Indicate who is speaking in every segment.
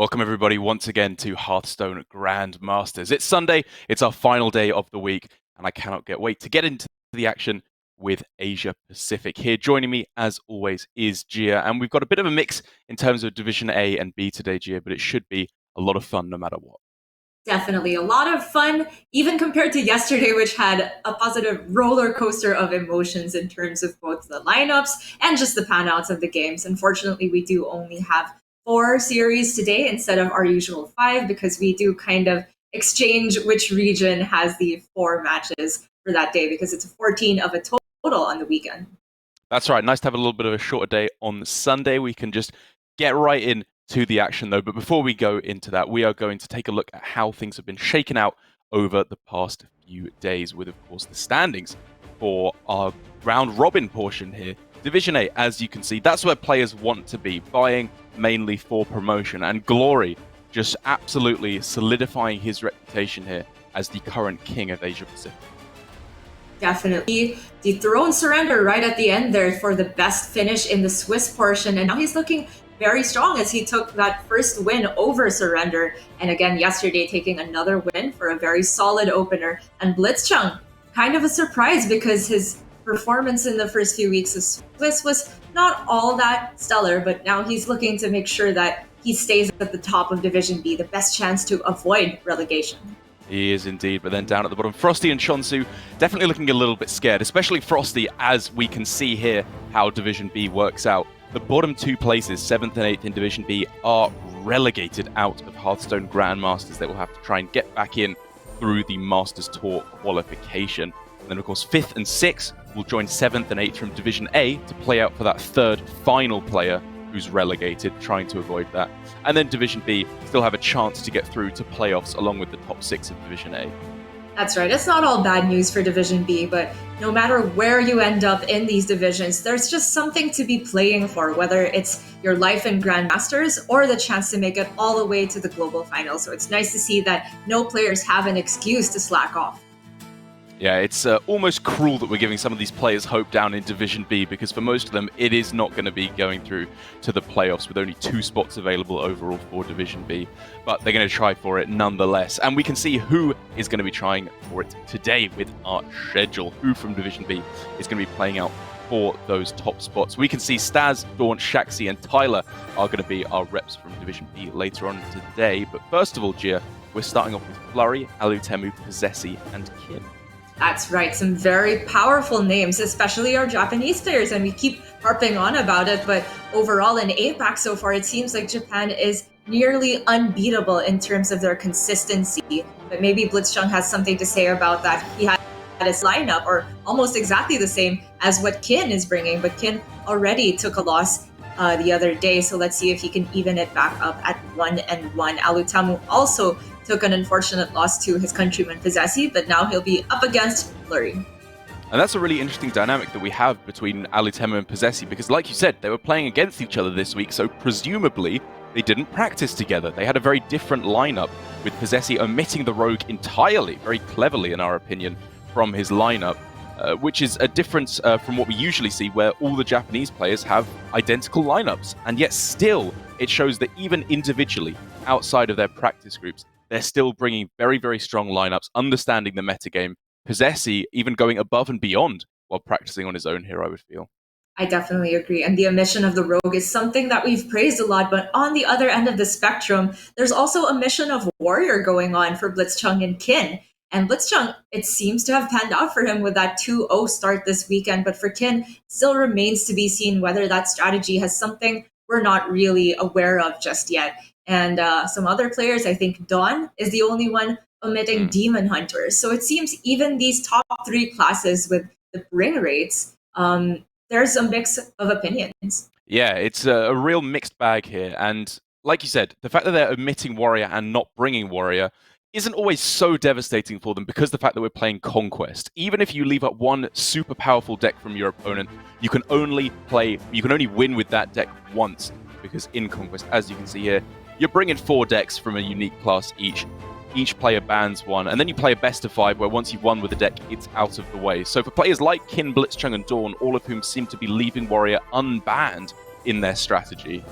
Speaker 1: Welcome everybody once again to Hearthstone Grandmasters. It's Sunday, it's our final day of the week, and I cannot wait to get into the action with Asia Pacific. Here joining me, as always, is Gia, and we've got a bit of a mix in terms of Division A and B today, Gia, but it should be a lot of fun no matter what.
Speaker 2: Definitely a lot of fun, even compared to yesterday, which had a positive roller coaster of emotions in terms of both the lineups and just the panouts of the games. Unfortunately, we do only have 4 series today instead of our usual 5 because we do kind of exchange which region has the 4 matches for that day because it's 14 of a total on the weekend.
Speaker 1: That's right. Nice to have a little bit of a shorter day on Sunday. We can just get right in to the action though, but before we go into that, we are going to take a look at how things have been shaken out over the past few days with, of course, the standings for our round robin portion here. Division A, as you can see, that's where players want to be, vying mainly for promotion, and Glory just absolutely solidifying his reputation here as the current king of Asia Pacific.
Speaker 2: Definitely dethroned Surrender right at the end there for the best finish in the Swiss portion, and now he's looking very strong as he took that first win over Surrender, and again yesterday taking another win for a very solid opener. And Blitzchung, kind of a surprise because his performance in the first few weeks of Swiss was not all that stellar, but now he's looking to make sure that he stays at the top of Division B, the best chance to avoid relegation.
Speaker 1: He is indeed, but then down at the bottom, Frosty and Chonsu definitely looking a little bit scared, especially Frosty, as we can see here how Division B works out. The bottom 2 places, 7th and 8th in Division B, are relegated out of Hearthstone Grandmasters. They will have to try and get back in through the Masters Tour qualification. And then, of course, 5th and 6th will join 7th and 8th from Division A to play out for that third final player who's relegated, trying to avoid that. And then Division B still have a chance to get through to playoffs along with the top 6 of Division A.
Speaker 2: That's right. It's not all bad news for Division B, but no matter where you end up in these divisions, there's just something to be playing for, whether it's your life in Grandmasters or the chance to make it all the way to the global final. So it's nice to see that no players have an excuse to slack off.
Speaker 1: Yeah, it's almost cruel that we're giving some of these players hope down in Division B, because for most of them, it is not going to be going through to the playoffs with only 2 spots available overall for Division B. But they're going to try for it nonetheless. And we can see who is going to be trying for it today with our schedule. Who from Division B is going to be playing out for those top spots. We can see Staz, Dawn, Shaxy, and Tyler are going to be our reps from Division B later on today. But first of all, Gia, we're starting off with Flurry, Alutemu, Posesi, and Kin.
Speaker 2: That's right, some very powerful names, especially our Japanese players, and we keep harping on about it, but overall in APAC so far, it seems like Japan is nearly unbeatable in terms of their consistency. But maybe Blitzchung has something to say about that. He had his lineup, or almost exactly the same as what Kin is bringing, but Kin already took a loss the other day, so let's see if he can even it back up at 1-1. Alutemu also took an unfortunate loss to his countryman Posesi, but now he'll be up against Flurry.
Speaker 1: And that's a really interesting dynamic that we have between Alutemu and Posesi, because like you said, they were playing against each other this week, so presumably they didn't practice together. They had a very different lineup, with Posesi omitting the rogue entirely, very cleverly in our opinion, from his lineup, which is a difference from what we usually see, where all the Japanese players have identical lineups. And yet still, it shows that even individually, outside of their practice groups, they're still bringing very, very strong lineups, understanding the metagame. Posesi even going above and beyond while practicing on his own here, I would feel.
Speaker 2: I definitely agree. And the omission of the rogue is something that we've praised a lot. But on the other end of the spectrum, there's also a mission of warrior going on for Blitzchung and Kin. And Blitzchung, it seems to have panned out for him with that 2-0 start this weekend. But for Kin, still remains to be seen whether that strategy has something we're not really aware of just yet. And some other players, I think Dawn is the only one omitting Demon Hunters. So it seems even these top 3 classes with the bring rates, there's a mix of opinions.
Speaker 1: Yeah, it's a real mixed bag here. And like you said, the fact that they're omitting Warrior and not bringing Warrior isn't always so devastating for them, because the fact that we're playing Conquest. Even if you leave up one super powerful deck from your opponent, you can only win with that deck once, because in Conquest, as you can see here, you're bringing 4 decks from a unique class each. Each player bans one, and then you play a best of 5 where once you've won with a deck, it's out of the way. So for players like Kin, Blitzchung, and Dawn, all of whom seem to be leaving Warrior unbanned in their strategy,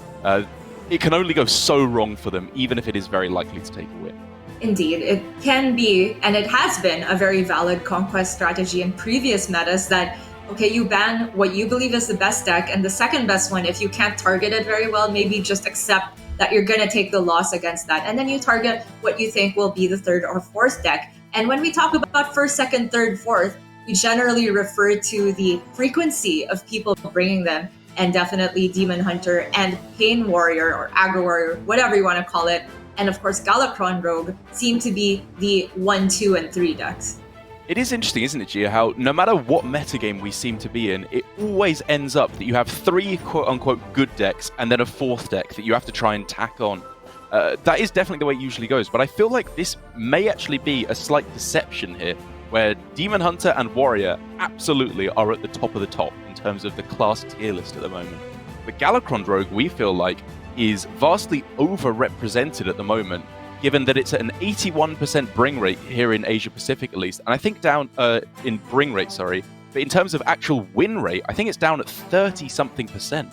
Speaker 1: it can only go so wrong for them, even if it is very likely to take a win.
Speaker 2: Indeed, it can be, and it has been, a very valid conquest strategy in previous metas that, okay, you ban what you believe is the best deck, and the second best one, if you can't target it very well, maybe just accept that you're going to take the loss against that. And then you target what you think will be the third or fourth deck. And when we talk about first, second, third, fourth, we generally refer to the frequency of people bringing them. And definitely Demon Hunter and Pain Warrior or Aggro Warrior, whatever you want to call it. And of course, Galakron Rogue seem to be the 1, 2, and 3 decks.
Speaker 1: It is interesting, isn't it, Gia, how no matter what metagame we seem to be in, it always ends up that you have 3 quote-unquote good decks and then a 4th deck that you have to try and tack on. That is definitely the way it usually goes, but I feel like this may actually be a slight deception here, where Demon Hunter and Warrior absolutely are at the top of the top in terms of the class tier list at the moment. But Galakron Rogue, we feel like, is vastly overrepresented at the moment, given that it's at an 81% bring rate here in Asia Pacific at least, and I think down in bring rate, sorry, but in terms of actual win rate, I think it's down at 30-something%.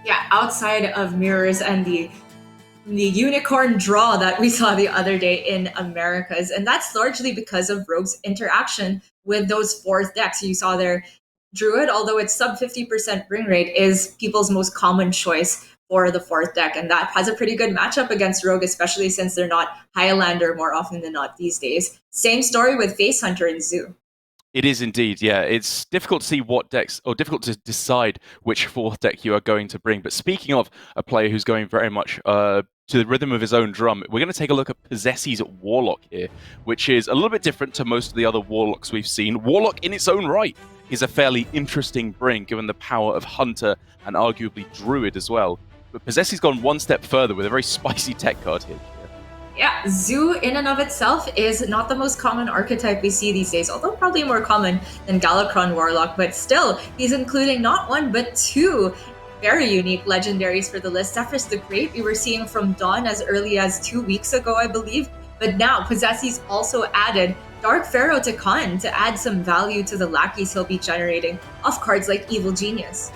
Speaker 2: Yeah, outside of mirrors and the unicorn draw that we saw the other day in Americas, and that's largely because of Rogue's interaction with those 4th decks. You saw there, Druid, although it's sub 50% bring rate, is people's most common choice for the 4th deck, and that has a pretty good matchup against Rogue, especially since they're not Highlander more often than not these days. Same story with Face Hunter and Zoo.
Speaker 1: It is indeed, yeah. It's difficult to see what decks, or difficult to decide which 4th deck you are going to bring. But speaking of a player who's going very much to the rhythm of his own drum, we're going to take a look at Posesi's Warlock here, which is a little bit different to most of the other Warlocks we've seen. Warlock in its own right is a fairly interesting bring, given the power of Hunter and arguably Druid as well. But Posesi's gone one step further with a very spicy tech card here.
Speaker 2: Yeah, Zoo in and of itself is not the most common archetype we see these days, although probably more common than Galakron Warlock, but still, he's including not 1 but 2 very unique legendaries for the list. Zephyrus the Great we were seeing from Dawn as early as 2 weeks ago, I believe, but now Posesi's also added Dark Pharaoh to Khan to add some value to the lackeys he'll be generating off cards like Evil Genius.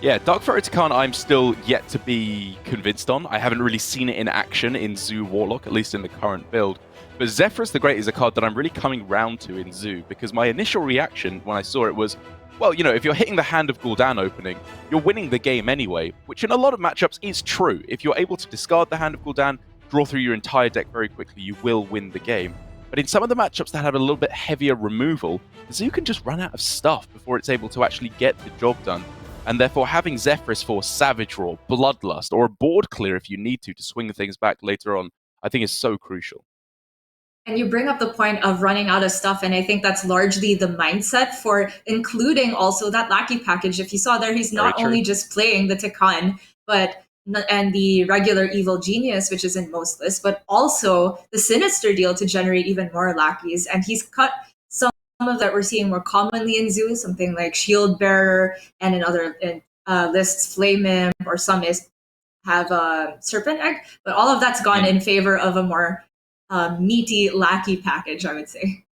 Speaker 1: Yeah, Dark Pharaoh to Khan I'm still yet to be convinced on. I haven't really seen it in action in Zoo Warlock, at least in the current build. But Zephyrus the Great is a card that I'm really coming round to in Zoo, because my initial reaction when I saw it was, well, you know, if you're hitting the Hand of Gul'dan opening, you're winning the game anyway, which in a lot of matchups is true. If you're able to discard the Hand of Gul'dan, draw through your entire deck very quickly, you will win the game. But in some of the matchups that have a little bit heavier removal, Zoo can just run out of stuff before it's able to actually get the job done. And therefore having Zephyrus for Savage Roar, Bloodlust, or a board clear if you need to swing things back later on, I think is so crucial.
Speaker 2: And you bring up the point of running out of stuff, and I think that's largely the mindset for including also that lackey package. If you saw there, he's not only just playing the Tekan, and the regular Evil Genius, which is in most lists, but also the Sinister deal to generate even more lackeys. And he's cut some of that we're seeing more commonly in Zoo, something like Shield Bearer, and in other lists, Flame Imp, or some have Serpent Egg. But all of that's gone in favor of a more meaty lackey package, I would say.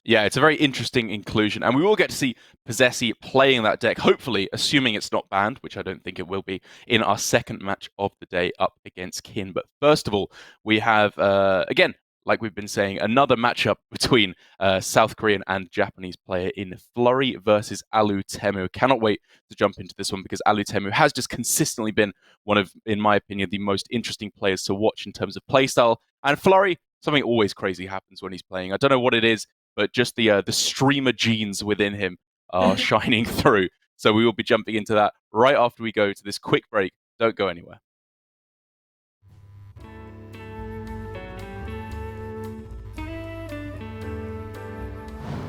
Speaker 1: Yeah, it's a very interesting inclusion, and we will get to see Posesi playing that deck, hopefully, assuming it's not banned, which I don't think it will be, in our second match of the day up against Kin. But first of all, we have, again, like we've been saying, another matchup between South Korean and Japanese player in Flurry versus Alutemu. Cannot wait to jump into this one, because Alutemu has just consistently been one of, in my opinion, the most interesting players to watch in terms of playstyle. And Flurry, something always crazy happens when he's playing. I don't know what it is, but just the streamer genes within him are shining through. So we will be jumping into that right after we go to this quick break. Don't go anywhere.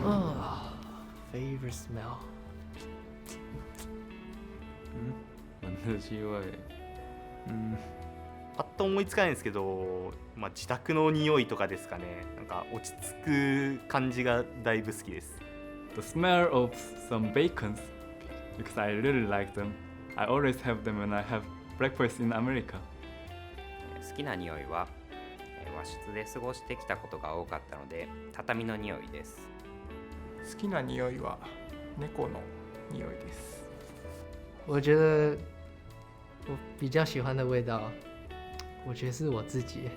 Speaker 3: Oh, favorite smell.
Speaker 4: 私はパッと思いつかないんですけど、自宅の匂いとかですかね。なんか落ち着く感じがだいぶ好きです。
Speaker 3: The smell of some bacons, because I really like them. I always have them when I have breakfast in America.
Speaker 5: 好きな匂いは和室で過ごしてきたことが多かったので、畳の匂いです。
Speaker 6: 好きな匂いは猫の匂いです。
Speaker 7: 我觉得我比较喜欢的味道，我觉得是我自己。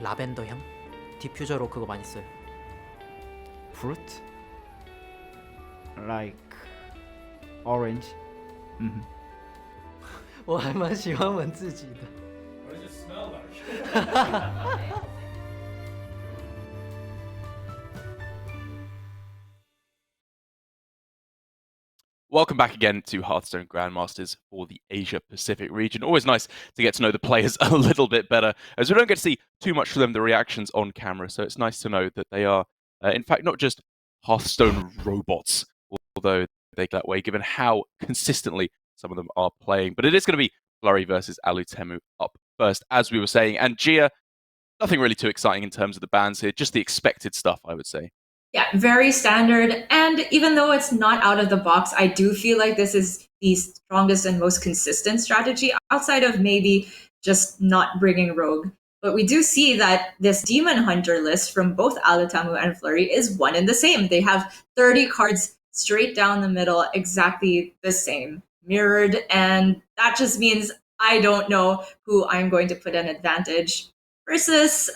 Speaker 8: 라벤더 향? 디퓨저로 그거 많이 써요.
Speaker 9: Fruit? Like orange?
Speaker 7: 我还蛮喜欢闻自己的。
Speaker 10: What does it smell like?
Speaker 1: Welcome back again to Hearthstone Grandmasters for the Asia Pacific region. Always nice to get to know the players a little bit better, as we don't get to see too much from them, the reactions on camera. So it's nice to know that they are, in fact, not just Hearthstone robots, although they get that way, given how consistently some of them are playing. But it is going to be Flurry versus Alutemu up first, as we were saying. And Gia, nothing really too exciting in terms of the bans here, just the expected stuff, I would say.
Speaker 2: Yeah, very standard. And even though it's not out of the box, I do feel like this is the strongest and most consistent strategy outside of maybe just not bringing Rogue. But we do see that this Demon Hunter list from both Alutemu and Flurry is one and the same. They have 30 cards straight down the middle, exactly the same, mirrored. And that just means I don't know who I'm going to put an advantage versus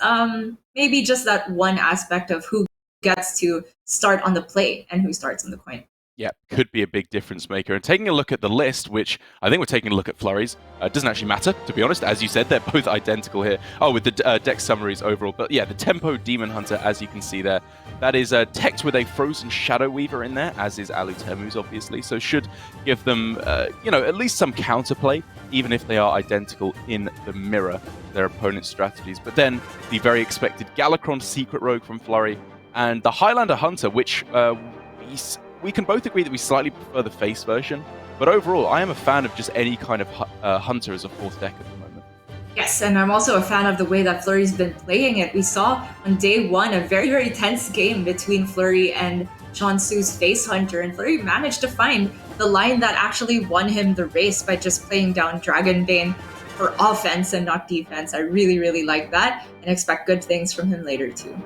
Speaker 2: maybe just that one aspect of who gets to start on the play and who starts on the coin.
Speaker 1: Yeah, could be a big difference maker. And taking a look at the list, which I think we're taking a look at Flurry's, doesn't actually matter, to be honest. As you said, they're both identical here. Oh, with the deck summaries overall. But yeah, the Tempo Demon Hunter, as you can see there, that is teched with a Frozen Shadow Weaver in there, as is Alutemu's, obviously. So should give them, at least some counterplay, even if they are identical in the mirror, their opponent's strategies. But then the very expected Galakron Secret Rogue from Flurry, and the Highlander Hunter, which we can both agree that we slightly prefer the face version, but overall, I am a fan of just any kind of Hunter as a fourth deck at the moment.
Speaker 2: Yes, and I'm also a fan of the way that Flurry's been playing it. We saw on day one a very, very tense game between Flurry and Shansu's Face Hunter, and Flurry managed to find the line that actually won him the race by just playing down Dragonbane for offense and not defense. I really, really like that and expect good things from him later too.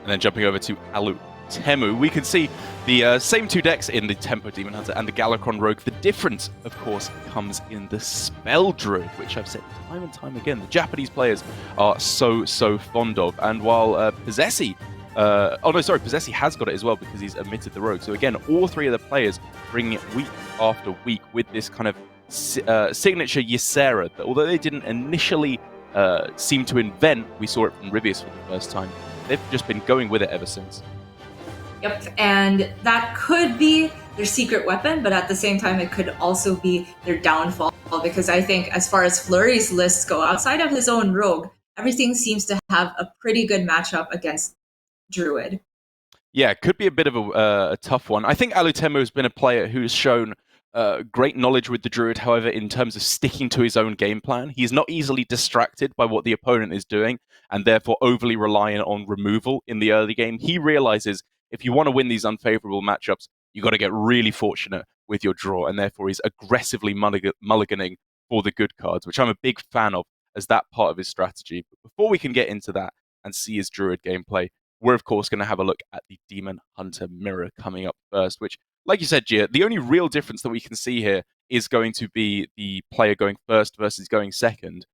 Speaker 1: And then jumping over to Alutemu, we can see the same two decks in the Tempo Demon Hunter and the Galakron Rogue. The difference, of course, comes in the Spell Druid, which I've said time and time again, the Japanese players are so fond of. And while Posesi, Posesi has got it as well because he's omitted the Rogue. So again, all three of the players bringing it week after week with this kind of signature Ysera, that although they didn't initially seem to invent, we saw it from Rivius for the first time. They've just been going with it ever since.
Speaker 2: Yep, and that could be their secret weapon, but at the same time, it could also be their downfall, because I think as far as Flurry's lists go, outside of his own Rogue, everything seems to have a pretty good matchup against Druid.
Speaker 1: Yeah, it could be a bit of a tough one. I think Alutemu has been a player who's shown great knowledge with the Druid, however, in terms of sticking to his own game plan. He's not easily distracted by what the opponent is doing, and therefore overly reliant on removal in the early game. He realizes if you want to win these unfavorable matchups, you got to get really fortunate with your draw, and therefore he's aggressively mulliganing for the good cards, which I'm a big fan of as that part of his strategy. But before we can get into that and see his Druid gameplay, we're of course going to have a look at the Demon Hunter mirror coming up first, which, like you said, Gia, the only real difference that we can see here is going to be the player going first versus going second.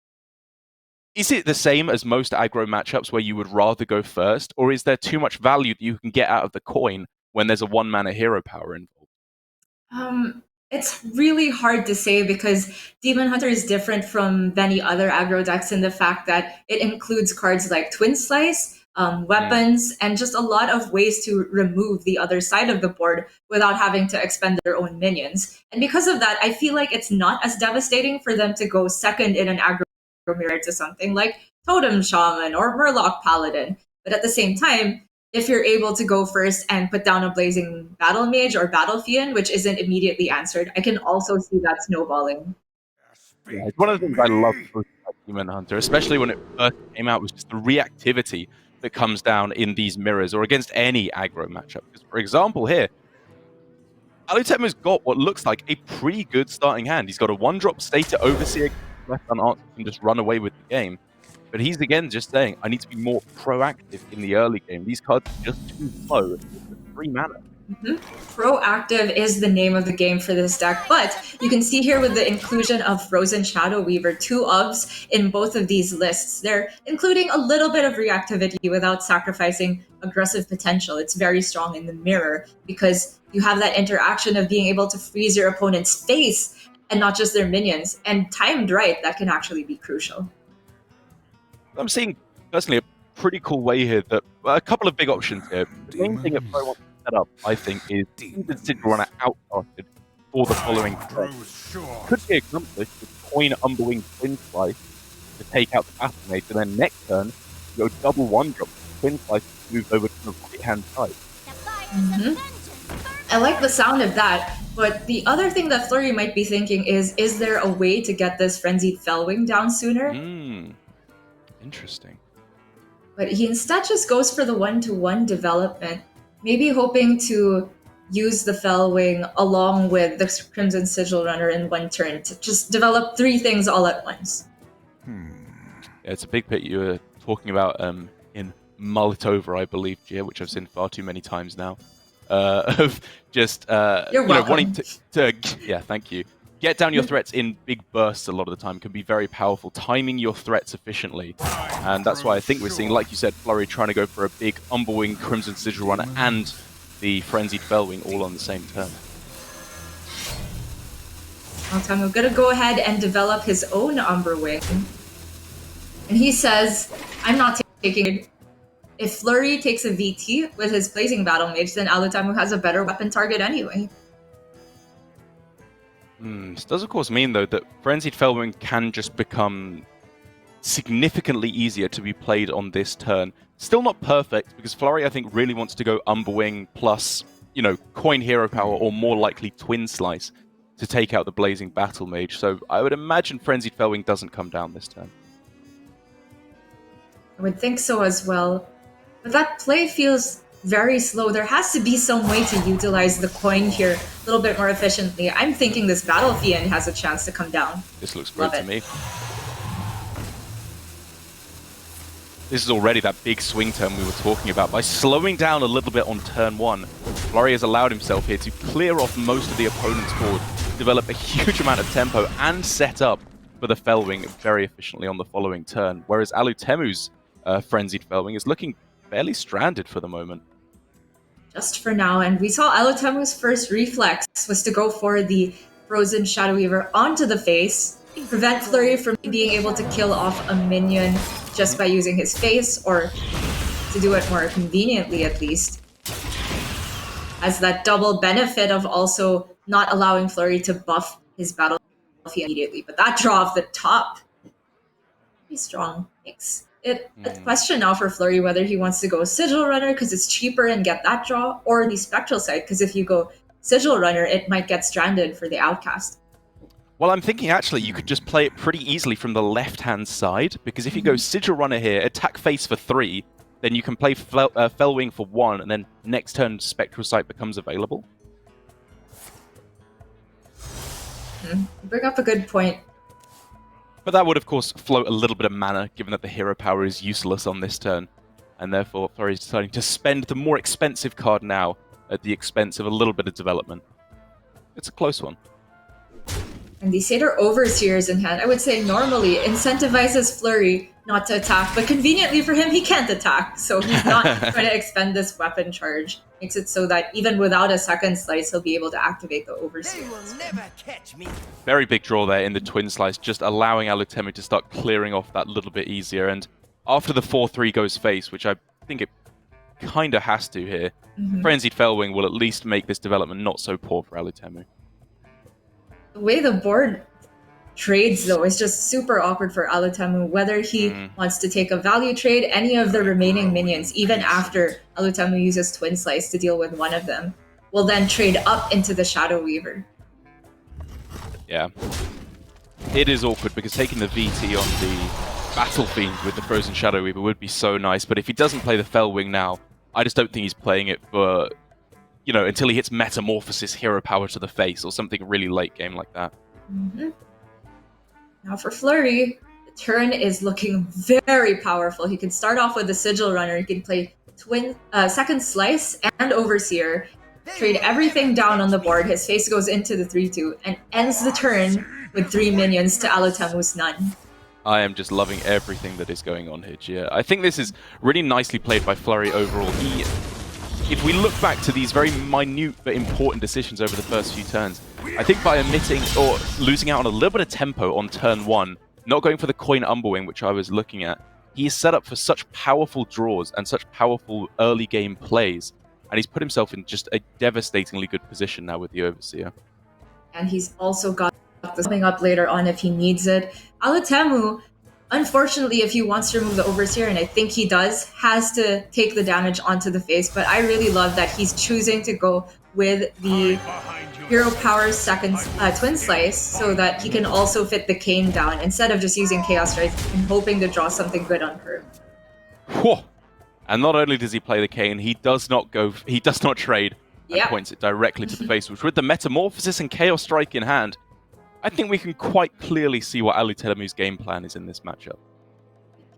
Speaker 1: Is it the same as most aggro matchups where you would rather go first, or is there too much value that you can get out of the coin when there's a one-mana hero power involved?
Speaker 2: It's really hard to say because Demon Hunter is different from many other aggro decks in the fact that it includes cards like Twin Slice, weapons, and just a lot of ways to remove the other side of the board without having to expend their own minions. And because of that, I feel like it's not as devastating for them to go second in an aggro mirror to something like Totem Shaman or Warlock Paladin. But at the same time, if you're able to go first and put down a Blazing Battle Mage or Battle Fiend, which isn't immediately answered, I can also see that snowballing.
Speaker 1: Yeah, it's one of the things I love about Demon Hunter, especially when it first came out, was just the reactivity that comes down in these mirrors or against any aggro matchup. Because, for example, here, Alutemu's got what looks like a pretty good starting hand. He's got a 1-drop State Overseer, left unanswered, and just run away with the game. But he's again just saying, I need to be more proactive in the early game. These cards are just too slow. It's 3 mana.
Speaker 2: Proactive is the name of the game for this deck, but you can see here with the inclusion of Frozen Shadow Weaver, 2 ofs in both of these lists. They're including a little bit of reactivity without sacrificing aggressive potential. It's very strong in the mirror because you have that interaction of being able to freeze your opponent's face and not just their minions. And timed right, that can actually be crucial.
Speaker 1: I'm seeing, personally, a pretty cool way here that a couple of big options here. The main thing that Pro wants to set up, I think, is the Sigil Runner outcasted for the following turn. Could be accomplished with Coin Umberwing Twin Slice to take out the Battle Mage, and then next turn, you go double 1-drop. Twin Slice moves over to the right-hand side.
Speaker 2: I like the sound of that, but the other thing that Flurry might be thinking is there a way to get this Frenzied Fellwing down sooner?
Speaker 1: Interesting.
Speaker 2: But he instead just goes for the 1-to-1 development, maybe hoping to use the Fellwing along with the Crimson Sigil Runner in one turn to just develop 3 things all at once.
Speaker 1: Yeah, it's a big pit you were talking about in Mull It Over, I believe, Gia, which I've seen far too many times now. Of just wanting to yeah, thank you. Get down your threats in big bursts a lot of the time can be very powerful, timing your threats efficiently. And that's why I think we're seeing, like you said, Flurry trying to go for a big Umberwing Crimson Sigil Runner and the Frenzied Fellwing all on the same turn.
Speaker 2: Alutemu gonna go ahead and develop his own Umberwing. And he says, I'm not taking it. If Flurry takes a VT with his Blazing Battle Mage, then Alutemu has a better weapon target anyway.
Speaker 1: This does, of course, mean, though, that Frenzied Fellwing can just become significantly easier to be played on this turn. Still not perfect, because Flurry, I think, really wants to go Umberwing plus, Coin Hero Power, or more likely Twin Slice, to take out the Blazing Battle Mage. So I would imagine Frenzied Fellwing doesn't come down this turn.
Speaker 2: I would think so as well. But that play feels very slow. There has to be some way to utilize the coin here a little bit more efficiently. I'm thinking this Battle Fiend has a chance to come down.
Speaker 1: This looks great to me. This is already that big swing turn we were talking about. By slowing down a little bit on turn 1, Flurry has allowed himself here to clear off most of the opponent's board, develop a huge amount of tempo, and set up for the Fellwing very efficiently on the following turn. Whereas Alutemu's Frenzied Fellwing is looking fairly stranded for the moment.
Speaker 2: Just for now, and we saw Alutemu's first reflex was to go for the Frozen Shadow Weaver onto the face, prevent Flurry from being able to kill off a minion just by using his face, or to do it more conveniently at least. As that double benefit of also not allowing Flurry to buff his Battle Fiend immediately. But that draw off the top, pretty strong. Makes it a question now for Flurry whether he wants to go Sigil Runner because it's cheaper and get that draw, or the Spectral side, because if you go Sigil Runner, it might get stranded for the Outcast.
Speaker 1: Well, I'm thinking actually you could just play it pretty easily from the left-hand side, because if you go Sigil Runner here, attack face for 3, then you can play Fellwing for 1, and then next turn Spectral Sight becomes available.
Speaker 2: Bring up a good point.
Speaker 1: But that would, of course, float a little bit of mana, given that the hero power is useless on this turn. And therefore, Flurry is deciding to spend the more expensive card now at the expense of a little bit of development. It's a close one.
Speaker 2: And the Satyr Overseers in hand, I would say normally incentivizes Flurry not to attack, but conveniently for him, he can't attack. So he's not trying to expend this weapon charge. Makes it so that even without a second slice, he'll be able to activate the Overseers.
Speaker 11: They will never catch me.
Speaker 1: Very big draw there in the Twin Slice, just allowing Alutemu to start clearing off that little bit easier. And after the 4-3 goes face, which I think it kind of has to here, Frenzied Fellwing will at least make this development not so poor for Alutemu.
Speaker 2: The way the board trades, though, is just super awkward for Alutemu, whether he wants to take a value trade, any of the remaining minions, even after Alutemu uses Twin Slice to deal with one of them, will then trade up into the Shadow Weaver.
Speaker 1: Yeah. It is awkward, because taking the VT on the Battle Fiend with the Frozen Shadow Weaver would be so nice, but if he doesn't play the Fellwing now, I just don't think he's playing it for, until he hits Metamorphosis Hero Power to the face, or something really late game like that.
Speaker 2: Now for Flurry, the turn is looking very powerful. He can start off with the Sigil Runner. He can play Second Slice and Overseer. trade everything down on the board. His face goes into the 3-2 and ends the turn with 3 minions to Alutemu's none.
Speaker 1: I am just loving everything that is going on here, Gia. I think this is really nicely played by Flurry overall. If we look back to these very minute but important decisions over the first few turns, I think by omitting or losing out on a little bit of tempo on turn 1, not going for the coin umberwing, which I was looking at, he is set up for such powerful draws and such powerful early game plays, and he's put himself in just a devastatingly good position now with the Overseer.
Speaker 2: And he's also got this coming up later on if he needs it. Alutemu, unfortunately, if he wants to remove the Overseer, and I think he does, has to take the damage onto the face, but I really love that he's choosing to go with the Hero Power second Twin Slice so that he can also fit the Cane down instead of just using Chaos Strike and hoping to draw something good on her.
Speaker 1: Whew. And not only does he play the Cane, he does not trade and points it directly to the face, which with the Metamorphosis and Chaos Strike in hand, I think we can quite clearly see what Alutemu's game plan is in this matchup.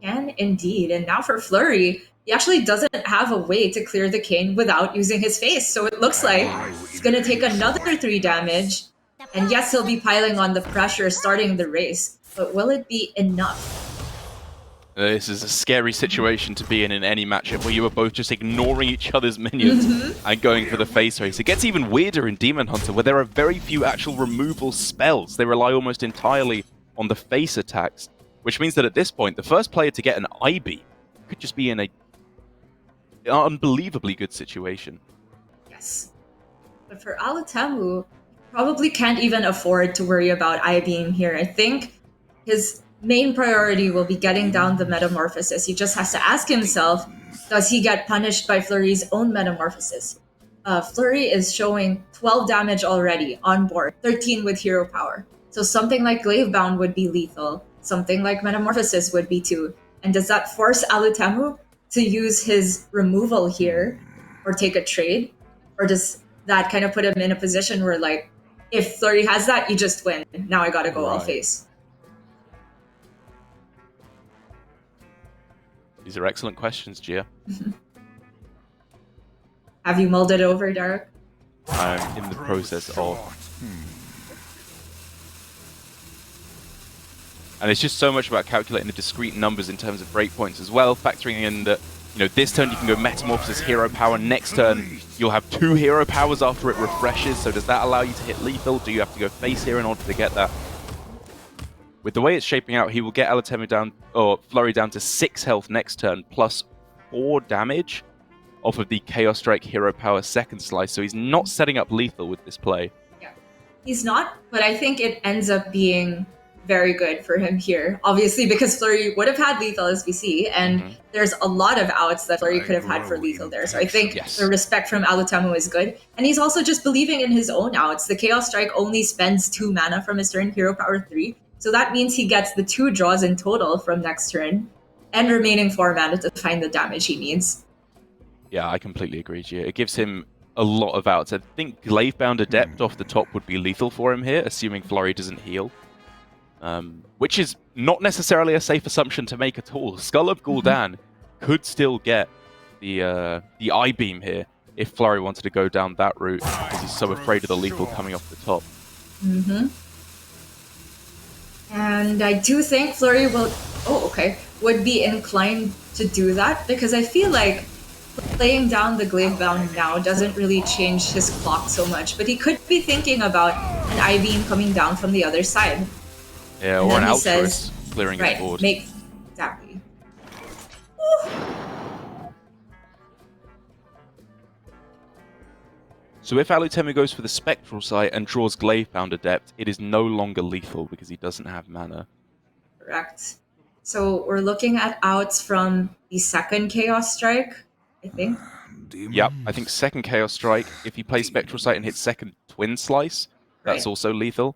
Speaker 2: Can indeed. And now for Flurry, he actually doesn't have a way to clear the Cane without using his face. So it looks like he's going to take another 3 damage. And yes, he'll be piling on the pressure starting the race. But will it be enough?
Speaker 1: This is a scary situation to be in any matchup where you are both just ignoring each other's minions and going for the face race. It gets even weirder in Demon Hunter, where there are very few actual removal spells. They rely almost entirely on the face attacks, which means that at this point, the first player to get an IB could just be in an unbelievably good situation.
Speaker 2: Yes. But for Alutemu, probably can't even afford to worry about IBing here. I think his main priority will be getting down the Metamorphosis. He just has to ask himself, does he get punished by Flurry's own Metamorphosis? Flurry is showing 12 damage already on board, 13 with Hero Power. So something like Glavebound would be lethal. Something like Metamorphosis would be too. And does that force Alutemu to use his removal here or take a trade? Or does that kind of put him in a position where, like, if Flurry has that, you just win. Now I gotta go all face.
Speaker 1: These are excellent questions, Gia.
Speaker 2: Have you mulled it over, Derek?
Speaker 1: I'm in the process of. And it's just so much about calculating the discrete numbers in terms of breakpoints as well, factoring in that, you know, this turn you can go Metamorphosis, Hero Power. Next turn, you'll have 2 Hero Powers after it refreshes. So does that allow you to hit lethal? Do you have to go face here in order to get that? With the way it's shaping out, he will get Alutemu down, or Flurry down to 6 health next turn, plus 4 damage off of the Chaos Strike Hero Power second slice. So he's not setting up lethal with this play.
Speaker 2: Yeah, he's not, but I think it ends up being very good for him here. Obviously, because Flurry would have had lethal, as we see, and there's a lot of outs that Flurry could have had for lethal there. So I think the respect from Alutemu is good. And he's also just believing in his own outs. The Chaos Strike only spends 2 mana from his turn, Hero Power 3. So that means he gets the 2 draws in total from next turn, and remaining 4 mana to find the damage he needs.
Speaker 1: Yeah, I completely agree, Gia. It gives him a lot of outs. I think Glavebound Adept off the top would be lethal for him here, assuming Flurry doesn't heal. Which is not necessarily a safe assumption to make at all. Skull of Gul'dan could still get the I-Beam here if Flurry wanted to go down that route, because he's so afraid of the lethal coming off the top.
Speaker 2: And I do think Flurry would be inclined to do that, because I feel like laying down the Glavebound now doesn't really change his clock so much, but he could be thinking about an I-Beam coming down from the other side.
Speaker 1: Yeah,
Speaker 2: and
Speaker 1: or an Altruist clearing his board.
Speaker 2: Exactly.
Speaker 1: So if Alutemu goes for the Spectral Sight and draws Glavebound Adept, it is no longer lethal because he doesn't have mana.
Speaker 2: Correct. So we're looking at outs from the second Chaos Strike, I think.
Speaker 1: Yep, I think second Chaos Strike. If he plays Spectral Sight and hits second Twin Slice, that's also lethal.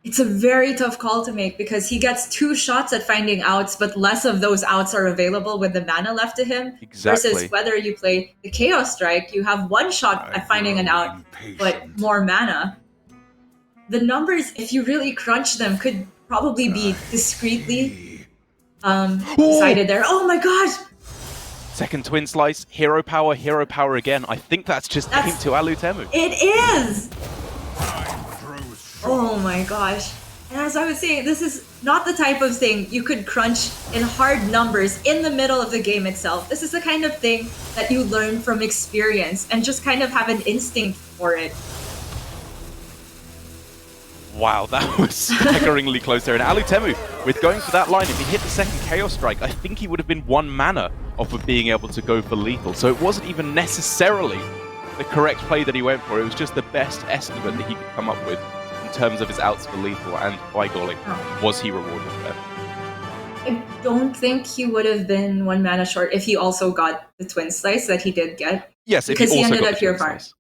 Speaker 2: It's a very tough call to make because he gets 2 shots at finding outs, but less of those outs are available with the mana left to him.
Speaker 1: Exactly.
Speaker 2: Versus whether you play the Chaos Strike, you have 1 shot at finding an out, but more mana. The numbers, if you really crunch them, could probably be discreetly decided there. Oh my gosh!
Speaker 1: Second Twin Slice, hero power again. I think that's just game to Alutemu.
Speaker 2: It is! Oh my gosh. And as I was saying, this is not the type of thing you could crunch in hard numbers in the middle of the game itself. This is the kind of thing that you learn from experience and just kind of have an instinct for it.
Speaker 1: Wow, that was staggeringly close there. And Alutemu, with going for that line, if he hit the second Chaos Strike, I think he would have been 1 mana off of being able to go for lethal. So it wasn't even necessarily the correct play that he went for. It was just the best estimate that he could come up with in terms of his outs for lethal. And by golly, was he rewarded there?
Speaker 2: I don't think he would have been 1 mana short if he also got the Twin Slice that he did get.
Speaker 1: Yes,
Speaker 2: because
Speaker 1: he
Speaker 2: he
Speaker 1: also
Speaker 2: ended
Speaker 1: got
Speaker 2: up here
Speaker 1: the Twin Slice.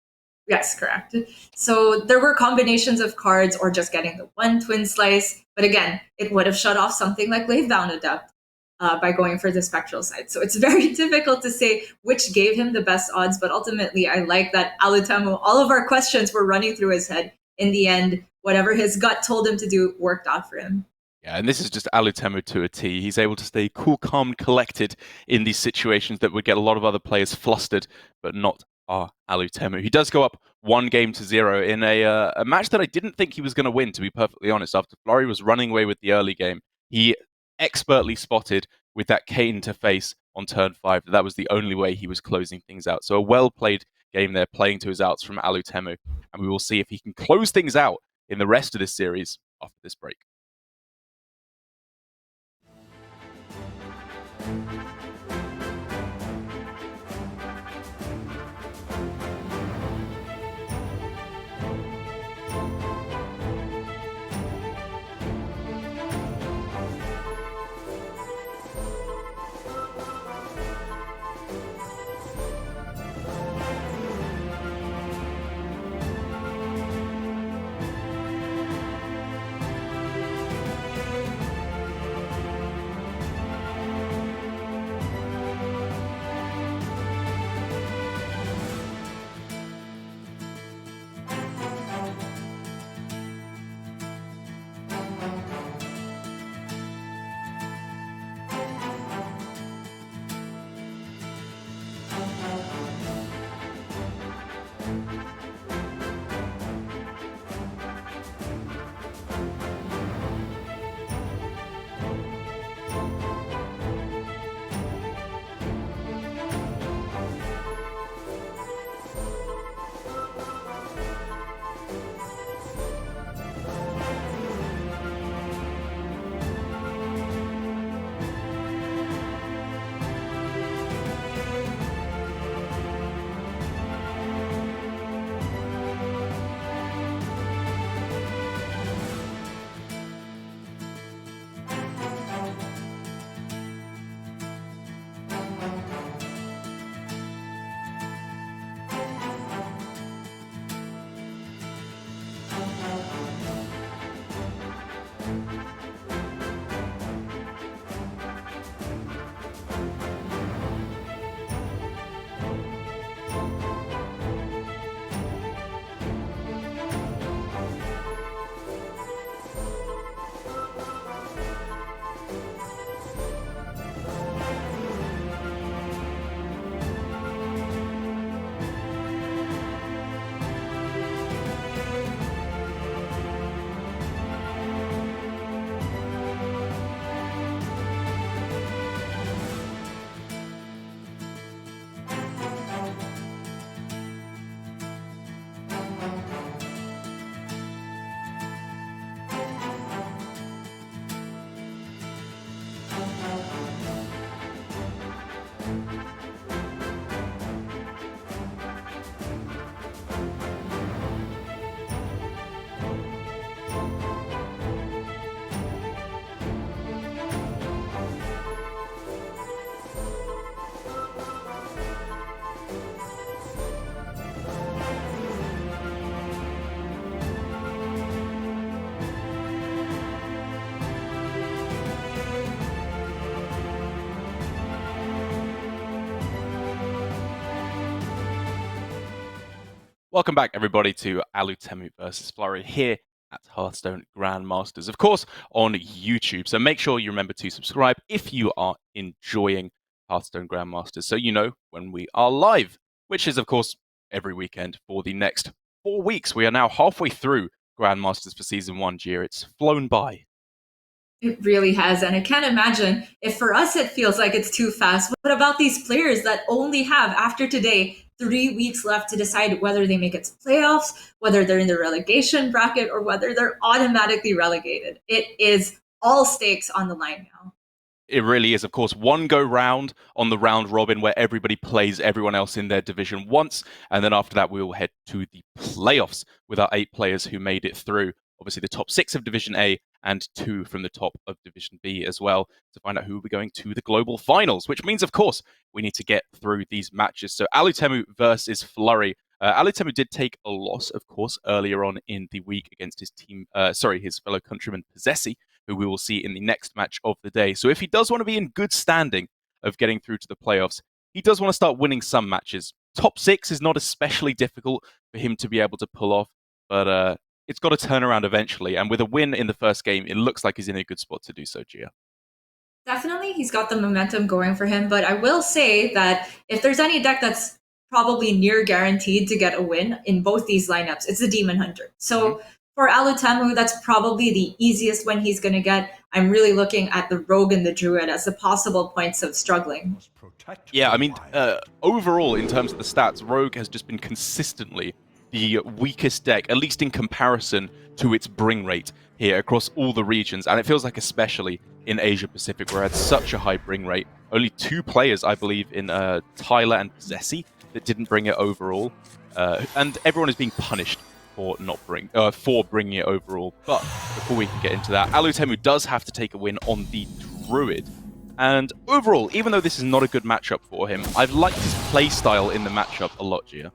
Speaker 2: Yes, correct. So there were combinations of cards or just getting the 1 Twin Slice. But again, it would have shut off something like Gravebound Adept by going for the Spectral side. So it's very difficult to say which gave him the best odds. But ultimately, I like that Alutemu, all of our questions were running through his head. In the end, whatever his gut told him to do worked out for him.
Speaker 1: Yeah, and this is just Alutemu to a T. He's able to stay cool, calm, and collected in these situations that would get a lot of other players flustered, but not our Alutemu. He does go up 1-0 in a match that I didn't think he was going to win, to be perfectly honest. After Flurry was running away with the early game, he expertly spotted with that Cane to face on turn 5 that was the only way he was closing things out. So a well-played game there, playing to his outs from Alutemu, and we will see if he can close things out in the rest of this series after this break. Welcome back, everybody, to Alutemu versus Flurry here at Hearthstone Grandmasters, of course, on YouTube. So make sure you remember to subscribe if you are enjoying Hearthstone Grandmasters, so you know when we are live, which is, of course, every weekend for the next 4 weeks. We are now halfway through Grandmasters for Season 1, Gia. It's flown by.
Speaker 2: It really has, and I can't imagine if for us it feels like it's too fast. What about these players that only have, after today, 3 weeks left to decide whether they make it to playoffs, whether they're in the relegation bracket, or whether they're automatically relegated? It is all stakes on the line now.
Speaker 1: It really is, of course, one go round on the round robin where everybody plays everyone else in their division once, and then after that we will head to the playoffs with our 8 players who made it through. Obviously the top 6 of Division A and 2 from the top of Division B as well, to find out who will be going to the global finals, which means, of course, we need to get through these matches. So Alutemu versus Flurry. Alutemu did take a loss, of course, earlier on in the week against his his fellow countryman Posesi, who we will see in the next match of the day. So if he does want to be in good standing of getting through to the playoffs, he does want to start winning some matches. Top 6 is not especially difficult for him to be able to pull off, but it's got to turn around eventually. And with a win in the first game, it looks like he's in a good spot to do so, Gia.
Speaker 2: Definitely, he's got the momentum going for him, but I will say that if there's any deck that's probably near guaranteed to get a win in both these lineups, it's the Demon Hunter. So for Alutemu, that's probably the easiest win he's going to get. I'm really looking at the Rogue and the Druid as the possible points of struggling.
Speaker 1: Yeah, I mean, overall, in terms of the stats, Rogue has just been consistently the weakest deck, at least in comparison to its bring rate here across all the regions. And it feels like especially in Asia Pacific, where it had such a high bring rate. Only 2 players, I believe, in Tyler and Posesi that didn't bring it overall. And everyone is being punished for bringing it overall. But before we can get into that, Alutemu does have to take a win on the Druid. And overall, even though this is not a good matchup for him, I've liked his playstyle in the matchup a lot, Gia.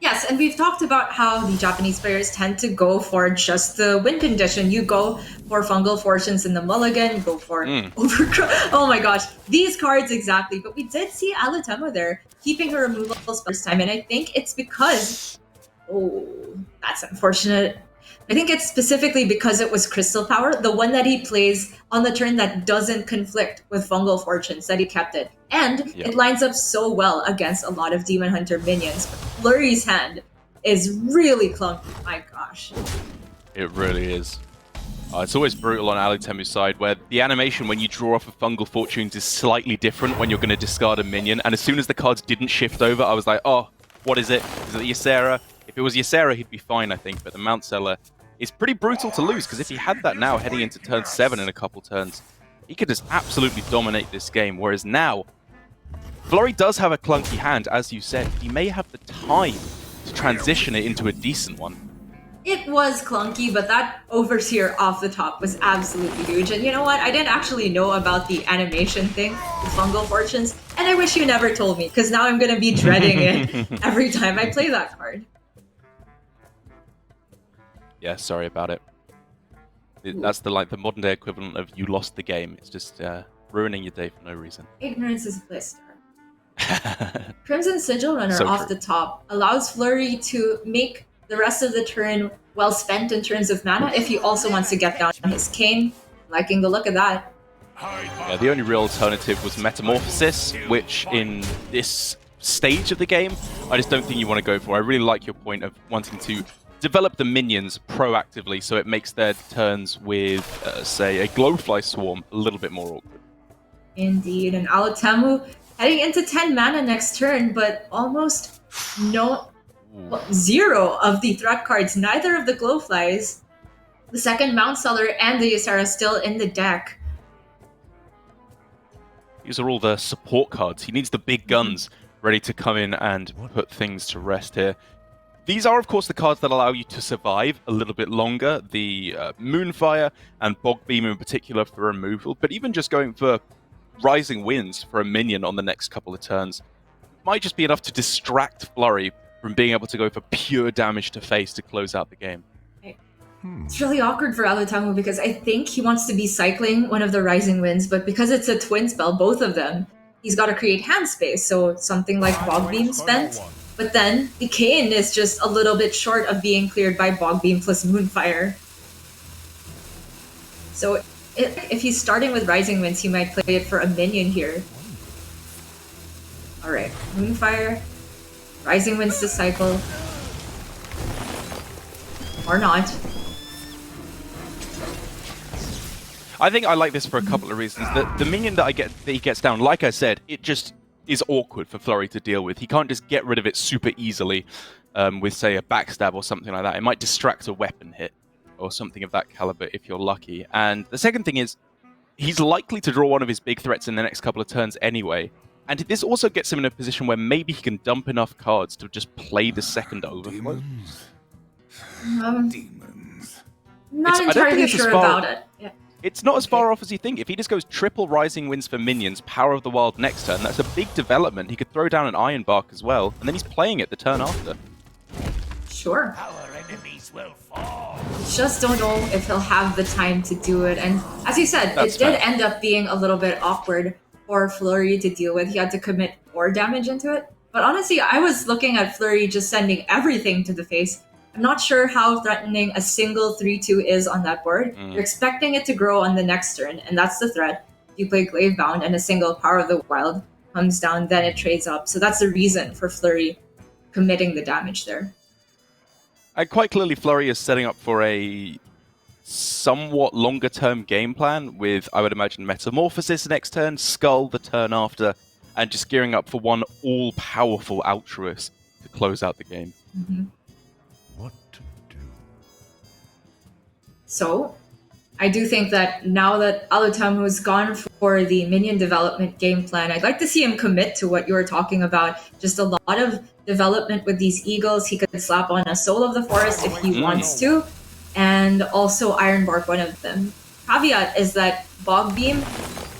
Speaker 2: Yes, and we've talked about how the Japanese players tend to go for just the win condition. You go for Fungal Fortunes in the mulligan, you go for Overgrowth. Oh my gosh, these cards exactly. But we did see Alutemu there keeping her removals first time, and I think it's because... Oh, that's unfortunate. I think it's specifically because it was Crystal Power, the one that he plays on the turn that doesn't conflict with Fungal Fortunes, that he kept it. And it lines up so well against a lot of Demon Hunter minions. Flurry's hand is really clunky, my gosh.
Speaker 1: It really is. It's always brutal on Alutemu's side, where the animation when you draw off of Fungal Fortunes is slightly different when you're going to discard a minion. And as soon as the cards didn't shift over, I was like, oh, what is it? Is it Ysera? If it was Ysera, he'd be fine, I think. But the Mount Seller is pretty brutal to lose, because if he had that now heading into turn 7 in a couple turns, he could just absolutely dominate this game. Whereas now, Flurry does have a clunky hand, as you said. He may have the time to transition it into a decent one.
Speaker 2: It was clunky, but that Overseer off the top was absolutely huge. And you know what? I didn't actually know about the animation thing with Fungal Fortunes, and I wish you never told me, because now I'm going to be dreading it every time I play that card.
Speaker 1: Yeah, sorry about it. That's the modern day equivalent of you lost the game. It's just ruining your day for no reason.
Speaker 2: Ignorance is bliss. Crimson Sigil Runner
Speaker 1: So
Speaker 2: off
Speaker 1: true.
Speaker 2: the top allows Flurry to make the rest of the turn well spent in terms of mana if he also wants to get down his cane. Liking the look of that.
Speaker 1: Yeah, the only real alternative was Metamorphosis, which in this stage of the game, I just don't think you want to go for. I really like your point of wanting to develop the minions proactively so it makes their turns with, say, a Glowfly Swarm a little bit more awkward.
Speaker 2: Indeed, and Alutemu heading into 10 mana next turn, but almost zero of the threat cards, neither of the Glowflies. The second Mount Seller and the Ysera still in the deck.
Speaker 1: These are all the support cards. He needs the big guns ready to come in and put things to rest here. These are, of course, the cards that allow you to survive a little bit longer. The Moonfire and Bog Beam in particular for removal, but even just going for Rising Winds for a minion on the next couple of turns might just be enough to distract Flurry from being able to go for pure damage to face to close out the game.
Speaker 2: It's really awkward for Alutemu because I think he wants to be cycling one of the Rising Winds, but because it's a twin spell, both of them, he's got to create hand space, so something like Bog Beam spent. But then the Cane is just a little bit short of being cleared by Bog Beam plus Moonfire. So if he's starting with Rising Winds, he might play it for a minion here. Alright, Moonfire. Rising Winds to cycle. Or not.
Speaker 1: I think I like this for a couple of reasons. The minion that he gets down, like I said, it just is awkward for Flurry to deal with. He can't just get rid of it super easily with, say, a backstab or something like that. It might distract a weapon hit or something of that caliber if you're lucky. And the second thing is, he's likely to draw one of his big threats in the next couple of turns anyway. And this also gets him in a position where maybe he can dump enough cards to just play the second overflow.
Speaker 2: Not entirely sure about it. Yeah.
Speaker 1: It's not as far off as you think. If he just goes triple Rising Winds for minions, Power of the Wild next turn, that's a big development. He could throw down an Iron Bark as well, and then he's playing it the turn after.
Speaker 2: Sure.
Speaker 11: Our enemies will fall.
Speaker 2: Just don't know if he'll have the time to do it. And as you said, it did end up being a little bit awkward for Flurry to deal with. He had to commit more damage into it. But honestly, I was looking at Flurry just sending everything to the face. I'm not sure how threatening a single 3-2 is on that board. You're expecting it to grow on the next turn, and that's the threat. If you play Glaive Bound and a single Power of the Wild comes down, then it trades up. So that's the reason for Flurry committing the damage there.
Speaker 1: And quite clearly, Flurry is setting up for a somewhat longer-term game plan with, I would imagine, Metamorphosis next turn, Skull the turn after, and just gearing up for one all-powerful Altruist to close out the game.
Speaker 11: What to do?
Speaker 2: So, I do think that now that Alutemu's gone for the minion development game plan, I'd like to see him commit to what you were talking about. Just a lot of development with these eagles. He could slap on a Soul of the Forest if he wants to, and also Iron Bark one of them. Caveat is that Bog Beam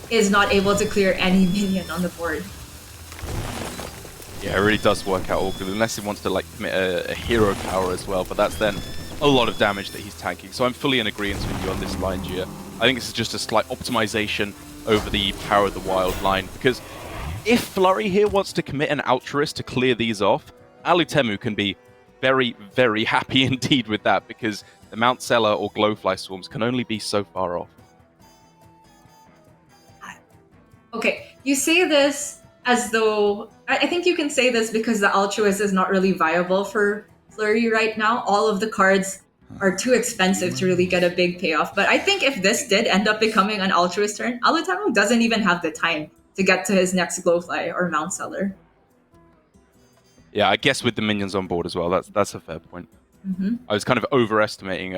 Speaker 2: is not able to clear any minion on the board.
Speaker 1: Yeah, it really does work out awkward, unless he wants to like commit a hero power as well, but that's then a lot of damage that he's tanking. So I'm fully in agreement with you on this line, Gia. I think this is just a slight optimization over the Power of the Wild line, because if Flurry here wants to commit an Altruist to clear these off, Alutemu can be very, very happy indeed with that, because the Mount Seller or Glowfly Swarms can only be so far off.
Speaker 2: Okay, you say this as though... I think you can say this because the Altruist is not really viable for Flurry right now. All of the cards are too expensive to really get a big payoff. But I think if this did end up becoming an Altruist turn, Alutemu doesn't even have the time to get to his next Glowfly or Mount Seller.
Speaker 1: Yeah, I guess with the minions on board as well, that's a fair point. I was kind of overestimating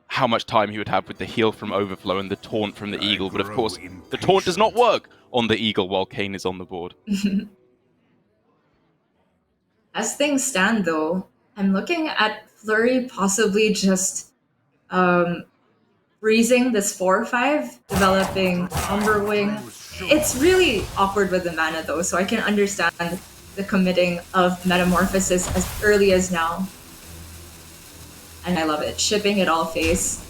Speaker 1: how much time he would have with the heal from Overflow and the taunt from the Eagle, but of course, the taunt does not work on the Eagle while Kane is on the board.
Speaker 2: As things stand, though, I'm looking at Flurry possibly just freezing this 4-5, developing Umberwing. It's really awkward with the mana, though, so I can understand the committing of Metamorphosis as early as now. And I love it. Shipping it all face.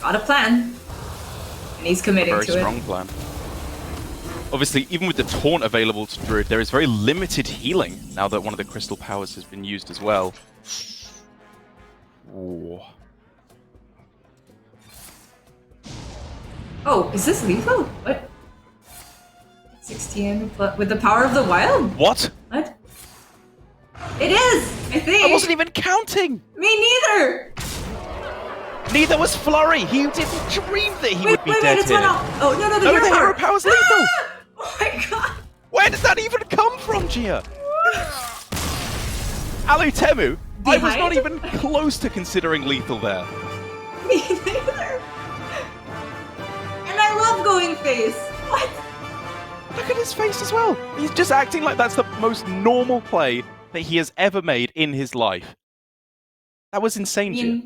Speaker 2: Got a plan. And he's committing to it.
Speaker 1: A very strong plan. Obviously, even with the taunt available to Druid, there is very limited healing now that one of the crystal powers has been used as well. Ooh.
Speaker 2: Oh, is this lethal? What? 16 with the Power of the Wild?
Speaker 1: What?
Speaker 2: What? It is, I think.
Speaker 1: I wasn't even counting.
Speaker 2: Me neither.
Speaker 1: Neither was Flurry. He didn't dream that he would be dead
Speaker 2: it's
Speaker 1: here.
Speaker 2: one off. Oh, no, the
Speaker 1: hero
Speaker 2: hero
Speaker 1: power's lethal.
Speaker 2: Oh my god.
Speaker 1: Where did that even come from, Gia? Alutemu, I was not even close to considering lethal there.
Speaker 2: Me neither. And I love going face. What?
Speaker 1: Look at his face as well. He's just acting like that's the most normal play that he has ever made in his life. That was insane, Gia.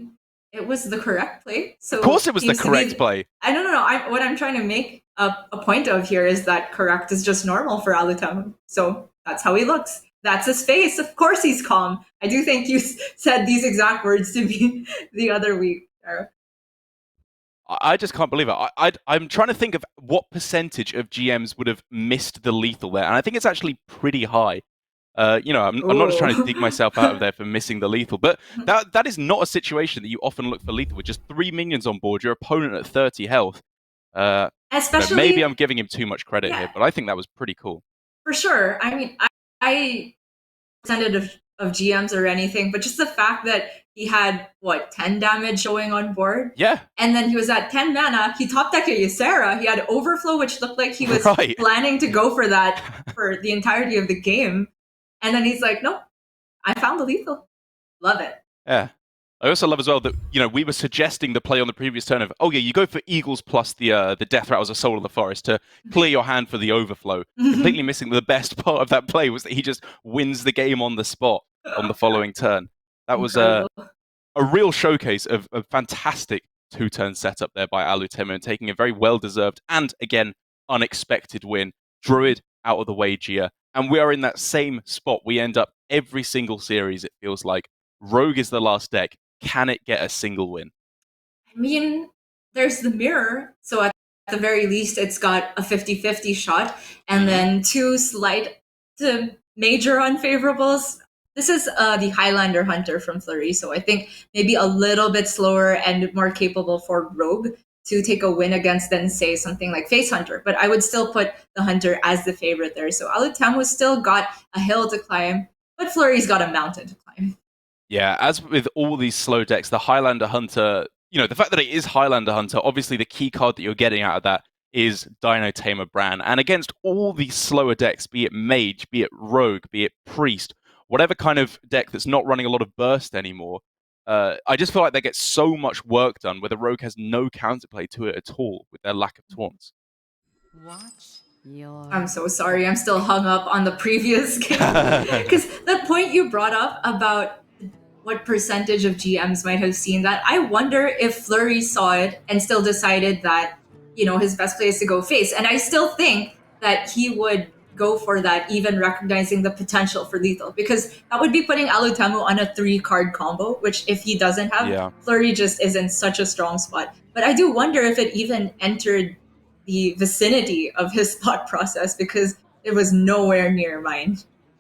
Speaker 2: It was the correct play. So
Speaker 1: of course it was the correct play.
Speaker 2: I don't know. What I'm trying to make a point of here is that correct is just normal for Alutemu. So that's how he looks. That's his face. Of course he's calm. I do think you said these exact words to me the other week.
Speaker 1: I just can't believe it. I'm trying to think of what percentage of GMs would have missed the lethal there, and I think it's actually pretty high. I'm not just trying to dig myself out of there for missing the lethal, but that is not a situation that you often look for lethal with just 3 minions on board, your opponent at 30 health.
Speaker 2: Especially,
Speaker 1: maybe I'm giving him too much credit here, but I think that was pretty cool.
Speaker 2: For sure. I mean, I representative of GMs or anything, but just the fact that he had 10 damage showing on board.
Speaker 1: Yeah.
Speaker 2: And then he was at 10 mana. He top decked a Ysera. He had overflow, which looked like he was planning to go for that for the entirety of the game. And then he's like, nope, I found the lethal. Love it.
Speaker 1: Yeah. I also love as well that, we were suggesting the play on the previous turn of, you go for Eagles plus the Death Rattle as a Soul of the Forest to clear your hand for the overflow. Completely missing the best part of that play was that he just wins the game on the spot on the following turn. That was a real showcase of a fantastic 2-turn setup there by Alutemu and taking a very well-deserved and, again, unexpected win. Druid out of the way, Gia. And we are in that same spot. We end up every single series, it feels like. Rogue is the last deck. Can it get a single win?
Speaker 2: I mean, there's the mirror. So at the very least, it's got a 50-50 shot. And then 2 slight to major unfavorables. This is the Highlander Hunter from Flurry. So I think maybe a little bit slower and more capable for Rogue to take a win against than, say, something like Face Hunter. But I would still put the Hunter as the favorite there. So Alutemu's still got a hill to climb, but Flurry's got a mountain to climb.
Speaker 1: Yeah, as with all these slow decks, the Highlander Hunter, the fact that it is Highlander Hunter, obviously the key card that you're getting out of that is Dino Tamer Bran. And against all these slower decks, be it Mage, be it Rogue, be it Priest, whatever kind of deck that's not running a lot of burst anymore, I just feel like they get so much work done where the Rogue has no counterplay to it at all with their lack of taunts.
Speaker 2: I'm so sorry, I'm still hung up on the previous game. Because the point you brought up about what percentage of GMs might have seen that, I wonder if Flurry saw it and still decided that, his best play is to go face. And I still think that he would go for that, even recognizing the potential for lethal, because that would be putting Alutemu on a 3-card combo, which if he doesn't have, Flurry just is in such a strong spot. But I do wonder if it even entered the vicinity of his thought process, because it was nowhere near mine.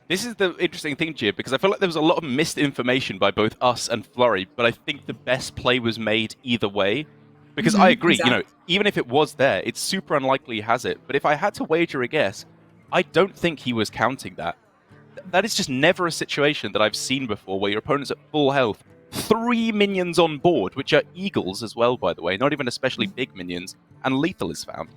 Speaker 1: This is the interesting thing, Gia, because I feel like there was a lot of misinformation by both us and Flurry, but I think the best play was made either way. Because I agree,
Speaker 2: exactly.
Speaker 1: Even if it was there, it's super unlikely he has it. But if I had to wager a guess, I don't think he was counting that. That is just never a situation that I've seen before where your opponent's at full health, 3 minions on board, which are Eagles as well, by the way, not even especially big minions, and lethal is found.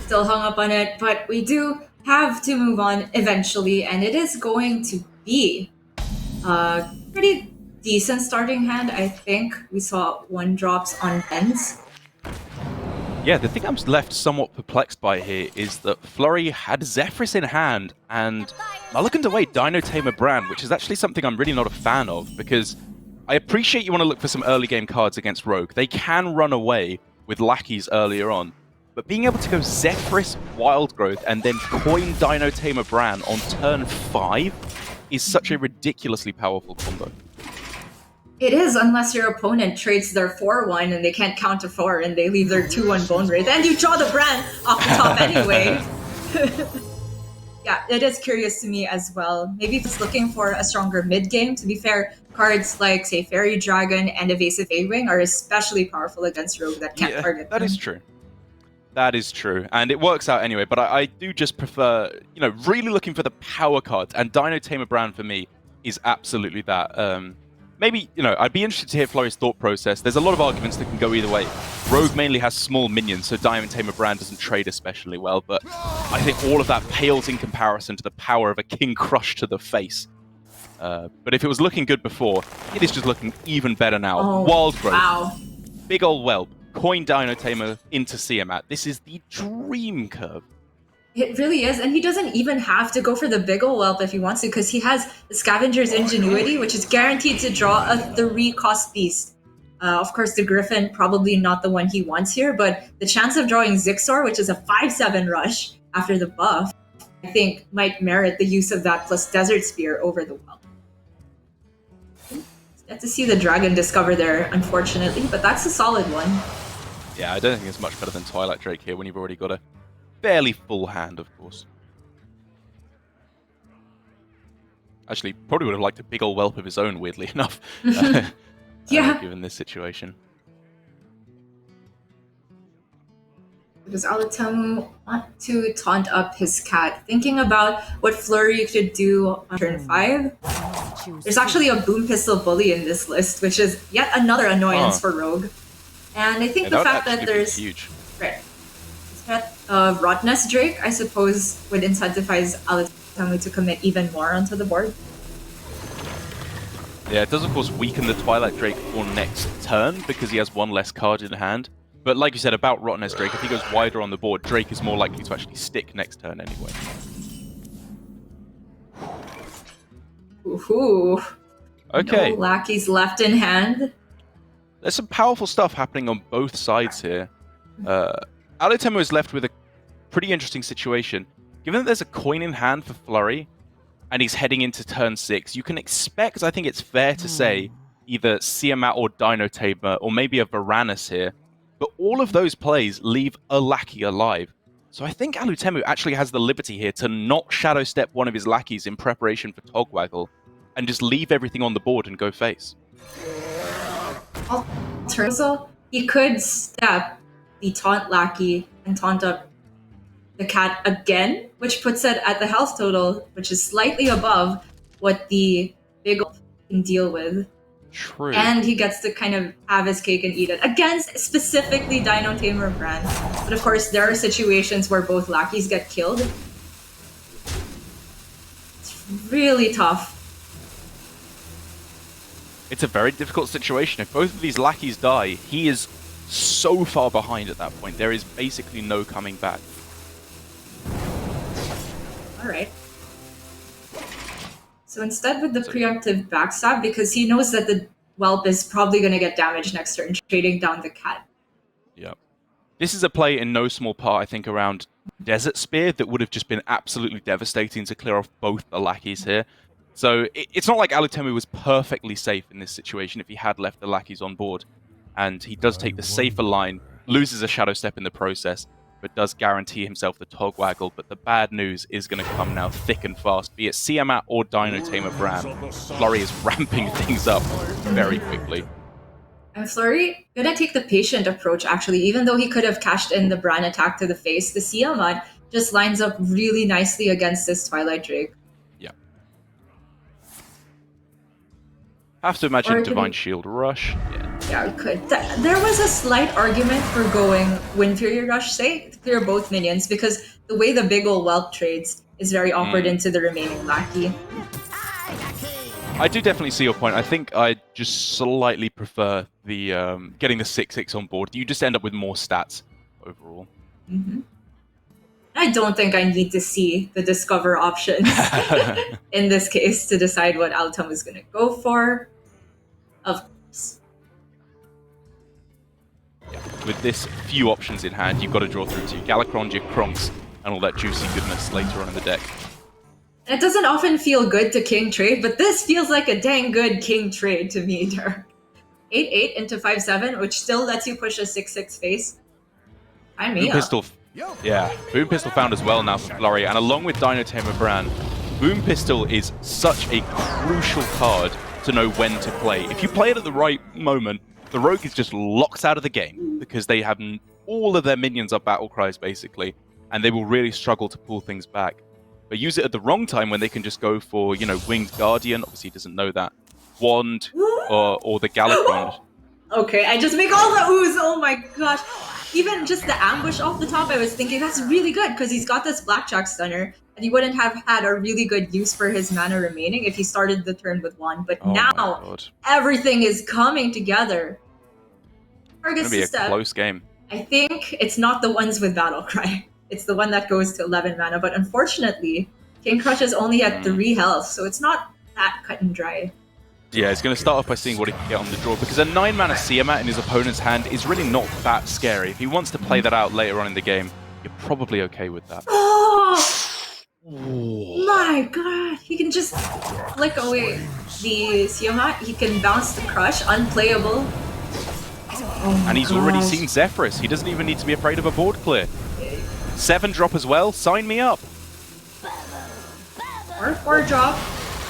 Speaker 2: Still hung up on it, but we do have to move on eventually, and it is going to be a pretty decent starting hand, I think. We saw 1 drops on Ben's.
Speaker 1: Yeah, the thing I'm left somewhat perplexed by here is that Flurry had Zephyrus in hand, and Mulliganed away Dino Tamer Bran, which is actually something I'm really not a fan of, because I appreciate you want to look for some early game cards against Rogue. They can run away with lackeys earlier on. But being able to go Zephyrus, Wild Growth, and then coin Dino Tamer Bran on turn 5 is such a ridiculously powerful combo.
Speaker 2: It is, unless your opponent trades their 4-1 and they can't counter 4 and they leave their 2-1 Bone Wraith, and you draw the Bran off the top anyway. Yeah, it is curious to me as well. Maybe if it's looking for a stronger mid-game. To be fair, cards like, say, Fairy Dragon and Evasive A-Wing are especially powerful against Rogue that can't target them.
Speaker 1: That is true. That is true, and it works out anyway, but I do just prefer, really looking for the power cards, and Dino Tamer Bran for me is absolutely that. Maybe, I'd be interested to hear Flurry's thought process. There's a lot of arguments that can go either way. Rogue mainly has small minions, so Dino Tamer Bran doesn't trade especially well, but I think all of that pales in comparison to the power of a King Crush to the face. But if it was looking good before, it is just looking even better now.
Speaker 2: Oh,
Speaker 1: Wild Growth.
Speaker 2: Wow.
Speaker 1: Big ol' whelp. Coin Dino Tamer into Siamat. This is the dream curve.
Speaker 2: It really is, and he doesn't even have to go for the big ol' whelp if he wants to, because he has the Scavenger's Ingenuity, which is guaranteed to draw a 3-cost beast. Of course, the Griffin, probably not the one he wants here, but the chance of drawing Zixor, which is a 5/7 rush after the buff, I think might merit the use of that plus Desert Spear over the whelp. Have to see the Dragon Discover there, unfortunately, but that's a solid one.
Speaker 1: Yeah, I don't think it's much better than Twilight Drake here when you've already got a fairly full hand, of course. Actually, probably would have liked a big old whelp of his own, weirdly enough.
Speaker 2: Yeah.
Speaker 1: Given this situation.
Speaker 2: Does Alutemu want to taunt up his cat? Thinking about what Flurry could do on turn 5. There's actually a Boom Pistol Bully in this list, which is yet another annoyance for Rogue. And I think the fact that there's...
Speaker 1: huge.
Speaker 2: Right. That Rotnest Drake, I suppose, would incentivize Alutemu to commit even more onto the board.
Speaker 1: Yeah, it does of course weaken the Twilight Drake for next turn because he has one less card in hand. But like you said about Rotnest Drake, if he goes wider on the board, Drake is more likely to actually stick next turn anyway.
Speaker 2: Ooh.
Speaker 1: Okay.
Speaker 2: No lackeys left in hand.
Speaker 1: There's some powerful stuff happening on both sides here. Alutemu is left with a pretty interesting situation. Given that there's a coin in hand for Flurry, and he's heading into turn 6, you can expect, I think it's fair to say, either Siamat or Dino Tamer, or maybe a Varanus here. But all of those plays leave a lackey alive. So I think Alutemu actually has the liberty here to not Shadow Step one of his lackeys in preparation for Togwaggle, and just leave everything on the board and go face.
Speaker 2: Alternatively, he could step the taunt lackey and taunt up the cat again, which puts it at the health total, which is slightly above what the big can deal with.
Speaker 1: True.
Speaker 2: And he gets to kind of have his cake and eat it against specifically Dino Tamer brand. But of course, there are situations where both lackeys get killed. It's really tough.
Speaker 1: It's a very difficult situation. If both of these lackeys die, he is so far behind at that point. There is basically no coming back.
Speaker 2: Alright. So instead with the preemptive backstab, because he knows that the whelp is probably going to get damaged next turn, trading down the cat.
Speaker 1: Yep. This is a play in no small part, I think, around Desert Spear that would have just been absolutely devastating to clear off both the lackeys here. So it's not like Alutemu was perfectly safe in this situation if he had left the lackeys on board. And he does take the safer line, loses a Shadow Step in the process, but does guarantee himself the Togwaggle. But the bad news is going to come now thick and fast, be it Siamat or Dino Tamer Bran. Flurry is ramping things up very quickly.
Speaker 2: And Flurry gonna take the patient approach, actually. Even though he could have cashed in the Bran attack to the face, the Siamat just lines up really nicely against this Twilight Drake.
Speaker 1: Yeah. Have to imagine Divine Shield Rush.
Speaker 2: Yeah, we could. There was a slight argument for going Wind Fury Rush, say, to clear both minions, because the way the big ol' whelp trades is very awkward into the remaining lackey.
Speaker 1: I do definitely see your point. I think I just slightly prefer the getting the 6/6 on board. You just end up with more stats overall.
Speaker 2: Mm-hmm. I don't think I need to see the discover options in this case to decide what Alutemu is going to go for. Of course.
Speaker 1: Yeah. With this few options in hand, you've got to draw through to your Galakron, your Kronks, and all that juicy goodness later on in the deck.
Speaker 2: It doesn't often feel good to king trade, but this feels like a dang good king trade to me, Dirk. 8/8 into 5/7, which still lets you push a 6/6 face. I mean,
Speaker 1: Boom Pistol, yeah, Boom Pistol found as well now for Flurry, and along with Dino Tamer Bran, Boom Pistol is such a crucial card to know when to play. If you play it at the right moment, the Rogue is just locked out of the game because they have all of their minions are battle cries basically, and they will really struggle to pull things back. But use it at the wrong time when they can just go for, you know, Winged Guardian. Obviously, he doesn't know that. Wand or the Galakron.
Speaker 2: Okay, I just make all the ooze. Oh my gosh. Even just the ambush off the top, I was thinking that's really good because he's got this Blackjack Stunner and he wouldn't have had a really good use for his mana remaining if he started the turn with one. But now, everything is coming together.
Speaker 1: It's going to be a close game.
Speaker 2: I think it's not the ones with Battle Cry. It's the one that goes to 11 mana, but unfortunately, King Crush is only at 3 health, so it's not that cut and dry.
Speaker 1: Yeah, he's going to start off by seeing what he can get on the draw, because a 9 mana Siamat in his opponent's hand is really not that scary. If he wants to play that out later on in the game, you're probably okay with that.
Speaker 2: Oh my god, he can just flick away the Siamat, he can bounce the Crush, unplayable.
Speaker 1: And he's already seen Zephyrus, he doesn't even need to be afraid of a board clear. 7-drop as well. Sign me up.
Speaker 2: Or 4-drop.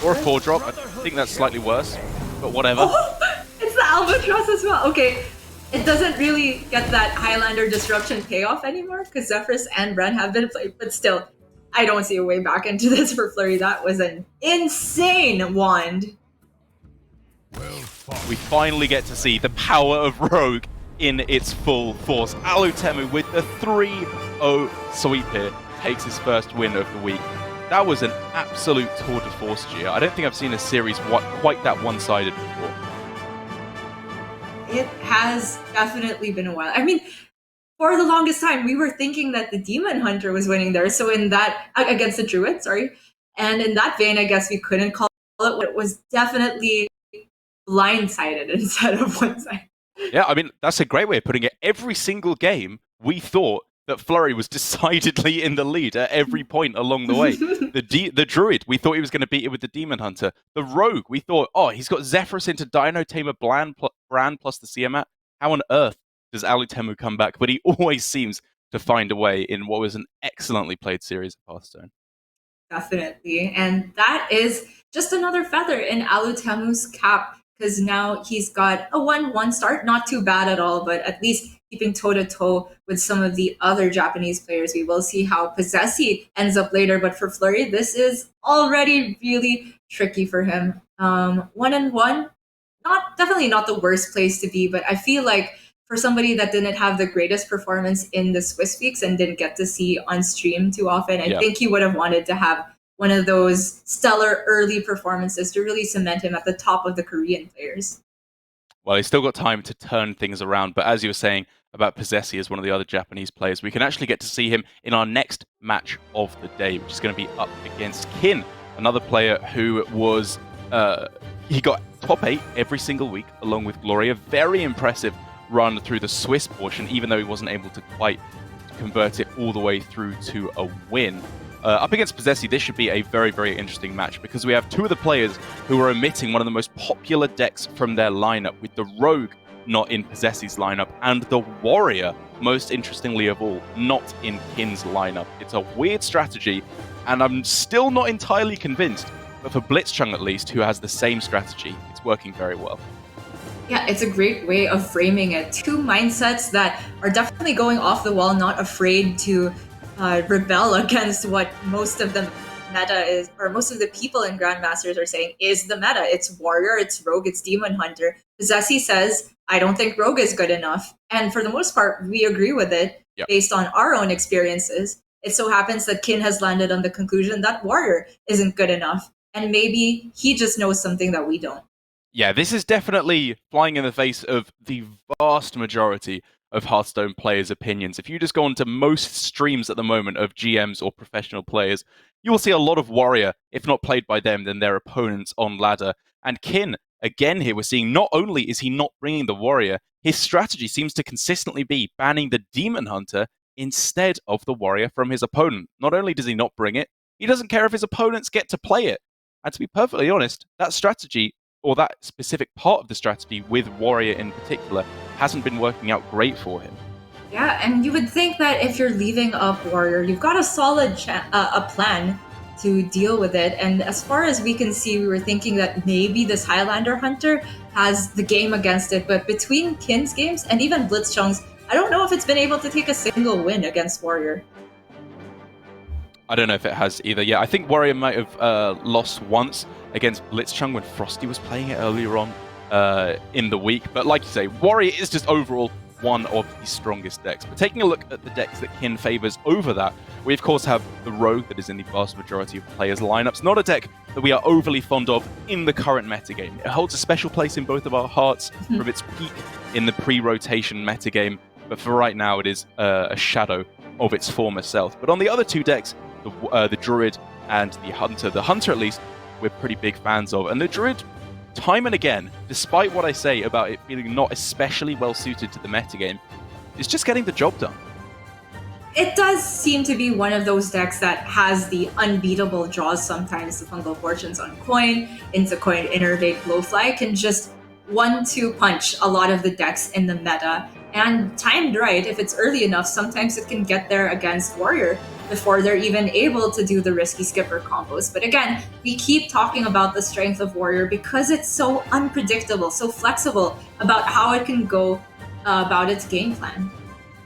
Speaker 1: Or a 4-drop. I think that's slightly worse, but whatever.
Speaker 2: Oh, it's the Albatross as well. Okay, it doesn't really get that Highlander disruption payoff anymore because Zephyrus and Bren have been played, but still, I don't see a way back into this for Flurry. That was an insane wand.
Speaker 1: We finally get to see the power of Rogue in its full force. Alutemu with the 3-0 sweep here takes his first win of the week. That was an absolute tour de force, Gia. I don't think I've seen a series quite that one-sided before.
Speaker 2: It has definitely been a while. I mean, for the longest time, we were thinking that the Demon Hunter was winning there. So in that, against the Druid, sorry. And in that vein, I guess we couldn't call it what it was. Definitely blindsided instead of one-sided.
Speaker 1: Yeah, I mean, that's a great way of putting it. Every single game, we thought that Flurry was decidedly in the lead at every point along the way. The Druid, we thought he was going to beat it with the Demon Hunter. The Rogue, we thought, oh, he's got Zephyrus into Dino Tamer Brand plus the Siamat. How on earth does Alutemu come back? But he always seems to find a way in what was an excellently played series of Hearthstone.
Speaker 2: Definitely. And that is just another feather in Alutemu's cap, because now he's got a 1-1 start. Not too bad at all, but at least keeping toe-to-toe with some of the other Japanese players. We will see how Posesi ends up later, but for Flurry, this is already really tricky for him. 1-1, definitely not the worst place to be, but I feel like for somebody that didn't have the greatest performance in the Swiss weeks and didn't get to see on stream too often, I think he would have wanted to have one of those stellar early performances to really cement him at the top of the Korean players.
Speaker 1: Well, he's still got time to turn things around, but as you were saying about Posesi as one of the other Japanese players, we can actually get to see him in our next match of the day, which is going to be up against Kin, another player who was, he got top 8 every single week along with Gloria. Very impressive run through the Swiss portion, even though he wasn't able to quite convert it all the way through to a win. Up against Posesi, this should be a very, very interesting match because we have two of the players who are omitting one of the most popular decks from their lineup, with the Rogue not in Posesi's lineup and the Warrior, most interestingly of all, not in Kin's lineup. It's a weird strategy, and I'm still not entirely convinced, but for Blitzchung at least, who has the same strategy, it's working very well.
Speaker 2: Yeah, it's a great way of framing it. Two mindsets that are definitely going off the wall, not afraid to rebel against what most of the meta is, or most of the people in Grandmasters are saying is the meta. It's Warrior, it's Rogue, it's Demon Hunter. Posesi says, I don't think Rogue is good enough. And for the most part, we agree with it based on our own experiences. It so happens that Kin has landed on the conclusion that Warrior isn't good enough. And maybe he just knows something that we don't.
Speaker 1: Yeah, this is definitely flying in the face of the vast majority of Hearthstone players' opinions. If you just go onto most streams at the moment of GMs or professional players, you will see a lot of Warrior, if not played by them, then their opponents on ladder. And Kin, again here, we're seeing not only is he not bringing the Warrior, his strategy seems to consistently be banning the Demon Hunter instead of the Warrior from his opponent. Not only does he not bring it, he doesn't care if his opponents get to play it. And to be perfectly honest, that strategy, or that specific part of the strategy with Warrior in particular, hasn't been working out great for him.
Speaker 2: Yeah, and you would think that if you're leaving up Warrior, you've got a solid a plan to deal with it. And as far as we can see, we were thinking that maybe this Highlander Hunter has the game against it. But between Kin's games and even Blitzchung's, I don't know if it's been able to take a single win against Warrior.
Speaker 1: I don't know if it has either. Yeah, I think Warrior might have lost once against Blitzchung when Frosty was playing it earlier on in the week. But like you say, Warrior is just overall one of the strongest decks. But taking a look at the decks that Kin favors over that, we of course have the Rogue that is in the vast majority of players' lineups. Not a deck that we are overly fond of in the current metagame. It holds a special place in both of our hearts from its peak in the pre-rotation metagame. But for right now, it is a shadow of its former self. But on the other two decks, the Druid and the Hunter at least, we're pretty big fans of. And the Druid, time and again, despite what I say about it feeling not especially well suited to the metagame, is just getting the job done.
Speaker 2: It does seem to be one of those decks that has the unbeatable draws sometimes. The Fungal Fortunes on coin, into coin, Innervate, Blowfly can just 1-2 punch a lot of the decks in the meta. And timed right, if it's early enough, sometimes it can get there against Warrior before they're even able to do the risky skipper combos. But again, we keep talking about the strength of Warrior because it's so unpredictable, so flexible about how it can go about its game plan.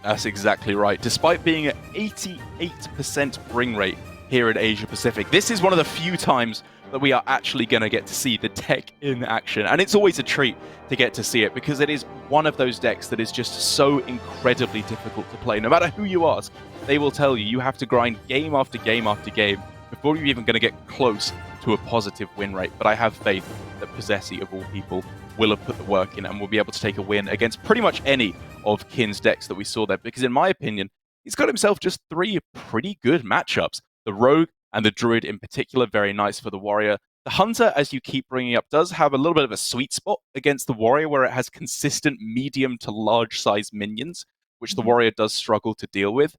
Speaker 1: That's exactly right. Despite being at 88% bring rate here in Asia Pacific, this is one of the few times that we are actually going to get to see the deck in action. And it's always a treat to get to see it because it is one of those decks that is just so incredibly difficult to play. No matter who you ask, they will tell you you have to grind game after game after game before you're even going to get close to a positive win rate. But I have faith that Posesi, of all people, will have put the work in and will be able to take a win against pretty much any of Kin's decks that we saw there. Because in my opinion, he's got himself just 3 pretty good matchups. The Rogue and the Druid in particular, very nice for the Warrior. The Hunter, as you keep bringing up, does have a little bit of a sweet spot against the Warrior where it has consistent medium to large size minions, which the Warrior does struggle to deal with.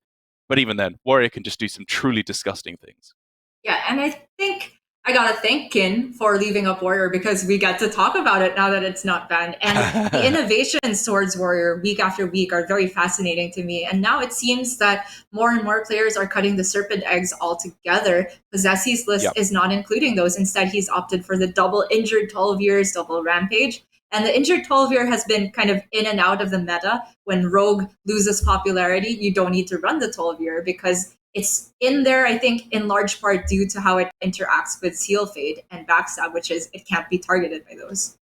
Speaker 1: But even then, Warrior can just do some truly disgusting things.
Speaker 2: Yeah, and I think I gotta thank Kin for leaving up Warrior because we get to talk about it now that it's not banned. And the innovations towards Warrior week after week are very fascinating to me. And now it seems that more and more players are cutting the serpent eggs altogether. Posesi's list is not including those. Instead, he's opted for the double injured 12 years, double rampage. And the injured 12 year has been kind of in and out of the meta. When Rogue loses popularity, you don't need to run the 12 year because it's in there, I think, in large part due to how it interacts with Seal Fade and Backstab, which is it can't be targeted by those.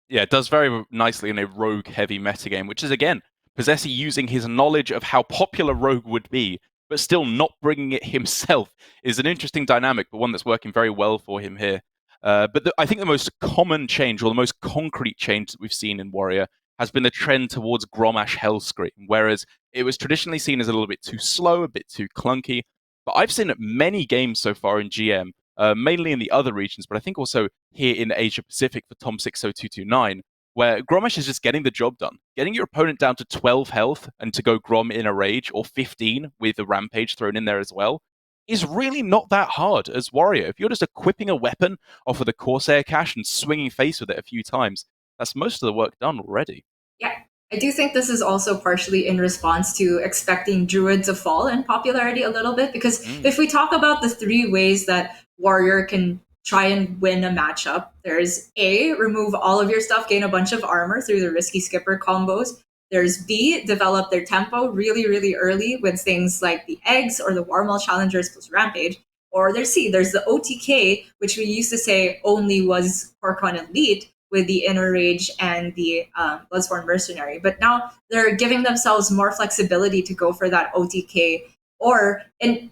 Speaker 1: Yeah, it does very nicely in a Rogue-heavy metagame, which is, again, Posesi using his knowledge of how popular Rogue would be, but still not bringing it himself, is an interesting dynamic, but one that's working very well for him here. But I think the most common change, or the most concrete change that we've seen in Warrior, has been the trend towards Grommash Hellscream, whereas it was traditionally seen as a little bit too slow, a bit too clunky. But I've seen many games so far in GM, mainly in the other regions, but I think also here in Asia Pacific for Tom60229, where Grommash is just getting the job done. Getting your opponent down to 12 health and to go Grom in a rage, or 15 with a Rampage thrown in there as well, is really not that hard as Warrior. If you're just equipping a weapon off of the Corsair cache and swinging face with it a few times, that's most of the work done already.
Speaker 2: Yeah, I do think this is also partially in response to expecting Druid to fall in popularity a little bit, because if we talk about the 3 ways that Warrior can try and win a matchup, there's A, remove all of your stuff, gain a bunch of armor through the risky skipper combos. There's B, develop their tempo really, really early with things like the eggs or the Warmal challengers plus Rampage. Or there's C, there's the OTK, which we used to say only was Corcon Elite, with the Inner Rage and the Bloodsworn Mercenary. But now they're giving themselves more flexibility to go for that OTK, or in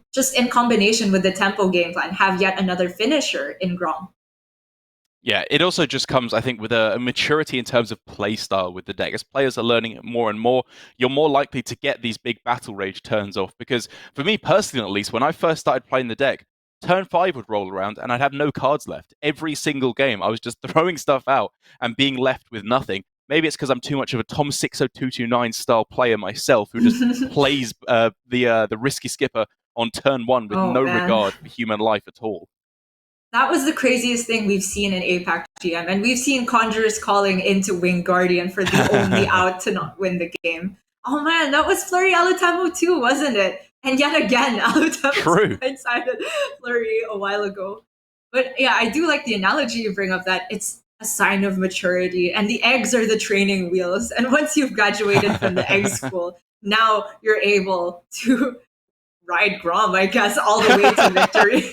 Speaker 2: combination with the tempo game plan, have yet another finisher in Grom.
Speaker 1: Yeah, it also just comes, I think, with a maturity in terms of playstyle with the deck. As players are learning it more and more, you're more likely to get these big Battle Rage turns off. Because for me personally, at least, when I first started playing the deck, turn 5 would roll around and I'd have no cards left. Every single game, I was just throwing stuff out and being left with nothing. Maybe it's because I'm too much of a Tom60229 style player myself, who just plays the risky skipper on turn 1 with no regard for human life at all.
Speaker 2: That was the craziest thing we've seen in APAC GM, and we've seen Conjurers calling into Wing Guardian for the only out to not win the game. Oh man, that was Flurry Alutemu too, wasn't it? And yet again, Alutemu blindsided Flurry a while ago. But yeah, I do like the analogy you bring up, that it's a sign of maturity, and the eggs are the training wheels. And once you've graduated from the egg school, now you're able to ride Grom, I guess, all the way to victory.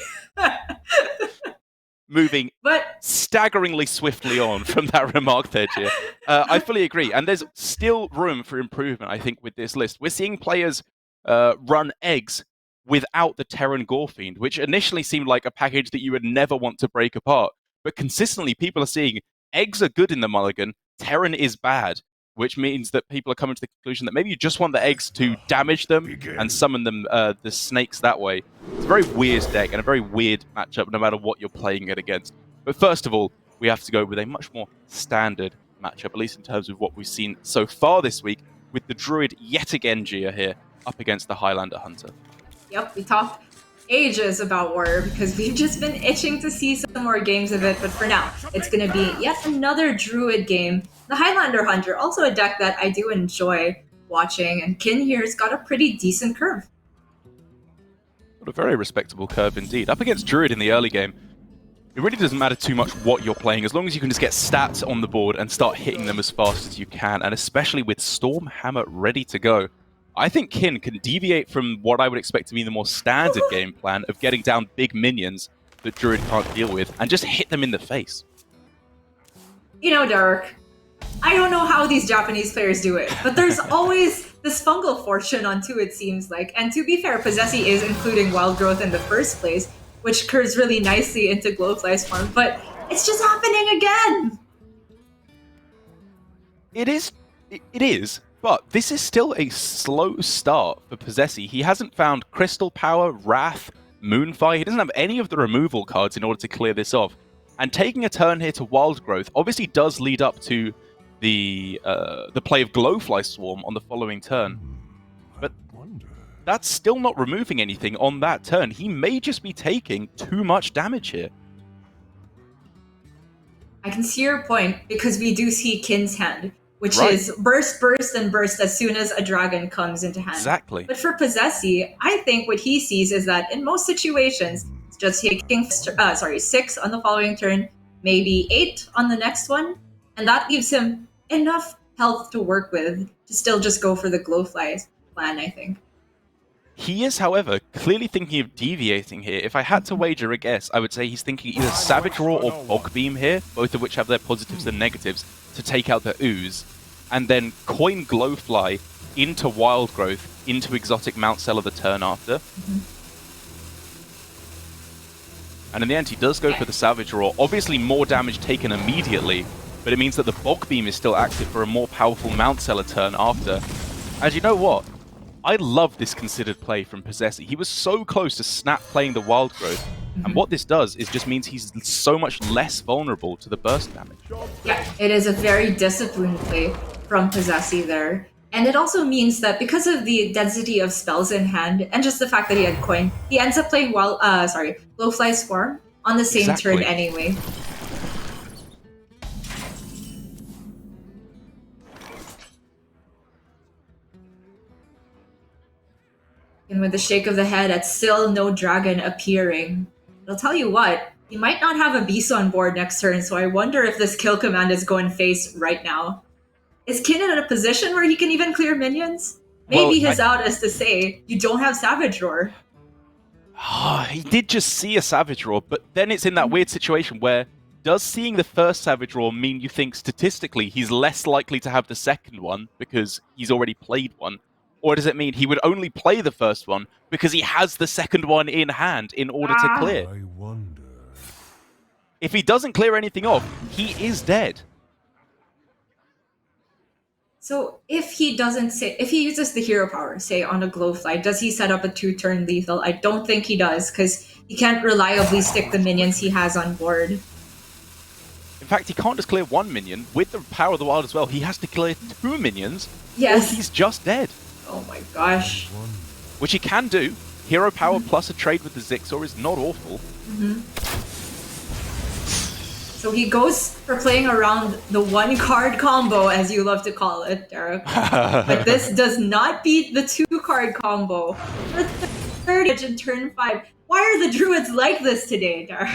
Speaker 1: Moving staggeringly swiftly on from that remark there, Gia. I fully agree. And there's still room for improvement, I think, with this list. We're seeing players run eggs without the Terran Gorefiend, which initially seemed like a package that you would never want to break apart. But consistently, people are seeing eggs are good in the mulligan, Terran is bad, which means that people are coming to the conclusion that maybe you just want the eggs to damage them and summon them, the snakes that way. It's a very weird deck and a very weird matchup no matter what you're playing it against. But first of all, we have to go with a much more standard matchup, at least in terms of what we've seen so far this week, with the Druid yet again, Gia, here, up against the Highlander Hunter.
Speaker 2: Yep, we talked ages about Warrior because we've just been itching to see some more games of it, but for now, it's going to be yet another Druid game. The Highlander Hunter, also a deck that I do enjoy watching, and Kin here's got a pretty decent curve.
Speaker 1: What a very respectable curve indeed. Up against Druid in the early game, it really doesn't matter too much what you're playing, as long as you can just get stats on the board and start hitting them as fast as you can, and especially with Stormhammer ready to go. I think Kin can deviate from what I would expect to be the more standard game plan of getting down big minions that Druid can't deal with, and just hit them in the face.
Speaker 2: You know, Derek, I don't know how these Japanese players do it, but there's always this fungal fortune on two, it seems like. And to be fair, Posesi is including Wild Growth in the first place, which curves really nicely into Glowfly's form, but it's just happening again!
Speaker 1: It is, but this is still a slow start for Posesi. He hasn't found Crystal Power, Wrath, Moonfire. He doesn't have any of the removal cards in order to clear this off. And taking a turn here to Wild Growth obviously does lead up to the play of Glowfly Swarm on the following turn. But that's still not removing anything on that turn. He may just be taking too much damage here.
Speaker 2: I can see your point, because we do see Kin's hand, which
Speaker 1: Right.
Speaker 2: is burst, burst, and burst as soon as a dragon comes into hand.
Speaker 1: Exactly.
Speaker 2: But for Posesi, I think what he sees is that in most situations, it's just taking 6 on the following turn, maybe 8 on the next one, and that leaves him enough health to work with to still just go for the Glowfly plan, I think.
Speaker 1: He is, however, clearly thinking of deviating here. If I had to wager a guess, I would say he's thinking either Savage Roar or Bog Beam here, both of which have their positives and negatives, to take out the ooze, and then coin Glowfly into Wild Growth, into Exotic Mount Seller the turn after. And in the end, he does go for the Savage Roar. Obviously, more damage taken immediately, but it means that the Bog Beam is still active for a more powerful Mount Seller turn after. As you know what? I love this considered play from Posesi. He was so close to snap playing the Wild Growth, and what this does is just means he's so much less vulnerable to the burst damage.
Speaker 2: Yeah, it is a very disciplined play from Posesi there. And it also means that because of the density of spells in hand, and just the fact that he had coin, he ends up playing Glowfly Swarm on the same turn anyway. And with the shake of the head at still no dragon appearing, I'll tell you what, he might not have a beast on board next turn, so I wonder if this kill command is going face right now. Is Kin in a position where he can even clear minions? Maybe his out is to say, you don't have Savage Roar.
Speaker 1: He did just see a Savage Roar, but then it's in that weird situation where does seeing the first Savage Roar mean you think statistically he's less likely to have the second one because he's already played one? Or does it mean he would only play the first one because he has the second one in hand in order to clear?
Speaker 11: I wonder.
Speaker 1: If he doesn't clear anything off, he is dead.
Speaker 2: So if he uses the hero power, say on a Glowfly, does he set up a 2-turn lethal? I don't think he does, because he can't reliably stick the minions he has on board.
Speaker 1: In fact, he can't just clear one minion. With the power of the wild as well, he has to clear 2 minions,
Speaker 2: Yes.
Speaker 1: or he's just dead.
Speaker 2: Oh my gosh.
Speaker 1: Which he can do. Hero power plus a trade with the Zixor is not awful.
Speaker 2: So he goes for playing around the 1-card combo, as you love to call it, Derek. But this does not beat the 2-card combo. For 30 in turn 5. Why are the Druids like this today, Derek?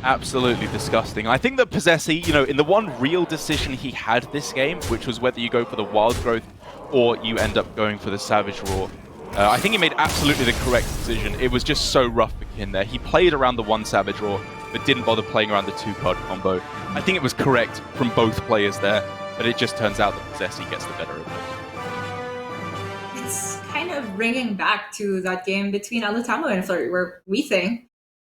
Speaker 1: Absolutely disgusting. I think that Posesi, in the one real decision he had this game, which was whether you go for the Wild Growth or you end up going for the Savage Roar, I think he made absolutely the correct decision. It was just so rough for Kin there. He played around the 1 Savage Roar, but didn't bother playing around the 2-card combo. I think it was correct from both players there, but it just turns out that Posesi gets the better of it.
Speaker 2: It's kind of bringing back to that game between Alutemu and Flurry, where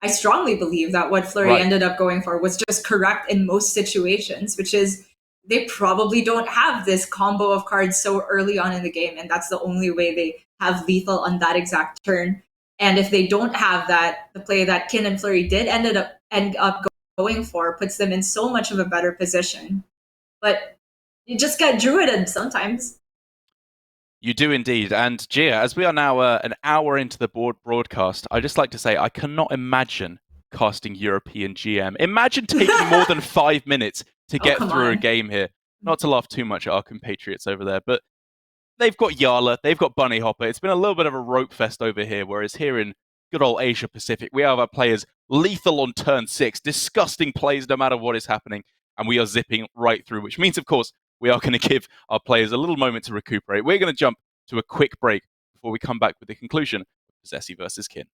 Speaker 2: I strongly believe that what Flurry ended up going for was just correct in most situations, which is they probably don't have this combo of cards so early on in the game, and that's the only way they have lethal on that exact turn. And if they don't have that, the play that Kin and Flurry did end up going for puts them in so much of a better position. But you just get druided sometimes.
Speaker 1: You do indeed. And Gia, as we are now an hour into the broadcast, I'd just like to say I cannot imagine casting European GM. Imagine taking more than 5 minutes to get through a game here. Not to laugh too much at our compatriots over there, but they've got Yala, they've got Bunny Hopper. It's been a little bit of a rope fest over here, whereas here in good old Asia Pacific, we have our players lethal on turn 6, disgusting plays no matter what is happening, and we are zipping right through, which means, of course, we are going to give our players a little moment to recuperate. We're going to jump to a quick break before we come back with the conclusion of Posesi versus Kin.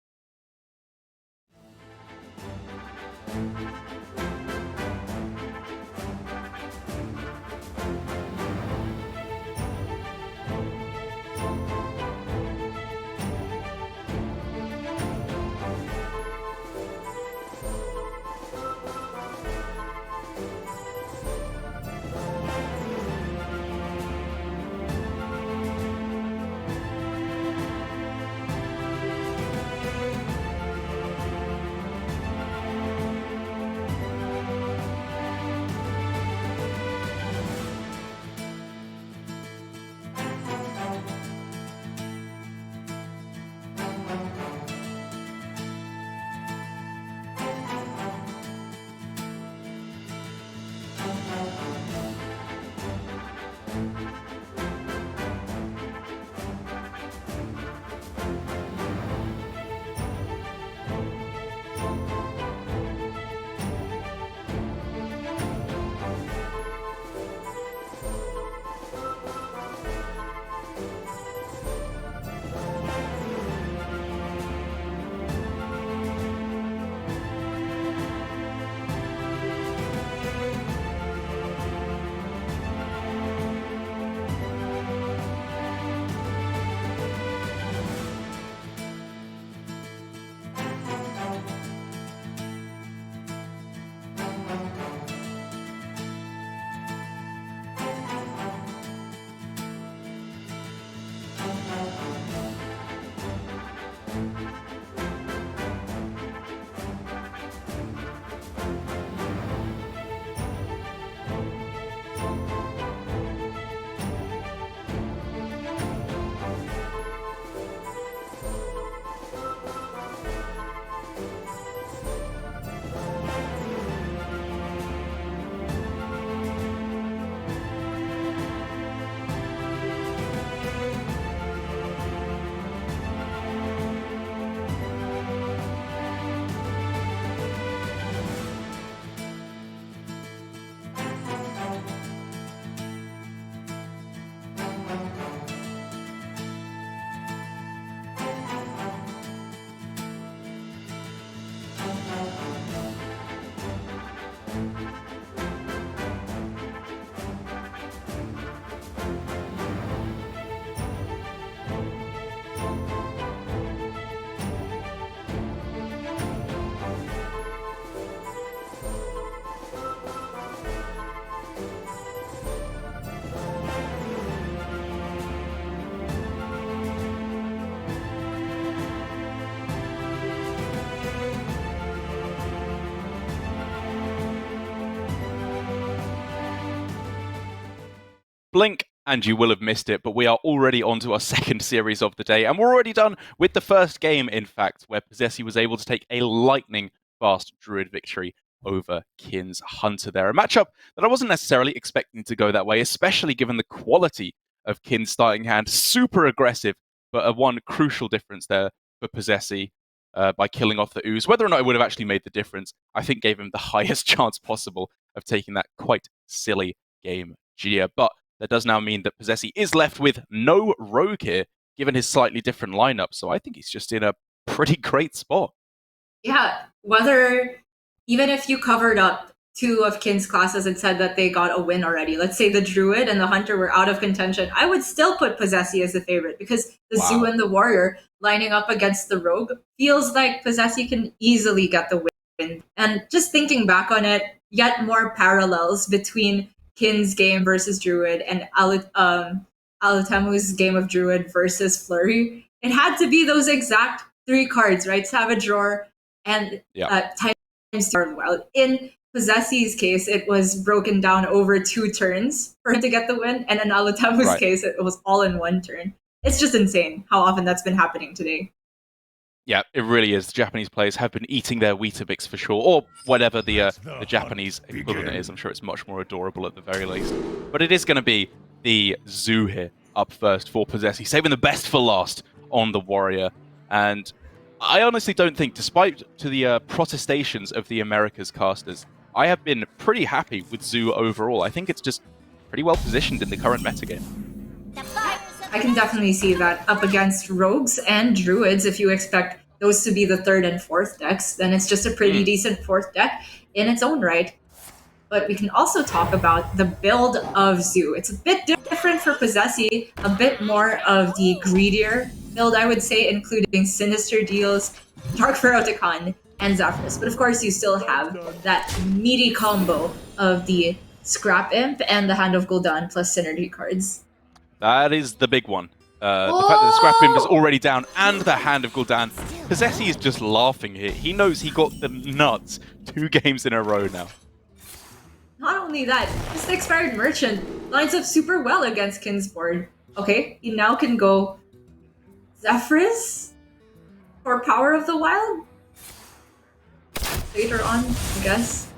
Speaker 1: Blink and you will have missed it, but we are already on to our second series of the day, and we're already done with the first game, in fact, where Posesi was able to take a lightning-fast Druid victory over Kin's Hunter there. A matchup that I wasn't necessarily expecting to go that way, especially given the quality of Kin's starting hand. Super aggressive, but a one crucial difference there for Posesi by killing off the Ooze. Whether or not it would have actually made the difference, I think gave him the highest chance possible of taking that quite silly game Gia. But that does now mean that Posesi is left with no rogue here, given his slightly different lineup. So I think he's just in a pretty great spot.
Speaker 2: Yeah, even if you covered up two of Kin's classes and said that they got a win already, let's say the Druid and the Hunter were out of contention, I would still put Posesi as the favorite, because the Zoo and the Warrior lining up against the Rogue feels like Posesi can easily get the win. And just thinking back on it, yet more parallels between Kin's game versus Druid and Alutemu's game of Druid versus Flurry. It had to be those exact three cards, right? Savage Roar and times well. In Posesi's case, it was broken down over 2 turns for him to get the win, and in Alutemu's case, it was all in 1 turn. It's just insane how often that's been happening today.
Speaker 1: Yeah, it really is. The Japanese players have been eating their Weetabix for sure, or whatever the Japanese equivalent is. I'm sure it's much more adorable at the very least. But it is going to be the Zoo here up first for Posesi, saving the best for last on the Warrior. And I honestly don't think, despite to the protestations of the Americas casters, I have been pretty happy with Zoo overall. I think it's just pretty well positioned in the current metagame.
Speaker 2: I can definitely see that up against rogues and druids. If you expect those to be the third and fourth decks, then it's just a pretty decent fourth deck in its own right. But we can also talk about the build of Zoo. It's a bit different for Posesi, a bit more of the greedier build, I would say, including Sinister Deals, Dark Pharaoh and Zephyrus. But of course, you still have that meaty combo of the Scrap Imp and the Hand of Gul'dan plus synergy cards.
Speaker 1: That is the big one. The fact that the Scrap Imp is already down and the Hand of Gul'dan. Posesi is just laughing here. He knows he got the nuts 2 games in a row now.
Speaker 2: Not only that, this Expired Merchant lines up super well against Kin's board. Okay, he now can go Zephyrus for Power of the Wild? Later on, I guess.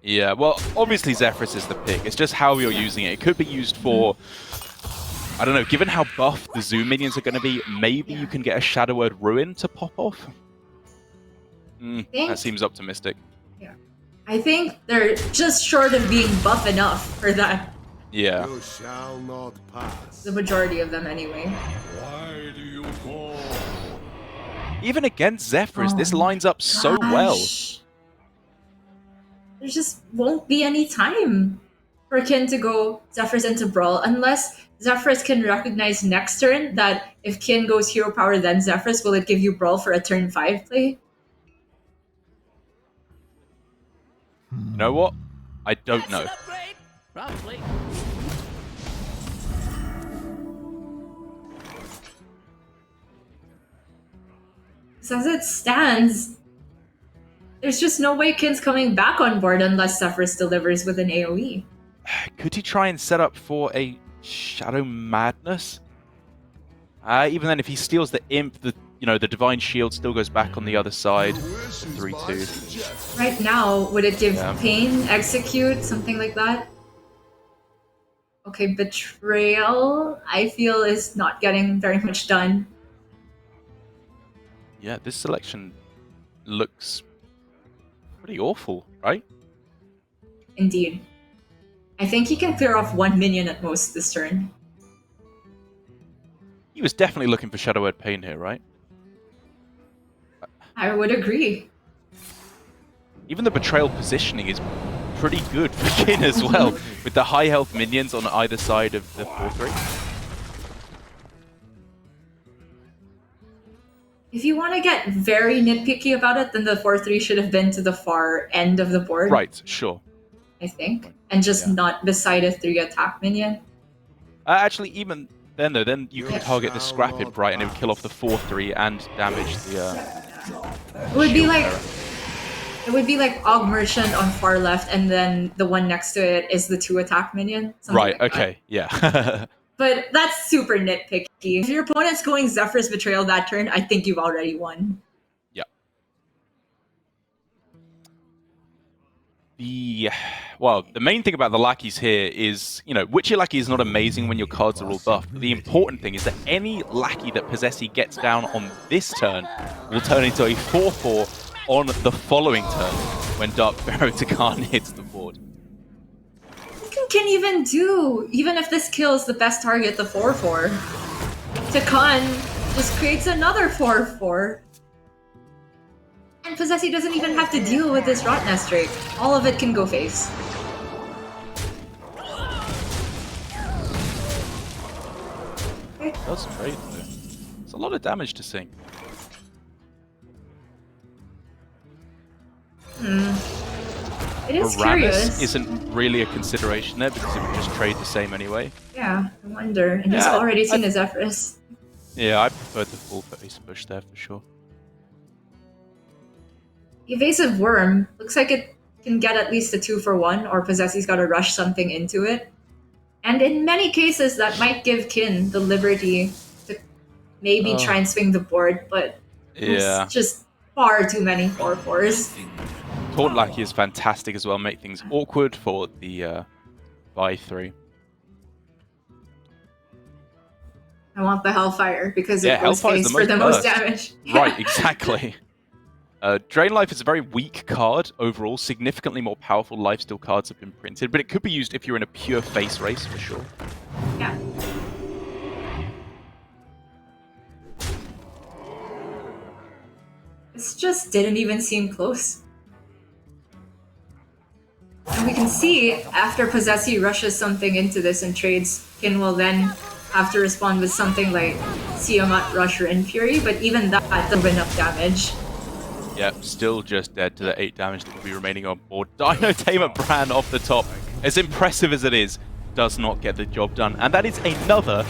Speaker 1: Yeah, well, obviously Zephyrus is the pick. It's just how you're using it. It could be used for, I don't know, given how buff the Zoo minions are going to be, maybe you can get a Shadow Word Ruin to pop off? That seems optimistic.
Speaker 2: Yeah. I think they're just short of being buff enough for that.
Speaker 1: Yeah.
Speaker 11: You shall not pass.
Speaker 2: The majority of them, anyway.
Speaker 11: Why do you fall?
Speaker 1: Even against Zephyrus, this lines up so well.
Speaker 2: There just won't be any time for Kin to go Zephyrus into Brawl unless Zephyrus can recognize next turn that if Kin goes Hero Power then Zephyrus, will it give you Brawl for a turn 5 play?
Speaker 1: You know what? I don't know.
Speaker 8: Probably.
Speaker 2: So as it stands, there's just no way Kin's coming back on board unless Zephyrus delivers with an AoE.
Speaker 1: Could he try and set up for a Shadow Madness? Even then, if he steals the Imp, the Divine Shield still goes back on the other side. 3-2.
Speaker 2: Right now, would it give Pain, Execute, something like that? Okay, Betrayal, I feel, is not getting very much done.
Speaker 1: Yeah, this selection looks pretty awful, right?
Speaker 2: Indeed. I think he can clear off 1 minion at most this turn.
Speaker 1: He was definitely looking for Shadow Word Pain here, right?
Speaker 2: I would agree.
Speaker 1: Even the Betrayal positioning is pretty good for Kin as well, with the high health minions on either side of the 4-3.
Speaker 2: If you want to get very nitpicky about it, then the 4-3 should have been to the far end of the board.
Speaker 1: Right, sure.
Speaker 2: I think. And just not beside a 3 attack minion.
Speaker 1: Actually, even then though, then you can target the Scrap Imp, right, and it would kill off the 4-3 and damage the
Speaker 2: It would be like Og Merchant on far left, and then the one next to it is the 2 attack minion.
Speaker 1: Right,
Speaker 2: like
Speaker 1: okay, yeah.
Speaker 2: But that's super nitpicky. If your opponent's going Zephyrus Betrayal that turn, I think you've already won.
Speaker 1: Yeah. Well, the main thing about the lackeys here is, Witchy Lackey is not amazing when your cards are all buffed. But the important thing is that any lackey that Posesi gets down on this turn will turn into a 4-4 on the following turn when Dark Pharaoh hits the board.
Speaker 2: What can even do? Even if this kills the best target, the 4-4, Takan just creates another 4-4. And Posesi doesn't even have to deal with this Rot Nest Drake. All of it can go face.
Speaker 1: That's great, though. It's a lot of damage to sink.
Speaker 2: It is
Speaker 1: Uranus
Speaker 2: curious.
Speaker 1: isn't really a consideration there because it would just trade the same anyway.
Speaker 2: Yeah, I wonder. And he's already seen his Zephyrus.
Speaker 1: Yeah, I preferred the full face push there for sure.
Speaker 2: Evasive Worm looks like it can get at least a 2-for-1, or Posesi's got to rush something into it. And in many cases, that might give Kin the liberty to maybe try and swing the board, but
Speaker 1: Yeah.
Speaker 2: there's just far too many 4/4s.
Speaker 1: Taunt Lackey is fantastic as well, make things awkward for the buy 3.
Speaker 2: I want the Hellfire because
Speaker 1: Yeah,
Speaker 2: it goes
Speaker 1: Hellfire's
Speaker 2: face
Speaker 1: the
Speaker 2: for the
Speaker 1: most
Speaker 2: most damage.
Speaker 1: Right, exactly. Drain Life is a very weak card overall. Significantly more powerful lifesteal cards have been printed, but it could be used if you're in a pure face race for sure.
Speaker 2: Yeah. This just didn't even seem close. And we can see after Posesi rushes something into this and trades, Kin will then have to respond with something like Siamat Rush or Infuri, but even that doesn't have enough damage.
Speaker 1: Yep, still just dead to the 8 damage that will be remaining on board. Dino Tamer Bran off the top, as impressive as it is, does not get the job done. And that is another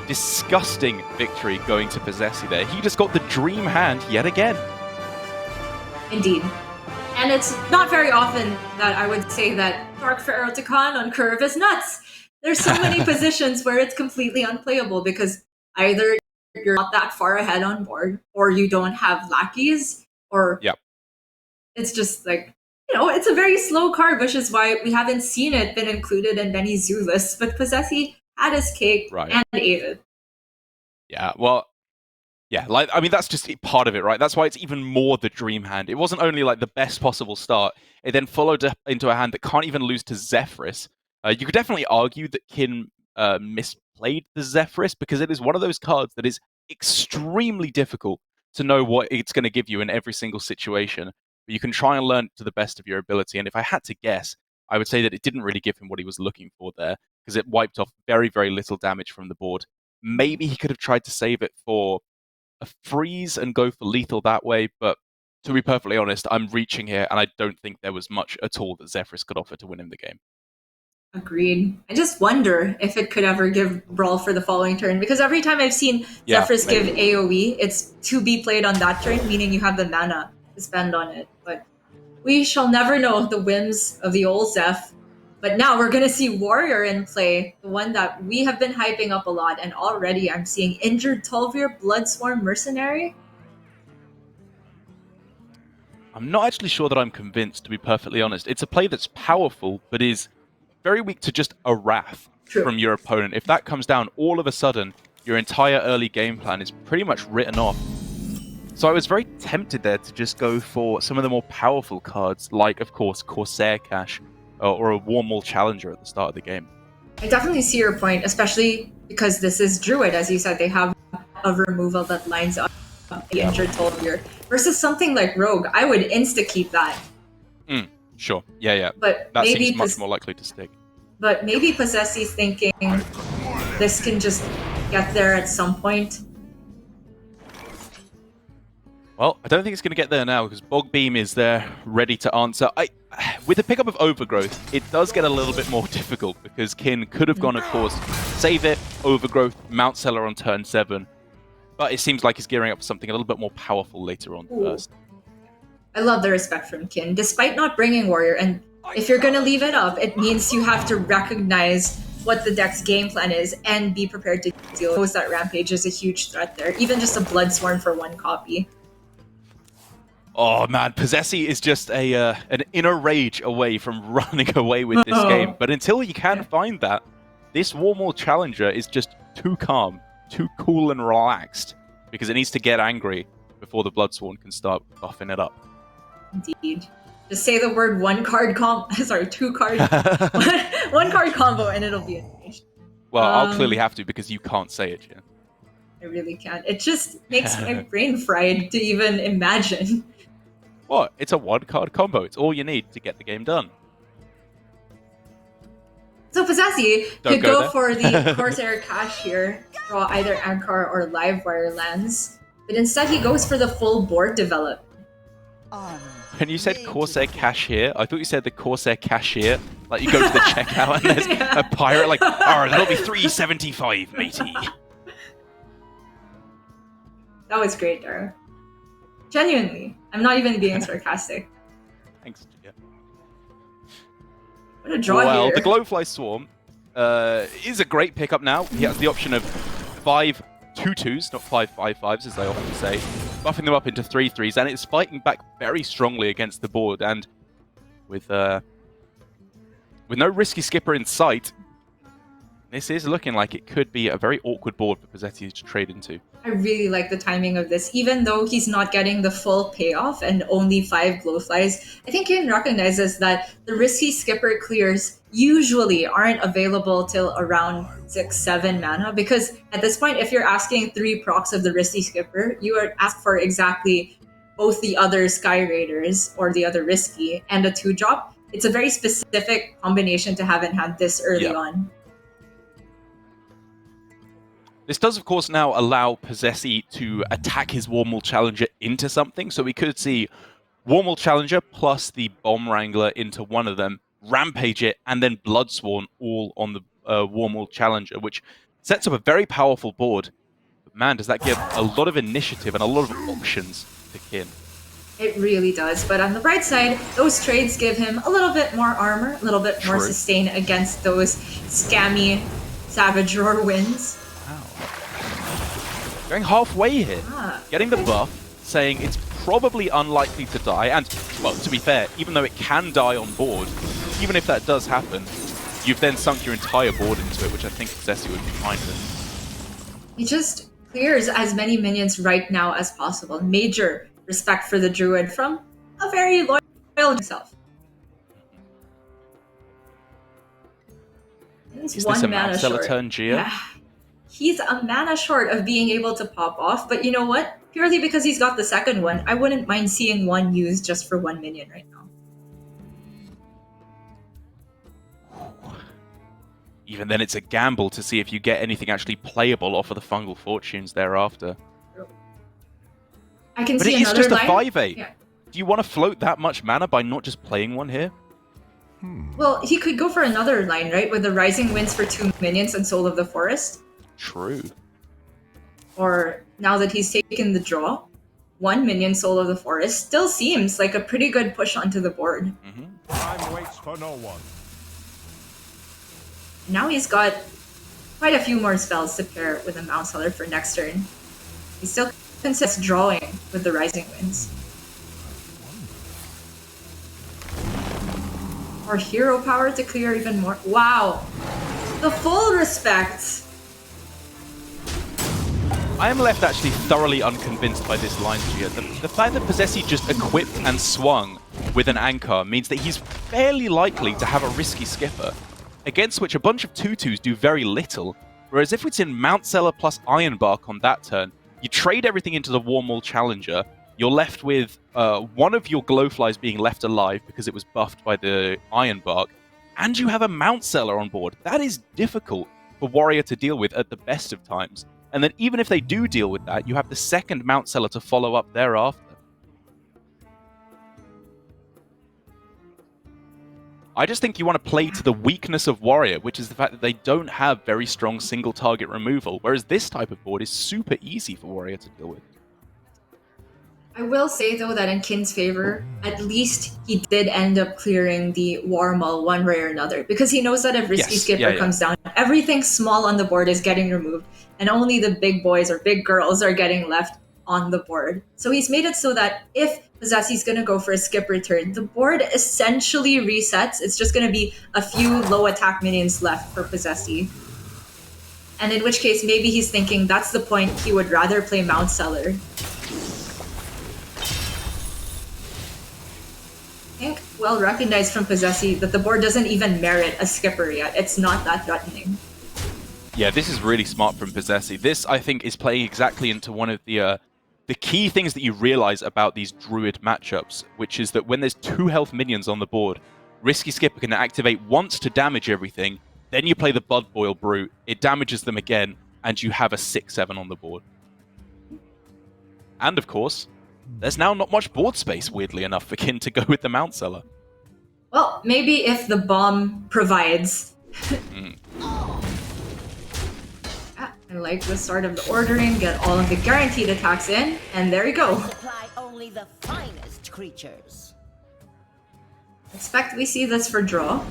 Speaker 1: disgusting victory going to Posesi there. He just got the dream hand yet again.
Speaker 2: Indeed. And it's not very often that I would say that Dark Pharaoh to Khan on curve is nuts. There's so many positions where it's completely unplayable because either you're not that far ahead on board, or you don't have lackeys, or it's just like, it's a very slow card, which is why we haven't seen it been included in many zoo lists. But Posesi had his cake and ate it.
Speaker 1: Yeah, well, yeah, that's just part of it, right? That's why it's even more the dream hand. It wasn't only like the best possible start, it then followed up into a hand that can't even lose to Zephyrus. You could definitely argue that Kin misplayed the Zephyrus because it is one of those cards that is extremely difficult to know what it's going to give you in every single situation. But you can try and learn to the best of your ability. And if I had to guess, I would say that it didn't really give him what he was looking for there because it wiped off very, very little damage from the board. Maybe he could have tried to save it for a freeze and go for lethal that way, but to be perfectly honest, I'm reaching here, and I don't think there was much at all that Zephyrus could offer to win him the game.
Speaker 2: Agreed. I just wonder if it could ever give Brawl for the following turn, because every time I've seen Zephyrus give AoE, it's to be played on that turn, meaning you have the mana to spend on it. But we shall never know the whims of the old Zeph. But now we're going to see Warrior in play, the one that we have been hyping up a lot, and already I'm seeing Injured 12-year Bloodsworn Mercenary.
Speaker 1: I'm not actually sure that I'm convinced, to be perfectly honest. It's a play that's powerful, but is very weak to just a Wrath from your opponent. If that comes down, all of a sudden, your entire early game plan is pretty much written off. So I was very tempted there to just go for some of the more powerful cards, like, of course, Corsair Cash, or a Warmaul Challenger at the start of the game.
Speaker 2: I definitely see your point, especially because this is Druid. As you said, they have a removal that lines up the Injured 12-year. Versus something like Rogue, I would insta-keep that.
Speaker 1: Sure, yeah.
Speaker 2: But
Speaker 1: that
Speaker 2: maybe
Speaker 1: seems much more likely to stick.
Speaker 2: But maybe Posesi's thinking this can just get there at some point.
Speaker 1: Well, I don't think it's going to get there now because Bog Beam is there, ready to answer. With the pickup of Overgrowth, it does get a little bit more difficult because Kin could have gone, of course, Save It, Overgrowth, Mount Seller on turn 7. But it seems like he's gearing up for something a little bit more powerful later on first.
Speaker 2: I love the respect from Kin, despite not bringing Warrior. And if you're going to leave it up, it means you have to recognize what the deck's game plan is and be prepared to deal with that Rampage is a huge threat there. Even just a Bloodsworn for 1 copy.
Speaker 1: Oh man, Posesi is just an inner rage away from running away with this game. But until you can find that, this Warmaul Challenger is just too calm, too cool and relaxed, because it needs to get angry before the Bloodsworn can start buffing it up.
Speaker 2: Indeed. Just say the word 1-card combo. Sorry, 2-card. 1-card combo, and it'll be finished.
Speaker 1: Well, I'll clearly have to because you can't say it, Jen.
Speaker 2: I really can't. It just makes my brain fried to even imagine.
Speaker 1: What? It's a 1-card combo. It's all you need to get the game done.
Speaker 2: So Posesi could go for the Corsair Cash here, draw either Ankar or Livewire lands, but instead he goes for the full board develop.
Speaker 1: When you said Corsair Cashier, I thought you said the Corsair Cashier. Like you go to the checkout and there's a pirate like, that'll be $3.75, matey.
Speaker 2: That was great, Dara. Genuinely. I'm not even being sarcastic.
Speaker 1: Thanks, Gia.
Speaker 2: What a draw here.
Speaker 1: The Glowfly Swarm is a great pickup now. He has the option of 5 2-2s, not 5 5-5s, as I often say, buffing them up into 3-3s, and it's fighting back very strongly against the board. And with no risky skipper in sight, this is looking like it could be a very awkward board for Posesi to trade into.
Speaker 2: I really like the timing of this. Even though he's not getting the full payoff and only 5 glowflies, I think Ken recognizes that the risky skipper clears usually aren't available till around 6-7 mana, because at this point, if you're asking 3 procs of the risky skipper, you would ask for exactly both the other Sky Raiders or the other risky and a 2-drop. It's a very specific combination to have in hand this early on.
Speaker 1: This does, of course, now allow Posesi to attack his Warmal Challenger into something. So we could see Warmal Challenger plus the Bomb Wrangler into one of them, rampage it, and then Bloodsworn all on the Warmal Challenger, which sets up a very powerful board. But man, does that give a lot of initiative and a lot of options to Kin.
Speaker 2: It really does. But on the bright side, those trades give him a little bit more armor, a little bit more sustain against those scammy Savage Roar wins.
Speaker 1: Going halfway here, getting the buff, saying it's probably unlikely to die, and, well, to be fair, even though it can die on board, even if that does happen, you've then sunk your entire board into it, which I think Posesi would be fine with.
Speaker 2: He just clears as many minions right now as possible. Major respect for the Druid from a very loyal himself.
Speaker 1: Is this a Marcella turn Gia?
Speaker 2: Yeah. He's a mana short of being able to pop off, but you know what? Purely because he's got the second one, I wouldn't mind seeing one used just for 1 minion right now.
Speaker 1: Even then, it's a gamble to see if you get anything actually playable off of the Fungal Fortunes thereafter.
Speaker 2: I can
Speaker 1: but
Speaker 2: see
Speaker 1: it is
Speaker 2: another
Speaker 1: just a
Speaker 2: line.
Speaker 1: 5/8.
Speaker 2: Yeah.
Speaker 1: Do you want to float that much mana by not just playing one here?
Speaker 2: Well, he could go for another line, right? With the Rising Winds for 2 minions and Soul of the Forest.
Speaker 1: True.
Speaker 2: Or now that he's taken the draw, 1 minion Soul of the Forest still seems like a pretty good push onto the board.
Speaker 11: Time waits for no one.
Speaker 2: Now he's got quite a few more spells to pair with a Mount Seller for next turn. He still consists drawing with the Rising Winds. Or Hero Power to clear even more. Wow! The full respect!
Speaker 1: I am left actually thoroughly unconvinced by this line, Gia. The fact that Posesi just equipped and swung with an anchor means that he's fairly likely to have a risky skipper, against which a bunch of 2-2s do very little, whereas if it's in Mount Seller plus Ironbark on that turn, you trade everything into the Warmal Challenger, you're left with one of your Glowflies being left alive because it was buffed by the Ironbark, and you have a Mount Seller on board. That is difficult for Warrior to deal with at the best of times. And then even if they do deal with that, you have the second Mount Seller to follow up thereafter. I just think you want to play to the weakness of Warrior, which is the fact that they don't have very strong single target removal, whereas this type of board is super easy for Warrior to deal with.
Speaker 2: I will say, though, that in Kin's favor, at least he did end up clearing the Warmal one way or another, because he knows that if Risky Skipper comes down, everything small on the board is getting removed, and only the big boys or big girls are getting left on the board. So he's made it so that if Posesi's going to go for a skipper turn, the board essentially resets. It's just going to be a few low attack minions left for Posesi. And in which case, maybe he's thinking that's the point he would rather play Mount Seller. I think well recognized from Posesi that the board doesn't even merit a skipper yet. It's not that threatening.
Speaker 1: Yeah, this is really smart from Posesi. This, I think, is playing exactly into one of the key things that you realize about these Druid matchups, which is that when there's 2 health minions on the board, Risky Skipper can activate once to damage everything, then you play the Blood Boil Brute, it damages them again, and you have a 6/7 on the board. And of course, there's now not much board space, weirdly enough, for Kin to go with the Mount Seller.
Speaker 2: Well, maybe if the bomb provides. I like the start of the ordering, get all of the guaranteed attacks in, and there you go.
Speaker 12: Supply only the finest creatures.
Speaker 2: Expect we see this for draw.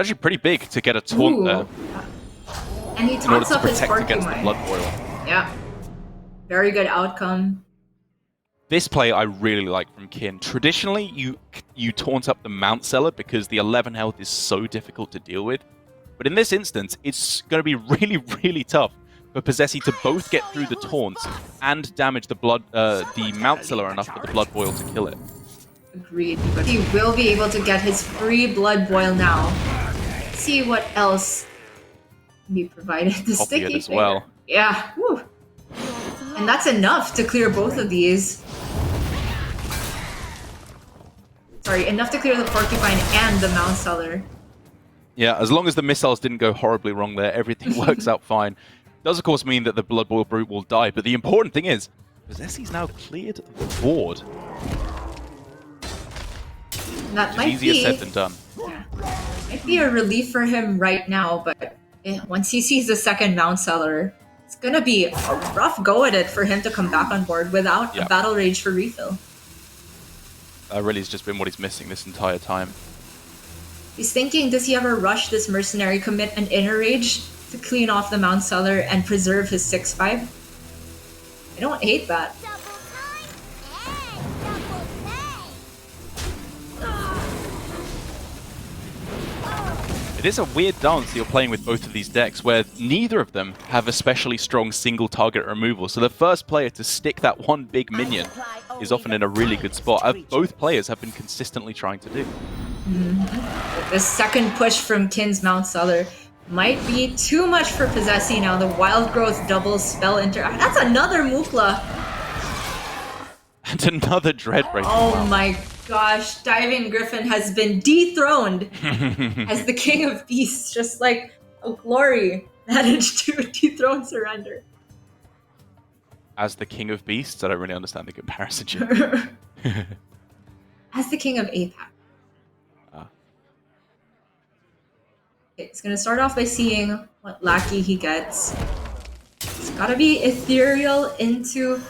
Speaker 1: actually pretty big to get a taunt
Speaker 2: Ooh.
Speaker 1: there
Speaker 2: And he
Speaker 1: in order
Speaker 2: taunts
Speaker 1: to
Speaker 2: up his
Speaker 1: protect against the
Speaker 2: Porcupine.
Speaker 1: Blood Boil.
Speaker 2: Yeah. Very good outcome.
Speaker 1: This play I really like from Kin. Traditionally, you taunt up the Mount Seller because the 11 health is so difficult to deal with. But in this instance, it's going to be really, really tough for Posesi to both get through the taunts and damage the Mount Seller enough for the Blood Boil to kill it.
Speaker 2: Agreed. But he will be able to get his free Blood Boil now. Let's see what else can be provided. The
Speaker 1: Copy it
Speaker 2: sticky
Speaker 1: as well.
Speaker 2: finger. Yeah. Woo. And that's enough to clear both of these. Sorry, enough to clear the Porcupine and the Mount Seller.
Speaker 1: Yeah, as long as the missiles didn't go horribly wrong there, everything works out fine. Does of course mean that the Blood Boil Brute will die, but the important thing is, Posesi's now cleared the board.
Speaker 2: That might
Speaker 1: Easier
Speaker 2: be
Speaker 1: said than done.
Speaker 2: Yeah, might be a relief for him right now, but once he sees the second Mount Seller, it's gonna be a rough go at it for him to come back on board without a Battle Rage for refill.
Speaker 1: That really has just been what he's missing this entire time.
Speaker 2: He's thinking, does he ever rush this Mercenary, commit an Inner Rage to clean off the Mount Seller and preserve his 6-5? I don't hate that.
Speaker 1: It is a weird dance you're playing with both of these decks where neither of them have especially strong single target removal. So the first player to stick that one big minion is often in a really good spot. Both players have been consistently trying to do.
Speaker 2: The second push from Kin's Mount Seller might be too much for Posesi now. The Wild Growth double spell interact. That's another Mukla.
Speaker 1: And another Dreadbreaker.
Speaker 2: Oh my gosh, Diving Griffin has been dethroned as the King of Beasts, just like Glory managed to dethrone Surrender.
Speaker 1: As the King of Beasts? I don't really understand the comparison, Jim.
Speaker 2: As the King of APAC. Okay, he's gonna start off by seeing what lackey he gets. It's gotta be Ethereal into...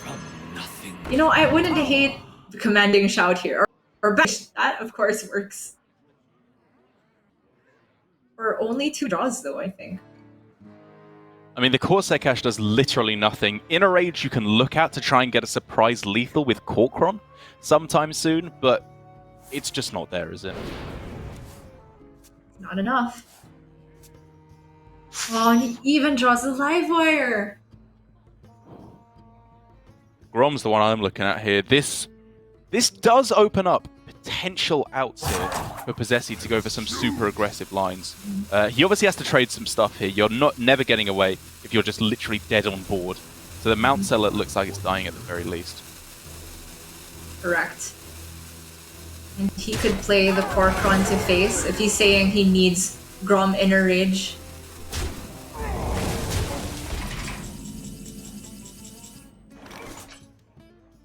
Speaker 2: You know, I wouldn't hate the Commanding Shout here. Or Bash. That, of course, works. For only 2 draws, though, I think.
Speaker 1: I mean, the Corsair Cache does literally nothing. Inner Rage you can look at to try and get a surprise lethal with Corkron sometime soon, but it's just not there, is it?
Speaker 2: Not enough. Oh, and he even draws the Livewire!
Speaker 1: Grom's the one I'm looking at here. This does open up potential outs here for Posesi to go for some super aggressive lines. He obviously has to trade some stuff here. You're never getting away if you're just literally dead on board. So the Mount Seller looks like it's dying at the very least.
Speaker 2: Correct. And he could play the Corkron to face if he's saying he needs Grom Inner Rage.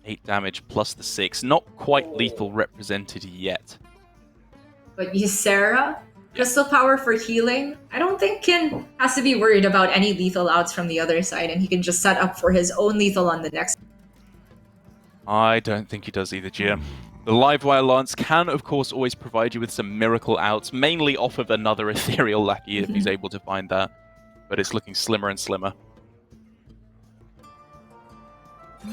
Speaker 1: Eight damage plus the 6. Not quite lethal represented yet.
Speaker 2: But Ysera, Crystal Power for healing. I don't think Kin has to be worried about any lethal outs from the other side, and he can just set up for his own lethal on the next.
Speaker 1: I don't think he does either, GM. The Livewire Lance can, of course, always provide you with some miracle outs, mainly off of another Ethereal Lackey if he's able to find that. But it's looking slimmer and slimmer.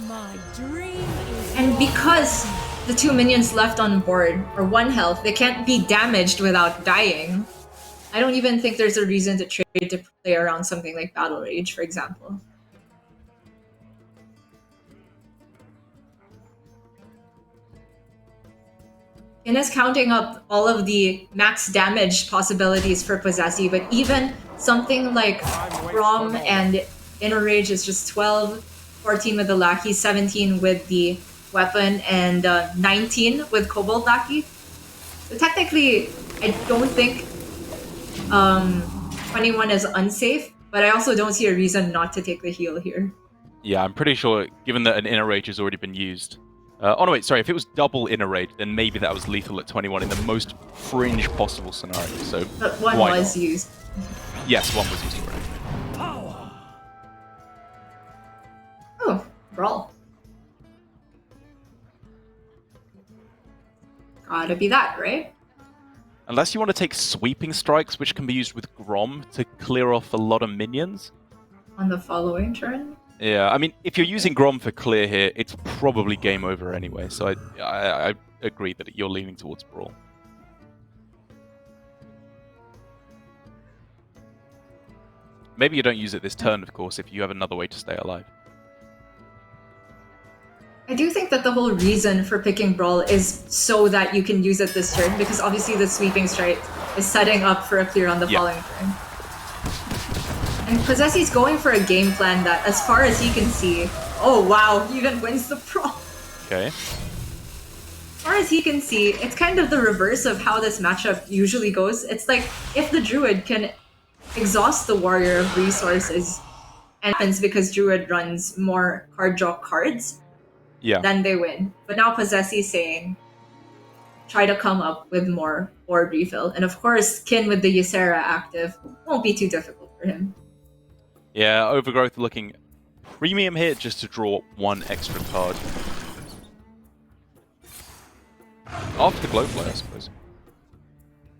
Speaker 12: My dream is...
Speaker 2: And because the 2 minions left on board are 1 health, they can't be damaged without dying. I don't even think there's a reason to trade to play around something like Battle Rage, for example. Kin is counting up all of the max damage possibilities for Posesi, but even something like Grom and Inner Rage is just 12, 14 with the Lackey, 17 with the weapon, and 19 with Cobalt Lackey. So technically, I don't think 21 is unsafe, but I also don't see a reason not to take the heal here.
Speaker 1: Yeah, I'm pretty sure, given that an Inner Rage has already been used. Oh no, wait, sorry, if it was double Inner Rage, then maybe that was lethal at 21 in the most fringe possible scenario, so
Speaker 2: But one
Speaker 1: why
Speaker 2: was
Speaker 1: not?
Speaker 2: used.
Speaker 1: Yes, one was used already.
Speaker 2: Oh, Brawl. Gotta be that, right?
Speaker 1: Unless you want to take sweeping strikes, which can be used with Grom to clear off a lot of minions.
Speaker 2: On the following turn?
Speaker 1: Yeah, I mean, if you're using Grom for clear here, it's probably game over anyway, so I agree that you're leaning towards Brawl. Maybe you don't use it this turn, of course, if you have another way to stay alive.
Speaker 2: I do think that the whole reason for picking Brawl is so that you can use it this turn, because obviously the sweeping strike is setting up for a clear on the following turn. And Posesi's going for a game plan that, as far as he can see, oh wow, he even wins the Brawl.
Speaker 1: Okay.
Speaker 2: As far as he can see, it's kind of the reverse of how this matchup usually goes. It's like, if the Druid can exhaust the Warrior of resources, and happens because Druid runs more card draw cards, then they win. But now Posesi's saying, try to come up with more board refill. And of course, Kin with the Ysera active won't be too difficult for him.
Speaker 1: Yeah, Overgrowth looking premium here just to draw one extra card. After the Glow Flare, I suppose.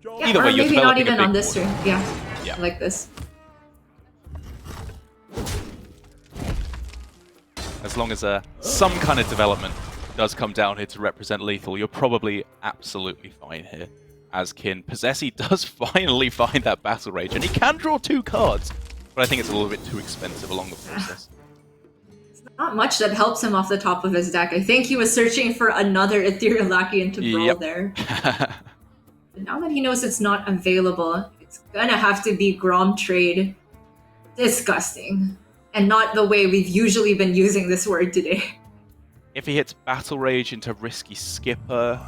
Speaker 2: Yeah,
Speaker 1: Either way, you're
Speaker 2: maybe not
Speaker 1: developing a
Speaker 2: even
Speaker 1: big
Speaker 2: on this
Speaker 1: board.
Speaker 2: turn. Yeah, like this.
Speaker 1: As long as some kind of development does come down here to represent lethal, you're probably absolutely fine here. As Kin, Posesi does finally find that Battle Rage, and he can draw 2 cards, but I think it's a little bit too expensive along the process.
Speaker 2: Not much that helps him off the top of his deck. I think he was searching for another Ethereal Lackey to Brawl there. But now that he knows it's not available, it's gonna have to be Grom Trade. Disgusting. And not the way we've usually been using this word today.
Speaker 1: If he hits Battle Rage into Risky Skipper,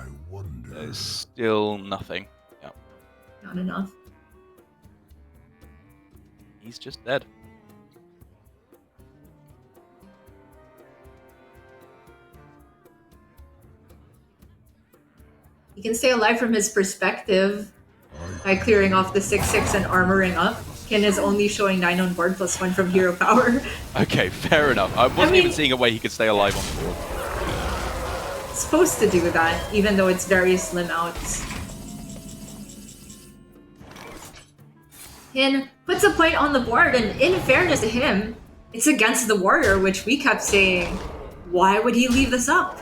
Speaker 1: there's still nothing. Yep.
Speaker 2: Not enough.
Speaker 1: He's just dead.
Speaker 2: He can stay alive from his perspective by clearing off the 6/6 and armoring up. Kin is only showing 9 on board +1 from hero power.
Speaker 1: Okay, fair enough. I wasn't even seeing a way he could stay alive on the board.
Speaker 2: Supposed to do that, even though it's very slim outs. Kin puts a point on the board, and in fairness to him, it's against the Warrior, which we kept saying, why would he leave this up?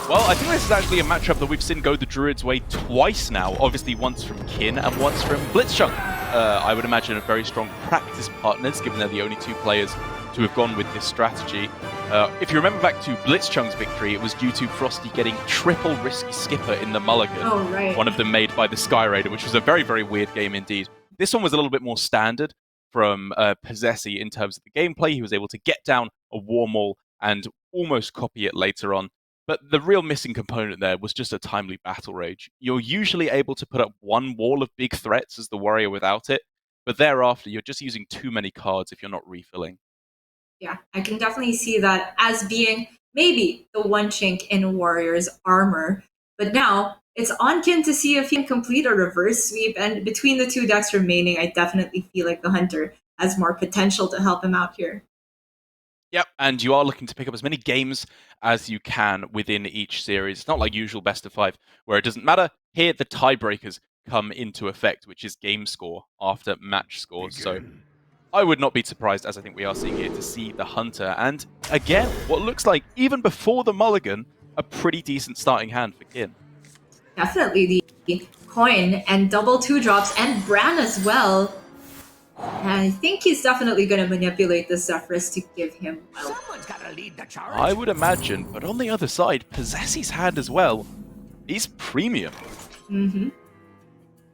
Speaker 1: Well, I think this is actually a matchup that we've seen go the Druid's way twice now. Obviously, once from Kin and once from Blitzchung. I would imagine a very strong practice partners, given they're the only 2 players to have gone with this strategy. If you remember back to Blitzchung's victory, it was due to Frosty getting triple Risky Skipper in the Mulligan.
Speaker 2: Oh, right.
Speaker 1: One of them made by the Sky Raider, which was a very, very weird game indeed. This one was a little bit more standard from Posesi in terms of the gameplay. He was able to get down a War Maul and almost copy it later on. But the real missing component there was just a timely Battle Rage. You're usually able to put up 1 wall of big threats as the Warrior without it, but thereafter you're just using too many cards if you're not refilling.
Speaker 2: Yeah, I can definitely see that as being maybe the one chink in Warrior's armor. But now, it's on Kin to see if he can complete a reverse sweep, and between the 2 decks remaining, I definitely feel like the Hunter has more potential to help him out here.
Speaker 1: Yep, and you are looking to pick up as many games as you can within each series. It's not like usual best of 5, where it doesn't matter. Here, the tiebreakers come into effect, which is game score after match scores. So I would not be surprised, as I think we are seeing here, to see the Hunter. And again, what looks like, even before the Mulligan, a pretty decent starting hand for Kin.
Speaker 2: Definitely the coin and double 2-drops and Bran as well. And I think he's definitely going to manipulate the Zephyrus to give him well.
Speaker 13: Someone's got to lead the charge.
Speaker 1: I would imagine, but on the other side, Posesi's hand as well. He's premium.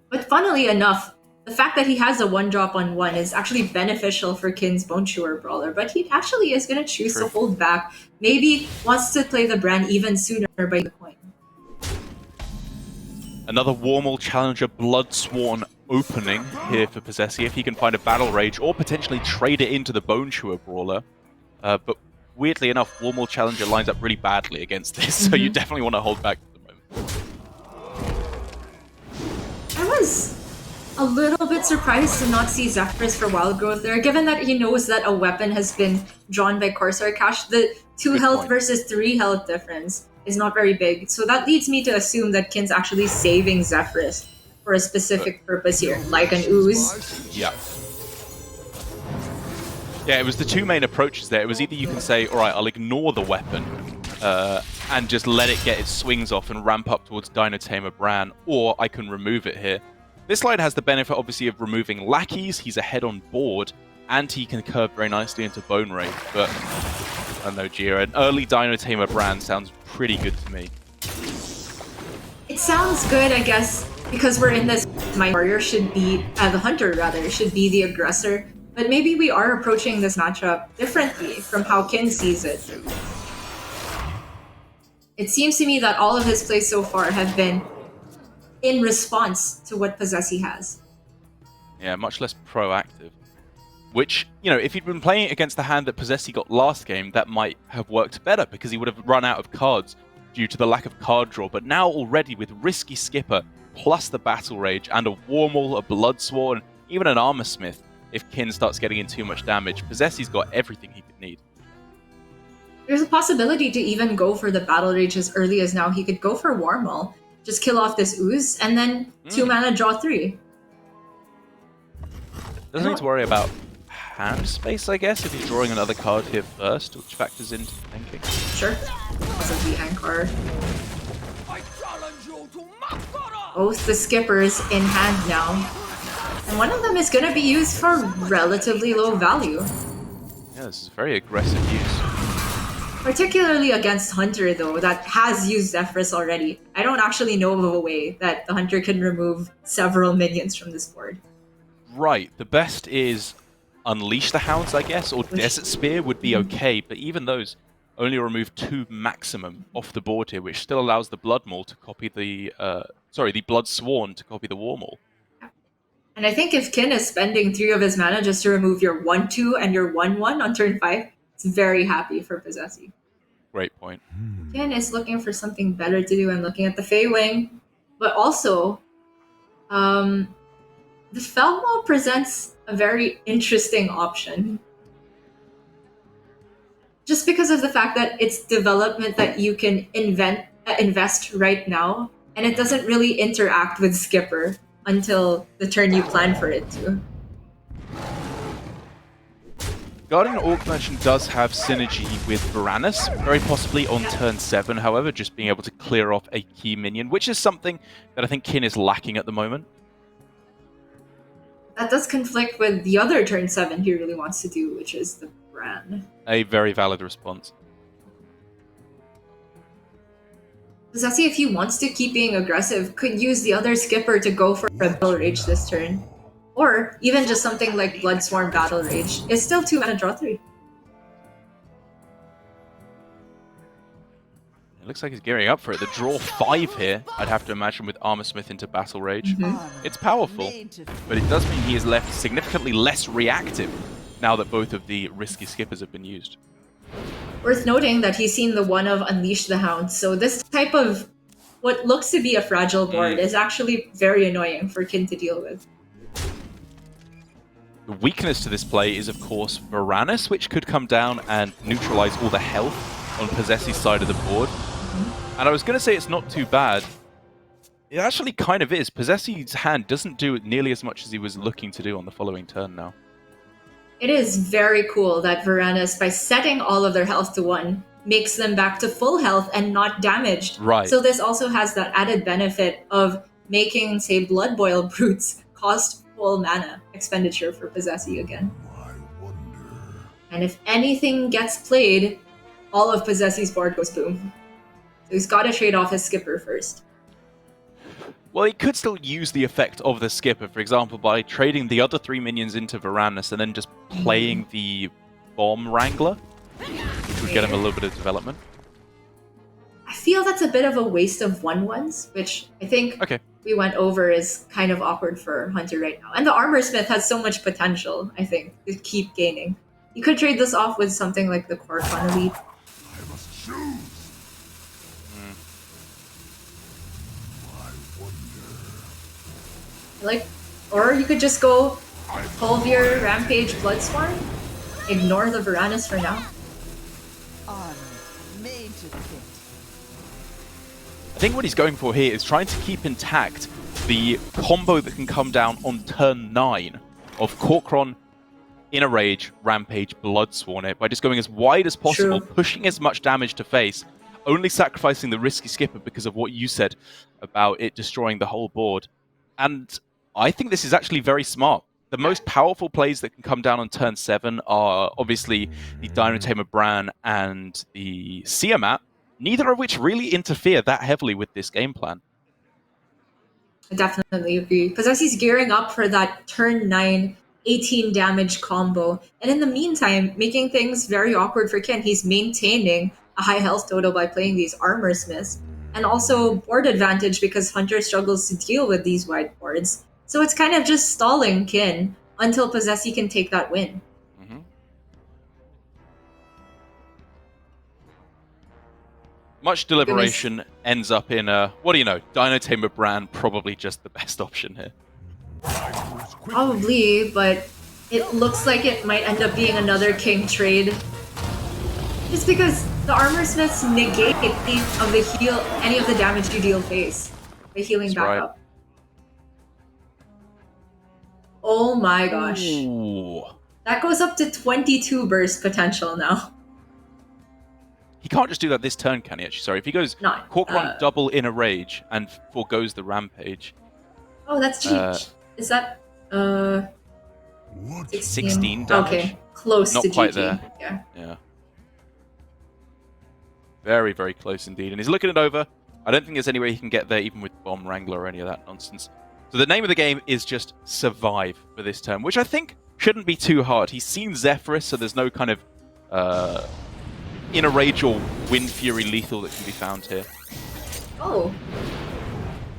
Speaker 2: But funnily enough, the fact that he has a 1-drop on 1 is actually beneficial for Kin's Bone Chewer Brawler, but he actually is going to choose to hold back. Maybe wants to play the Bran even sooner by the coin.
Speaker 1: Another Warmal Challenger Bloodsworn opening here for Posesi, if he can find a Battle Rage or potentially trade it into the Bone Chewer Brawler. But weirdly enough, Warmal Challenger lines up really badly against this, so you definitely want to hold back at the moment. I
Speaker 2: was a little bit surprised to not see Zephyrus for Wild Growth there, given that he knows that a weapon has been drawn by Corsair Cash. The 2 health versus 3 health difference is not very big. So that leads me to assume that Kin's actually saving Zephyrus for a specific purpose here, like an ooze.
Speaker 1: Yeah. Yeah, it was the two main approaches there. It was either you can say, all right, I'll ignore the weapon and just let it get its swings off and ramp up towards Dinotamer Bran, or I can remove it here. This slide has the benefit, obviously, of removing lackeys. He's ahead on board, and he can curve very nicely into Bone Raid. But, I don't know, Jira, an early Dinotamer Bran sounds pretty good to me.
Speaker 2: It sounds good, I guess, because we're in this. My warrior should be, the hunter rather, should be the aggressor. But maybe we are approaching this matchup differently from how Kin sees it. It seems to me that all of his plays so far have been in response to what Posesi has.
Speaker 1: Yeah, much less proactive. Which, you know, if he'd been playing against the hand that Posesi got last game, that might have worked better because he would have run out of cards due to the lack of card draw. But now already with Risky Skipper, plus the Battle Rage, and a Warmal, a Bloodsworn, even an Armor Smith, if Kin starts getting in too much damage, Posesi's got everything he could need.
Speaker 2: There's a possibility to even go for the Battle Rage as early as now. He could go for Warmal, just kill off this ooze, and then 2 mana draw 3.
Speaker 1: Doesn't need to worry about hand space, I guess, if he's drawing another card here first, which factors into thinking.
Speaker 2: Sure. Because of the end card. Both the skippers in hand now. And one of them is going to be used for relatively low value.
Speaker 1: Yeah, this is very aggressive use.
Speaker 2: Particularly against Hunter, though, that has used Zephyrus already. I don't actually know of a way that the Hunter can remove several minions from this board.
Speaker 1: Right, the best is Unleash the Hounds, I guess, or Desert Spear would be okay, but even those only remove 2 maximum off the board here, which still allows the Blood Maul to copy the... the Blood Sworn to copy the War Maul.
Speaker 2: And I think if Kin is spending 3 of his mana just to remove your 1-2 and your 1-1 on turn 5, it's very happy for Posesi.
Speaker 1: Great point.
Speaker 2: Kin is looking for something better to do and looking at the Fey Wing. But also, the Felmo presents a very interesting option. Just because of the fact that it's development that you can invest right now, and it doesn't really interact with Skipper until the turn you plan for it to.
Speaker 1: Guardian Orc Merchant does have synergy with Varanus, very possibly on turn 7, however, just being able to clear off a key minion, which is something that I think Kin is lacking at the moment.
Speaker 2: That does conflict with the other turn 7 he really wants to do, which is the Bran.
Speaker 1: A very valid response.
Speaker 2: Posesi, if he wants to keep being aggressive, could use the other Skipper to go for a Battle Rage this turn. Or even just something like Bloodsworn Battle Rage. It's still 2 mana draw 3.
Speaker 1: It looks like he's gearing up for it. The draw 5 here, I'd have to imagine, with Armor Smith into Battle Rage. It's powerful, but it does mean he is left significantly less reactive now that both of the risky skippers have been used.
Speaker 2: Worth noting that he's seen the one of Unleash the Hound, so this type of what looks to be a fragile board is actually very annoying for Kin to deal with.
Speaker 1: The weakness to this play is, of course, Varanus, which could come down and neutralize all the health on Posesi's side of the board. And I was going to say it's not too bad. It actually kind of is. Posesi's hand doesn't do nearly as much as he was looking to do on the following turn now.
Speaker 2: It is very cool that Varanus, by setting all of their health to 1, makes them back to full health and not damaged.
Speaker 1: Right.
Speaker 2: So this also has that added benefit of making, say, Blood Boil Brutes cost full mana expenditure for Posesi again. And if anything gets played, all of Posesi's board goes boom. So he's got to trade off his Skipper first.
Speaker 1: Well, he could still use the effect of the Skipper, for example, by trading the other 3 minions into Varanus and then just playing the Bomb Wrangler, which would get him a little bit of development.
Speaker 2: I feel that's a bit of a waste of 1/1s, which I think we went over is kind of awkward for Hunter right now. And the Armor Smith has so much potential, I think, to keep gaining. You could trade this off with something like the Korkan Elite.
Speaker 11: I must choose.
Speaker 2: Like, or you could just go Fulvier, Rampage, Bloodsworn. Ignore the Varanus for now.
Speaker 1: think what he's going for here is trying to keep intact the combo that can come down on turn 9 of Corkron, Inner Rage, Rampage, Bloodsworn it by just going as wide as possible, pushing as much damage to face, only sacrificing the risky skipper because of what you said about it destroying the whole board. And I think this is actually very smart. The most powerful plays that can come down on turn 7 are obviously the Dinotamer Bran and the Siamat, neither of which really interfere that heavily with this game plan.
Speaker 2: I definitely agree. Posesi's gearing up for that turn 9 18 damage combo. And in the meantime, making things very awkward for Ken. He's maintaining a high health total by playing these armor smiths. And also board advantage because Hunter struggles to deal with these wide boards. So it's kind of just stalling Kin until Posesi can take that win.
Speaker 1: Much deliberation ends up in what do you know, Dinotamer Bran probably just the best option here.
Speaker 2: Probably, but it looks like it might end up being another king trade. Just because the armor smiths negate any of the damage you deal face by healing back up. Oh my gosh.
Speaker 1: Ooh.
Speaker 2: That goes up to 22 burst potential now.
Speaker 1: He can't just do that this turn, can he? Actually, sorry. If he goes Corkron double Inner Rage and forgoes the Rampage.
Speaker 2: Oh, that's cheap. Is that
Speaker 1: 16 damage?
Speaker 2: Okay, close
Speaker 1: Not
Speaker 2: to
Speaker 1: quite
Speaker 2: GG.
Speaker 1: there. Yeah. Very, very close indeed. And he's looking it over. I don't think there's any way he can get there, even with Bomb Wrangler or any of that nonsense. So the name of the game is just survive for this turn, which I think shouldn't be too hard. He's seen Zephyrus, so there's no kind of Inner Rage or Wind Fury lethal that can be found here.
Speaker 2: Oh.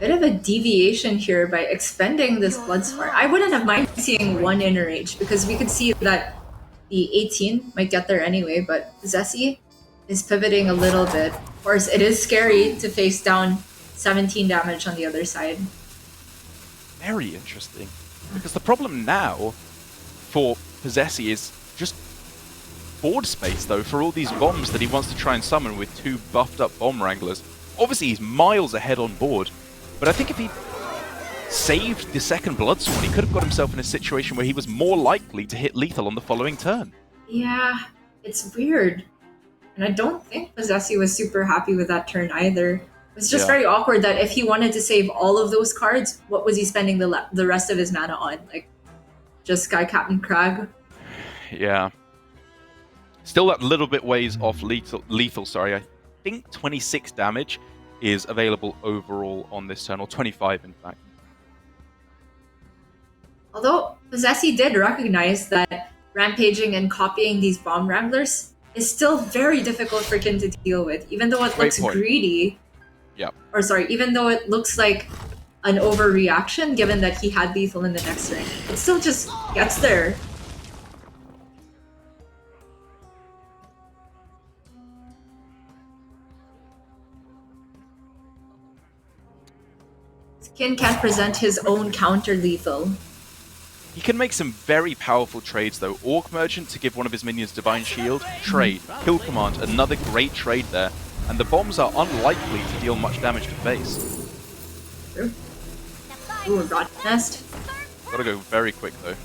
Speaker 2: Bit of a deviation here by expending this Bloodsworn. I wouldn't have minded seeing one Inner Rage because we could see that the 18 might get there anyway, but Posesi is pivoting a little bit. Of course, it is scary to face down 17 damage on the other side.
Speaker 1: Very interesting. Because the problem now for Posesi is just board space, though, for all these bombs that he wants to try and summon with 2 buffed up Bomb Wranglers. Obviously, he's miles ahead on board, but I think if he saved the second Bloodsworn, he could have got himself in a situation where he was more likely to hit lethal on the following turn.
Speaker 2: Yeah, it's weird. And I don't think Posesi was super happy with that turn either. It's just very awkward that if he wanted to save all of those cards, what was he spending the rest of his mana on? Like, just Sky Captain Crag?
Speaker 1: Yeah. Still that little bit ways off lethal, sorry. I think 26 damage is available overall on this turn, or 25 in fact.
Speaker 2: Although Posesi did recognize that rampaging and copying these Bomb Wranglers is still very difficult for Kin to deal with, even though it looks greedy.
Speaker 1: Yeah.
Speaker 2: Or sorry, even though it looks like an overreaction given that he had lethal in the next turn. It still just gets there. Kin can't present his own counter lethal.
Speaker 1: He can make some very powerful trades though. Orc Merchant to give one of his minions Divine Shield, trade. Kill Command, another great trade there. And the bombs are unlikely to deal much damage to face.
Speaker 2: True. Ooh, a Rot Nest.
Speaker 1: Gotta go very quick though.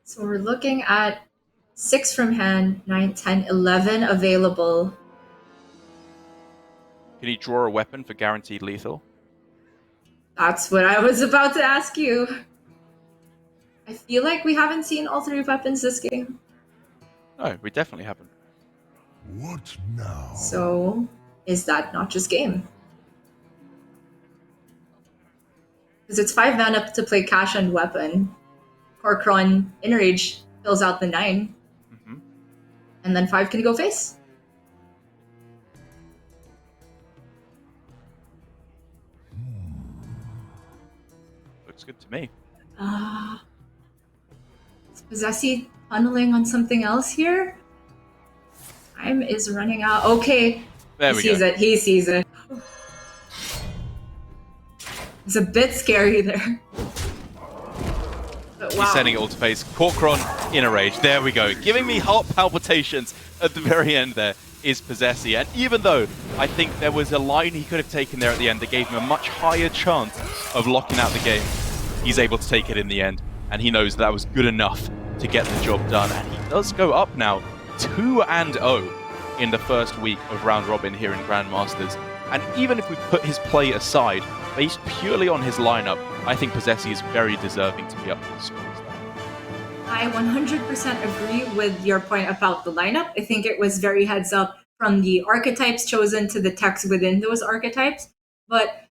Speaker 2: So we're looking at 6 from hand, 9, 10, 11 available.
Speaker 1: Can he draw a weapon for guaranteed lethal?
Speaker 2: That's what I was about to ask you. I feel like we haven't seen all 3 weapons this game.
Speaker 1: No, we definitely haven't.
Speaker 11: What now?
Speaker 2: So, is that not just game? Because it's 5 mana to play Cash and Weapon. Corkron Inner Rage fills out the 9. And then 5 can go face.
Speaker 1: Looks good to me.
Speaker 2: Is Posesi tunneling on something else here? Time is running out. Okay.
Speaker 1: There we go.
Speaker 2: He sees it. It's a bit scary there. But
Speaker 1: to be sending it all to face. Corkron in a rage. There we go. Giving me heart palpitations at the very end there is Posesi. And even though I think there was a line he could have taken there at the end that gave him a much higher chance of locking out the game, he's able to take it in the end. And he knows that was good enough to get the job done. And he does go up now 2-0 in the first week of round robin here in Grandmasters. And even if we put his play aside, based purely on his lineup, I think Posesi is very deserving to be up for the scores.
Speaker 2: I 100% agree with your point about the lineup. I think it was very heads up from the archetypes chosen to the techs within those archetypes. But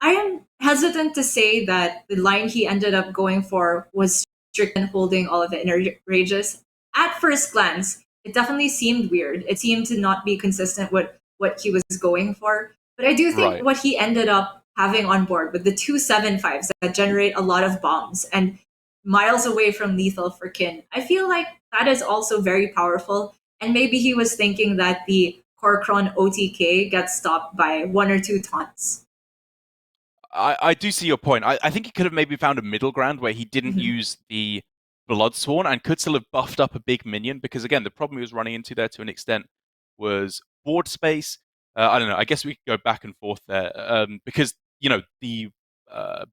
Speaker 2: I am hesitant to say that the line he ended up going for was strict and holding all of the enrages. At first glance, it definitely seemed weird. It seemed to not be consistent with what he was going for. But I do think what he ended up having on board with the 2/7/5s that generate a lot of bombs and miles away from lethal for Kin, I feel like that is also very powerful. And maybe he was thinking that the Corkron OTK gets stopped by 1 or 2 taunts.
Speaker 1: I do see your point. I think he could have maybe found a middle ground where he didn't use the Bloodsworn and could still have buffed up a big minion, because again, the problem he was running into there to an extent was board space. I don't know, I guess we could go back and forth there, because, you know, the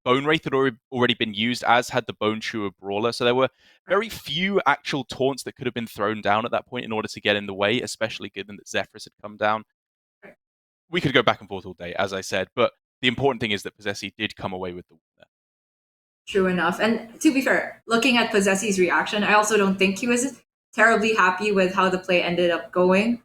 Speaker 1: Bone Wraith had already been used, as had the Bone Chewer Brawler, so there were very few actual taunts that could have been thrown down at that point in order to get in the way, especially given that Zephyrus had come down. We could go back and forth all day, as I said, but the important thing is that Posesi did come away with the win there.
Speaker 2: True enough. And to be fair, looking at Posesi's reaction, I also don't think he was terribly happy with how the play ended up going.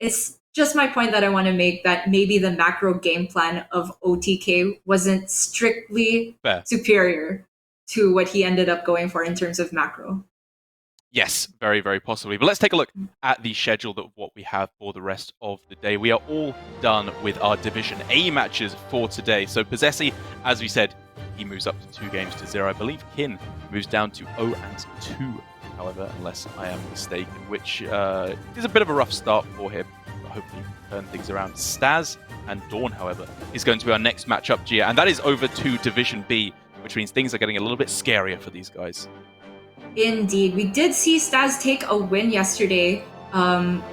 Speaker 2: It's just my point that I want to make, that maybe the macro game plan of OTK wasn't strictly superior to what he ended up going for in terms of macro.
Speaker 1: Yes, very, very possibly. But let's take a look at the schedule of what we have for the rest of the day. We are all done with our Division A matches for today. So Posesi, as we said, he moves up to 2-0. I believe Kin moves down to 0-2, however, unless I am mistaken, which is a bit of a rough start for him. But hopefully turn things around. Staz and Dawn, however, is going to be our next matchup, Gia, and that is over to Division B, which means things are getting a little bit scarier for these guys.
Speaker 2: Indeed. We did see Staz take a win yesterday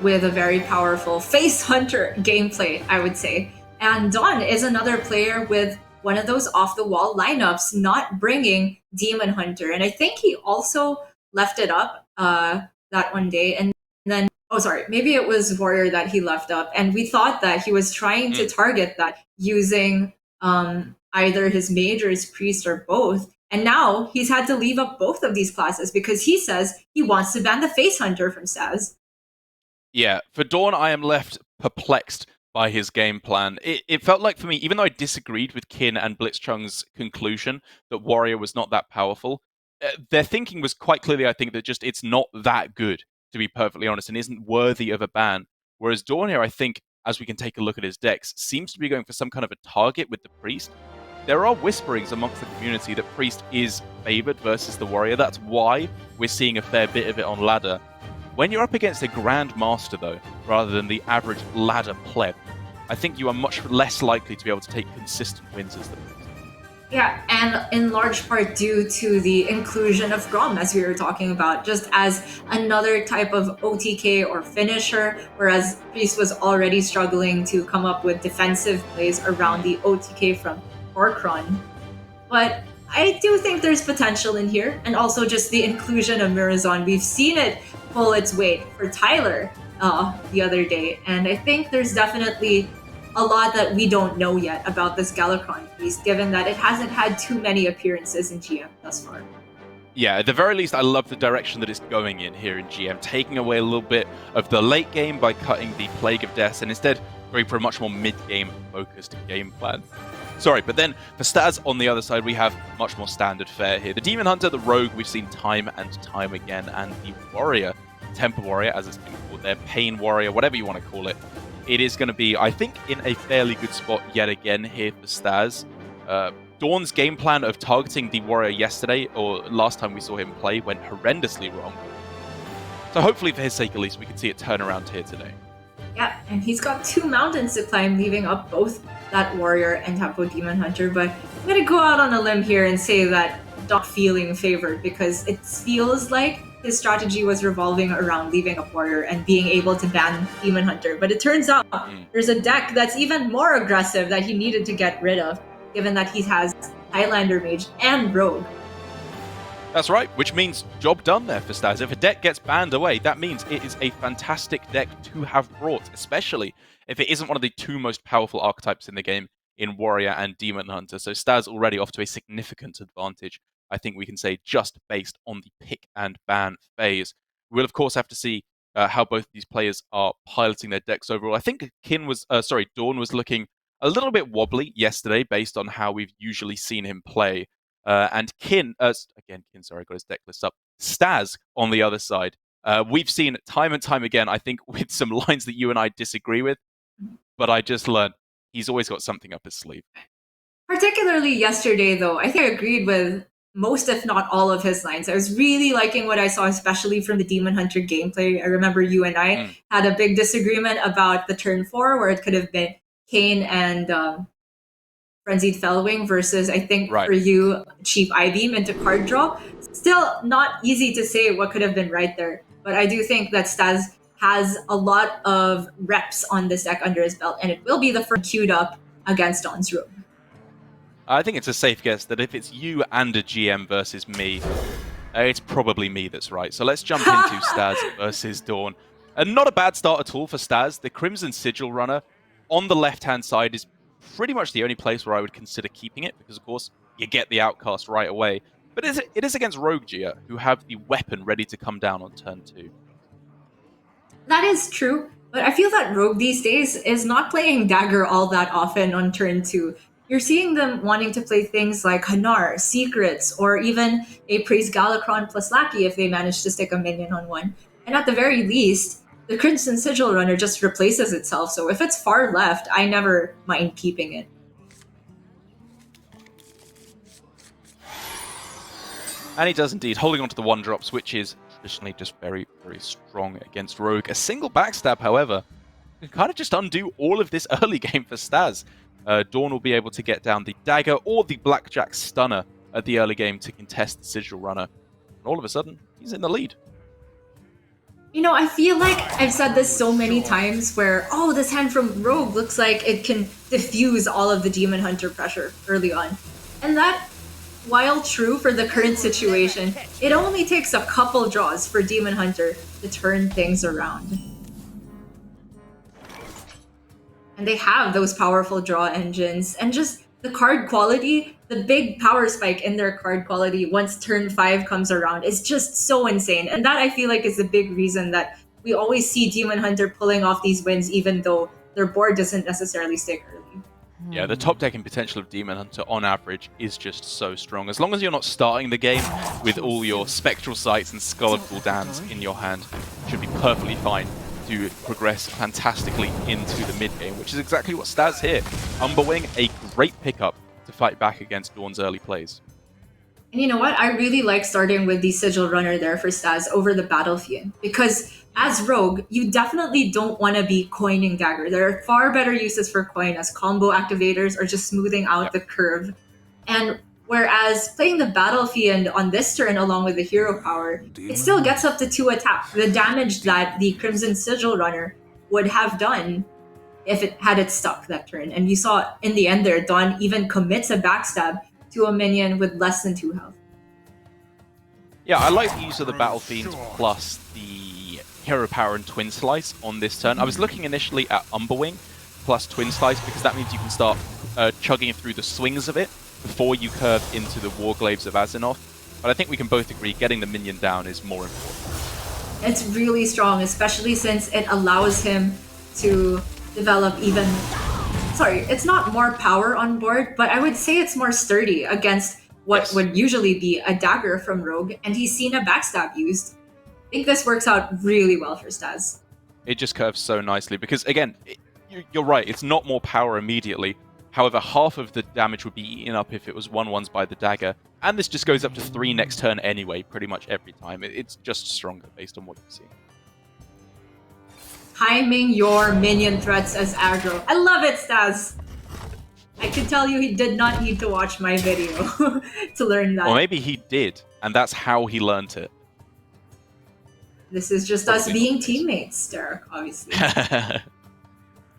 Speaker 2: with a very powerful face hunter gameplay, I would say. And Dawn is another player with one of those off-the-wall lineups, not bringing Demon Hunter. And I think he also left it up that one day. And then, maybe it was Warrior that he left up. And we thought that he was trying to target that using either his mage or his priest or both. And now he's had to leave up both of these classes because he says he wants to ban the face hunter from Staz.
Speaker 1: Yeah, for Dawn, I am left perplexed by his game plan. It felt like, for me, even though I disagreed with Kin and Blitzchung's conclusion that Warrior was not that powerful, their thinking was quite clearly, I think, that just it's not that good, to be perfectly honest, and isn't worthy of a ban. Whereas Dawn here, I think, as we can take a look at his decks, seems to be going for some kind of a target with the Priest. There are whisperings amongst the community that Priest is favored versus the Warrior. That's why we're seeing a fair bit of it on ladder. When you're up against a Grandmaster, though, rather than the average ladder pleb, I think you are much less likely to be able to take consistent wins as the Priest.
Speaker 2: Yeah, and in large part due to the inclusion of Grom, as we were talking about, just as another type of OTK or finisher, whereas Priest was already struggling to come up with defensive plays around the OTK from Corkron. But I do think there's potential in here, and also just the inclusion of Mirazon. We've seen it pull its weight for Tyler the other day, and I think there's definitely a lot that we don't know yet about this Galakrond Priest, given that it hasn't had too many appearances in GM thus far.
Speaker 1: Yeah, at the very least, I love the direction that it's going in here in GM, taking away a little bit of the late game by cutting the Plague of Deaths, and instead going for a much more mid-game focused game plan. Sorry, but then for Staz on the other side, we have much more standard fare here. The Demon Hunter, the Rogue, we've seen time and time again, and the Warrior, Temple Warrior, as it's been called there, Pain Warrior, whatever you want to call it. It is going to be, I think, in a fairly good spot yet again here for Staz. Dawn's game plan of targeting the Warrior yesterday, or last time we saw him play, went horrendously wrong. So hopefully, for his sake at least, we can see it turn around here today.
Speaker 2: Yeah, and he's got 2 mountains to climb, leaving up both that warrior and tempo demon hunter, but I'm gonna go out on a limb here and say that not feeling favored because it feels like his strategy was revolving around leaving up warrior and being able to ban demon hunter. But it turns out there's a deck that's even more aggressive that he needed to get rid of, given that he has Highlander Mage and Rogue.
Speaker 1: That's right, which means job done there for Staz. If a deck gets banned away, that means it is a fantastic deck to have brought, especially if it isn't one of the two most powerful archetypes in the game in Warrior and Demon Hunter. So Staz already off to a significant advantage, I think we can say, just based on the pick and ban phase. We'll of course have to see how both these players are piloting their decks overall. I think Dawn was looking a little bit wobbly yesterday based on how we've usually seen him play. And Kin, sorry, I got his deck list up. Staz on the other side. We've seen time and time again, I think, with some lines that you and I disagree with, but I just learned he's always got something up his sleeve.
Speaker 2: Particularly yesterday, though, I think I agreed with most, if not all, of his lines. I was really liking what I saw, especially from the Demon Hunter gameplay. I remember you and I had a big disagreement about the turn 4, where it could have been Kane and Frenzied Fellwing versus, I think, for you, Chief I-Beam into card draw. Still not easy to say what could have been right there, but I do think that Staz has a lot of reps on this deck under his belt, and it will be the first queued up against Dawn's Rogue.
Speaker 1: I think it's a safe guess that if it's you and a GM versus me, it's probably me that's right. So let's jump into Staz versus Dawn. And not a bad start at all for Staz. The Crimson Sigil runner on the left-hand side is pretty much the only place where I would consider keeping it, because of course you get the outcast right away. But it is against Rogue Gia, who have the weapon ready to come down on turn 2.
Speaker 2: That is true, but I feel that Rogue these days is not playing Dagger all that often on turn 2. You're seeing them wanting to play things like Hanar, Secrets, or even a Praise Galakron plus Lackey if they manage to stick a minion on one. And at the very least, the Crimson Sigil runner just replaces itself, so if it's far left, I never mind keeping it.
Speaker 1: And he does indeed, holding on to the 1-drops, which is traditionally just very, very strong against Rogue. A single backstab, however, can kind of just undo all of this early game for Staz. Dawn will be able to get down the Dagger or the Blackjack Stunner at the early game to contest the Sigil runner. And all of a sudden, he's in the lead.
Speaker 2: You know, I feel like I've said this so many times where, oh, this hand from Rogue looks like it can diffuse all of the Demon Hunter pressure early on. And that, while true for the current situation, it only takes a couple draws for Demon Hunter to turn things around. And they have those powerful draw engines, and just the card quality, the big power spike in their card quality once turn 5 comes around is just so insane. And that, I feel like, is the big reason that we always see Demon Hunter pulling off these wins, even though their board doesn't necessarily stick early.
Speaker 1: Yeah, the top decking potential of Demon Hunter on average is just so strong. As long as you're not starting the game with all your Spectral Sights and Scalded Dams in your hand, you should be perfectly fine to progress fantastically into the mid-game, which is exactly what Staz here. Umberwing, a great pickup to fight back against Dawn's early plays.
Speaker 2: And you know what? I really like starting with the Sigil runner there for Staz over the Battlefiend, because as Rogue, you definitely don't want to be coining Dagger. There are far better uses for coin as combo activators or just smoothing out the curve. And whereas playing the Battlefiend on this turn along with the hero power, it still gets up to 2 attack. The damage that the Crimson Sigil runner would have done if it had it stuck that turn. And you saw in the end there, Dawn even commits a backstab to a minion with less than 2 health.
Speaker 1: Yeah, I like the use of the Battlefiend plus the hero power and Twin Slice on this turn. I was looking initially at Umberwing plus Twin Slice because that means you can start chugging through the swings of it before you curve into the Warglaives of Azzinoth. But I think we can both agree getting the minion down is more important.
Speaker 2: It's really strong, especially since it allows him to develop even... Sorry, it's not more power on board, but I would say it's more sturdy against what would usually be a Dagger from Rogue, and he's seen a backstab used. I think this works out really well for Staz.
Speaker 1: It just curves so nicely because, again, you're right, it's not more power immediately. However, half of the damage would be eaten up if it was 1/1s by the Dagger, and this just goes up to 3 next turn anyway, pretty much every time. It's just stronger based on what you see.
Speaker 2: Timing your minion threats as aggro. I love it, Staz! I can tell you he did not need to watch my video to learn that.
Speaker 1: Or maybe he did, and that's how he learnt it.
Speaker 2: This is just us being teammates, Derek, obviously.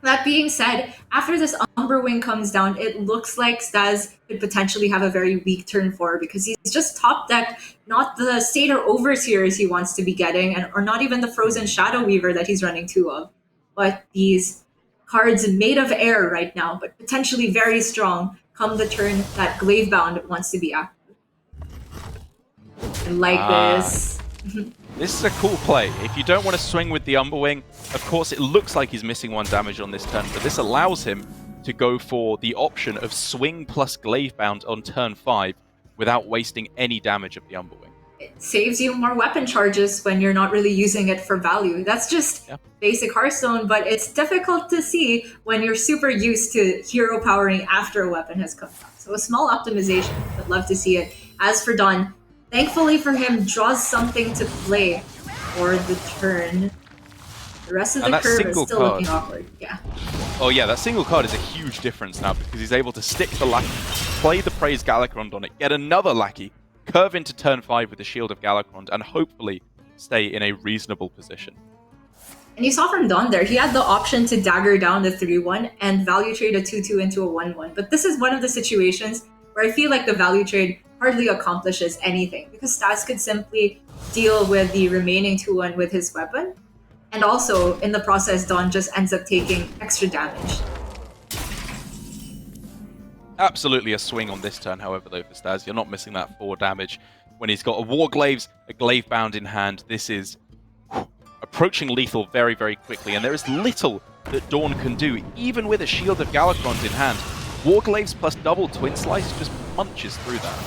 Speaker 2: That being said, after this Umberwing comes down, it looks like Staz could potentially have a very weak turn 4 because he's just top deck, not the Satyr Overseers he wants to be getting, or not even the Frozen Shadow Weaver that he's running 2 of, but these cards made of air right now, but potentially very strong come the turn that Glavebound wants to be active. I like this.
Speaker 1: This is a cool play. If you don't want to swing with the Umberwing, of course it looks like he's missing 1 damage on this turn, but this allows him to go for the option of swing plus Glavebound on turn 5 without wasting any damage of the Umberwing.
Speaker 2: It saves you more weapon charges when you're not really using it for value. That's just basic Hearthstone, but it's difficult to see when you're super used to hero powering after a weapon has come down. So a small optimization, I'd love to see it. As for Don, thankfully for him, draws something to play for the turn. The rest of the curve is still looking awkward. Yeah.
Speaker 1: Oh yeah, that single card is a huge difference now because he's able to stick the Lackey, play the Praise Galakrond on it, get another Lackey, curve into turn 5 with the Shield of Galakrond, and hopefully stay in a reasonable position.
Speaker 2: And you saw from Don there, he had the option to dagger down the 3-1 and value trade a 2-2 into a 1-1. But this is one of the situations where I feel like the value trade hardly accomplishes anything because Staz could simply deal with the remaining 2-1 with his weapon. And also, in the process, Don just ends up taking extra damage.
Speaker 1: Absolutely a swing on this turn, however, though, for Staz. You're not missing that 4 damage. When he's got a Warglaves, a Glavebound in hand, this is approaching lethal very, very quickly. And there is little that Dawn can do, even with a Shield of Galakrond in hand. Warglaves plus double Twin Slice just punches through that.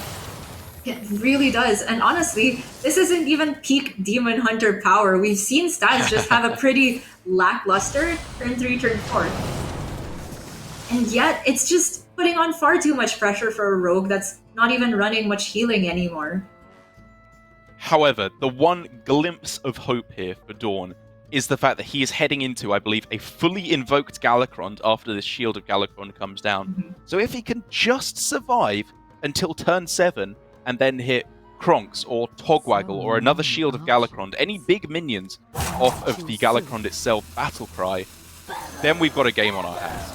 Speaker 2: It really does. And honestly, this isn't even peak Demon Hunter power. We've seen Staz just have a pretty lackluster turn 3, turn 4. And yet, it's just putting on far too much pressure for a rogue that's not even running much healing anymore.
Speaker 1: However, the one glimpse of hope here for Dawn is the fact that he is heading into, I believe, a fully invoked Galakrond after this Shield of Galakrond comes down. So if he can just survive until turn 7 and then hit Kronks or Togwaggle or another Shield of Galakrond, any big minions off of the Galakrond itself battle cry, then we've got a game on our hands.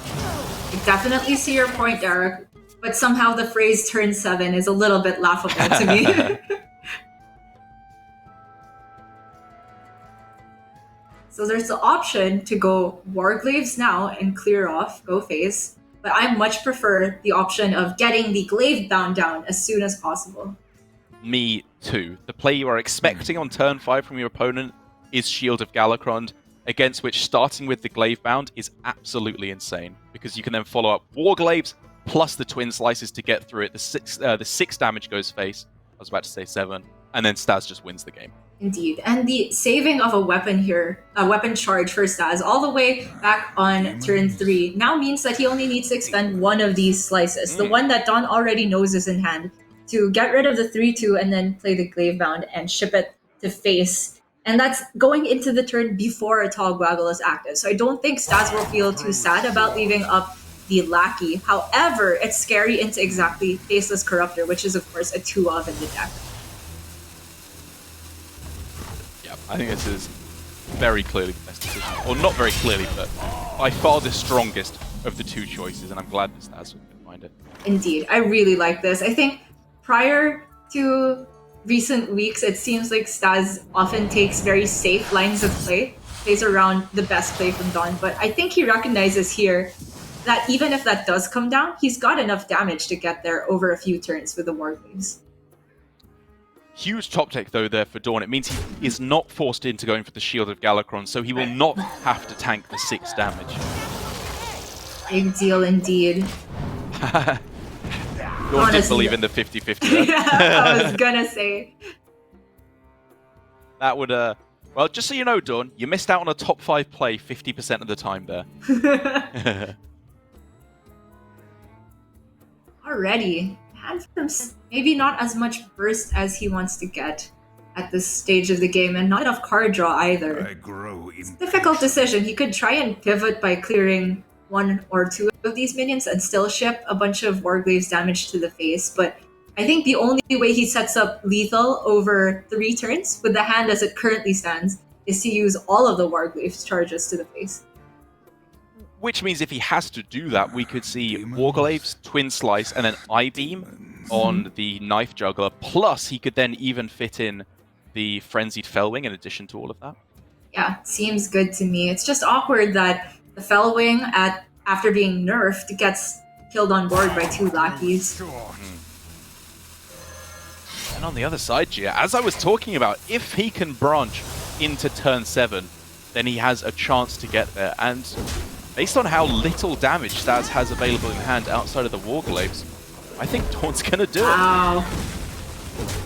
Speaker 2: I definitely see your point, Derek, but somehow the phrase turn 7 is a little bit laughable to me. So there's the option to go Warglaves now and clear off, go face, but I much prefer the option of getting the Glavebound down as soon as possible.
Speaker 1: Me too. The play you are expecting on turn 5 from your opponent is Shield of Galakrond, against which starting with the Glavebound is absolutely insane, because you can then follow up Warglaves plus the Twin Slices to get through it. The 6 damage goes face. I was about to say 7, and then Staz just wins the game.
Speaker 2: Indeed. And the saving of a weapon here, a weapon charge for Staz, all the way back on turn 3, now means that he only needs to expend one of these slices, the one that Don already knows is in hand, to get rid of the 3-2 and then play the Glavebound and ship it to face. And that's going into the turn before a Togwaggle is active. So I don't think Staz will feel too sad about leaving up the Lackey. However, it's scary into exactly Faceless Corruptor, which is, of course, a 2-of in the deck.
Speaker 1: I think this is very clearly the best decision. Or not very clearly, but by far the strongest of the 2 choices, and I'm glad that Staz can find it.
Speaker 2: Indeed. I really like this. I think prior to recent weeks, it seems like Staz often takes very safe lines of play, plays around the best play from Dawn, but I think he recognizes here that even if that does come down, he's got enough damage to get there over a few turns with the Warglaves.
Speaker 1: Huge top tech, though, there for Dawn. It means he is not forced into going for the Shield of Galakrond, so he will not have to tank the 6 damage.
Speaker 2: Big deal indeed.
Speaker 1: Dawn did believe in the 50-50.
Speaker 2: Yeah, I was gonna say.
Speaker 1: That would, well, just so you know, Dawn, you missed out on a top 5 play 50% of the time there.
Speaker 2: Already. And from maybe not as much burst as he wants to get at this stage of the game, and not enough card draw either. It's a difficult decision. He could try and pivot by clearing one or two of these minions and still ship a bunch of Warglaves damage to the face, but I think the only way he sets up lethal over 3 turns with the hand as it currently stands is to use all of the Warglaves charges to the face.
Speaker 1: Which means if he has to do that, we could see Warglaves, Twin Slice, and then I-Beam on the Knife Juggler. Plus, he could then even fit in the Frenzied Fellwing in addition to all of that.
Speaker 2: Yeah, seems good to me. It's just awkward that the Fellwing, after being nerfed, gets killed on board by 2 lackeys.
Speaker 1: And on the other side, Gia, as I was talking about, if he can branch into turn 7, then he has a chance to get there. And based on how little damage Staz has available in hand outside of the Warglaves, I think Dawn's gonna do it.
Speaker 2: Wow.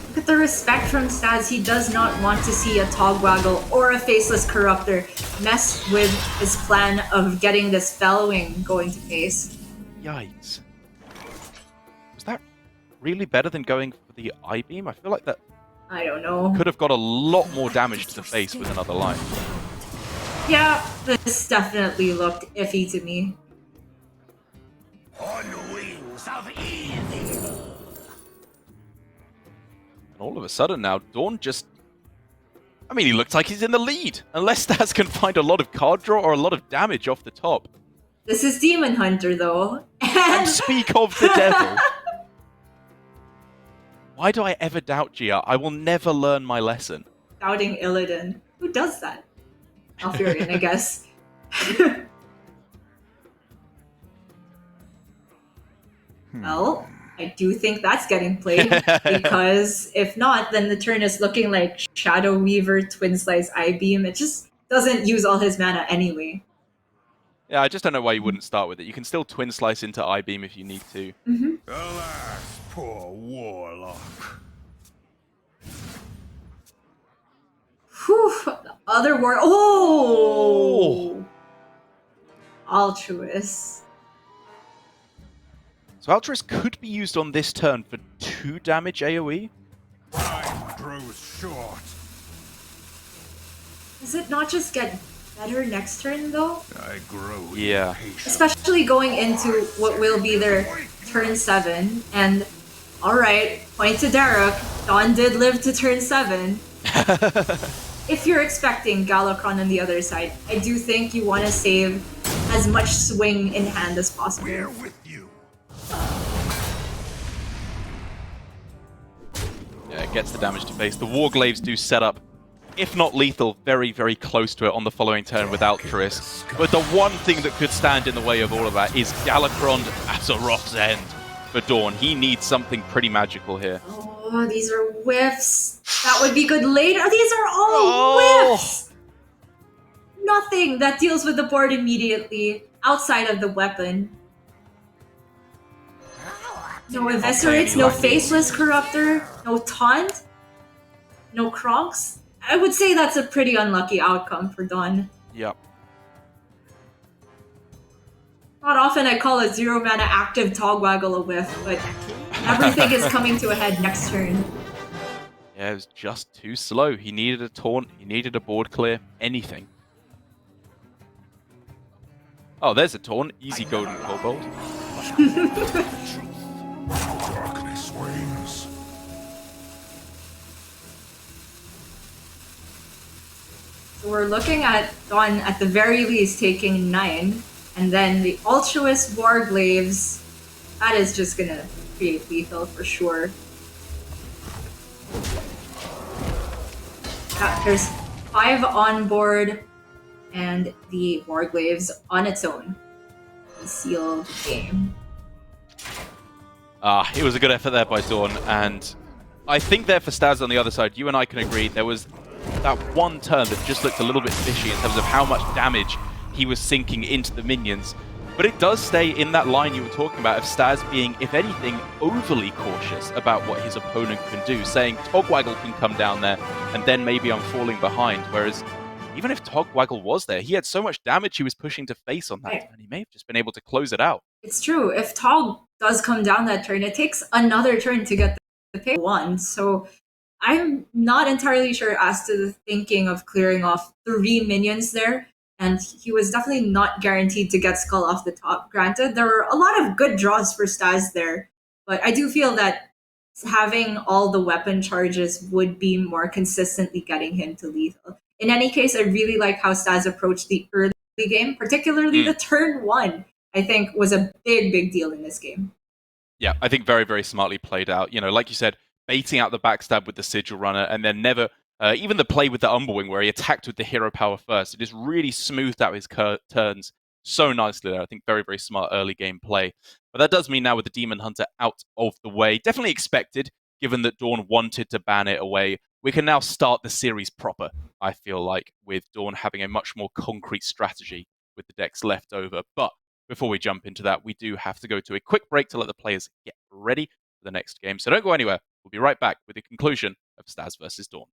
Speaker 2: Look at the respect from Staz. He does not want to see a Togwaggle or a Faceless Corruptor mess with his plan of getting this Fellwing going to face.
Speaker 1: Yikes. Was that really better than going for the I-Beam? I feel like that
Speaker 2: I don't know.
Speaker 1: could have got a lot more damage to the face with another line.
Speaker 2: Yeah, this definitely looked iffy to me.
Speaker 11: On wings of evil.
Speaker 1: And all of a sudden now, Dawn just... I mean, he looks like he's in the lead. Unless Staz can find a lot of card draw or a lot of damage off the top.
Speaker 2: This is Demon Hunter, though.
Speaker 1: And speak of the devil. Why do I ever doubt Gia? I will never learn my lesson.
Speaker 2: Doubting Illidan. Who does that? Alfurian, I guess. Well, I do think that's getting played, because if not, then the turn is looking like Shadow Weaver, Twin Slice, I-Beam. It just doesn't use all his mana anyway.
Speaker 1: Yeah, I just don't know why you wouldn't start with it. You can still Twin Slice into I-Beam if you need to.
Speaker 11: Alas, poor Warlock.
Speaker 2: Whew, the other war. Oh! Altruist.
Speaker 1: So Alutemu could be used on this turn for 2 damage AoE.
Speaker 11: Time grows short.
Speaker 2: Does it not just get better next turn, though?
Speaker 11: I grow
Speaker 1: Yeah.
Speaker 11: impatient.
Speaker 2: Especially going into what will be their turn 7. And, alright, point to Derek. Dawn did live to turn 7. If you're expecting Galakron on the other side, I do think you want to save as much swing in hand as possible.
Speaker 11: We're with you.
Speaker 1: Yeah, it gets the damage to face. The Warglaves do set up, if not lethal, very, very close to it on the following turn with Altruist. But the one thing that could stand in the way of all of that is Galakron at a Rock's End for Dawn. He needs something pretty magical here.
Speaker 2: Oh, these are whiffs. That would be good later. These are all whiffs. Nothing that deals with the board immediately outside of the weapon. No Eviscerates, no Faceless Corruptor, no Taunt, no Kronks. I would say that's a pretty unlucky outcome for Dawn.
Speaker 1: Yep.
Speaker 2: Not often I call a 0 mana active Togwaggle a whiff, but everything is coming to a head next turn.
Speaker 1: Yeah, it was just too slow. He needed a taunt, he needed a board clear, anything. Oh, there's a taunt. Easy golden kobold.
Speaker 11: Darkness wanes.
Speaker 2: So we're looking at Dawn at the very least taking 9, and then the Altruist Warglaves, that is just gonna create lethal for sure. There's 5 on board, and the Warglaves on its own. The sealed game.
Speaker 1: It was a good effort there by Dawn, and I think there for Staz on the other side, you and I can agree, there was that one turn that just looked a little bit fishy in terms of how much damage he was sinking into the minions. But it does stay in that line you were talking about of Staz being, if anything, overly cautious about what his opponent can do, saying Togwaggle can come down there, and then maybe I'm falling behind, whereas even if Togwaggle was there, he had so much damage he was pushing to face on that, and he may have just been able to close it out.
Speaker 2: It's true. If Tog does come down that turn, it takes another turn to get the pick 1. So I'm not entirely sure as to the thinking of clearing off 3 minions there and he was definitely not guaranteed to get Skull off the top. Granted, there were a lot of good draws for Staz there, but I do feel that having all the weapon charges would be more consistently getting him to lethal. In any case, I really like how Staz approached the early game, particularly the turn 1, I think was a big deal in this game.
Speaker 1: Yeah, I think very smartly played out. You know, like you said, baiting out the backstab with the Sigil Runner, and then never, even the play with the Umberwing where he attacked with the hero power first, it just really smoothed out his turns so nicely there. I think very smart early game play. But that does mean now with the Demon Hunter out of the way, definitely expected, given that Dawn wanted to ban it away, we can now start the series proper, I feel like, with Dawn having a much more concrete strategy with the decks left over. But before we jump into that, we do have to go to a quick break to let the players get ready for the next game. So don't go anywhere. We'll be right back with the conclusion of Staz versus Dawn.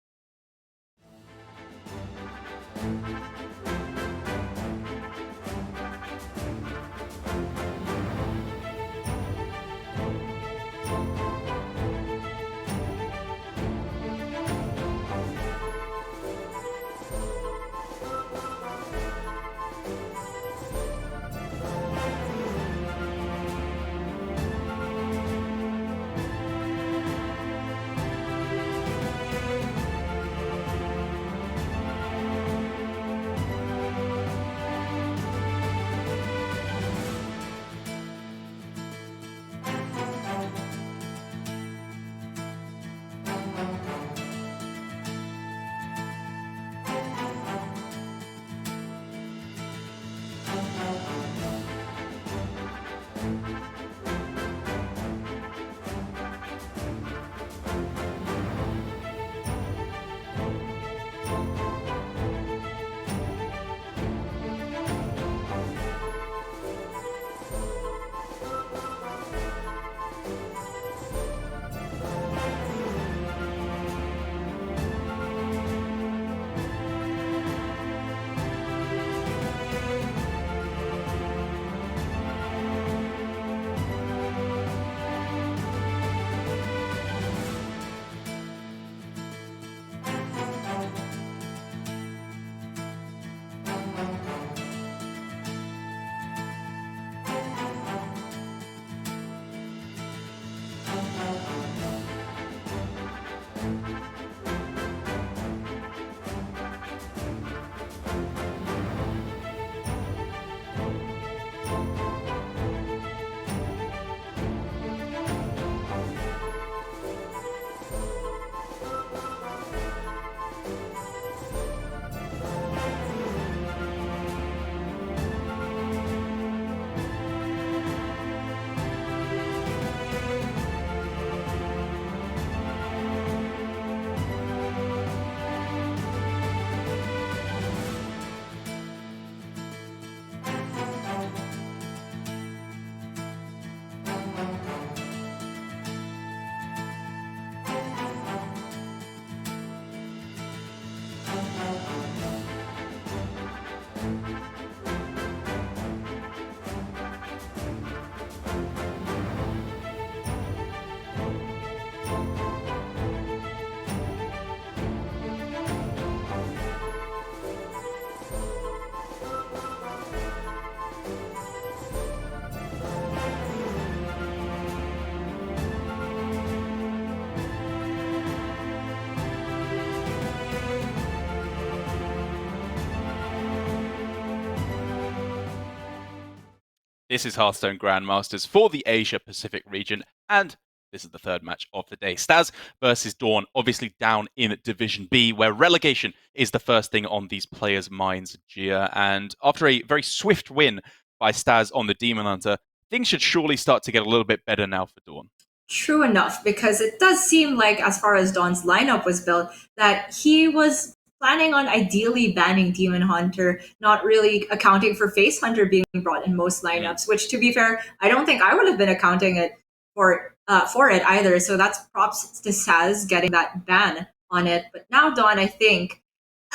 Speaker 1: This is Hearthstone Grandmasters for the Asia Pacific region, and this is the third match of the day. Staz versus Dawn, obviously down in Division B, where relegation is the first thing on these players' minds, Gia. And after a very swift win by Staz on the Demon Hunter, things should surely start to get a little bit better now for Dawn.
Speaker 2: True enough, because it does seem like, as far as Dawn's lineup was built, that he was planning on ideally banning Demon Hunter, not really accounting for Face Hunter being brought in most lineups, which, to be fair, I don't think I would have been accounting it for it either. So that's props to Staz getting that ban on it. But now Dawn, I think,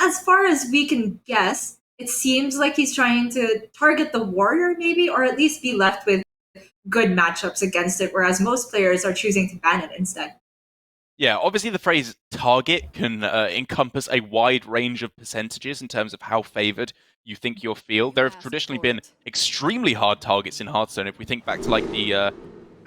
Speaker 2: as far as we can guess, it seems like he's trying to target the Warrior maybe, or at least be left with good matchups against it, whereas most players are choosing to ban it instead.
Speaker 1: Yeah, obviously the phrase target can encompass a wide range of percentages in terms of how favored you think your field. There have traditionally been extremely hard targets in Hearthstone. If we think back to like the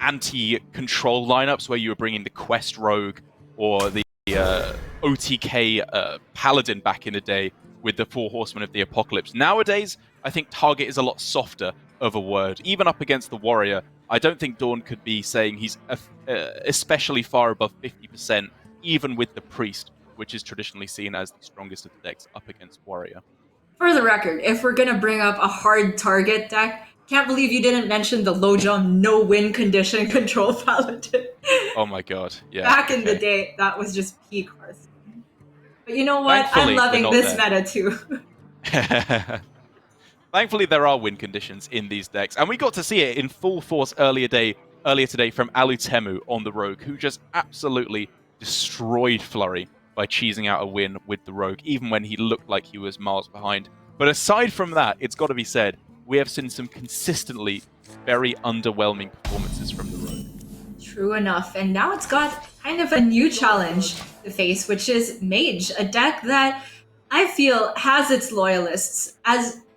Speaker 1: anti-control lineups where you were bringing the Quest Rogue or the OTK Paladin back in the day with the Four Horsemen of the Apocalypse. Nowadays, I think target is a lot softer of a word. Even up against the Warrior, I don't think Dawn could be saying he's especially far above 50%, even with the Priest, which is traditionally seen as the strongest of the decks up against Warrior.
Speaker 2: For the record, if we're going to bring up a hard target deck, can't believe you didn't mention the low jump, no win condition control Paladin.
Speaker 1: Oh my god, yeah.
Speaker 2: Back in the day, that was just peak Hearthstone. But you know what?
Speaker 1: Thankfully,
Speaker 2: I'm loving this
Speaker 1: there.
Speaker 2: meta too.
Speaker 1: Thankfully, there are win conditions in these decks, and we got to see it in full force earlier today from Alutemu on the Rogue, who just absolutely destroyed Flurry by cheesing out a win with the Rogue, even when he looked like he was miles behind. But aside from that, it's got to be said, we have seen some consistently very underwhelming performances from the Rogue.
Speaker 2: True enough, and now it's got kind of a new challenge to face, which is Mage, a deck that I feel has its loyalists,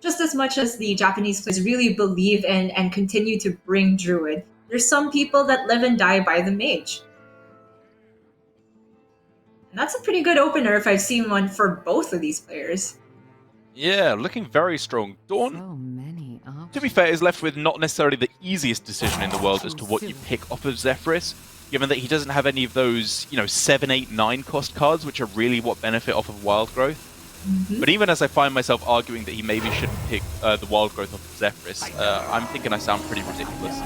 Speaker 2: just as much as the Japanese players really believe in and continue to bring Druid. There's some people that live and die by the Mage. And that's a pretty good opener if I've seen one for both of these players.
Speaker 1: Yeah, looking very strong. Dawn, to be fair, is left with not necessarily the easiest decision in the world as to what you pick off of Zephyrus, given that he doesn't have any of those, 7, 8, 9 cost cards, which are really what benefit off of Wild Growth. But even as I find myself arguing that he maybe shouldn't pick the Wild Growth off of Zephyrus, I'm thinking I sound pretty ridiculous.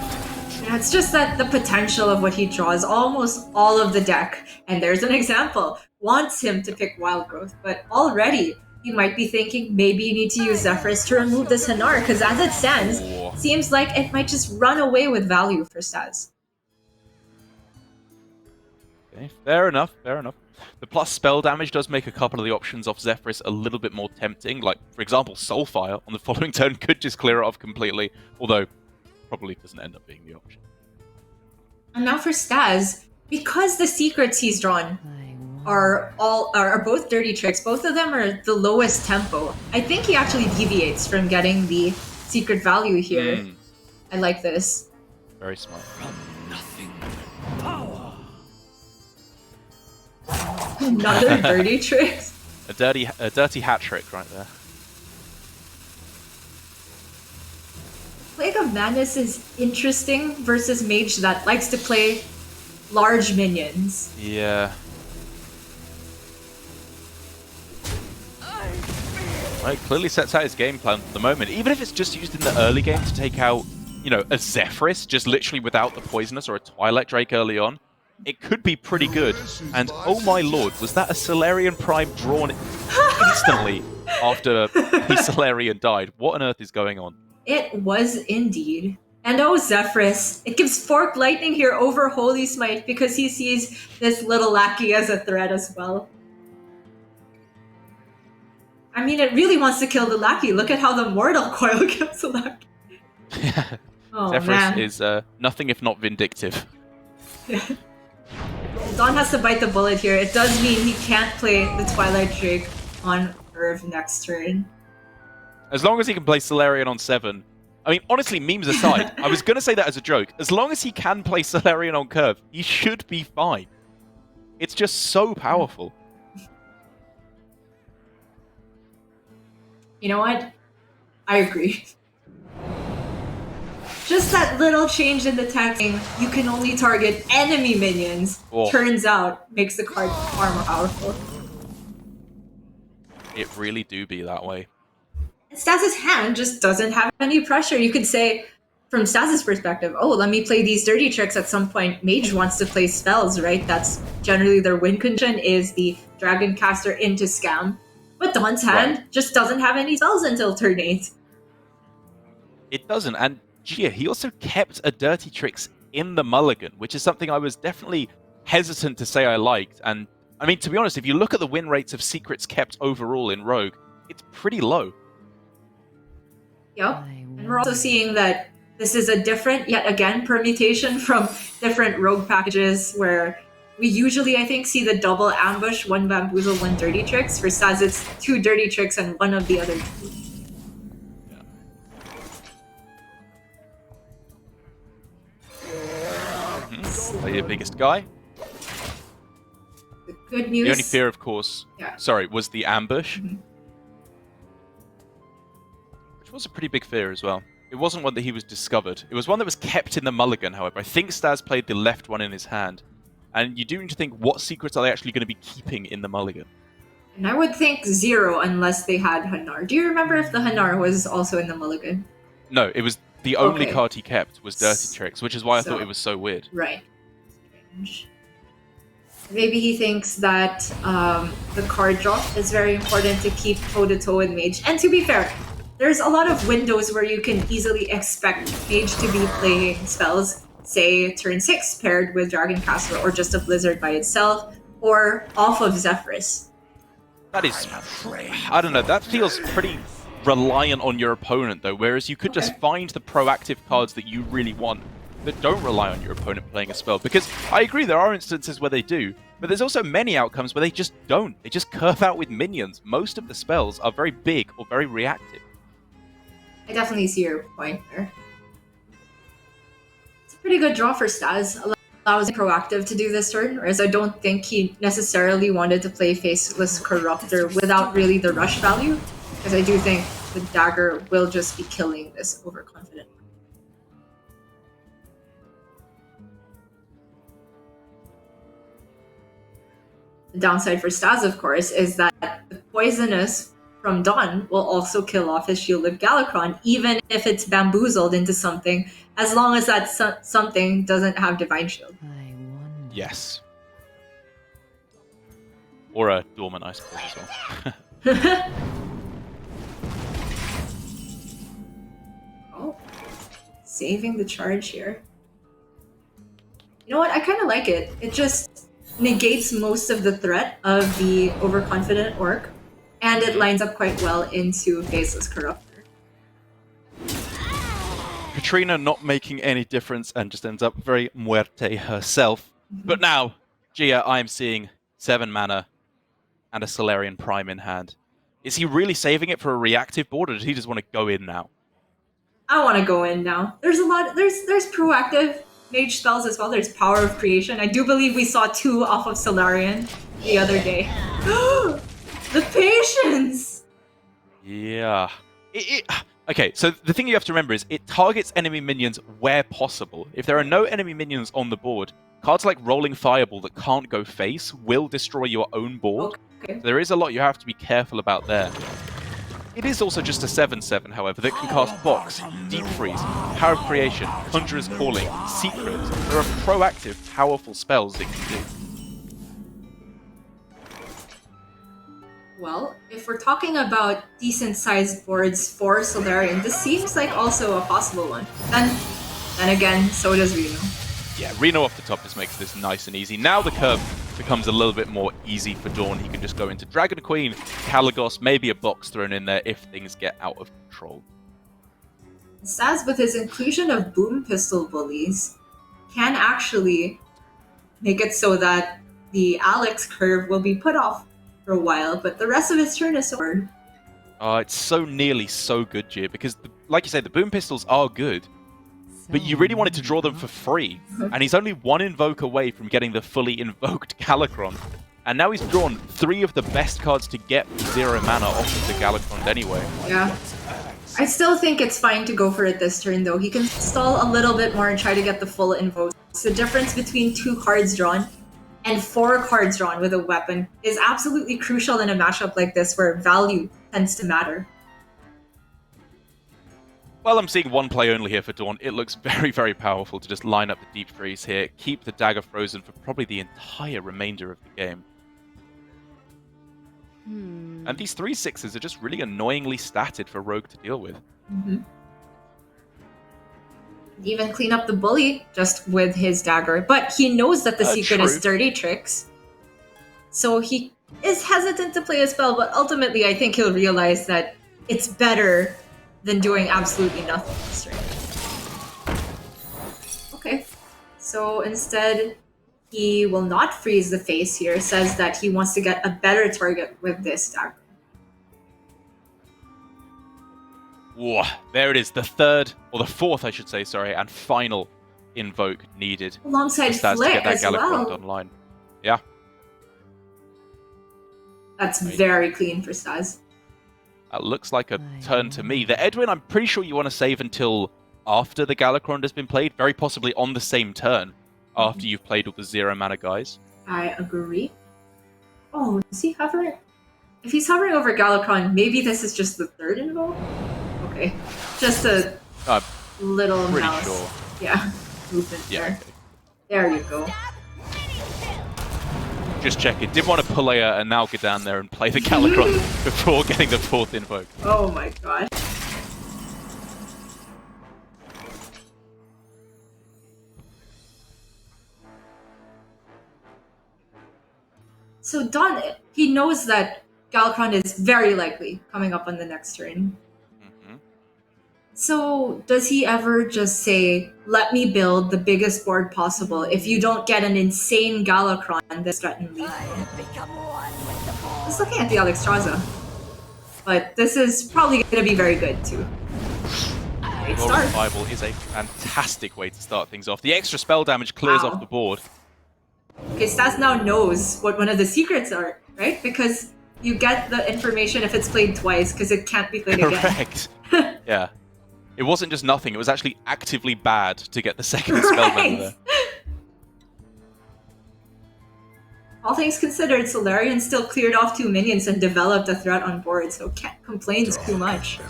Speaker 2: Yeah, it's just that the potential of what he draws, almost all of the deck, and there's an example, wants him to pick Wild Growth, but already you might be thinking maybe you need to use Zephyrus to remove this Hanar, because as it stands, it seems like it might just run away with value for Staz.
Speaker 1: Okay, fair enough, fair enough. The plus spell damage does make a couple of the options off Zephyrus a little bit more tempting, like, for example, Soulfire on the following turn could just clear it off completely, although probably doesn't end up being the option.
Speaker 2: And now for Staz, because the secrets he's drawn are both dirty tricks, both of them are the lowest tempo, I think he actually deviates from getting the secret value here. I like this.
Speaker 1: Very smart.
Speaker 2: Another dirty trick.
Speaker 1: A dirty hat trick right there.
Speaker 2: Plague of Madness is interesting versus Mage that likes to play large minions.
Speaker 1: Yeah. Right, clearly sets out his game plan for the moment. Even if it's just used in the early game to take out, a Zephyrus, just literally without the Poisonous or a Twilight Drake early on, it could be pretty good. And oh my lord, was that a Solarian Prime drawn instantly after the Solarian died? What on earth is going on?
Speaker 2: It was indeed. And oh, Zephyrus, it gives Fork Lightning here over Holy Smite because he sees this little lackey as a threat as well. I mean, it really wants to kill the lackey. Look at how the Mortal Coil kills the lackey. Oh,
Speaker 1: Zephyrus
Speaker 2: man.
Speaker 1: is nothing if not vindictive.
Speaker 2: Yeah. Dawn has to bite the bullet here. It does mean he can't play the Twilight Drake on Irv next turn.
Speaker 1: As long as he can play Solarian on 7. I mean, honestly, memes aside, I was going to say that as a joke. As long as he can play Solarian on curve, he should be fine. It's just so powerful.
Speaker 2: You know what? I agree. Just that little change in the texting, you can only target enemy minions, turns out makes the card far more powerful.
Speaker 1: It really do be that way.
Speaker 2: Staz's hand just doesn't have any pressure. You could say, from Staz's perspective, oh, let me play these dirty tricks at some point. Mage wants to play spells, right? That's generally their win condition is the Dragon Caster into Scam. But Dawn's hand just doesn't have any spells until turn 8.
Speaker 1: It doesn't, and Gia, he also kept a Dirty Tricks in the mulligan, which is something I was definitely hesitant to say I liked. And, I mean, to be honest, if you look at the win rates of secrets kept overall in Rogue, it's pretty low.
Speaker 2: Yep, and we're also seeing that this is a different, yet again, permutation from different Rogue packages where we usually, I think, see the double ambush, 1 Bamboozle, 1 Dirty Tricks. For Staz, it's 2 Dirty Tricks and 1 of the other 2.
Speaker 1: Play your biggest guy.
Speaker 2: The good news.
Speaker 1: The only fear, of course, was the ambush. Which was a pretty big fear as well. It wasn't one that he was discovered. It was one that was kept in the mulligan, however. I think Staz played the left one in his hand. And you do need to think, what secrets are they actually going to be keeping in the mulligan?
Speaker 2: And I would think 0 unless they had Hanar. Do you remember if the Hanar was also in the mulligan?
Speaker 1: No, it was the only card he kept was Dirty Tricks, which is why I thought it was so weird.
Speaker 2: Right. Strange. Maybe he thinks that the card draw is very important to keep toe-to-toe with Mage. And to be fair, there's a lot of windows where you can easily expect Mage to be playing spells, say turn 6 paired with Dragon Caster, or just a Blizzard by itself, or off of Zephyrus.
Speaker 1: That is, I don't know, that feels pretty reliant on your opponent though, whereas you could just find the proactive cards that you really want that don't rely on your opponent playing a spell. Because I agree, there are instances where they do, but there's also many outcomes where they just don't. They just curve out with minions. Most of the spells are very big or very reactive.
Speaker 2: I definitely see your point there. It's a pretty good draw for Staz. Allows him proactive to do this turn, whereas I don't think he necessarily wanted to play Faceless Corruptor without really the rush value, because I do think the dagger will just be killing this overconfident. The downside for Staz, of course, is that the poisonous from Dawn will also kill off his Shielded Galakron, even if it's bamboozled into something, as long as that something doesn't have Divine Shield.
Speaker 1: Yes. Or a Dormant, I suppose, as well.
Speaker 2: Oh, saving the charge here. You know what? I kind of like it. It just negates most of the threat of the overconfident orc, and it lines up quite well into Faceless Corruptor.
Speaker 1: Katrina not making any difference and just ends up very muerte herself. But now, Gia, I am seeing 7 mana and a Solarian Prime in hand. Is he really saving it for a reactive board, or does he just want to go in now?
Speaker 2: I want to go in now. There's a lot. There's proactive Mage spells as well. There's Power of Creation. I do believe we saw 2 off of Solarian the other day. The patience!
Speaker 1: Yeah. Okay, so the thing you have to remember is it targets enemy minions where possible. If there are no enemy minions on the board, cards like Rolling Fireball that can't go face will destroy your own board.
Speaker 2: Okay.
Speaker 1: So there is a lot you have to be careful about there. It is also just a 7/7, however, that can cast Box, Deep Freeze, Power of Creation, Conjurer's Calling, Secret. There are proactive, powerful spells it can do.
Speaker 2: Well, if we're talking about decent-sized boards for Solarian, this seems like also a possible one. Then again, so does Reno.
Speaker 1: Yeah, Reno off the top just makes this nice and easy. Now the curve becomes a little bit more easy for Dawn. He can just go into Dragon Queen, Caligos, maybe a box thrown in there if things get out of control.
Speaker 2: Staz, with his inclusion of Boom Pistol Bullies, can actually make it so that the Alex curve will be put off for a while, but the rest of his turn is so hard.
Speaker 1: It's so nearly so good, Gia, because, like you said, the Boom Pistols are good, but you really wanted to draw them for free, and he's only 1 invoke away from getting the fully invoked Galakron. And now he's drawn 3 of the best cards to get 0 mana off of the Galakron anyway.
Speaker 2: Yeah. I still think it's fine to go for it this turn, though. He can stall a little bit more and try to get the full invoke. The difference between 2 cards drawn and 4 cards drawn with a weapon is absolutely crucial in a matchup like this where value tends to matter.
Speaker 1: Well, I'm seeing 1 play only here for Dawn. It looks very, very powerful to just line up the Deep Freeze here, keep the dagger frozen for probably the entire remainder of the game. And these 3/6s are just really annoyingly statted for Rogue to deal with.
Speaker 2: Even clean up the bully just with his dagger, but he knows that the secret is Dirty Tricks. So he is hesitant to play a spell, but ultimately I think he'll realize that it's better than doing absolutely nothing this turn. Okay, so instead he will not freeze the face here, says that he wants to get a better target with this dagger.
Speaker 1: Whoa, there it is, the 3rd, or the 4th I should say, sorry, and final invoke needed
Speaker 2: Alongside
Speaker 1: for Staz to
Speaker 2: Flick
Speaker 1: get that
Speaker 2: as
Speaker 1: Galakrond
Speaker 2: well.
Speaker 1: online. Yeah.
Speaker 2: That's very clean for Staz.
Speaker 1: That looks like a turn to me. The Edwin, I'm pretty sure you want to save until after the Galakrond has been played, very possibly on the same turn after you've played all the 0 mana guys.
Speaker 2: I agree. Oh, is he hovering? If he's hovering over Galakrond, maybe this is just the third invoke? Okay. Just a little
Speaker 1: pretty
Speaker 2: mouse.
Speaker 1: sure.
Speaker 2: Yeah, movement
Speaker 1: Yeah,
Speaker 2: there.
Speaker 1: okay.
Speaker 2: There you go.
Speaker 1: Just checking. Didn't want to play and now get down there and play the Galakrond before getting the 4th invoke.
Speaker 2: Oh my gosh. So Don, he knows that Galakrond is very likely coming up on the next turn. So does he ever just say, let me build the biggest board possible if you don't get an insane Galakrond that's threatened lethal? Just looking at the Alexstrasza. But this is probably going to be very good too. Great start.
Speaker 1: Pavl is a fantastic way to start things off. The extra spell damage clears off the board.
Speaker 2: Okay, Staz now knows what one of the secrets are, right? Because you get the information if it's played twice, because it can't be played again.
Speaker 1: Correct. Yeah. It wasn't just nothing, it was actually actively bad to get the second spell damage there.
Speaker 2: All things considered, Solarian still cleared off 2 minions and developed a threat on board, so can't complain too much.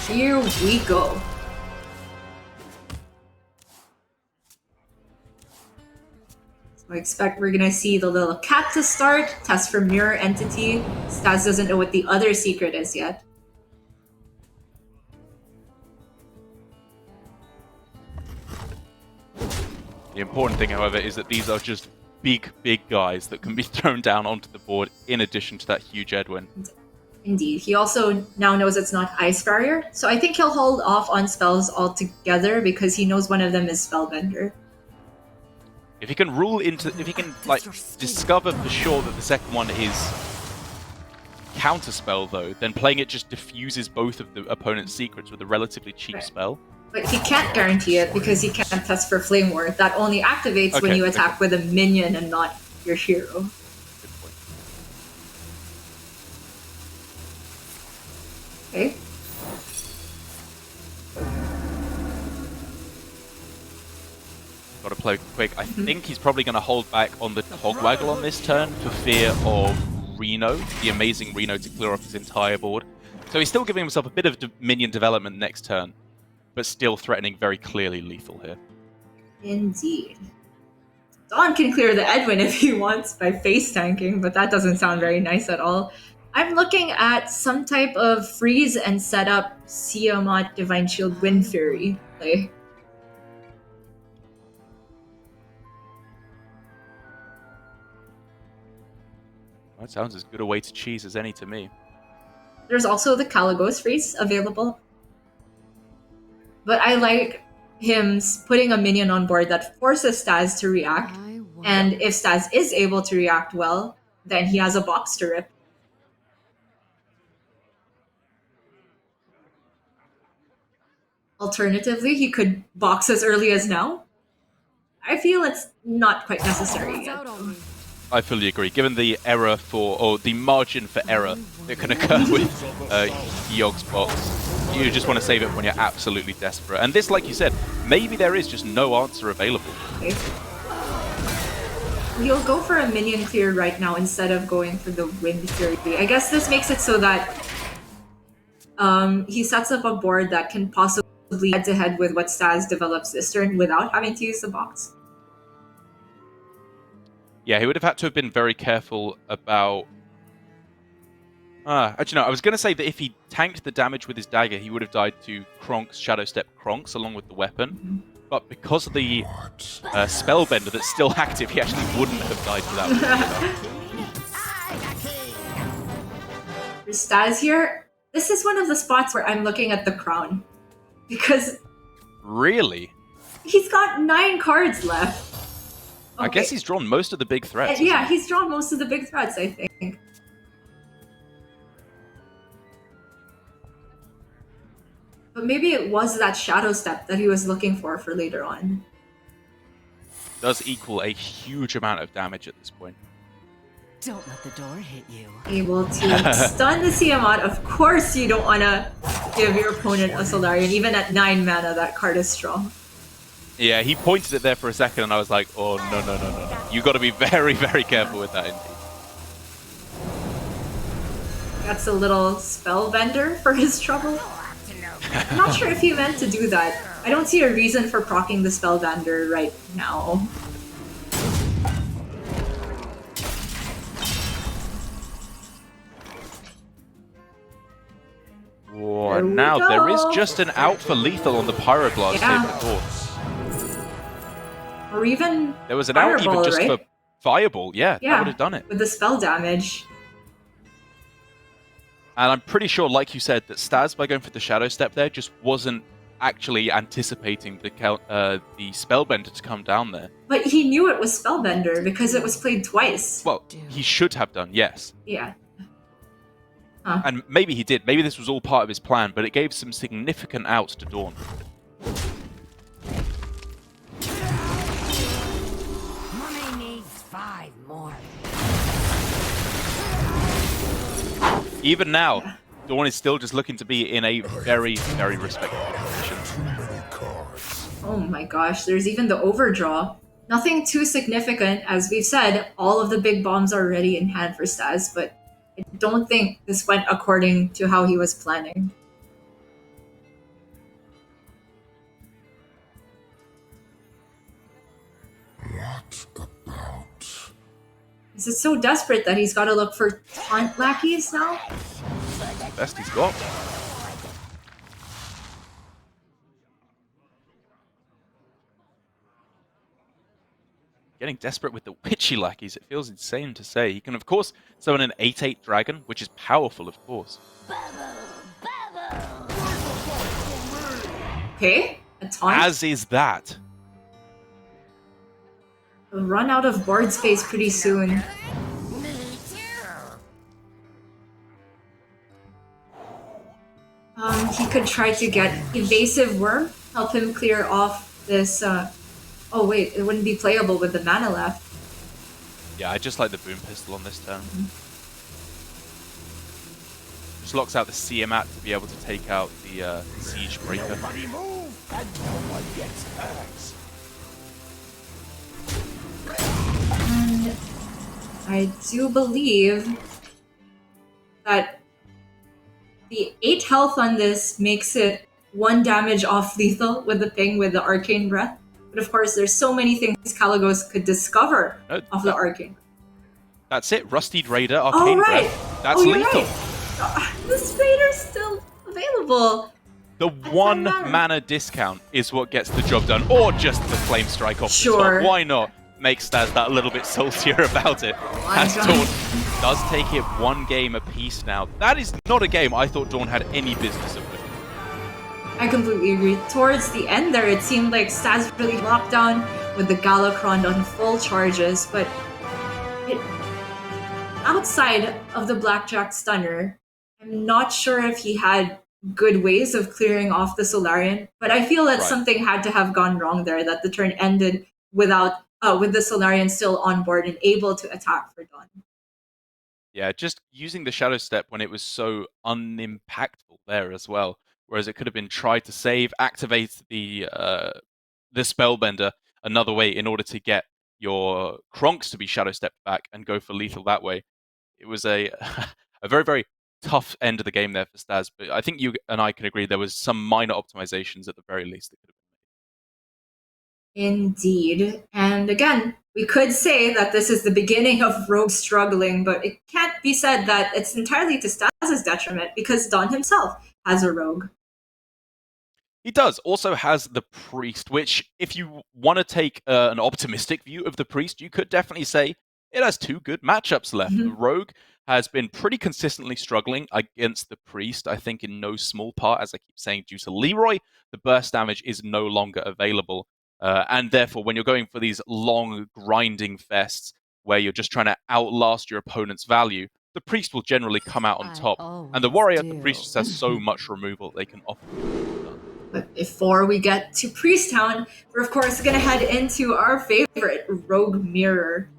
Speaker 2: Here we go. I expect we're gonna see the little cat to start, test for mirror entity. Staz doesn't know what the other secret is yet.
Speaker 1: The important thing, however, is that these are just big, big guys that can be thrown down onto the board in addition to that huge Edwin.
Speaker 2: Indeed. He also now knows it's not Ice Barrier, so I think he'll hold off on spells altogether because he knows one of them is Spellbender.
Speaker 1: If he can like discover for sure that the second one is counterspell though, then playing it just diffuses both of the opponent's secrets with a relatively cheap spell.
Speaker 2: But he can't guarantee it because he can't test for Flame Ward. That only activates when you attack with a minion and not your hero.
Speaker 1: Good point.
Speaker 2: Okay.
Speaker 1: Got to play quick. I think he's probably going to hold back on the Togwaggle on this turn for fear of Reno, the amazing Reno, to clear off his entire board. So he's still giving himself a bit of minion development next turn, but still threatening very clearly lethal here.
Speaker 2: Indeed. Don can clear the Edwin if he wants by face tanking, but that doesn't sound very nice at all. I'm looking at some type of freeze and set up Siamat Divine Shield Wind Fury play.
Speaker 1: That sounds as good a way to cheese as any to me.
Speaker 2: There's also the Caligos freeze available. But I like him putting a minion on board that forces Staz to react. And if Staz is able to react well, then he has a box to rip. Alternatively, he could box as early as now. I feel it's not quite necessary yet.
Speaker 1: I fully agree. Given the error or the margin for error that can occur with Yog's box, you just want to save it when you're absolutely desperate. And this, like you said, maybe there is just no answer available.
Speaker 2: Okay. He'll go for a minion clear right now instead of going for the Wind Fury. I guess this makes it so that he sets up a board that can possibly head-to-head with what Staz develops this turn without having to use the box.
Speaker 1: Yeah, he would have had to have been very careful about... actually, no, I was going to say that if he tanked the damage with his dagger, he would have died to Kronk's Shadow Step Kronks along with the weapon. But because of the Spellbender that's still active, he actually wouldn't have died to that.
Speaker 2: For Staz here, this is one of the spots where I'm looking at the crown. Because...
Speaker 1: Really?
Speaker 2: He's got 9 cards left.
Speaker 1: Okay. I guess he's drawn most of the big threats.
Speaker 2: Yeah, he's drawn most of the big threats, I think. But maybe it was that shadow step that he was looking for later on.
Speaker 1: Does equal a huge amount of damage at this point.
Speaker 12: Don't let the door hit you.
Speaker 2: Able to stun the Tiamat. Of course you don't want to give your opponent a Solarian. Even at 9 mana, that card is strong.
Speaker 1: Yeah, he pointed it there for a second and I was like, oh, no. You got to be very, very careful with that indeed.
Speaker 2: That's a little spellbender for his trouble. I'm not sure if he meant to do that. I don't see a reason for proccing the spellbender right now.
Speaker 1: Whoa, now there is just an out for lethal on the Pyroblast here for Dawn.
Speaker 2: Or even
Speaker 1: there was an
Speaker 2: Fireball,
Speaker 1: out even just
Speaker 2: right?
Speaker 1: for Fireball. Yeah, that would have done it.
Speaker 2: With the spell damage.
Speaker 1: And I'm pretty sure, like you said, that Staz, by going for the Shadow Step there, just wasn't actually anticipating the Spellbender to come down there.
Speaker 2: But he knew it was Spellbender because it was played twice.
Speaker 1: Well, he should have done, yes.
Speaker 2: Yeah.
Speaker 1: And maybe he did. Maybe this was all part of his plan, but it gave some significant outs to Dawn.
Speaker 12: Mommy needs 5 more.
Speaker 1: Even now, Dawn is still just looking to be in a very, very respectable position.
Speaker 2: Oh my gosh, there's even the overdraw. Nothing too significant. As we've said, all of the big bombs are already in hand for Staz, but I don't think this went according to how he was planning.
Speaker 11: What about?
Speaker 2: Is it so desperate that he's got to look for taunt lackeys now?
Speaker 1: Best he's got. Getting desperate with the witchy lackeys, it feels insane to say. He can, of course, summon an 8/8 dragon, which is powerful, of course.
Speaker 2: Okay, a taunt.
Speaker 1: As is that.
Speaker 2: We'll run out of board space pretty soon. He could try to get Evasive Worm, help him clear off this. Oh wait, it wouldn't be playable with the mana left.
Speaker 1: Yeah, I just like the Boom Pistol on this turn. Just locks out the Tiamat to be able to take out the Siege Breaker.
Speaker 11: Nobody move, and no one gets hurt.
Speaker 2: And I do believe that the 8 health on this makes it 1 damage off lethal with the ping with the Arcane Breath. But of course, there's so many things Kalecgos could discover off the Arcane.
Speaker 1: That's it, Rustied Raider, Arcane Breath. That's lethal.
Speaker 2: Right. This Raider's still available.
Speaker 1: The 1 mana discount is what gets the job done, or just the Flame Strike off the top. Why not make Staz that little bit saltier about it? As Dawn does take it 1 game apiece now. That is not a game I thought Dawn had any business of winning.
Speaker 2: I completely agree. Towards the end there, it seemed like Staz really locked down with the Galakron on full charges, but outside of the Blackjack Stunner, I'm not sure if he had good ways of clearing off the Solarian, but I feel that something had to have gone wrong there, that the turn ended without with the Solarian still on board and able to attack for Dawn.
Speaker 1: Yeah, just using the Shadow Step when it was so unimpactful there as well. Whereas it could have been tried to save, activate the Spellbender another way in order to get your Kronks to be Shadow Stepped back and go for lethal that way. It was a very, very tough end of the game there for Staz, but I think you and I can agree there was some minor optimizations at the very least that could have been made.
Speaker 2: Indeed. And again, we could say that this is the beginning of Rogue struggling, but it can't be said that it's entirely to Staz's detriment because Dawn himself has a Rogue.
Speaker 1: He does. Also has the Priest, which if you want to take an optimistic view of the Priest, you could definitely say it has 2 good matchups left. The Rogue has been pretty consistently struggling against the Priest, I think in no small part, as I keep saying, due to Leroy. The burst damage is no longer available. And therefore, when you're going for these long grinding fests where you're just trying to outlast your opponent's value, the priest will generally come out on top. And the warrior, the priest just has so much removal they can offer.
Speaker 2: But before we get to Priest Town, we're of course going to head into our favorite, Rogue Mirror.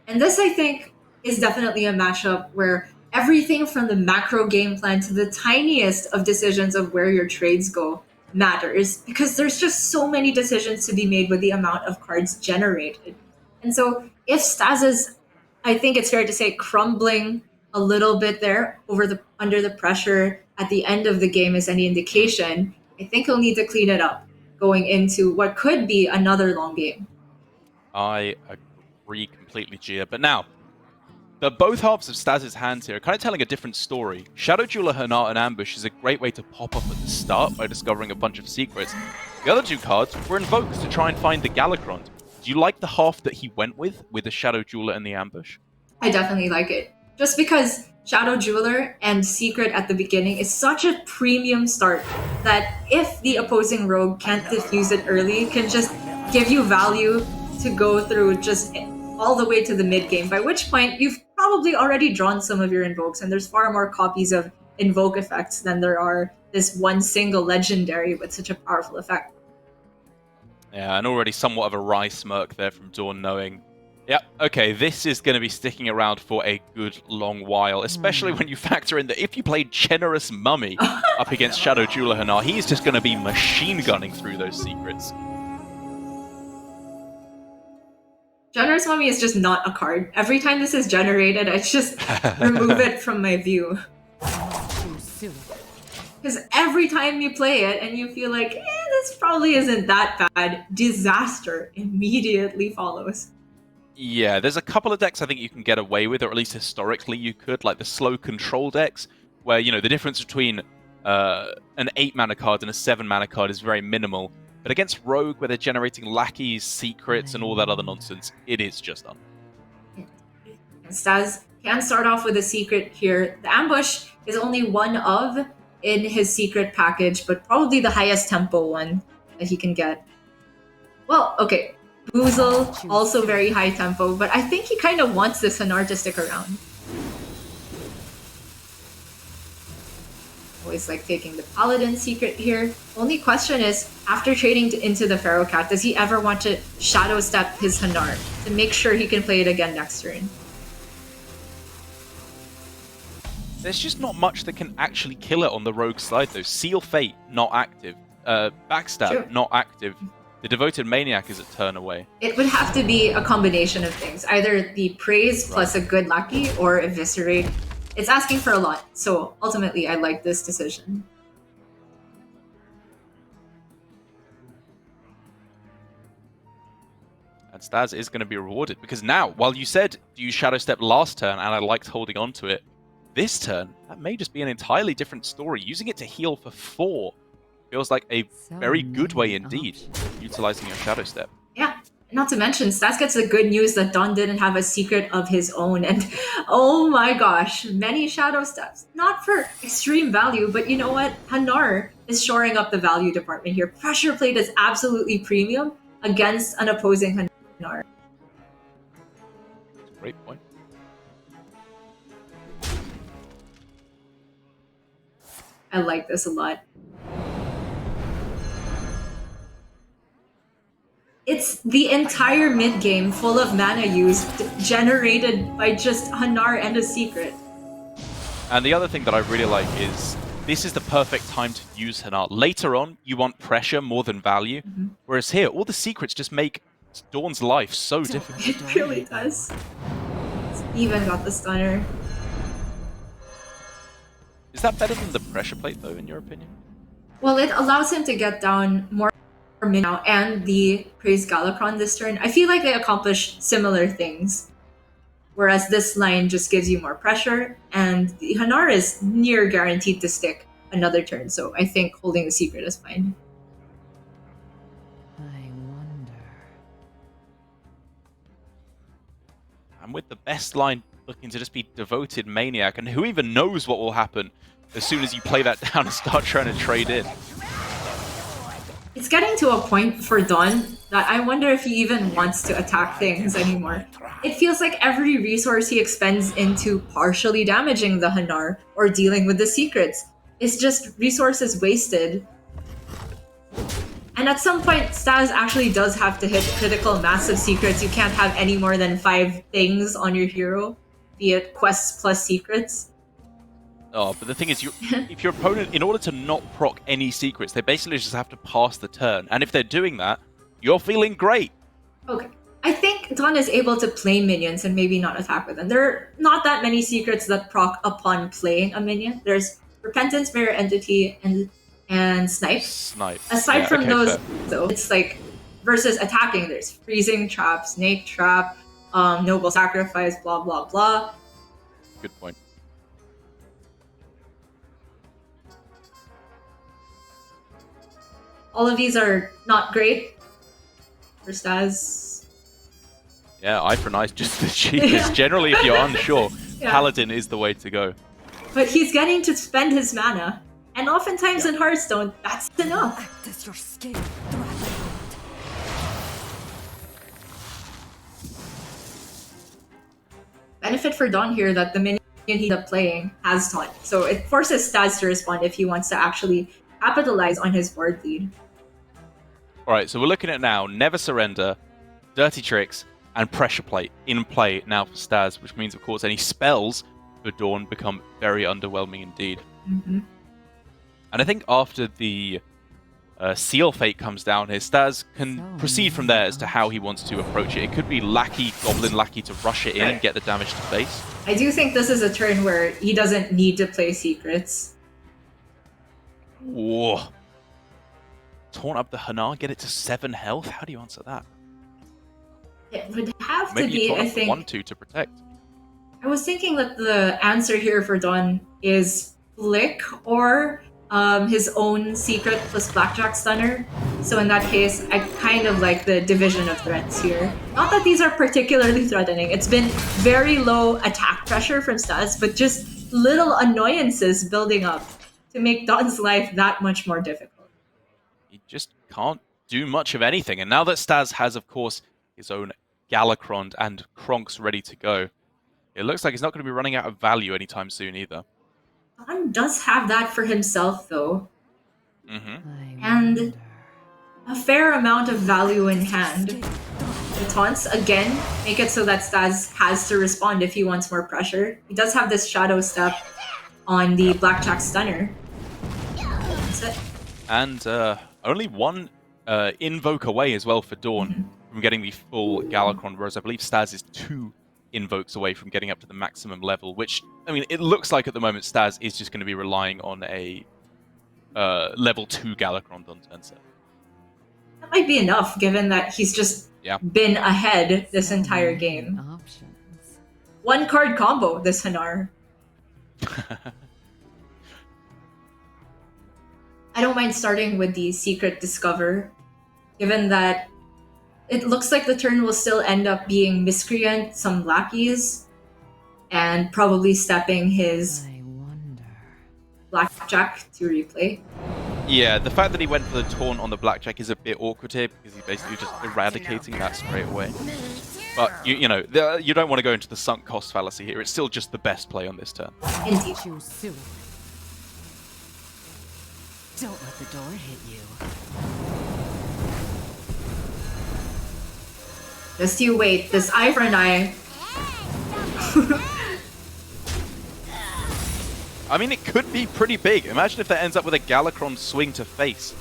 Speaker 2: And this, I think, is definitely a matchup where everything from the macro game plan to the tiniest of decisions of where your trades go matters, because there's just so many decisions to be made with the amount of cards generated. And so if Staz is, I think it's fair to say, crumbling a little bit there under the pressure at the end of the game is any indication, I think he'll need to clean it up going into what could be another long game.
Speaker 1: I agree completely, Gia. But now, both halves of Staz's hands here are kind of telling a different story. Shadow Jeweler, Hanar, and Ambush is a great way to pop up at the start by discovering a bunch of secrets. The other two cards were invokes to try and find the Galakrond. Do you like the half that he went with the Shadow Jeweler and the Ambush?
Speaker 2: I definitely like it. Just because Shadow Jeweler and Secret at the beginning is such a premium start that if the opposing rogue can't diffuse it early, it can just give you value to go through just all the way to the mid game, by which point you've probably already drawn some of your invokes, and there's far more copies of invoke effects than there are this one single legendary with such a powerful effect.
Speaker 1: Yeah, and already somewhat of a wry smirk there from Dawn, knowing, yeah, okay, this is going to be sticking around for a good long while, especially when you factor in that if you played Generous Mummy up against Shadow Jeweler Hanar, he's just going to be machine gunning through those secrets.
Speaker 2: Generous Mummy is just not a card. Every time this is generated, I just remove it from my view. Because every time you play it and you feel like, this probably isn't that bad, disaster immediately follows.
Speaker 1: Yeah, there's a couple of decks I think you can get away with, or at least historically you could, like the slow control decks, where, you know, the difference between an 8-mana card and a 7-mana card is very minimal. But against Rogue, where they're generating lackeys, secrets, and all that other nonsense, it is just done.
Speaker 2: And Staz can start off with a secret here. The Ambush is only one of in his secret package, but probably the highest tempo one that he can get. Well, okay. Boozle, also very high tempo, but I think he kind of wants this Hanar to stick around. Always like taking the Paladin secret here. Only question is, after trading into the Pharaoh Cat, does he ever want to Shadow Step his Hanar to make sure he can play it again next turn?
Speaker 1: There's just not much that can actually kill it on the Rogue side, though. Seal Fate, not active. Backstab, not active. The Devoted Maniac is a turn away.
Speaker 2: It would have to be a combination of things. Either the Praise plus a good Lucky or Eviscerate. It's asking for a lot, so ultimately I like this decision.
Speaker 1: And Staz is going to be rewarded, because now, while you said you Shadow Step last turn and I liked holding on to it, this turn, that may just be an entirely different story. Using it to heal for 4 feels like a very good way indeed, utilizing your Shadow Step.
Speaker 2: Yeah, not to mention, Staz gets the good news that Dawn didn't have a secret of his own, and oh my gosh, many Shadow Steps. Not for extreme value, but you know what? Hanar is shoring up the value department here. Pressure Plate is absolutely premium against an opposing Hanar.
Speaker 1: Great point.
Speaker 2: I like this a lot. It's the entire mid-game full of mana use generated by just Hanar and a secret.
Speaker 1: And the other thing that I really like is this is the perfect time to use Hanar. Later on, you want pressure more than value, whereas here, all the secrets just make Dawn's life so difficult.
Speaker 2: It really does. It's even got the stunner.
Speaker 1: Is that better than the Pressure Plate, though, in your opinion?
Speaker 2: Well, it allows him to get down more now and the Praise Galakrond this turn. I feel like they accomplish similar things. Whereas this line just gives you more pressure, and the Hanar is near guaranteed to stick another turn, so I think holding the secret is fine.
Speaker 12: I wonder.
Speaker 1: And with the best line looking to just be Devoted Maniac, and who even knows what will happen as soon as you play that down and start trying to trade in.
Speaker 2: It's getting to a point for Dawn that I wonder if he even wants to attack things anymore. It feels like every resource he expends into partially damaging the Hanar or dealing with the secrets is just resources wasted. And at some point, Staz actually does have to hit critical mass of secrets. You can't have any more than 5 things on your hero, be it quests plus secrets.
Speaker 1: Oh, but the thing is, if your opponent, in order to not proc any secrets, they basically just have to pass the turn. And if they're doing that, you're feeling great.
Speaker 2: Okay. I think Dawn is able to play minions and maybe not attack with them. There are not that many secrets that proc upon playing a minion. There's Repentance, Mirror Entity, and Snipe. Aside from those, though, it's like versus attacking. There's Freezing Trap, Snake Trap, Noble Sacrifice, blah blah blah.
Speaker 1: Good point.
Speaker 2: All of these are not great for Staz.
Speaker 1: Yeah, Eye for an Eye is just the cheapest. Generally, if you're unsure, Paladin is the way to go.
Speaker 2: But he's getting to spend his mana. And oftentimes in Hearthstone, that's enough.
Speaker 12: Act as your skill.
Speaker 2: Benefit for Dawn here that the minion he's up playing has taunt. So it forces Staz to respond if he wants to actually capitalize on his board lead.
Speaker 1: Alright, so we're looking at now Never Surrender, Dirty Tricks, and Pressure Plate in play now for Staz, which means, of course, any spells for Dawn become very underwhelming indeed.
Speaker 2: Mm-hmm.
Speaker 1: And I think after the Seal Fate comes down here, Staz can proceed from there as to how he wants to approach it. It could be Goblin Lackey to rush it in and get the damage to base.
Speaker 2: I do think this is a turn where he doesn't need to play secrets.
Speaker 1: Whoa. Taunt up the Hanar, get it to 7 health? How do you answer that?
Speaker 2: It would have
Speaker 1: Maybe
Speaker 2: to be,
Speaker 1: you taunt
Speaker 2: I
Speaker 1: up
Speaker 2: think...
Speaker 1: 1-2 to protect.
Speaker 2: I was thinking that the answer here for Dawn is Flick or his own secret plus Blackjack Stunner. So in that case, I kind of like the division of threats here. Not that these are particularly threatening. It's been very low attack pressure from Staz, but just little annoyances building up to make Dawn's life that much more difficult.
Speaker 1: He just can't do much of anything. And now that Staz has, of course, his own Galakron and Kronks ready to go, it looks like he's not going to be running out of value anytime soon either.
Speaker 2: Dawn does have that for himself, though.
Speaker 1: Mm-hmm.
Speaker 2: And a fair amount of value in hand. The taunts, again, make it so that Staz has to respond if he wants more pressure. He does have this Shadow Step on the Blackjack Stunner. That's it.
Speaker 1: And only one invoke away as well for Dawn from getting the full Galakron, whereas I believe Staz is 2 invokes away from getting up to the maximum level, which, I mean, it looks like at the moment Staz is just going to be relying on a level 2 Galakron on turn 7.
Speaker 2: That might be enough, given that he's just been ahead this entire game.
Speaker 12: Options.
Speaker 2: 1 card combo, this Hanar. I don't mind starting with the Secret Discover, given that it looks like the turn will still end up being Miscreant, some lackeys, and probably stepping his Blackjack to replay.
Speaker 1: Yeah, the fact that he went for the taunt on the Blackjack is a bit awkward here because he's basically just eradicating that straight away. But, you know, you don't want to go into the sunk cost fallacy here. It's still just the best play on this turn.
Speaker 2: Indeed.
Speaker 12: Don't let the door hit you.
Speaker 2: Just you wait. This Eye for an Eye.
Speaker 1: I mean, it could be pretty big. Imagine if that ends up with a Galakron swing to face.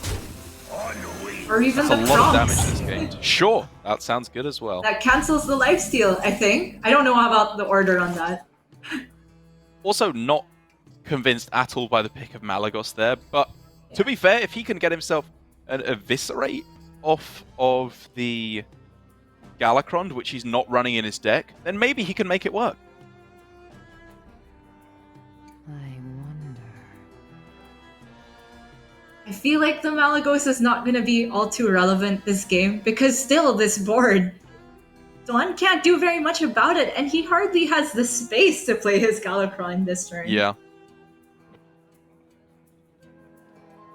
Speaker 2: Or even
Speaker 1: That's
Speaker 2: the
Speaker 1: a lot of
Speaker 2: Kronks.
Speaker 1: damage this game. Sure, that sounds good as well.
Speaker 2: That cancels the lifesteal, I think. I don't know about the order on that.
Speaker 1: Also not convinced at all by the pick of Malagos there, but to be fair, if he can get himself an Eviscerate off of the Galakron, which he's not running in his deck, then maybe he can make it work.
Speaker 2: I feel like the Malagos is not going to be all too relevant this game, because still, this board, Dawn can't do very much about it, and he hardly has the space to play his Galakron this turn.
Speaker 1: Yeah.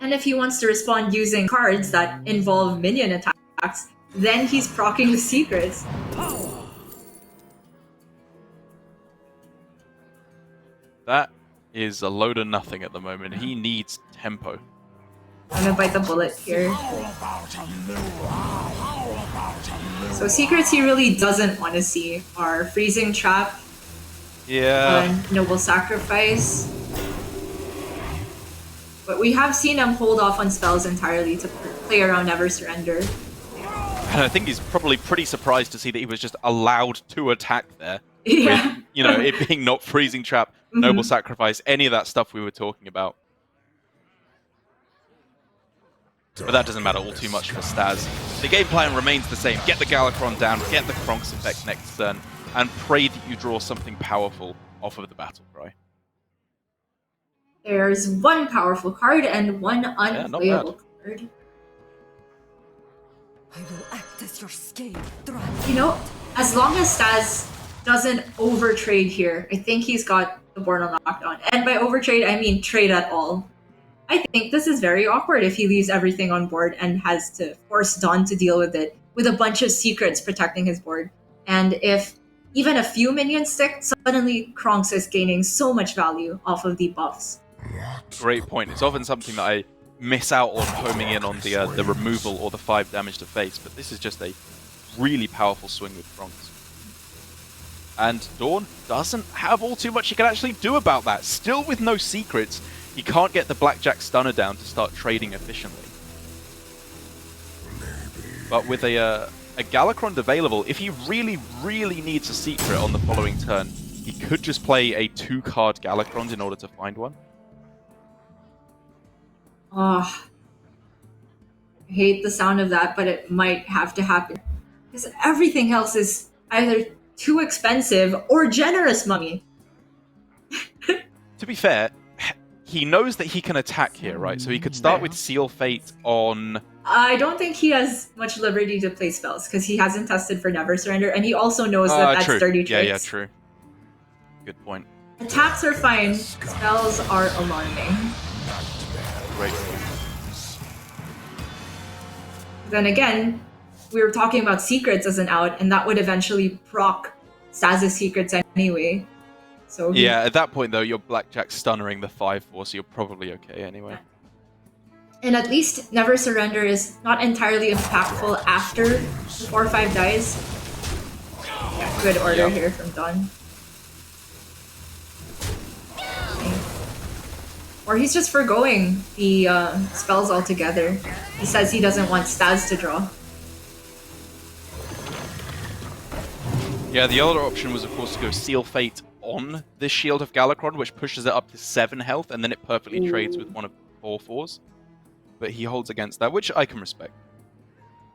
Speaker 2: And if he wants to respond using cards that involve minion attacks, then he's proccing with secrets.
Speaker 1: That is a load of nothing at the moment. He needs tempo.
Speaker 2: I'm gonna bite the bullet here. So secrets he really doesn't want to see are Freezing Trap, Noble Sacrifice. But we have seen him hold off on spells entirely to play around Never Surrender.
Speaker 1: And I think he's probably pretty surprised to see that he was just allowed to attack there.
Speaker 2: Yeah.
Speaker 1: With, you know, it being not Freezing Trap, Noble Sacrifice, any of that stuff we were talking about. But that doesn't matter all too much for Staz. The game plan remains the same. Get the Galakron down, get the Kronk's effect next turn, and pray that you draw something powerful off of the battle cry.
Speaker 2: There's one powerful card and one unplayable card.
Speaker 12: I will act as your scale.
Speaker 2: You know, as long as Staz doesn't overtrade here, I think he's got the board on lockdown. And by overtrade, I mean trade at all. I think this is very awkward if he leaves everything on board and has to force Dawn to deal with it with a bunch of secrets protecting his board. And if even a few minions stick, suddenly Kronk's is gaining so much value off of the buffs.
Speaker 1: Great point. It's often something that I miss out on homing in on the removal or the 5 damage to face, but this is just a really powerful swing with Kronk's. And Dawn doesn't have all too much he can actually do about that. Still with no secrets, he can't get the Blackjack Stunner down to start trading efficiently. But with a Galakron available, if he really, really needs a secret on the following turn, he could just play a 2-card Galakron in order to find one.
Speaker 2: Oh, I hate the sound of that, but it might have to happen. Because everything else is either too expensive or generous money.
Speaker 1: To be fair, he knows that he can attack here, right? So he could start with Seal Fate on...
Speaker 2: I don't think he has much liberty to play spells, because he hasn't tested for Never Surrender, and he also knows that that's
Speaker 1: true.
Speaker 2: dirty tricks.
Speaker 1: Yeah, true. Good point.
Speaker 2: Attacks are fine, spells are alarming.
Speaker 1: Great.
Speaker 2: Then again, we were talking about secrets as an out, and that would eventually proc Staz's secrets anyway. So
Speaker 1: yeah, at that point though, you're Blackjack stunnering the 5/4, so you're probably okay anyway.
Speaker 2: And at least Never Surrender is not entirely impactful after the 4/5 dies. Yeah, good order here from Dawn. Or he's just forgoing the spells altogether. He says he doesn't want Staz to draw.
Speaker 1: Yeah, the other option was of course to go Seal Fate on this Shield of Galakron, which pushes it up to 7 health, and then it perfectly trades with one of the 4/4s. But he holds against that, which I can respect.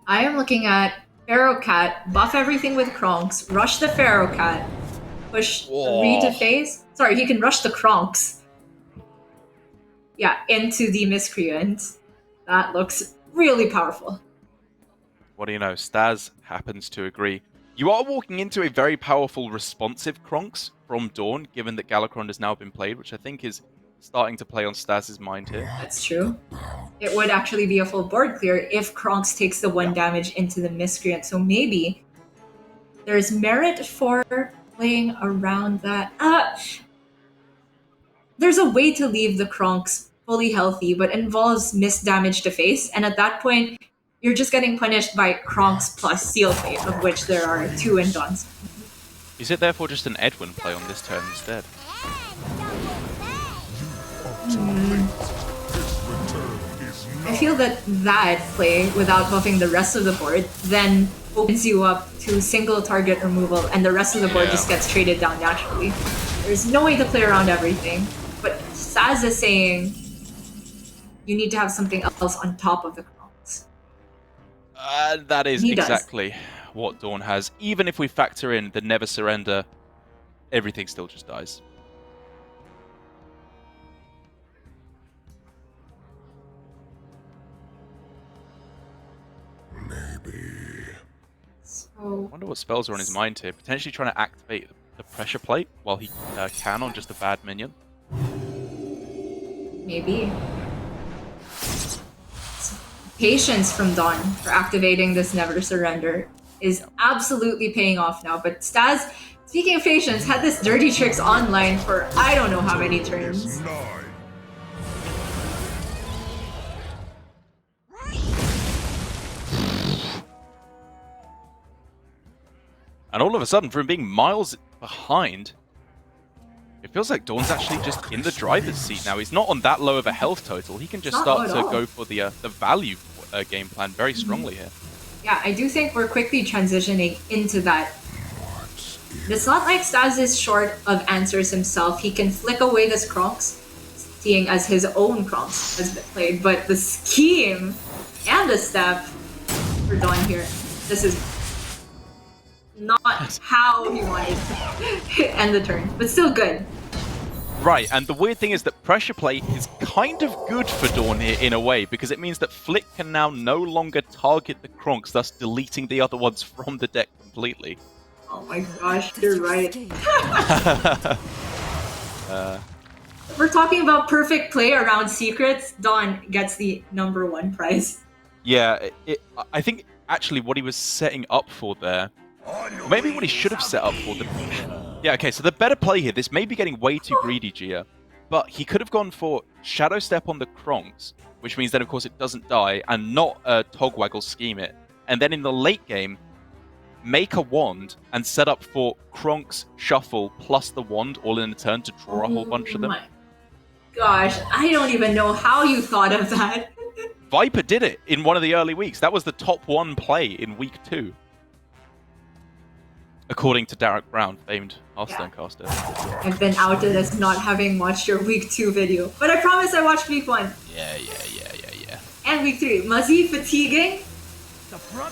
Speaker 2: I am looking at Pharaoh Cat, buff everything with Kronks, rush the Pharaoh Cat, push 3 to phase. Sorry, he can rush the Kronks. Yeah, into the Miscreant. That looks really powerful.
Speaker 1: What do you know? Staz happens to agree. You are walking into a very powerful responsive Kronks from Dawn, given that Galakron has now been played, which I think is starting to play on Staz's mind here.
Speaker 2: That's true. It would actually be a full board clear if Kronks takes the 1 damage into the Miscreant, so maybe there's merit for playing around that. There's a way to leave the Kronks fully healthy, but involves missed damage to face, and at that point, you're just getting punished by Kronks plus Seal Fate, of which there are 2 in Dawn's.
Speaker 1: Is it therefore just an Edwin play on this turn instead?
Speaker 2: I feel that play, without buffing the rest of the board, then opens you up to single target removal, and the rest of the board just gets traded down naturally. There's no way to play around everything, but Staz is saying you need to have something else on top of the Kronks.
Speaker 1: That is exactly what Dawn has. Even if we factor in the Never Surrender, everything still just dies. I wonder what spells are on his mind here. Potentially trying to activate the pressure plate while he can on just a bad minion.
Speaker 2: Maybe. Patience from Dawn for activating this Never Surrender is absolutely paying off now. But Staz, speaking of patience, had this Dirty Tricks online for I don't know how many turns.
Speaker 1: And all of a sudden, from being miles behind, it feels like Dawn's actually just in the driver's seat now. He's not on that low of a health total. He can just start to go for the value game plan very strongly here.
Speaker 2: Yeah, I do think we're quickly transitioning into that. It's not like Staz is short of answers himself. He can flick away this Kronks, seeing as his own Kronks has been played. But the scheme and the step for Dawn here, this is not how he wanted to end the turn, but still good.
Speaker 1: Right, and the weird thing is that pressure play is kind of good for Dawn here in a way, because it means that Flick can now no longer target the Kronks, thus deleting the other ones from the deck completely.
Speaker 2: Oh my gosh, you're right. We're talking about perfect play around secrets. Dawn gets the #1 prize.
Speaker 1: Yeah, I think actually what he was setting up for there, maybe what he should have set up for. Yeah, okay, so the better play here, this may be getting way too greedy, Gia, but he could have gone for Shadow Step on the Kronks, which means then of course it doesn't die, and not Togwaggle scheme it. And then in the late game, make a wand and set up for Kronks, Shuffle, plus the wand all in a turn to draw a whole bunch of them.
Speaker 2: My gosh, I don't even know how you thought of that.
Speaker 1: Viper did it in one of the early weeks. That was the top 1 play in week 2. According to Derek Brown, famed Hearthstone caster.
Speaker 2: I've been outed as not having watched your week 2 video, but I promise I watched week 1.
Speaker 1: Yeah.
Speaker 2: And week 3. Muzzy fatiguing.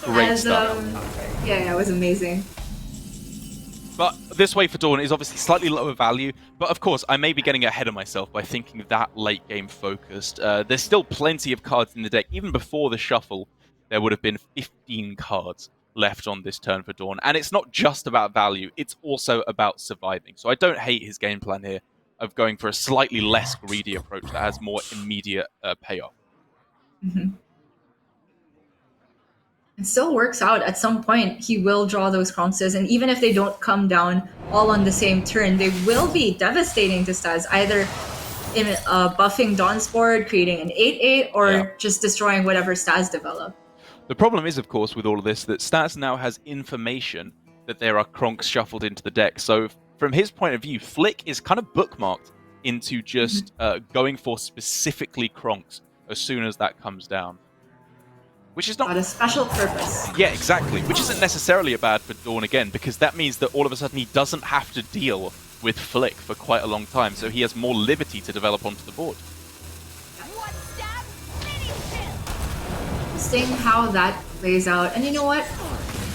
Speaker 1: Great stuff.
Speaker 2: Yeah, it was amazing.
Speaker 1: But this way for Dawn is obviously slightly lower value, but of course I may be getting ahead of myself by thinking that late game focused. There's still plenty of cards in the deck. Even before the shuffle, there would have been 15 cards left on this turn for Dawn. And it's not just about value, it's also about surviving. So I don't hate his game plan here of going for a slightly less greedy approach that has more immediate payoff.
Speaker 2: Mm-hmm. It still works out. At some point, he will draw those Kronkses, and even if they don't come down all on the same turn, they will be devastating to Staz, either in buffing Dawn's board, creating an 8/8, or just destroying whatever Staz develop.
Speaker 1: The problem is, of course, with all of this, that Staz now has information that there are Kronks shuffled into the deck. So from his point of view, Flick is kind of bookmarked into just going for specifically Kronks as soon as that comes down. Which is not
Speaker 2: a special purpose.
Speaker 1: Yeah, exactly. Which isn't necessarily a bad for Dawn again, because that means that all of a sudden he doesn't have to deal with Flick for quite a long time, so he has more liberty to develop onto the board.
Speaker 2: Seeing how that plays out. And you know what?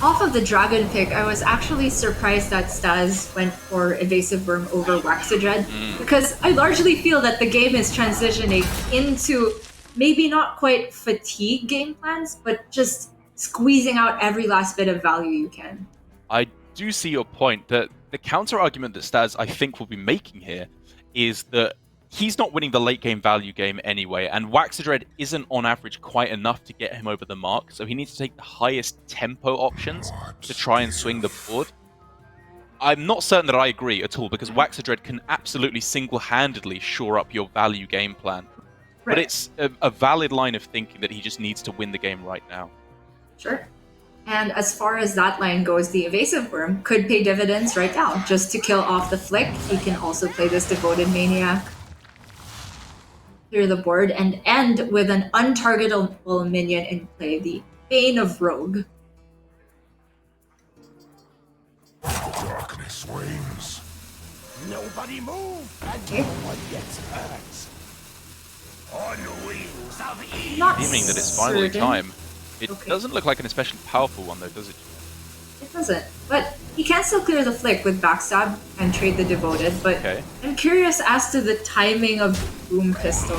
Speaker 2: Off of the Dragon pick, I was actually surprised that Staz went for Evasive Worm over Waxadread, because I largely feel that the game is transitioning into maybe not quite fatigue game plans, but just squeezing out every last bit of value you can.
Speaker 1: I do see your point. That the counter argument that Staz, I think, will be making here is that he's not winning the late game value game anyway, and Waxadread isn't on average quite enough to get him over the mark, so he needs to take the highest tempo options to try and swing the board. I'm not certain that I agree at all, because Waxadread can absolutely single-handedly shore up your value game plan. But it's a valid line of thinking that he just needs to win the game right now.
Speaker 2: Sure. And as far as that line goes, the Evasive Worm could pay dividends right now. Just to kill off the Flick, he can also play this Devoted Maniac, clear the board, and end with an untargetable minion in play, the Bane of Rogue.
Speaker 11: Darkness reigns. Nobody move, and no one gets hurt. On wings of evil.
Speaker 1: Meaning that it's finally time. It doesn't look like an especially powerful one though, does it?
Speaker 2: It doesn't. But he can still clear the Flick with Backstab and trade the Devoted, but I'm curious as to the timing of Boom Pistol.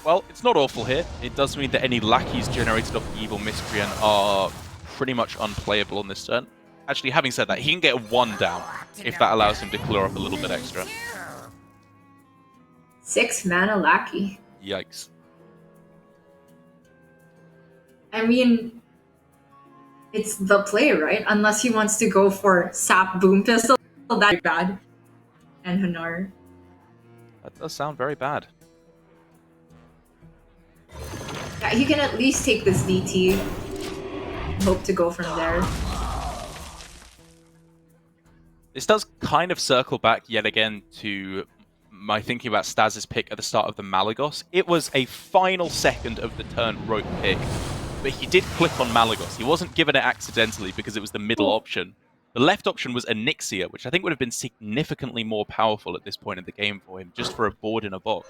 Speaker 1: Well, it's not awful here. It does mean that any lackeys generated off the Evil Miscreant are pretty much unplayable on this turn. Actually, having said that, he can get 1 down if that allows him to clear up a little bit extra.
Speaker 2: 6 mana lackey.
Speaker 1: Yikes.
Speaker 2: I mean, it's the play, right? Unless he wants to go for Sap Boom Pistol, that'd be bad. And Hanar.
Speaker 1: That does sound very bad.
Speaker 2: Yeah, he can at least take this DT. Hope to go from there.
Speaker 1: This does kind of circle back yet again to my thinking about Staz's pick at the start of the Malagos. It was a final second of the turn rope pick, but he did click on Malagos. He wasn't given it accidentally because it was the middle option. The left option was Onyxia, which I think would have been significantly more powerful at this point in the game for him, just for a board in a box.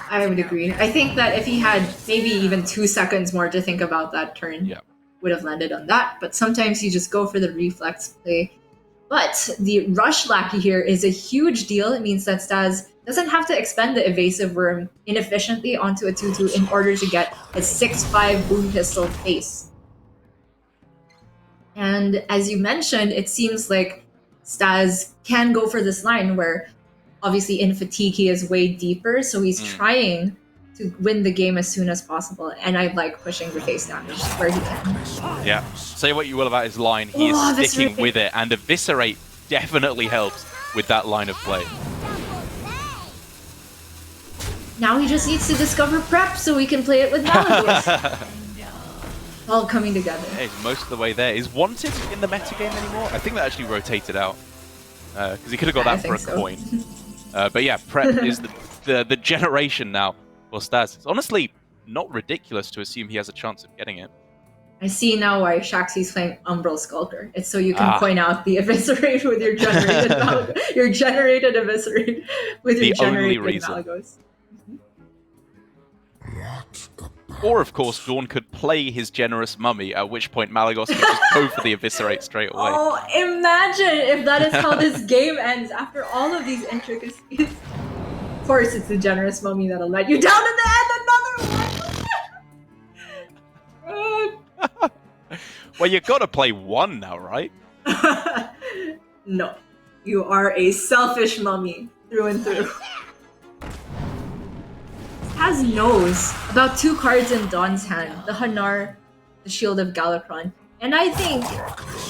Speaker 2: I would agree. I think that if he had maybe even 2 seconds more to think about that turn, would have landed on that. But sometimes you just go for the reflex play. But the Rush Lackey here is a huge deal. It means that Staz doesn't have to expend the Evasive Worm inefficiently onto a 2-2 in order to get a 6-5 Boom Pistol face. And as you mentioned, it seems like Staz can go for this line where obviously in fatigue he is way deeper, so he's trying to win the game as soon as possible. And I like pushing the face damage where he can.
Speaker 1: Yeah, say what you will about his line, he is sticking with it, and Eviscerate definitely helps with that line of play.
Speaker 2: Now he just needs to discover Prep so we can play it with Malagos. All coming together.
Speaker 1: Yeah, he's most of the way there. Is Wanted in the metagame anymore? I think that actually rotated out. Because he could have got that for a coin. But yeah, Prep is the generation now for Staz. It's honestly not ridiculous to assume he has a chance of getting it.
Speaker 2: I see now why Shaxy's playing Umbral Skulker. It's so you can point out the Eviscerate with your generated your generated Eviscerate with your generated Malagos.
Speaker 1: Or, of course, Dawn could play his Generous Mummy, at which point Malagos could just go for the Eviscerate straight away.
Speaker 2: Oh, imagine if that is how this game ends after all of these intricacies. Of course, it's the Generous Mummy that'll let you down in the end. Another one!
Speaker 1: Well, you gotta play one now, right?
Speaker 2: No. You are a selfish mummy, through and through. Has knows about 2 cards in Dawn's hand, the Hanar, the Shield of Galakron. And I think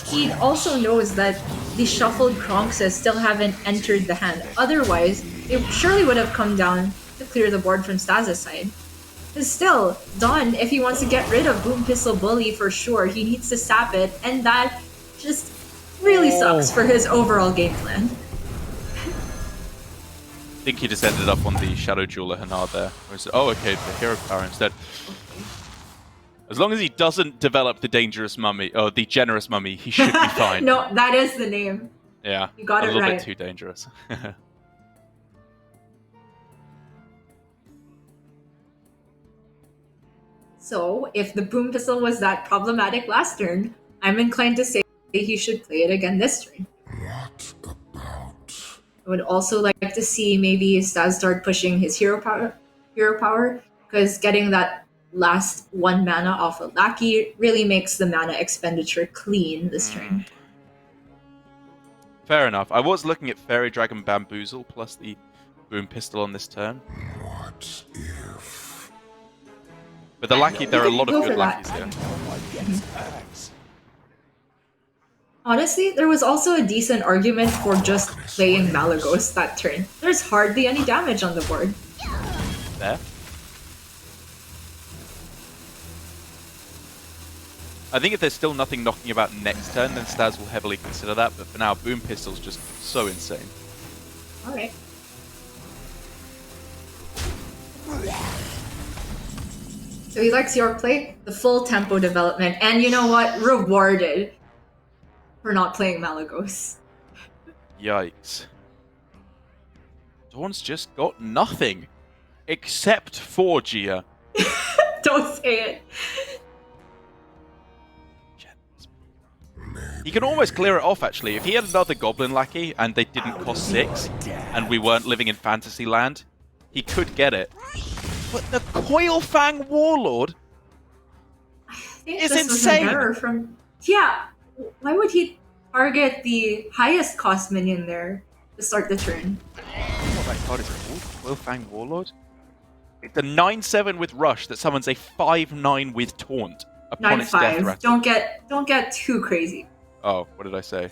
Speaker 2: he also knows that the shuffled Kronkses still haven't entered the hand. Otherwise, it surely would have come down to clear the board from Staz's side. Because still, Dawn, if he wants to get rid of Boom Pistol Bully for sure, he needs to sap it, and that just really sucks for his overall game plan.
Speaker 1: I think he just ended up on the Shadow Jeweler Hanar there. Oh, okay, the Hero Power instead. As long as he doesn't develop the Dangerous Mummy, or the Generous Mummy, he should be fine.
Speaker 2: No, that is the name.
Speaker 1: Yeah,
Speaker 2: you got it right.
Speaker 1: A little bit too dangerous.
Speaker 2: So, if the Boom Pistol was that problematic last turn, I'm inclined to say he should play it again this turn. I would also like to see maybe Staz start pushing his hero power, because getting that last 1 mana off a Lackey really makes the mana expenditure clean this turn.
Speaker 1: Fair enough. I was looking at Fairy Dragon Bamboozle plus the Boom Pistol on this turn.
Speaker 11: What if?
Speaker 1: But the Lackey, there are a lot of good Lackeys here.
Speaker 2: Honestly, there was also a decent argument for just playing Malagos that turn. There's hardly any damage on the board.
Speaker 1: There. I think if there's still nothing knocking about next turn, then Staz will heavily consider that, but for now, Boom Pistol's just so insane.
Speaker 2: Alright. So he likes your play, the full tempo development, and you know what? Rewarded for not playing Malagos.
Speaker 1: Yikes. Dawn's just got nothing. Except for Gia.
Speaker 2: Don't say it.
Speaker 1: He can almost clear it off, actually. If he had another Goblin Lackey and they didn't cost 6, and we weren't living in Fantasyland, he could get it. But the Coilfang Warlord is insane!
Speaker 2: Yeah, why would he target the highest cost minion there to start the turn.
Speaker 1: What that card is called? Willfang Warlord? It's a 9/7 with Rush that summons a 5/9 with Taunt upon its death
Speaker 2: 9/5.
Speaker 1: rattle.
Speaker 2: Don't get too crazy.
Speaker 1: Oh, what did I say?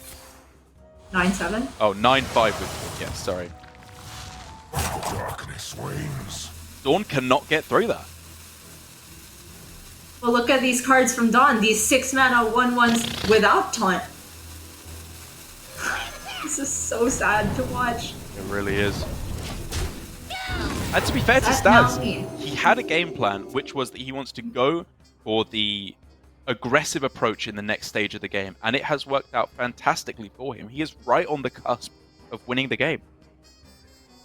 Speaker 2: 9/7.
Speaker 1: Oh, 9/5 with Taunt. Yes, sorry.
Speaker 11: Darkness wanes.
Speaker 1: Dawn cannot get through that.
Speaker 2: Well, look at these cards from Dawn. These 6 mana 1/1s without taunt. This is so sad to watch.
Speaker 1: It really is. And to be fair to
Speaker 2: That's
Speaker 1: Staz,
Speaker 2: not me.
Speaker 1: he had a game plan, which was that he wants to go for the aggressive approach in the next stage of the game, and it has worked out fantastically for him. He is right on the cusp of winning the game.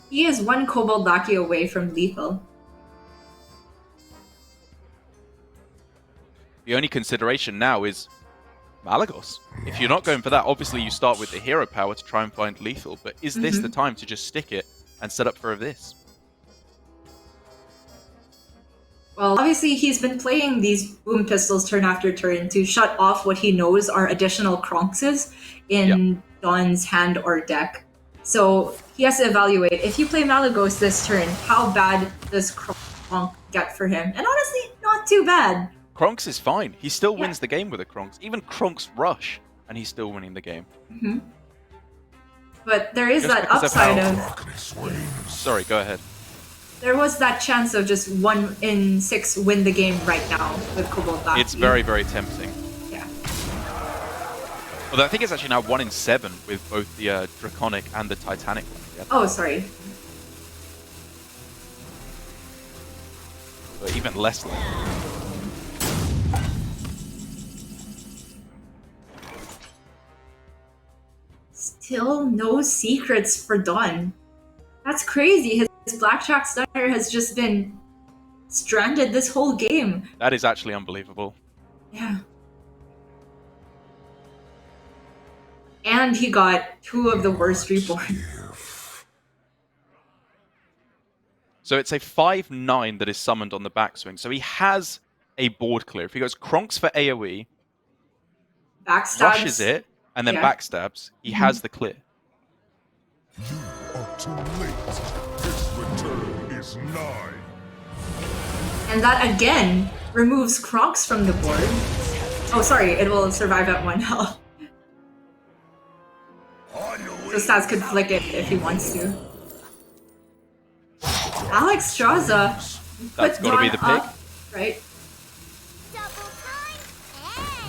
Speaker 2: He is 1 Kobold Lackey away from lethal.
Speaker 1: The only consideration now is Malagos. If you're not going for that, obviously you start with the hero power to try and find lethal, but is this the time to just stick it and set up for this?
Speaker 2: Well, obviously he's been playing these boom pistols turn after turn to shut off what he knows are additional Kronkses in Dawn's hand or deck. So he has to evaluate, if you play Malagos this turn, how bad does Kronk get for him? And honestly, not too bad.
Speaker 1: Kronks is fine. He still wins the game with a Kronks. Even Kronks Rush, and he's still winning the game.
Speaker 2: But there is
Speaker 1: Just
Speaker 2: that
Speaker 1: because of
Speaker 2: upside
Speaker 1: how-
Speaker 2: of...
Speaker 1: Sorry, go ahead.
Speaker 2: There was that chance of just 1 in 6 win the game right now with Kobold Lackey.
Speaker 1: It's very, very tempting.
Speaker 2: Yeah.
Speaker 1: Although I think it's actually now 1 in 7 with both the Draconic and the Titanic one together.
Speaker 2: Oh, sorry.
Speaker 1: But even less likely.
Speaker 2: Still no secrets for Dawn. That's crazy. His Blackjack Stunner has just been stranded this whole game.
Speaker 1: That is actually unbelievable.
Speaker 2: Yeah. And he got 2 of the worst reborn.
Speaker 1: So it's a 5/9 that is summoned on the backswing. So he has a board clear. If he goes Kronks for AoE,
Speaker 2: Backstabs.
Speaker 1: rushes it, and then backstabs, he has the clear.
Speaker 11: You are too late. His return is nigh.
Speaker 2: And that again removes Kronks from the board. Oh, sorry, it will survive at 1 health. So Staz could flick it if he wants to. Alex Straza.
Speaker 1: That's got to be the pick.
Speaker 2: Up, right?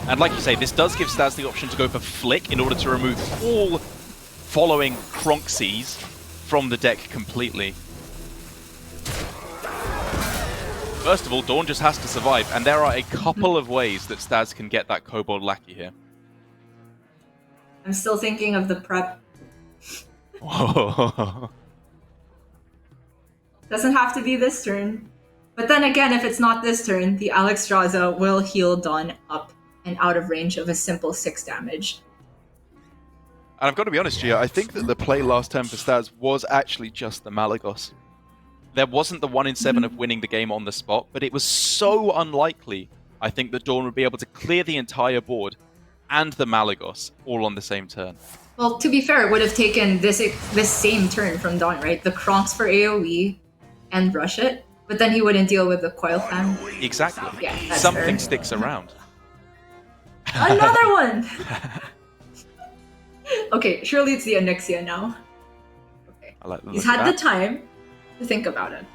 Speaker 1: And like you say, this does give Staz the option to go for Flick in order to remove all following Kronksies from the deck completely. First of all, Dawn just has to survive, and there are a couple of ways that Staz can get that Kobold Lackey here.
Speaker 2: I'm still thinking of the prep. Doesn't have to be this turn. But then again, if it's not this turn, the Alex Straza will heal Dawn up and out of range of a simple 6 damage.
Speaker 1: And I've got to be honest, Gia, I think that the play last turn for Staz was actually just the Malagos. There wasn't the 1 in 7 of winning the game on the spot, but it was so unlikely, I think, that Dawn would be able to clear the entire board and the Malagos all on the same turn.
Speaker 2: Well, to be fair, it would have taken this same turn from Dawn, right? The Kronks for AoE and rush it, but then he wouldn't deal with the Coil Fan.
Speaker 1: Exactly.
Speaker 2: Yeah, that's
Speaker 1: Something
Speaker 2: fair.
Speaker 1: sticks around.
Speaker 2: Another one! Okay, surely it's the Onyxia now.
Speaker 1: I like the
Speaker 2: He's
Speaker 1: look of
Speaker 2: had the
Speaker 1: that.
Speaker 2: time to think about it.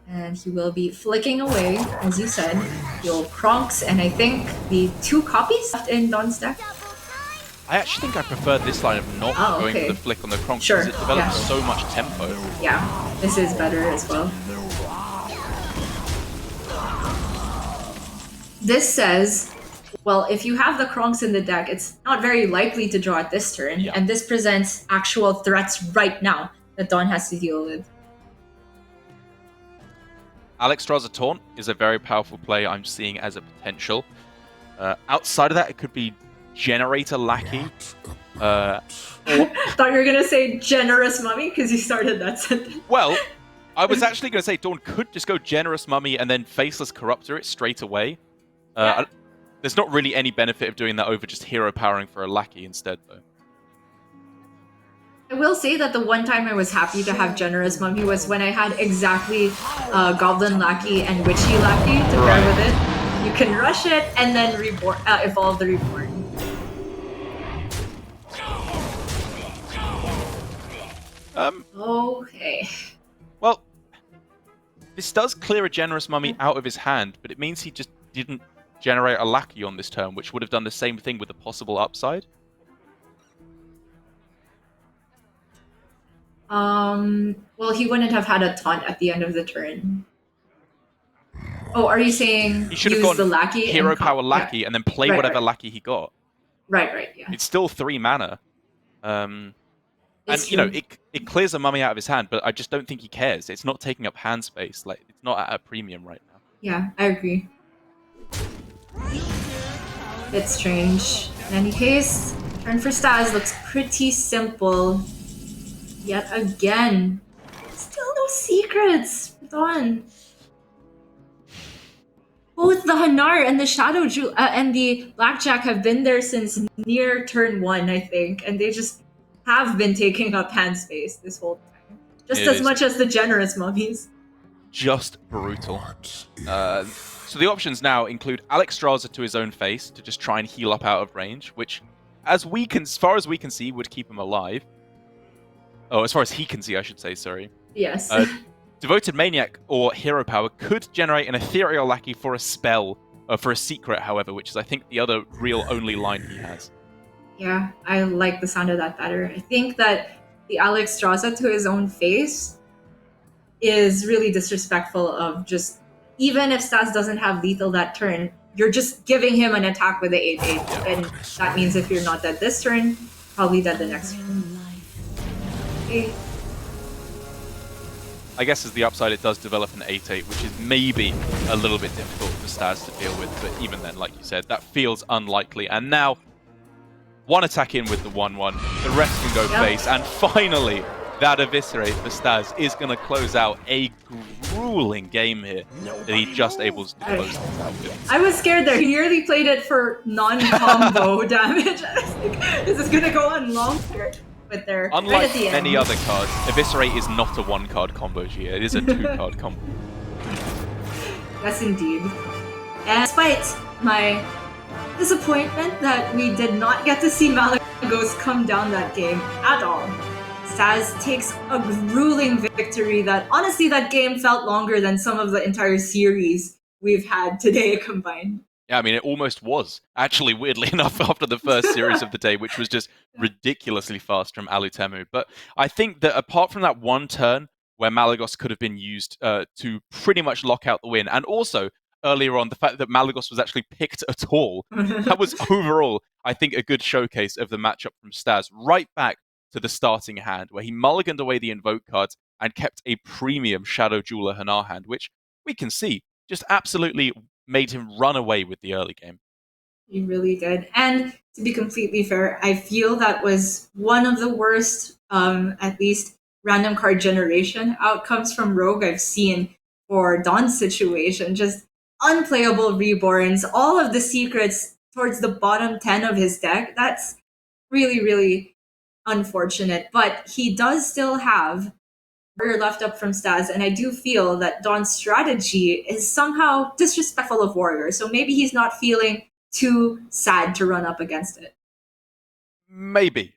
Speaker 2: And he will be flicking away, as you said. He'll Kronks, and I think the 2 copies left in Dawn's deck.
Speaker 1: I actually think I prefer this line of not going for the flick on the Kronk
Speaker 2: Sure,
Speaker 1: because it develops
Speaker 2: yeah.
Speaker 1: so much tempo.
Speaker 2: Yeah, this is better as well. This says, well, if you have the Kronks in the deck, it's not very likely to draw it this turn, and this presents actual threats right now that Dawn has to deal with.
Speaker 1: Alex Straza Taunt is a very powerful play I'm seeing as a potential. Outside of that, it could be Generator Lackey.
Speaker 2: Thought you were gonna say Generous Mummy because you started that sentence.
Speaker 1: Well, I was actually going to say Dawn could just go Generous Mummy and then Faceless Corruptor it straight away. There's not really any benefit of doing that over just hero powering for a lackey instead, though.
Speaker 2: I will say that the one time I was happy to have Generous Mummy was when I had exactly Goblin Lackey and Witchy Lackey to pair with it. You can rush it and then evolve the Reborn. Okay.
Speaker 1: Well, this does clear a Generous Mummy out of his hand, but it means he just didn't generate a lackey on this turn, which would have done the same thing with a possible upside.
Speaker 2: Well, he wouldn't have had a taunt at the end of the turn. Oh, are you saying
Speaker 1: he should have
Speaker 2: use
Speaker 1: gone
Speaker 2: the lackey
Speaker 1: hero
Speaker 2: and
Speaker 1: power lackey and then play whatever lackey he got?
Speaker 2: Right, yeah.
Speaker 1: It's still 3 mana. And,
Speaker 2: It's
Speaker 1: you know,
Speaker 2: true.
Speaker 1: it clears a mummy out of his hand, but I just don't think he cares. It's not taking up hand space. Like, it's not at a premium right now.
Speaker 2: Yeah, I agree. Bit strange. In any case, turn for Staz looks pretty simple. Yet again. Still no secrets. Dawn. Both the Hanar and the Shadow and the Blackjack have been there since near turn 1, I think, and they just have been taking up hand space this whole time. Just as much as the Generous Mummies.
Speaker 1: Just brutal. So the options now include Alexstrasza to his own face to just try and heal up out of range, which, as far as we can see, would keep him alive. Oh, as far as he can see, I should say, sorry.
Speaker 2: Yes.
Speaker 1: Devoted Maniac or Hero Power could generate an Ethereal Lackey for a spell, for a secret, however, which is, I think, the other real only line he has.
Speaker 2: Yeah, I like the sound of that better. I think that the Alexstrasza to his own face is really disrespectful of just, even if Staz doesn't have lethal that turn, you're just giving him an attack with the 8/8, and that means if you're not dead this turn, probably dead the next turn. Okay.
Speaker 1: I guess as the upside, it does develop an 8/8, which is maybe a little bit difficult for Staz to deal with, but even then, like you said, that feels unlikely. And now, one attack in with the 1/1, the rest can go face, and finally, that Eviscerate for Staz is going to close out a grueling game here that he just able to close it out with.
Speaker 2: I was scared there. He nearly played it for non-combo damage. I was like, is this going to go on longer? But they're
Speaker 1: Unlike
Speaker 2: right at the end.
Speaker 1: many other cards, Eviscerate is not a 1-card combo, Gia. It is a 2-card combo.
Speaker 2: Yes, indeed. And despite my disappointment that we did not get to see Malagos come down that game at all, Staz takes a grueling victory that, honestly, that game felt longer than some of the entire series we've had today combined.
Speaker 1: Yeah, I mean, it almost was. Actually, weirdly enough, after the first series of the day, which was just ridiculously fast from Alutemu. But I think that apart from that one turn where Malagos could have been used to pretty much lock out the win, and also earlier on, the fact that Malagos was actually picked at all, that was overall, I think, a good showcase of the matchup from Staz, right back to the starting hand, where he mulliganed away the invoke cards and kept a premium Shadow Jeweler Hanar hand, which we can see just absolutely made him run away with the early game.
Speaker 2: He really did. And to be completely fair, I feel that was one of the worst, at least, random card generation outcomes from Rogue I've seen for Dawn's situation. Just unplayable reborns, all of the secrets towards the bottom 10 of his deck. That's really, really unfortunate. But he does still have Warrior left up from Staz, and I do feel that Dawn's strategy is somehow disrespectful of Warrior, so maybe he's not feeling too sad to run up against it.
Speaker 1: Maybe.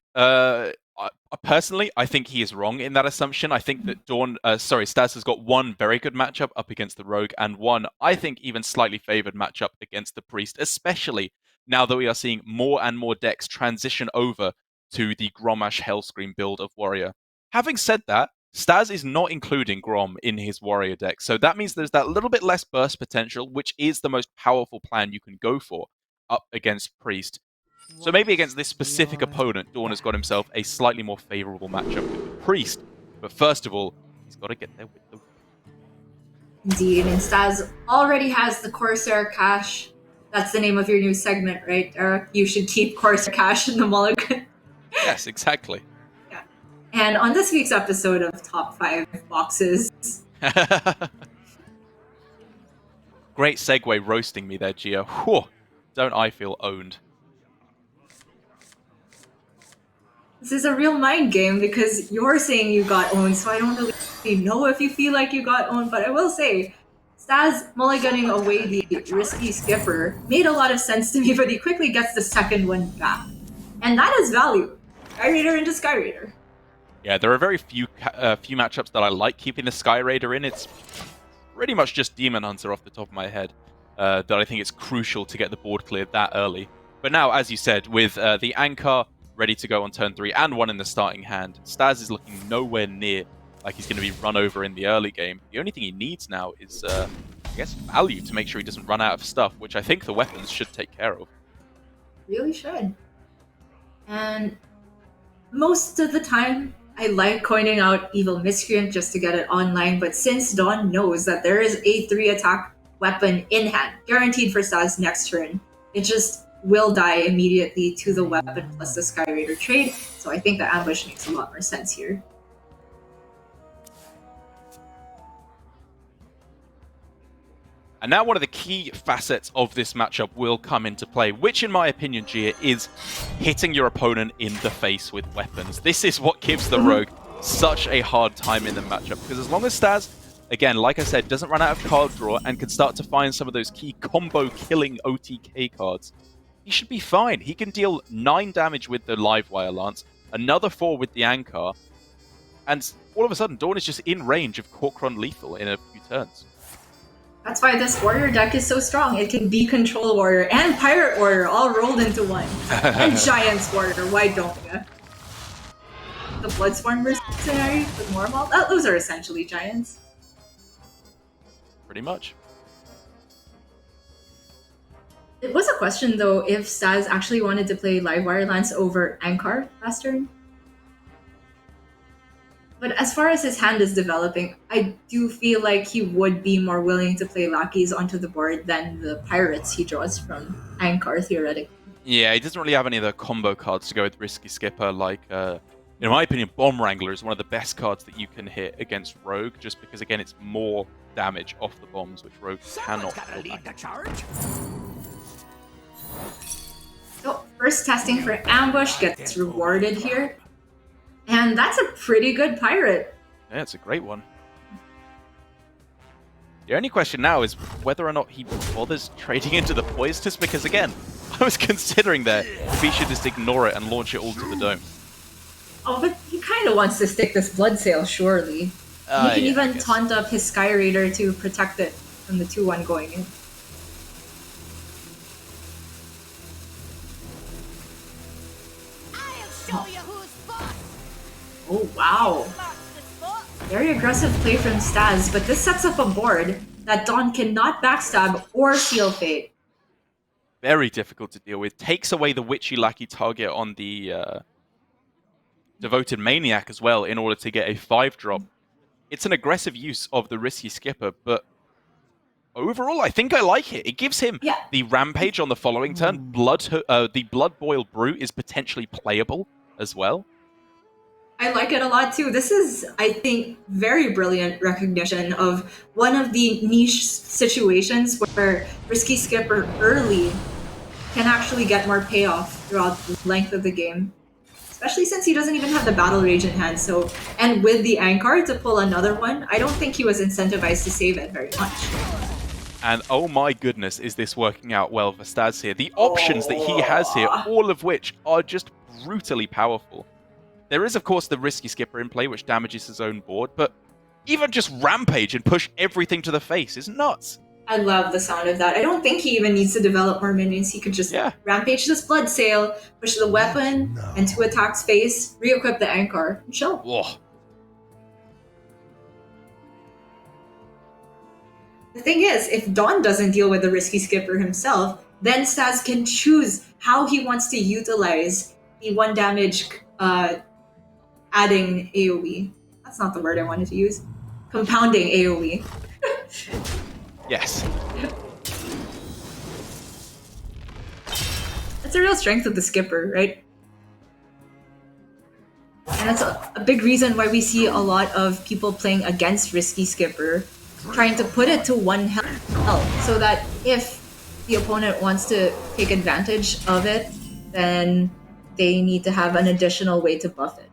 Speaker 1: Personally, I think he is wrong in that assumption. I think that Staz has got one very good matchup up against the Rogue, and one, I think, even slightly favored matchup against the Priest, especially now that we are seeing more and more decks transition over to the Gromash Hellscream build of Warrior. Having said that, Staz is not including Grom in his Warrior deck, so that means there's that little bit less burst potential, which is the most powerful plan you can go for up against Priest. So maybe against this specific opponent, Dawn has got himself a slightly more favorable matchup with the Priest. But first of all, he's got to get there with the...
Speaker 2: Indeed, and Staz already has the Corsair Cash. That's the name of your new segment, right, Eric? You should keep Corsair Cash in the mulligan.
Speaker 1: Yes, exactly.
Speaker 2: And on this week's episode of Top 5 Boxes...
Speaker 1: Great segue roasting me there, Gio. Whew. don't I feel owned.
Speaker 2: This is a real mind game because you're saying you got owned, so I don't really know if you feel like you got owned, but I will say, Staz mulliganing away the risky skipper made a lot of sense to me, but he quickly gets the second one back. And that is value. Sky Raider into Sky Raider.
Speaker 1: Yeah, there are very few matchups that I like keeping the Sky Raider in. It's pretty much just Demon Hunter off the top of my head that I think it's crucial to get the board cleared that early. But now, as you said, with the Anchor ready to go on turn 3 and 1 in the starting hand, Staz is looking nowhere near like he's going to be run over in the early game. The only thing he needs now is, I guess, value to make sure he doesn't run out of stuff, which I think the weapons should take care of.
Speaker 2: Really should. And most of the time, I like coining out Evil Miscreant just to get it online, but since Dawn knows that there is a 3 attack weapon in hand, guaranteed for Staz next turn, it just will die immediately to the weapon plus the Sky Raider trade, so I think the ambush makes a lot more sense here.
Speaker 1: And now one of the key facets of this matchup will come into play, which in my opinion, Gia, is hitting your opponent in the face with weapons. This is what gives the Rogue such a hard time in the matchup, because as long as Staz, again, like I said, doesn't run out of card draw and can start to find some of those key combo-killing OTK cards, he should be fine. He can deal 9 damage with the Livewire Lance, another 4 with the Anchor, and all of a sudden, Dawn is just in range of Corkron Lethal in a few turns.
Speaker 2: That's why this warrior deck is so strong. It can be Control Warrior and Pirate Warrior all rolled into one. And Giants Warrior, why don't ya? The Bloodsworn mercenary with Mormal? Those are essentially Giants.
Speaker 1: Pretty much.
Speaker 2: It was a question though if Staz actually wanted to play Livewire Lance over Ankar last turn. But as far as his hand is developing, I do feel like he would be more willing to play lackeys onto the board than the pirates he draws from Ankar, theoretically.
Speaker 1: Yeah, he doesn't really have any of the combo cards to go with Risky Skipper, like, in my opinion, Bomb Wrangler is one of the best cards that you can hit against Rogue, just because, again, it's more damage off the bombs, which Rogue cannot lead the charge.
Speaker 2: So, first testing for Ambush gets rewarded here. And that's a pretty good pirate.
Speaker 1: Yeah, it's a great one. The only question now is whether or not he bothers trading into the Poisonous, because again, I was considering there if he should just ignore it and launch it all to the dome.
Speaker 2: Oh, but he kind of wants to stick this Blood Sail, surely. He can even taunt up his Sky Raider to protect it from the 2-1 going in. Oh, wow. Very aggressive play from Staz, but this sets up a board that Dawn cannot backstab or seal fate.
Speaker 1: Very difficult to deal with. Takes away the Witchy Lackey target on the Devoted Maniac as well in order to get a 5-drop. It's an aggressive use of the Risky Skipper, but overall, I think I like it. It gives him the Rampage on the following turn. The Blood Boil Brute is potentially playable as well.
Speaker 2: I like it a lot too. This is, I think, very brilliant recognition of one of the niche situations where Risky Skipper early can actually get more payoff throughout the length of the game. Especially since he doesn't even have the Battle Rage in hand. So, and with the Anchor to pull another one, I don't think he was incentivized to save it very much.
Speaker 1: And oh my goodness, is this working out well for Staz here. The options that he has here, all of which are just brutally powerful. There is, of course, the Risky Skipper in play, which damages his own board, but even just Rampage and push everything to the face is nuts.
Speaker 2: I love the sound of that. I don't think he even needs to develop more minions. He could just Rampage this Blood Sail, push the weapon, and 2 attacks face, re-equip the Anchor, and chill.
Speaker 1: Whoa.
Speaker 2: The thing is, if Dawn doesn't deal with the Risky Skipper himself, then Staz can choose how he wants to utilize the 1 damage adding AoE. That's not the word I wanted to use. Compounding AoE.
Speaker 1: Yes.
Speaker 2: That's a real strength of the Skipper, right? And that's a big reason why we see a lot of people playing against Risky Skipper, trying to put it to 1 health, so that if the opponent wants to take advantage of it, then they need to have an additional way to buff it.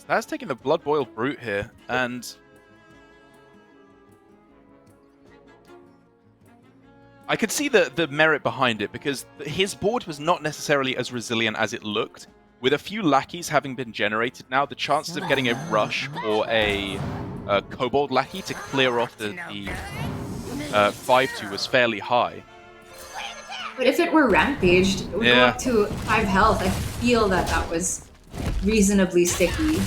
Speaker 1: Staz taking the Blood Boiled Brute here, and I could see the merit behind it, because his board was not necessarily as resilient as it looked. With a few lackeys having been generated now, the chances of getting a rush or a kobold lackey to clear off the 5-2 was fairly high.
Speaker 2: But if it were rampaged, it would go up to 5 health. I feel that was reasonably sticky.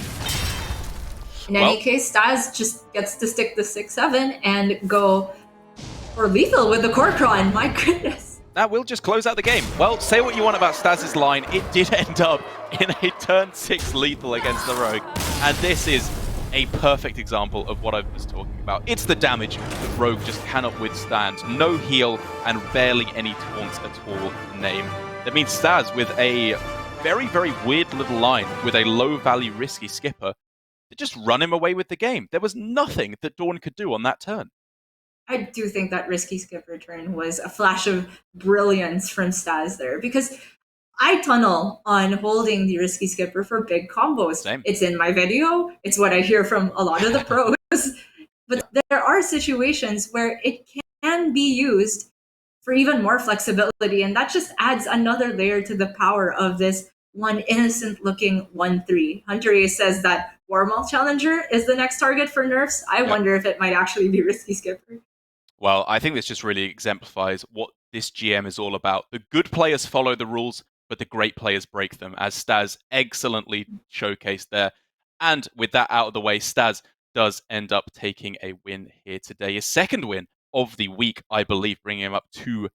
Speaker 2: In any case, Staz just gets to stick the 6-7 and go for lethal with the Corcron. My goodness.
Speaker 1: That will just close out the game. Well, say what you want about Staz's line, it did end up in a turn 6 lethal against the Rogue. And this is a perfect example of what I was talking about. It's the damage that Rogue just cannot withstand. No heal and barely any taunts at all in the name. That means Staz with a very, very weird little line with a low-value risky skipper to just run him away with the game. There was nothing that Dawn could do on that turn.
Speaker 2: I do think that risky skipper turn was a flash of brilliance from Staz there, because I tunnel on holding the risky skipper for big combos.
Speaker 1: Same.
Speaker 2: It's in my video. It's what I hear from a lot of the pros. But there are situations where it can be used for even more flexibility, and that just adds another layer to the power of this one innocent-looking 1-3. Hunterace says that World Challenger is the next target for nerfs. I wonder if it might actually be risky skipper.
Speaker 1: Well, I think this just really exemplifies what this GM is all about. The good players follow the rules, but the great players break them, as Staz excellently showcased there. And with that out of the way, Staz does end up taking a win here today. His second win of the week, I believe, bringing him up 2-0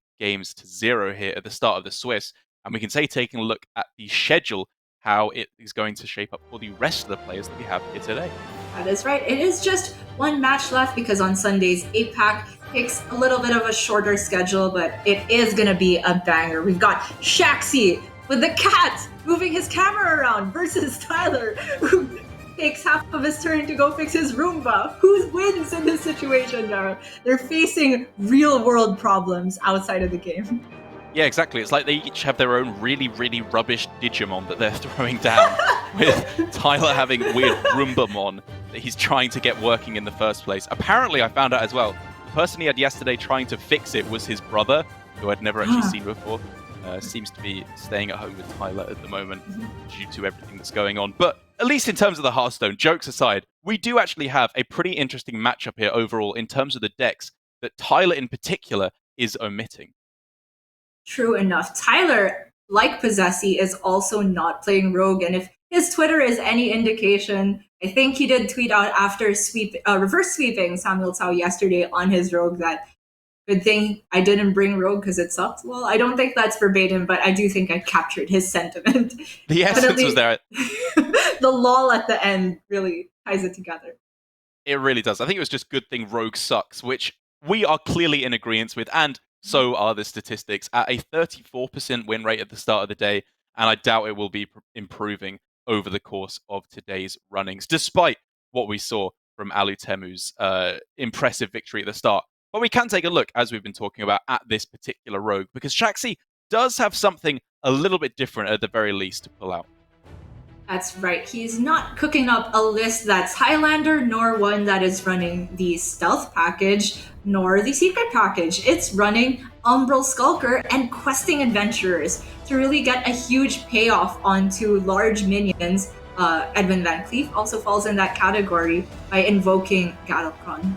Speaker 1: here at the start of the Swiss. And we can say, taking a look at the schedule, how it is going to shape up for the rest of the players that we have here today.
Speaker 2: That is right. It is just one match left, because on Sunday's 8-pack takes a little bit of a shorter schedule, but it is going to be a banger. We've got Shaxy with the cat moving his camera around versus Tyler, who takes half of his turn to go fix his Roomba. Who wins in this situation now? They're facing real-world problems outside of the game.
Speaker 1: Yeah, exactly. It's like they each have their own really, really rubbish Digimon that they're throwing down, with Tyler having weird Roombamon that he's trying to get working in the first place. Apparently, I found out as well, the person he had yesterday trying to fix it was his brother, who I'd never actually seen before. Seems to be staying at home with Tyler at the moment due to everything that's going on. But at least in terms of the Hearthstone, jokes aside, we do actually have a pretty interesting matchup here overall in terms of the decks that Tyler in particular is omitting.
Speaker 2: True enough. Tyler, like Posesi, is also not playing Rogue, and if his Twitter is any indication, I think he did tweet out after reverse sweeping Samuel Tsao yesterday on his Rogue that, good thing I didn't bring Rogue because it sucked. Well, I don't think that's verbatim, but I do think I captured his sentiment.
Speaker 1: The essence was there.
Speaker 2: The lol at the end really ties it together.
Speaker 1: It really does. I think it was just good thing Rogue sucks, which we are clearly in agreement with, and so are the statistics, at a 34% win rate at the start of the day, and I doubt it will be improving over the course of today's runnings, despite what we saw from Alutemu's impressive victory at the start. But we can take a look, as we've been talking about, at this particular Rogue, because Shaxy does have something a little bit different at the very least to pull out.
Speaker 2: That's right. He's not cooking up a list that's Highlander, nor one that is running the Stealth package, nor the Secret package. It's running Umbral Skulker and Questing Adventurers to really get a huge payoff onto large minions. Edwin Van Cleef also falls in that category by invoking Galakron.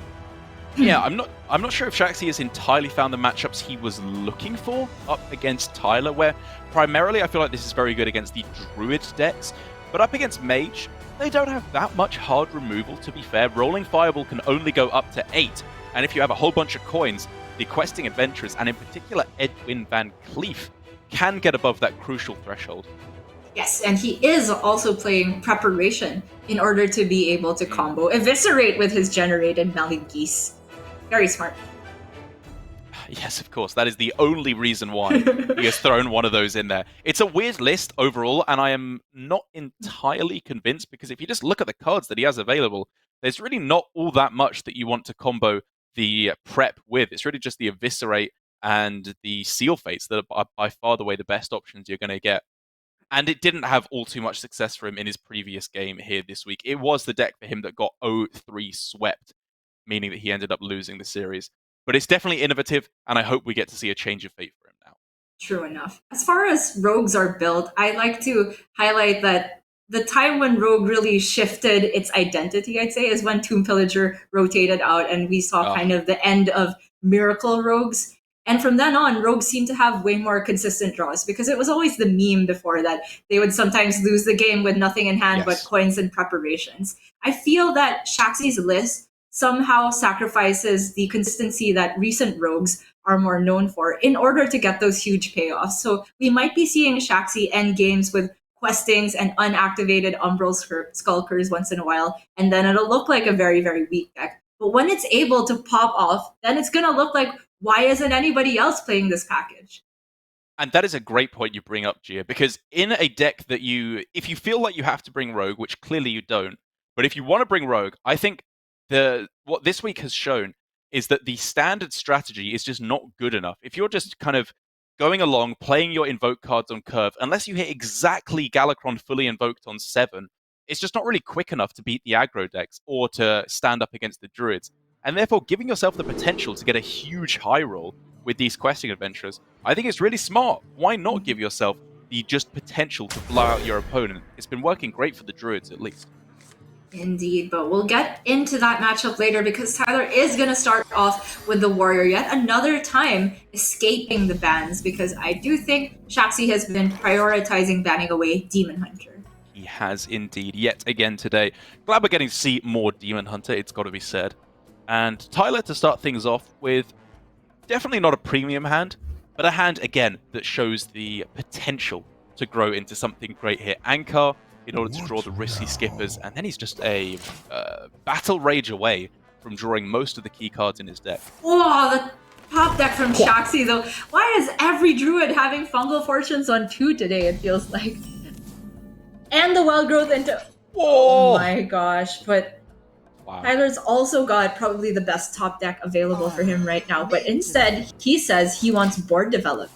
Speaker 1: Yeah, I'm not sure if Shaxy has entirely found the matchups he was looking for up against Tyler, where primarily I feel like this is very good against the Druid decks, but up against Mage, they don't have that much hard removal, to be fair. Rolling Fireball can only go up to 8, and if you have a whole bunch of coins, the Questing Adventurers, and in particular Edwin Van Cleef, can get above that crucial threshold.
Speaker 2: Yes, and he is also playing Preparation in order to be able to combo Eviscerate with his generated Malagis. Very smart.
Speaker 1: Yes, of course. That is the only reason why he has thrown one of those in there. It's a weird list overall, and I am not entirely convinced, because if you just look at the cards that he has available, there's really not all that much that you want to combo the prep with. It's really just the Eviscerate and the Seal Fates that are by far the best options you're going to get. And it didn't have all too much success for him in his previous game here this week. It was the deck for him that got 0-3 swept, meaning that he ended up losing the series. But it's definitely innovative, and I hope we get to see a change of fate for him now.
Speaker 2: True enough. As far as rogues are built, I like to highlight that the time when Rogue really shifted its identity, I'd say, is when Tomb Pillager rotated out and we saw kind of the end of Miracle Rogues. And from then on, Rogues seemed to have way more consistent draws because it was always the meme before that they would sometimes lose the game with nothing in hand but coins and preparations. I feel that Shaxy's list somehow sacrifices the consistency that recent Rogues are more known for in order to get those huge payoffs. So we might be seeing Shaxy end games with questings and unactivated Umbral Skulkers once in a while, and then it'll look like a very, very weak deck. But when it's able to pop off, then it's going to look like, why isn't anybody else playing this package?
Speaker 1: And that is a great point you bring up, Gia, because in a deck that if you feel like you have to bring Rogue, which clearly you don't, but if you want to bring Rogue, I think what this week has shown is that the standard strategy is just not good enough. If you're just kind of going along, playing your invoke cards on curve, unless you hit exactly Galakron fully invoked on 7, it's just not really quick enough to beat the aggro decks or to stand up against the druids. And therefore, giving yourself the potential to get a huge high roll with these questing adventures, I think it's really smart. Why not give yourself the just potential to blow out your opponent? It's been working great for the druids, at least.
Speaker 2: Indeed, but we'll get into that matchup later because Tyler is going to start off with the Warrior yet another time escaping the bans, because I do think Shaxy has been prioritizing banning away Demon Hunter.
Speaker 1: He has indeed, yet again today. Glad we're getting to see more Demon Hunter, it's got to be said. And Tyler, to start things off with, definitely not a premium hand, but a hand, again, that shows the potential to grow into something great here. Ankar, in order to draw the risky skippers, and then he's just a battle rage away from drawing most of the key cards in his deck.
Speaker 2: Oh, the top deck from Shaxy, though. Why is every druid having Fungal Fortunes on 2 today, it feels like? And the Wild Growth into...
Speaker 1: Whoa!
Speaker 2: Oh my gosh, but wow. Tyler's also got probably the best top deck available for him right now, but instead, he says he wants board development.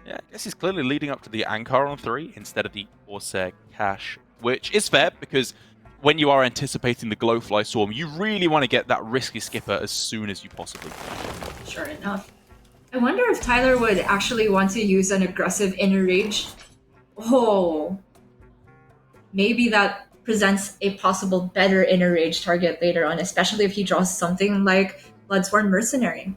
Speaker 1: Yeah, I guess he's clearly leading up to the Ankar on 3 instead of the Corsair Cash, which is fair because when you are anticipating the Glowfly Swarm, you really want to get that risky skipper as soon as you possibly can.
Speaker 2: Sure enough. I wonder if Tyler would actually want to use an aggressive Inner Rage. Oh, maybe that presents a possible better Inner Rage target later on, especially if he draws something like Bloodsworn Mercenary.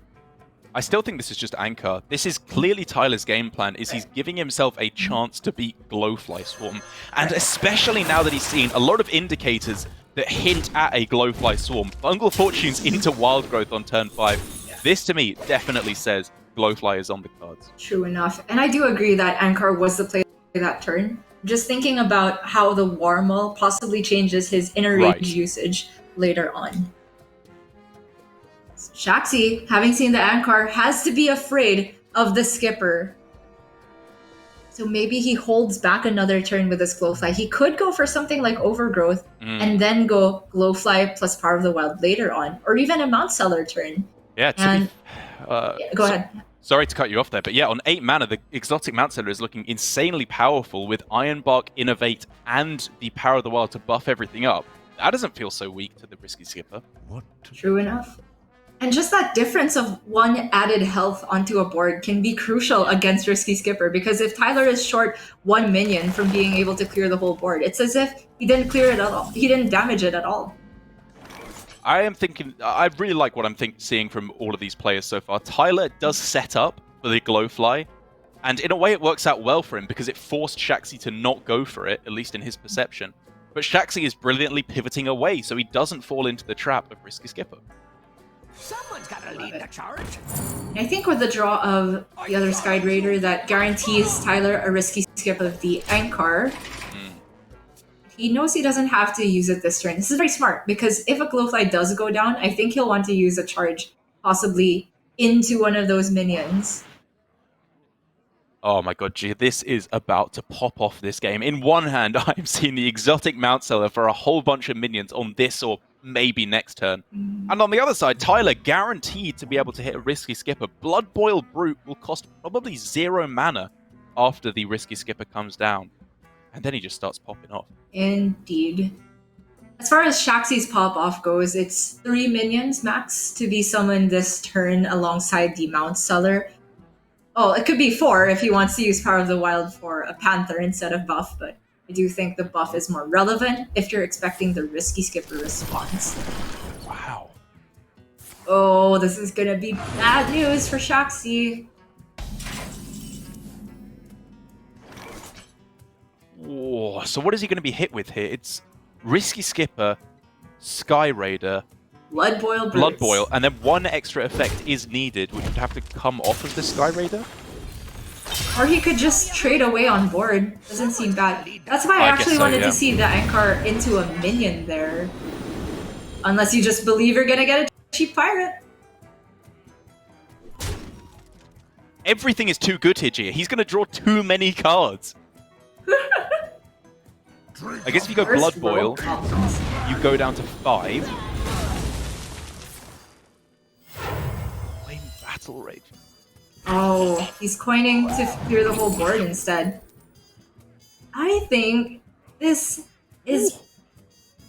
Speaker 1: I still think this is just Ankar. This is clearly Tyler's game plan, is he's giving himself a chance to beat Glowfly Swarm. And especially now that he's seen a lot of indicators that hint at a Glowfly Swarm. Fungal Fortunes into Wild Growth on turn 5. This, to me, definitely says Glowfly is on the cards.
Speaker 2: True enough. And I do agree that Ankar was the play that turn. Just thinking about how the Warmaul possibly changes his Inner Rage usage later on. Shaxy, having seen the Ankar, has to be afraid of the skipper. So maybe he holds back another turn with his Glowfly. He could go for something like Overgrowth and then go Glowfly plus Power of the Wild later on, or even a Mount Seller turn.
Speaker 1: Yeah,
Speaker 2: go ahead.
Speaker 1: Sorry to cut you off there, but yeah, on 8 mana, the exotic Mount Seller is looking insanely powerful with Ironbark, Innovate, and the Power of the Wild to buff everything up. That doesn't feel so weak to the risky skipper.
Speaker 2: True enough. And just that difference of 1 added health onto a board can be crucial against Risky Skipper, because if Tyler is short 1 minion from being able to clear the whole board, it's as if he didn't clear it at all. He didn't damage it at all.
Speaker 1: I really like what I'm seeing from all of these players so far. Tyler does set up for the Glowfly, and in a way it works out well for him because it forced Shaxy to not go for it, at least in his perception. But Shaxy is brilliantly pivoting away so he doesn't fall into the trap of Risky Skipper.
Speaker 11: Someone's gotta lead the charge.
Speaker 2: I think with the draw of the other Sky Raider, that guarantees Tyler a risky skip of the Ankar. He knows he doesn't have to use it this turn. This is very smart, because if a Glowfly does go down, I think he'll want to use a charge, possibly into one of those minions.
Speaker 1: Oh my god, gee, this is about to pop off this game. In one hand, I'm seeing the exotic Mount Seller for a whole bunch of minions on this or maybe next turn. And on the other side, Tyler guaranteed to be able to hit a Risky Skipper. Blood Boil Brute will cost probably 0 mana after the Risky Skipper comes down. And then he just starts popping off.
Speaker 2: Indeed. As far as Shaxy's pop-off goes, it's 3 minions max to be summoned this turn alongside the Mount Seller. Oh, it could be 4 if he wants to use Power of the Wild for a Panther instead of buff, but I do think the buff is more relevant if you're expecting the Risky Skipper response.
Speaker 1: Wow.
Speaker 2: Oh, this is gonna be bad news for Shaxy.
Speaker 1: Oh, so what is he going to be hit with here? It's Risky Skipper, Sky Raider,
Speaker 2: Blood Boil Brutes.
Speaker 1: Blood Boil, and then one extra effect is needed, which would have to come off of the Sky Raider.
Speaker 2: Or he could just trade away on board. Doesn't seem bad. That's why I actually wanted to see the Ankar into a minion there. Unless you just believe you're gonna get a cheap pirate.
Speaker 1: Everything is too good here, Gia. He's going to draw too many cards. I guess if you go Blood Boil, you go down to 5. Flame Battle Rage.
Speaker 2: Oh, he's coining to clear the whole board instead. I think this is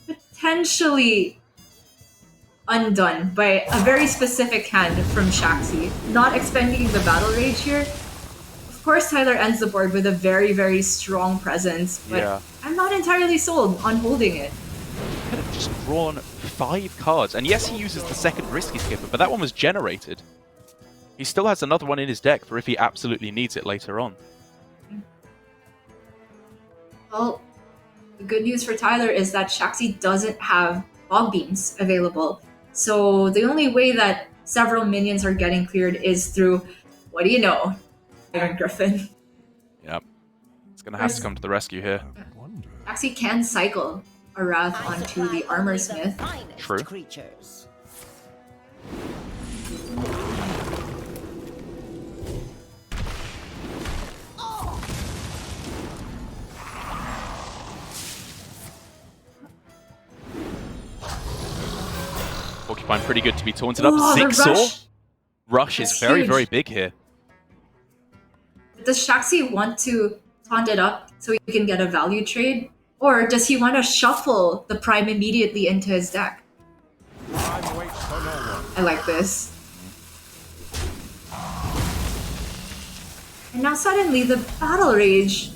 Speaker 2: potentially undone by a very specific hand from Shaxy. Not expending the Battle Rage here. Of course, Tyler ends the board with a very, very strong presence, but I'm not entirely sold on holding it.
Speaker 1: He could have just drawn 5 cards, and yes, he uses the second Risky Skipper, but that one was generated. He still has another one in his deck for if he absolutely needs it later on.
Speaker 2: Well, the good news for Tyler is that Shaxy doesn't have Fog Beams available. So the only way that several minions are getting cleared is through, what do you know, Iron Griffin.
Speaker 1: Yep. It's going to have to come to the rescue here.
Speaker 2: Shaxy can cycle a Wrath onto the Armor Smith.
Speaker 1: True.
Speaker 12: Creatures.
Speaker 1: Porcupine pretty good to be taunted up.
Speaker 2: Oh,
Speaker 1: Zigsaw. Rush is
Speaker 2: That's
Speaker 1: very,
Speaker 2: huge.
Speaker 1: very big here.
Speaker 2: Does Shaxy want to taunt it up so he can get a value trade? Or does he want to shuffle the Prime immediately into his deck? I like this. And now suddenly the Battle Rage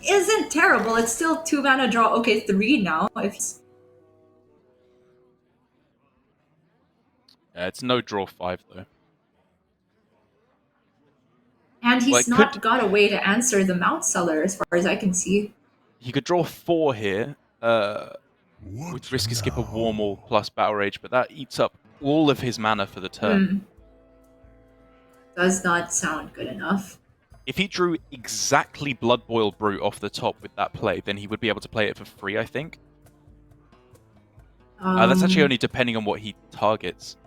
Speaker 2: isn't terrible. It's still 2 mana draw. Okay, 3 now.
Speaker 1: It's no draw 5 though.
Speaker 2: And he's not got a way to answer the Mount Seller as far as I can see.
Speaker 1: He could draw 4 here with Risky Skipper, Warmal plus Battle Rage, but that eats up all of his mana for the turn.
Speaker 2: Does not sound good enough.
Speaker 1: If he drew exactly Blood Boil Brute off the top with that play, then he would be able to play it for free, I think. That's actually only depending on what he targets.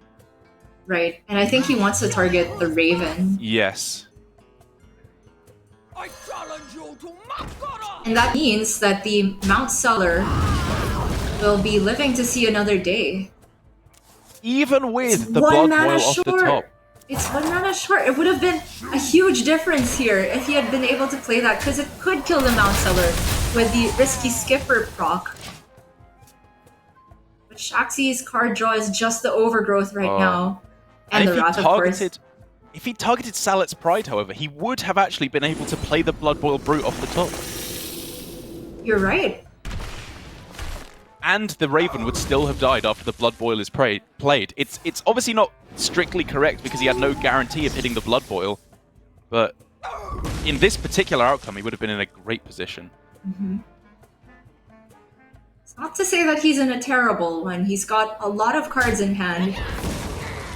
Speaker 2: Right, and I think he wants to target the Raven.
Speaker 1: Yes.
Speaker 11: I challenge you to Makara!
Speaker 2: And that means that the Mount Seller will be living to see another day.
Speaker 1: Even with
Speaker 2: It's
Speaker 1: the
Speaker 2: one
Speaker 1: Blood
Speaker 2: mana
Speaker 1: Boil off the
Speaker 2: short.
Speaker 1: top.
Speaker 2: It's 1 mana short. It would have been a huge difference here if he had been able to play that, because it could kill the Mount Seller with the Risky Skipper proc. But Shaxy's card draw is just the Overgrowth right now. And the Wrath, of course.
Speaker 1: If he targeted Salet's Pride, however, he would have actually been able to play the Blood Boil Brute off the top.
Speaker 2: You're right.
Speaker 1: And the Raven would still have died after the Blood Boil is played. It's obviously not strictly correct because he had no guarantee of hitting the Blood Boil, but in this particular outcome, he would have been in a great position.
Speaker 2: It's not to say that he's in a terrible one. He's got a lot of cards in hand,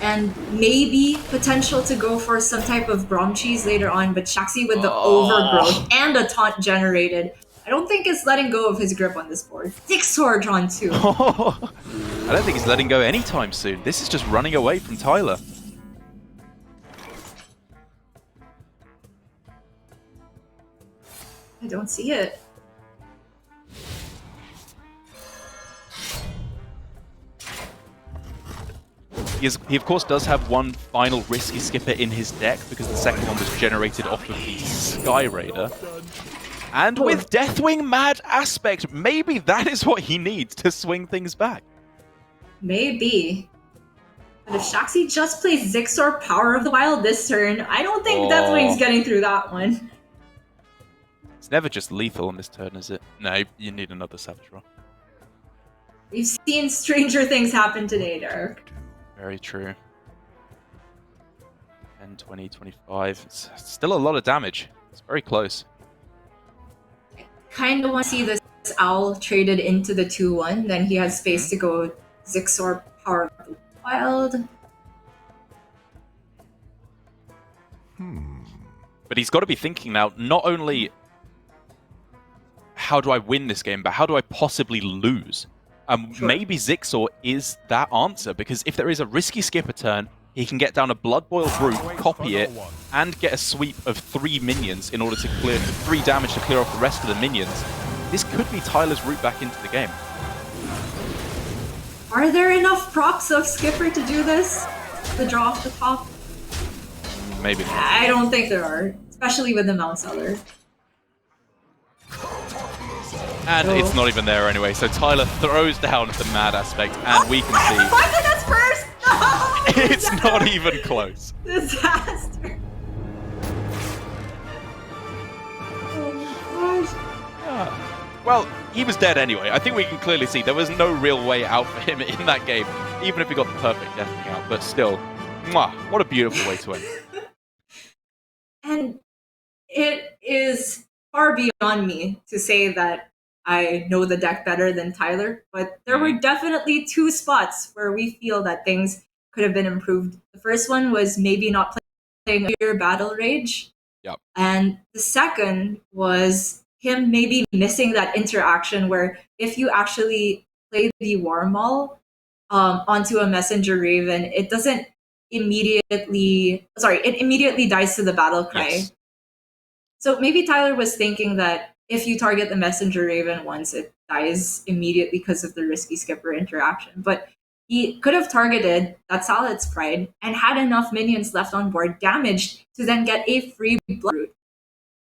Speaker 2: and maybe potential to go for some type of Brom Cheese later on, but Shaxy with the Overgrowth and a taunt generated, I don't think it's letting go of his grip on this board. Zigsaw drawn too.
Speaker 1: I don't think he's letting go anytime soon. This is just running away from Tyler.
Speaker 2: I don't see it.
Speaker 1: He of course does have one final risky skipper in his deck because the second one was generated off of the Sky Raider. And with Deathwing Mad Aspect, maybe that is what he needs to swing things back.
Speaker 2: Maybe. But if Shaxy just plays Zixor Power of the Wild this turn, I don't think Deathwing's getting through that one.
Speaker 1: It's never just lethal on this turn, is it? No, you need another Savage Rock.
Speaker 2: We've seen stranger things happen today, Derek.
Speaker 1: Very true. 10, 20, 25. It's still a lot of damage. It's very close.
Speaker 2: Kind of want to see this Owl traded into the 2-1. Then he has space to go Zixor Power of the Wild.
Speaker 1: But he's got to be thinking now, not only how do I win this game, but how do I possibly lose? Maybe Zixor is that answer, because if there is a risky skipper turn, he can get down a Blood Boil Brute, copy it, and get a sweep of 3 minions in order to clear 3 damage to clear off the rest of the minions. This could be Tyler's route back into the game.
Speaker 2: Are there enough procs of Skipper to do this? To draw off the top?
Speaker 1: Maybe not.
Speaker 2: I don't think there are, especially with the Mount Seller.
Speaker 1: And it's not even there anyway, so Tyler throws down the Mad Aspect, and we can see...
Speaker 2: That's first! No!
Speaker 1: It's not even close.
Speaker 2: Disaster! Oh my gosh.
Speaker 1: Well, he was dead anyway. I think we can clearly see there was no real way out for him in that game, even if he got the perfect deathing out. But still, mwah, what a beautiful way to end.
Speaker 2: And it is far beyond me to say that I know the deck better than Tyler, but there were definitely 2 spots where we feel that things could have been improved. The first one was maybe not playing your Battle Rage.
Speaker 1: Yep.
Speaker 2: And the second was him maybe missing that interaction where if you actually play the War Maul onto a Messenger Raven, it doesn't immediately... Sorry, it immediately dies to the Battle Cry.
Speaker 1: Yes.
Speaker 2: So maybe Tyler was thinking that if you target the Messenger Raven once, it dies immediately because of the risky skipper interaction. But he could have targeted that Salad's Pride and had enough minions left on board damaged to then get a free Blood Root.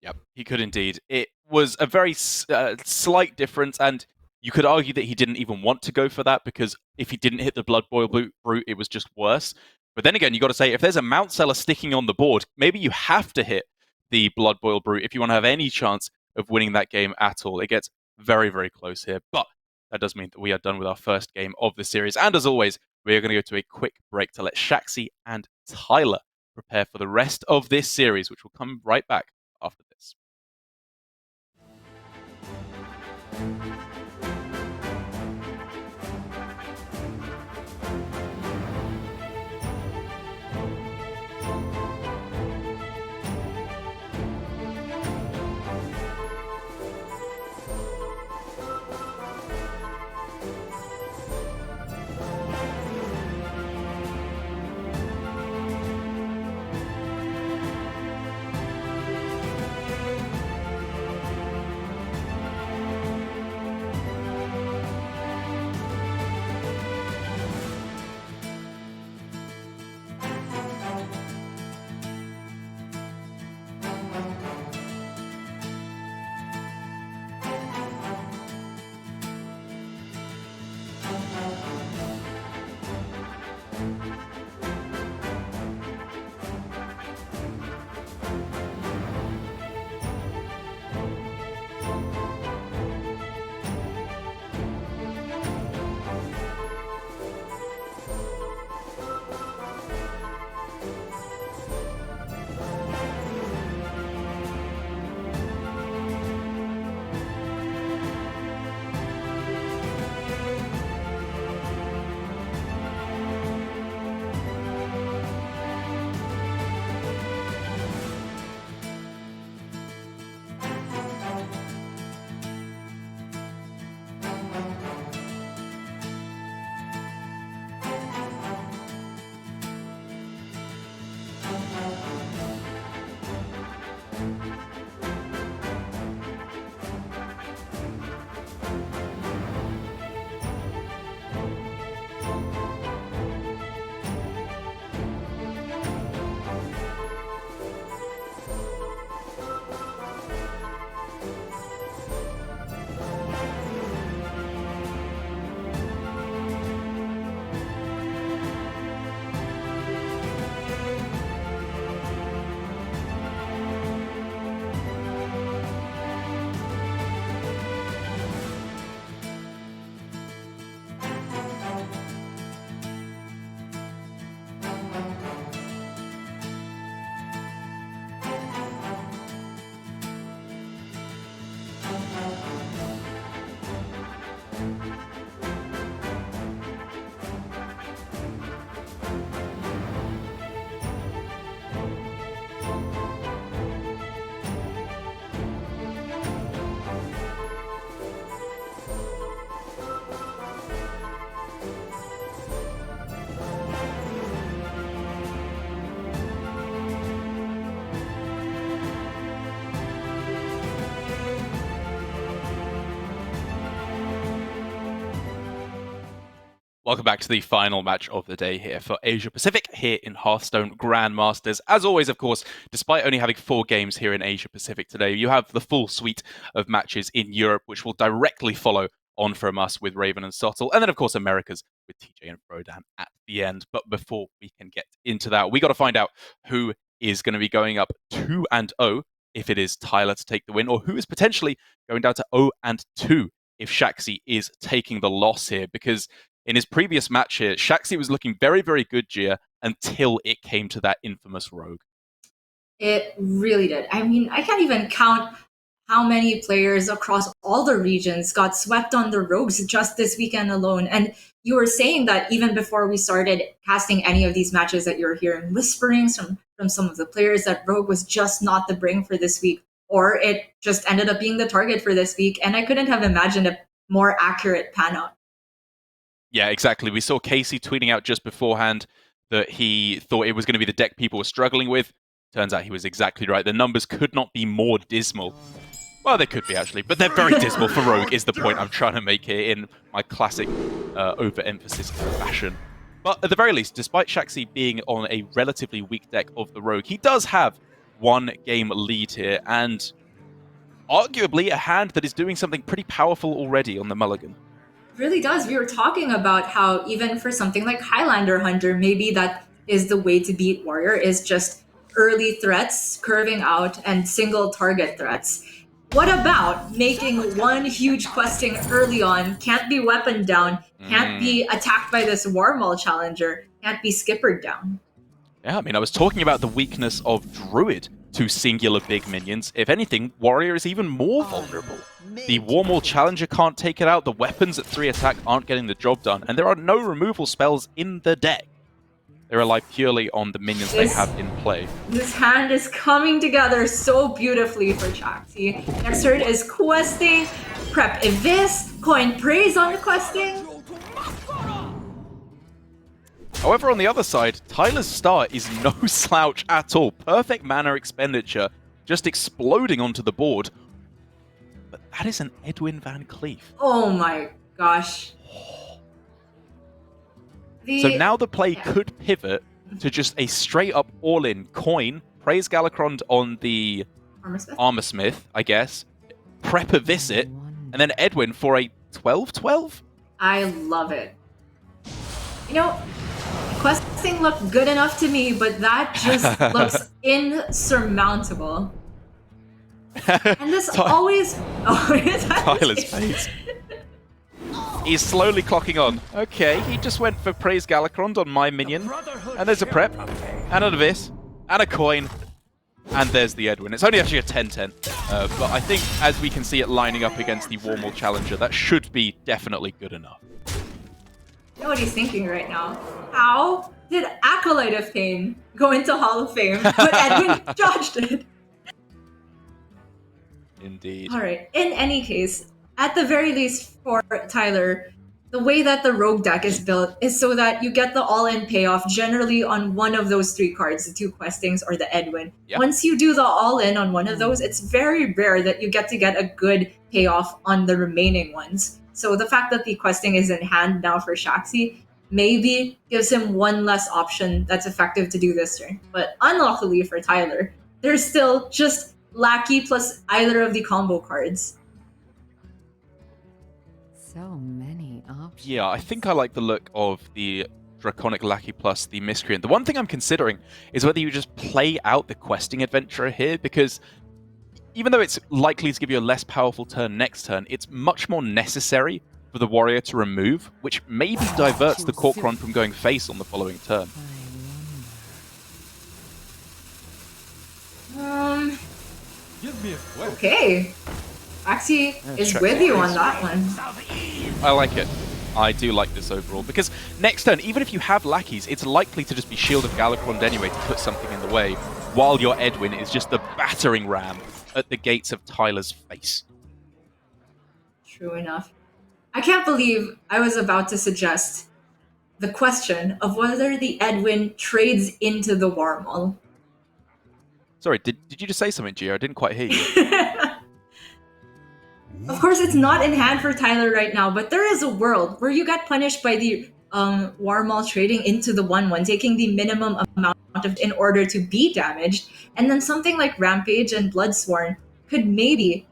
Speaker 1: Yep, he could indeed. It was a very slight difference, and you could argue that he didn't even want to go for that, because if he didn't hit the Blood Boil Brute, it was just worse. But then again, you got to say, if there's a Mount Seller sticking on the board, maybe you have to hit the Blood Boil Brute if you want to have any chance of winning that game at all. It gets very, very close here, but that does mean that we are done with our first game of the series. And as always, we are going to go to a quick break to let Shaxy and Tyler prepare for the rest of this series, which will come right back after this. Welcome back to the final match of the day here for Asia Pacific, here in Hearthstone Grandmasters. As always, of course, despite only having 4 games here in Asia Pacific today, you have the full suite of matches in Europe, which will directly follow on from us with Raven and Sottle, and then, of course, Americas with TJ and Frodan at the end. But before we can get into that, we got to find out who is going to be going up 2-0 if it is Tyler to take the win, or who is potentially going down to 0-2 if Shaxy is taking the loss here, because in his previous match here, Shaxy was looking very, very good, Gia, until it came to that infamous rogue.
Speaker 2: It really did. I mean, I can't even count how many players across all the regions got swept on the rogues just this weekend alone. And you were saying that even before we started casting any of these matches that you're hearing whisperings from some of the players that rogue was just not the bring for this week, or it just ended up being the target for this week. And I couldn't have imagined a more accurate pan out.
Speaker 1: Yeah, exactly. We saw Casey tweeting out just beforehand that he thought it was going to be the deck people were struggling with. Turns out he was exactly right. The numbers could not be more dismal. Well, they could be, actually, but they're very dismal for Rogue, is the point I'm trying to make here in my classic overemphasis fashion. But at the very least, despite Shaxy being on a relatively weak deck of the Rogue, he does have 1 game lead here, and arguably a hand that is doing something pretty powerful already on the mulligan.
Speaker 2: Really does. We were talking about how even for something like Highlander Hunter, maybe that is the way to beat Warrior, is just early threats, curving out, and single target threats. What about making 1 huge questing early on, can't be weaponed down, can't be attacked by this Warmaul challenger, can't be skippered down?
Speaker 1: Yeah, I mean, I was talking about the weakness of Druid to singular big minions. If anything, Warrior is even more vulnerable. The Warmaul challenger can't take it out, the weapons at 3 attack aren't getting the job done, and there are no removal spells in the deck. They rely purely on the minions they have in play.
Speaker 2: This hand is coming together so beautifully for Shaxy. Next turn is questing, prep Evis, coin praise on the questing.
Speaker 1: However, on the other side, Tyler's start is no slouch at all. Perfect mana expenditure, just exploding onto the board. But that is an Edwin Van Cleef.
Speaker 2: Oh my gosh.
Speaker 1: So now the play could pivot to just a straight-up all-in coin, praise Galakron on the Armorsmith, I guess, prep a visit, and then Edwin for a 12-12?
Speaker 2: I love it. You know, questing looked good enough to me, but that just looks insurmountable. And this always...
Speaker 1: Tyler's face. He's slowly clocking on. Okay, he just went for Praise Galakron on my minion. And there's a prep, and an Abyss, and a coin. And there's the Edwin. It's only actually a 10-10. But I think as we can see it lining up against the Warmaul Challenger, that should be definitely good enough.
Speaker 2: You know what he's thinking right now? How did Acolyte of Pain go into Hall of Fame, but Edwin dodged it?
Speaker 1: Indeed.
Speaker 2: Alright, in any case, at the very least for Tyler, the way that the Rogue deck is built is so that you get the all-in payoff generally on one of those 3 cards, the 2 questings or the Edwin. Yep. Once you do the all-in on one of those, it's very rare that you get a good payoff on the remaining ones. So the fact that the questing is in hand now for Shaxy maybe gives him 1 less option that's effective to do this turn. But unluckily for Tyler, there's still just Lackey plus either of the combo cards.
Speaker 12: So many options.
Speaker 1: Yeah, I think I like the look of the Draconic Lackey plus the Miscreant. The one thing I'm considering is whether you just play out the questing adventurer here, because even though it's likely to give you a less powerful turn next turn, it's much more necessary for the warrior to remove, which maybe diverts the Corcoran from going face on the following turn.
Speaker 2: Okay. Shaxy is with you on that one.
Speaker 1: I like it. I do like this overall, because next turn, even if you have lackeys, it's likely to just be Shield of Galakron anyway to put something in the way, while your Edwin is just the battering ram at the gates of Tyler's face.
Speaker 2: True enough. I can't believe I was about to suggest the question of whether the Edwin trades into the Warmaul.
Speaker 1: Sorry, did you just say something, Gio? I didn't quite hear you.
Speaker 2: Of course, it's not in hand for Tyler right now, but there is a world where you get punished by the Warmaul trading into the 1/1, taking the minimum amount of in order to be damaged, and then something like Rampage and Bloodsworn could maybe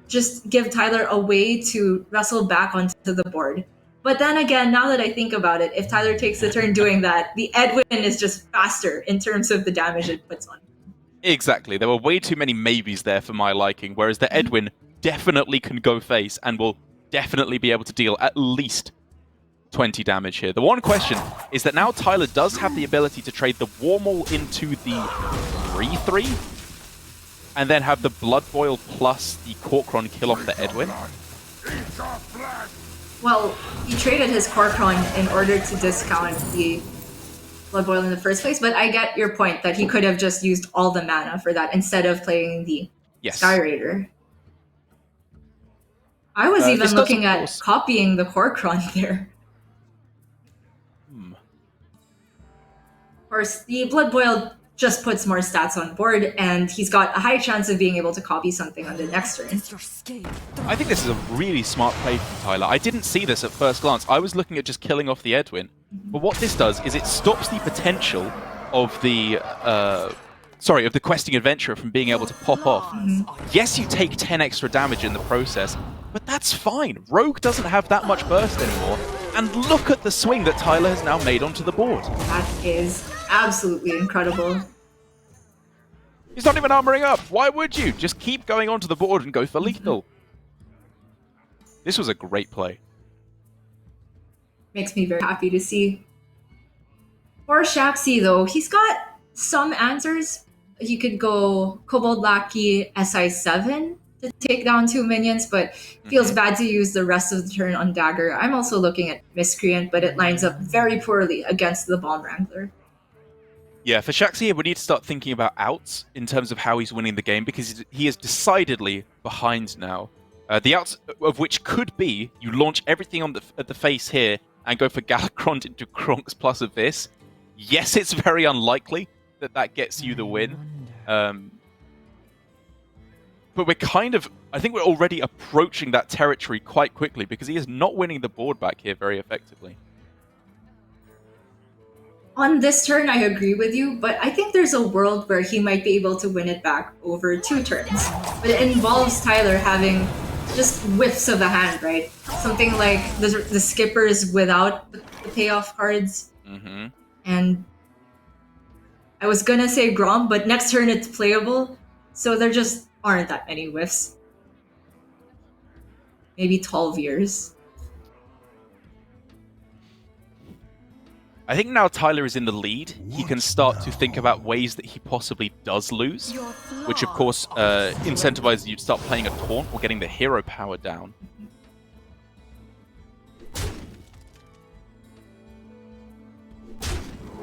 Speaker 2: just give Tyler a way to wrestle back onto the board. But then again, now that I think about it, if Tyler takes the turn doing that, the Edwin is just faster in terms of the damage it puts on.
Speaker 1: Exactly. There were way too many maybes there for my liking, whereas the Edwin definitely can go face and will definitely be able to deal at least 20 damage here. The one question is that now Tyler does have the ability to trade the Warmaul into the 3/3 and then have the Blood Boil plus the Corkron kill off the Edwin.
Speaker 2: Well, he traded his Corkron in order to discount the Blood Boil in the first place, but I get your point that he could have just used all the mana for that instead of playing the Sky Raider. I was even looking at copying the Corkron there. Of course, the Blood Boil just puts more stats on board, and he's got a high chance of being able to copy something on the next turn.
Speaker 1: I think this is a really smart play from Tyler. I didn't see this at first glance. I was looking at just killing off the Edwin. But what this does is it stops the potential of the of the questing adventurer from being able to pop off. Yes, you take 10 extra damage in the process, but that's fine. Rogue doesn't have that much burst anymore. And look at the swing that Tyler has now made onto the board.
Speaker 2: That is absolutely incredible.
Speaker 1: He's not even armoring up. Why would you? Just keep going onto the board and go for lethal. This was a great play.
Speaker 2: Makes me very happy to see. For Shaxy, though, he's got some answers. He could go Kobold Lackey SI7 to take down 2 minions, but feels bad to use the rest of the turn on Dagger. I'm also looking at Miscreant, but it lines up very poorly against the Bomb Wrangler.
Speaker 1: Yeah, for Shaxy, we need to start thinking about outs in terms of how he's winning the game, because he is decidedly behind now. The outs of which could be you launch everything on at the face here and go for Galakrond into Kronk's plus Abyss. Yes, it's very unlikely that that gets you the win. But we're I think we're already approaching that territory quite quickly because he is not winning the board back here very effectively.
Speaker 2: On this turn, I agree with you, but I think there's a world where he might be able to win it back over 2 turns. But it involves Tyler having just whiffs of the hand, right? Something like the skippers without the payoff cards. And I was gonna say Grom, but next turn it's playable, so there just aren't that many whiffs. Maybe 12 years.
Speaker 1: I think now Tyler is in the lead, he can start to think about ways that he possibly does lose, which of course incentivizes you to start playing a taunt or getting the hero power down.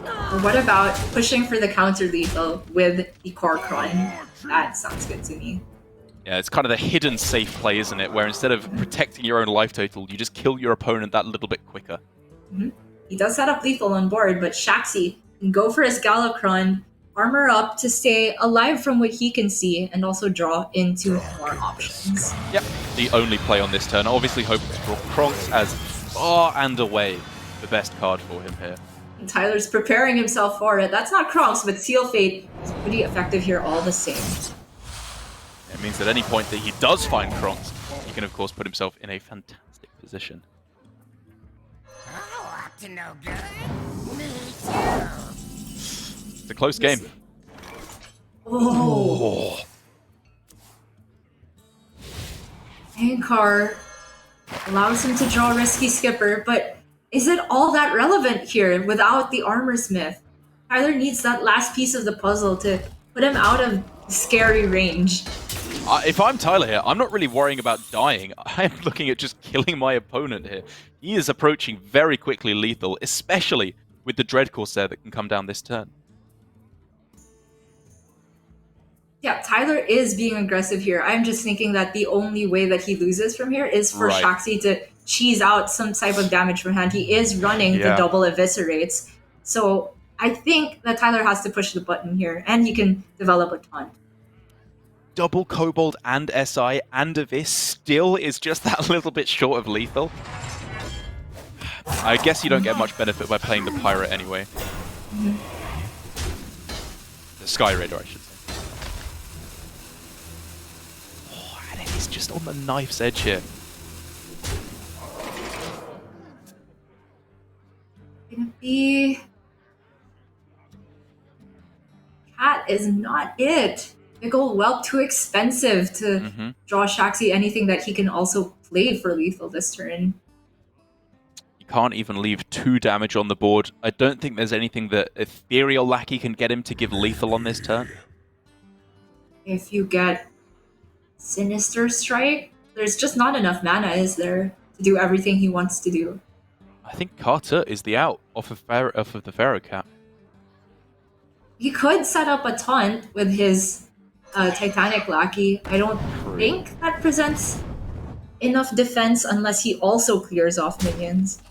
Speaker 2: Or what about pushing for the counter lethal with the Corkron? That sounds good to me.
Speaker 1: Yeah, it's kind of the hidden safe play, isn't it? Where instead of protecting your own life total, you just kill your opponent that little bit quicker.
Speaker 2: He does set up lethal on board, but Shaxy can go for his Galakrond, armor up to stay alive from what he can see, and also draw into more options.
Speaker 1: Yep, the only play on this turn. Obviously hoping to draw Kronks as far and away the best card for him here.
Speaker 2: And Tyler's preparing himself for it. That's not Kronks, but Seal Fate is pretty effective here all the same.
Speaker 1: It means at any point that he does find Kronks, he can of course put himself in a fantastic position.
Speaker 11: To know good. Me too.
Speaker 1: It's a close game.
Speaker 2: Oh. Ankar allows him to draw a risky skipper, but is it all that relevant here without the Armor Smith? Tyler needs that last piece of the puzzle to put him out of scary range.
Speaker 1: If I'm Tyler here, I'm not really worrying about dying. I'm looking at just killing my opponent here. He is approaching very quickly lethal, especially with the Dread Corsair that can come down this turn.
Speaker 2: Yeah, Tyler is being aggressive here. I'm just thinking that the only way that he loses from here is for Shaxy to cheese out some type of damage from hand. He is running the double eviscerates. So I think that Tyler has to push the button here, and he can develop a taunt.
Speaker 1: Double Kobold and SI and Abyss still is just that little bit short of lethal. I guess you don't get much benefit by playing the Pirate anyway. The Sky Raider, I should say. Oh, and he's just on the knife's edge here.
Speaker 2: Gonna be... Cat is not it. Big ol' Whelp too expensive to draw Shaxy anything that he can also play for lethal this turn.
Speaker 1: You can't even leave 2 damage on the board. I don't think there's anything that Ethereal Lackey can get him to give lethal on this turn.
Speaker 2: If you get Sinister Strike, there's just not enough mana, is there, to do everything he wants to do.
Speaker 1: I think Carter is the out off of the Pharaoh Cap.
Speaker 2: He could set up a taunt with his Titanic Lackey. I don't think that presents enough defense unless he also clears off minions.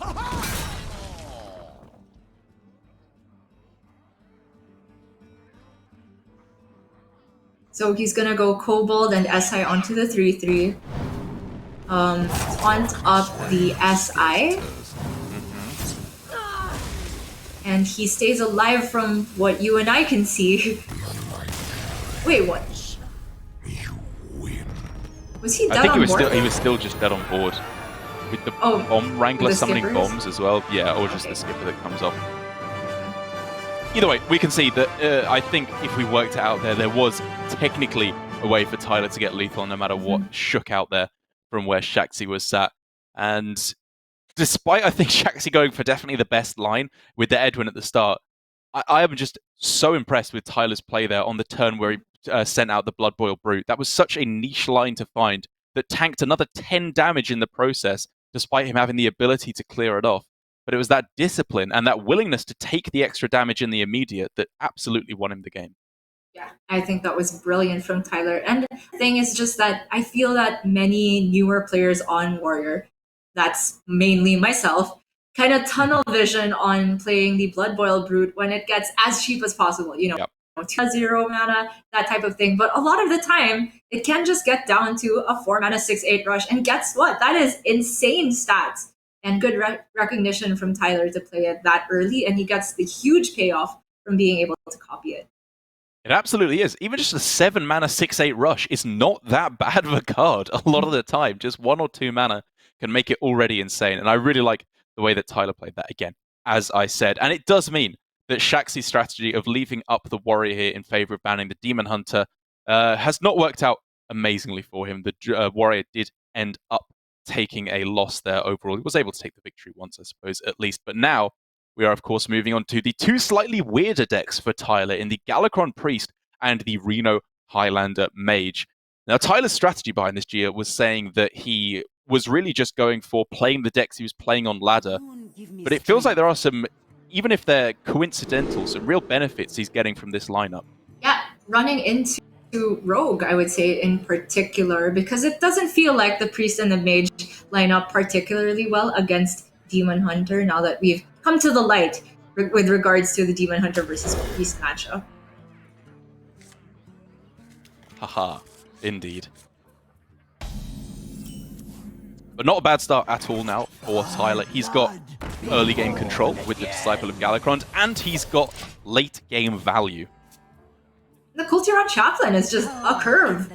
Speaker 2: So he's gonna go Kobold and SI onto the 3-3. Taunt up the SI. And he stays alive from what you and I can see. Wait, what? Was he dead
Speaker 1: I think
Speaker 2: on
Speaker 1: he
Speaker 2: board?
Speaker 1: was still just dead on board. With the Bomb Wrangler summoning bombs as well. Yeah, or just the skipper that comes off. Either way, we can see that I think if we worked it out there was technically a way for Tyler to get lethal no matter what shook out there from where Shaxy was sat. And despite, I think, Shaxy going for definitely the best line with the Edwin at the start, I am just so impressed with Tyler's play there on the turn where he sent out the Blood Boil Brute. That was such a niche line to find that tanked another 10 damage in the process, despite him having the ability to clear it off. But it was that discipline and that willingness to take the extra damage in the immediate that absolutely won him the game.
Speaker 2: Yeah, I think that was brilliant from Tyler. And the thing is just that I feel that many newer players on Warrior, that's mainly myself, kind of tunnel vision on playing the Blood Boil Brute when it gets as cheap as possible. You know, 0 mana, that type of thing. But a lot of the time, it can just get down to a 4 mana 6/8 rush. And guess what? That is insane stats. And good recognition from Tyler to play it that early. And he gets the huge payoff from being able to copy it.
Speaker 1: It absolutely is. Even just a 7 mana 6/8 rush is not that bad of a card a lot of the time. Just 1 or 2 mana can make it already insane. And I really like the way that Tyler played that again, as I said. And it does mean that Shaxy's strategy of leaving up the Warrior here in favor of banning the Demon Hunter has not worked out amazingly for him. The Warrior did end up taking a loss there overall. He was able to take the victory once, I suppose, at least. But now we are, of course, moving on to the 2 slightly weirder decks for Tyler in the Galakron Priest and the Reno Highlander Mage. Now, Tyler's strategy behind this Gia was saying that he was really just going for playing the decks he was playing on ladder. But it feels like there are some, even if they're coincidental, some real benefits he's getting from this lineup.
Speaker 2: Yeah, running into Rogue, I would say, in particular, because it doesn't feel like the Priest and the Mage line up particularly well against Demon Hunter now that we've come to the light with regards to the Demon Hunter versus Priest matchup.
Speaker 1: Haha, indeed. But not a bad start at all now for Tyler. He's got early game control with the Disciple of Galakron, and he's got late game value.
Speaker 2: The Cultural Chaplain is just a curve.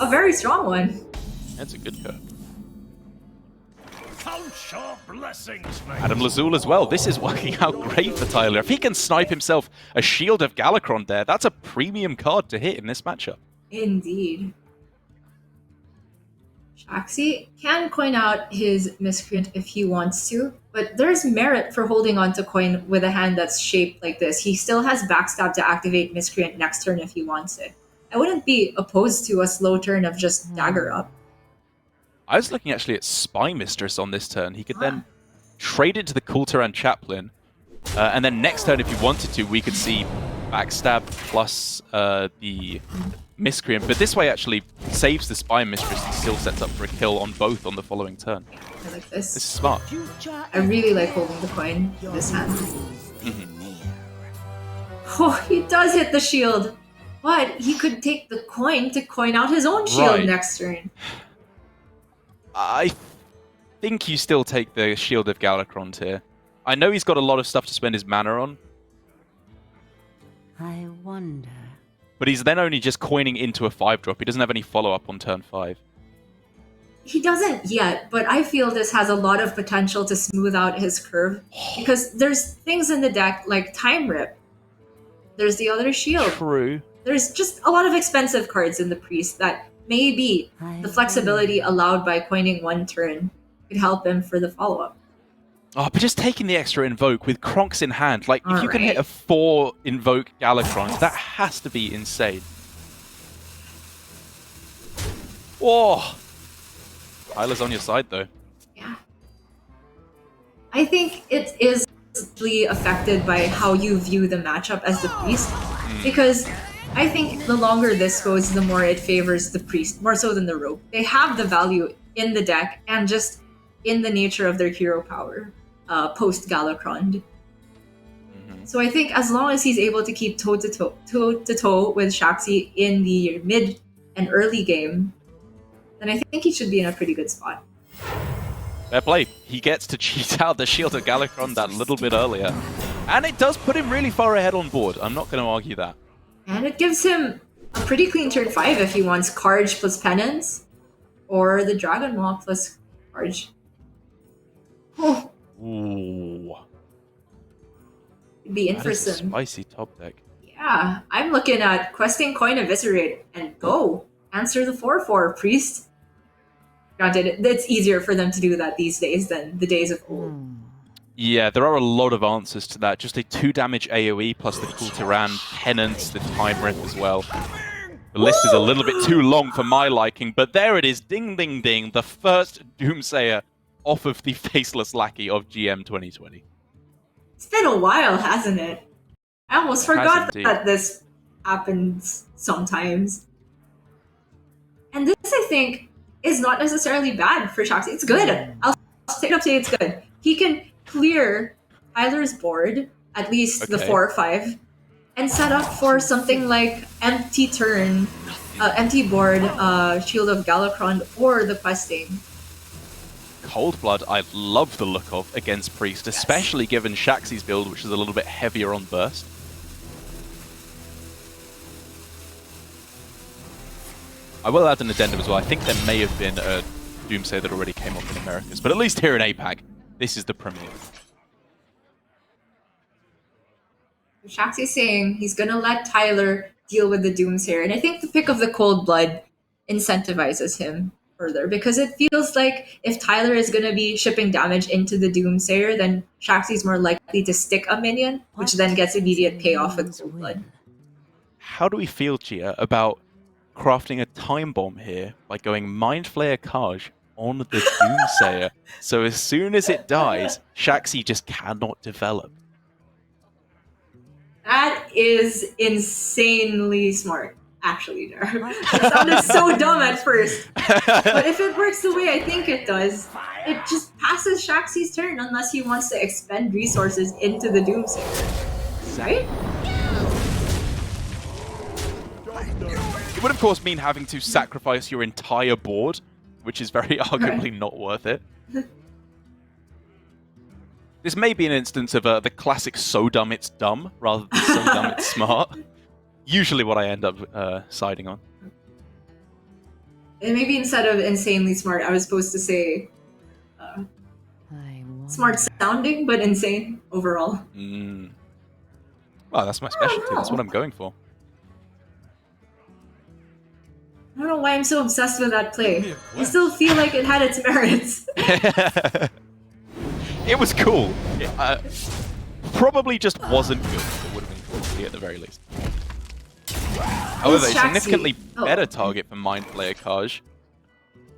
Speaker 2: A very strong one.
Speaker 1: That's a good curve.
Speaker 11: Count your blessings, mate.
Speaker 1: Adam Lazul as well. This is working out great for Tyler. If he can snipe himself a Shield of Galakron there, that's a premium card to hit in this matchup.
Speaker 2: Indeed. Shaxy can coin out his Miscreant if he wants to, but there's merit for holding on to coin with a hand that's shaped like this. He still has Backstab to activate Miscreant next turn if he wants it. I wouldn't be opposed to a slow turn of just Dagger up.
Speaker 1: I was looking actually at Spy Mistress on this turn. He could then trade it to the Kulturan Chaplain, and then next turn if he wanted to, we could see Backstab plus the Miscreant, but this way actually saves the Spy Mistress and still sets up for a kill on both on the following turn.
Speaker 2: I like this.
Speaker 1: This is smart.
Speaker 2: I really like holding the coin this hand. Oh, he does hit the shield, but he could take the coin to coin out his own shield next turn.
Speaker 1: I think you still take the Shield of Galakron here. I know he's got a lot of stuff to spend his mana on,
Speaker 12: I wonder.
Speaker 1: but he's then only just coining into a 5-drop. He doesn't have any follow-up on turn 5.
Speaker 2: He doesn't yet, but I feel this has a lot of potential to smooth out his curve because there's things in the deck like Time Rip. There's the other shield.
Speaker 1: True.
Speaker 2: There's just a lot of expensive cards in the Priest that maybe the flexibility allowed by coining one turn could help him for the follow-up.
Speaker 1: Oh, but just taking the extra Invoke with Kronks in hand, like, if you can hit a 4 Invoke Galakron, that has to be insane. Oh! Tyler's on your side, though.
Speaker 2: Yeah. I think it is really affected by how you view the matchup as the Priest, because I think the longer this goes, the more it favors the Priest, more so than the Rogue. They have the value in the deck and just in the nature of their hero power, post-Galakron. So I think as long as he's able to keep toe-to-toe with Shaxy in the mid and early game, then I think he should be in a pretty good spot.
Speaker 1: Fair play. He gets to cheat out the Shield of Galakron that little bit earlier. And it does put him really far ahead on board. I'm not going to argue that.
Speaker 2: And it gives him a pretty clean turn 5 if he wants Carge plus Penance, or the Dragon Maw plus Carge. Oh.
Speaker 1: Ooh.
Speaker 2: It'd be in
Speaker 1: That
Speaker 2: for
Speaker 1: is a
Speaker 2: some.
Speaker 1: spicy top deck.
Speaker 2: Yeah, I'm looking at questing Coin Eviscerate and go. Answer the 4/4 Priest. Granted, it's easier for them to do that these days than the days of old.
Speaker 1: Yeah, there are a lot of answers to that. Just a 2 damage AoE plus the Cool Tyran, Penance, the Time Rip as well. The list is a little bit too long for my liking, but there it is. Ding, ding, ding. The first Doomsayer off of the Faceless Lackey of GM 2020.
Speaker 2: It's been a while, hasn't it? I almost forgot
Speaker 1: indeed.
Speaker 2: that this happens sometimes. And this, I think, is not necessarily bad for Shaxy. It's good. I'll straight up say it's good. He can clear Tyler's board, at least the 4 or 5, and set up for something like empty turn, empty board, Shield of Galakron, or the questing.
Speaker 1: Cold Blood, I love the look of against Priest, especially given Shaxy's build, which is a little bit heavier on burst. I will add an addendum as well. I think there may have been a Doomsayer that already came up in Americas, but at least here in APAC, this is the premiere.
Speaker 2: Shaxy's saying he's gonna let Tyler deal with the Doomsayer, and I think the pick of the Cold Blood incentivizes him further, because it feels like if Tyler is gonna be shipping damage into the Doomsayer, then Shaxy's more likely to stick a minion, which then gets immediate payoff with Cold Blood.
Speaker 1: How do we feel, Gia, about crafting a time bomb here by going Mind Flayer Kaj on the Doomsayer, so as soon as it dies, Shaxy just cannot develop?
Speaker 2: That is insanely smart, actually, Jar. It sounded so dumb at first. But if it works the way I think it does, it just passes Shaxy's turn unless he wants to expend resources into the Doomsayer. Right?
Speaker 1: It would, of course, mean having to sacrifice your entire board, which is very arguably not worth it. This may be an instance of the classic so dumb it's dumb, rather than so dumb it's smart. Usually what I end up siding on.
Speaker 2: And maybe instead of insanely smart, I was supposed to say smart sounding, but insane overall.
Speaker 1: Well, that's my specialty. That's what I'm going for.
Speaker 2: I don't know why I'm so obsessed with that play. I still feel like it had its merits.
Speaker 1: It was cool. It, probably just wasn't good. It would have been cool to see at the very least. However, a significantly better target for Mind Flayer Kaj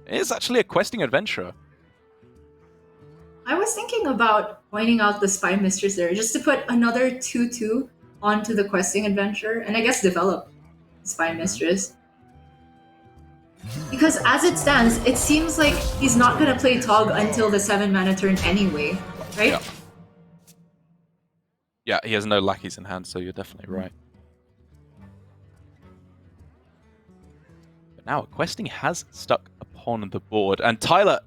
Speaker 1: is actually a questing adventurer.
Speaker 2: I was thinking about pointing out the Spy Mistress there, just to put another 2/2 onto the questing adventure, and I guess develop Spy Mistress. Because as it stands, it seems like he's not going to play Tog until the 7-mana turn anyway, right?
Speaker 1: Yeah. Yeah, he has no lackeys in hand, so you're definitely right. But now, questing has stuck upon the board, and Tyler,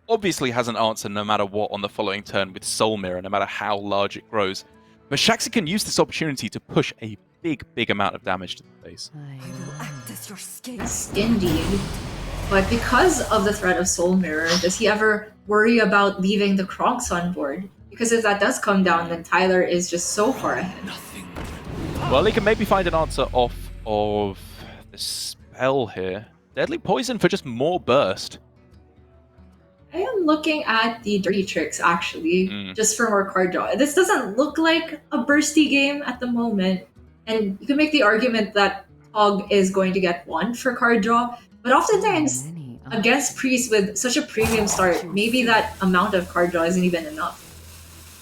Speaker 1: obviously has an answer no matter what on the following turn with Soul Mirror, no matter how large it grows. But Shaxy can use this opportunity to push a big amount of damage to the face.
Speaker 12: I will act as your scapegoat.
Speaker 2: Yes, indeed. But because of the threat of Soul Mirror, does he ever worry about leaving the Kronks on board? Because if that does come down, then Tyler is just so far ahead.
Speaker 1: Well, he can maybe find an answer off of the spell here. Deadly Poison for just more burst.
Speaker 2: I am looking at the dirty tricks, actually, just for more card draw. This doesn't look like a bursty game at the moment. And you can make the argument that Tog is going to get one for card draw. But oftentimes, against Priest with such a premium start, maybe that amount of card draw isn't even enough.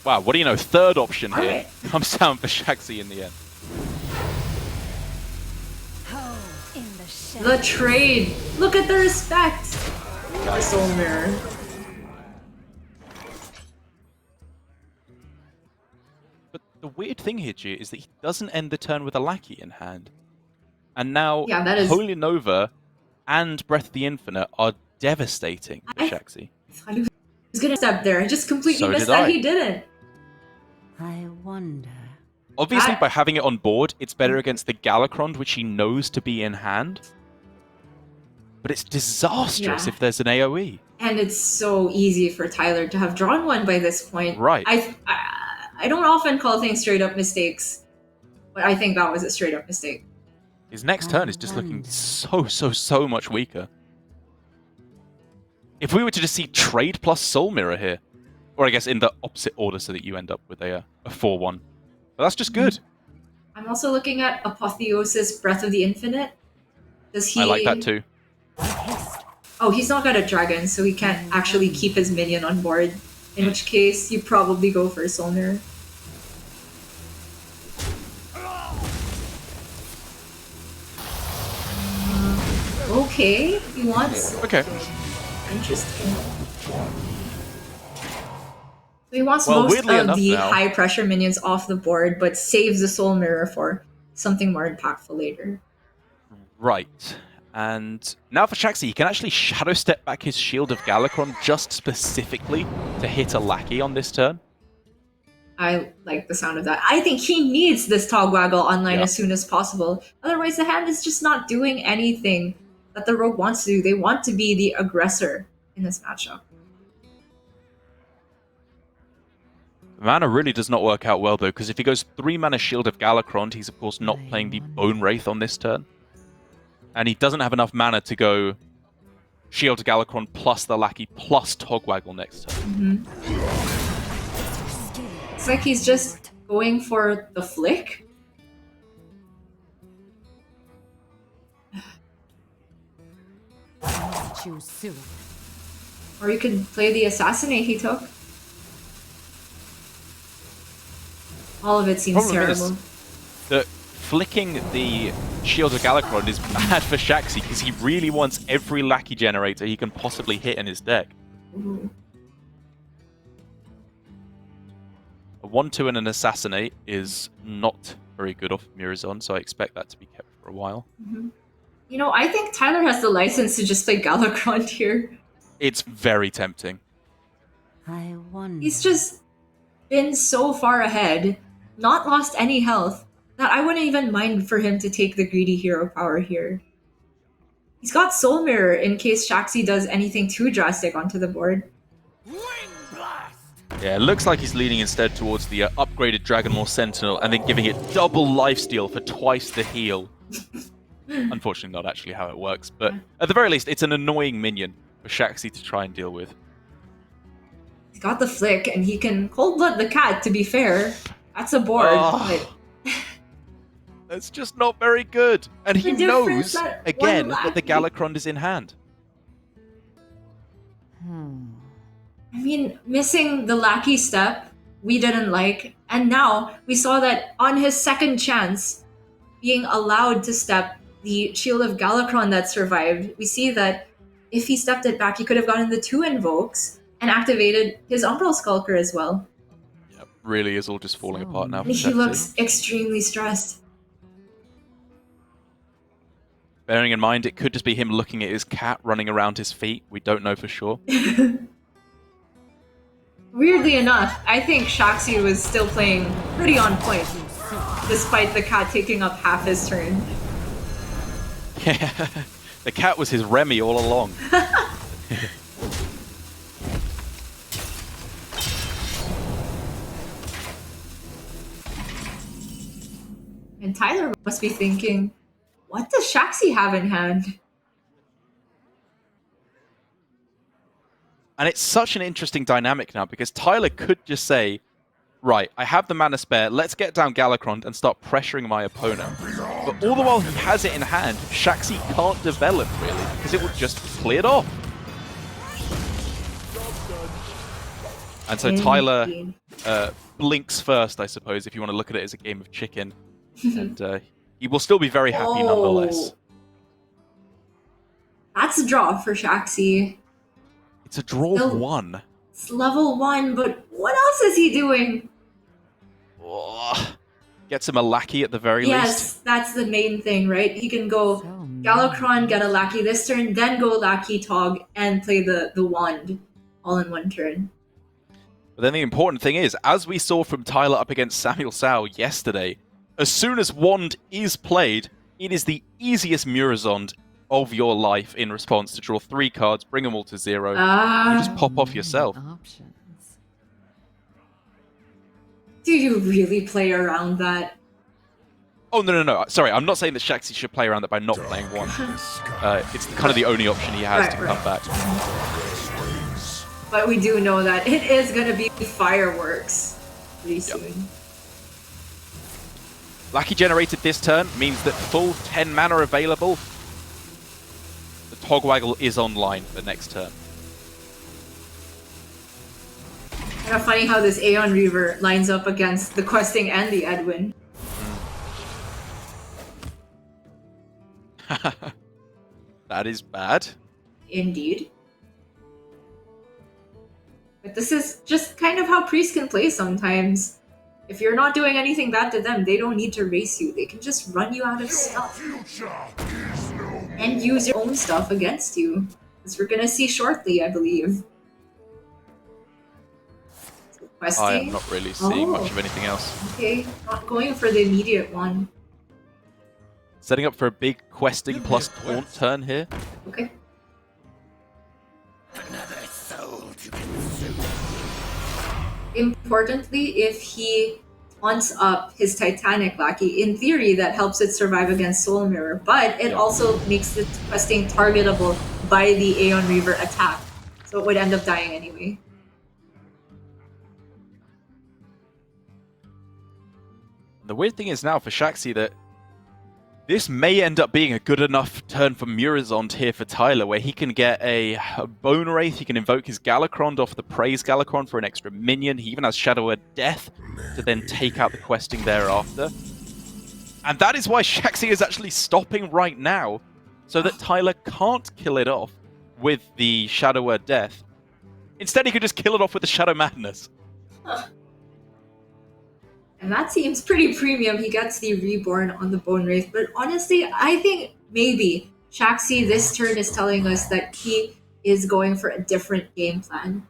Speaker 1: Wow, what do you know? Third option here
Speaker 2: Alright.
Speaker 1: comes down for Shaxy in the end.
Speaker 2: The trade! Look at the respect! For Soul Mirror.
Speaker 1: But the weird thing here, Gia, is that he doesn't end the turn with a Lackey in hand. And now
Speaker 2: Yeah, that is-
Speaker 1: Holy Nova and Breath of the Infinite are devastating for Shaxy.
Speaker 2: I thought he was gonna step there. I just completely
Speaker 1: So
Speaker 2: missed
Speaker 1: did
Speaker 2: that
Speaker 1: I.
Speaker 2: he didn't.
Speaker 12: I wonder.
Speaker 1: Obviously, by having it on board, it's better against the Galakron, which he knows to be in hand. But it's disastrous
Speaker 2: Yeah.
Speaker 1: if there's an AoE.
Speaker 2: And it's so easy for Tyler to have drawn one by this point.
Speaker 1: Right.
Speaker 2: I don't often call things straight up mistakes, but I think that was a straight up mistake.
Speaker 1: His next turn is just looking so much weaker. If we were to just see Trade plus Soul Mirror here, or I guess in the opposite order so that you end up with a 4-1. But that's just good.
Speaker 2: I'm also looking at Apotheosis Breath of the Infinite. Does he...
Speaker 1: I like that too.
Speaker 2: Oh, he's not got a dragon, so he can't actually keep his minion on board. In which case, you probably go for Soul Mirror. Okay, he wants...
Speaker 1: Okay.
Speaker 2: Interesting. So he wants
Speaker 1: Well,
Speaker 2: most
Speaker 1: weirdly
Speaker 2: of
Speaker 1: enough
Speaker 2: the
Speaker 1: now-
Speaker 2: high-pressure minions off the board, but saves the Soul Mirror for something more impactful later.
Speaker 1: Right. And now for Shaxy, he can actually Shadow Step back his Shield of Galakron just specifically to hit a Lackey on this turn.
Speaker 2: I like the sound of that. I think he needs this Togwaggle online
Speaker 1: Yeah.
Speaker 2: as soon as possible. Otherwise, the hand is just not doing anything that the Rogue wants to do. They want to be the aggressor in this matchup.
Speaker 1: Mana really does not work out well, though, because if he goes 3 mana Shield of Galakron, he's of course not playing the Bone Wraith on this turn. And he doesn't have enough mana to go Shield of Galakron plus the Lackey plus Togwaggle next turn.
Speaker 2: It's like he's just going for the flick.
Speaker 12: Choose soon.
Speaker 2: Or you could play the Assassinate he took. All of it seems
Speaker 1: Problem is
Speaker 2: terrible.
Speaker 1: that flicking the Shield of Galakron is bad for Shaxy because he really wants every Lackey generator he can possibly hit in his deck.
Speaker 2: Ooh.
Speaker 1: A 1-2 and an Assassinate is not very good off Mirazon, so I expect that to be kept for a while.
Speaker 2: You know, I think Tyler has the license to just play Galakron here.
Speaker 1: It's very tempting.
Speaker 12: I wonder.
Speaker 2: He's just been so far ahead, not lost any health, that I wouldn't even mind for him to take the greedy hero power here. He's got Soul Mirror in case Shaxy does anything too drastic onto the board.
Speaker 1: Yeah, it looks like he's leaning instead towards the upgraded Dragonmaw Sentinel and then giving it double lifesteal for twice the heal. Unfortunately, not actually how it works, but at the very least, it's an annoying minion for Shaxy to try and deal with.
Speaker 2: He's got the flick, and he can Cold Blood the cat, to be fair. That's a board,
Speaker 1: Oh.
Speaker 2: but
Speaker 1: That's just not very good. And he
Speaker 2: The difference
Speaker 1: knows,
Speaker 2: that
Speaker 1: again,
Speaker 2: one
Speaker 1: that the Galakron is in hand.
Speaker 2: I mean, missing the Lackey step, we didn't like. And now, we saw that on his second chance, being allowed to step the Shield of Galakron that survived, we see that if he stepped it back, he could have gotten the 2 invokes and activated his Umbral Skulker as well.
Speaker 1: Yep, really is all just falling apart now for
Speaker 2: And he
Speaker 1: Shaxy.
Speaker 2: looks extremely stressed.
Speaker 1: Bearing in mind, it could just be him looking at his cat running around his feet. We don't know for sure.
Speaker 2: Weirdly enough, I think Shaxy was still playing pretty on point, despite the cat taking up half his turn.
Speaker 1: Yeah, the cat was his Remy all along.
Speaker 2: And Tyler must be thinking, what does Shaxy have in hand?
Speaker 1: And it's such an interesting dynamic now, because Tyler could just say, right, I have the mana spare, let's get down Galakrond and start pressuring my opponent. But all the while he has it in hand, Shaxy can't develop, really, because it would just clear it off. And so Tyler blinks first, I suppose, if you want to look at it as a game of chicken. And he will still be very happy nonetheless.
Speaker 2: That's a draw for Shaxy.
Speaker 1: It's a draw of 1.
Speaker 2: It's level 1, but what else is he doing?
Speaker 1: Oh, gets him a lackey at the very least.
Speaker 2: Yes, that's the main thing, right? He can go Galakrond, get a lackey this turn, then go lackey Tog, and play the wand all in one turn.
Speaker 1: But then the important thing is, as we saw from Tyler up against Samuel Sao yesterday, as soon as wand is played, it is the easiest Murazond of your life in response to draw 3 cards, bring them all to 0, you just pop off yourself.
Speaker 2: Do you really play around that?
Speaker 1: Oh, no. Sorry, I'm not saying that Shaxy should play around that by not playing one. It's kind of the only option he has to come back.
Speaker 2: But we do know that it is going to be fireworks pretty soon.
Speaker 1: Lackey generated this turn means that full 10 mana available. The Togwaggle is online for next turn.
Speaker 2: Kind of funny how this Aeon Reaver lines up against the Questing and the Edwin.
Speaker 1: That is bad.
Speaker 2: Indeed. But this is just kind of how priests can play sometimes. If you're not doing anything bad to them, they don't need to race you. They can just run you out of stuff. And use your own stuff against you. As we're gonna see shortly, I believe. So questing.
Speaker 1: I am not really seeing much of anything else.
Speaker 2: Okay, not going for the immediate one.
Speaker 1: Setting up for a big questing plus taunt turn here.
Speaker 2: Okay.
Speaker 11: Another soul to consume.
Speaker 2: Importantly, if he taunts up his Titanic Lackey, in theory that helps it survive against Soul Mirror, but it also makes the questing targetable by the Aeon Reaver attack. So it would end up dying anyway.
Speaker 1: The weird thing is now for Shaxy that this may end up being a good enough turn for Murazond here for Tyler, where he can get a Bone Wraith, he can invoke his Galakrond off the Praise Galakrond for an extra minion, he even has Shadow of Death to then take out the questing thereafter. And that is why Shaxy is actually stopping right now, so that Tyler can't kill it off with the Shadow of Death. Instead, he could just kill it off with the Shadow Madness.
Speaker 2: And that seems pretty premium. He gets the Reborn on the Bone Wraith. But honestly, I think maybe Shaxy this turn is telling us that he is going for a different game plan.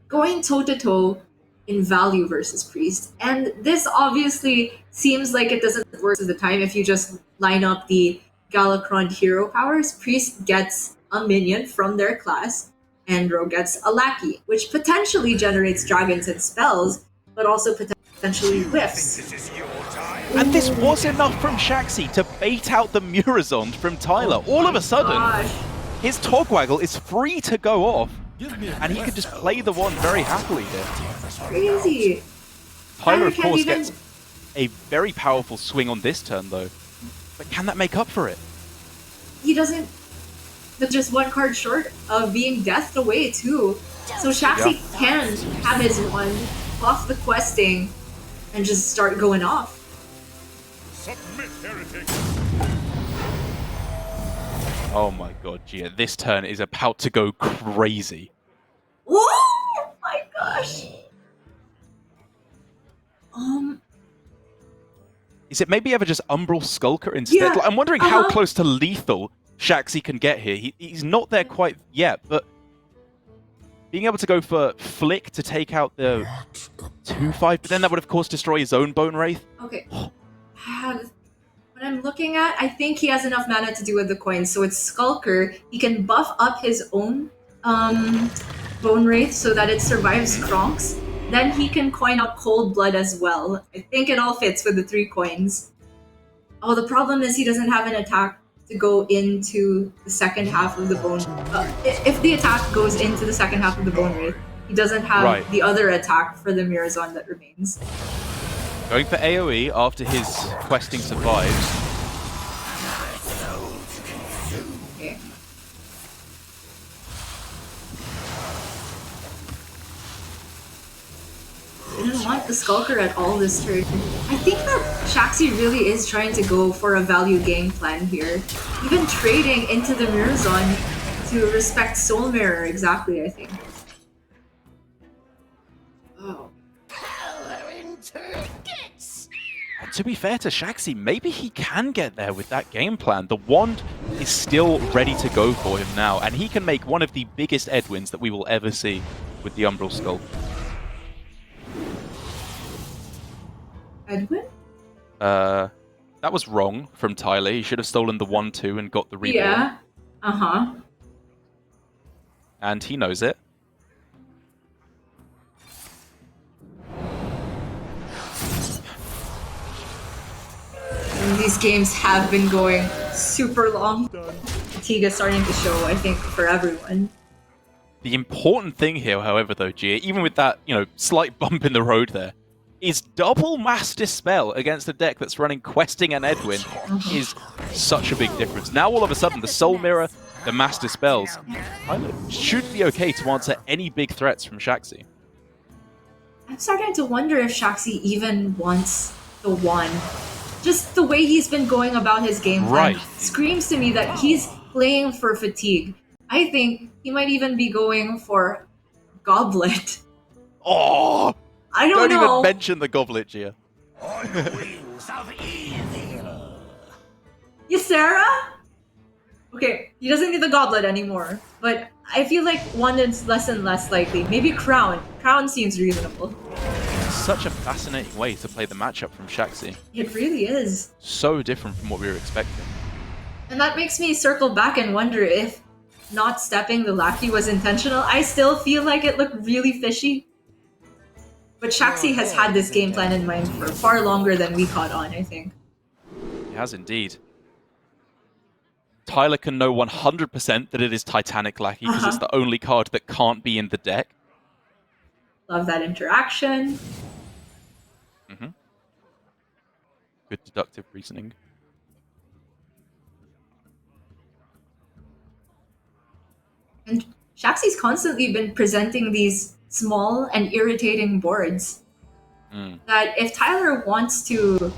Speaker 2: Going toe-to-toe in value versus Priest. And this obviously seems like it doesn't work at the time if you just line up the Galakrond hero powers. Priest gets a minion from their class, and Rogue gets a lackey, which potentially generates dragons and spells, but also potentially whiffs.
Speaker 1: And this was enough from Shaxy to bait out the Murazond from Tyler. All of a sudden, his Togwaggle is free to go off, and he can just play the one very happily here.
Speaker 2: Crazy.
Speaker 1: Tyler, of course, gets a very powerful swing on this turn, though. But can that make up for it?
Speaker 2: He doesn't. They're just one card short of being deathed away, too. So Shaxy can have his one, off the questing, and just start going off.
Speaker 11: Submit, heretic.
Speaker 1: Oh my god, Gia, this turn is about to go crazy.
Speaker 2: Oh my gosh.
Speaker 1: Is it maybe ever just Umbral Skulker instead?
Speaker 2: Yeah,
Speaker 1: Like, I'm wondering how close to lethal Shaxy can get here. He's not there quite yet, but being able to go for Flick to take out the 2-5, but then that would of course destroy his own Bone Wraith.
Speaker 2: Okay. What I'm looking at, I think he has enough mana to do with the coins. So it's Skulker. He can buff up his own Bone Wraith so that it survives Kronks. Then he can coin up Cold Blood as well. I think it all fits with the 3 coins. Oh, the problem is he doesn't have an attack to go into the second half of the Bone... if the attack goes into the second half of the Bone Wraith, he doesn't have the other attack for the Mirazon that remains.
Speaker 1: Going for AoE after his questing survives.
Speaker 2: Okay. I didn't want the Skulker at all this turn. I think that Shaxy really is trying to go for a value game plan here. Even trading into the Mirazon to respect Soul Mirror exactly, I think. Oh.
Speaker 1: To be fair to Shaxy, maybe he can get there with that game plan. The wand is still ready to go for him now, and he can make one of the biggest Edwins that we will ever see with the Umbral Skull.
Speaker 2: Edwin?
Speaker 1: That was wrong from Tyler. He should have stolen the 1-2 and got the reborn.
Speaker 2: Yeah. Uh-huh.
Speaker 1: And he knows it.
Speaker 2: And these games have been going super long. Fatigue is starting to show, I think, for everyone.
Speaker 1: The important thing here, however, though, Gia, even with that, slight bump in the road there, is double Mass Dispel against a deck that's running Questing and Edwin is such a big difference. Now, all of a sudden, the Soul Mirror, the Mass Dispels, should be okay to answer any big threats from Shaxy.
Speaker 2: I'm starting to wonder if Shaxy even wants the 1. Just the way he's been going about his game plan screams to me that he's playing for Fatigue. I think he might even be going for Goblet.
Speaker 1: Oh!
Speaker 2: I don't know.
Speaker 1: Don't even mention the Goblet, Gia.
Speaker 11: On the wings of evil.
Speaker 2: Ysera? Okay, he doesn't need the Goblet anymore, but I feel like 1 is less and less likely. Maybe Crown. Crown seems reasonable.
Speaker 1: Such a fascinating way to play the matchup from Shaxy.
Speaker 2: It really is.
Speaker 1: So different from what we were expecting.
Speaker 2: And that makes me circle back and wonder if not stepping the Lackey was intentional. I still feel like it looked really fishy. But Shaxy has had this game plan in mind for far longer than we caught on, I think.
Speaker 1: He has indeed. Tyler can know 100% that it is Titanic Lackey because it's the only card that can't be in the deck.
Speaker 2: Love that interaction.
Speaker 1: Good deductive reasoning.
Speaker 2: And Shaxy's constantly been presenting these small and irritating boards. That if Tyler wants to,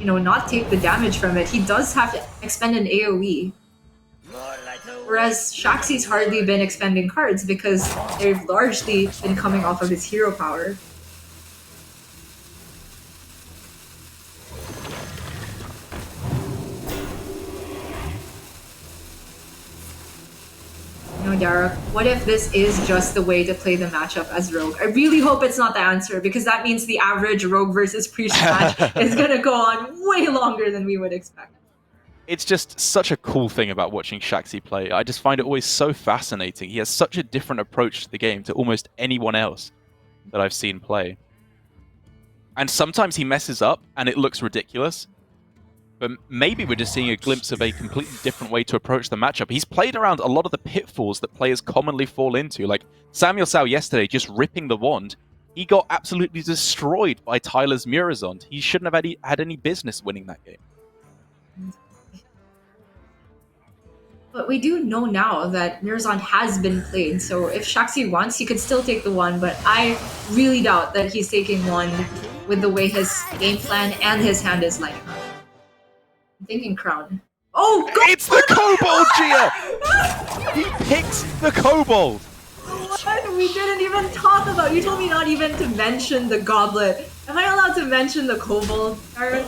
Speaker 2: not take the damage from it, he does have to expend an AoE. Whereas Shaxy's hardly been expending cards because they've largely been coming off of his hero power. Derek, what if this is just the way to play the matchup as Rogue? I really hope it's not the answer, because that means the average Rogue versus Priest match is going to go on way longer than we would expect.
Speaker 1: It's just such a cool thing about watching Shaxy play. I just find it always so fascinating. He has such a different approach to the game to almost anyone else that I've seen play. And sometimes he messes up and it looks ridiculous. But maybe we're just seeing a glimpse of a completely different way to approach the matchup. He's played around a lot of the pitfalls that players commonly fall into. Like Samuel Sao yesterday just ripping the wand. He got absolutely destroyed by Tyler's Mirazon. He shouldn't have had any business winning that game.
Speaker 2: But we do know now that Mirazon has been played, so if Shaxy wants, he could still take the one, but I really doubt that he's taking one with the way his game plan and his hand is lining up. I'm thinking Crown. Oh, God!
Speaker 1: It's the Kobold, Gia! He picks the Kobold!
Speaker 2: What? We didn't even talk about. You told me not even to mention the Goblet. Am I allowed to mention the Kobold, Aaron?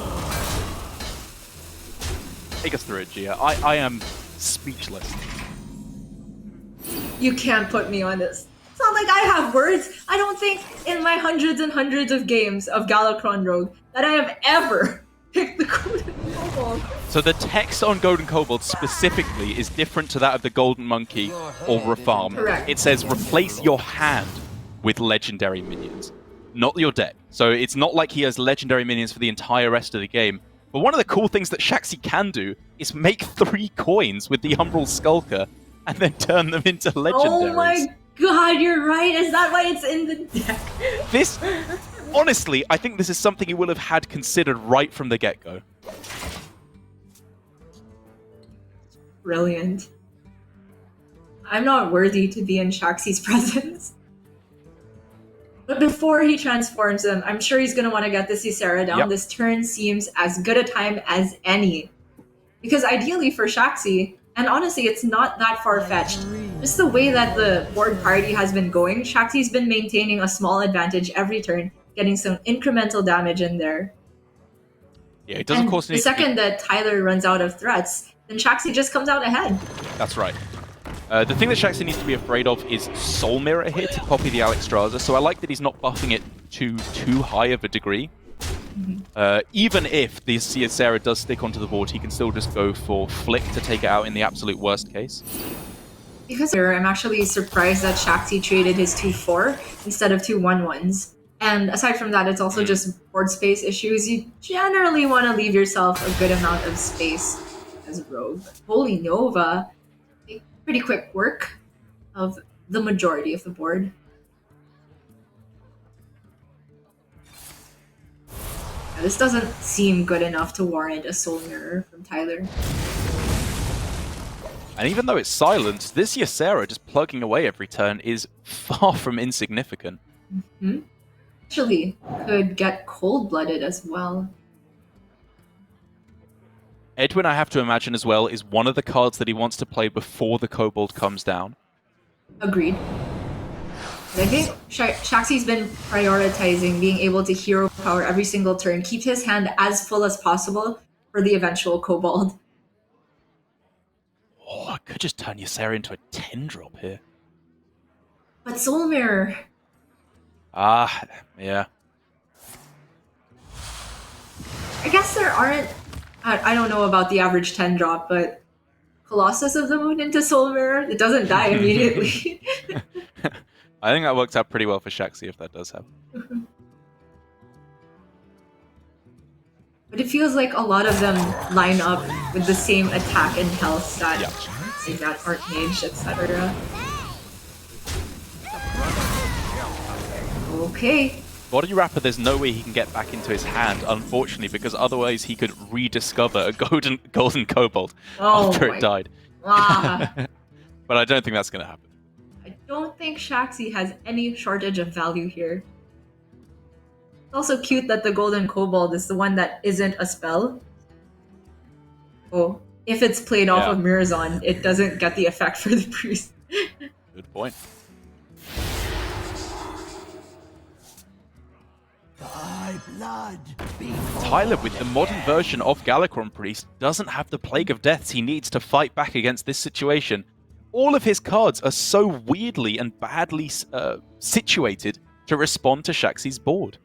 Speaker 1: Take us through it, Gia. I am speechless.
Speaker 2: You can't put me on this It's not like I have words. I don't think in my hundreds and hundreds of games of Galakrond Rogue that I have ever picked the Golden Kobold.
Speaker 1: So the text on Golden Kobold specifically is different to that of the Golden Monkey or Refarm.
Speaker 2: Correct.
Speaker 1: It says replace your hand with legendary minions, not your deck. So it's not like he has legendary minions for the entire rest of the game. But one of the cool things that Shaxy can do is make 3 coins with the Umbral Skulker and then turn them into legendaries.
Speaker 2: Oh my god, you're right. Is that why it's in the deck?
Speaker 1: This, honestly, I think this is something he will have had considered right from the get-go.
Speaker 2: Brilliant. I'm not worthy to be in Shaxy's presence. But before he transforms him, I'm sure he's going to want to get this Ysera down.
Speaker 1: Yep.
Speaker 2: This turn seems as good a time as any. Because ideally for Shaxy, and honestly, it's not that far-fetched. Just the way that the board party has been going, Shaxy's been maintaining a small advantage every turn, getting some incremental damage in there.
Speaker 1: Yeah, it doesn't cost
Speaker 2: the
Speaker 1: any.
Speaker 2: second that Tyler runs out of threats, then Shaxy just comes out ahead.
Speaker 1: That's right. The thing that Shaxy needs to be afraid of is Soul Mirror here to copy the Alexstrasza, so I like that he's not buffing it to too high of a degree. Even if the Ysera does stick onto the board, he can still just go for Flick to take it out in the absolute worst case.
Speaker 2: Because I'm actually surprised that Shaxy traded his 2/4 instead of 2 1/1s. And aside from that, it's also just board space issues. You generally want to leave yourself a good amount of space as Rogue. Holy Nova, pretty quick work of the majority of the board. Now, this doesn't seem good enough to warrant a Soul Mirror from Tyler.
Speaker 1: And even though it's silenced, this Ysera just plugging away every turn is far from insignificant.
Speaker 2: Actually, could get cold-blooded as well.
Speaker 1: Edwin, I have to imagine as well, is one of the cards that he wants to play before the Kobold comes down.
Speaker 2: Agreed. But I think Shaxy's been prioritizing being able to hero power every single turn, keep his hand as full as possible for the eventual Kobold.
Speaker 1: Oh, I could just turn Ysera into a 10-drop here.
Speaker 2: But Soul Mirror...
Speaker 1: Ah, yeah.
Speaker 2: I guess there aren't... I don't know about the average 10 drop, but Colossus of the Moon into Soul Mirror, it doesn't die immediately.
Speaker 1: I think that works out pretty well for Shaxy if that does happen.
Speaker 2: But it feels like a lot of them line up with the same attack and health stat. Like that Archmage, etc. Okay.
Speaker 1: Body Wrapper, there's no way he can get back into his hand, unfortunately, because otherwise he could rediscover a golden kobold after it died.
Speaker 2: Ah.
Speaker 1: But I don't think that's going to happen.
Speaker 2: I don't think Shaxy has any shortage of value here. It's also cute that the golden kobold is the one that isn't a spell. Oh, if it's played off of Mirazon, it doesn't get the effect for the priest.
Speaker 1: Good point. Tyler, with the modern version of Galakrond Priest, doesn't have the Plague of Deaths he needs to fight back against this situation. All of his cards are so weirdly and badly situated to respond to Shaxy's board.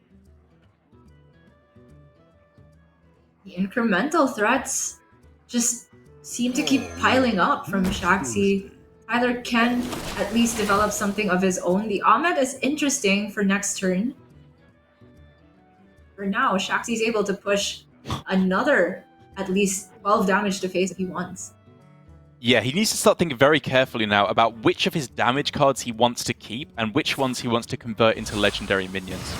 Speaker 2: The incremental threats just seem to keep piling up from Shaxy. Tyler can at least develop something of his own. The Ahmed is interesting for next turn. For now, Shaxy's able to push another at least 12 damage to face if he wants.
Speaker 1: Yeah, he needs to start thinking very carefully now about which of his damage cards he wants to keep and which ones he wants to convert into legendary minions.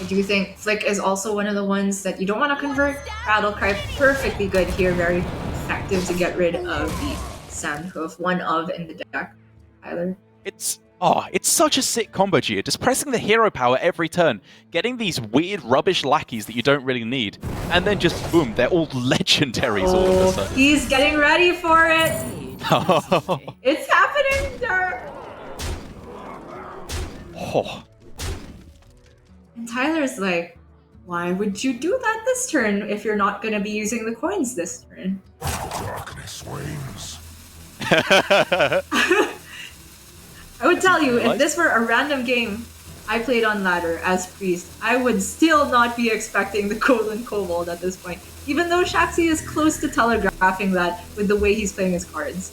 Speaker 2: I do think Flick is also one of the ones that you don't want to convert. Battlecry, perfectly good here, very effective to get rid of the Sandhoof, one of in the deck. Tyler.
Speaker 1: It's such a sick combo, Gia. Just pressing the hero power every turn, getting these weird rubbish lackeys that you don't really need, and then just boom, they're all legendaries all of a sudden.
Speaker 2: He's getting ready for it! It's happening, sir!
Speaker 1: Oh.
Speaker 2: And Tyler's like, why would you do that this turn if you're not going to be using the coins this turn?
Speaker 11: Darkness wanes.
Speaker 2: I would tell you, if
Speaker 1: Nice.
Speaker 2: this were a random game I played on ladder as priest, I would still not be expecting the golden kobold at this point, even though Shaxy is close to telegraphing that with the way he's playing his cards.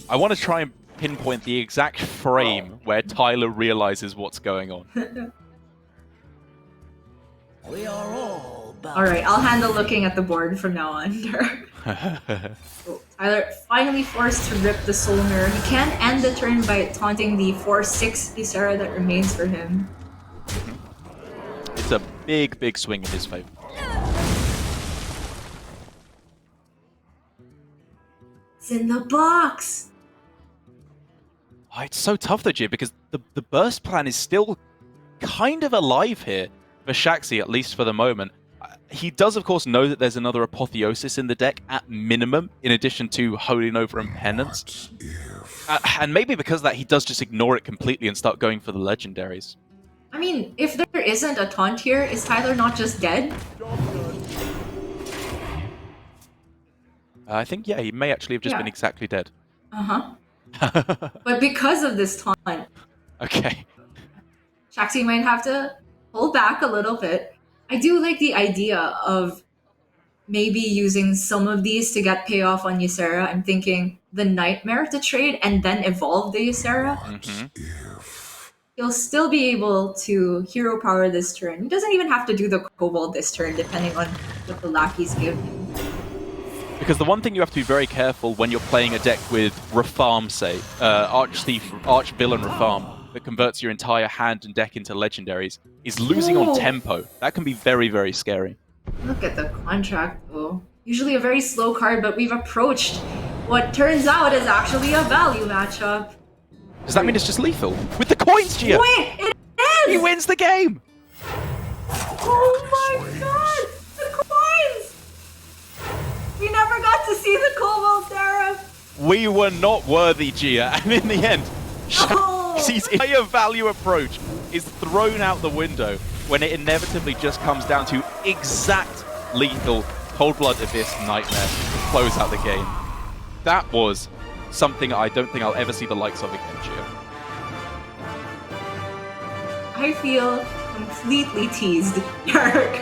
Speaker 1: I want to try and pinpoint the exact frame where Tyler realizes what's going on.
Speaker 11: We are all
Speaker 2: Alright, I'll handle looking at the board from now on. So, Tyler finally forced to rip the Soul Mirror. He can end the turn by taunting the 4/6 Ysera that remains for him.
Speaker 1: It's a big, big swing in his favor.
Speaker 2: It's in the box!
Speaker 1: Oh, it's so tough though, Gia, because the burst plan is still kind of alive here for Shaxy, at least for the moment. He does, of course, know that there's another Apotheosis in the deck at minimum, in addition to Holy Nova and Penance. And maybe because of that, he does just ignore it completely and start going for the legendaries.
Speaker 2: I mean, if there isn't a taunt here, is Tyler not just dead?
Speaker 1: I think, yeah, he may actually have just been exactly dead.
Speaker 2: Uh-huh. But because of this taunt,
Speaker 1: Okay.
Speaker 2: Shaxy might have to pull back a little bit. I do like the idea of maybe using some of these to get payoff on Ysera. I'm thinking the Nightmare to trade and then evolve the Ysera. He'll still be able to hero power this turn. He doesn't even have to do the Kobold this turn, depending on what the lackeys give him.
Speaker 1: Because the one thing you have to be very careful when you're playing a deck with Refarm, say, Arch-Villain Refarm, that converts your entire hand and deck into legendaries, is losing on tempo. That can be very, very scary.
Speaker 2: Look at the contract, though. Usually a very slow card, but we've approached what turns out is actually a value matchup.
Speaker 1: Does that mean it's just lethal? With the coins, Gia!
Speaker 2: Wait, it is!
Speaker 1: He wins the game!
Speaker 2: Oh my god! The coins! We never got to see the Kobold Seraph!
Speaker 1: We were not worthy, Gia, and in the end, Shaxy's entire value approach is thrown out the window when it inevitably just comes down to exact lethal Cold Blood Abyss Nightmare to close out the game. That was something I don't think I'll ever see the likes of again, Gia.
Speaker 2: I feel completely teased, Eric.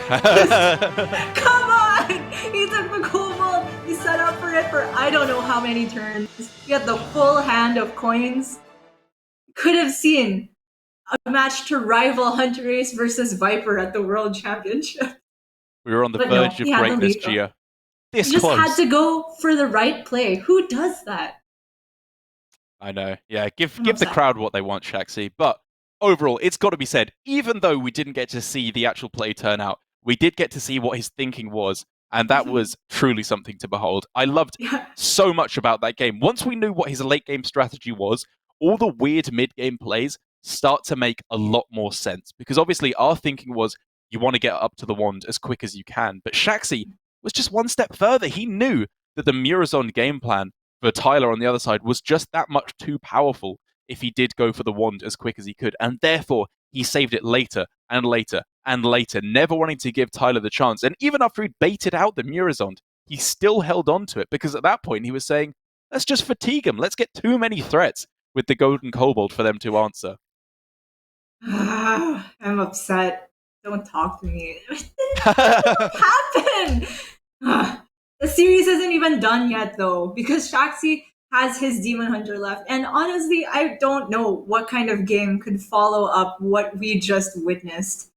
Speaker 2: Come on! He took the Kobold, he set up for it for I don't know how many turns. He had the full hand of coins. Could have seen a match to rival Hunterace versus Viper at the World Championship.
Speaker 1: We were on the verge of greatness, Gia. This
Speaker 2: He just
Speaker 1: close.
Speaker 2: had to go for the right play. Who does that?
Speaker 1: I know. Yeah, give the crowd what they want, Shaxy. But overall, it's got to be said, even though we didn't get to see the actual play turn out, we did get to see what his thinking was, and that was truly something to behold. I loved so much about that game. Once we knew what his late game strategy was, all the weird mid-game plays start to make a lot more sense. Because obviously our thinking was, you want to get up to the wand as quick as you can. But Shaxy was just one step further. He knew that the Murazon game plan for Tyler on the other side was just that much too powerful if he did go for the wand as quick as he could. And therefore, he saved it later and later and later, never wanting to give Tyler the chance. And even after he'd baited out the Murazon, he still held on to it, because at that point he was saying, let's just fatigue him. Let's get too many threats with the Golden Kobold for them to answer.
Speaker 2: I'm upset. Don't talk to me. What happened? The series isn't even done yet, though, because Shaxy has his Demon Hunter left. And honestly, I don't know what kind of game could follow up what we just witnessed.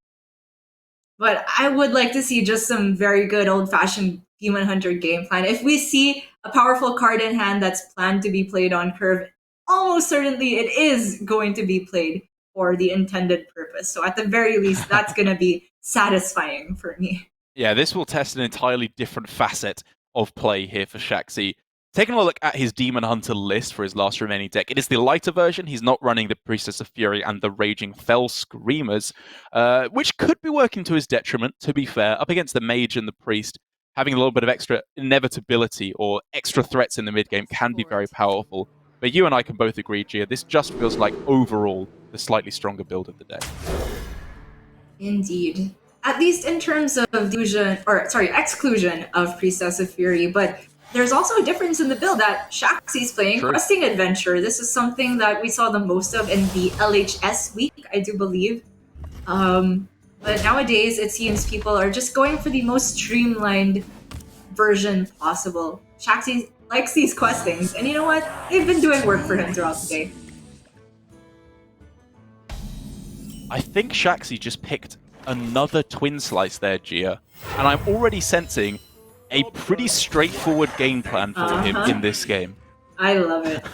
Speaker 2: But I would like to see just some very good old-fashioned Demon Hunter game plan. If we see a powerful card in hand that's planned to be played on curve, almost certainly it is going to be played for the intended purpose. So at the very least, that's going to be satisfying for me.
Speaker 1: Yeah, this will test an entirely different facet of play here for Shaxy. Taking a look at his Demon Hunter list for his last remaining deck, it is the lighter version. He's not running the Priestess of Fury and the Raging Fell Screamers, which could be working to his detriment, to be fair. Up against the Mage and the Priest, having a little bit of extra inevitability or extra threats in the mid-game can be very powerful. But you and I can both agree, Gia, this just feels like overall the slightly stronger build of the deck.
Speaker 2: Indeed. At least in terms of exclusion of Priestess of Fury, but there's also a difference in the build that Shaxy's playing.
Speaker 1: True.
Speaker 2: Questing Adventure. This is something that we saw the most of in the LHS week, I do believe. But nowadays, it seems people are just going for the most streamlined version possible. Shaxy likes these questings, and you know what? They've been doing work for him throughout the day.
Speaker 1: I think Shaxy just picked another twin slice there, Gia. And I'm already sensing a pretty straightforward game plan for him in this game.
Speaker 2: I love it.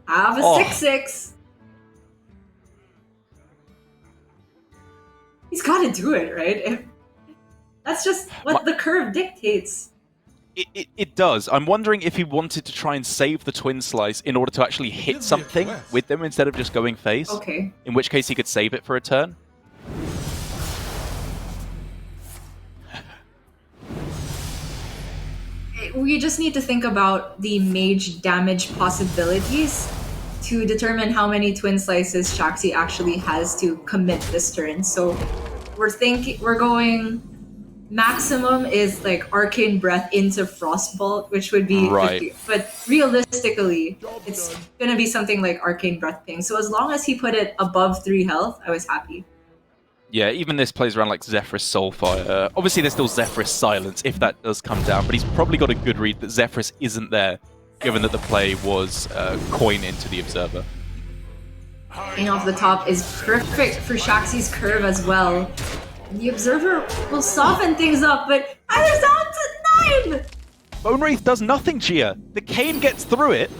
Speaker 2: Have a 6/6. He's got to do it, right? That's just what the curve dictates.
Speaker 1: It does. I'm wondering if he wanted to try and save the twin slice in order to actually hit something with them instead of just going face.
Speaker 2: Okay.
Speaker 1: In which case he could save it for a turn.
Speaker 2: We just need to think about the mage damage possibilities to determine how many twin slices Shaxy actually has to commit this turn. So we're going maximum is like Arcane Breath into Frostbolt, which would be 50. But realistically, it's gonna be something like Arcane Breath Ping. So as long as he put it above 3 health, I was happy.
Speaker 1: Yeah, even this plays around like Zephyrus Soulfire. Obviously, there's still Zephyrus Silence if that does come down, but he's probably got a good read that Zephyrus isn't there, given that the play was coin into the Observer.
Speaker 2: Ping off the top is perfect for Shaxy's curve as well. The Observer will soften things up, but Tyler's down to 9!
Speaker 1: Bone Wraith does nothing, Gia. The cane gets through it.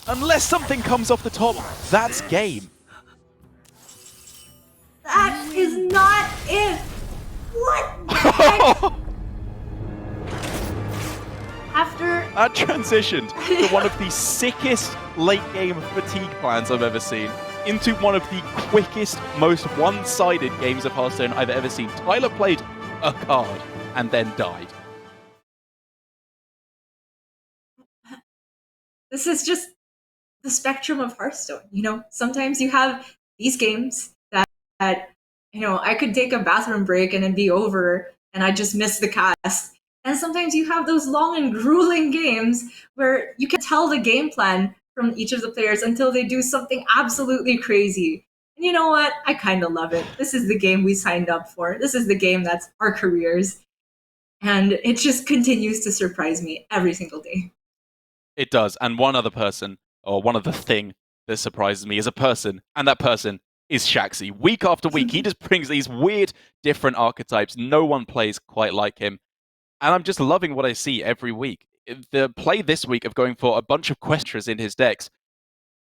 Speaker 1: Unless something comes off the top, that's game.
Speaker 2: That is not it! What the heck? After...
Speaker 1: That transitioned to one of the sickest late-game fatigue plans I've ever seen into one of the quickest, most one-sided games of Hearthstone I've ever seen. Tyler played a card and then died.
Speaker 2: This is just the spectrum of Hearthstone, you know? Sometimes you have these games that, you know, I could take a bathroom break and it'd be over and I just miss the cast. And sometimes you have those long and grueling games where you can tell the game plan from each of the players until they do something absolutely crazy. And you know what? I kind of love it. This is the game we signed up for. This is the game that's our careers. And it just continues to surprise me every single day.
Speaker 1: It does. And one other person, or one other thing that surprises me is a person, and that person is Shaxy. Week after week, he just brings these weird, different archetypes. No one plays quite like him. And I'm just loving what I see every week. The play this week of going for a bunch of Questras in his decks,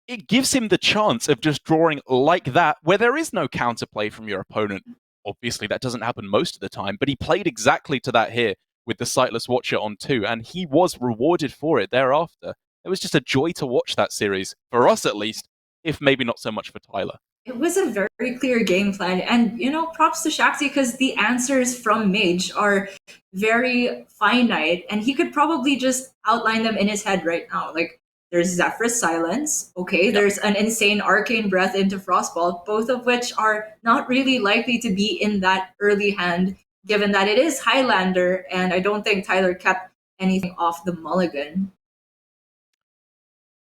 Speaker 1: it gives him the chance of just drawing like that, where there is no counterplay from your opponent. Obviously, that doesn't happen most of the time, but he played exactly to that here with the Sightless Watcher on 2, and he was rewarded for it thereafter. It was just a joy to watch that series, for us at least, if maybe not so much for Tyler.
Speaker 2: It was a very clear game plan, and you know, props to Shaxy because the answers from Mage are very finite, and he could probably just outline them in his head right now. Like, there's Zephyrus Silence, okay, there's an insane Arcane Breath into Frostbolt, both of which are not really likely to be in that early hand, given that it is Highlander, and I don't think Tyler kept anything off the mulligan.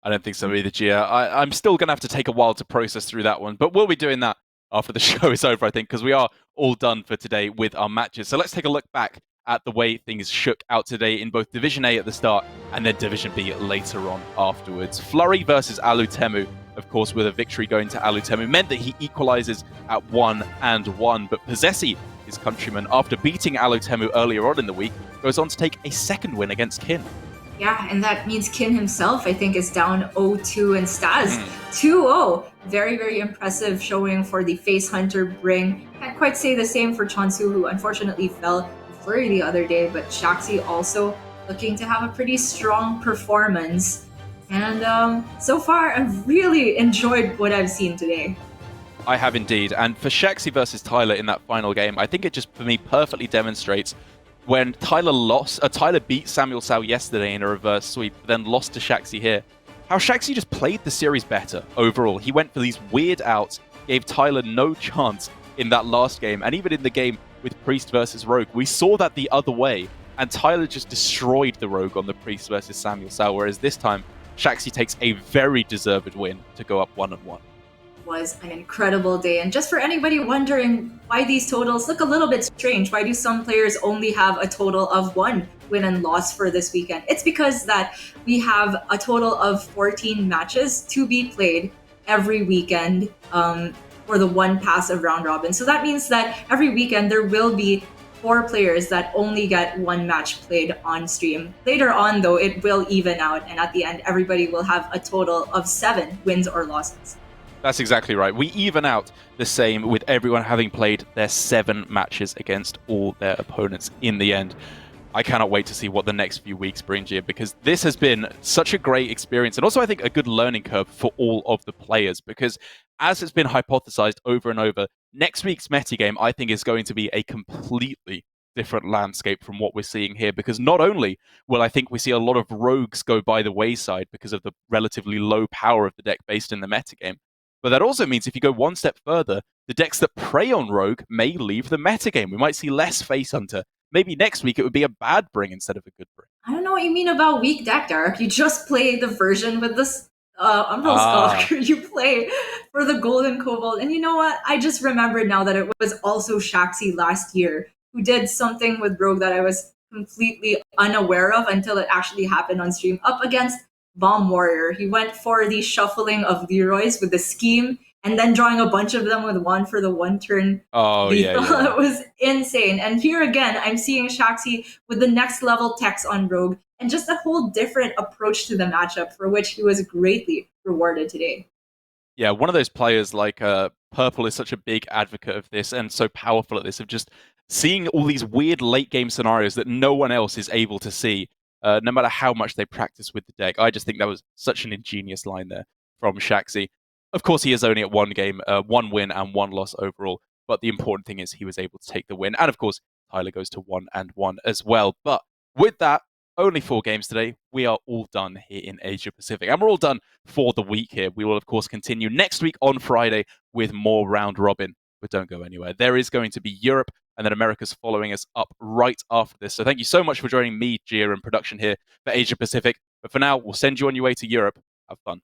Speaker 1: I don't think so either, Gia. I'm still going to have to take a while to process through that one, but we'll be doing that after the show is over, I think, because we are all done for today with our matches. So let's take a look back at the way things shook out today in both Division A at the start and then Division B later on afterwards. Flurry versus Alutemu, of course, with a victory going to Alutemu, meant that he equalizes at 1-1, but Posesi, his countryman, after beating Alutemu earlier on in the week, goes on to take a second win against Kin.
Speaker 2: Yeah, and that means Kin himself, I think, is down 0-2 and Staz 2-0. Very, very impressive showing for the Face Hunter bring. Can't quite say the same for Chonsu, who unfortunately fell to Flurry the other day, but Shaxy also looking to have a pretty strong performance. And so far, I've really enjoyed what I've seen today.
Speaker 1: I have indeed, and for Shaxy versus Tyler in that final game, I think it just, for me, perfectly demonstrates when Tyler beat Samuel Sao yesterday in a reverse sweep, then lost to Shaxy here, how Shaxy just played the series better overall. He went for these weird outs, gave Tyler no chance in that last game, and even in the game with Priest versus Rogue. We saw that the other way, and Tyler just destroyed the Rogue on the Priest versus Samuel Sal, whereas this time, Shaxy takes a very deserved win to go up 1-1.
Speaker 2: Was an incredible day. And just for anybody wondering why these totals look a little bit strange, why do some players only have a total of 1 win and loss for this weekend? It's because that we have a total of 14 matches to be played every weekend for the one pass of round robin. So that means that every weekend there will be 4 players that only get 1 match played on stream. Later on, though, it will even out, and at the end, everybody will have a total of 7 wins or losses.
Speaker 1: That's exactly right. We even out the same with everyone having played their 7 matches against all their opponents in the end. I cannot wait to see what the next few weeks bring, Gia, because this has been such a great experience, and also I think a good learning curve for all of the players, because as it's been hypothesized over and over, next week's metagame I think is going to be a completely different landscape from what we're seeing here, because not only will I think we see a lot of rogues go by the wayside because of the relatively low power of the deck based in the metagame, but that also means if you go one step further, the decks that prey on Rogue may leave the metagame. We might see less Face Hunter. Maybe next week it would be a bad bring instead of a good bring.
Speaker 2: I don't know what you mean about weak deck, Derek. You just play the version with this Umbral Skulker. You play for the Golden Kobold. And you know what? I just remembered now that it was also Shaxy last year who did something with Rogue that I was completely unaware of until it actually happened on stream up against Bomb Warrior. He went for the shuffling of Leroy's with the scheme and then drawing a bunch of them with 1 for the 1-turn lethal.
Speaker 1: Yeah.
Speaker 2: It was insane. And here again, I'm seeing Shaxy with the next level techs on Rogue and just a whole different approach to the matchup for which he was greatly rewarded today.
Speaker 1: Yeah, one of those players like Purple is such a big advocate of this and so powerful at this, of just seeing all these weird late game scenarios that no one else is able to see. No matter how much they practice with the deck. I just think that was such an ingenious line there from Shaxy. Of course, he is only at 1 game, 1 win and 1 loss overall, but the important thing is he was able to take the win. And of course, Tyler goes to 1-1 as well. But with that, only 4 games today. We are all done here in Asia Pacific. And we're all done for the week here. We will, of course, continue next week on Friday with more round robin. But don't go anywhere. There is going to be Europe, and then America's following us up right after this. So thank you so much for joining me, Gia, in production here for Asia Pacific. But for now, we'll send you on your way to Europe. Have fun.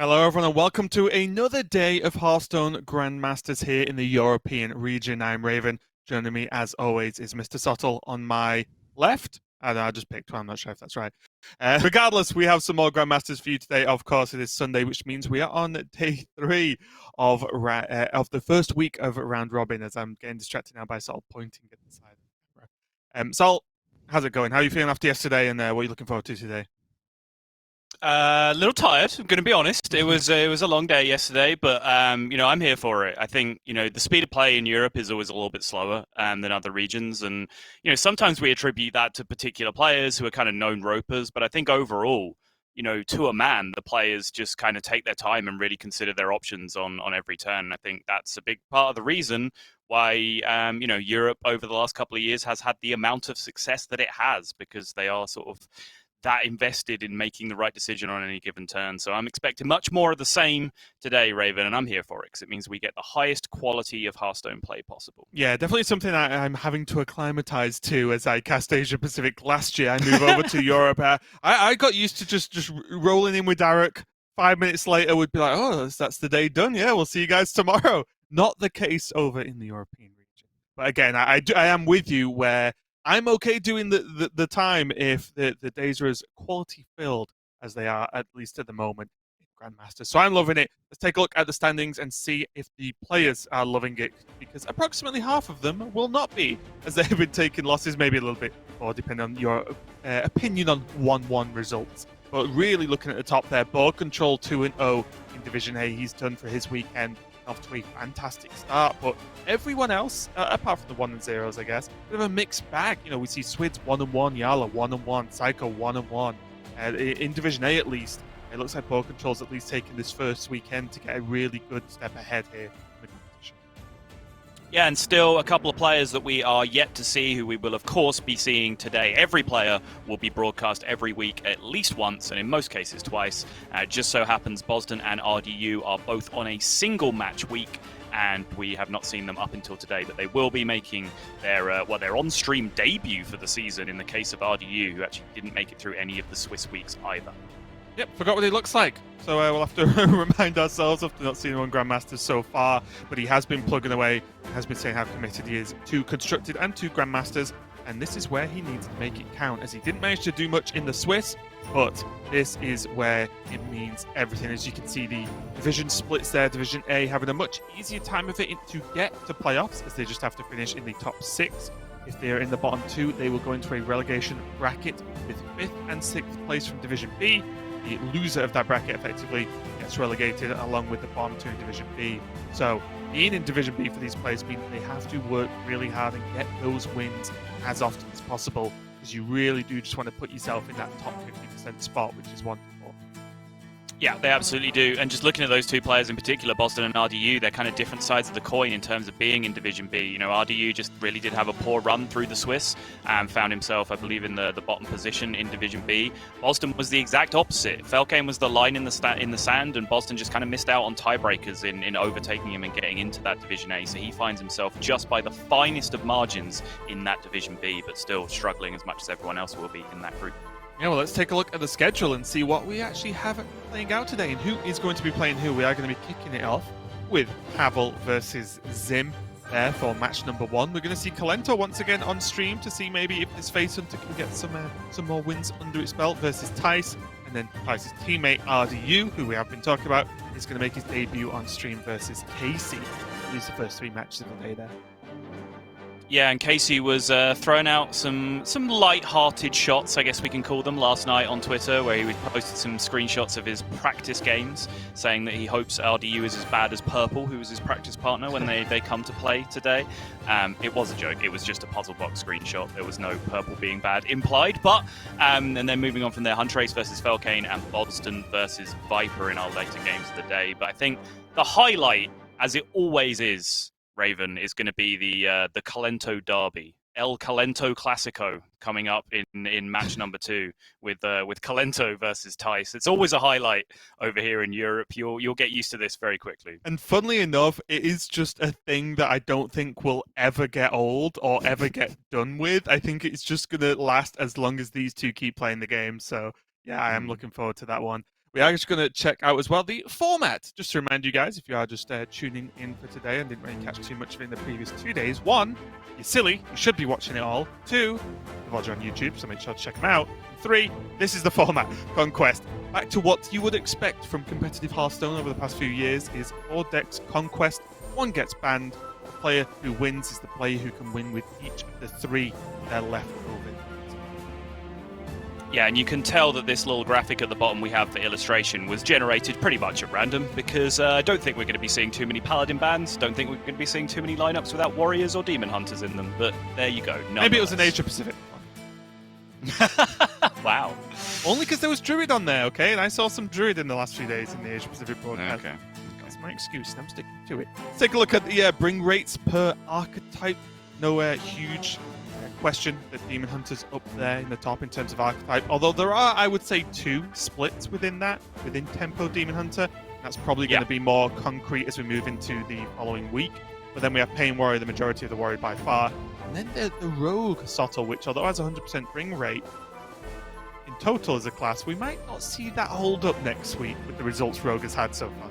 Speaker 13: Hello everyone and welcome to another day of Hearthstone Grandmasters here in the European region. I'm Raven. Joining me as always is Mr. Sottle on my left. I just picked one, I'm not sure if that's right. Regardless, we have some more Grandmasters for you today. Of course, it is Sunday, which means we are on day 3 of the first week of Round Robin, as I'm getting distracted now by Sol pointing at the side of the camera. Sol, how's it going? How are you feeling after yesterday, and what are you looking forward to today?
Speaker 10: A little tired, I'm going to be honest. It was a long day yesterday, but I'm here for it. I think the speed of play in Europe is always a little bit slower than other regions, and sometimes we attribute that to particular players who are kind of known ropers. But I think overall, to a man, the players just kind of take their time and really consider their options on every turn. I think that's a big part of the reason why Europe over the last couple of years has had the amount of success that it has, because they are sort of that invested in making the right decision on any given turn. So I'm expecting much more of the same today, Raven, and I'm here for it because it means we get the highest quality of Hearthstone play possible.
Speaker 13: Yeah, definitely something I'm having to acclimatize to as I cast Asia Pacific last year. I move over to Europe. I got used to just rolling in with Derek. 5 minutes later, would be like, oh, that's the day done. Yeah, we'll see you guys tomorrow. Not the case over in the European region. But again, I am with you where I'm okay doing the time if the days are as quality filled as they are, at least at the moment, in Grandmasters. So I'm loving it. Let's take a look at the standings and see if the players are loving it, because approximately half of them will not be, as they've been taking losses, maybe a little bit more, depending on your opinion on 1-1 results. But really looking at the top there, Board Control 2-0 in Division A. He's done for his weekend. Off to a fantastic start, but everyone else, apart from the 1 and 0s, I guess, bit of a mixed bag. We see Swids 1-1, Yala 1-1, Psycho 1-1. In Division A, at least, it looks like Ball Control's at least taking this first weekend to get a really good step ahead here in the competition.
Speaker 10: Yeah, and still a couple of players that we are yet to see, who we will of course be seeing today. Every player will be broadcast every week at least once, and in most cases twice. Just so happens Boston and RDU are both on a single match week, and we have not seen them up until today, but they will be making their on-stream debut for the season in the case of RDU, who actually didn't make it through any of the Swiss weeks either.
Speaker 13: Yep, forgot what he looks like. So we'll have to remind ourselves after not seeing him on Grandmasters so far. But he has been plugging away, has been saying how committed he is to Constructed and to Grandmasters. And this is where he needs to make it count, as he didn't manage to do much in the Swiss. But this is where it means everything. As you can see, the division splits there. Division A having a much easier time of it to get to playoffs, as they just have to finish in the top 6. If they're in the bottom 2, they will go into a relegation bracket with 5th and 6th place from Division B. The loser of that bracket effectively gets relegated along with the bottom 2 in Division B. So being in Division B for these players means they have to work really hard and get those wins as often as possible, because you really do just want to put yourself in that top 50% spot, which is wonderful.
Speaker 10: Yeah, they absolutely do. And just looking at those two players in particular, Boston and RDU, they're kind of different sides of the coin in terms of being in Division B. RDU just really did have a poor run through the Swiss and found himself, I believe, in the bottom position in Division B. Boston was the exact opposite. Falcan was the line in the sand, and Boston just kind of missed out on tiebreakers in overtaking him and getting into that Division A. So he finds himself just by the finest of margins in that Division B, but still struggling as much as everyone else will be in that group.
Speaker 13: Yeah, well, let's take a look at the schedule and see what we actually have playing out today and who is going to be playing who. We are going to be kicking it off with Pavl versus Zim there for match number 1. We're going to see Kento once again on stream to see maybe if this Face Hunter can get some more wins under its belt versus Tice. And then Tice's teammate RDU, who we have been talking about, is going to make his debut on stream versus Casey. At least the first 3 matches of the day there.
Speaker 10: Yeah, and Casey was throwing out some light-hearted shots, I guess we can call them, last night on Twitter, where he posted some screenshots of his practice games, saying that he hopes RDU is as bad as Purple, who was his practice partner, when they come to play today. It was a joke. It was just a puzzle box screenshot. There was no Purple being bad implied. But and then moving on from there, Hunterace versus Falcan and Boston versus Viper in our later games of the day. But I think the highlight, as it always is, Raven, is going to be the Kento Derby, El Kento Classico, coming up in match number 2 with Kento versus Tice. It's always a highlight over here in Europe. You'll get used to this very quickly.
Speaker 13: And funnily enough, it is just a thing that I don't think will ever get old or ever get done with. I think it's just going to last as long as these two keep playing the game. So yeah, I am looking forward to that one. we are just going to check out as well the format. Just to remind you guys, if you are just tuning in for today and didn't really catch too much of it in the previous 2 days, 1, you're silly, you should be watching it all. 2, the VODs are on YouTube, so make sure to check them out. 3, this is the format. Conquest. Back to what you would expect from competitive Hearthstone over the past few years is 4 decks Conquest, 1 gets banned. The player who wins is the player who can win with each of the 3 they're left over.
Speaker 10: Yeah, and you can tell that this little graphic at the bottom we have for illustration was generated pretty much at random, because I don't think we're going to be seeing too many Paladin bans, don't think we're going to be seeing too many lineups without Warriors or Demon Hunters in them, but there you go.
Speaker 13: Maybe it was an Asia Pacific one.
Speaker 10: Wow.
Speaker 13: Only because there was Druid on there, okay? And I saw some Druid in the last few days in the Asia Pacific broadcast.
Speaker 1: Okay.
Speaker 13: That's my excuse, and I'm sticking to it. Let's take a look at the bring rates per archetype. No huge question that Demon Hunter's up there in the top in terms of archetype, although there are, I would say, 2 splits within Tempo Demon Hunter. That's probably going to be more concrete as we move into the following week. But then we have Pain Warrior, the majority of the Warrior by far. And then the Rogue Sottle, which although has 100% bring rate, in total as a class, we might not see that hold up next week with the results Rogue has had so far.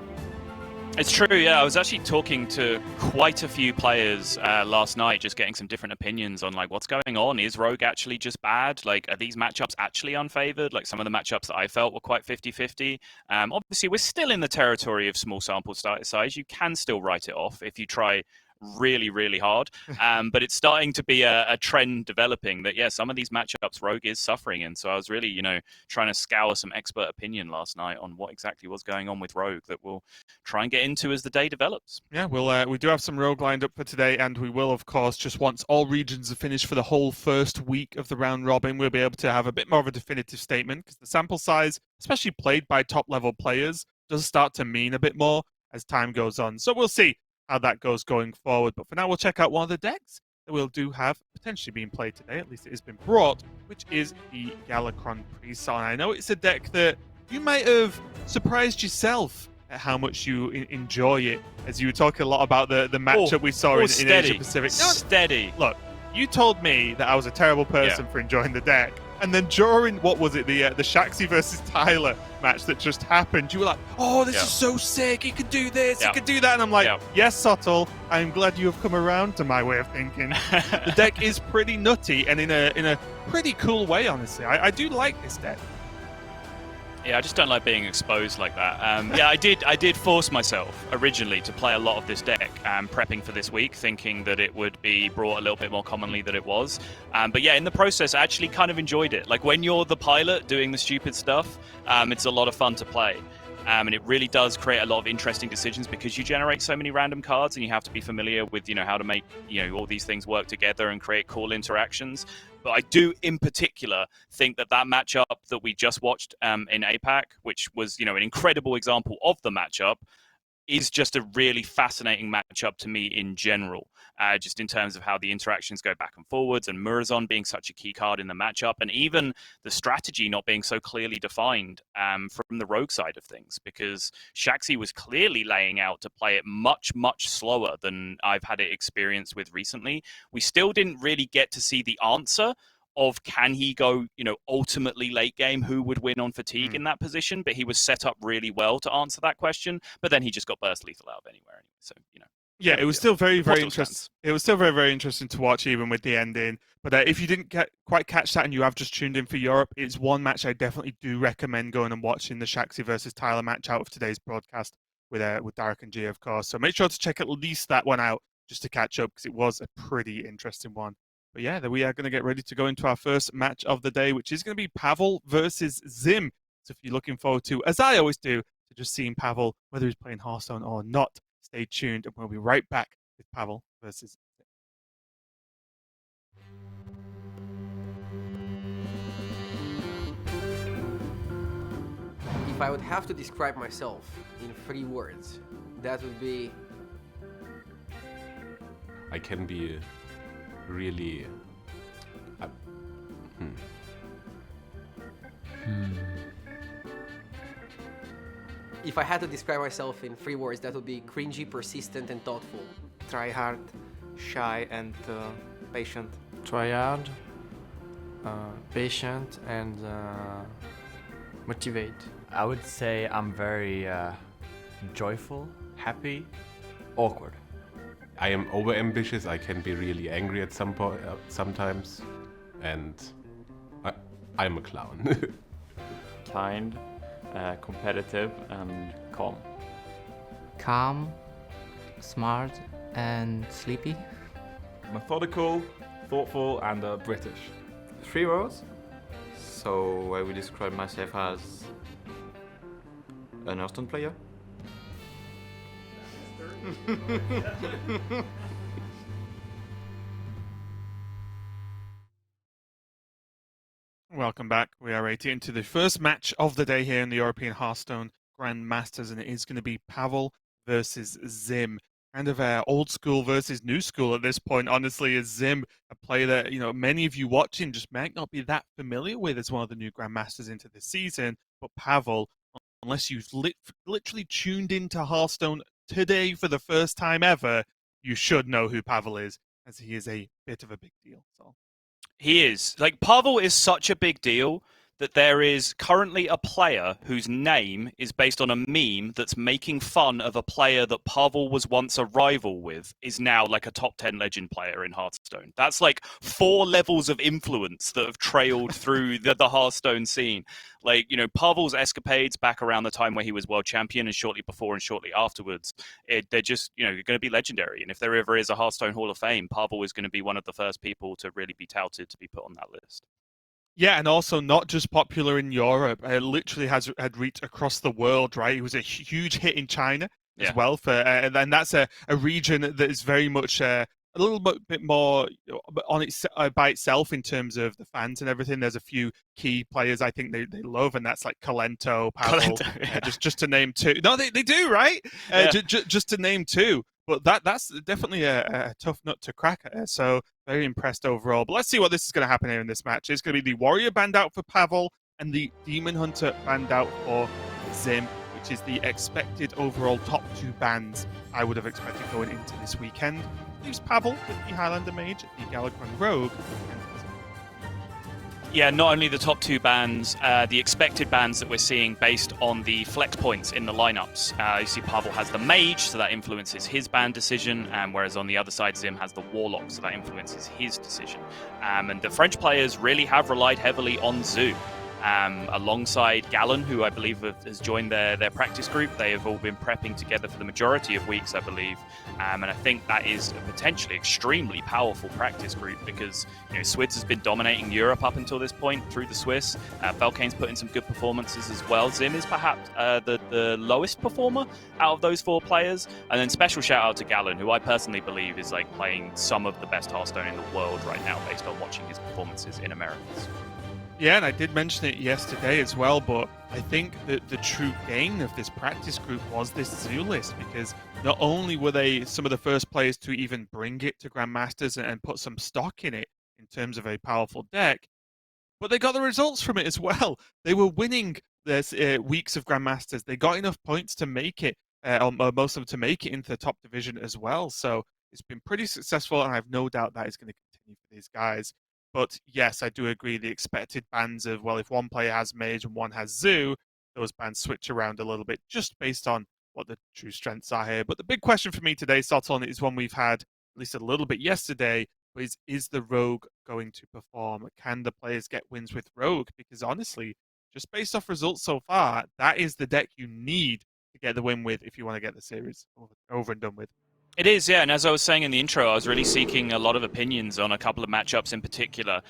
Speaker 10: It's true, yeah. I was actually talking to quite a few players last night, just getting some different opinions on like what's going on. Is Rogue actually just bad? Like, are these matchups actually unfavored? Like some of the matchups that I felt were quite 50-50. Obviously, we're still in the territory of small sample size. You can still write it off if you try really, really hard. But it's starting to be a trend developing that, yeah, some of these matchups Rogue is suffering in. So I was really, trying to scour some expert opinion last night on what exactly was going on with Rogue that we'll try and get into as the day develops.
Speaker 13: Yeah, we do have some Rogue lined up for today, and we will, of course, just once all regions are finished for the whole first week of the round robin, we'll be able to have a bit more of a definitive statement, because the sample size, especially played by top-level players, does start to mean a bit more as time goes on. So we'll see how that goes going forward. But for now, we'll check out one of the decks that we'll do have potentially being played today. At least it has been brought, which is the Galakron Priestess. I know it's a deck that you might have surprised yourself at how much you enjoy it, as you were talking a lot about the matchup we saw in Asia Pacific.
Speaker 10: Steady.
Speaker 13: Look, you told me that I was a terrible person for enjoying the deck. And then during, what was it, the Shaxy versus Tyler match that just happened, you were like, oh, this is so sick, he can do this, he can do that. And I'm like, yes, Subtle, I'm glad you have come around to my way of thinking. The deck is pretty nutty and in a pretty cool way, honestly. I do like this deck.
Speaker 10: Yeah, I just don't like being exposed like that. Yeah, I did force myself originally to play a lot of this deck, prepping for this week, thinking that it would be brought a little bit more commonly than it was. But yeah, in the process, I actually kind of enjoyed it. Like when you're the pilot doing the stupid stuff, it's a lot of fun to play. And it really does create a lot of interesting decisions because you generate so many random cards and you have to be familiar with, how to make, all these things work together and create cool interactions. But I do, in particular, think that matchup that we just watched in APAC, which was, an incredible example of the matchup, is just a really fascinating matchup to me in general, just in terms of how the interactions go back and forwards, and Murazon being such a key card in the matchup, and even the strategy not being so clearly defined from the Rogue side of things, because Shaxy was clearly laying out to play it much, much slower than I've had it experienced with recently. We still didn't really get to see the answer of can he go, ultimately late game, who would win on fatigue in that position, but he was set up really well to answer that question, but then he just got burst lethal out of anywhere anyway, so,
Speaker 13: Yeah, it was still very, very interesting. It was still very, very interesting to watch, even with the ending. But if you didn't quite catch that and you have just tuned in for Europe, it's one match I definitely do recommend going and watching, the Shaxy versus Tyler match out of today's broadcast with Derek and G, of course. So make sure to check at least that one out just to catch up, because it was a pretty interesting one. But yeah, we are going to get ready to go into our first match of the day, which is going to be Pavl versus Zim. So if you're looking forward to, as I always do, to just seeing Pavl, whether he's playing Hearthstone or not, stay tuned, and we'll be right back with Pavl versus Zim.
Speaker 14: If I would have to describe myself in 3 words, that would be...
Speaker 15: I can be really...
Speaker 14: If I had to describe myself in 3 words, that would be cringy, persistent, and thoughtful.
Speaker 16: Try hard, shy, and patient.
Speaker 6: Try hard, patient, and motivate.
Speaker 17: I would say I'm very joyful, happy, awkward.
Speaker 15: I am overambitious. I can be really angry at some point, sometimes, and I'm a clown.
Speaker 18: Kind, competitive, and calm.
Speaker 7: Calm, smart, and sleepy.
Speaker 19: Methodical, thoughtful, and British. 3 words?
Speaker 16: So I will describe myself as an Hearthstone player.
Speaker 13: Welcome back. We are right into the first match of the day here in the European Hearthstone Grandmasters, and it is going to be Pavl versus Zim. Kind of old school versus new school at this point, honestly, is Zim, a player that, you know, many of you watching just might not be that familiar with as one of the new Grandmasters into this season. But Pavl, unless you've literally tuned into Hearthstone today for the first time ever, you should know who Pavl is, as he is a bit of a big deal. So.
Speaker 10: He is. Like, Pavl is such a big deal that there is currently a player whose name is based on a meme that's making fun of a player that Pavl was once a rival with, is now like a top 10 legend player in Hearthstone. That's like 4 levels of influence that have trailed through the Hearthstone scene. Like, you know, Pavl's escapades back around the time where he was world champion and shortly before and shortly afterwards, they're just, you know, going to be legendary. And if there ever is a Hearthstone Hall of Fame, Pavl is going to be one of the first people to really be touted to be put on that list.
Speaker 13: Yeah, and also not just popular in Europe. It literally had reached across the world, right? He was a huge hit in China as well, and that's a region that is very much a little bit more on its by itself in terms of the fans and everything. There's a few key players I think they love, and that's like Kento, Pavl, just to name 2. No, they do, right? Just to name 2. But that's definitely a tough nut to crack. So very impressed overall. But let's see what this is going to happen here in this match. It's going to be the Warrior band out for Pavl and the Demon Hunter band out for Zim, which is the expected overall top 2 bands I would have expected going into this weekend. Leaves Pavl with the Highlander Mage, the Galakrond Rogue, and
Speaker 10: yeah, not only the top 2 bands, the expected bands that we're seeing based on the flex points in the lineups. You see Pavl has the Mage, so that influences his band decision, whereas on the other side, Zim has the Warlock, so that influences his decision. And the French players really have relied heavily on Zoo. Alongside Gallon, who I believe has joined their practice group. They have all been prepping together for the majority of weeks, I believe. And I think that is a potentially extremely powerful practice group because, you know, Swids has been dominating Europe up until this point through the Swiss. Falcan's put in some good performances as well. Zim is perhaps the lowest performer out of those 4 players. And then special shout out to Gallon, who I personally believe is like playing some of the best Hearthstone in the world right now based on watching his performances in Americas.
Speaker 13: Yeah, and I did mention it yesterday as well, but I think that the true gain of this practice group was this Zoo list, because not only were they some of the first players to even bring it to Grandmasters and put some stock in it in terms of a powerful deck, but they got the results from it as well. They were winning this weeks of Grandmasters. They got enough points to make it, or most of them to make it into the top division as well. So it's been pretty successful, and I have no doubt that is going to continue for these guys. But yes, I do agree the expected bans of, well, if one player has Mage and one has Zoo, those bans switch around a little bit just based on what the true strengths are here. But the big question for me today, Soton, is one we've had at least a little bit yesterday, is the Rogue going to perform? Can the players get wins with Rogue? Because honestly, just based off results so far, that is the deck you need to get the win with if you want to get the series over and done with.
Speaker 10: It is, yeah, and as I was saying in the intro, I was really seeking a lot of opinions on a couple of matchups in particular,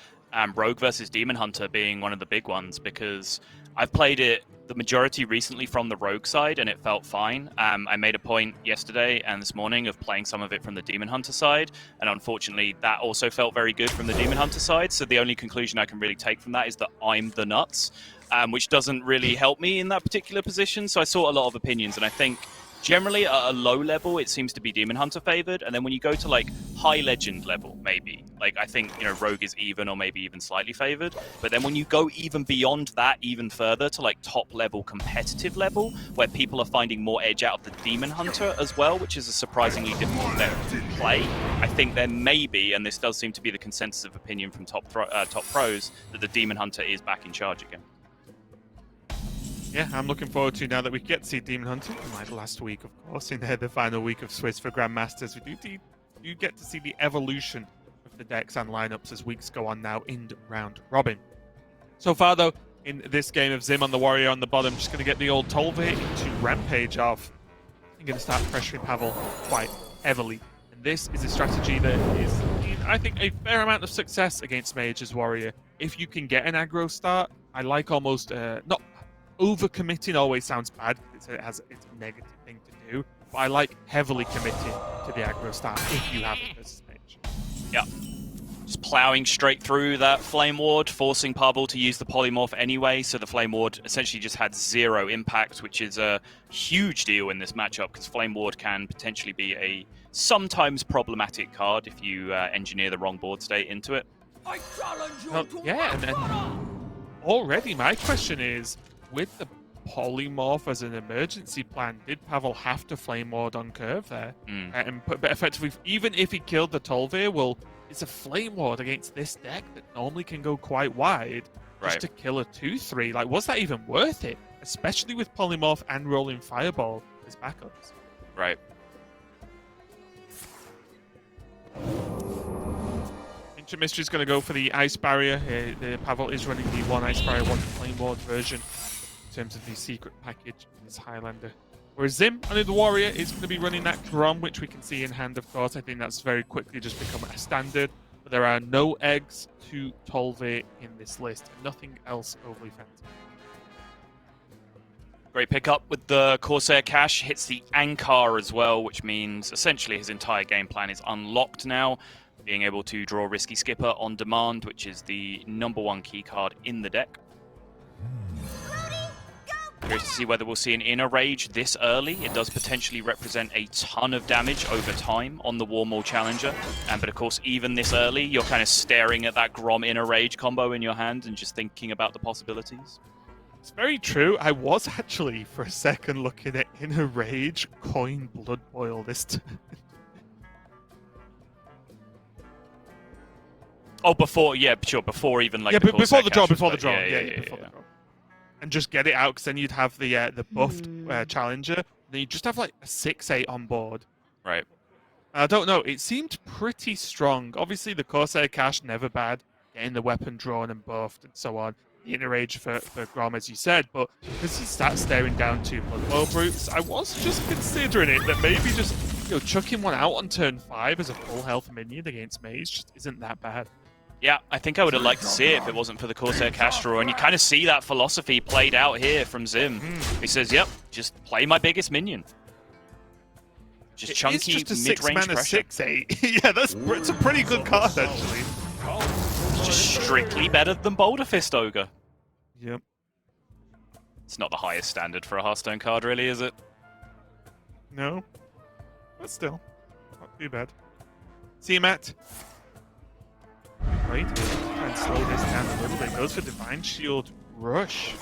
Speaker 10: Rogue versus Demon Hunter being one of the big ones, because I've played it the majority recently from the Rogue side, and it felt fine. I made a point yesterday and this morning of playing some of it from the Demon Hunter side, and unfortunately that also felt very good from the Demon Hunter side, so the only conclusion I can really take from that is that I'm the nuts, which doesn't really help me in that particular position, so I saw a lot of opinions, and I think generally, at a low level, it seems to be Demon Hunter favored, and then when you go to like high legend level, maybe like I think, you know, Rogue is even or maybe even slightly favored. But then when you go even beyond that, even further to like top level competitive level, where people are finding more edge out of the Demon Hunter as well, which is a surprisingly difficult deck to play. I think there may be, and this does seem to be the consensus of opinion from top pros, that the Demon Hunter is back in charge again.
Speaker 13: Yeah, I'm looking forward to now that we get to see Demon Hunter, like last week, of course, in the final week of Swiss for Grandmasters. We do get to see the evolution of the decks and lineups as weeks go on now in round robin. So far, though, in this game of Zim on the Warrior on the bottom, just going to get the old Tolve into Rampage off. I'm going to start pressuring Pavl quite heavily. And this is a strategy that is, I think, a fair amount of success against Mage as Warrior. If you can get an aggro start, I like almost, not overcommitting always sounds bad. It's a negative thing to do. But I like heavily committing to the aggro start if you have it versus Mage.
Speaker 10: Yeah. Just ploughing straight through that Flame Ward, forcing Pavl to use the Polymorph anyway, so the Flame Ward essentially just had 0 impact, which is a huge deal in this matchup, because Flame Ward can potentially be a sometimes problematic card if you engineer the wrong board state into it.
Speaker 11: I challenge you to
Speaker 13: yeah, and then already my question is, with the Polymorph as an emergency plan, did Pavl have to Flame Ward on curve there? But effectively, even if he killed the Tolve, well, it's a Flame Ward against this deck that normally can go quite wide just to kill a 2-3. Like, was that even worth it? Especially with Polymorph and Rolling Fireball as backups.
Speaker 10: Right.
Speaker 13: Ancient Mystery's going to go for the Ice Barrier. Pavl is running the 1 Ice Barrier, 1 Flame Ward version in terms of the secret package in his Highlander. Whereas Zim, under the Warrior, is going to be running that Grom, which we can see in hand, of course. I think that's very quickly just become a standard. But there are no eggs to Tolve in this list. Nothing else overly fancy.
Speaker 10: Great pickup with the Corsair Cash. Hits the Ankar as well, which means essentially his entire game plan is unlocked now. Being able to draw Risky Skipper on demand, which is the #1 key card in the deck. Curious to see whether we'll see an Inner Rage this early. It does potentially represent a ton of damage over time on the Warmaul Challenger. But of course, even this early, you're kind of staring at that Grom Inner Rage combo in your hand and just thinking about the possibilities.
Speaker 13: It's very true. I was actually, for a second, looking at Inner Rage, Coin Blood Boil this turn.
Speaker 10: Oh, before, yeah, sure, before even like
Speaker 13: before the draw,
Speaker 10: before
Speaker 13: the draw. And just get it out, because then you'd have the buffed Challenger. Then you just have like a 6-8 on board.
Speaker 10: Right.
Speaker 13: I don't know. It seemed pretty strong. Obviously, the Corsair Cash, never bad. Getting the weapon drawn and buffed and so on. The Inner Rage for Grom, as you said. But because he starts staring down 2 Blood Boil Brutes, I was just considering it that maybe just chucking one out on turn 5 as a full health minion against Mage just isn't that bad.
Speaker 10: Yeah, I think I would have liked to see it if it wasn't for the Corsair Cash draw, and you kind of see that philosophy played out here from Zim. He says, yep, just play my biggest minion. Just chunky mid-range pressure.
Speaker 13: 6-8. Yeah, it's a pretty good card, actually.
Speaker 10: It's just strictly better than Boulder Fist Ogre.
Speaker 13: Yep.
Speaker 10: It's not the highest standard for a Hearthstone card, really, is it?
Speaker 13: No. But still, not too bad. See you, Matt. Right, try and slow this down a little bit. Goes for Divine Shield Rush.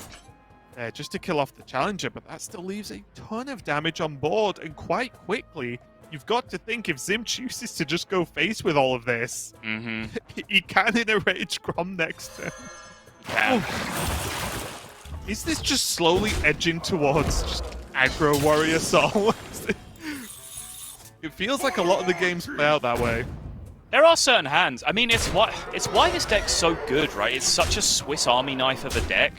Speaker 13: Just to kill off the Challenger, but that still leaves a ton of damage on board, and quite quickly, you've got to think if Zim chooses to just go face with all of this, he can Inner Rage Grom next turn. Is this just slowly edging towards just aggro Warrior Soul? It feels like a lot of the games play out that way.
Speaker 10: There are certain hands. I mean, it's why this deck's so good, right? It's such a Swiss Army knife of a deck.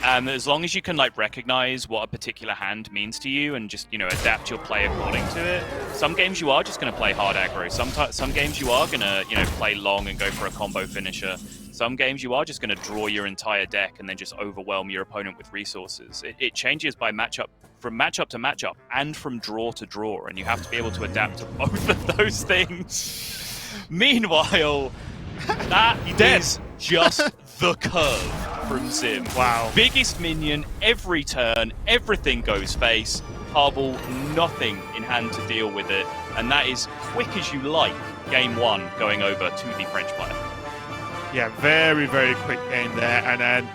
Speaker 10: As long as you can recognize what a particular hand means to you and just adapt your play according to it. Some games you are just going to play hard aggro. Some games you are going to play long and go for a combo finisher. Some games you are just going to draw your entire deck and then just overwhelm your opponent with resources. It changes by matchup, from matchup to matchup, and from draw to draw, and you have to be able to adapt to both of those things. Meanwhile, that is just the curve from Zim.
Speaker 13: Wow.
Speaker 10: Biggest minion every turn, everything goes face. Pavl, nothing in hand to deal with it. And that is quick as you like. Game 1 going over to the French player.
Speaker 13: Yeah, very, very quick game there. And then,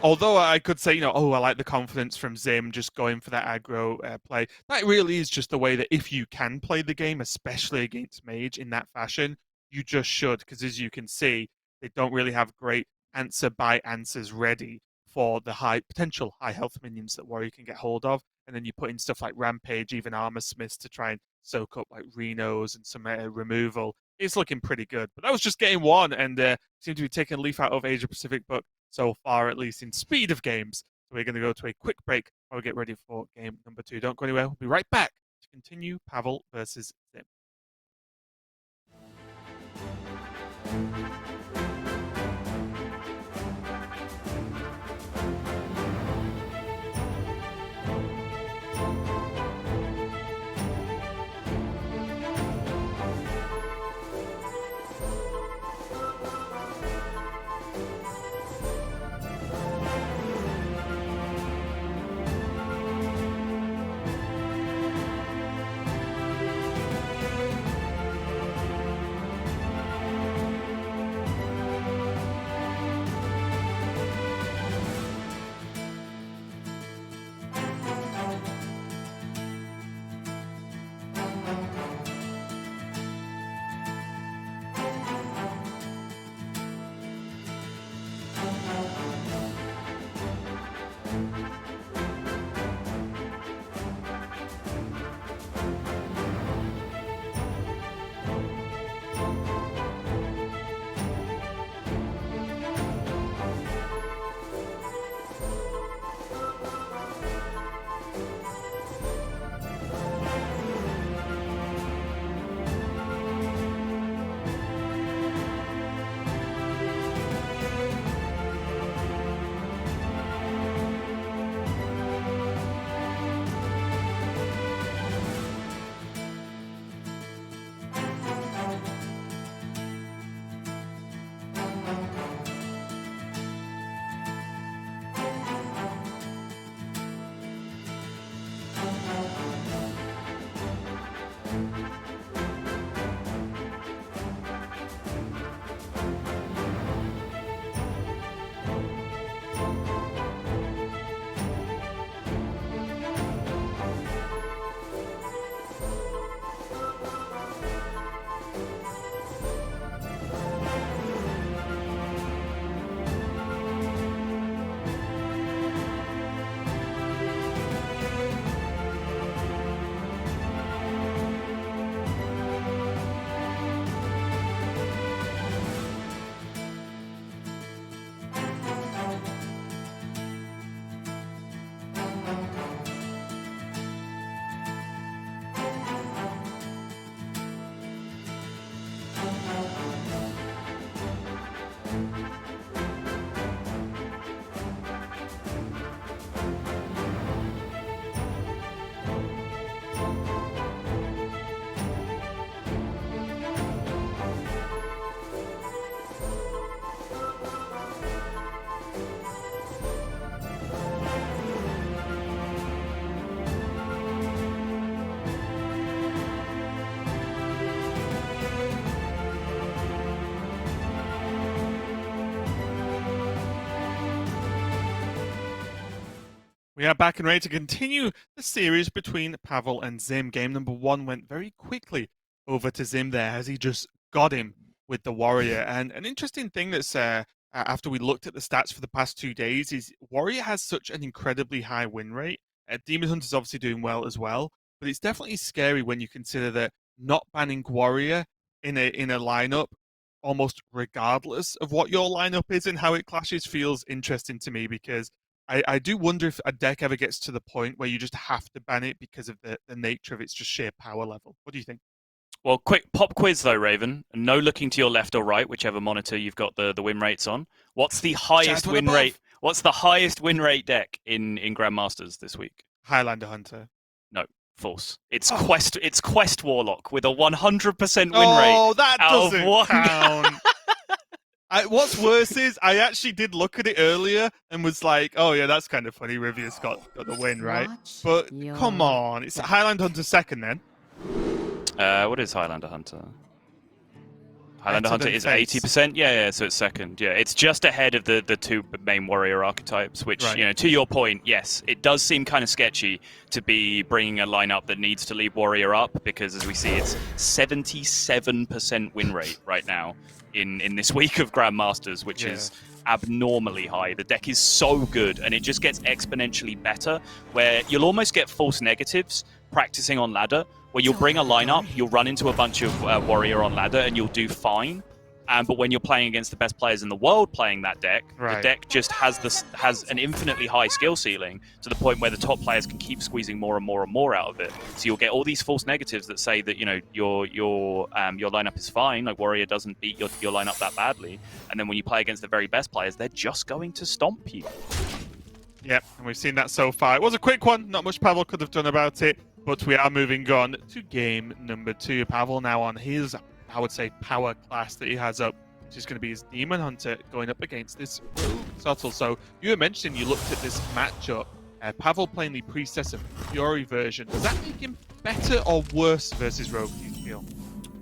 Speaker 13: although I could say, I like the confidence from Zim just going for that aggro play. That really is just the way that if you can play the game, especially against Mage in that fashion, you just should. Because as you can see, they don't really have great answer by answers ready for the potential high health minions that Warrior can get hold of, and then you put in stuff like Rampage, even Armor Smiths to try and soak up like Renos and some removal. It's looking pretty good. But that was just game one, and seem to be taking a leaf out of Asia Pacific book so far, at least in speed of games. So we're going to go to a quick break while we get ready for game number 2. Don't go anywhere. We'll be right back to continue Pavl versus Zim. We are back and ready to continue the series between Pavl and Zim. Game number 1 went very quickly over to Zim there as he just got him with the Warrior. And an interesting thing that's after we looked at the stats for the past 2 days is Warrior has such an incredibly high win rate. Demon Hunter's obviously doing well as well, but it's definitely scary when you consider that not banning Warrior in a lineup, almost regardless of what your lineup is and how it clashes, feels interesting to me, because I do wonder if a deck ever gets to the point where you just have to ban it because of the nature of its just sheer power level. What do you think?
Speaker 10: Well, quick pop quiz though, Raven. No looking to your left or right, whichever monitor you've got the win rates on. What's the highest win rate? What's the highest win rate deck in Grandmasters this week?
Speaker 13: Highlander Hunter.
Speaker 10: No, false. It's Quest. It's Quest Warlock with a 100% win rate.
Speaker 13: Oh, that
Speaker 10: out
Speaker 13: doesn't
Speaker 10: of one.
Speaker 13: count. What's worse is I actually did look at it earlier and was like, oh yeah, that's kind of funny. Rivia's got the win, right? But come on, it's Highlander Hunter second then.
Speaker 10: What is Highlander Hunter? Highlander Hunter is 80%. Yeah, so it's second. Yeah, it's just ahead of the two main warrior archetypes. Which to your point, yes, it does seem kind of sketchy to be bringing a lineup that needs to leave warrior up because, as we see, it's 77% win rate right now in this week of Grandmasters, which is abnormally high. The deck is so good, and it just gets exponentially better. Where you'll almost get false negatives practicing on ladder, where you'll bring a lineup, you'll run into a bunch of warrior on ladder, and you'll do fine. But when you're playing against the best players in the world playing that deck, the deck just has an infinitely high skill ceiling to the point where the top players can keep squeezing more and more and more out of it. So you'll get all these false negatives that say that your lineup is fine, like warrior doesn't beat your lineup that badly, and then when you play against the very best players, they're just going to stomp you.
Speaker 13: Yep, and we've seen that so far. It was a quick one, not much Pavl could have done about it, but we are moving on to game number 2. Pavl now on his, I would say, power class that he has up, which is going to be his Demon Hunter going up against this Rogue Subtle. So you were mentioning you looked at this matchup, Pavl playing the Priestess of Fury version. Does that make him better or worse versus Rogue, do you feel?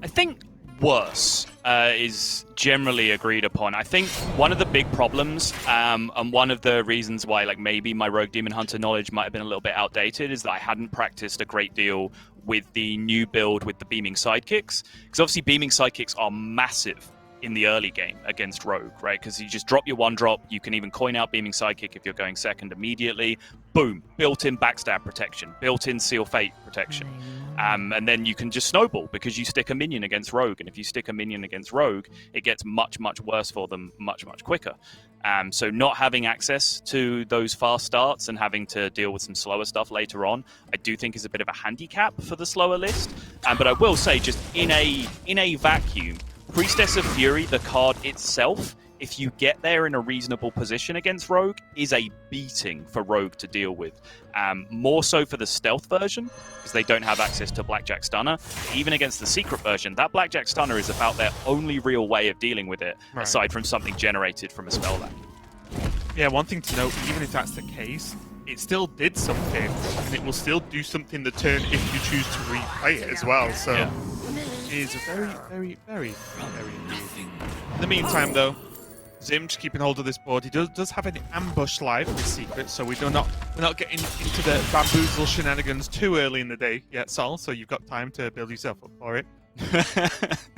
Speaker 10: I think worse is generally agreed upon. I think one of the big problems, and one of the reasons why maybe my Rogue Demon Hunter knowledge might have been a little bit outdated, is that I hadn't practiced a great deal with the new build with the Beaming Sidekicks. Because obviously Beaming Sidekicks are massive in the early game against Rogue, right? Because you just drop your 1-drop, you can even coin out Beaming Sidekick if you're going second immediately. Boom, built-in backstab protection, built-in Seal Fate protection. And then you can just snowball because you stick a minion against Rogue, and if you stick a minion against Rogue, it gets much, much worse for them much, much quicker. So not having access to those fast starts and having to deal with some slower stuff later on, I do think is a bit of a handicap for the slower list. But I will say, just in a vacuum, Priestess of Fury, the card itself, if you get there in a reasonable position against Rogue, is a beating for Rogue to deal with. More so for the stealth version, because they don't have access to Blackjack Stunner. Even against the secret version, that Blackjack Stunner is about their only real way of dealing with it, aside from something generated from a spell lab.
Speaker 13: Yeah, one thing to note, even if that's the case, it still did something, and it will still do something the turn if you choose to replay it as well. So it is very, very, very, very good. In the meantime, though, Zim just keeping hold of this board. He does have an ambush live with secret, so we're not getting into the bamboozle shenanigans too early in the day yet, Sol. So you've got time to build yourself up for it.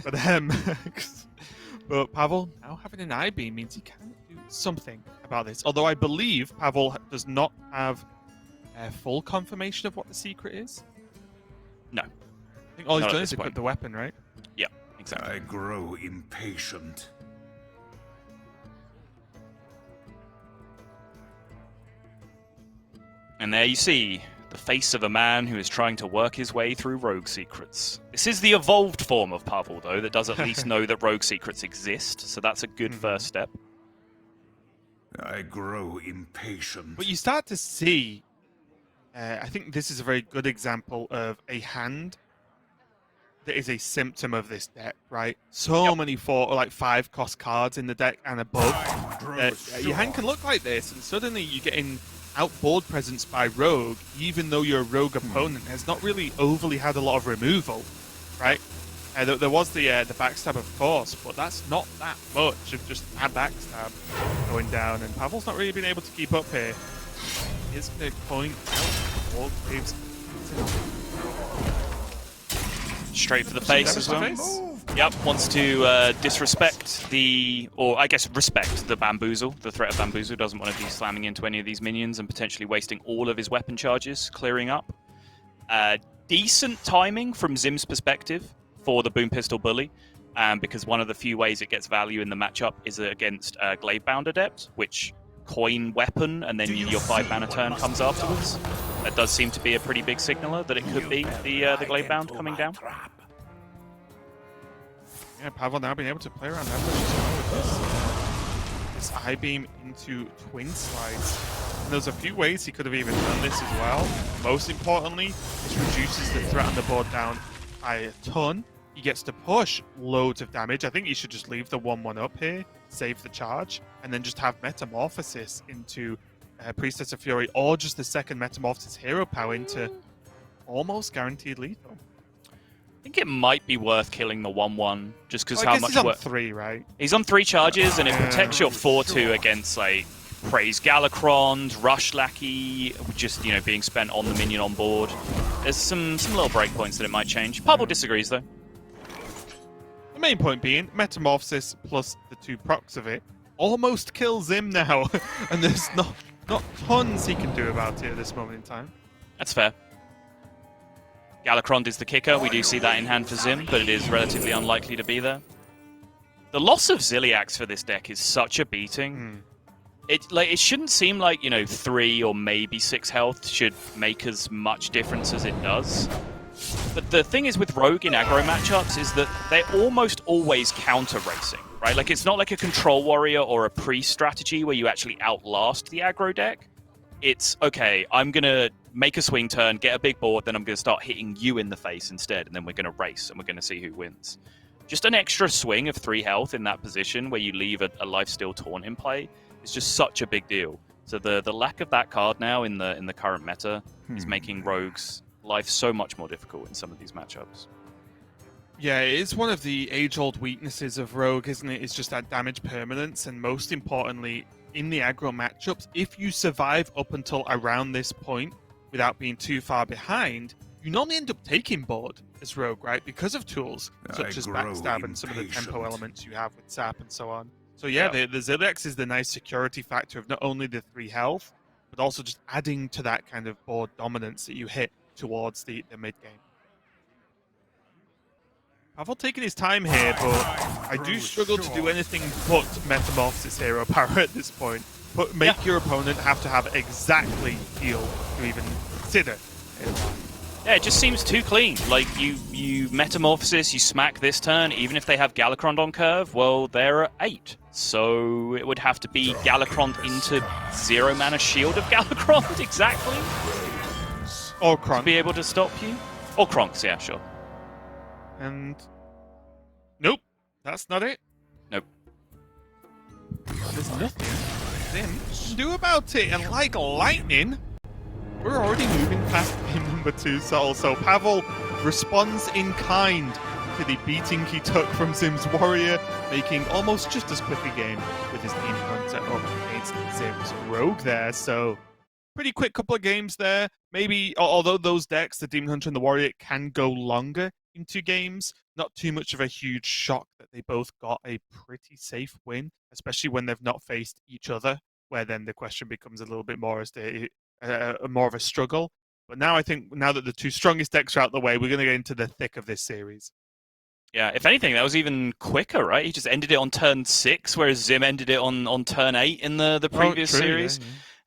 Speaker 13: but Pavl now having an eye beam means he can do something about this. Although I believe Pavl does not have a full confirmation of what the secret is.
Speaker 10: No.
Speaker 13: I think all he's done is equip the weapon, right?
Speaker 10: Yeah, exactly.
Speaker 11: I grow impatient.
Speaker 10: And there you see the face of a man who is trying to work his way through rogue secrets. This is the evolved form of Pavl, though, that does at least know that rogue secrets exist, so that's a good first step.
Speaker 11: I grow impatient.
Speaker 13: But you start to see, I think this is a very good example of a hand that is a symptom of this deck, right? So many 5-cost cards in the deck and above. Your hand can look like this, and suddenly you're getting outboard presence by rogue, even though your rogue opponent has not really overly had a lot of removal, right? There was the backstab, of course, but that's not that much of just a backstab going down, and Pavl's not really been able to keep up here. He's going to point out all waves.
Speaker 10: Straight for the face as well. Yep, wants to respect the bamboozle, the threat of bamboozle. Doesn't want to be slamming into any of these minions and potentially wasting all of his weapon charges, clearing up. Decent timing from Zim's perspective for the Boom Pistol Bully, because one of the few ways it gets value in the matchup is against Gladebound Adept, which coin weapon and then your 5-mana turn comes afterwards. That does seem to be a pretty big signaler that it could be the Gladebound coming down.
Speaker 13: Yeah, Pavl now being able to play around ambush as well with this I-beam into twin slides. And there's a few ways he could have even done this as well. Most importantly, this reduces the threat on the board down by a ton. He gets to push loads of damage. I think he should just leave the 1/1 up here, save the charge, and then just have Metamorphosis into Priestess of Fury, or just the second Metamorphosis hero power into almost guaranteed lethal.
Speaker 10: I think it might be worth killing the 1/1 just because
Speaker 13: Well, I
Speaker 10: how
Speaker 13: guess
Speaker 10: much
Speaker 13: he's on
Speaker 10: work.
Speaker 13: 3, right?
Speaker 10: He's on 3 charges, and it protects your 4/2 against like Praise Galakron, Rush Lackey, just being spent on the minion on board. There's some little breakpoints that it might change. Pavl disagrees though.
Speaker 13: The main point being Metamorphosis plus the 2 procs of it almost kills Zim now, and there's not tons he can do about it at this moment in time.
Speaker 10: That's fair. Galakron is the kicker. We do see that in hand for Zim, but it is relatively unlikely to be there. The loss of Ziliax for this deck is such a beating. It shouldn't seem like 3 or maybe 6 health should make as much difference as it does. But the thing is with Rogue in aggro matchups is that they're almost always counter-racing, right? Like, it's not like a Control Warrior or a Priest strategy where you actually outlast the aggro deck. It's, okay, I'm going to make a swing turn, get a big board, then I'm going to start hitting you in the face instead, and then we're going to race, and we're going to see who wins. Just an extra swing of 3 health in that position where you leave a lifesteal taunt in play is just such a big deal. So the lack of that card now in the current meta is making Rogue's life so much more difficult in some of these matchups.
Speaker 13: Yeah, it is one of the age-old weaknesses of Rogue, isn't it? It's just that damage permanence, and most importantly, in the aggro matchups, if you survive up until around this point without being too far behind, you normally end up taking board as Rogue, right? Because of tools such as backstab and some of the tempo elements you have with Sap and so on. So yeah, the Ziliax is the nice security factor of not only the 3 health, but also just adding to that kind of board dominance that you hit towards the mid-game. Pavl taking his time here, but I do struggle to do anything but Metamorphosis Hero Power at this point. But make your opponent have to have exactly heal to even consider it.
Speaker 10: Yeah, it just seems too clean. Like, you Metamorphosis, you smack this turn, even if they have Galakron on curve, well, they're at 8. So it would have to be Galakron into 0 mana shield of Galakron, exactly.
Speaker 13: Or Kronk.
Speaker 10: To be able to stop you. Or Kronks, yeah, sure.
Speaker 13: And nope, that's not it.
Speaker 10: Nope.
Speaker 13: There's nothing Zim can do about it, and like lightning, we're already moving past game number 2. So Pavl responds in kind to the beating he took from Zim's Warrior, making almost just as quick a game with his Demon Hunter up against Zim's Rogue there. So pretty quick couple of games there. Maybe, although those decks, the Demon Hunter and the Warrior, can go longer in 2 games, not too much of a huge shock that they both got a pretty safe win, especially when they've not faced each other, where then the question becomes a little bit more as to more of a struggle. But now I think, now that the 2 strongest decks are out the way, we're going to get into the thick of this series.
Speaker 10: Yeah, if anything, that was even quicker, right? He just ended it on turn 6, whereas Zim ended it on turn 8 in the previous series.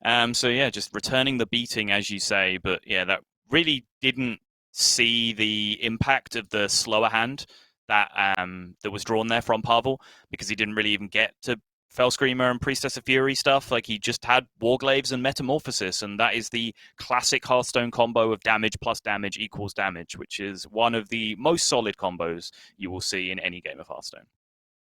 Speaker 10: Yeah. So yeah, just returning the beating, as you say. But yeah, that really didn't see the impact of the slower hand that was drawn there from Pavl, because he didn't really even get to Fell Screamer and Priestess of Fury stuff. Like, he just had Warglaives and Metamorphosis, and that is the classic Hearthstone combo of damage plus damage equals damage, which is one of the most solid combos you will see in any game of Hearthstone.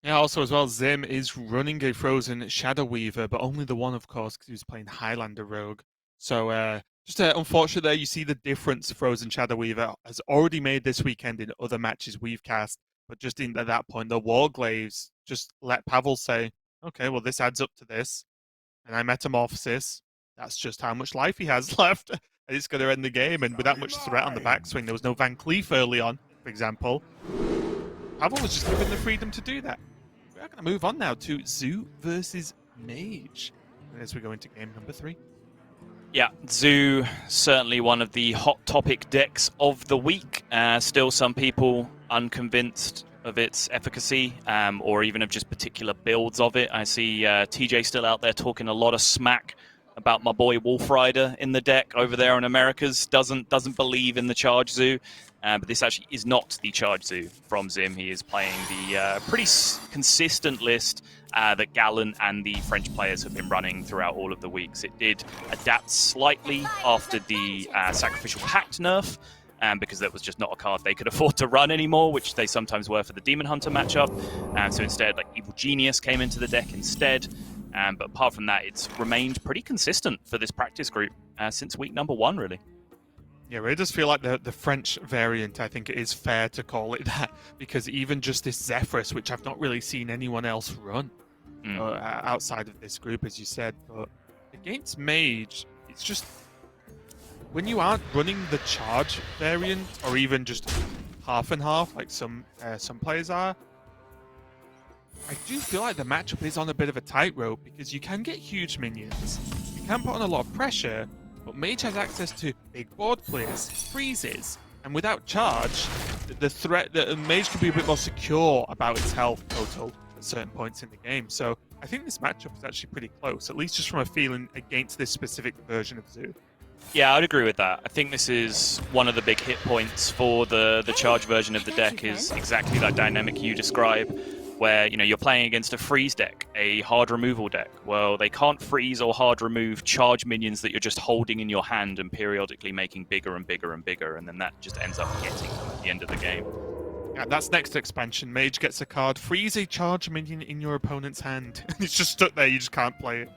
Speaker 13: Yeah, also as well, Zim is running a Frozen Shadow Weaver, but only the one, of course, because he was playing Highlander Rogue. So, just unfortunate there, you see the difference Frozen Shadow Weaver has already made this weekend in other matches we've cast, but just at that point, the Warglaives just let Pavl say, okay, well, this adds up to this, and I Metamorphosis. That's just how much life he has left, and it's going to end the game, and with that much threat on the backswing, there was no Van Cleef early on, for example. Pavl was just given the freedom to do that. We're going to move on now to Zoo versus Mage, as we go into game number 3.
Speaker 10: Yeah, Zoo, certainly one of the hot topic decks of the week. Still some people unconvinced of its efficacy, or even of just particular builds of it. I see TJ still out there talking a lot of smack about my boy Wolf Rider in the deck over there on Americas. Doesn't believe in the Charge Zoo, but this actually is not the Charge Zoo from Zim. He is playing the pretty consistent list that Gallant and the French players have been running throughout all of the weeks. It did adapt slightly after the Sacrificial Pact nerf, because that was just not a card they could afford to run anymore, which they sometimes were for the Demon Hunter matchup. So instead, like, Evil Genius came into the deck instead. But apart from that, it's remained pretty consistent for this practice group since week number 1, really.
Speaker 13: Yeah, it does feel like the French variant. I think it is fair to call it that, because even just this Zephyrus, which I've not really seen anyone else run outside of this group, as you said, but against Mage, it's just when you aren't running the charge variant, or even just half and half, like some players are, I do feel like the matchup is on a bit of a tightrope, because you can get huge minions, you can put on a lot of pressure, but Mage has access to big board players, freezes, and without charge, the threat that Mage can be a bit more secure about its health total at certain points in the game. So I think this matchup is actually pretty close, at least just from a feeling against this specific version of Zoo.
Speaker 10: Yeah, I'd agree with that. I think this is one of the big hit points for the charge version of the deck, is exactly that dynamic you describe, where you're playing against a freeze deck, a hard removal deck. Well, they can't freeze or hard remove charge minions that you're just holding in your hand and periodically making bigger and bigger and bigger, and then that just ends up getting them at the end of the game.
Speaker 13: Yeah, that's next expansion. Mage gets a card, freeze a charge minion in your opponent's hand. It's just stuck there, you just can't play it.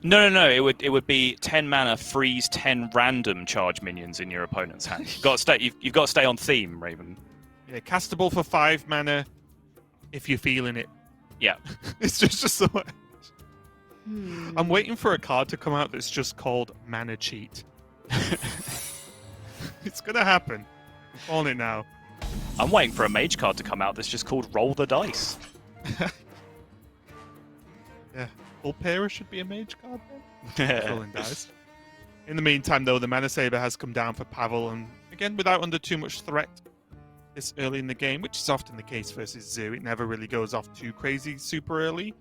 Speaker 10: No. It would be 10 mana, freeze 10 random charge minions in your opponent's hand. You've got to stay on theme, Raven.
Speaker 13: Yeah, castable for 5 mana if you're feeling it.
Speaker 10: Yeah.
Speaker 13: It's just so much. I'm waiting for a card to come out that's just called Mana Cheat. It's gonna happen. I'm calling it now.
Speaker 10: I'm waiting for a Mage card to come out that's just called Roll the Dice.
Speaker 13: Yeah. Pulpera should be a Mage card then. Rolling dice. In the meantime, though, the Mana Saber has come down for Pavl, and again, without under too much threat this early in the game, which is often the case versus Zoo. It never really goes off too crazy super early.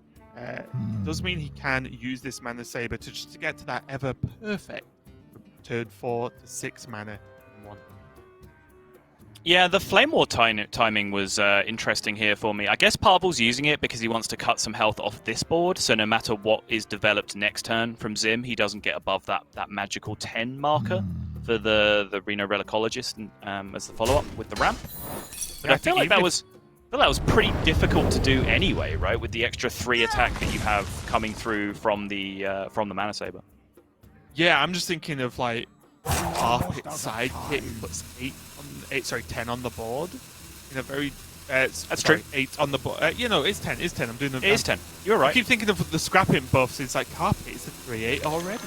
Speaker 13: Does mean he can use this Mana Saber to get to that ever perfect turn 4 to 6 mana in one.
Speaker 10: Yeah, the Flame War timing was interesting here for me. I guess Pavl's using it because he wants to cut some health off this board, so no matter what is developed next turn from Zim, he doesn't get above that magical 10 marker for the Reno Relicologist as the follow-up with the ramp. But I feel like that was pretty difficult to do anyway, right? With the extra 3 attack that you have coming through from the Mana Saber.
Speaker 13: Yeah, I'm just thinking of like Carpet Sidekick puts 10 on the board in a very
Speaker 10: that's true.
Speaker 13: 8 on the board. It's 10. It's 10. I'm doing the.
Speaker 10: It is 10. You're right.
Speaker 13: I keep thinking of the scrapping buffs. It's like Carpet is a 3/8 already.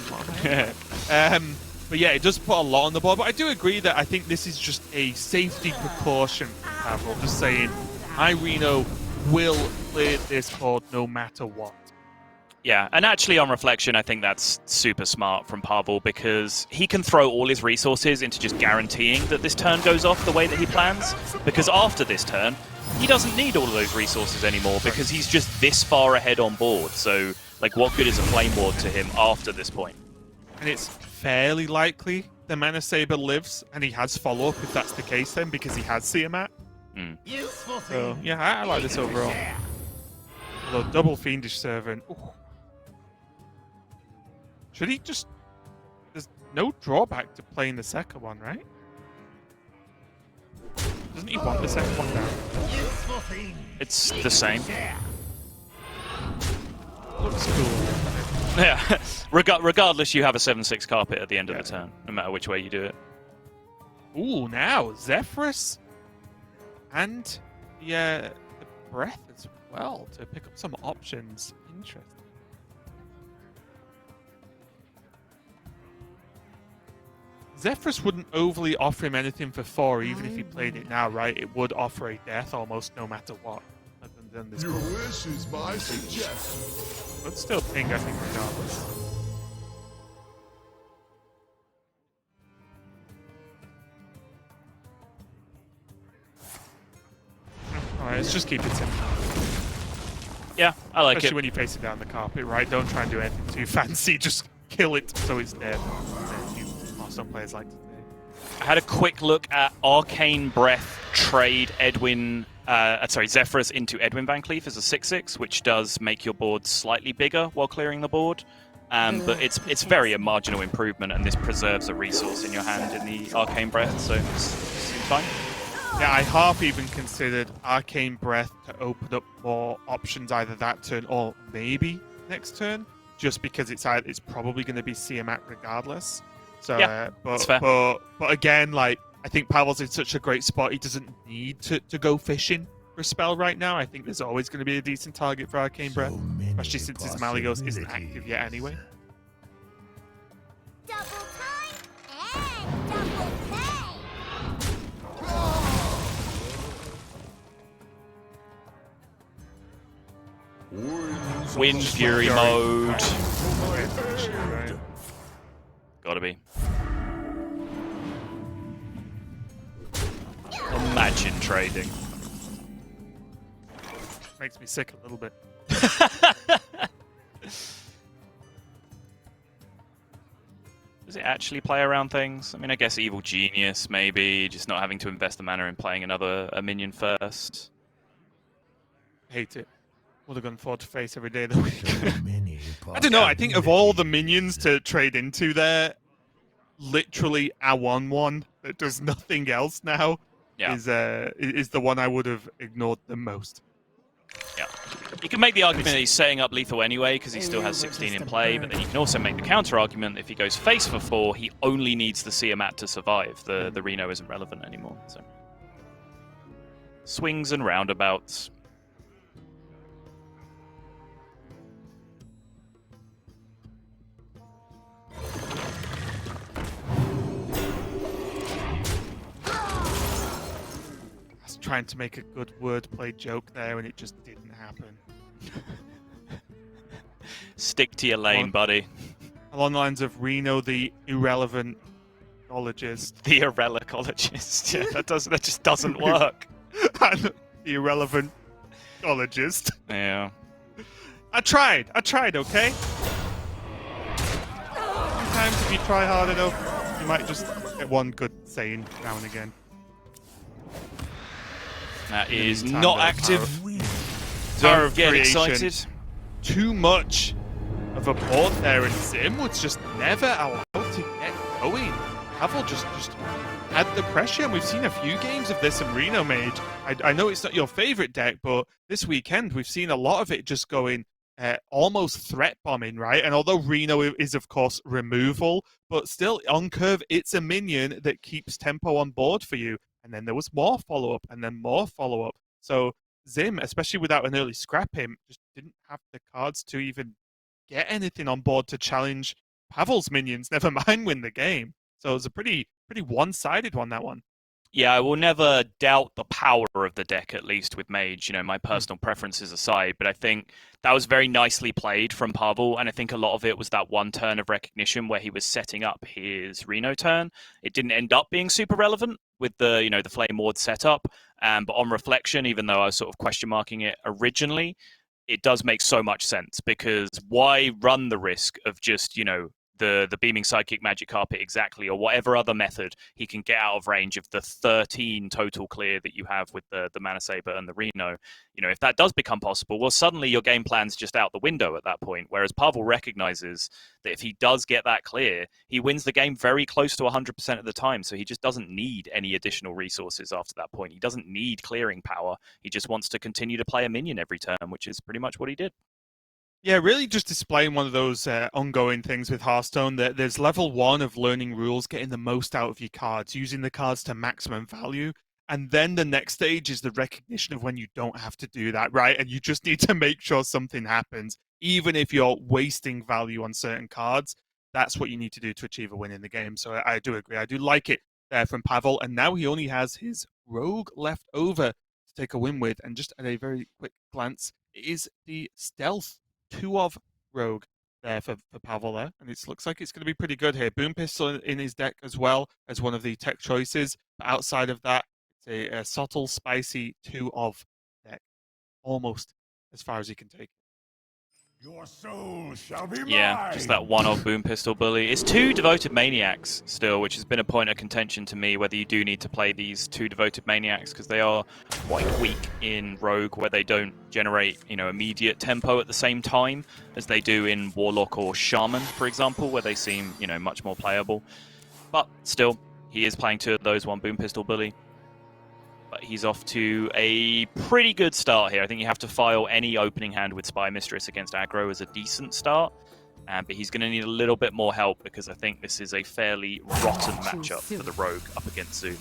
Speaker 13: But yeah, it does put a lot on the board. But I do agree that I think this is just a safety precaution for Pavl. Just saying, my Reno will clear this board no matter what.
Speaker 10: Yeah, and actually on reflection, I think that's super smart from Pavl, because he can throw all his resources into just guaranteeing that this turn goes off the way that he plans, because after this turn, he doesn't need all of those resources anymore, because he's just this far ahead on board. So, like, what good is a Flame Ward to him after this point?
Speaker 13: And it's fairly likely the Mana Saber lives, and he has follow-up if that's the case then, because he has Tiamat. So, yeah, I like this overall. Although, double Fiendish Servant. Ooh. Should he just... There's no drawback to playing the second one, right? Doesn't he want the second one down?
Speaker 10: It's the same.
Speaker 13: Looks cool.
Speaker 10: Yeah. Regardless, you have a 7/6 carpet at the end of the turn, no matter which way you do it.
Speaker 13: Ooh, now Zephyrus and the Breath as well to pick up some options. Interesting. Zephyrus wouldn't overly offer him anything for 4, even if he played it now, right? It would offer a death almost no matter what. Than this
Speaker 11: Your wish is my suggestion.
Speaker 13: But still ping, I think, regardless. Alright, let's just keep it simple.
Speaker 10: Yeah, I like
Speaker 13: Especially
Speaker 10: it.
Speaker 13: when you face it down the carpet, right? Don't try and do anything too fancy. Just kill it so it's dead. Some players like to do.
Speaker 10: I had a quick look at Arcane Breath trade Zephyrus into Edwin Van Cleef as a 6/6, which does make your board slightly bigger while clearing the board. But it's very a marginal improvement, and this preserves a resource in your hand in the Arcane Breath, so it's fine.
Speaker 13: Yeah, I half even considered Arcane Breath to open up more options either that turn or maybe next turn, just because it's probably going to be Tiamat regardless. So,
Speaker 10: Yeah, that's fair.
Speaker 13: But again, like, I think Pavl's in such a great spot. He doesn't need to go fishing for a spell right now. I think there's always going to be a decent target for Arcane Breath, especially since his Malygos isn't active yet anyway.
Speaker 11: Double time and double pay.
Speaker 10: Wind Fury mode. Gotta be. Imagine trading.
Speaker 13: Makes me sick a little bit.
Speaker 10: Does it actually play around things? I mean, I guess Evil Genius, maybe. Just not having to invest the mana in playing a minion first.
Speaker 13: Hate it. Would have gone forward to face every day of the week. I don't know. I think of all the minions to trade into there, literally a 1/1 that does nothing else now is the one I would have ignored the most.
Speaker 10: Yeah. You can make the argument that he's setting up lethal anyway because he still has 16 in play, but then you can also make the counter argument that if he goes face for 4, he only needs the Tiamat to survive. The Reno isn't relevant anymore. So swings and roundabouts.
Speaker 13: Trying to make a good wordplay joke there, and it just didn't happen.
Speaker 10: Stick to your lane, buddy.
Speaker 13: Along the lines of Reno, the irrelevant ologist.
Speaker 10: The irrelecologist. Yeah, that just doesn't work.
Speaker 13: The irrelevant ologist.
Speaker 10: Yeah.
Speaker 13: I tried, okay? Sometimes if you try hard enough, you might just get one good saying now and again.
Speaker 10: That is not active.
Speaker 13: Don't
Speaker 10: get
Speaker 13: creation.
Speaker 10: excited.
Speaker 13: Too much of a board there, and Zim was just never allowed to get going. Pavl just had the pressure, and we've seen a few games of this in Reno Mage. I know it's not your favorite deck, but this weekend we've seen a lot of it just going almost threat bombing, right? And although Reno is, of course, removal, but still, on curve, it's a minion that keeps tempo on board for you. And then there was more follow-up, and then more follow-up. So Zim, especially without an early scrap him, just didn't have the cards to even get anything on board to challenge Pavl's minions, never mind win the game. So it was a pretty one-sided one, that one.
Speaker 10: Yeah, I will never doubt the power of the deck, at least with Mage, my personal preferences aside, but I think that was very nicely played from Pavl, and I think a lot of it was that one turn of recognition where he was setting up his Reno turn. It didn't end up being super relevant with the, the Flame Ward setup, but on reflection, even though I was sort of question marking it originally, it does make so much sense, because why run the risk of just, the Beaming Sidekick Magic Carpet exactly, or whatever other method he can get out of range of the 13 total clear that you have with the Mana Saber and the Reno. If that does become possible, well, suddenly your game plan's just out the window at that point, whereas Pavl recognizes that if he does get that clear, he wins the game very close to 100% of the time, so he just doesn't need any additional resources after that point. He doesn't need clearing power. He just wants to continue to play a minion every turn, which is pretty much what he did.
Speaker 13: Yeah, really just displaying one of those ongoing things with Hearthstone. That there's level 1 of learning rules, getting the most out of your cards, using the cards to maximum value. And then the next stage is the recognition of when you don't have to do that, right? And you just need to make sure something happens. Even if you're wasting value on certain cards, that's what you need to do to achieve a win in the game. So I do agree. I do like it there from Pavl. And now he only has his Rogue left over to take a win with. And just at a very quick glance, it is the Stealth 2 of Rogue there for Pavl there, and it looks like it's going to be pretty good here. Boom Pistol in his deck as well as one of the tech choices, but outside of that, it's a subtle, spicy 2 of deck, almost as far as he can take.
Speaker 11: Your soul shall be mine.
Speaker 10: Yeah, just that one-off Boom Pistol bully. It's 2 Devoted Maniacs still, which has been a point of contention to me, whether you do need to play these 2 Devoted Maniacs, because they are quite weak in Rogue, where they don't generate, immediate tempo at the same time as they do in Warlock or Shaman, for example, where they seem, much more playable. But still, he is playing 2 of those, 1 Boom Pistol bully. But he's off to a pretty good start here. I think you have to file any opening hand with Spy Mistress against aggro as a decent start. but he's going to need a little bit more help because I think this is a fairly rotten matchup for the Rogue up against Zoom.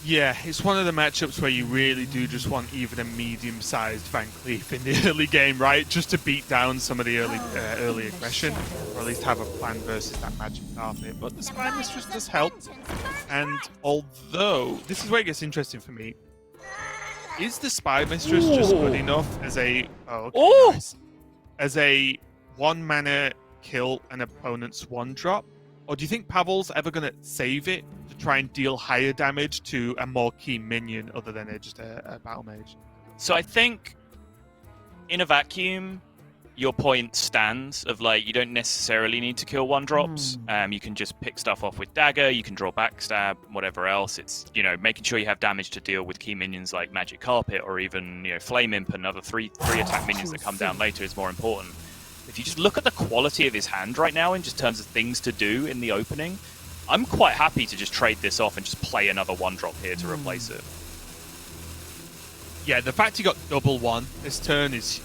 Speaker 13: Yeah, it's one of the matchups where you really do just want even a medium-sized Van Cleef in the early game, right? Just to beat down some of the early aggression, or at least have a plan versus that magic carpet. But the Spy Mistress does help. And although, this is where it gets interesting for me, is the Spy Mistress just good enough as a... Oh, okay, nice. As a 1-mana kill an opponent's 1-drop? Or do you think Pavl's ever going to save it to try and deal higher damage to a more key minion other than just a battle mage?
Speaker 10: So I think in a vacuum, your point stands of like you don't necessarily need to kill 1-drops. You can just pick stuff off with dagger, you can draw backstab, whatever else. It's, you know, making sure you have damage to deal with key minions like Magic Carpet or even, you know, Flame Imp and other three attack minions that come down later is more important. If you just look at the quality of his hand right now in just terms of things to do in the opening, I'm quite happy to just trade this off and just play another 1-drop here to replace it.
Speaker 13: Yeah, the fact he got double 1 this turn is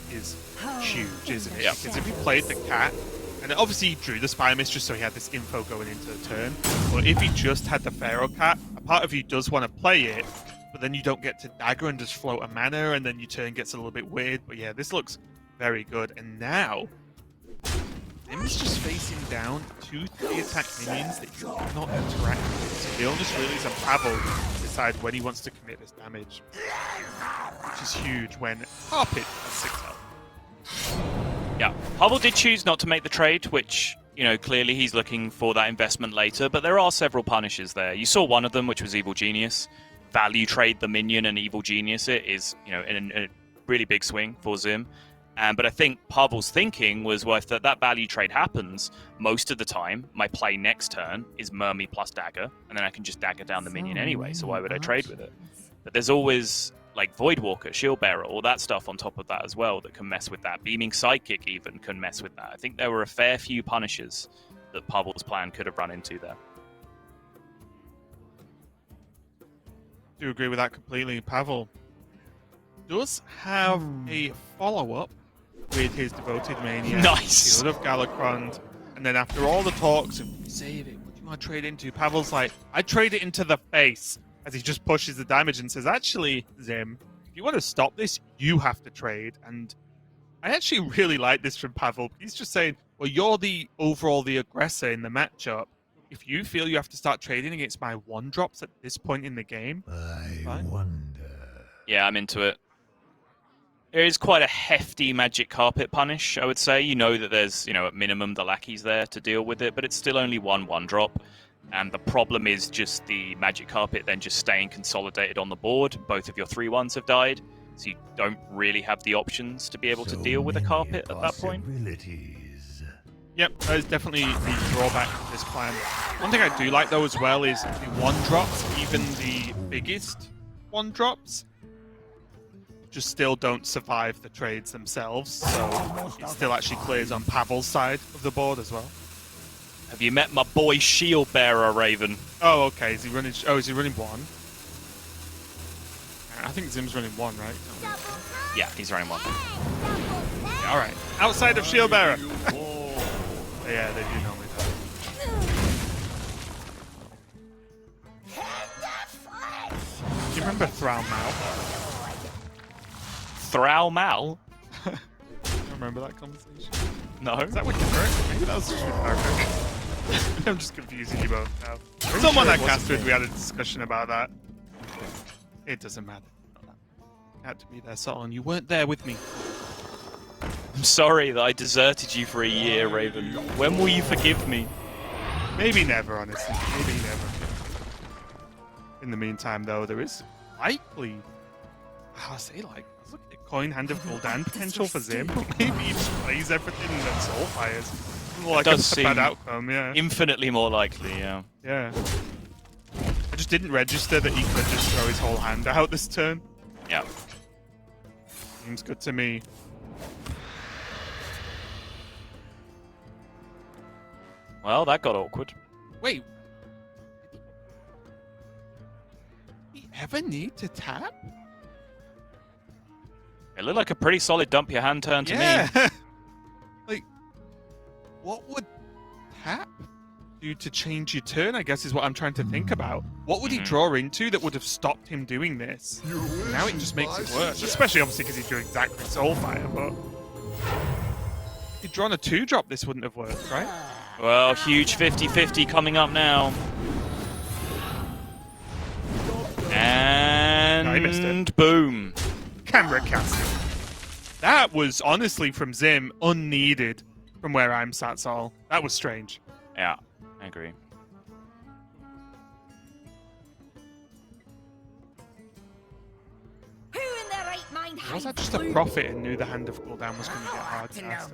Speaker 13: huge, isn't it?
Speaker 10: Yeah.
Speaker 13: Because if he played the cat, and obviously he drew the Spy Mistress, so he had this info going into the turn, but if he just had the Pharaoh cat, a part of you does want to play it, but then you don't get to dagger and just float a mana, and then your turn gets a little bit weird. But yeah, this looks very good. And now, Zim's just facing down 2-3 attack minions that you cannot interact with. So the onus really is on Pavl to decide when he wants to commit this damage, which is huge when Carpet has 6 health.
Speaker 10: Yeah, Pavl did choose not to make the trade, which, you know, clearly he's looking for that investment later, but there are several punishes there. You saw one of them, which was Evil Genius. Value trade the minion and Evil Genius it is, you know, in a really big swing for Zim. But I think Pavl's thinking was, well, if that value trade happens, most of the time, my play next turn is Mermy plus Dagger, and then I can just Dagger down the minion anyway, so why would I trade with it? But there's always, like, Voidwalker, Shield Bearer, all that stuff on top of that as well that can mess with that. Beaming Sidekick even can mess with that. I think there were a fair few punishes that Pavl's plan could have run into there.
Speaker 13: I do agree with that completely. Pavl does have a follow-up with his Devoted Maniac,
Speaker 10: Nice.
Speaker 13: Shield of Galakrond, and then after all the talks of save it, what do you want to trade into? Pavl's like, I trade it into the face, as he just pushes the damage and says, actually, Zim, if you want to stop this, you have to trade. And I actually really like this from Pavl. He's just saying, well, you're the aggressor in the matchup. If you feel you have to start trading against my 1-drops at this point in the game,
Speaker 11: I wonder.
Speaker 10: Yeah, I'm into it. There is quite a hefty Magic Carpet punish, I would say. You know that there's, you know, at minimum the lackeys there to deal with it, but it's still only 1-drop. And the problem is just the Magic Carpet then just staying consolidated on the board. Both of your 3/1s have died, so you don't really have the options to be able to deal with a carpet at that point.
Speaker 13: Yep, that is definitely the drawback of this plan. One thing I do like, though, as well, is the 1-drops, even the biggest 1-drops, just still don't survive the trades themselves, so it still actually clears on Pavl's side of the board as well.
Speaker 10: Have you met my boy Shield Bearer, Raven?
Speaker 13: Oh, okay. Is he running? Oh, is he running 1? I think Zim's running 1, right?
Speaker 10: Yeah, he's running 1.
Speaker 13: Yeah, all right. Outside of Shield Bearer. Yeah, they do normally die. Do you remember Thral Mal?
Speaker 10: Thral Mal?
Speaker 13: Do you remember that conversation?
Speaker 10: No.
Speaker 13: Is that what you heard? Maybe that was just with Parker. I'm just confusing you both now. Someone I cast with, we had a discussion about that. It doesn't matter. You had to be there, Solon. You weren't there with me.
Speaker 10: I'm sorry that I deserted you for a year, Raven. When will you forgive me?
Speaker 13: Maybe never, honestly. Maybe never. In the meantime, though, there is likely... I say like... Look at the coin hand of Gul'dan potential for Zim. Maybe he just plays everything and then Soulfires. Like
Speaker 10: it does
Speaker 13: a bad
Speaker 10: seem
Speaker 13: outcome, yeah.
Speaker 10: Infinitely more likely, yeah.
Speaker 13: Yeah. I just didn't register that he could just throw his whole hand out this turn.
Speaker 10: Yeah.
Speaker 13: Seems good to me.
Speaker 10: Well, that got awkward.
Speaker 13: Wait. Did he ever need to tap?
Speaker 10: It looked like a pretty solid dump your hand turn to me.
Speaker 13: Like, what would tap do to change your turn, I guess is what I'm trying to think about. What would he draw into that would have stopped him doing this? Now it just makes it worse, especially obviously because he drew exactly Soulfire, but if he'd drawn a 2-drop, this wouldn't have worked, right?
Speaker 10: Well, huge 50-50 coming up now. And
Speaker 13: No, he missed it.
Speaker 10: Boom.
Speaker 13: Camera casting. That was honestly from Zim unneeded from where I'm sat, Sol. That was strange.
Speaker 10: Yeah, I agree.
Speaker 12: Who in their right mind
Speaker 13: Was that just a profit and knew the hand of cooldown was going to get hard to ask?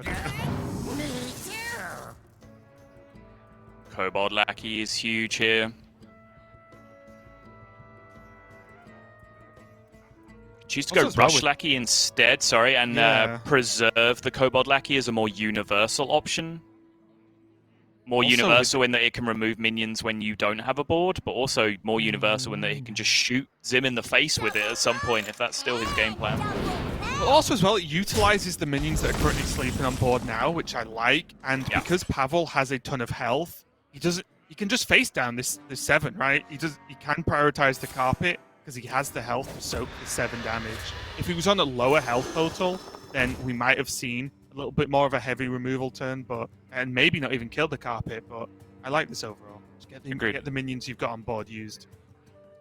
Speaker 12: Me too.
Speaker 10: Kobold Lackey is huge here. Choose to go Rush Lackey instead, sorry, and preserve the Kobold Lackey as a more universal option. More
Speaker 13: Also
Speaker 10: universal in that it can remove minions when you don't have a board, but also more universal in that it can just shoot Zim in the face with it at some point if that's still his game plan.
Speaker 13: But also as well, it utilizes the minions that are currently sleeping on board now, which I like, and because Pavl has a ton of health, he can just face down this 7, right? He can prioritize the carpet because he has the health to soak the 7 damage. If he was on a lower health total, then we might have seen a little bit more of a heavy removal turn, and maybe not even kill the carpet, but I like this overall. Just get the minions you've got on board used.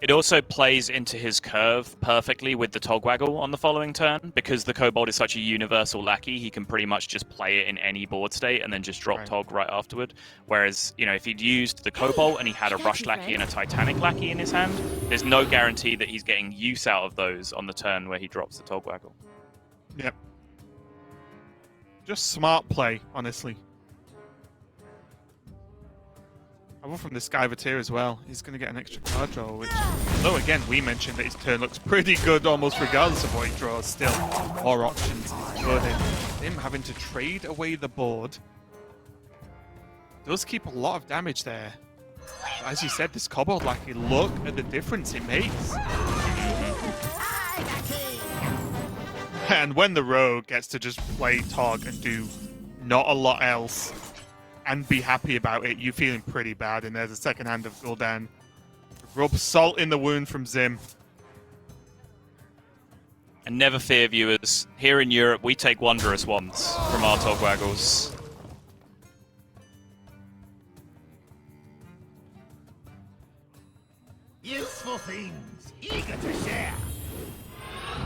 Speaker 10: It also plays into his curve perfectly with the Togwaggle on the following turn. Because the Kobold is such a universal lackey, he can pretty much just play it in any board state and then just drop Tog right afterward. Whereas, if he'd used the Kobold and he had a Rush Lackey and a Titanic Lackey in his hand, there's no guarantee that he's getting use out of those on the turn where he drops the Togwaggle.
Speaker 13: Yep. Just smart play, honestly. I want from the Skyvateer as well. He's going to get an extra card draw, which, although again, we mentioned that his turn looks pretty good almost regardless of what he draws, still more options is good. And him having to trade away the board does keep a lot of damage there. As you said, this Kobold Lackey, look at the difference it makes. And when the Rogue gets to just play Tog and do not a lot else, and be happy about it, you're feeling pretty bad. And there's a second hand of Gul'dan. Rub salt in the wound from Zim.
Speaker 10: And never fear, viewers. Here in Europe, we take wondrous wands from our Togwaggles.
Speaker 11: Useful things, eager to share.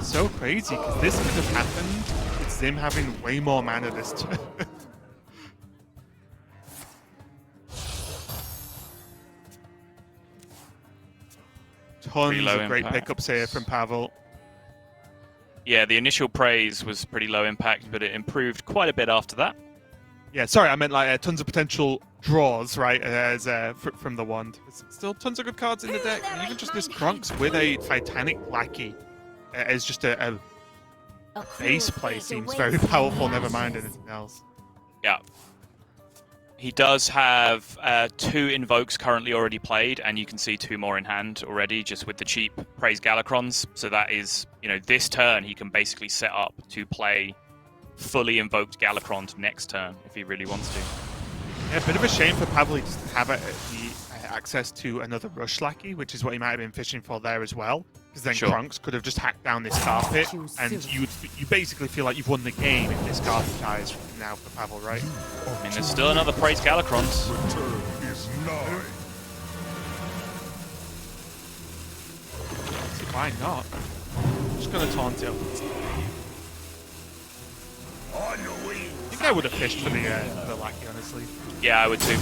Speaker 13: So crazy, because this could have happened with Zim having way more mana this turn. Tons of great pickups here from Pavl.
Speaker 10: Yeah, the initial praise was pretty low impact, but it improved quite a bit after that.
Speaker 13: Yeah, sorry, I meant like tons of potential draws, right, as from the wand. There's still tons of good cards in the deck, and even just this Krunks with a Titanic Lackey as just a base play seems very powerful, never mind anything else.
Speaker 10: Yeah. He does have 2 invokes currently already played, and you can see 2 more in hand already, just with the cheap Praise Galacrons. So that is, this turn he can basically set up to play fully invoked Galacrons next turn if he really wants to.
Speaker 13: Yeah, a bit of a shame for Pavl just to have the access to another Rush Lackey, which is what he might have been fishing for there as well. Because then Krunks could have just hacked down this carpet, and you basically feel like you've won the game if this carpet dies now for Pavl, right?
Speaker 10: I mean, there's still another Praise Galacrons.
Speaker 13: Why not? I'm just going to taunt it. I think I would have fished for the Lackey, honestly.
Speaker 10: Yeah, I would too.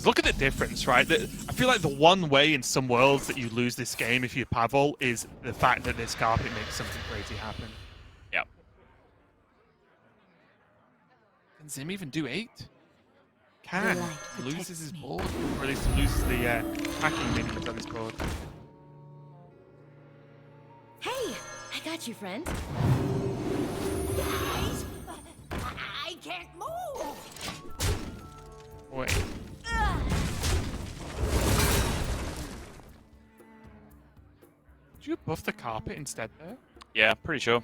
Speaker 13: Look at the difference, right? I feel like the one way in some worlds that you lose this game if you're Pavl is the fact that this carpet makes something crazy happen.
Speaker 10: Yep.
Speaker 13: Can Zim even do 8? Can. He loses his board. Or at least he loses the hacking minions on his board.
Speaker 12: Hey, I got you, friend. Guys, I can't move.
Speaker 13: Wait. Did you buff the carpet instead there?
Speaker 10: Yeah, pretty sure.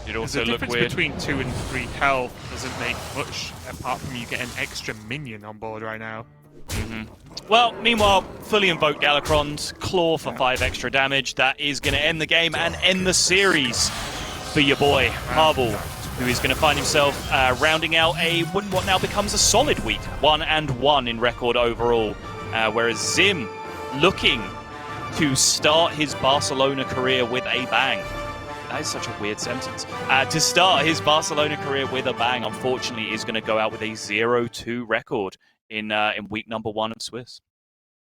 Speaker 10: It'd also
Speaker 13: the
Speaker 10: look
Speaker 13: difference
Speaker 10: weird.
Speaker 13: between 2 and 3 health doesn't make much, apart from you get an extra minion on board right now.
Speaker 10: Well, meanwhile, fully invoked Galakron's Claw for 5 extra damage. That is going to end the game and end the series for your boy, Pavl, who is going to find himself rounding out what now becomes a solid week. 1-1 in record overall, whereas Zim looking to start his Barcelona career with a bang. That is such a weird sentence. To start his Barcelona career with a bang, unfortunately, is going to go out with a 0-2 record in week number 1 of Swiss.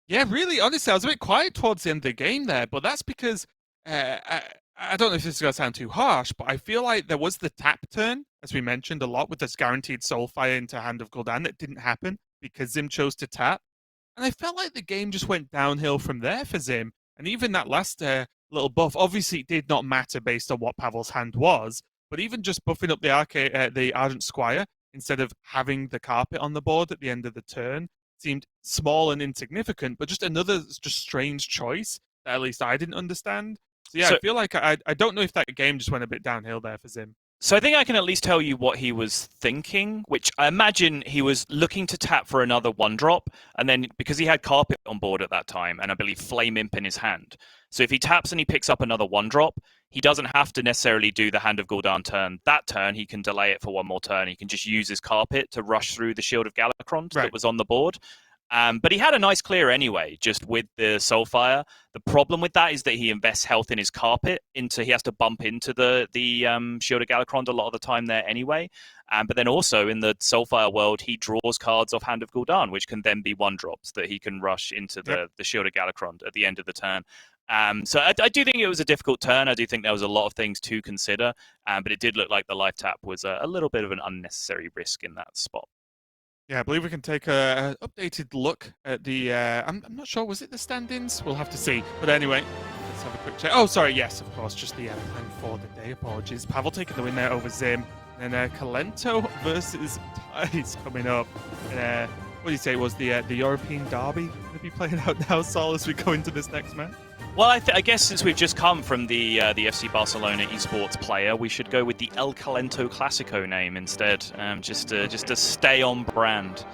Speaker 13: Yeah, really, honestly, I was a bit quiet towards the end of the game there, but that's because, I don't know if this is going to sound too harsh, but I feel like there was the tap turn, as we mentioned a lot, with this guaranteed Soulfire into Hand of Gul'dan that didn't happen because Zim chose to tap. And I felt like the game just went downhill from there for Zim. And even that last little buff, obviously it did not matter based on what Pavl's hand was, but even just buffing up the Ardent Squire, instead of having the carpet on the board at the end of the turn, seemed small and insignificant, but just another just strange choice that at least I didn't understand. So yeah, I feel like I don't know if that game just went a bit downhill there for Zim.
Speaker 10: So I think I can at least tell you what he was thinking, which I imagine he was looking to tap for another 1-drop, and then because he had carpet on board at that time, and I believe Flame Imp in his hand. So if he taps and he picks up another 1-drop, he doesn't have to necessarily do the Hand of Gul'dan turn. That turn, he can delay it for one more turn. He can just use his carpet to rush through the Shield of Galakron that was on the board. But he had a nice clear anyway, just with the Soulfire. The problem with that is that he invests health in his carpet. He has to bump into the Shield of Galakron a lot of the time there anyway. But then also in the Soulfire world, he draws cards off Hand of Gul'dan, which can then be 1-drops that he can rush into the Shield of Galakron at the end of the turn. So I do think it was a difficult turn. I do think there was a lot of things to consider. But it did look like the life tap was a little bit of an unnecessary risk in that spot.
Speaker 13: Yeah, I believe we can take an updated look at the... I'm not sure, was it the stand-ins? We'll have to see. But anyway, let's have a quick check. Oh, sorry, yes, of course, just the plan for the day. Apologies. Pavl taking the win there over Zim. And Kento versus Staz coming up. And, what do you say, was the European Derby going to be playing out now, Sol, as we go into this next match?
Speaker 10: Well, I guess since we've just come from the FC Barcelona esports player, we should go with the El Calento Clasico name instead, just to stay on brand.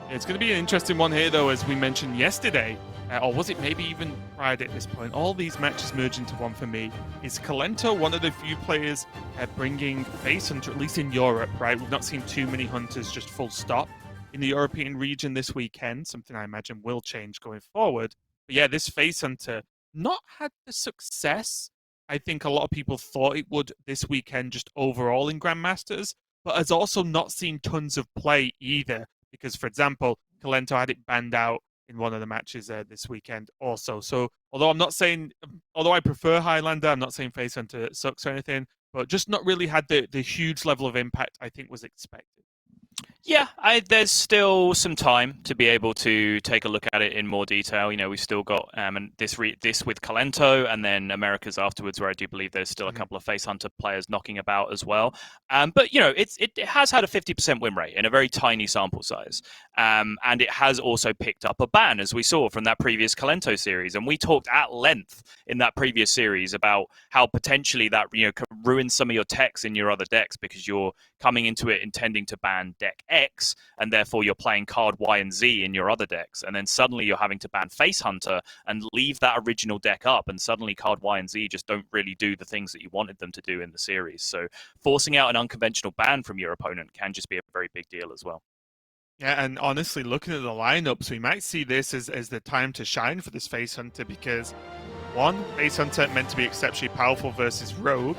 Speaker 13: It's going to be an interesting one here, though, as we mentioned yesterday, or was it maybe even Friday at this point? All these matches merge into one for me. Is Kento one of the few players bringing Face Hunter, at least in Europe, right? We've not seen too many Hunters just full stop in the European region this weekend, something I imagine will change going forward. But yeah, this Face Hunter not had the success I think a lot of people thought it would this weekend just overall in Grandmasters, but has also not seen tons of play either. Because, for example, Kento had it banned out in one of the matches this weekend also. So although I prefer Highlander, I'm not saying Face Hunter sucks or anything, but just not really had the huge level of impact I think was expected.
Speaker 10: Yeah, there's still some time to be able to take a look at it in more detail. You know, we've still got this with Kento, and then Americas afterwards, where I do believe there's still a couple of Face Hunter players knocking about as well. But you know, it has had a 50% win rate in a very tiny sample size, and it has also picked up a ban, as we saw from that previous Kento series. And we talked at length in that previous series about how potentially that can ruin some of your techs in your other decks because you're coming into it intending to ban deck X, and therefore you're playing card Y and Z in your other decks, and then suddenly you're having to ban Face Hunter and leave that original deck up, and suddenly card Y and Z just don't really do the things that you wanted them to do in the series. So forcing out an unconventional ban from your opponent can just be a very big deal as well.
Speaker 13: Yeah, and honestly, looking at the lineups, we might see this as the time to shine for this Face Hunter because, one, Face Hunter meant to be exceptionally powerful versus Rogue.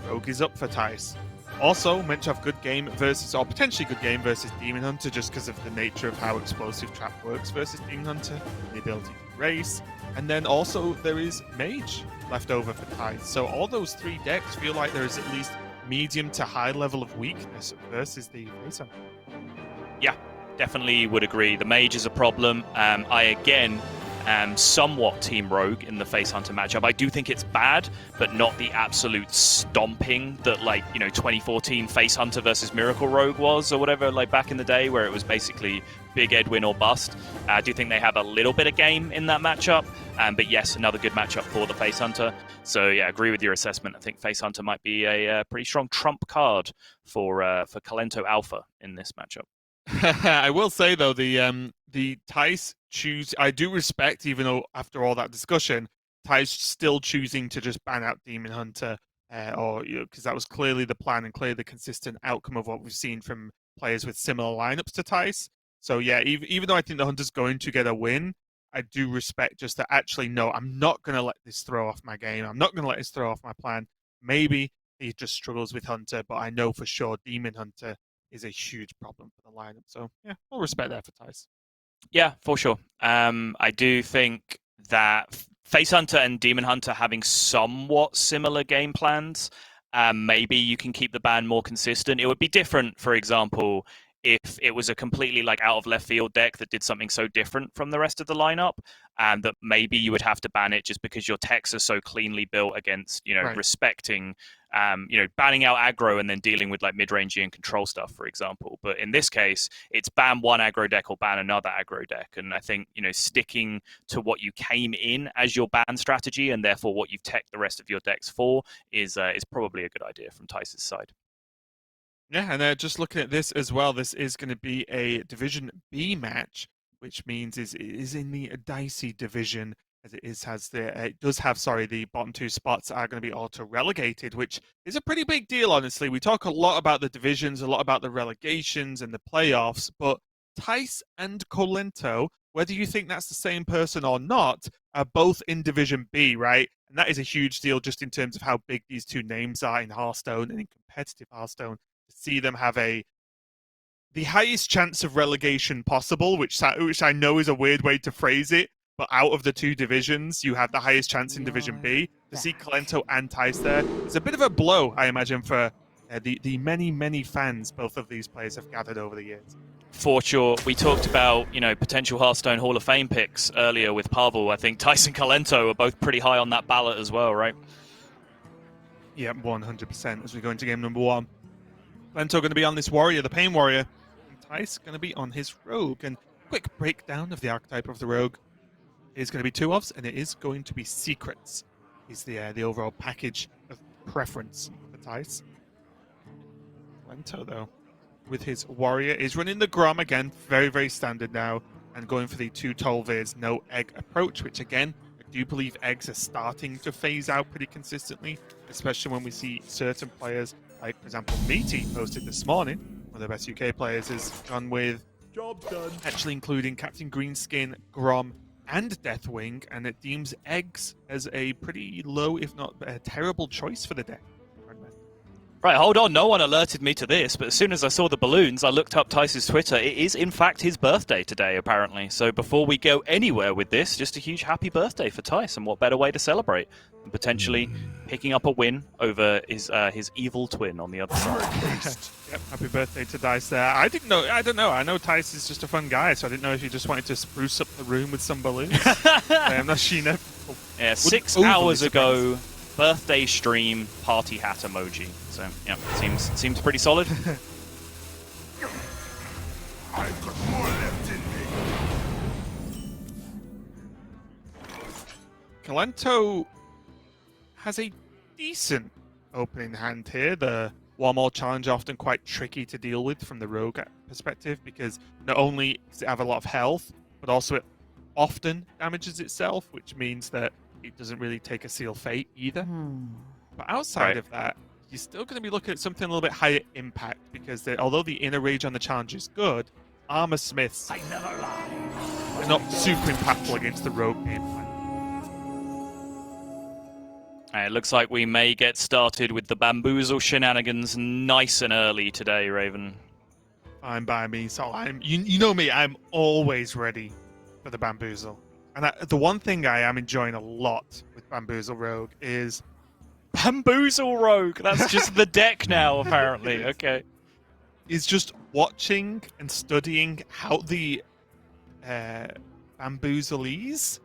Speaker 13: Rogue is up for Tice. Also, meant to have good game versus, or potentially good game versus Demon Hunter just because of the nature of how Explosive Trap works versus Demon Hunter, the ability to race. And then also there is Mage left over for Tice. So all those three decks feel like there is at least medium to high level of weakness versus the Face Hunter.
Speaker 10: Yeah, definitely would agree. The Mage is a problem. I again somewhat Team Rogue in the Face Hunter matchup. I do think it's bad, but not the absolute stomping that, like, 2014 Face Hunter versus Miracle Rogue was, or whatever, like back in the day, where it was basically big Edwin or bust. I do think they have a little bit of game in that matchup, but yes, another good matchup for the Face Hunter. So yeah, agree with your assessment. I think Face Hunter might be a pretty strong trump card for Kento Alpha in this matchup.
Speaker 13: I will say though, the Tice choose. I do respect, even though after all that discussion, Tice still choosing to just ban out Demon Hunter, or because that was clearly the plan and clearly the consistent outcome of what we've seen from players with similar lineups to Tice. So yeah, even though I think the Hunter's going to get a win, I do respect just that. Actually, no, I'm not going to let this throw off my game. I'm not going to let this throw off my plan. Maybe he just struggles with Hunter, but I know for sure Demon Hunter is a huge problem for the lineup. So yeah, I'll respect that for Tice.
Speaker 10: Yeah, for sure. I do think that Face Hunter and Demon Hunter having somewhat similar game plans, maybe you can keep the ban more consistent. It would be different, for example, if it was a completely like out of left field deck that did something so different from the rest of the lineup, that maybe you would have to ban it just because your techs are so cleanly built against, right, respecting, banning out aggro and then dealing with like mid-rangey and control stuff, for example. But in this case, it's ban one aggro deck or ban another aggro deck. And I think, sticking to what you came in as your ban strategy and therefore what you've teched the rest of your decks for is probably a good idea from Tice's side.
Speaker 13: Yeah, and just looking at this as well, this is going to be a Division B match, which means it is in the dicey division, as it does have the bottom two spots are going to be auto-relegated, which is a pretty big deal, honestly. We talk a lot about the divisions, a lot about the relegations and the playoffs, but Tice and Kento, whether you think that's the same person or not, are both in Division B, right? And that is a huge deal just in terms of how big these two names are in Hearthstone and in competitive Hearthstone. To see them have the highest chance of relegation possible, which I know is a weird way to phrase it, but out of the two divisions, you have the highest chance in Division B. To see Kento and Tice there is a bit of a blow, I imagine, for the many, many fans both of these players have gathered over the years.
Speaker 10: For sure. We talked about, potential Hearthstone Hall of Fame picks earlier with Pavl. I think Tice and Kento are both pretty high on that ballot as well, right?
Speaker 13: Yeah, 100% as we go into game number one. Kento going to be on this warrior, the Pain Warrior, and Tice going to be on his rogue. And quick breakdown of the archetype of the rogue is going to be 2-ofs, and it is going to be secrets. Is the overall package of preference for Tice. Kento, though, with his warrior, is running the Grom again, very, very standard now, and going for the 2 Tolvirs, no egg approach, which again, I do believe eggs are starting to phase out pretty consistently, especially when we see certain players, like, for example, Meaty posted this morning, one of the best UK players, has gone with job done, actually including Captain Greenskin, Grom, and Deathwing, and it deems eggs as a pretty low, if not a terrible choice for the deck.
Speaker 10: Right, hold on. No one alerted me to this, but as soon as I saw the balloons, I looked up Tice's Twitter. It is, in fact, his birthday today, apparently. So before we go anywhere with this, just a huge happy birthday for Tice, and what better way to celebrate than potentially picking up a win over his evil twin on the other side.
Speaker 13: Yep, happy birthday to Tice there. I don't know. I know Tice is just a fun guy, so I didn't know if he just wanted to spruce up the room with some balloons. I'm not sure.
Speaker 10: Yeah, 6 hours ago, birthday stream, party hat emoji. So, yeah, seems pretty solid.
Speaker 11: I've got more left in me.
Speaker 13: Kento has a decent opening hand here. The Warmall challenge often quite tricky to deal with from the rogue perspective, because not only does it have a lot of health, but also it often damages itself, which means that it doesn't really take a seal fate either. But outside of that, you're still going to be looking at something a little bit higher impact, because although the inner rage on the challenge is good, armor smiths are not super impactful against the rogue game plan.
Speaker 10: It looks like we may get started with the bamboozle shenanigans nice and early today, Raven.
Speaker 13: Fine by me. So you know me, I'm always ready for the bamboozle. And the one thing I am enjoying a lot with Bamboozle Rogue is
Speaker 10: Bamboozle Rogue. That's just the deck now, apparently. Okay.
Speaker 13: Is just watching and studying how the Bamboozlees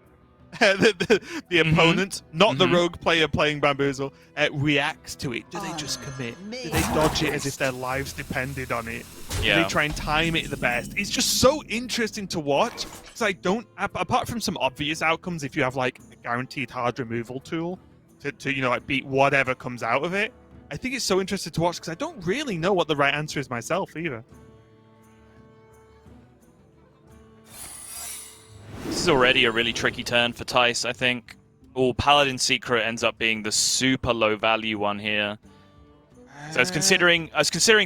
Speaker 13: the opponent, not the rogue player playing Bamboozle, reacts to it. Do they just commit? Do they dodge it as if their lives depended on it?
Speaker 10: Yeah.
Speaker 13: Do they try and time it the best? It's just so interesting to watch. Because I don't, apart from some obvious outcomes, if you have like a guaranteed hard removal tool to you know, like beat whatever comes out of it, I think it's so interesting to watch because I don't really know what the right answer is myself either.
Speaker 10: This is already a really tricky turn for Tice, I think. Oh, Paladin Secret ends up being the super low value one here. So I was considering,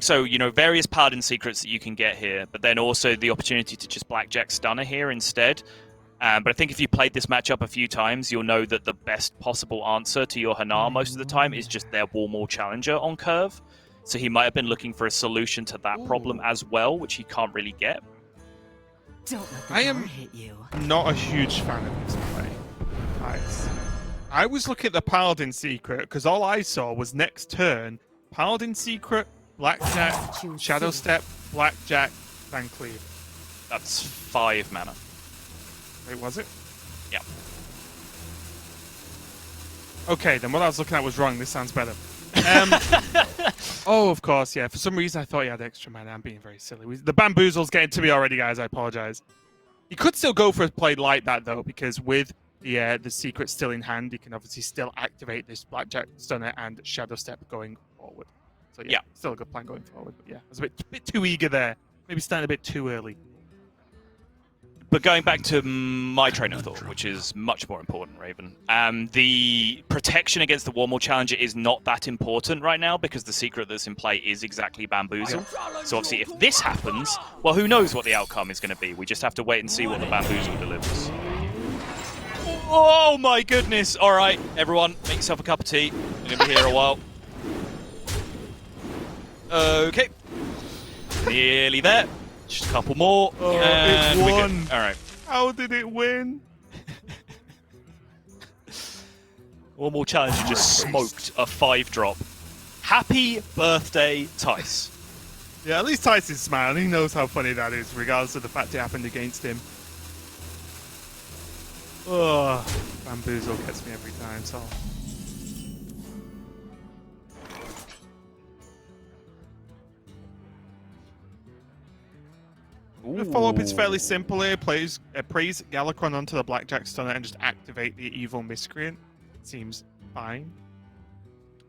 Speaker 10: so, you know, various Paladin Secrets that you can get here, but then also the opportunity to just Blackjack Stunner here instead. But I think if you played this matchup a few times, you'll know that the best possible answer to your Hanar most of the time is just their Warmaul Challenger on curve. So he might have been looking for a solution to that problem as well, which he can't really get.
Speaker 12: Don't let the
Speaker 13: I
Speaker 12: door
Speaker 13: am
Speaker 12: hit you.
Speaker 13: not a huge fan of this play. Nice. I was looking at the Paladin Secret because all I saw was next turn, Paladin Secret, Blackjack, Shadow Step, Blackjack, Van Cleave.
Speaker 10: That's 5 mana.
Speaker 13: Wait, was it?
Speaker 10: Yeah.
Speaker 13: Okay, then what I was looking at was wrong. This sounds better. Oh, of course, yeah. For some reason, I thought he had extra mana. I'm being very silly. The Bamboozle's getting to me already, guys. I apologize. He could still go for a play like that, though, because with the secret still in hand, he can obviously still activate this Blackjack Stunner and Shadow Step going forward. So, yeah, still a good plan going forward. But, yeah, I was a bit too eager there. Maybe starting a bit too early.
Speaker 10: But going back to my train of thought, which is much more important, Raven, the protection against the Warmaul Challenger is not that important right now because the secret that's in play is exactly Bamboozle. So obviously if this happens, well, who knows what the outcome is going to be. We just have to wait and see what the Bamboozle delivers. Oh my goodness! All right, everyone, make yourself a cup of tea. We're going to be here a while. Okay. Nearly there. Just a couple more.
Speaker 13: Oh,
Speaker 10: and
Speaker 13: it
Speaker 10: we're
Speaker 13: won.
Speaker 10: good. All right.
Speaker 13: How did it win?
Speaker 10: Warmaul Challenger just smoked a 5-drop. Happy birthday, Tice.
Speaker 13: Yeah, at least Tice is smiling. He knows how funny that is, regardless of the fact it happened against him. Oh, Bamboozle gets me every time, so... The follow-up is fairly simple here. Praise Galakron onto the Blackjack Stunner and just activate the Evil Miscreant. Seems fine.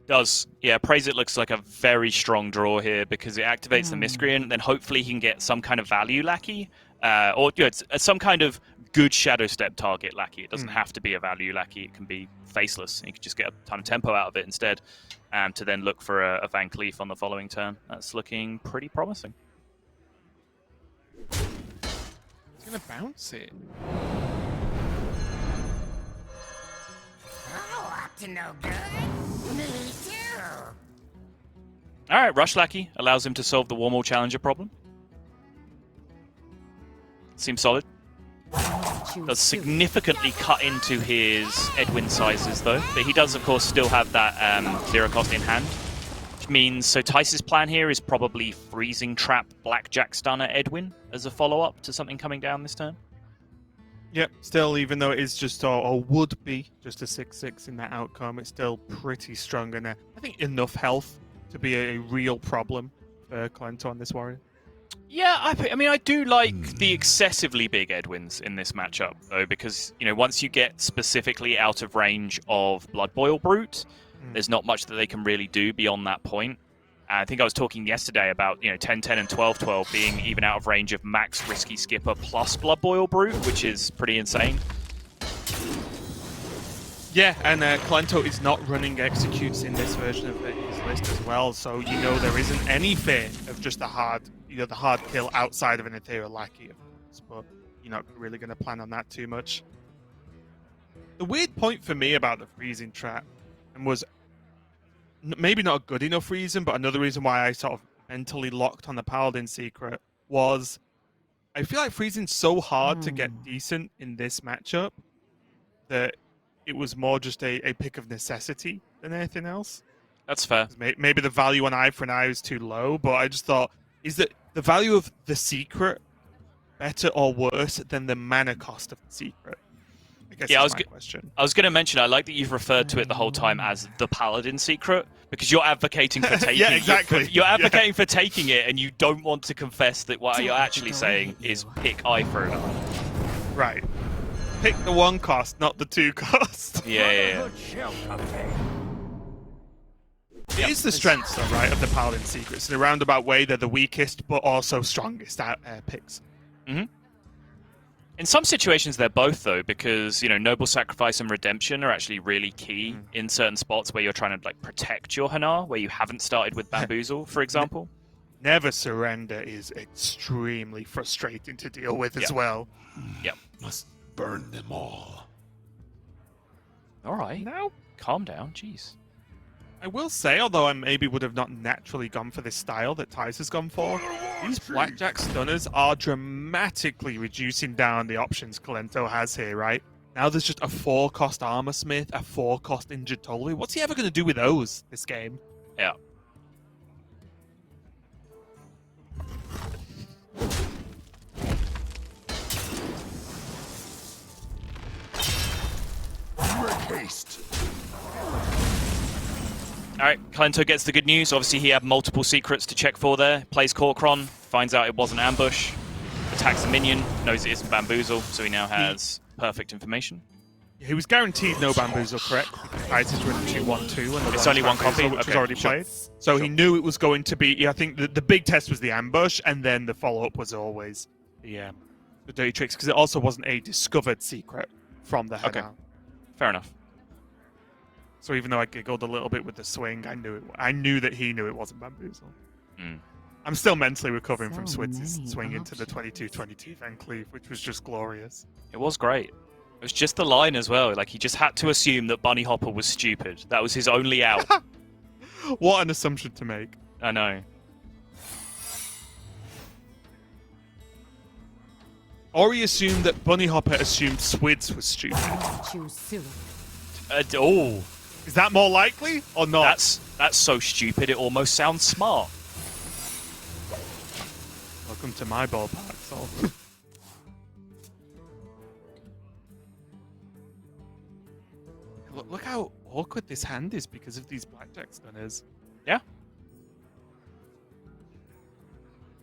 Speaker 10: Does. Yeah, Praise It looks like a very strong draw here because it activates the Miscreant, then hopefully he can get some kind of value lackey, or you know, it's some kind of good Shadow Step target lackey. It doesn't have to be a value lackey. It can be faceless. You can just get a ton of tempo out of it instead, to then look for a Van Cleef on the following turn. That's looking pretty promising.
Speaker 13: He's gonna bounce it.
Speaker 12: Oh, up to no good? Me too.
Speaker 10: All right, Rush Lackey allows him to solve the Warmaul Challenger problem. Seems solid. Does significantly cut into his Edwin sizes, though. But he does, of course, still have that 0 cost in hand. Which means, so Tice's plan here is probably Freezing Trap Blackjack Stunner Edwin as a follow-up to something coming down this turn.
Speaker 13: Yep, still, even though it is just, or would be, just a 6/6 in that outcome, it's still pretty strong and I think enough health to be a real problem for Kento on this warrior.
Speaker 10: Yeah, I mean, I do like the excessively big Edwins in this matchup, though, because, you know, once you get specifically out of range of Blood Boil Brute, there's not much that they can really do beyond that point. I think I was talking yesterday about, you know, 10-10 and 12-12 being even out of range of max Risky Skipper plus Blood Boil Brute, which is pretty insane.
Speaker 13: Yeah, and Kento is not running executes in this version of his list as well, so you know there isn't any fear of just the hard kill outside of an Ethereal Lackey, of course, but you're not really going to plan on that too much. The weird point for me about the Freezing Trap, and was maybe not a good enough reason, but another reason why I sort of mentally locked on the Paladin Secret, was I feel like Freezing's so hard to get decent in this matchup that it was more just a pick of necessity than anything else.
Speaker 10: That's fair.
Speaker 13: Maybe the value on Eye for an Eye is too low, but I just thought, is that the value of the secret better or worse than the mana cost of the secret? guess
Speaker 10: Yeah,
Speaker 13: is my question.
Speaker 10: I was going to mention, I like that you've referred to it the whole time as the Paladin secret, because you're advocating for taking
Speaker 13: Yeah, exactly.
Speaker 10: You're advocating for taking it, and you don't want to confess that what you're actually saying is pick Ifru.
Speaker 13: Right. Pick the 1 cost, not the 2 cost.
Speaker 10: Yeah.
Speaker 13: It is the strengths, though, right, of the Paladin secrets. In a roundabout way, they're the weakest, but also strongest picks.
Speaker 10: Mm-hmm. In some situations, they're both, though, because, you know, Noble Sacrifice and Redemption are actually really key in certain spots where you're trying to, like, protect your Hanar, where you haven't started with Bamboozle, for example.
Speaker 13: Never Surrender is extremely frustrating to deal with as well.
Speaker 10: Yep.
Speaker 11: Must burn them all.
Speaker 10: All right.
Speaker 13: Now,
Speaker 10: calm down. Jeez.
Speaker 13: I will say, although I maybe would have not naturally gone for this style that Tice has gone for, these Blackjack Stunners are dramatically reducing down the options Kento has here, right? Now there's just a 4-cost Armor Smith, a 4-cost Injured Totally. What's he ever going to do with those this game?
Speaker 10: Yeah.
Speaker 11: Haste.
Speaker 10: Alright, Kento gets the good news. Obviously, he had multiple secrets to check for there. Plays Korkron, finds out it wasn't ambush, attacks a minion, knows it isn't Bamboozle, so he now has perfect information.
Speaker 13: He was guaranteed no Bamboozle, correct? Because Tice is running 2-1-2, and
Speaker 10: It's only one copy,
Speaker 13: which was
Speaker 10: okay,
Speaker 13: already
Speaker 10: sure.
Speaker 13: played. So he knew it was going to be. Yeah, I think the big test was the ambush, and then the follow-up was always the dirty tricks, because it also wasn't a discovered secret from the head
Speaker 10: Okay.
Speaker 13: out.
Speaker 10: Fair enough.
Speaker 13: So even though I giggled a little bit with the swing, I knew that he knew it wasn't Bamboozle. I'm still mentally recovering from Switz's swing into the 22-22 Van Cleave, which was just glorious.
Speaker 10: It was great. It was just the line as well. Like, he just had to assume that Bunny Hopper was stupid. That was his only out.
Speaker 13: What an assumption to make.
Speaker 10: I know.
Speaker 13: Or he assumed that Bunny Hopper assumed Swids was stupid.
Speaker 10: Oh.
Speaker 13: Is that more likely or not?
Speaker 10: That's so stupid it almost sounds smart.
Speaker 13: Welcome to my ballpark, Sol. Look how awkward this hand is because of these blackjack stunners.
Speaker 10: Yeah.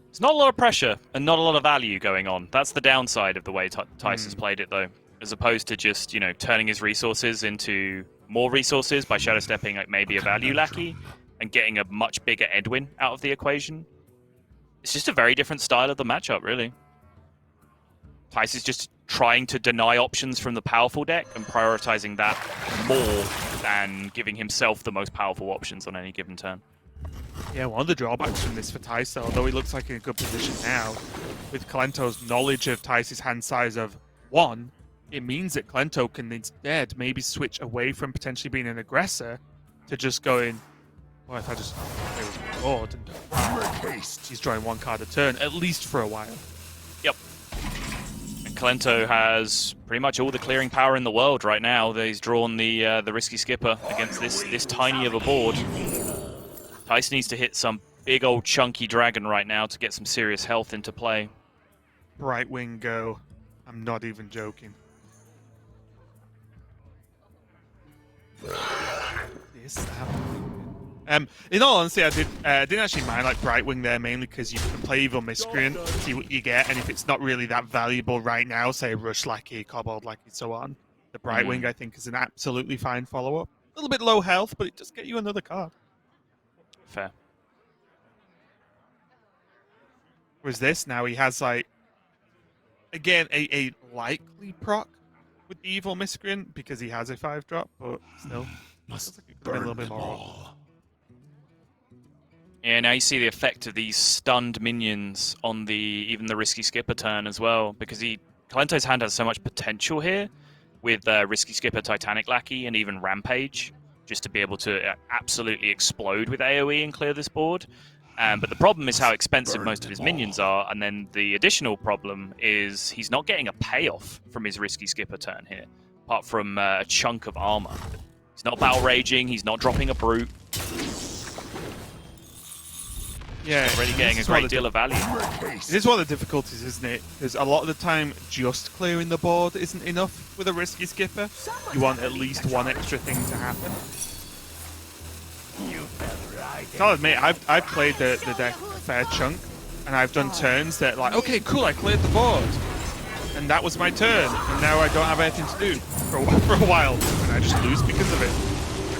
Speaker 10: There's not a lot of pressure and not a lot of value going on. That's the downside of the way Tice has played it, though. As opposed to just, you know, turning his resources into more resources by shadow stepping like maybe a value lackey and getting a much bigger Edwin out of the equation. It's just a very different style of the matchup, really. Tice is just trying to deny options from the powerful deck and prioritizing that more than giving himself the most powerful options on any given turn.
Speaker 13: Yeah, one of the drawbacks from this for Tice, although he looks like in a good position now, with Kalento's knowledge of Tice's hand size of 1, it means that Kento can instead maybe switch away from potentially being an aggressor to just going, well, if I just play with board and he's drawing 1 card a turn, at least for a while.
Speaker 10: Yep. And Kento has pretty much all the clearing power in the world right now. He's drawn the risky skipper against this tiny of a board. Tice needs to hit some big old chunky dragon right now to get some serious health into play.
Speaker 13: Brightwing go. I'm not even joking. In all honesty, I didn't actually mind like Brightwing there, mainly because you can play Evil Miscreant, see what you get, and if it's not really that valuable right now, say Rush Lackey, Kobold Lackey, so on, the Brightwing I think is an absolutely fine follow-up. A little bit low health, but it does get you another card.
Speaker 10: Fair.
Speaker 13: Whereas this, now he has like, again, a likely proc with the Evil Miscreant because he has a 5-drop, but still,
Speaker 11: must
Speaker 13: like it could be a little bit more.
Speaker 10: Yeah, now you see the effect of these stunned minions on even the risky skipper turn as well, because Kalento's hand has so much potential here with risky skipper, Titanic Lackey, and even Rampage, just to be able to absolutely explode with AoE and clear this board. But the problem is how expensive most of his minions are, and then the additional problem is he's not getting a payoff from his risky skipper turn here, apart from a chunk of armor. He's not battle raging, he's not dropping a brute.
Speaker 13: Yeah,
Speaker 10: already getting a great deal of value.
Speaker 13: It is one of the difficulties, isn't it? Because a lot of the time, just clearing the board isn't enough with a risky skipper. You want at least one extra thing to happen. I'll admit, I've played the deck a fair chunk, and I've done turns that like, okay, cool, I cleared the board, and that was my turn, and now I don't have anything to do for a while, and I just lose because of it.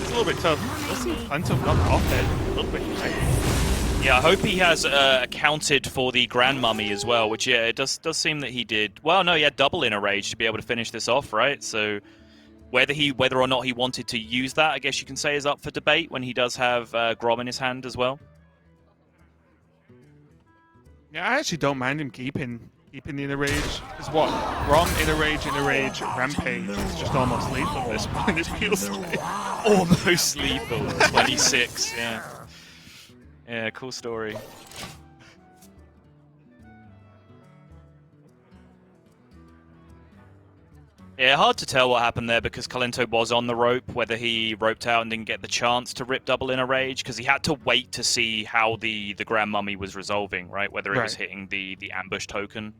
Speaker 13: It's a little bit tough. We'll see Kento got off there a little bit, right?
Speaker 10: Yeah, I hope he has accounted for the Grandmummy as well, which, yeah, it does seem that he did. Well, no, he had double inner rage to be able to finish this off, right? So whether or not he wanted to use that, I guess you can say, is up for debate when he does have Grom in his hand as well.
Speaker 13: Yeah, I actually don't mind him keeping the inner rage. Because what? Grom, inner rage, Rampage is just almost lethal at this point, it feels like.
Speaker 10: Almost lethal. 26, yeah. Yeah, cool story. Yeah, hard to tell what happened there because Kento was on the rope, whether he roped out and didn't get the chance to rip double inner rage, because he had to wait to see how the Grandmummy was resolving, right? Whether it was hitting the ambush token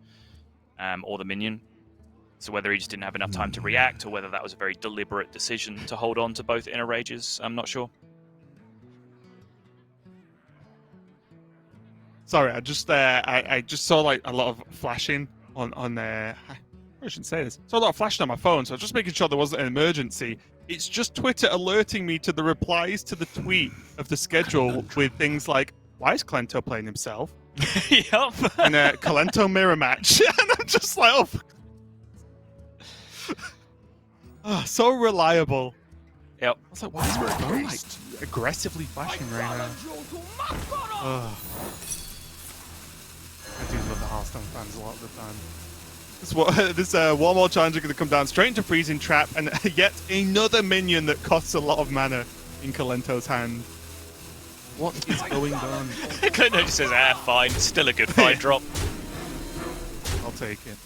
Speaker 10: or the minion. So whether he just didn't have enough time to react or whether that was a very deliberate decision to hold on to both inner rages, I'm not sure.
Speaker 13: Sorry, I just saw like a lot of flashing on I shouldn't say this. Saw a lot of flashing on my phone, so I was just making sure there wasn't an emergency. It's just Twitter alerting me to the replies to the tweet of the schedule with things like, "Why is Kento playing himself?"
Speaker 10: Yup.
Speaker 13: And Kento mirror match, and I'm just like, oh, so reliable.
Speaker 10: Yep.
Speaker 13: I was like, why is Rebone like aggressively flashing right now? Oh. I do love the Hearthstone fans a lot of the time. This one more challenger going to come down straight into freezing trap, and yet another minion that costs a lot of mana in Kalento's hand. What is going on?
Speaker 10: Kento just says, fine, still a good fight drop.
Speaker 13: I'll take it.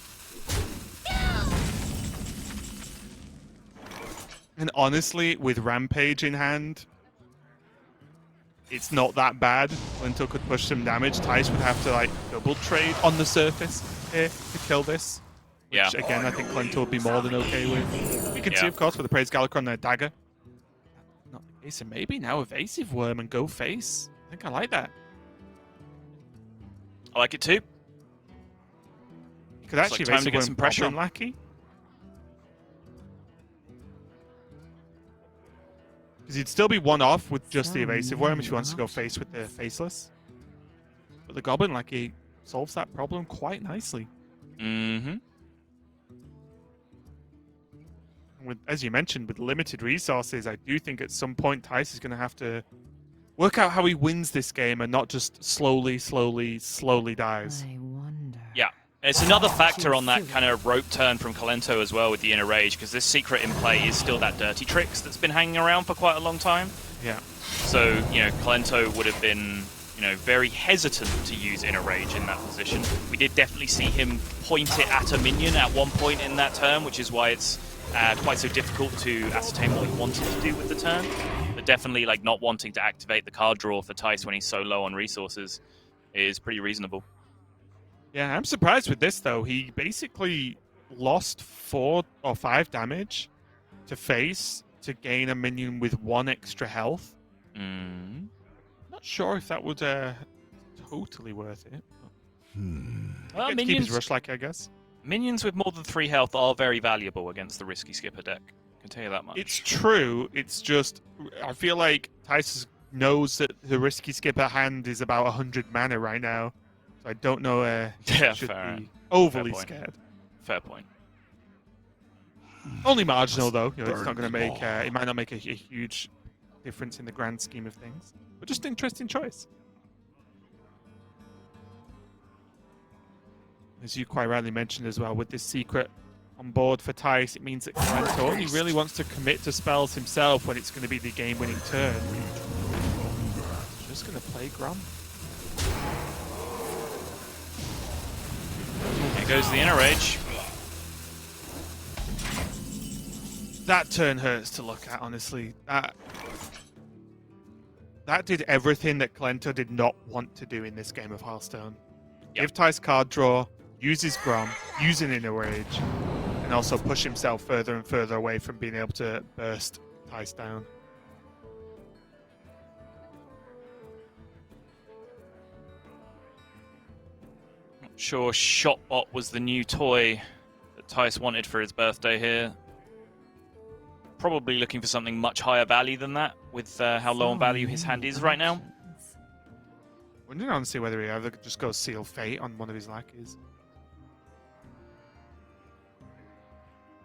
Speaker 13: And honestly, with Rampage in hand, it's not that bad. Kento could push some damage. Tice would have to like double trade on the surface here to kill this. Which, again, I think Kento would be more than okay with. We can see, of course, with the Praise Galacron their dagger. Not the case, and maybe now Evasive Worm and go face. I think I like that.
Speaker 10: I like it too.
Speaker 13: You could actually
Speaker 10: time to get some pressure on
Speaker 13: Lackey. Because he'd still be one off with just the Evasive Worm if he wants to go face with the Faceless. But the Goblin Lackey solves that problem quite nicely.
Speaker 10: Mm-hmm.
Speaker 13: With, as you mentioned, with limited resources, I do think at some point Tice is going to have to work out how he wins this game and not just slowly dies.
Speaker 10: Yeah. It's another factor on that kind of rope turn from Kento as well with the inner rage, because this secret in play is still that dirty tricks that's been hanging around for quite a long time.
Speaker 13: Yeah.
Speaker 10: So, Kento would have been, very hesitant to use inner rage in that position. We did definitely see him point it at a minion at one point in that turn, which is why it's quite so difficult to ascertain what he wanted to do with the turn. But definitely, not wanting to activate the card draw for Tice when he's so low on resources is pretty reasonable.
Speaker 13: Yeah, I'm surprised with this, though. He basically lost 4 or 5 damage to face to gain a minion with 1 extra health. Not sure if that would totally worth it.
Speaker 10: Well,
Speaker 13: minions, keep his rush like, I guess.
Speaker 10: Minions with more than 3 health are very valuable against the risky skipper deck. I can tell you that much.
Speaker 13: It's true. It's just, I feel like Tice knows that the risky skipper hand is about 100 mana right now. So I don't know should be overly scared.
Speaker 10: Fair point.
Speaker 13: Only marginal, though. It's not going to make, it might not make a huge difference in the grand scheme of things. But just an interesting choice. As you quite rightly mentioned as well, with this secret on board for Tice, it means that Kento only really wants to commit to spells himself when it's going to be the game-winning turn. Just going to play Grom.
Speaker 10: Here goes the inner rage.
Speaker 13: That turn hurts to look at, honestly. that did everything that Kento did not want to do in this game of Hearthstone. Give Tice card draw, use his Grom, use an Inner Rage, and also push himself further and further away from being able to burst Tice down.
Speaker 10: Not sure Shotbot was the new toy that Tice wanted for his birthday here. Probably looking for something much higher value than that, with how low on value his hand is right now.
Speaker 13: Wondering honestly whether he ever just goes Seal Fate on one of his lackeys.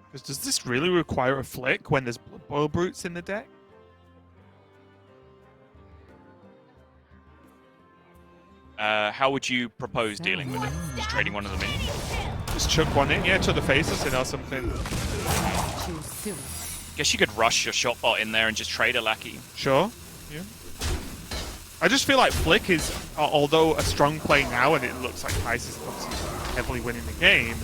Speaker 13: Because does this really require a flick when there's Blood Boil Brutes in the deck?
Speaker 10: How would you propose dealing with it? Just trading one of them in?
Speaker 13: Just chuck one in, yeah, chuck the faceless in or something.
Speaker 10: Guess you could rush your Shotbot in there and just trade a lackey.
Speaker 13: Sure, yeah. I just feel like Flick is, although a strong play now, and it looks like Tice is obviously heavily winning the game,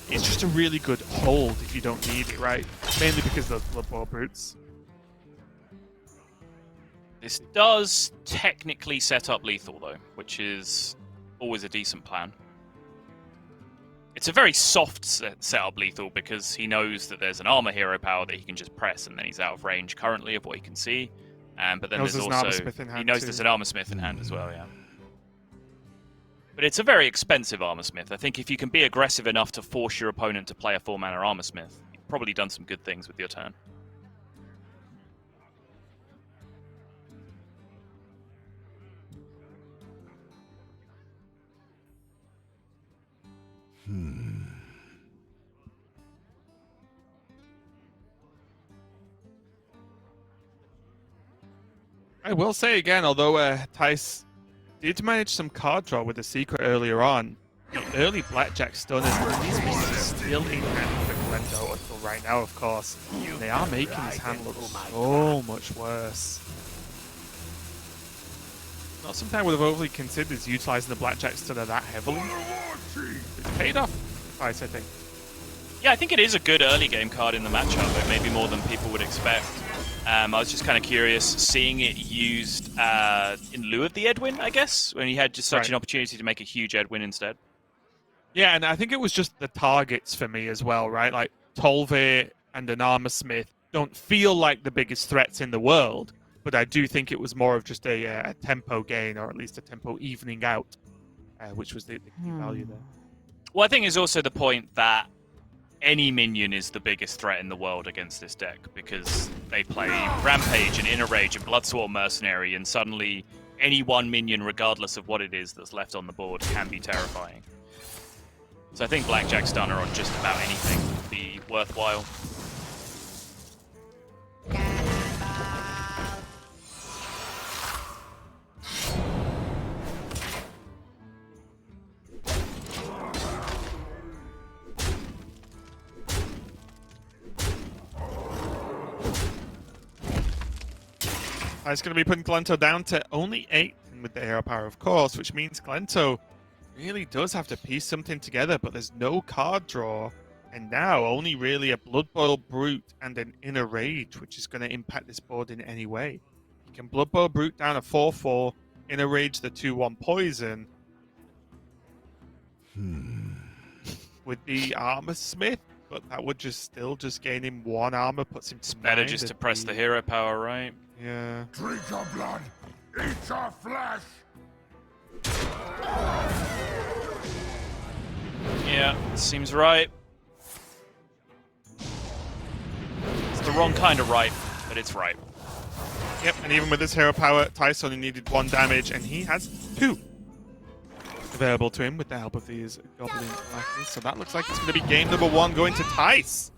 Speaker 13: it's just a really good hold if you don't need it, right? Mainly because of those Blood Boil Brutes.
Speaker 10: This does technically set up lethal, though, which is always a decent plan. It's a very soft setup lethal because he knows that there's an armor hero power that he can just press, and then he's out of range currently of what he can see. But then there's also he knows there's an armor smith in hand as well, yeah. But it's a very expensive armor smith. I think if you can be aggressive enough to force your opponent to play a 4-mana armor smith, you've probably done some good things with your turn.
Speaker 13: I will say again, although Tice did manage some card draw with the secret earlier on, the early blackjack stunners, these pieces are still in hand for Kento until right now, of course. They are making his hand look so much worse. Not something I would have overly considered is utilising the blackjack stunner that heavily. It's paid off, Tice, I think.
Speaker 10: Yeah, I think it is a good early game card in the matchup, but maybe more than people would expect. I was just kind of curious seeing it used in lieu of the Edwin, I guess, when he had just such an opportunity to make a huge Edwin instead.
Speaker 13: Yeah, and I think it was just the targets for me as well, right? Like, Tolve and an Armor Smith don't feel like the biggest threats in the world, but I do think it was more of just a tempo gain, or at least a tempo evening out, which was the key value there.
Speaker 10: Well, I think it's also the point that any minion is the biggest threat in the world against this deck, because they play Rampage and Inner Rage and Bloodsworn Mercenary, and suddenly any one minion, regardless of what it is that's left on the board, can be terrifying. So I think Blackjack Stunner on just about anything would be worthwhile.
Speaker 13: It's going to be putting Kento down to only 8 with the hero power, of course, which means Kento really does have to piece something together, but there's no card draw, and now only really a Blood Boil Brute and an Inner Rage, which is going to impact this board in any way. He can Blood Boil Brute down a 4/4, Inner Rage the 2/1 poison. With the Armor Smith, but that would still gain him 1 armor, puts him to
Speaker 10: It's better
Speaker 13: 9
Speaker 10: just to press the hero power, right?
Speaker 13: Yeah.
Speaker 11: Drink your blood, eat your flesh.
Speaker 10: Yeah, seems right. It's the wrong kind of right, but it's right.
Speaker 13: Yep, and even with his hero power, Tice only needed 1 damage, and he has 2 available to him with the help of these Goblin lackeys. So that looks like it's going to be game number 1 going to Tice.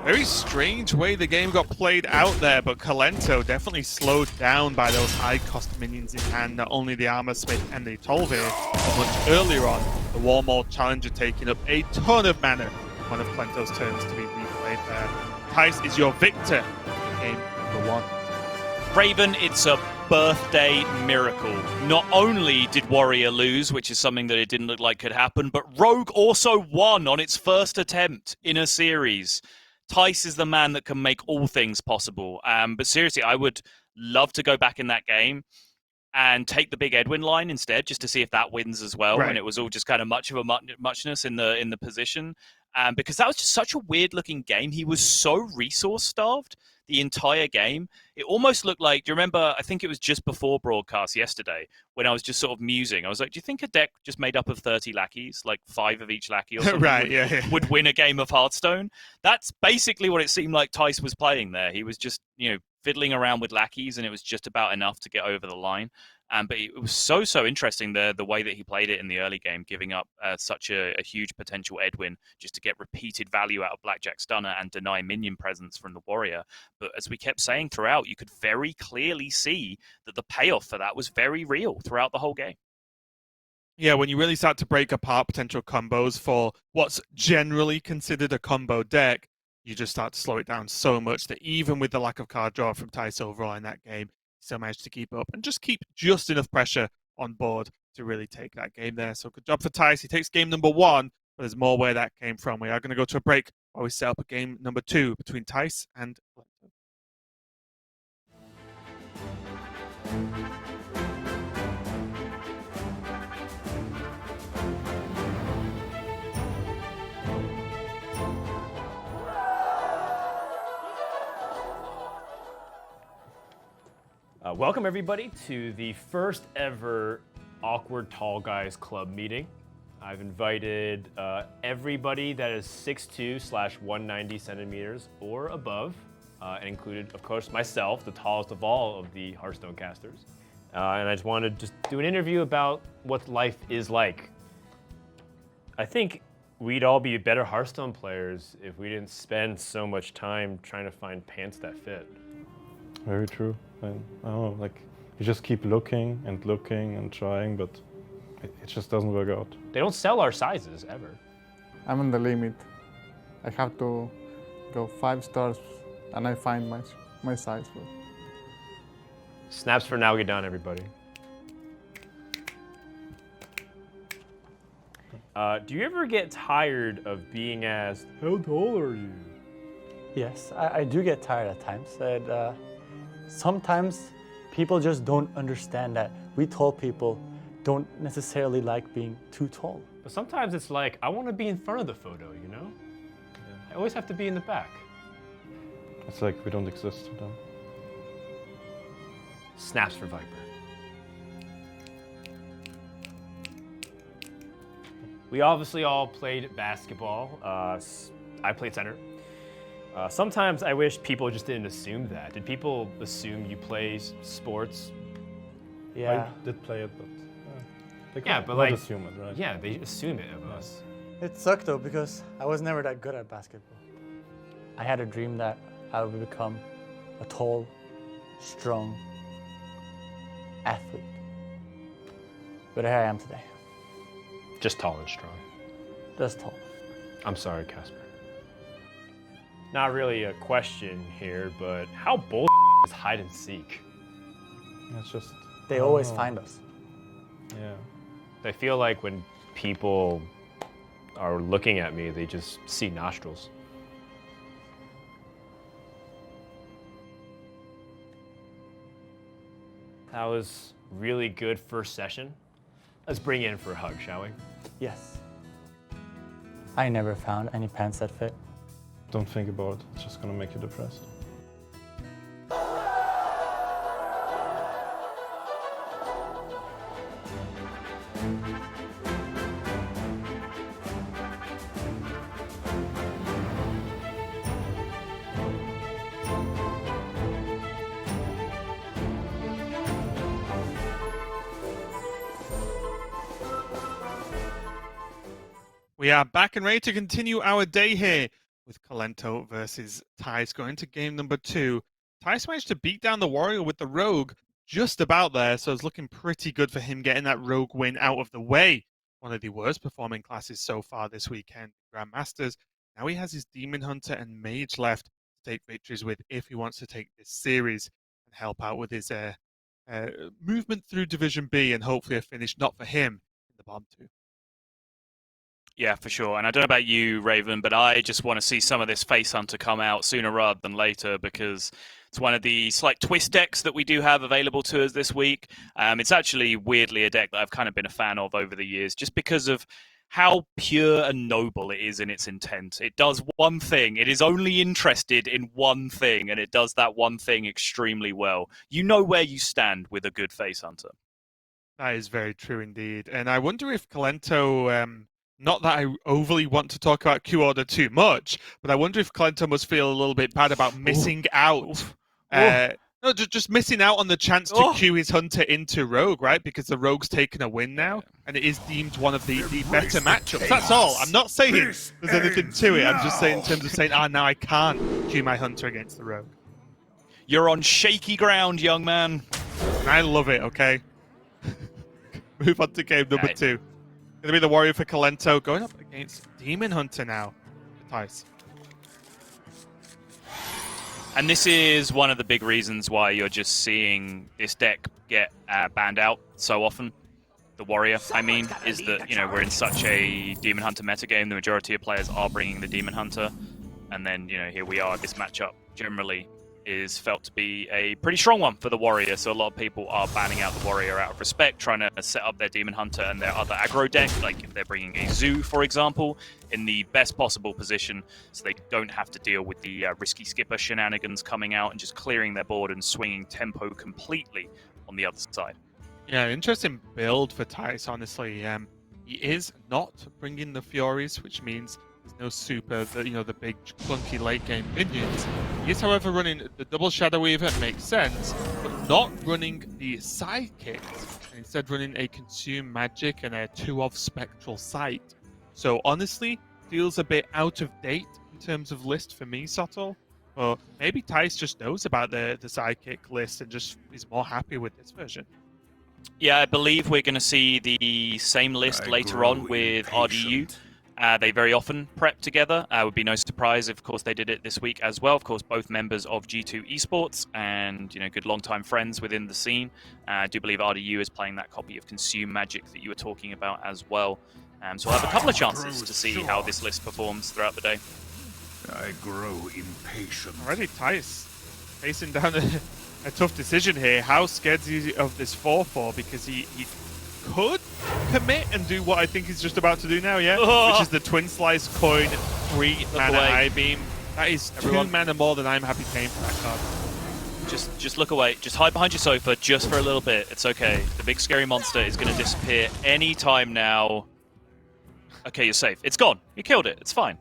Speaker 13: Very strange way the game got played out there, but Kento definitely slowed down by those high-cost minions in hand, not only the Armor Smith and the Tolve, but much earlier on, the Warmaul Challenger taking up a ton of mana. One of Klento's turns to be replayed there. Tice is your victor in game number 1.
Speaker 10: Raven, it's a birthday miracle. Not only did Warrior lose, which is something that it didn't look like could happen, but Rogue also won on its first attempt in a series. Tice is the man that can make all things possible. But seriously, I would love to go back in that game and take the big Edwin line instead, just to see if that wins as well.
Speaker 13: Right.
Speaker 10: And it was all just kind of much of a muchness in the position, because that was just such a weird looking game. He was so resource starved the entire game. It almost looked like, do you remember, I think it was just before broadcast yesterday, when I was just sort of musing. I was like, do you think a deck just made up of 30 lackeys, like 5 of each lackey or something,
Speaker 13: Right, yeah.
Speaker 10: would win a game of Hearthstone? That's basically what it seemed like Tice was playing there. He was just, fiddling around with lackeys, and it was just about enough to get over the line. But it was so interesting the way that he played it in the early game, giving up such a huge potential Edwin just to get repeated value out of Blackjack Stunner and deny minion presence from the Warrior. But as we kept saying throughout, you could very clearly see that the payoff for that was very real throughout the whole game.
Speaker 13: Yeah, when you really start to break apart potential combos for what's generally considered a combo deck, you just start to slow it down so much that even with the lack of card draw from Tice overall in that game, still managed to keep up and just keep just enough pressure on board to really take that game there. So good job for Tice. He takes game number 1, but there's more where that came from. We are going to go to a break while we set up a game number 2 between Tice and Kento.
Speaker 20: Welcome everybody to the first ever Awkward Tall Guys Club meeting. I've invited everybody that is 6'2/190 centimeters or above, and included, of course, myself, the tallest of all of the Hearthstone casters. And I just wanted to just do an interview about what life is like. I think we'd all be better Hearthstone players if we didn't spend so much time trying to find pants that fit.
Speaker 21: Very true. And I don't know, like, you just keep looking and trying, but it just doesn't work out.
Speaker 20: They don't sell our sizes ever.
Speaker 22: I'm on the limit. I have to go 5 stars and I find my size.
Speaker 20: Snaps for now, get done, everybody. Do you ever get tired of being asked, how tall are you?
Speaker 23: Yes, I do get tired at times. And, sometimes people just don't understand that we tall people don't necessarily like being too tall.
Speaker 20: But sometimes it's like, I want to be in front of the photo, you know? Yeah. I always have to be in the back.
Speaker 21: It's like we don't exist to them.
Speaker 20: Snaps for Viper. We obviously all played basketball. I played center. Sometimes I wish people just didn't assume that. Did people assume you play sports?
Speaker 23: Yeah.
Speaker 21: I did play it, but they
Speaker 20: yeah, but
Speaker 21: not
Speaker 20: like,
Speaker 21: assume it, right?
Speaker 20: Yeah, they assume it of us.
Speaker 23: It sucked though because I was never that good at basketball. I had a dream that I would become a tall, strong athlete. But here I am today.
Speaker 20: Just tall and strong.
Speaker 23: Just tall.
Speaker 20: I'm sorry, Casper. Not really a question here, but how bull is hide and seek?
Speaker 21: It's just...
Speaker 23: They always find us.
Speaker 21: Yeah.
Speaker 20: I feel like when people are looking at me, they just see nostrils. That was really good first session. Let's bring you in for a hug, shall we?
Speaker 23: Yes. I never found any pants that fit.
Speaker 21: Don't think about it. It's just gonna make you depressed.
Speaker 13: We are back and ready to continue our day here with Kento versus Tice going to game number 2. Tice managed to beat down the Warrior with the Rogue just about there, so it's looking pretty good for him getting that Rogue win out of the way. One of the worst performing classes so far this weekend, Grandmasters. Now he has his Demon Hunter and Mage left to take victories with if he wants to take this series and help out with his movement through Division B and hopefully a finish not for him in the bottom 2.
Speaker 10: Yeah, for sure. And I don't know about you, Raven, but I just want to see some of this Face Hunter come out sooner rather than later, because It's one of the slight twist decks that we do have available to us this week. It's actually weirdly a deck that I've kind of been a fan of over the years, just because of how pure and noble it is in its intent. It does one thing. It is only interested in one thing, and it does that one thing extremely well. You know where you stand with a good Face Hunter.
Speaker 13: That is very true indeed. And I wonder if Kento, not that I overly want to talk about Q Order too much, but I wonder if Kento must feel a little bit bad about missing out. No, just missing out on the chance to queue his Hunter into Rogue, right? Because the Rogue's taken a win now, and it is deemed one of the better matchups. That's all. I'm not saying there's anything to it. I'm just saying in terms of saying, now I can't queue my Hunter against the Rogue.
Speaker 10: You're on shaky ground, young man.
Speaker 13: I love it, okay? Move on to game number 2. Going to be the Warrior for Kento, going up against Demon Hunter now. Nice.
Speaker 10: And this is one of the big reasons why you're just seeing this deck get banned out so often. The Warrior, I mean, is that, we're in such a Demon Hunter metagame. The majority of players are bringing the Demon Hunter. And then, here we are. This matchup generally is felt to be a pretty strong one for the Warrior. So a lot of people are banning out the Warrior out of respect, trying to set up their Demon Hunter and their other aggro deck, like if they're bringing a Zoo, for example, in the best possible position so they don't have to deal with the risky skipper shenanigans coming out and just clearing their board and swinging tempo completely on the other side.
Speaker 13: Yeah, interesting build for Tice, honestly. He is not bringing the Furies, which means there's no super, the big clunky late game minions. He is, however, running the double Shadow Weaver, makes sense, but not running the sidekicks, and instead running a Consume Magic and a 2-of Spectral Sight. So honestly, feels a bit out of date in terms of list for me, Sottle. But maybe Tice just knows about the sidekick list and just is more happy with this version.
Speaker 10: Yeah, I believe we're going to see the same list later on with RDU. They very often prep together. Would be no surprise if, of course, they did it this week as well. Of course, both members of G2 Esports and, good long-time friends within the scene. I do believe RDU is playing that copy of Consume Magic that you were talking about as well. So we'll have a couple of chances to see how this list performs throughout the day.
Speaker 11: I grow impatient.
Speaker 13: Already Tice facing down a tough decision here. How scared is he of this 4-4? Because he could commit and do what I think he's just about to do now, which is the Twin Slice Coin 3 mana Eye Beam. That is 2 mana more than I'm happy paying for that card.
Speaker 10: Just look away. Just hide behind your sofa just for a little bit. It's okay. The big scary monster is going to disappear any time now. Okay, you're safe. It's gone. You killed it. It's fine.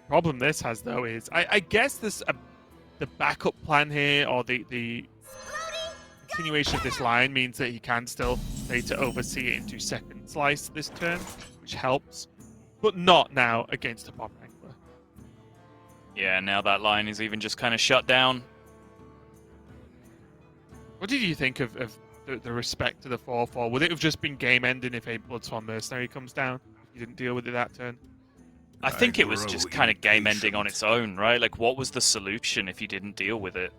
Speaker 13: Problem this has, though, is I guess this the backup plan here, or the continuation of this line, means that he can still stay to oversee it into second slice this turn, which helps, but not now against a Bomb Wrangler.
Speaker 10: Yeah, now that line is even just kind of shut down.
Speaker 13: What did you think of the respect to the 4-4? Would it have just been game ending if a Bloodsworn Mercenary comes down? You didn't deal with it that turn?
Speaker 10: I think it was just kind of game ending on its own, right? Like, what was the solution if you didn't deal with it?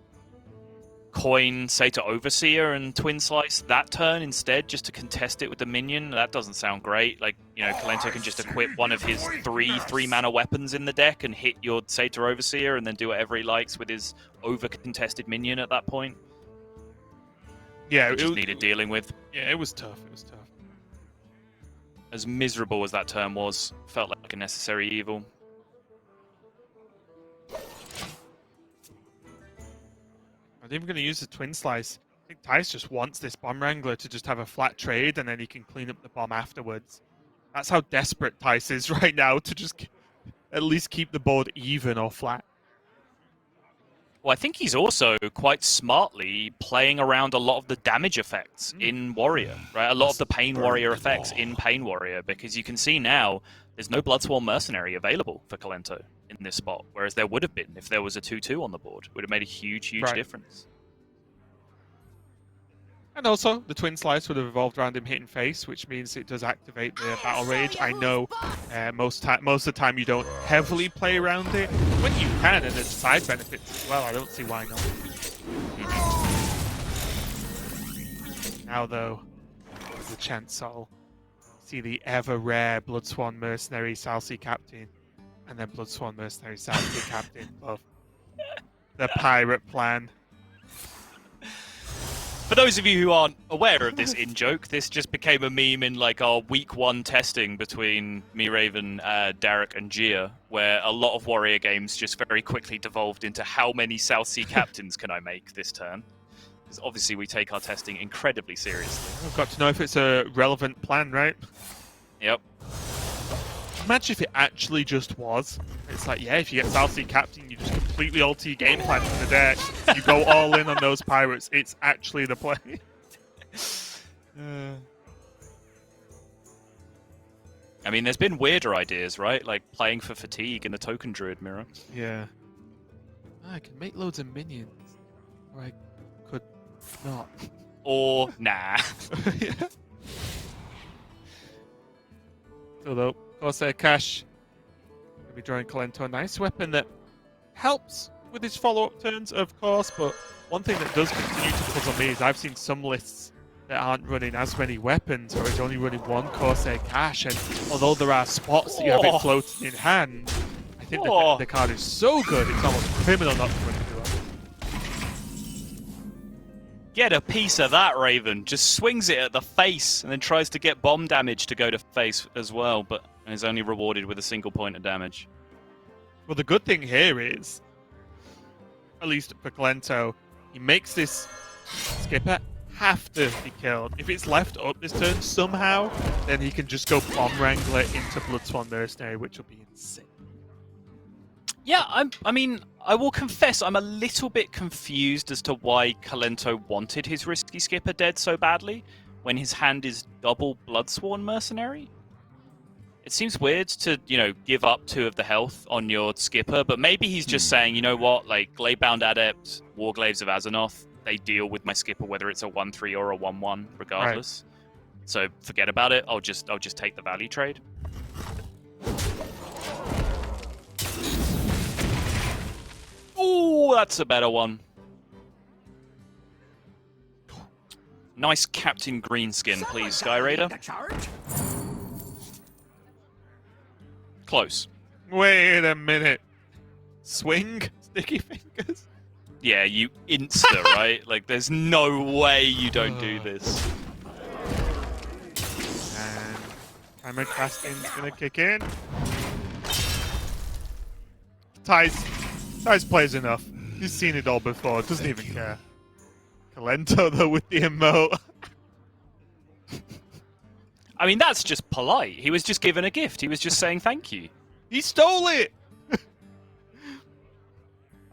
Speaker 10: Coin, say, to Overseer and Twin Slice that turn instead, just to contest it with the minion? That doesn't sound great. Like, Kento can just equip one of his three mana weapons in the deck and hit your Satyr Overseer and then do whatever he likes with his over-contested minion at that point.
Speaker 13: Yeah,
Speaker 10: it just needed dealing with.
Speaker 13: Yeah, it was tough. It was tough.
Speaker 10: As miserable as that turn was, felt like a necessary evil.
Speaker 13: I'm even going to use the Twin Slice. I think Tice just wants this Bomb Wrangler to just have a flat trade, and then he can clean up the bomb afterwards. That's how desperate Tice is right now, to just at least keep the board even or flat.
Speaker 10: Well, I think he's also quite smartly playing around a lot of the damage effects in Warrior, right? A lot of the Pain Warrior effects in Pain Warrior, because you can see now there's no Bloodsworn Mercenary available for Kento in this spot, whereas there would have been if there was a 2-2 on the board. It would have made a huge difference.
Speaker 13: And also, the Twin Slice would have evolved around him hitting face, which means it does activate the Battle Rage. I know most of the time you don't heavily play around it. When you can, and there's side benefits as well, I don't see why not. Now, though, there's a chance I'll see the ever-rare Bloodsworn Mercenary Salsi Captain, and then Bloodsworn Mercenary Salsi Captain. Love. the pirate plan.
Speaker 10: For those of you who aren't aware of this in-joke, this just became a meme in like our week 1 testing between me, Raven, Derek, and Gia, where a lot of Warrior games just very quickly devolved into how many South Sea captains can I make this turn? Because obviously we take our testing incredibly seriously.
Speaker 13: I've got to know if it's a relevant plan, right?
Speaker 10: Yep.
Speaker 13: Imagine if it actually just was. It's like, yeah, if you get South Sea Captain, you just completely alter your game plan from the deck. You go all in on those pirates. It's actually the play.
Speaker 10: I mean, there's been weirder ideas, right? Like playing for fatigue in the Token Druid mirror.
Speaker 13: Yeah. I can make loads of minions. Or I could not.
Speaker 10: Or, nah.
Speaker 13: Yeah. Although, Corsair Cash will be drawing Kento, a nice weapon that helps with his follow-up turns, of course, but one thing that does continue to puzzle me is I've seen some lists that aren't running as many weapons, or it's only running one Corsair Cash, and although there are spots that you have it floating in hand, I think the card is so good, it's almost criminal not to run through it.
Speaker 10: Get a piece of that, Raven. Just swings it at the face and then tries to get bomb damage to go to face as well, but is only rewarded with a single point of damage.
Speaker 13: Well, the good thing here is, at least for Kento, he makes this skipper have to be killed. If it's left up this turn somehow, then he can just go Bomb Wrangler into Bloodsworn Mercenary, which will be insane.
Speaker 10: Yeah, I mean, I will confess I'm a little bit confused as to why Kento wanted his risky skipper dead so badly when his hand is double Bloodsworn Mercenary. It seems weird to, give up 2 of the health on your skipper, but maybe he's just saying, you know what, like, Gladebound Adept, Warglaives of Azeroth, they deal with my skipper whether it's a 1-3 or a 1-1, regardless. Right. So forget about it, I'll just take the value trade. Oh, that's a better one. Nice Captain Greenskin, please, Sky Raider. Close.
Speaker 13: Wait a minute. Swing? Sticky fingers?
Speaker 10: Yeah, you insta, right? Like, there's no way you don't do this.
Speaker 13: And Timer Casting's gonna kick in. Ty's plays enough. He's seen it all before, doesn't even care. Kento, though, with the emote.
Speaker 10: I mean, that's just polite. He was just given a gift. He was just saying thank you.
Speaker 13: He stole it!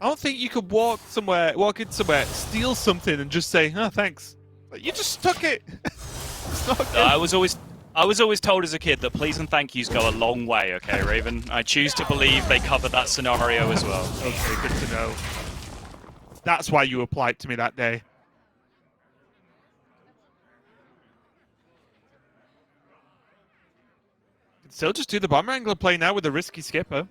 Speaker 13: I don't think you could walk in somewhere, steal something, and just say, "Oh, thanks." Like, you just took it. It's not good.
Speaker 10: I was always told as a kid that please and thank yous go a long way. Okay, Raven. I choose to believe they cover that scenario as well.
Speaker 13: Okay, good to know. That's why you applied to me that day. Still just do the Bomb Wrangler play now with a risky skipper.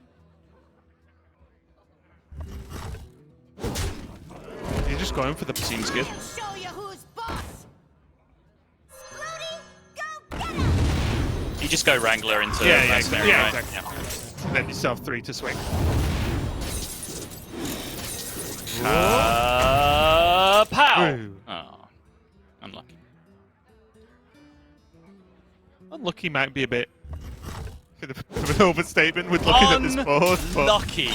Speaker 13: You're just going for the seems good.
Speaker 12: Show you who's boss.
Speaker 10: You just go Wrangler into Mercenary, right?
Speaker 13: Exactly. Yeah. Then you still have 3 to swing.
Speaker 10: Pow! Oh, unlucky.
Speaker 13: Unlucky might be a bit of an overstatement with looking at this board.
Speaker 10: Unlucky.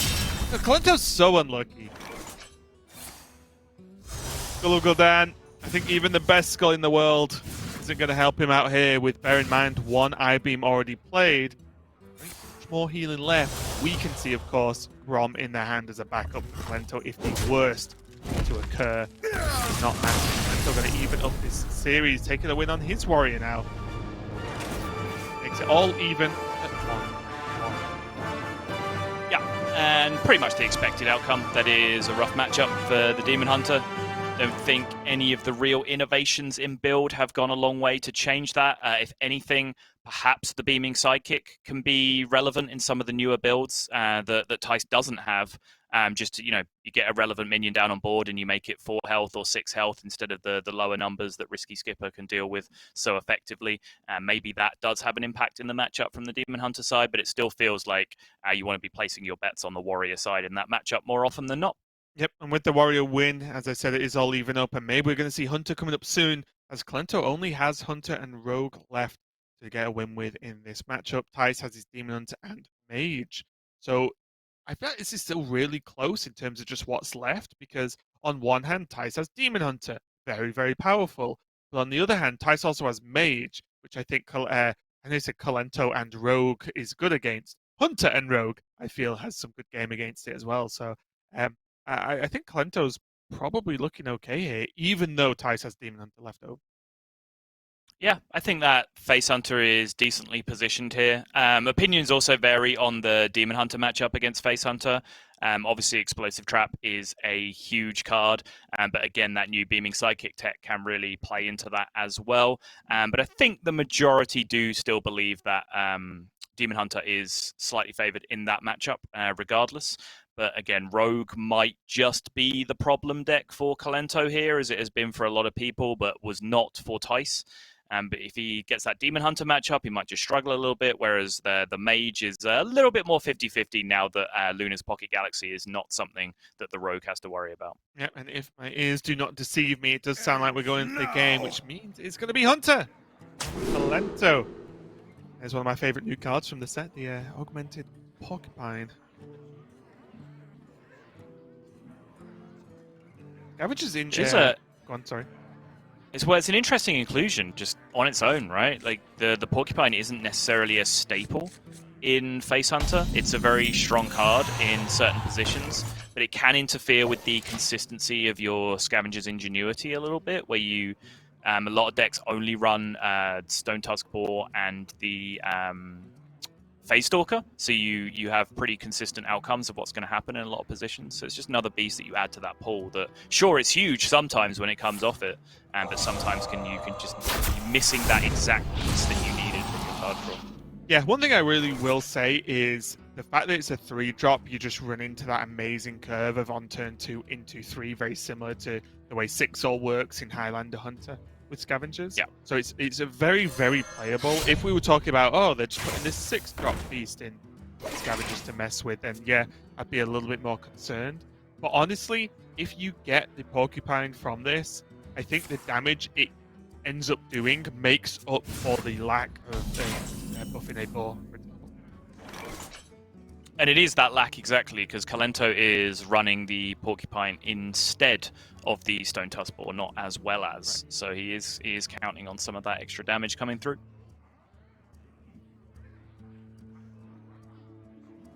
Speaker 13: Kalento's so unlucky. Skull Gul'dan, I think even the best skull in the world isn't going to help him out here with, bear in mind, 1 I-Beam already played. Much more healing left. We can see, of course, Grom in their hand as a backup for Kento if the worst to occur. He's not matching. Kento going to even up this series, taking a win on his warrior now. Makes it all even at 1-1.
Speaker 10: Yeah, and pretty much the expected outcome. That is a rough matchup for the Demon Hunter. Don't think any of the real innovations in build have gone a long way to change that. If anything, perhaps the Beaming Sidekick can be relevant in some of the newer builds that Tice doesn't have. Just to, you get a relevant minion down on board and you make it 4 health or 6 health instead of the lower numbers that Risky Skipper can deal with so effectively. Maybe that does have an impact in the matchup from the Demon Hunter side, but it still feels like you want to be placing your bets on the Warrior side in that matchup more often than not.
Speaker 13: Yep, and with the Warrior win, as I said, it is all even up, and maybe we're going to see Hunter coming up soon, as Kento only has Hunter and Rogue left to get a win with in this matchup. Tice has his Demon Hunter and Mage. So I feel like this is still really close in terms of just what's left, because on one hand, Tice has Demon Hunter, very, very powerful. But on the other hand, Tice also has Mage, which I think I said Kento and Rogue is good against. Hunter and Rogue, I feel, has some good game against it as well. So I think Kalento's probably looking okay here, even though Tice has Demon Hunter left over.
Speaker 10: Yeah, I think that Face Hunter is decently positioned here. Opinions also vary on the Demon Hunter matchup against Face Hunter. Obviously, Explosive Trap is a huge card, but again, that new Beaming Psychic tech can really play into that as well. But I think the majority do still believe that Demon Hunter is slightly favored in that matchup, regardless. But again, Rogue might just be the problem deck for Kento here, as it has been for a lot of people, but was not for Tice. But if he gets that Demon Hunter matchup, he might just struggle a little bit, whereas the Mage is a little bit more 50-50 now that Luna's Pocket Galaxy is not something that the Rogue has to worry about.
Speaker 13: Yeah, and if my ears do not deceive me, it does sound like we're going into the game, which means it's going to be Hunter! Kento! There's one of my favourite new cards from the set, the Augmented Porcupine. Averages in... Go on, sorry.
Speaker 10: It's an interesting inclusion just on its own, right? Like the Porcupine isn't necessarily a staple in Face Hunter. It's a very strong card in certain positions, but it can interfere with the consistency of your Scavenger's Ingenuity a little bit, where you a lot of decks only run Stone Tusk Boar and the Phase Stalker, so you have pretty consistent outcomes of what's going to happen in a lot of positions. So it's just another beast that you add to that pool that, sure, it's huge sometimes when it comes off it, but sometimes you can just be missing that exact piece that you needed from your card draw.
Speaker 13: Yeah, one thing I really will say is the fact that it's a 3-drop, you just run into that amazing curve of on turn 2 into 3, very similar to the way 6-Soul works in Highlander Hunter with Scavengers.
Speaker 10: Yeah.
Speaker 13: So it's a very, very playable. If we were talking about, oh, they're just putting this 6-drop beast in Scavengers to mess with, then yeah, I'd be a little bit more concerned. But honestly, if you get the Porcupine from this, I think the damage it ends up doing makes up for the lack of buffing a boar, for example.
Speaker 10: And it is that lack exactly, because Kento is running the Porcupine instead of the Stone Tusk Boar, not as well as. Right. So he is counting on some of that extra damage coming through.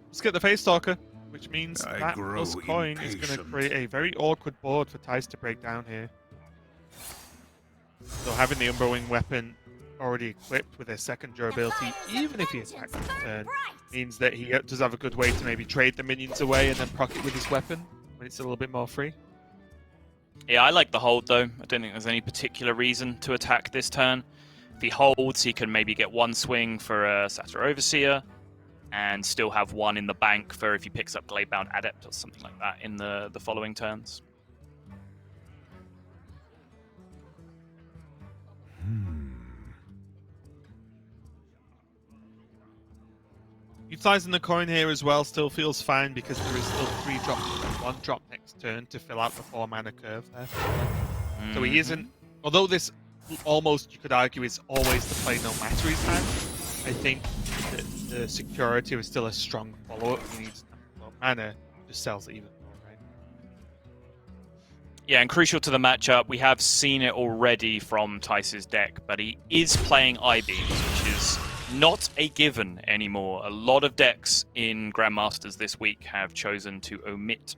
Speaker 13: Let's get the Face Stalker, which means that plus coin is going to create a very awkward board for Tice to break down here. So having the Umberwing weapon already equipped with a second durability, even if he attacks this turn, means that he does have a good way to maybe trade the minions away and then proc it with his weapon when it's a little bit more free.
Speaker 10: Yeah, I like the hold though. I don't think there's any particular reason to attack this turn. If he holds, he can maybe get one swing for a Satyr Overseer and still have one in the bank for if he picks up Gladebound Adept or something like that in the following turns.
Speaker 13: Utilizing the coin here as well still feels fine because there is still 3 drops and 1 drop next turn to fill out the 4 mana curve there. So he isn't, although this almost, you could argue, is always the play no matter his hand, I think that the security was still a strong follow-up. He needs mana, just sells it even more, right?
Speaker 10: Yeah, and crucial to the matchup, we have seen it already from Tice's deck, but he is playing I-Beams, which is not a given anymore. A lot of decks in Grandmasters this week have chosen to omit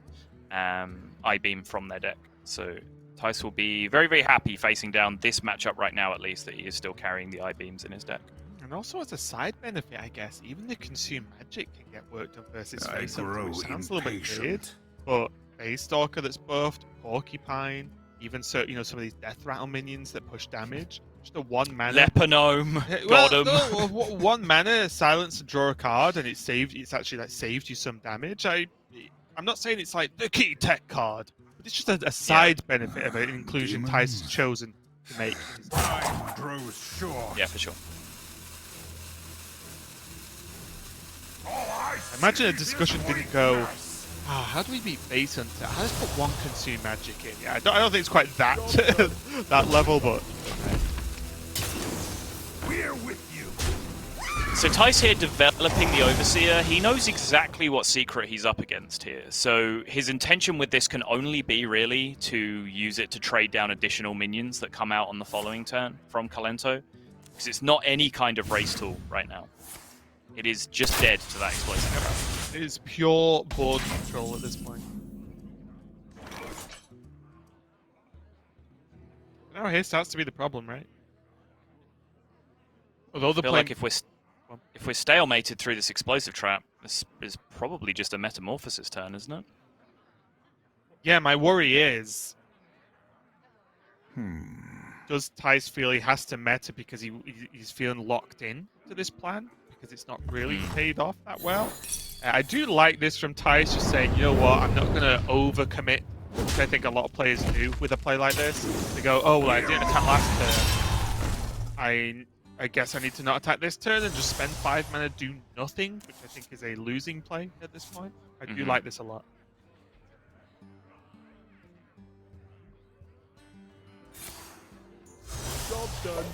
Speaker 10: I-Beam from their deck. So Tice will be very, very happy facing down this matchup right now, at least, that he is still carrying the I-Beams in his deck.
Speaker 13: And also as a side benefit, I guess, even the Consume Magic can get worked on versus Face Hunter, which sounds a little bit weird. But Face Stalker that's buffed, Porcupine, even some of these Death Rattle minions that push damage. Just a 1 mana
Speaker 10: Leponome. Got him.
Speaker 13: No, 1 mana silence and draw a card, and it's actually like saved you some damage. I'm not saying it's like the key tech card, but it's just a side benefit of an inclusion Tice has chosen to make.
Speaker 10: Yeah, for sure.
Speaker 13: I imagine a discussion didn't go How do we beat Base Hunter? I'll just put one Consume Magic in. Yeah, I don't think it's quite that that level, but
Speaker 11: We're with you.
Speaker 10: So Ty's here developing the Overseer. He knows exactly what secret he's up against here. So his intention with this can only be really to use it to trade down additional minions that come out on the following turn from Kento. Because it's not any kind of race tool right now. It is just dead to that explosive trap.
Speaker 13: it is pure board control at this point. Now here starts to be the problem, right? Although the
Speaker 10: I feel like if we're stalemated through this explosive trap, this is probably just a Metamorphosis turn, isn't it?
Speaker 13: Yeah, my worry is... Does Tice feel he has to meta because he's feeling locked in to this plan? Because it's not really paid off that well? I do like this from Tice, just saying, you know what, I'm not going to overcommit, which I think a lot of players do with a play like this. They go, oh, well, I didn't attack last turn. I guess I need to not attack this turn and just spend 5 mana, do nothing, which I think is a losing play at this point. I do like this a lot.
Speaker 11: Job done.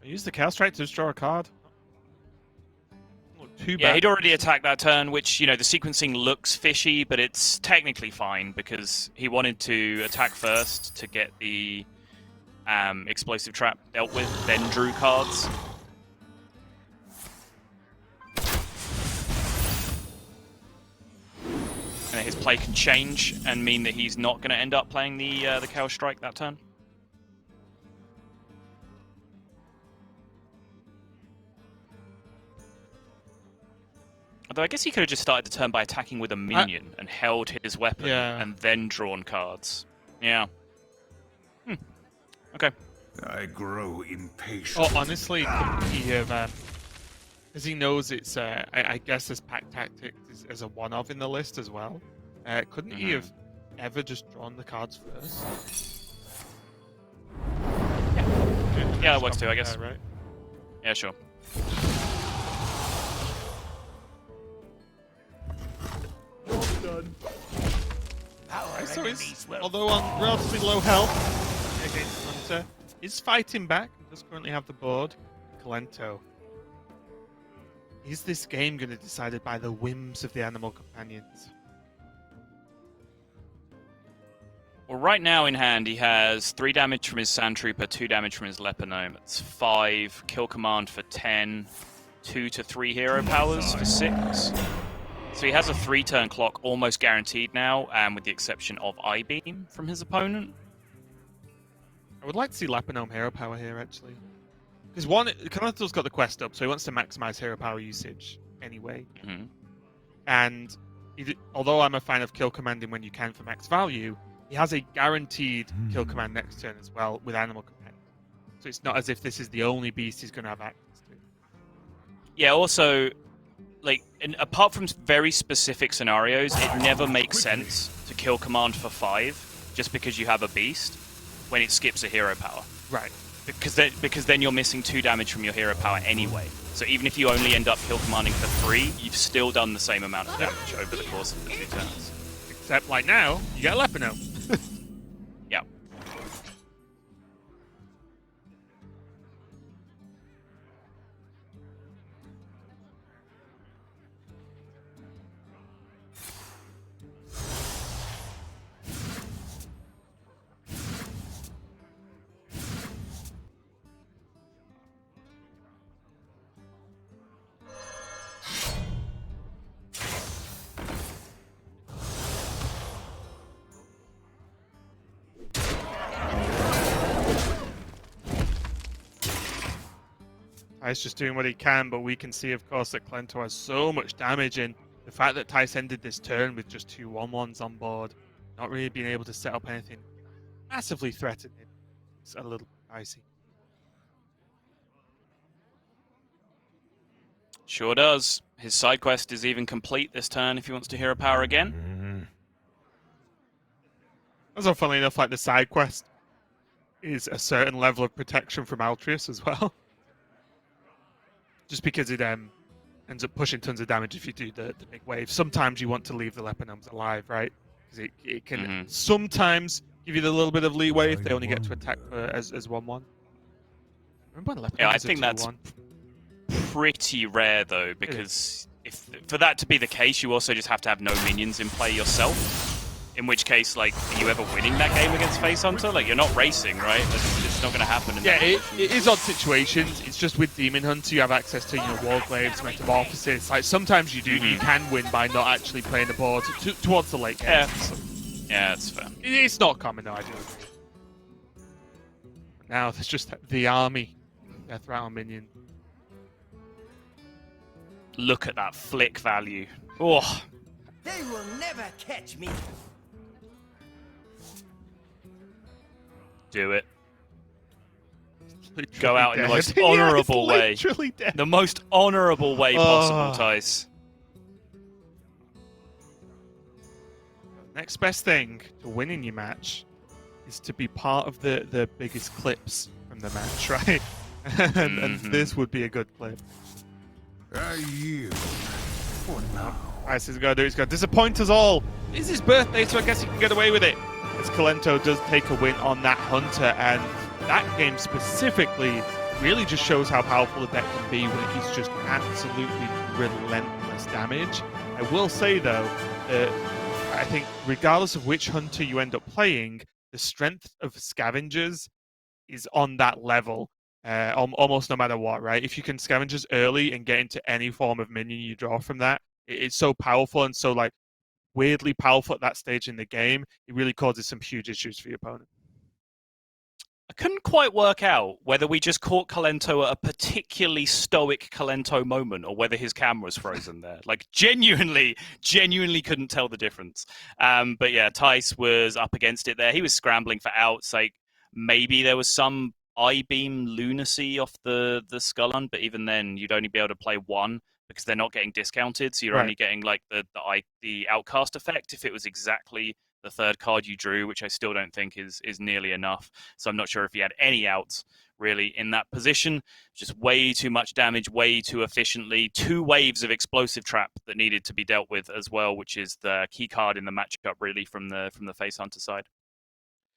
Speaker 13: I used the Chaos Strike to just draw a card. Too bad.
Speaker 10: Yeah, he'd already attacked that turn, which, you know, the sequencing looks fishy, but it's technically fine because he wanted to attack first to get the explosive trap dealt with, then drew cards. And his play can change and mean that he's not going to end up playing the Chaos Strike that turn. Although I guess he could have just started the turn by attacking with a minion and held his weapon and then drawn cards. Yeah. Okay.
Speaker 11: I grow impatient.
Speaker 13: Oh, honestly, couldn't he have, because he knows it's, I guess there's pack tactics as a one-of in the list as well. Couldn't he have ever just drawn the cards first?
Speaker 10: Yeah, that works too, I guess.
Speaker 13: Right?
Speaker 10: Yeah, sure.
Speaker 11: Done.
Speaker 13: So although on relatively low health against Hunter, is fighting back. Does currently have the board. Kento. Is this game going to be decided by the whims of the animal companions?
Speaker 10: Well, right now in hand, he has 3 damage from his Sand Trooper, 2 damage from his Leper Gnome. That's 5, Kill Command for 10, 2 to 3 hero powers for 6. So he has a 3-turn clock almost guaranteed now, with the exception of I-Beam from his opponent.
Speaker 13: I would like to see Leper Gnome hero power here, actually. Because one, Kanato's got the quest up, so he wants to maximize hero power usage anyway. And although I'm a fan of kill commanding when you can for max value, he has a guaranteed kill command next turn as well with Animal Companion. So it's not as if this is the only beast he's going to have access to.
Speaker 10: Yeah, also, like, apart from very specific scenarios, it never makes sense to kill command for 5 just because you have a beast when it skips a hero power.
Speaker 13: Right.
Speaker 10: Because then you're missing 2 damage from your hero power anyway. So even if you only end up kill commanding for 3, you've still done the same amount of damage over the course of the 2 turns.
Speaker 13: Except, like now, you get a Leper Gnome.
Speaker 10: Yeah.
Speaker 13: Tice just doing what he can, but we can see, of course, that Kento has so much damage in. The fact that Tice ended this turn with just 2 1/1s on board, not really being able to set up anything massively threatening, it's a little dicey.
Speaker 10: Sure does. His side quest is even complete this turn if he wants to hero power again.
Speaker 13: Also, funnily enough, like the side quest is a certain level of protection from Alutemu as well. Just because it ends up pushing tons of damage if you do the big wave. Sometimes you want to leave the Lepinoms alive, right? Because it can sometimes give you the little bit of leeway if they only get to attack as 1/1. Remember when Lepinoms
Speaker 10: Yeah, I
Speaker 13: was a
Speaker 10: think that's
Speaker 13: 2/1?
Speaker 10: pretty rare though, because if for that to be the case, you also just have to have no minions in play yourself. In which case, like, are you ever winning that game against Face Hunter? Like, you're not racing, right? That's just not going to happen.
Speaker 13: It is odd situations. It's just with Demon Hunter, you have access to Wall Glaives, Metamorphosis. Like, sometimes you can win by not actually playing the board towards the late game.
Speaker 10: Yeah, that's fair.
Speaker 13: It's not common, though, I do agree. Now there's just the army. Death Rattle minion.
Speaker 10: Look at that flick value. Oh.
Speaker 11: They will never catch me.
Speaker 10: Do it. Go out in the most honourable way. The most honourable way possible, Tice.
Speaker 13: Next best thing to winning your match is to be part of the biggest clips from the match, right? and this would be a good clip.
Speaker 11: I yield for now.
Speaker 13: Alright, so he's going to disappoint us all. It's his birthday, so I guess he can get away with it. As Kento does take a win on that Hunter, and that game specifically really just shows how powerful the deck can be when it's just absolutely relentless damage. I will say, though, I think regardless of which Hunter you end up playing, the strength of Scavengers is on that level, almost no matter what, right? If you can Scavengers early and get into any form of minion you draw from that, it's so powerful and so, like, weirdly powerful at that stage in the game. It really causes some huge issues for your opponent.
Speaker 10: I couldn't quite work out whether we just caught Kento at a particularly stoic Kento moment or whether his camera was frozen there. Like, genuinely couldn't tell the difference. But yeah, Tice was up against it there. He was scrambling for outs. Like, maybe there was some I-beam lunacy off the Skull Hunt, but even then, you'd only be able to play one because they're not getting discounted. So you're only getting like the outcast effect if it was exactly the third card you drew, which I still don't think is nearly enough. So I'm not sure if he had any outs really in that position. Just way too much damage, way too efficiently. 2 waves of explosive trap that needed to be dealt with as well, which is the key card in the matchup really from the Face Hunter side.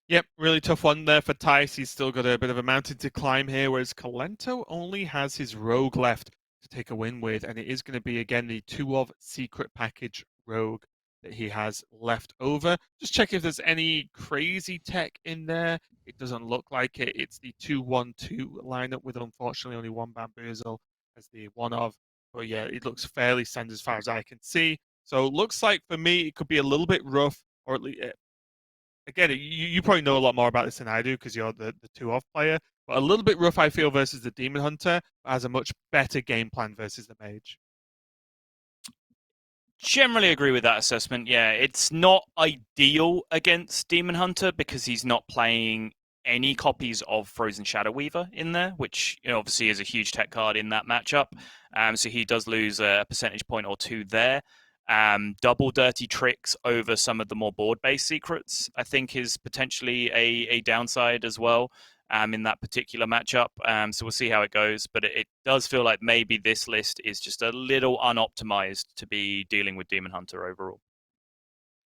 Speaker 13: Yep, really tough one there for Tice. He's still got a bit of a mountain to climb here, whereas Kento only has his Rogue left to take a win with, and it is going to be, again, the 2 of Secret Package Rogue that he has left over. Just check if there's any crazy tech in there. It doesn't look like it. It's the 2-1-2 lineup with, unfortunately, only 1 Bamboozle as the 1 of. But yeah, it looks fairly standard as far as I can see. So it looks like, for me, it could be a little bit rough, or at least... Again, you probably know a lot more about this than I do because you're the 2-of player. But a little bit rough, I feel, versus the Demon Hunter, but has a much better game plan versus the Mage.
Speaker 10: Generally agree with that assessment. Yeah, it's not ideal against Demon Hunter because he's not playing any copies of Frozen Shadow Weaver in there, which obviously is a huge tech card in that matchup. So he does lose a percentage point or 2 there. Double dirty tricks over some of the more board-based secrets, I think, is potentially a downside as well in that particular matchup. So we'll see how it goes. But it does feel like maybe this list is just a little unoptimized to be dealing with Demon Hunter overall.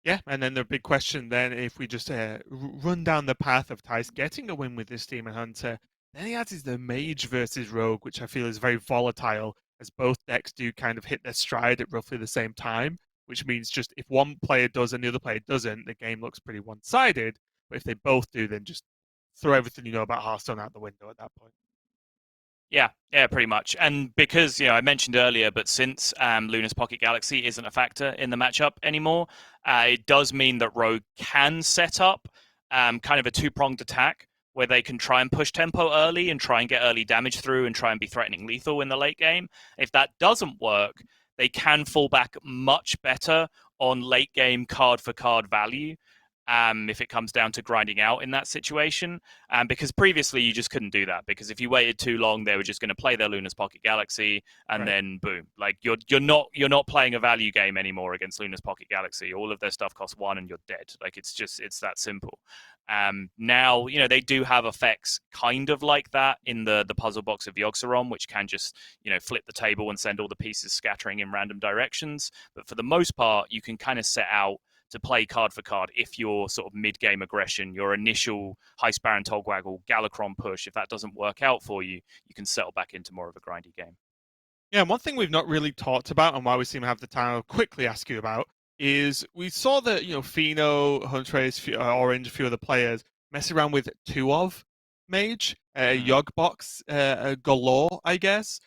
Speaker 13: Yeah, and then the big question then, if we just run down the path of Tice getting a win with this Demon Hunter, then he adds the Mage versus Rogue, which I feel is very volatile, as both decks do kind of hit their stride at roughly the same time, which means just if one player does and the other player doesn't, the game looks pretty one-sided. But if they both do, then just throw everything you know about Hearthstone out the window at that point.
Speaker 10: Yeah, pretty much. And because, I mentioned earlier, but since Luna's Pocket Galaxy isn't a factor in the matchup anymore, it does mean that Rogue can set up kind of a 2-pronged attack where they can try and push tempo early and try and get early damage through and try and be threatening lethal in the late game. If that doesn't work, they can fall back much better on late game card for card value. if it comes down to grinding out in that situation. Because previously you just couldn't do that, because if you waited too long, they were just going to play their Luna's Pocket Galaxy, and then boom, like you're not playing a value game anymore against Luna's Pocket Galaxy. All of their stuff costs 1 and you're dead. Like it's that simple. Now, you know, they do have effects kind of like that in the puzzle box of Yogg-Saron, which can just, you know, flip the table and send all the pieces scattering in random directions. But for the most part, you can kind of set out to play card for card if your sort of mid-game aggression, your initial High Sparrow and Togwaggle Galakron push, if that doesn't work out for you, you can settle back into more of a grindy game.
Speaker 13: Yeah, one thing we've not really talked about, and why we seem to have the time to quickly ask you about, is we saw that, you know, Fino, Hunterace, Orange, a few other players mess around with 2 of Mage, Yogg box galore, I guess.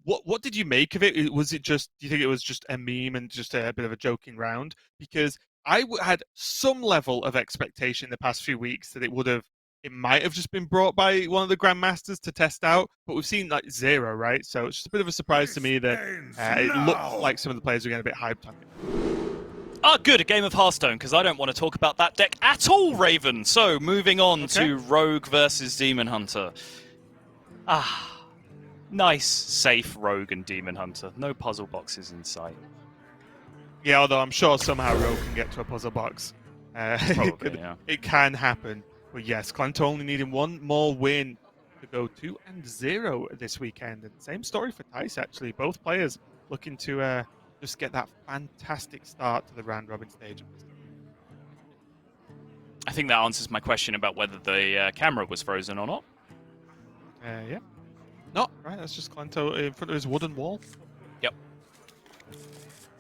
Speaker 13: What did you make of it? Was it just? Do you think it was just a meme and just a bit of a joking round? Because I had some level of expectation in the past few weeks that it might have just been brought by one of the Grandmasters to test out, but we've seen like 0, right? So it's just a bit of a surprise to me that it looked like some of the players were getting a bit hyped on it.
Speaker 10: Good, a game of Hearthstone, because I don't want to talk about that deck at all, Raven. So moving on to Rogue versus Demon Hunter. Nice, safe Rogue and Demon Hunter. No puzzle boxes in sight.
Speaker 13: Yeah, although I'm sure somehow Rogue can get to a puzzle box.
Speaker 10: Probably, yeah.
Speaker 13: It can happen. But yes, Kento only needing 1 more win to go 2-0 this weekend. And same story for Tice, actually. Both players looking to just get that fantastic start to the round-robin stage.
Speaker 10: I think that answers my question about whether the camera was frozen or not.
Speaker 13: Yeah. No, right, that's just Kento in front of his wooden wall.
Speaker 10: Yep.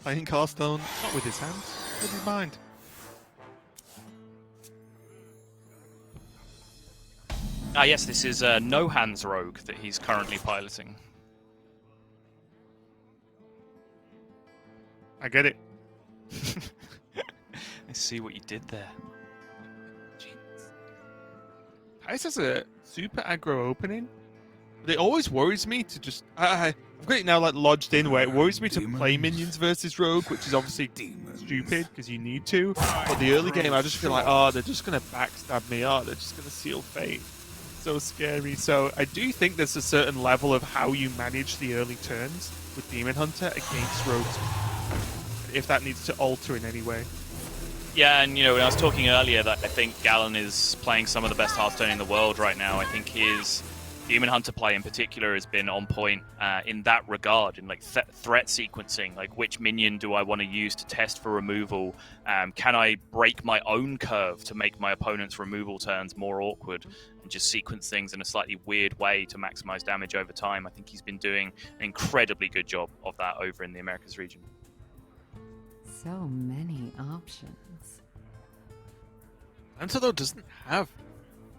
Speaker 13: Playing Hearthstone, not with his hands, with his mind.
Speaker 10: Yes, this is No Hands Rogue that he's currently piloting.
Speaker 13: I get it.
Speaker 10: I see what you did there.
Speaker 13: Tice has a super aggro opening, but it always worries me to just... I've got it now like lodged in where it worries me to play minions versus Rogue, which is obviously stupid because you need to. But the early game, I just feel like, they're just going to backstab me. They're just going to seal fate. So scary. So I do think there's a certain level of how you manage the early turns with Demon Hunter against Rogues, if that needs to alter in any way.
Speaker 10: Yeah, and you know, when I was talking earlier that I think Gallon is playing some of the best Hearthstone in the world right now, I think his Demon Hunter play in particular has been on point in that regard, in like threat sequencing, like which minion do I want to use to test for removal? Can I break my own curve to make my opponent's removal turns more awkward and just sequence things in a slightly weird way to maximize damage over time? I think he's been doing an incredibly good job of that over in the Americas region.
Speaker 3: So many options.
Speaker 13: Monsanto doesn't have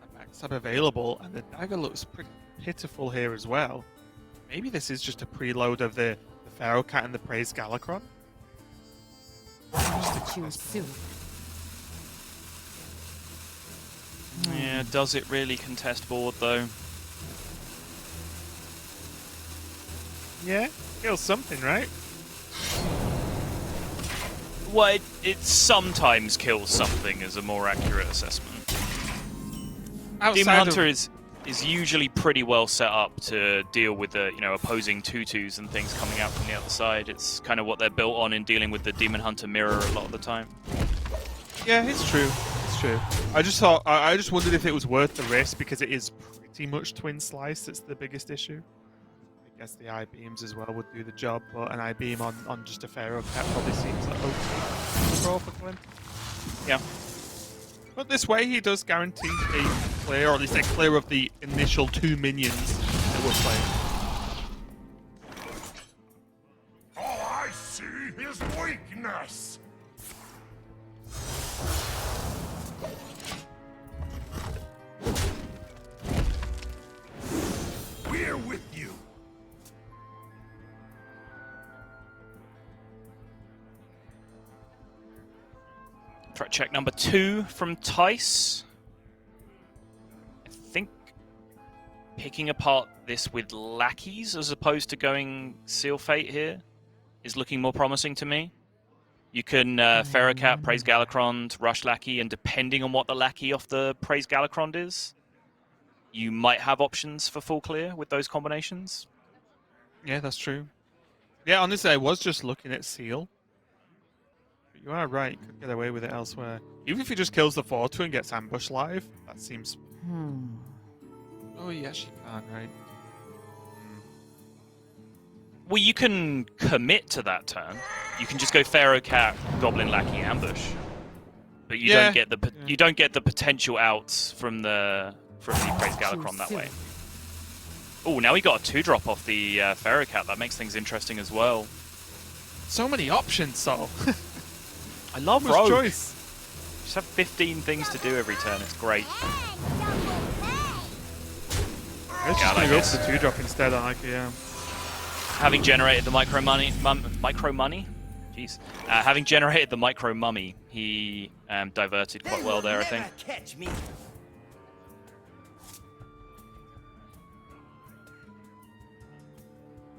Speaker 13: a backstab available, and the dagger looks pretty pitiful here as well. Maybe this is just a preload of the Pharaoh Cat and the Praise Galakron.
Speaker 3: Choose soup.
Speaker 10: Yeah, does it really contest board though?
Speaker 13: Yeah, kills something, right?
Speaker 10: Well, it sometimes kills something is a more accurate assessment. Demon Hunter is usually pretty well set up to deal with the opposing tutus and things coming out from the other side. It's kind of what they're built on in dealing with the Demon Hunter mirror a lot of the time.
Speaker 13: Yeah, it's true. It's true. I just wondered if it was worth the risk because it is pretty much twin slice. That's the biggest issue. I guess the I-beams as well would do the job, but an I-beam on just a Pharaoh Cat probably seems like overall for Clint. Yeah. But this way he does guarantee a clear, or at least a clear of the initial 2 minions that we're playing.
Speaker 11: All I see is weakness. We're with you.
Speaker 10: Threat check number 2 from Tice. I think picking apart this with lackeys as opposed to going Seal Fate here is looking more promising to me. You can Ferrocat, Praise Galacrond, Rush Lackey, and depending on what the Lackey off the Praise Galacrond is, you might have options for full clear with those combinations.
Speaker 13: Yeah, that's true. Yeah, honestly, I was just looking at Seal. But you are right, could get away with it elsewhere. Even if he just kills the 4-2 and gets ambush live, that seems... Oh, yes, you can, right?
Speaker 10: Well, you can commit to that turn. You can just go Ferrocat, Goblin Lackey, ambush. But you don't get the you don't get the potential outs from the Praise Galacron that way. Oh, now he got a 2-drop off the Ferrocat. That makes things interesting as well.
Speaker 13: So many options, Sol.
Speaker 10: I love
Speaker 13: Rogue.
Speaker 10: choice. Just have 15 things to do every turn. It's great.
Speaker 13: Let's just go for the 2-drop instead, I like it, yeah.
Speaker 10: Having generated the micro money, jeez. Having generated the micro mummy, he diverted quite well there, I think.
Speaker 11: Catch me.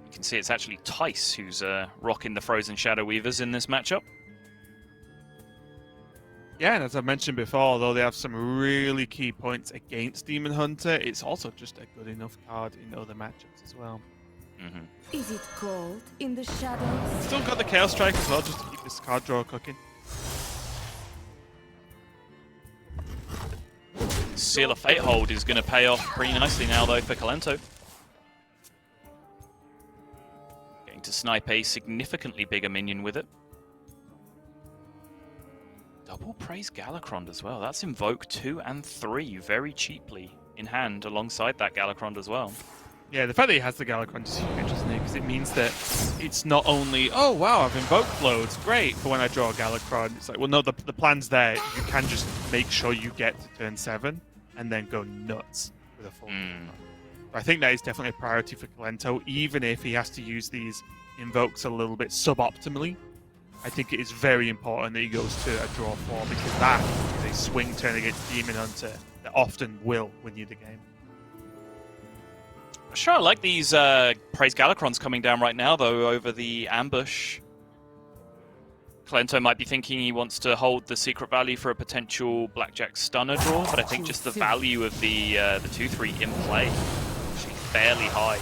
Speaker 10: You can see it's actually Tice who's rocking the Frozen Shadow Weavers in this matchup.
Speaker 13: Yeah, and as I mentioned before, although they have some really key points against Demon Hunter, it's also just a good enough card in other matchups as well.
Speaker 12: Is it cold in the shadows?
Speaker 13: Still got the Chaos Strike as well, just to keep this card draw cooking.
Speaker 10: Seal of Fate hold is going to pay off pretty nicely now, though, for Kento. Getting to snipe a significantly bigger minion with it. Double Praise Galacrond as well. That's Invoke 2 and 3 very cheaply in hand alongside that Galacrond as well.
Speaker 13: Yeah, the fact that he has the Galacrond is huge, isn't it? Because it means that it's not only, oh wow, I've invoked loads, great, but when I draw a Galacrond, it's like, well no, the plan's there. You can just make sure you get to turn 7 and then go nuts with a full I think that is definitely a priority for Kento, even if he has to use these invokes a little bit suboptimally. I think it is very important that he goes to a draw 4, because that is a swing turn against Demon Hunter that often will win you the game.
Speaker 10: Sure, I like these Praise Galacrons coming down right now, though, over the ambush. Kento might be thinking he wants to hold the secret value for a potential Blackjack Stunner draw, but I think just the value of the 2-3 in play is actually fairly high.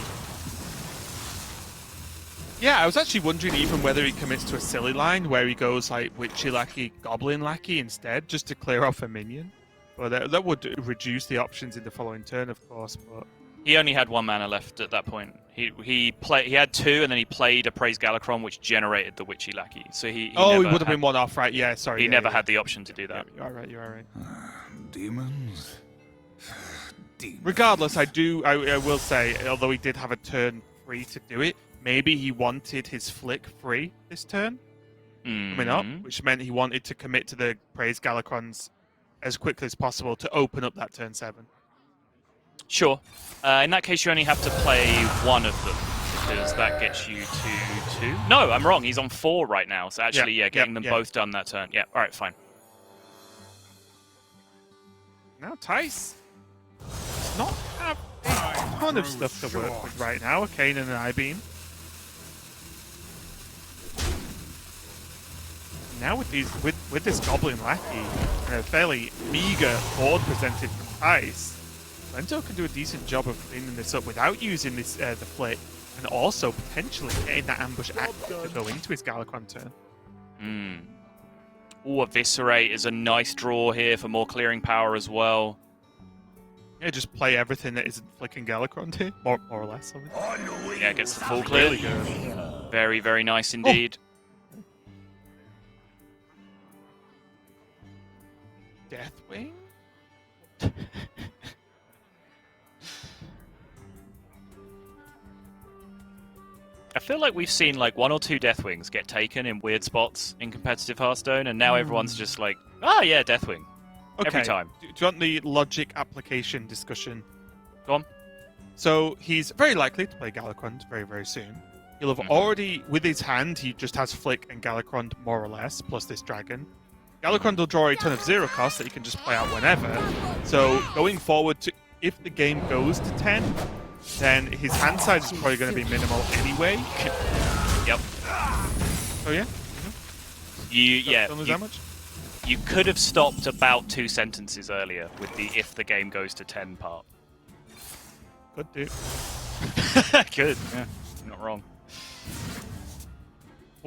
Speaker 13: Yeah, I was actually wondering even whether he commits to a silly line where he goes like Witchy Lackey, Goblin Lackey instead, just to clear off a minion. But that would reduce the options in the following turn, of course, but...
Speaker 10: He only had 1 mana left at that point. He had 2, and then he played a Praise Galacron, which generated the Witchy Lackey. So he
Speaker 13: would have been 1 off, right? Yeah, sorry.
Speaker 10: He never had the option to do that.
Speaker 13: Yeah, you are right.
Speaker 11: Demons.
Speaker 13: Regardless, I will say, although he did have a turn free to do it, maybe he wanted his flick free this turn coming up, which meant he wanted to commit to the Praise Galacrons as quickly as possible to open up that turn 7.
Speaker 10: Sure. In that case, you only have to play 1 of them, because that gets you to 2. No, I'm wrong. He's on 4 right now. So actually, getting them both done that turn. Yeah, all right, fine.
Speaker 13: Now, Tice does not have a ton of stuff to work with right now. A Cane and an I-Beam. Now with this Goblin Lackey and a fairly meager board presented from Tice, Kento can do a decent job of cleaning this up without using this the flick, and also potentially getting that ambush act to go into his Galacron turn.
Speaker 10: Ooh, Eviscerate is a nice draw here for more clearing power as well.
Speaker 13: Yeah, just play everything that isn't flicking Galacron here, more or less.
Speaker 10: Yeah, it gets the full clear.
Speaker 13: Really good.
Speaker 10: Very, very nice indeed.
Speaker 13: Deathwing?
Speaker 10: I feel like we've seen like 1 or 2 Deathwings get taken in weird spots in competitive Hearthstone, and now everyone's just like, yeah, Deathwing.
Speaker 13: Okay.
Speaker 10: Every time.
Speaker 13: Do you want the logic application discussion?
Speaker 10: Go on.
Speaker 13: So he's very likely to play Galacrond very, very soon. He'll have already, with his hand, he just has Flick and Galacrond more or less, plus this dragon. Galacrond will draw a ton of 0 cost that he can just play out whenever. So going forward, if the game goes to 10, then his hand size is probably going to be minimal anyway.
Speaker 10: Yep.
Speaker 13: Oh yeah?
Speaker 10: Yeah.
Speaker 13: Lose how much?
Speaker 10: You could have stopped about 2 sentences earlier with the "if the game goes to 10" part.
Speaker 13: Could do.
Speaker 10: Good. Yeah. Not wrong.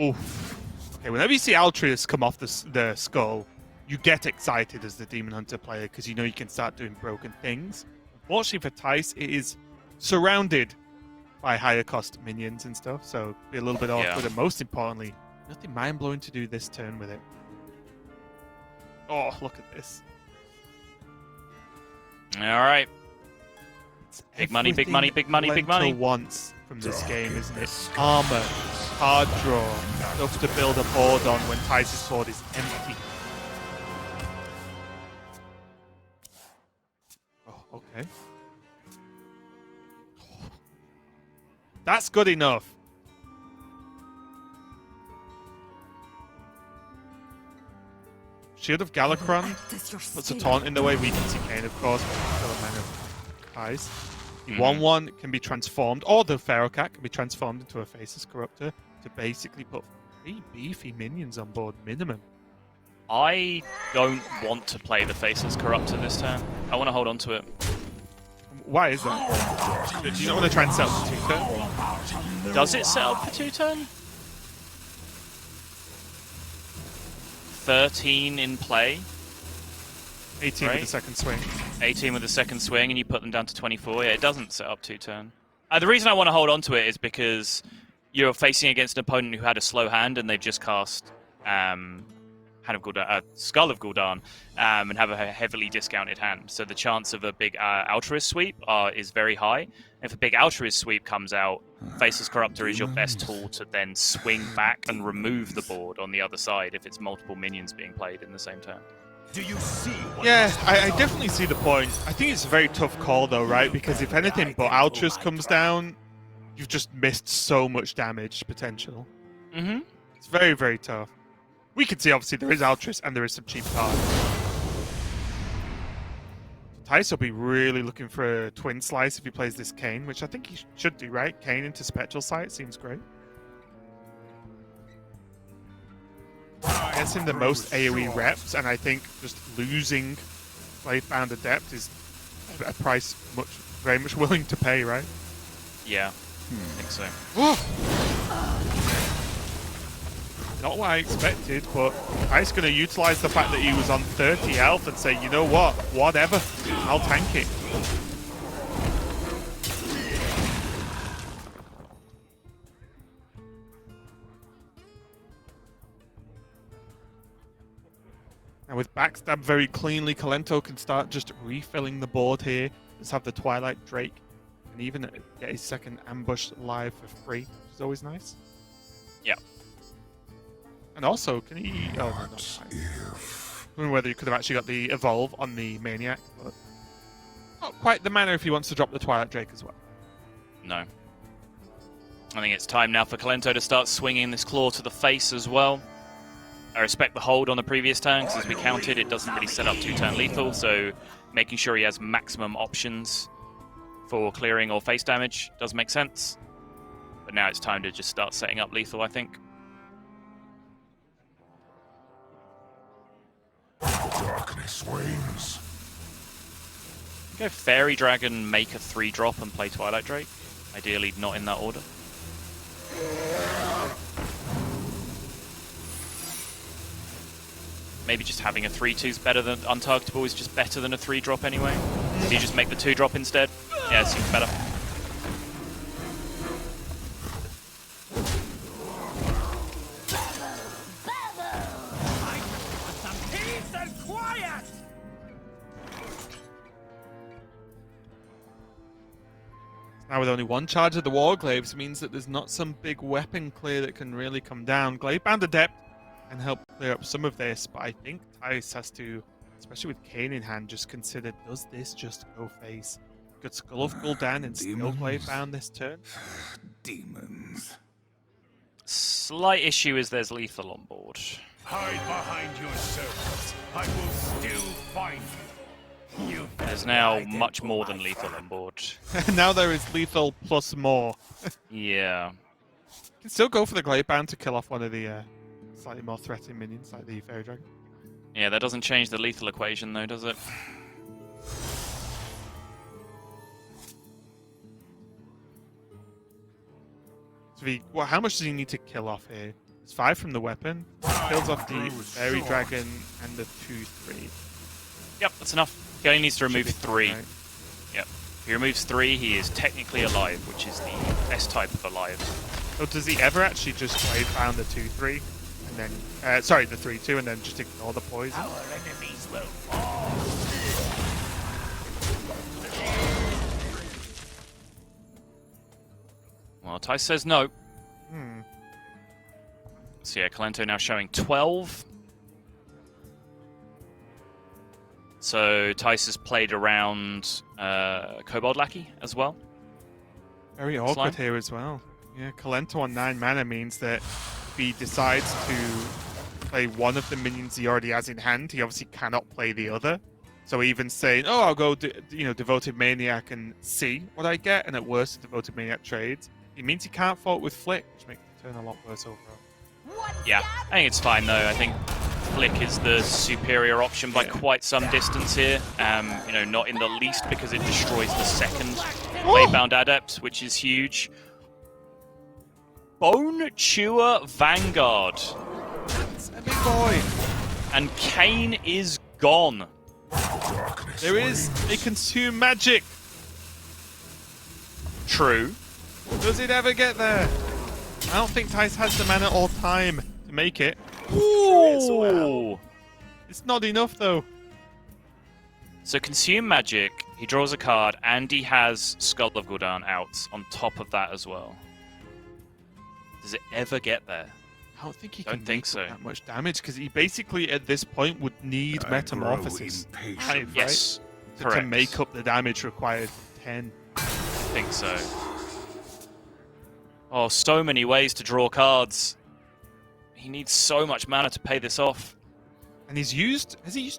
Speaker 13: Ooh. Okay, whenever you see Alutemu come off the skull, you get excited as the Demon Hunter player because you know you can start doing broken things. Unfortunately for Tice, it is surrounded by higher cost minions and stuff, so it'll be a little bit awkward. And most importantly, nothing mind-blowing to do this turn with it. Oh, look at this.
Speaker 10: All right. Big money, big money, big money, big money.
Speaker 13: Wants from this game, isn't it? Armor, card draw, stuff to build a board on when Tice's board is empty. Oh, okay. That's good enough. Shield of Galakron puts a taunt in the way. We can see Kane, of course, but still a man of eyes. The 1/1 can be transformed, or the Feral Cat can be transformed into a Faceless Corruptor to basically put 3 beefy minions on board minimum.
Speaker 10: I don't want to play the Faceless Corruptor this turn. I want to hold on to it.
Speaker 13: Why is that? Do you not want to try and set up for 2 turn?
Speaker 10: Does it set up for 2 turn? 13 in play.
Speaker 13: 18 with the second swing.
Speaker 10: 18 with the second swing, and you put them down to 24. Yeah, it doesn't set up 2 turn. The reason I want to hold on to it is because you're facing against an opponent who had a slow hand, and they've just cast Skull of Gul'dan, and have a heavily discounted hand. So the chance of a big Altruist sweep is very high. If a big Altruist sweep comes out, Faceless Corruptor is your best tool to then swing back and remove the board on the other side if it's multiple minions being played in the same turn.
Speaker 11: Do you see?
Speaker 13: Yeah, I definitely see the point. I think it's a very tough call though, right? Because if anything but Altruist comes down, you've just missed so much damage potential.
Speaker 10: Mm-hmm.
Speaker 13: It's very, very tough. We can see, obviously, there is Altruist and there is some cheap cards. Tice will be really looking for a Twin Slice if he plays this Kane, which I think he should do, right? Kane into Spectral Sight seems great. Gets him the most AoE reps, and I think just losing Bladebound Adept is a price very much willing to pay, right?
Speaker 10: Yeah, I think so.
Speaker 13: Not what I expected, but Tice going to utilize the fact that he was on 30 health and say, you know what, whatever, I'll tank it. And with Backstab very cleanly, Kento can start just refilling the board here. Let's have the Twilight Drake and even get his second ambush live for free, which is always nice.
Speaker 10: Yeah.
Speaker 13: And also, can he... Oh, no, not fine. I don't know whether he could have actually got the Evolve on the Maniac, but not quite the manner if he wants to drop the Twilight Drake as well.
Speaker 10: No. I think it's time now for Kento to start swinging this claw to the face as well. I respect the hold on the previous turn, because as we counted, it doesn't really set up 2-turn lethal, so making sure he has maximum options for clearing or face damage does make sense. But now it's time to just start setting up lethal, I think.
Speaker 11: Darkness wanes.
Speaker 10: Go Fairy Dragon, make a 3-drop and play Twilight Drake. Ideally not in that order. Maybe just having a 3/2 is better than untargetable is just better than a 3-drop anyway. So you just make the 2-drop instead. Yeah, it seems better.
Speaker 11: Peace and quiet.
Speaker 13: Now with only one charge of the Warglaives means that there's not some big weapon clear that can really come down. Gladebound Adept can help clear up some of this, but I think Tice has to, especially with Kane in hand, just consider, does this just go face? Could Skull of Gul'dan and still Gladebound this turn?
Speaker 11: Demons.
Speaker 10: Slight issue is there's lethal on board.
Speaker 11: Hide behind your circles. I will still find you.
Speaker 10: There's now much more than lethal on board.
Speaker 13: Now there is lethal plus more.
Speaker 10: Yeah.
Speaker 13: Can still go for the Gladebound to kill off one of the slightly more threatening minions like the Fairy Dragon.
Speaker 10: Yeah, that doesn't change the lethal equation though, does it?
Speaker 13: So how much does he need to kill off here? It's 5 from the weapon. Kills off the Fairy Dragon and the 2/3.
Speaker 10: Yep, that's enough. He only needs to remove 3.
Speaker 13: Right.
Speaker 10: Yep. If he removes 3, he is technically alive, which is the best type of alive.
Speaker 13: So does he ever actually just play down the 2/3 and then sorry, the 3/2 and then just ignore the poison?
Speaker 11: Our enemies will fall.
Speaker 10: Well, Tice says no.
Speaker 13: Hmm.
Speaker 10: So yeah, Kento now showing 12. So Tice has played around Kobold Lackey as well.
Speaker 13: Very awkward here as well. Yeah, Kento on 9 mana means that if he decides to play one of the minions he already has in hand, he obviously cannot play the other. So even saying, "Oh, I'll go, Devoted Maniac and see what I get," and at worst, Devoted Maniac trades, it means he can't fault with Flick, which makes the turn a lot worse overall.
Speaker 10: Yeah, I think it's fine though. I think Flick is the superior option by quite some distance here. Not in the least because it destroys the second Waybound Adept, which is huge. Bone Chewer Vanguard.
Speaker 13: That's a big boy.
Speaker 10: And Kane is gone.
Speaker 13: There is a Consume Magic.
Speaker 10: True.
Speaker 13: Does it ever get there? I don't think Tice has the mana or time to make it.
Speaker 10: Ooh.
Speaker 13: It's not enough though.
Speaker 10: So Consume Magic, he draws a card, and he has Skull of Gul'dan out on top of that as well. Does it ever get there?
Speaker 13: I don't think he
Speaker 10: Don't
Speaker 13: can
Speaker 10: think
Speaker 13: make
Speaker 10: so.
Speaker 13: that much damage because he basically at this point would need Metamorphosis 5,
Speaker 10: Yes,
Speaker 13: right? To
Speaker 10: correct.
Speaker 13: make up the damage required 10.
Speaker 10: I think so. Oh, so many ways to draw cards. He needs so much mana to pay this off.
Speaker 13: And has he used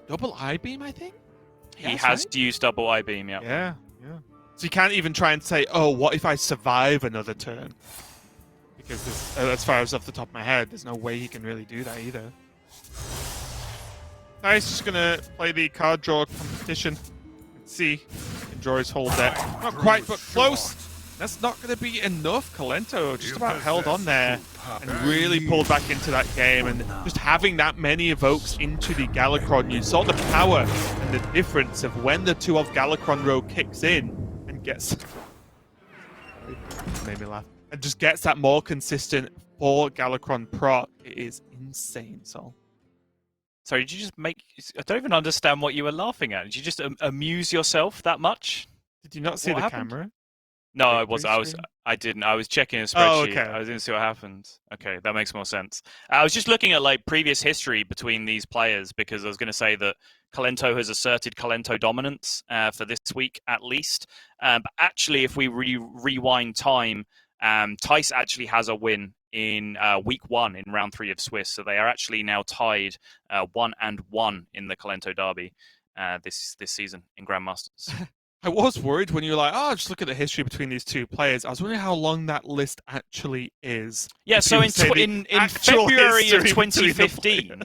Speaker 13: double Eye Beam, I think?
Speaker 10: He
Speaker 13: Yes,
Speaker 10: has
Speaker 13: right?
Speaker 10: used double Eye Beam, yeah.
Speaker 13: Yeah. So you can't even try and say, "Oh, what if I survive another turn?" Because as far as off the top of my head, there's no way he can really do that either. Nice, just gonna play the card draw competition. Let's see if he can draw his whole deck. Not quite, but close. That's not going to be enough. Kento just about held on there and really pulled back into that game. And just having that many evokes into the Galakron, you saw the power and the difference of when the 2 of Galakron row kicks in and gets... made me laugh. And just gets that more consistent 4 Galakron proc. It is insane, Sol.
Speaker 10: Sorry, did you just make... I don't even understand what you were laughing at. Did you just amuse yourself that much?
Speaker 13: Did you not see
Speaker 10: What
Speaker 13: the
Speaker 10: happened?
Speaker 13: camera?
Speaker 10: No, I didn't. I was checking a spreadsheet.
Speaker 13: Oh, okay.
Speaker 10: I didn't see what happened. Okay, that makes more sense. I was just looking at previous history between these players because I was going to say that Kento has asserted Kento dominance for this week at least. But actually, if we rewind time, Tice actually has a win in week 1 in round 3 of Swiss. So they are actually now tied 1-1 in the Kento derby this season in Grandmasters.
Speaker 13: I was worried when you were like, "Oh, just look at the history between these 2 players." I was wondering how long that list actually is.
Speaker 10: Yeah, so in February of 2015.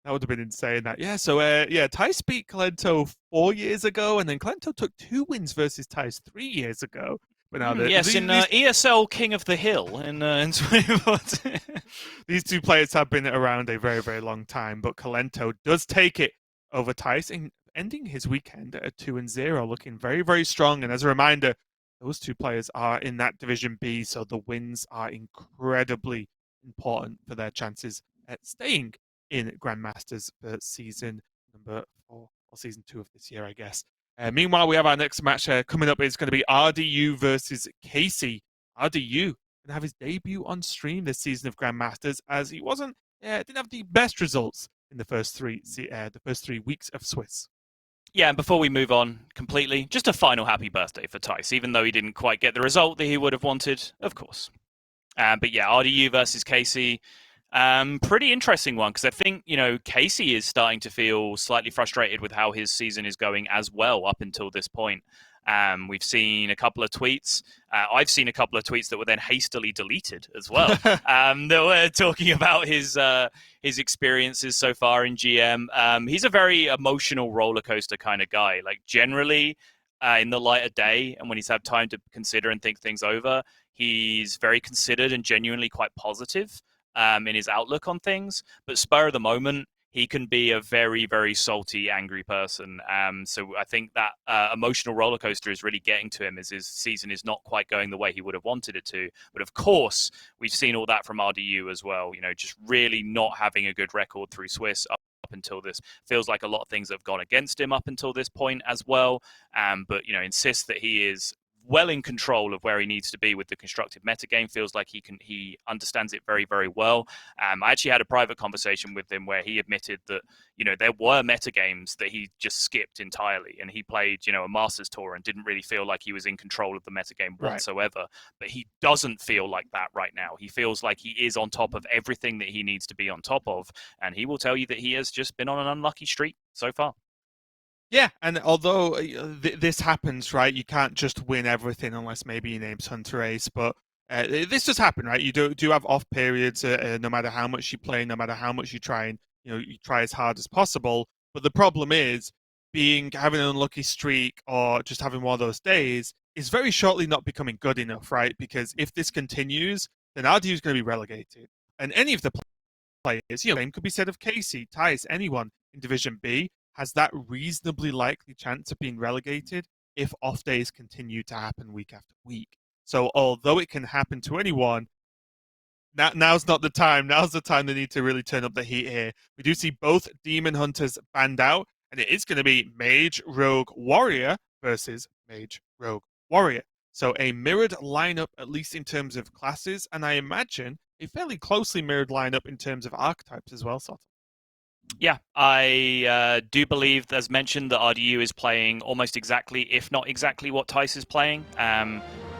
Speaker 13: That would have been insane. Tice beat Kento 4 years ago, and then Kento took 2 wins versus Tice 3 years ago. But now
Speaker 10: yes, in ESL King of the Hill in 2014.
Speaker 13: These 2 players have been around a very, very long time, but Kento does take it over Tice, ending his weekend at a 2-0, looking very, very strong. And as a reminder, those 2 players are in that Division B, so the wins are incredibly important for their chances at staying in Grandmasters for season number 4, or season 2 of this year, I guess. Meanwhile, we have our next match coming up. It's going to be RDU versus Casey. RDU going to have his debut on stream this season of Grandmasters, as he didn't have the best results in the first 3 weeks of Swiss.
Speaker 10: Yeah, and before we move on completely, just a final happy birthday for Tice, even though he didn't quite get the result that he would have wanted, of course. But yeah, RDU versus Casey. Pretty interesting one, because I think, Casey is starting to feel slightly frustrated with how his season is going as well up until this point. We've seen a couple of tweets. I've seen a couple of tweets that were then hastily deleted as well. That were talking about his experiences so far in GM. He's a very emotional roller coaster kind of guy. Like generally, in the light of day, and when he's had time to consider and think things over, he's very considered and genuinely quite positive in his outlook on things. But spur of the moment, he can be a very, very salty, angry person. So I think that emotional roller coaster is really getting to him as his season is not quite going the way he would have wanted it to. But of course, we've seen all that from RDU as well. Just really not having a good record through Swiss up until this. Feels like a lot of things have gone against him up until this point as well. But, insists that he is well in control of where he needs to be with the constructive metagame. Feels like he understands it very, very well. I actually had a private conversation with him where he admitted that, there were metagames that he just skipped entirely, and he played, a Masters tour and didn't really feel like he was in control of the metagame whatsoever. But he doesn't feel like that right now. He feels like he is on top of everything that he needs to be on top of, and he will tell you that he has just been on an unlucky streak so far.
Speaker 13: Yeah, and although this happens, right, you can't just win everything unless maybe your name's Hunterace, but this does happen, right? You do have off periods, no matter how much you play, no matter how much you try, and you try as hard as possible. But the problem is having an unlucky streak or just having one of those days is very shortly not becoming good enough, right? Because if this continues, then RDU is going to be relegated, and any of the players, same could be said of Casey, Tice, anyone in Division B. Has that reasonably likely chance of being relegated if off days continue to happen week after week. So although it can happen to anyone, now's not the time. Now's the time they need to really turn up the heat here. We do see both Demon Hunters banned out, and it is going to be Mage, Rogue, Warrior versus Mage, Rogue, Warrior. So a mirrored lineup, at least in terms of classes, and I imagine a fairly closely mirrored lineup in terms of archetypes as well, Sotto.
Speaker 10: Yeah, I do believe, as mentioned, that RDU is playing almost exactly, if not exactly, what Tice is playing.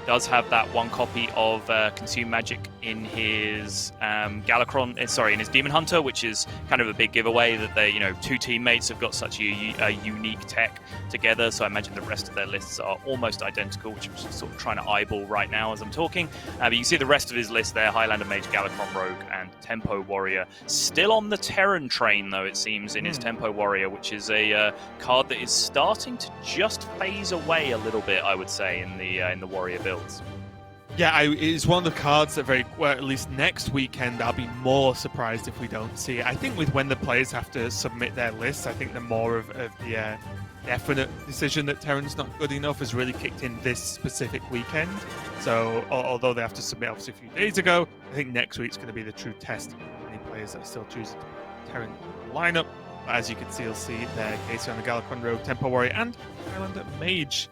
Speaker 10: Does have that one copy of Consume Magic in his in his Demon Hunter, which is kind of a big giveaway that they, two teammates have got such a unique tech together. So I imagine the rest of their lists are almost identical, which I'm just sort of trying to eyeball right now as I'm talking. But you can see the rest of his list there: Highlander Mage, Galakron Rogue, and Tempo Warrior. Still on the Terran train, though, it seems, in his Tempo Warrior, which is a card that is starting to just phase away a little bit, I would say, in the Warrior build.
Speaker 13: Yeah, it's one of the cards that at least next weekend, I'll be more surprised if we don't see it. I think with when the players have to submit their lists, I think the more of the definite decision that Terran's not good enough has really kicked in this specific weekend. So although they have to submit obviously a few days ago, I think next week's going to be the true test of any players that are still choosing to put Terran in the lineup. But as you can see, you'll see there Casey on the Galakron Rogue, Tempo Warrior, and Highlander Mage.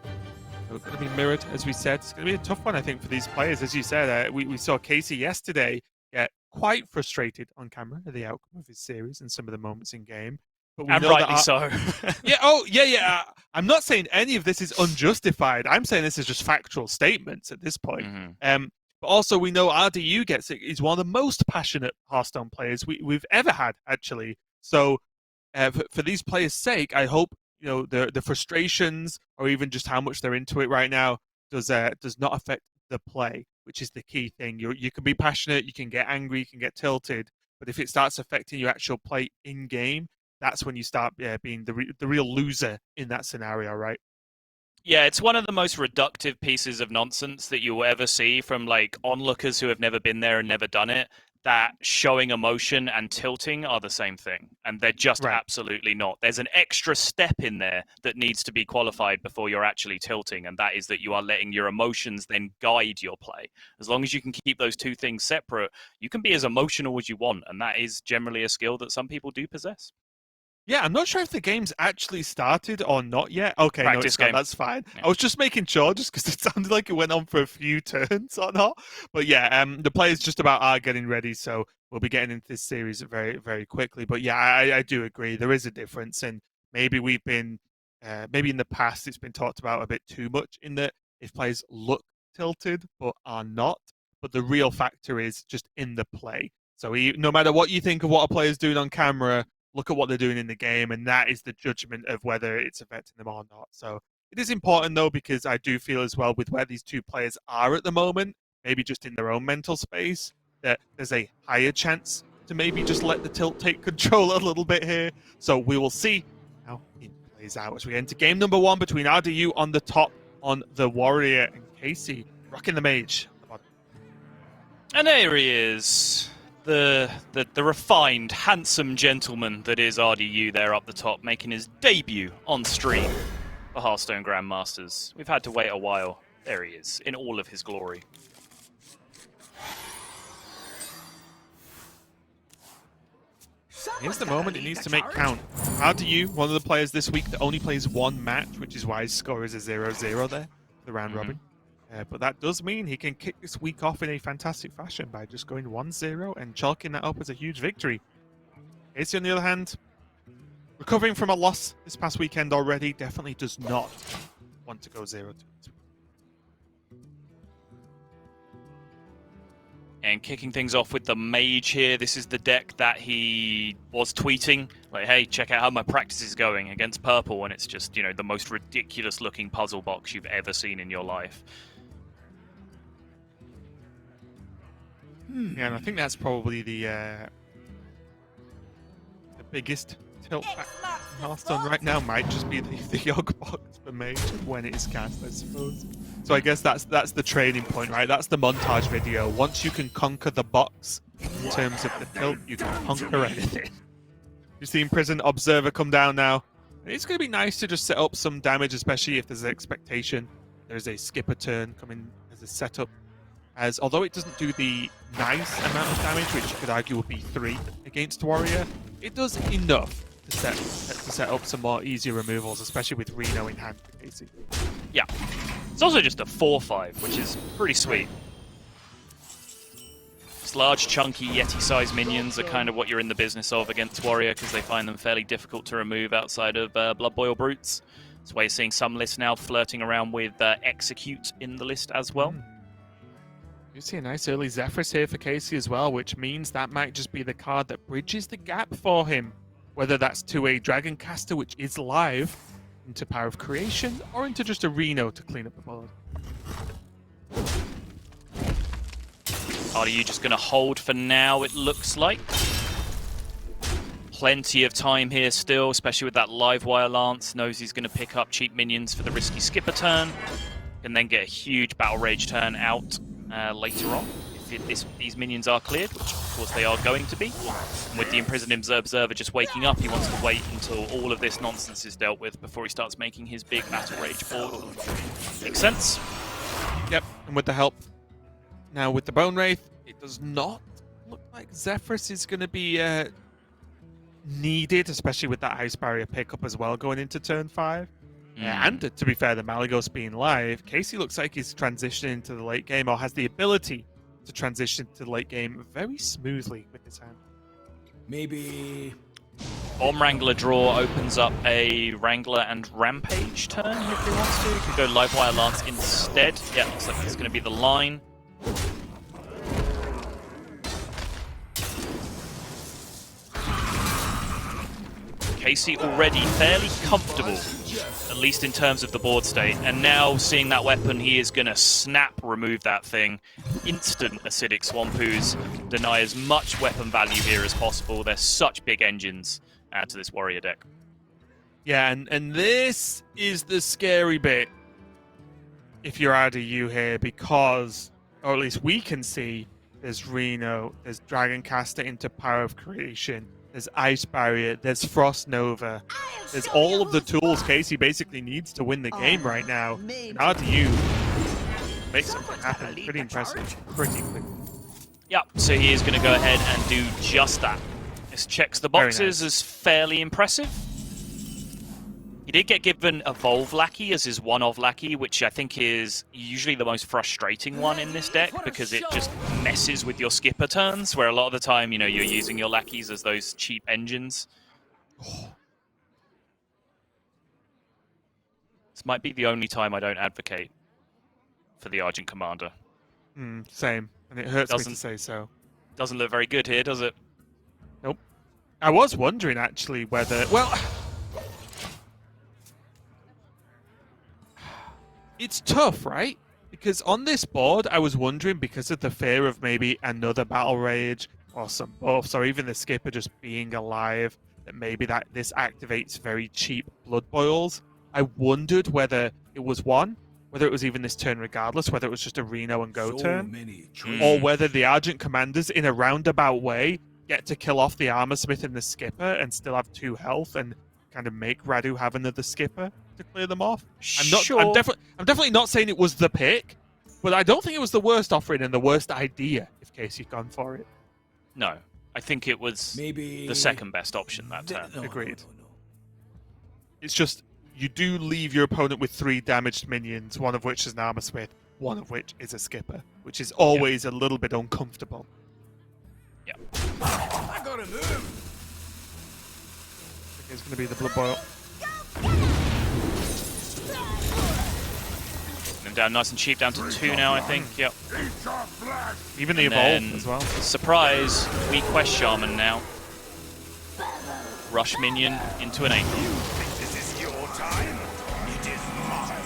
Speaker 13: So it's going to be mirrored, as we said. It's going to be a tough one, I think, for these players. As you said, we saw Casey yesterday get quite frustrated on camera at the outcome of his series and some of the moments in game. But we know
Speaker 10: rightly so.
Speaker 13: Yeah. I'm not saying any of this is unjustified. I'm saying this is just factual statements at this point. But also, we know RDU is one of the most passionate Hearthstone players we've ever had, actually. So for these players' sake, I hope the frustrations or even just how much they're into it right now does not affect the play, which is the key thing. You can be passionate, you can get angry, you can get tilted, but if it starts affecting your actual play in game, that's when you start being the real loser in that scenario, right?
Speaker 10: Yeah, it's one of the most reductive pieces of nonsense that you'll ever see from onlookers who have never been there and never done it. That showing emotion and tilting are the same thing, and they're just absolutely not. There's an extra step in there that needs to be qualified before you're actually tilting, and that is that you are letting your emotions then guide your play. As long as you can keep those two things separate, you can be as emotional as you want, and that is generally a skill that some people do possess.
Speaker 13: Yeah, I'm not sure if the game's actually started or not yet. Okay,
Speaker 10: Practice
Speaker 13: no, it's not.
Speaker 10: game.
Speaker 13: That's fine.
Speaker 10: Yeah.
Speaker 13: I was just making sure, just because it sounded like it went on for a few turns or not. But yeah, the players just about are getting ready, so we'll be getting into this series very, very quickly. But yeah, I do agree. There is a difference, and maybe we've been, maybe in the past it's been talked about a bit too much in that if players look tilted but are not, but the real factor is just in the play. So no matter what you think of what a player's doing on camera, look at what they're doing in the game, and that is the judgment of whether it's affecting them or not. So it is important, though, because I do feel as well with where these two players are at the moment, maybe just in their own mental space, that there's a higher chance to maybe just let the tilt take control a little bit here. So we will see how it plays out as we enter game number 1 between RDU on the top on the Warrior and Casey rocking the Mage.
Speaker 10: And there he is. The refined, handsome gentleman that is RDU there up the top, making his debut on stream for Hearthstone Grandmasters. We've had to wait a while. There he is, in all of his glory.
Speaker 13: Here's the moment it needs to make count. RDU, one of the players this week that only plays one match, which is why his score is a 0-0 there, the round robin. But that does mean he can kick this week off in a fantastic fashion by just going 1-0 and chalking that up as a huge victory. Casey, on the other hand, recovering from a loss this past weekend already, definitely does not want to go 0-2.
Speaker 10: And kicking things off with the Mage here. This is the deck that he was tweeting. Like, hey, check out how my practice is going against purple. And it's just, you know, the most ridiculous looking puzzle box you've ever seen in your life.
Speaker 13: Yeah, and I think that's probably the biggest tilt back in Hearthstone right now. Might just be the Yogg box for Mage when it is cast, I suppose. So I guess that's the training point, right? That's the montage video. Once you can conquer the box in terms of the tilt, you can conquer anything. You've seen Prison Observer come down now. It's going to be nice to just set up some damage, especially if there's an expectation. There's a skipper turn coming as a setup. As although it doesn't do the nice amount of damage, which you could argue would be 3 against Warrior, it does enough to set up some more easier removals, especially with Reno in hand for Casey.
Speaker 10: Yeah. It's also just a 4-5, which is pretty sweet. Just large, chunky, Yeti-sized minions are kind of what you're in the business of against Warrior, because they find them fairly difficult to remove outside of Blood Boil Brutes. That's why you're seeing some lists now flirting around with Execute in the list as well.
Speaker 13: You see a nice early Zephyrus here for Casey as well, which means that might just be the card that bridges the gap for him. Whether that's to a Dragon Caster, which is live, into Power of Creation, or into just a Reno to clean up the board.
Speaker 10: Are you just going to hold for now, it looks like? Plenty of time here still, especially with that live wire Lance. Knows he's going to pick up cheap minions for the risky skipper turn, and then get a huge Battle Rage turn out later on. If these minions are cleared, which of course they are going to be. And with the Imprisoned Observer just waking up, he wants to wait until all of this nonsense is dealt with before he starts making his big Battle Rage board. Makes sense?
Speaker 13: Yep, and with the help now with the Bone Wraith, it does not look like Zephyrus is going to be needed, especially with that Ice Barrier pickup as well going into turn 5. And to be fair, the Malygos being live, Casey looks like he's transitioning into the late game, or has the ability to transition to the late game very smoothly with his hand.
Speaker 10: Maybe Bomb Wrangler draw opens up a Wrangler and Rampage turn if he wants to. He could go Live Wire Lance instead. Yeah, looks like it's going to be the line. Casey already fairly comfortable, at least in terms of the board state. And now, seeing that weapon, he is going to snap remove that thing. Instant Acidic Swampoos. Deny as much weapon value here as possible. They're such big engines to this Warrior deck.
Speaker 13: Yeah, and this is the scary bit if you're RDU here, because, or at least we can see, there's Reno, there's Dragon Caster into Power of Creation, there's Ice Barrier, there's Frost Nova. There's all of the tools Casey basically needs to win the game right now. And RDU makes something happen pretty impressive, pretty quickly.
Speaker 10: Yep, so he is going to go ahead and do just that. This checks the boxes as fairly impressive. He did get given Evolve Lackey as his one-of Lackey, which I think is usually the most frustrating one in this deck, because it just messes with your skipper turns, where a lot of the time, you know, you're using your Lackeys as those cheap engines. This might be the only time I don't advocate for the Argent Commander.
Speaker 13: Same, and it hurts me to say so.
Speaker 10: Doesn't look very good here, does it?
Speaker 13: Nope. I was wondering actually whether... Well... It's tough, right? Because on this board, I was wondering, because of the fear of maybe another Battle Rage, or some buffs, or even the Skipper just being alive, that maybe this activates very cheap Blood Boils. I wondered whether it was whether it was even this turn regardless, whether it was just a Reno and go turn, or whether the Argent Commanders, in a roundabout way, get to kill off the Armor Smith and the Skipper and still have 2 health and kind of make Radu have another Skipper to clear them off. I'm definitely not saying it was the pick, but I don't think it was the worst offering and the worst idea if Casey'd gone for it.
Speaker 10: No, I think it was the second best option that turn.
Speaker 13: Agreed. It's just, you do leave your opponent with 3 damaged minions, one of which is an Armor Smith, one of which is a Skipper, which is always a little bit uncomfortable.
Speaker 10: Yeah.
Speaker 11: I gotta move.
Speaker 13: It's going to be the Blood Boil.
Speaker 10: Them down nice and cheap, down to 2 now, I think. Yep.
Speaker 13: Even the Evolve as well.
Speaker 10: Surprise, we Quest Shaman now. Rush minion into an 8.
Speaker 11: This is your time. It is mine.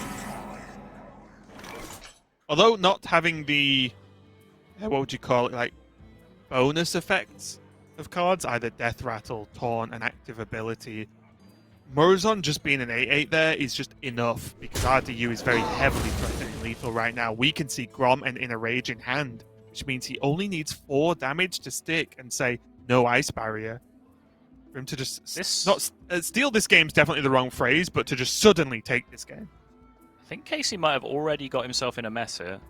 Speaker 13: Although not having the, what would you call it, like bonus effects of cards, either Death Rattle, Taunt, and Active Ability, Murazon just being an 8/8 there is just enough, because RDU is very heavily threatening lethal right now. We can see Grom and Inner Rage in hand, which means he only needs 4 damage to stick and say no Ice Barrier. For him to just steal this game's definitely the wrong phrase, but to just suddenly take this game.
Speaker 10: I think Casey might have already got himself in a mess here.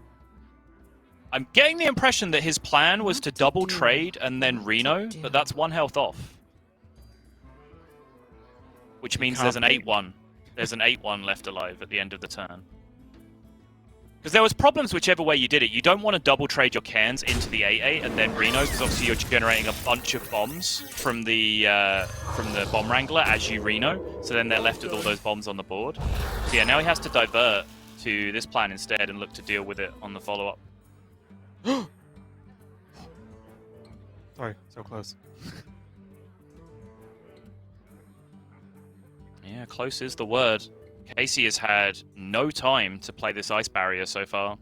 Speaker 10: I'm getting the impression that his plan was to double trade and then Reno, but that's 1 health off. Which means there's an 8-1. There's an 8-1 left alive at the end of the turn. Because there was problems whichever way you did it. You don't want to double trade your cans into the 8-8 and then Reno, because obviously you're generating a bunch of bombs from the Bomb Wrangler as you Reno. So then they're left with all those bombs on the board. So yeah, now he has to divert to this plan instead and look to deal with it on the follow-up.
Speaker 13: Sorry, so close.
Speaker 10: Yeah, close is the word. Casey has had no time to play this Ice Barrier so far.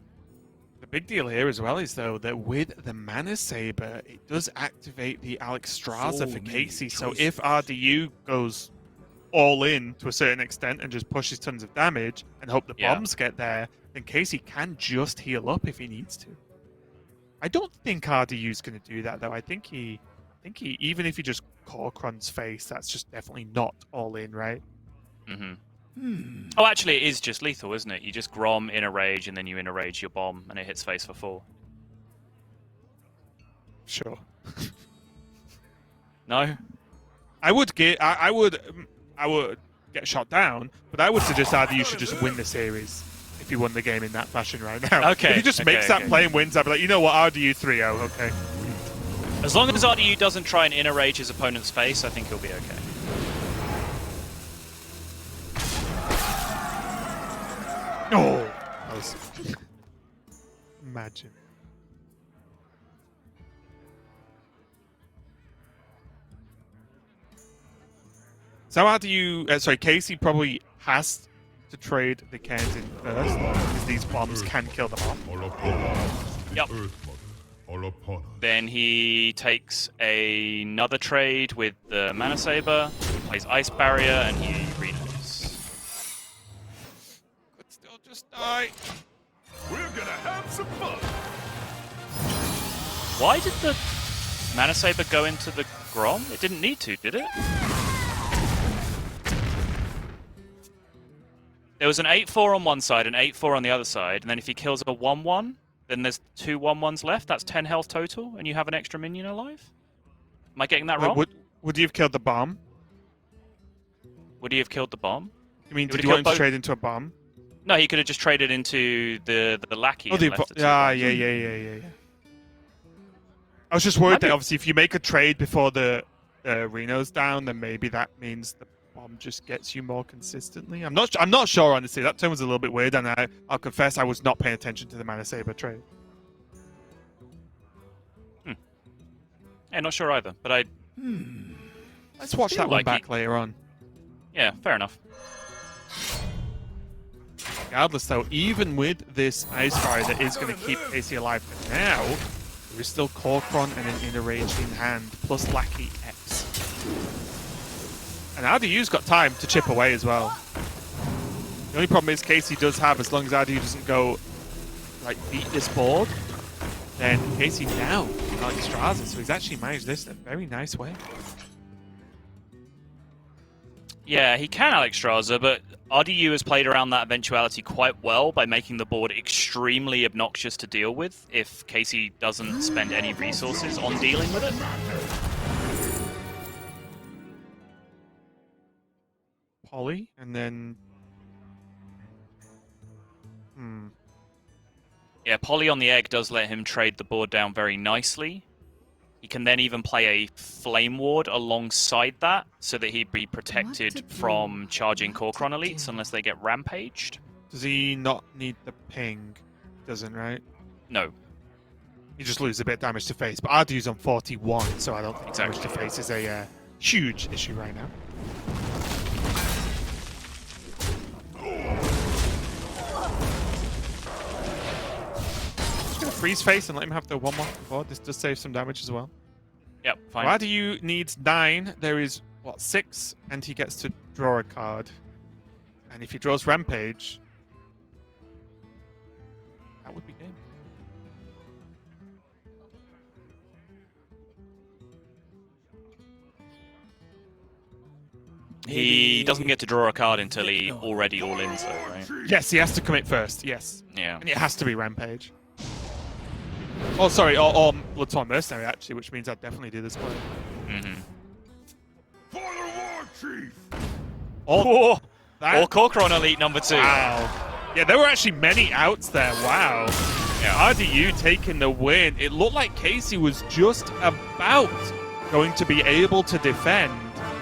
Speaker 13: The big deal here as well is, though, that with the Mana Saber, it does activate the Alexstrasza for Casey. So if RDU goes all in to a certain extent and just pushes tons of damage and hope the bombs get there, then Casey can just heal up if he needs to. I don't think RDU's going to do that, though. I think he, even if he just Korkron's face, that's just definitely not all in, right?
Speaker 10: Oh, actually, it is just lethal, isn't it? You just Grom, Inner Rage, and then you Inner Rage your bomb, and it hits face for 4.
Speaker 13: Sure.
Speaker 10: No?
Speaker 13: I would get shot down, but I would suggest either you should just win the series if you won the game in that fashion right now.
Speaker 10: Okay.
Speaker 13: If he just makes that play and wins, I'd be like, you know what, RDU 3-0, okay.
Speaker 10: As long as RDU doesn't try and Inner Rage his opponent's face, I think he'll be okay.
Speaker 13: Oh! That was... Imagine. So how do you... sorry, Casey probably has to trade the cans in first, because these bombs can kill them off.
Speaker 10: Yep. Then he takes another trade with the Mana Saber, he plays Ice Barrier, and he renos.
Speaker 13: Could still just die.
Speaker 11: We're gonna have some fun.
Speaker 10: Why did the Mana Saber go into the Grom? It didn't need to, did it? There was an 8-4 on one side, an 8-4 on the other side, and then if he kills a 1-1, then there's 2 1-1s left. That's 10 health total, and you have an extra minion alive? Am I getting that wrong?
Speaker 13: Would he have killed the bomb?
Speaker 10: Would he have killed the bomb?
Speaker 13: You mean, did you want him to trade into a bomb?
Speaker 10: No, he could have just traded into the lackey.
Speaker 13: Oh,
Speaker 10: and left the
Speaker 13: yeah. I was just worried that obviously if you make a trade before the Reno's down, then maybe that means the bomb just gets you more consistently. I'm not sure, honestly. That turn was a little bit weird, and I'll confess I was not paying attention to the Mana Saber trade.
Speaker 10: Yeah, not sure either, but I.
Speaker 13: Let's watch that one back later on.
Speaker 10: Yeah, fair enough.
Speaker 13: Regardless, though, even with this Ice Fire that is going to keep Casey alive for now, there is still Corcoran and an Inner Rage in hand, plus Lackey X. And RDU's got time to chip away as well. The only problem is Casey does have, as long as RDU doesn't go, like, beat this board, then Casey now on Straza, so he's actually managed this in a very nice way.
Speaker 10: Yeah, he can Alexstrasza, but RDU has played around that eventuality quite well by making the board extremely obnoxious to deal with if Casey doesn't spend any resources on dealing with it.
Speaker 13: Polly, and then...
Speaker 10: Yeah, Polly on the egg does let him trade the board down very nicely. He can then even play a Flame Ward alongside that, so that he'd be protected from charging Corcoran elites unless they get rampaged.
Speaker 13: Does he not need the ping? Doesn't, right?
Speaker 10: No.
Speaker 13: He just loses a bit of damage to face, but RDU's on 41, so I don't think damage to face is a huge issue right now. Freeze face and let him have the 1-1 board. This does save some damage as well.
Speaker 10: Yep, fine.
Speaker 13: So RDU needs 9. There is, what, 6? And he gets to draw a card. And if he draws Rampage, that would be game.
Speaker 10: He doesn't get to draw a card until he already all-ins, though, right?
Speaker 13: Yes, he has to commit first, yes.
Speaker 10: Yeah.
Speaker 13: And it has to be Rampage. Oh, sorry, or Bloodthorn Mercenary, actually, which means I'd definitely do this play.
Speaker 11: For the War Chief!
Speaker 10: Or Corcoran Elite number 2.
Speaker 13: Wow. Yeah, there were actually many outs there. Wow. Yeah. RDU taking the win. It looked like Casey was just about going to be able to defend,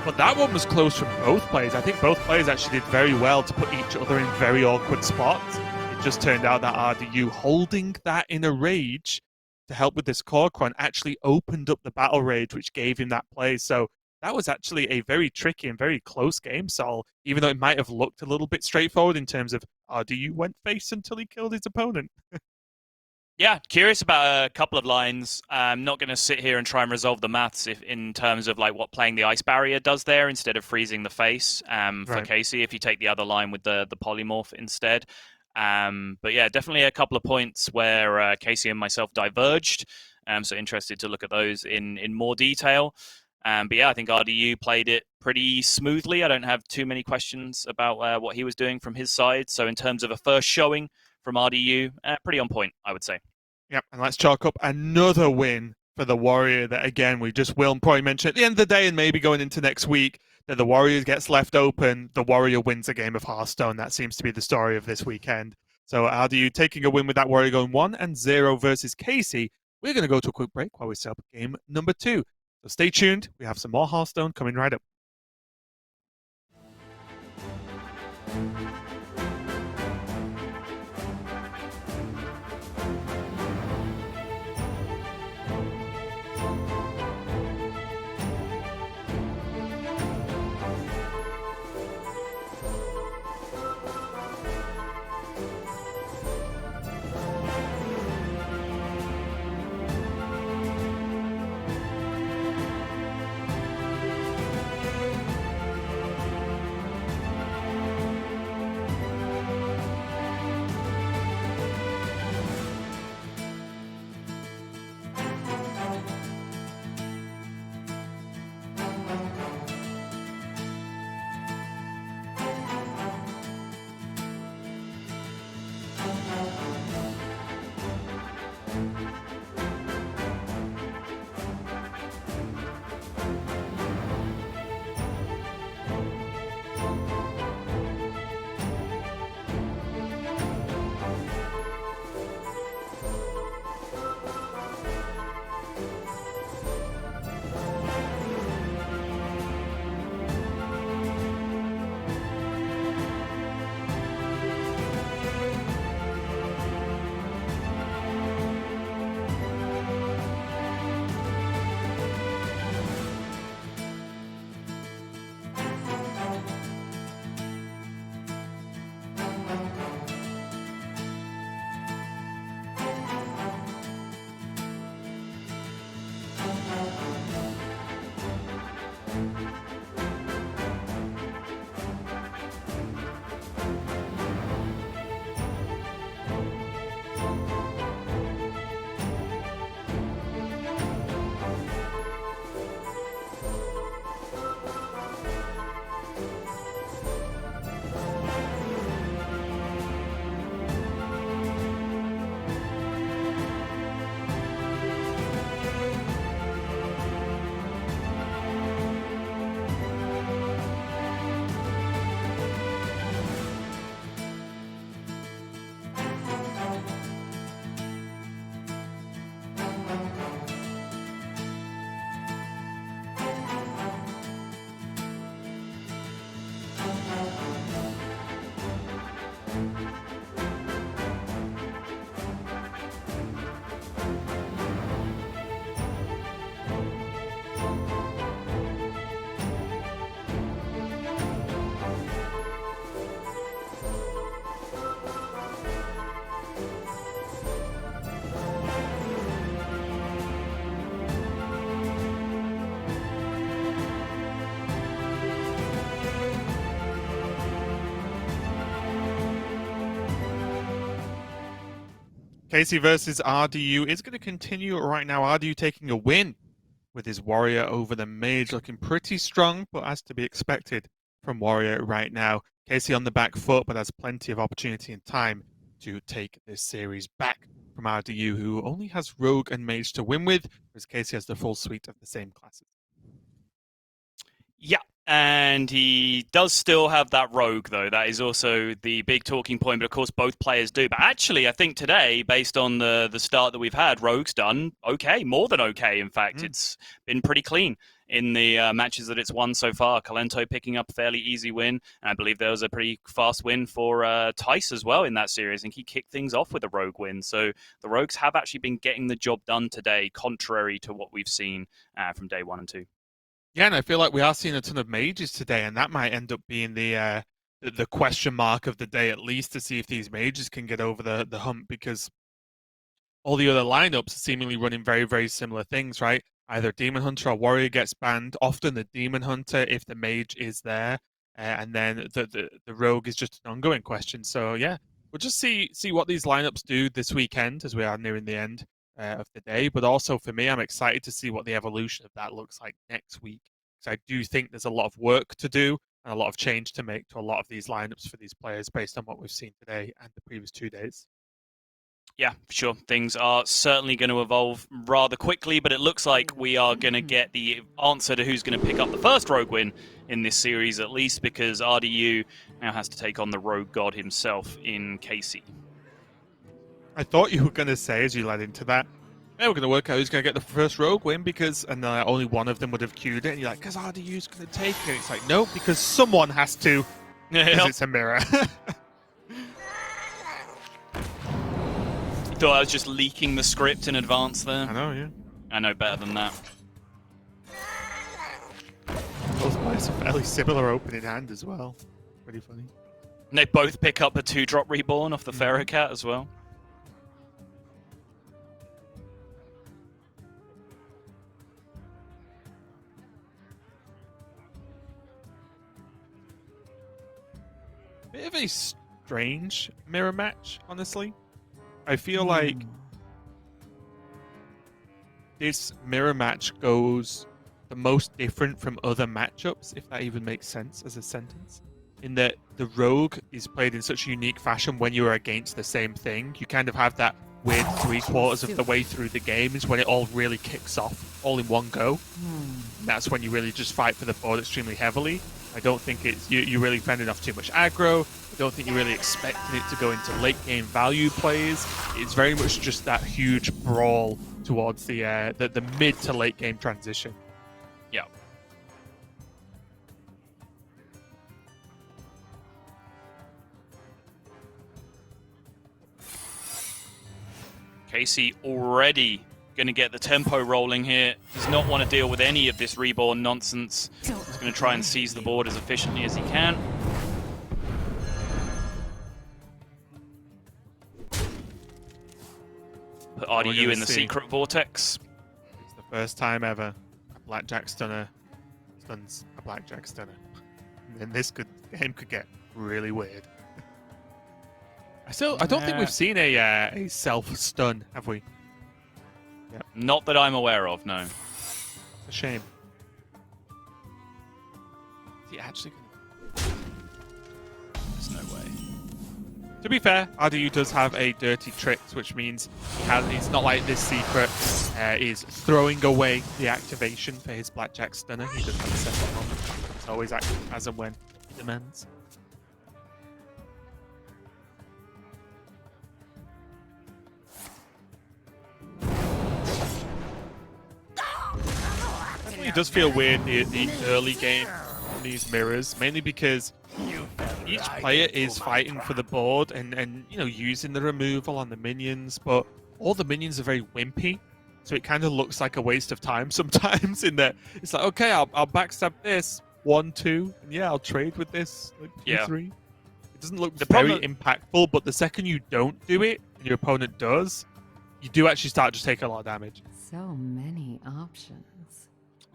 Speaker 13: but that one was close from both players. I think both players actually did very well to put each other in very awkward spots. It just turned out that RDU holding that Inner Rage to help with this Corcoran actually opened up the battle rage, which gave him that play. So that was actually a very tricky and very close game, Sol, even though it might have looked a little bit straightforward in terms of RDU went face until he killed his opponent.
Speaker 10: Yeah, curious about a couple of lines. I'm not going to sit here and try and resolve the maths in terms of like what playing the ice barrier does there instead of freezing the face for Casey if you take the other line with the polymorph instead. But yeah, definitely a couple of points where Casey and myself diverged. So interested to look at those in more detail. But yeah, I think RDU played it pretty smoothly. I don't have too many questions about what he was doing from his side. So in terms of a first showing from RDU, pretty on point, I would say.
Speaker 13: Yep, and let's chalk up another win for the Warrior that, again, we just will probably mention at the end of the day and maybe going into next week that the Warrior gets left open, the Warrior wins a game of Hearthstone. That seems to be the story of this weekend. So RDU taking a win with that Warrior going 1-0 versus Casey. We're going to go to a quick break while we set up game number 2. So stay tuned. We have some more Hearthstone coming right up. Casey versus RDU is going to continue right now. RDU taking a win with his Warrior over the Mage, looking pretty strong, but as to be expected from Warrior right now. Casey on the back foot, but has plenty of opportunity and time to take this series back from RDU, who only has Rogue and Mage to win with, whereas Casey has the full suite of the same classes.
Speaker 10: Yeah, and he does still have that Rogue, though. That is also the big talking point, but of course both players do. But actually, I think today, based on the start that we've had, Rogue's done okay, more than okay, in fact. It's been pretty clean in the matches that it's won so far. Kento picking up a fairly easy win, and I believe there was a pretty fast win for Tice as well in that series. I think he kicked things off with a Rogue win. So the Rogues have actually been getting the job done today, contrary to what we've seen from day 1 and 2.
Speaker 13: Yeah, and I feel like we are seeing a ton of mages today, and that might end up being the question mark of the day, at least, to see if these mages can get over the hump, because all the other lineups are seemingly running very, very similar things, right? Either Demon Hunter or Warrior gets banned, often the Demon Hunter if the mage is there, and then the Rogue is just an ongoing question. So yeah, we'll just see what these lineups do this weekend as we are nearing the end of the day. But also for me, I'm excited to see what the evolution of that looks like next week. So I do think there's a lot of work to do and a lot of change to make to a lot of these lineups for these players based on what we've seen today and the previous 2 days.
Speaker 10: Yeah, for sure. Things are certainly going to evolve rather quickly, but it looks like we are going to get the answer to who's going to pick up the first Rogue win in this series, at least, because RDU now has to take on the Rogue God himself in Casey.
Speaker 13: I thought you were going to say, as you led into that, yeah, we're going to work out who's going to get the first Rogue win, because and only one of them would have queued it, and you're like, because RDU's going to take it. It's like, no, because someone has to, because it's a mirror.
Speaker 10: Thought I was just leaking the script in advance there.
Speaker 13: I know, yeah.
Speaker 10: I know better than that.
Speaker 13: Those players are fairly similar opening hand as well. Pretty funny.
Speaker 10: And they both pick up a 2-drop reborn off the Pharaoh Cat as well.
Speaker 13: Bit of a strange mirror match, honestly. I feel like this mirror match goes the most different from other matchups, if that even makes sense as a sentence, in that the Rogue is played in such a unique fashion when you are against the same thing. You kind of have that weird 3/4 of the way through the game is when it all really kicks off, all in one go. That's when you really just fight for the board extremely heavily. I don't think it's you're really fending off too much aggro. I don't think you're really expecting it to go into late game value plays. It's very much just that huge brawl towards the mid to late game transition.
Speaker 10: Yeah. Casey already going to get the tempo rolling here. Does not want to deal with any of this reborn nonsense. He's going to try and seize the board as efficiently as he can. Put RDU in the secret vortex.
Speaker 13: It's the first time ever a blackjack stunner stuns a blackjack stunner. And then this game could get really weird. I don't think we've seen a self stun, have we?
Speaker 10: Yep. Not that I'm aware of, no.
Speaker 13: It's a shame. Is he actually gonna...
Speaker 10: There's no way.
Speaker 13: To be fair, RDU does have a dirty tricks, which means it's not like this secret is throwing away the activation for his blackjack stunner. He does have a separate moment. It's always active as and when it demands. It does feel weird the early game in these mirrors, mainly because each player is fighting for the board and you know, using the removal on the minions, but all the minions are very wimpy, so it kind of looks like a waste of time sometimes. In that it's like, okay, I'll backstab this 1, 2, and yeah, I'll trade with this like 2, 3. It doesn't look very impactful, but the second you don't do it and your opponent does, you do actually start to take a lot of damage.
Speaker 3: So many options.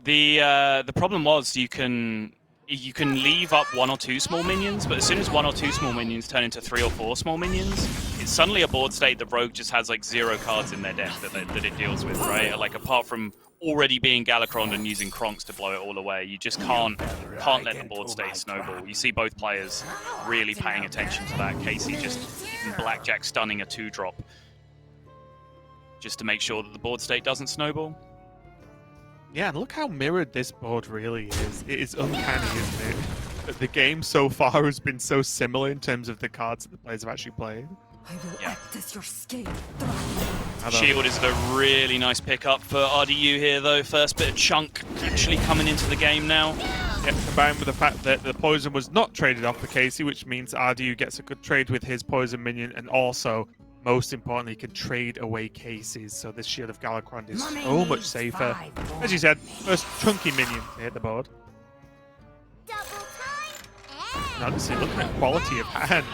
Speaker 10: The problem was you can leave up 1 or 2 small minions, but as soon as 1 or 2 small minions turn into 3 or 4 small minions, it's suddenly a board state that Rogue just has like 0 cards in their deck that it deals with, right? Like apart from already being Galakron and using Kronks to blow it all away, you just can't let the board state snowball. You see both players really paying attention to that. Casey just even blackjack stunning a 2-drop just to make sure that the board state doesn't snowball.
Speaker 13: Yeah, and look how mirrored this board really is. It is uncanny, isn't it? That the game so far has been so similar in terms of the cards that the players have actually played.
Speaker 12: I will act as your scale.
Speaker 10: Shield is a really nice pickup for RDU here, though. First bit of chunk actually coming into the game now.
Speaker 13: Yeah, combined with the fact that the poison was not traded off for Casey, which means RDU gets a good trade with his poison minion, and also, most importantly, can trade away Casey's. So this Shield of Galakron is so much safer. As you said, first chunky minion to hit the board. And obviously, looking at quality of hand,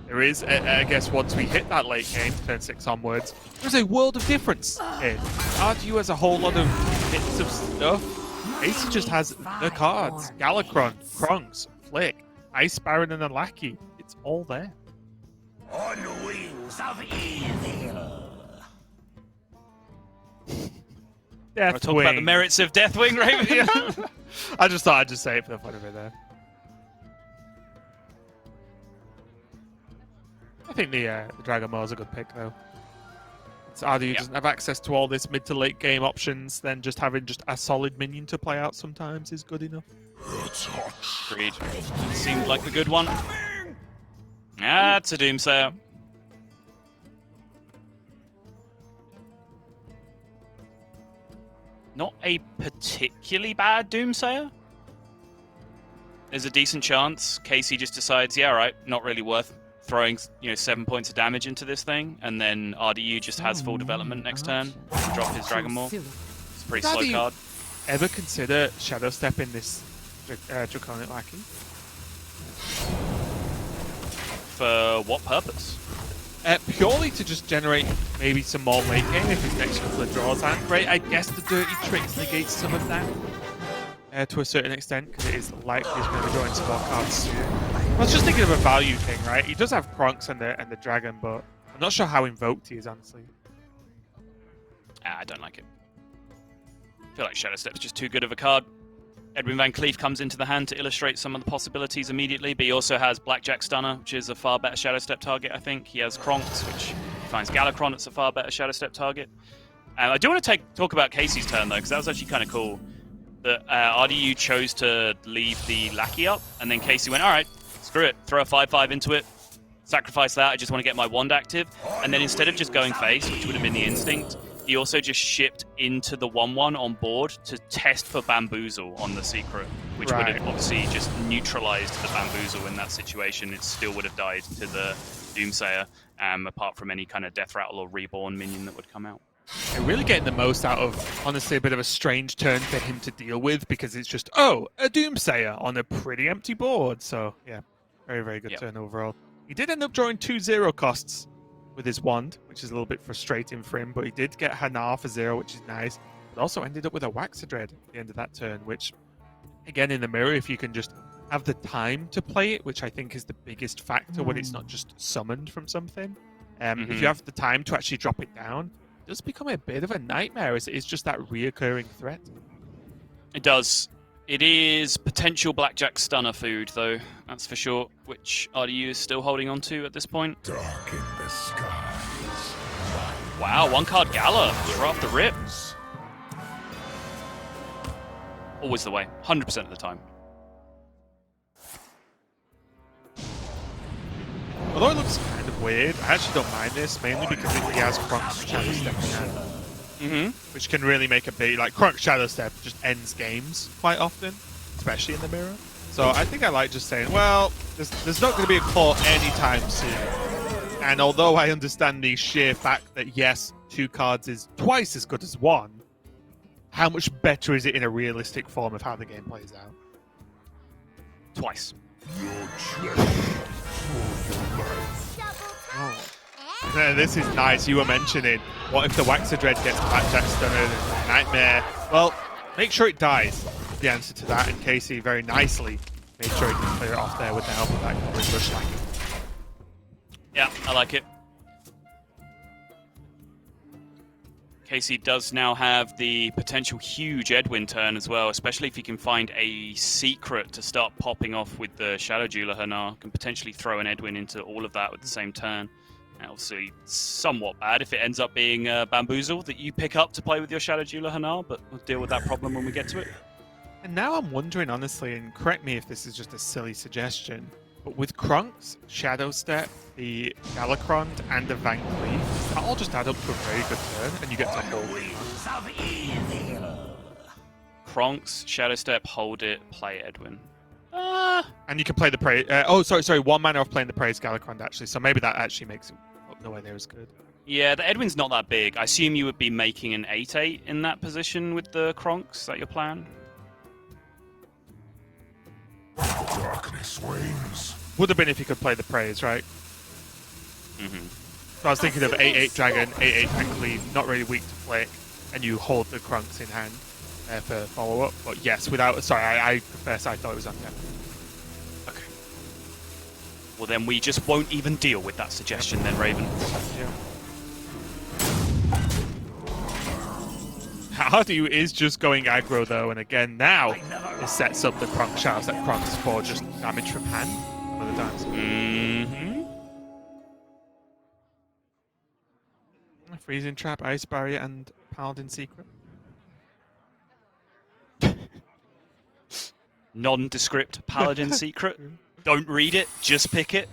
Speaker 13: there is, I guess, once we hit that late game, turn 6 onwards, there's a world of difference here. RDU has a whole lot of hits of stuff. Casey just has the cards. Galakron, Kronks, Flick, Ice Baron, and a Lackey. It's all there.
Speaker 11: On wings of evil.
Speaker 10: Talk about the merits of Deathwing, right?
Speaker 13: Yeah. I just thought I'd just say it for the fun of it there. I think the Dragon Ball is a good pick, though. So RDU doesn't have access to all this mid to late game options, then just having just a solid minion to play out sometimes is good enough.
Speaker 10: Agreed. Seemed like a good one. Ah, it's a Doomsayer. Not a particularly bad Doomsayer. There's a decent chance Casey just decides, yeah, right, not really worth throwing 7 points of damage into this thing, and then RDU just has full development next turn. Drop his Dragon Ball. It's a pretty slow card.
Speaker 13: Ever consider Shadow Step in this Draconic Lackey?
Speaker 10: For what purpose?
Speaker 13: Purely to just generate maybe some more late game if his next couple of draws aren't great. I guess the Dirty Tricks negates some of that to a certain extent, because it is likely he's going to be drawing some more cards soon. I was just thinking of a value thing, right? He does have Kronks and the Dragon, but I'm not sure how invoked he is, honestly.
Speaker 10: I don't like it. I feel like Shadow Step's just too good of a card. Edwin Van Cleef comes into the hand to illustrate some of the possibilities immediately, but he also has Blackjack Stunner, which is a far better Shadow Step target, I think. He has Kronks, which finds Galakron, it's a far better Shadow Step target. I do want to talk about Casey's turn, though, because that was actually kind of cool. That RDU chose to leave the Lackey up, and then Casey went, all right, screw it, throw a 5/5 into it, sacrifice that, I just want to get my wand active. And then instead of just going face, which would have been the instinct, he also just shipped into the 1/1 on board to test for Bamboozle on the secret, which would have obviously just neutralized the Bamboozle in that situation. It still would have died to the Doomsayer, apart from any kind of Death Rattle or Reborn minion that would come out.
Speaker 13: They're really getting the most out of, honestly, a bit of a strange turn for him to deal with, because it's just, oh, a Doomsayer on a pretty empty board. So, yeah, very, very good turn overall. He did end up drawing 2 0 costs with his wand, which is a little bit frustrating for him, but he did get Hanar for 0, which is nice. But also ended up with a Waxadread at the end of that turn, which, again, in the mirror, if you can just have the time to play it, which I think is the biggest factor when it's not just summoned from something. If you have the time to actually drop it down, it does become a bit of a nightmare, as it is just that reoccurring threat.
Speaker 10: It does. It is potential Blackjack Stunner food, though, that's for sure, which RDU is still holding on to at this point.
Speaker 11: Dark in the skies.
Speaker 10: Wow, 1-card Gala, just right off the rip. Always the way, 100% of the time.
Speaker 13: Although it looks kind of weird, I actually don't mind this, mainly because he has Kronks Shadow Step in hand. Which can really make a big, like, Kronks Shadow Step just ends games quite often, especially in the mirror. So I think I like just saying, well, there's not going to be a claw anytime soon. And although I understand the sheer fact that, yes, 2 cards is twice as good as 1, how much better is it in a realistic form of how the game plays out?
Speaker 10: Twice.
Speaker 13: This is nice. You were mentioning, what if the Waxadread gets Blackjack Stunner and Nightmare? Well, make sure it dies. The answer to that, and Casey very nicely made sure he can clear it off there with the help of that Rush Lackey.
Speaker 10: Yeah, I like it. Casey does now have the potential huge Edwin turn as well, especially if he can find a secret to start popping off with the Shadow Jeweler Hanar. Can potentially throw an Edwin into all of that with the same turn. And obviously, somewhat bad if it ends up being Bamboozle that you pick up to play with your Shadow Jeweler Hanar, but we'll deal with that problem when we get to it.
Speaker 13: And now I'm wondering, honestly, and correct me if this is just a silly suggestion, but with Krunks, Shadow Step, the Galakrond, and the Van Cleef, that all just add up to a very good turn, and you get to hold it.
Speaker 10: Kronks, Shadow Step, hold it, play Edwin.
Speaker 13: And you can play the Praise... sorry, 1 mana off playing the Praise Galakrond, actually, so maybe that actually makes it nowhere near as good.
Speaker 10: Yeah, the Edwin's not that big. I assume you would be making an 8/8 in that position with the Kronks. Is that your plan?
Speaker 11: Darkness wanes.
Speaker 13: Would have been if you could play the Praise, right?
Speaker 10: Mm-hmm.
Speaker 13: So I was thinking of 8/8 Dragon, 8/8 Van Cleef, not really weak to flick, and you hold the Krunks in hand for follow-up. But yes, without... Sorry, I confess I thought it was untapped.
Speaker 10: Okay. Well, then we just won't even deal with that suggestion then, Raven.
Speaker 13: Yeah. Hardew is just going aggro though, and again now it sets up the Krunk Shadow Step Krunks for just damage from hand one of the times.
Speaker 10: Mm-hmm.
Speaker 13: Freezing Trap, Ice Barrier, and Paladin Secret.
Speaker 10: Nondescript Paladin Secret. Don't read it, just pick it.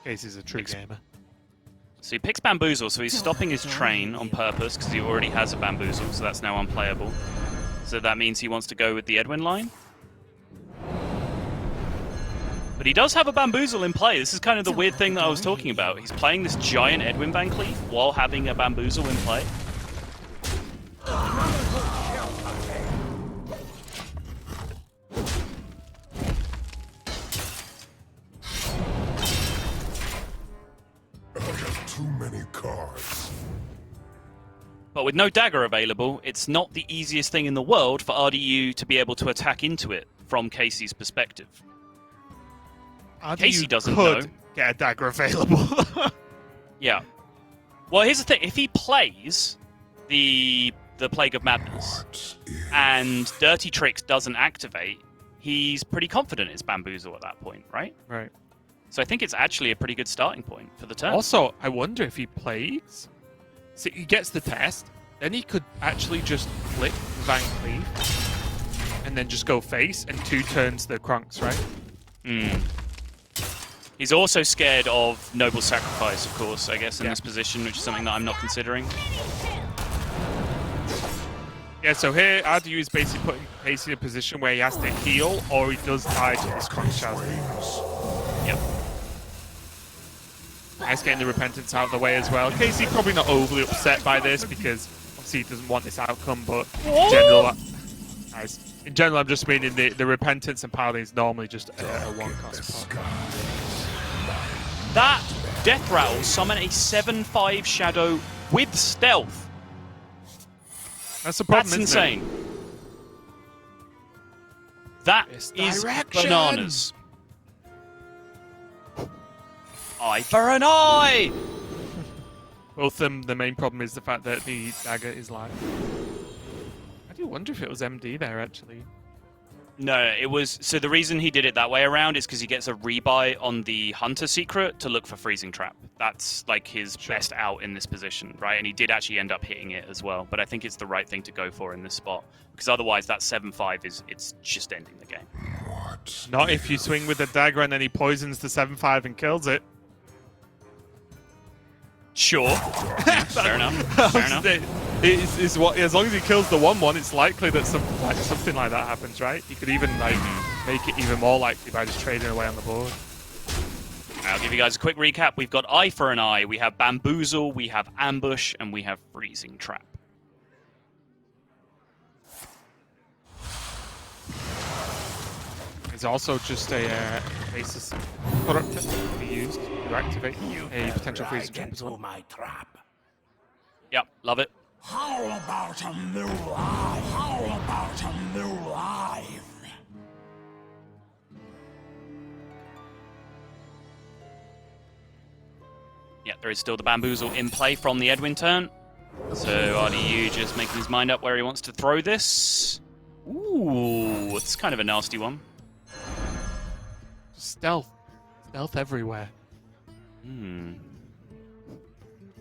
Speaker 13: Casey's a true gamer.
Speaker 10: So he picks Bamboozle, so he's stopping his train on purpose because he already has a Bamboozle, so that's now unplayable. So that means he wants to go with the Edwin line. But he does have a Bamboozle in play. This is kind of the weird thing that I was talking about. He's playing this giant Edwin Van Cleef while having a Bamboozle in play.
Speaker 11: Too many cards.
Speaker 10: But with no dagger available, it's not the easiest thing in the world for RDU to be able to attack into it from Casey's perspective. Casey doesn't know.
Speaker 13: Get a dagger available.
Speaker 10: Yeah. Well, here's the thing. If he plays the Plague of Madness and Dirty Tricks doesn't activate, he's pretty confident it's Bamboozle at that point, right?
Speaker 13: Right.
Speaker 10: So I think it's actually a pretty good starting point for the turn.
Speaker 13: Also, I wonder if he plays... See, he gets the test, then he could actually just flip Van Cleef and then just go face and 2 turns the Krunks, right?
Speaker 10: Hmm. He's also scared of Noble Sacrifice, of course, I guess, in this position, which is something that I'm not considering.
Speaker 13: Yeah, so here, RDU is basically putting Casey in a position where he has to heal or he does die to this Krunk Shadow.
Speaker 10: Yep.
Speaker 13: Nice getting the Repentance out of the way as well. Casey probably not overly upset by this because obviously he doesn't want this outcome, but in general, in general I'm just meaning the Repentance and Paladin is normally just a 1-cost pot.
Speaker 10: That Death Rattle summon a 7/5 Shadow with Stealth.
Speaker 13: That's the problem,
Speaker 10: That's insane. That is bananas. Eye for an eye!
Speaker 13: Both of them, the main problem is the fact that the dagger is live. I do wonder if it was MD there, actually.
Speaker 10: No, it was... So the reason he did it that way around is because he gets a rebuy on the Hunter Secret to look for Freezing Trap. That's, like, his best out in this position, right? And he did actually end up hitting it as well. But I think it's the right thing to go for in this spot. Because otherwise, that 7/5 it's just ending the game.
Speaker 11: What?
Speaker 13: Not if you swing with the dagger and then he poisons the 7/5 and kills it.
Speaker 10: Sure. Yeah, fair enough. Fair enough.
Speaker 13: It's what, as long as he kills the 1/1, it's likely that something like that happens, right? He could even like make it even more likely by just trading away on the board.
Speaker 10: I'll give you guys a quick recap. We've got Eye for an Eye, we have Bamboozle, we have Ambush, and we have Freezing Trap.
Speaker 13: It's also just a basis product to be used to activate a potential freezing trap as well.
Speaker 11: My trap.
Speaker 10: Yep, love it.
Speaker 11: How about a new life? How about a new life?
Speaker 10: Yeah, there is still the Bamboozle in play from the Edwin turn. So RDU just making his mind up where he wants to throw this. Ooh, it's kind of a nasty one.
Speaker 13: Stealth. Stealth everywhere.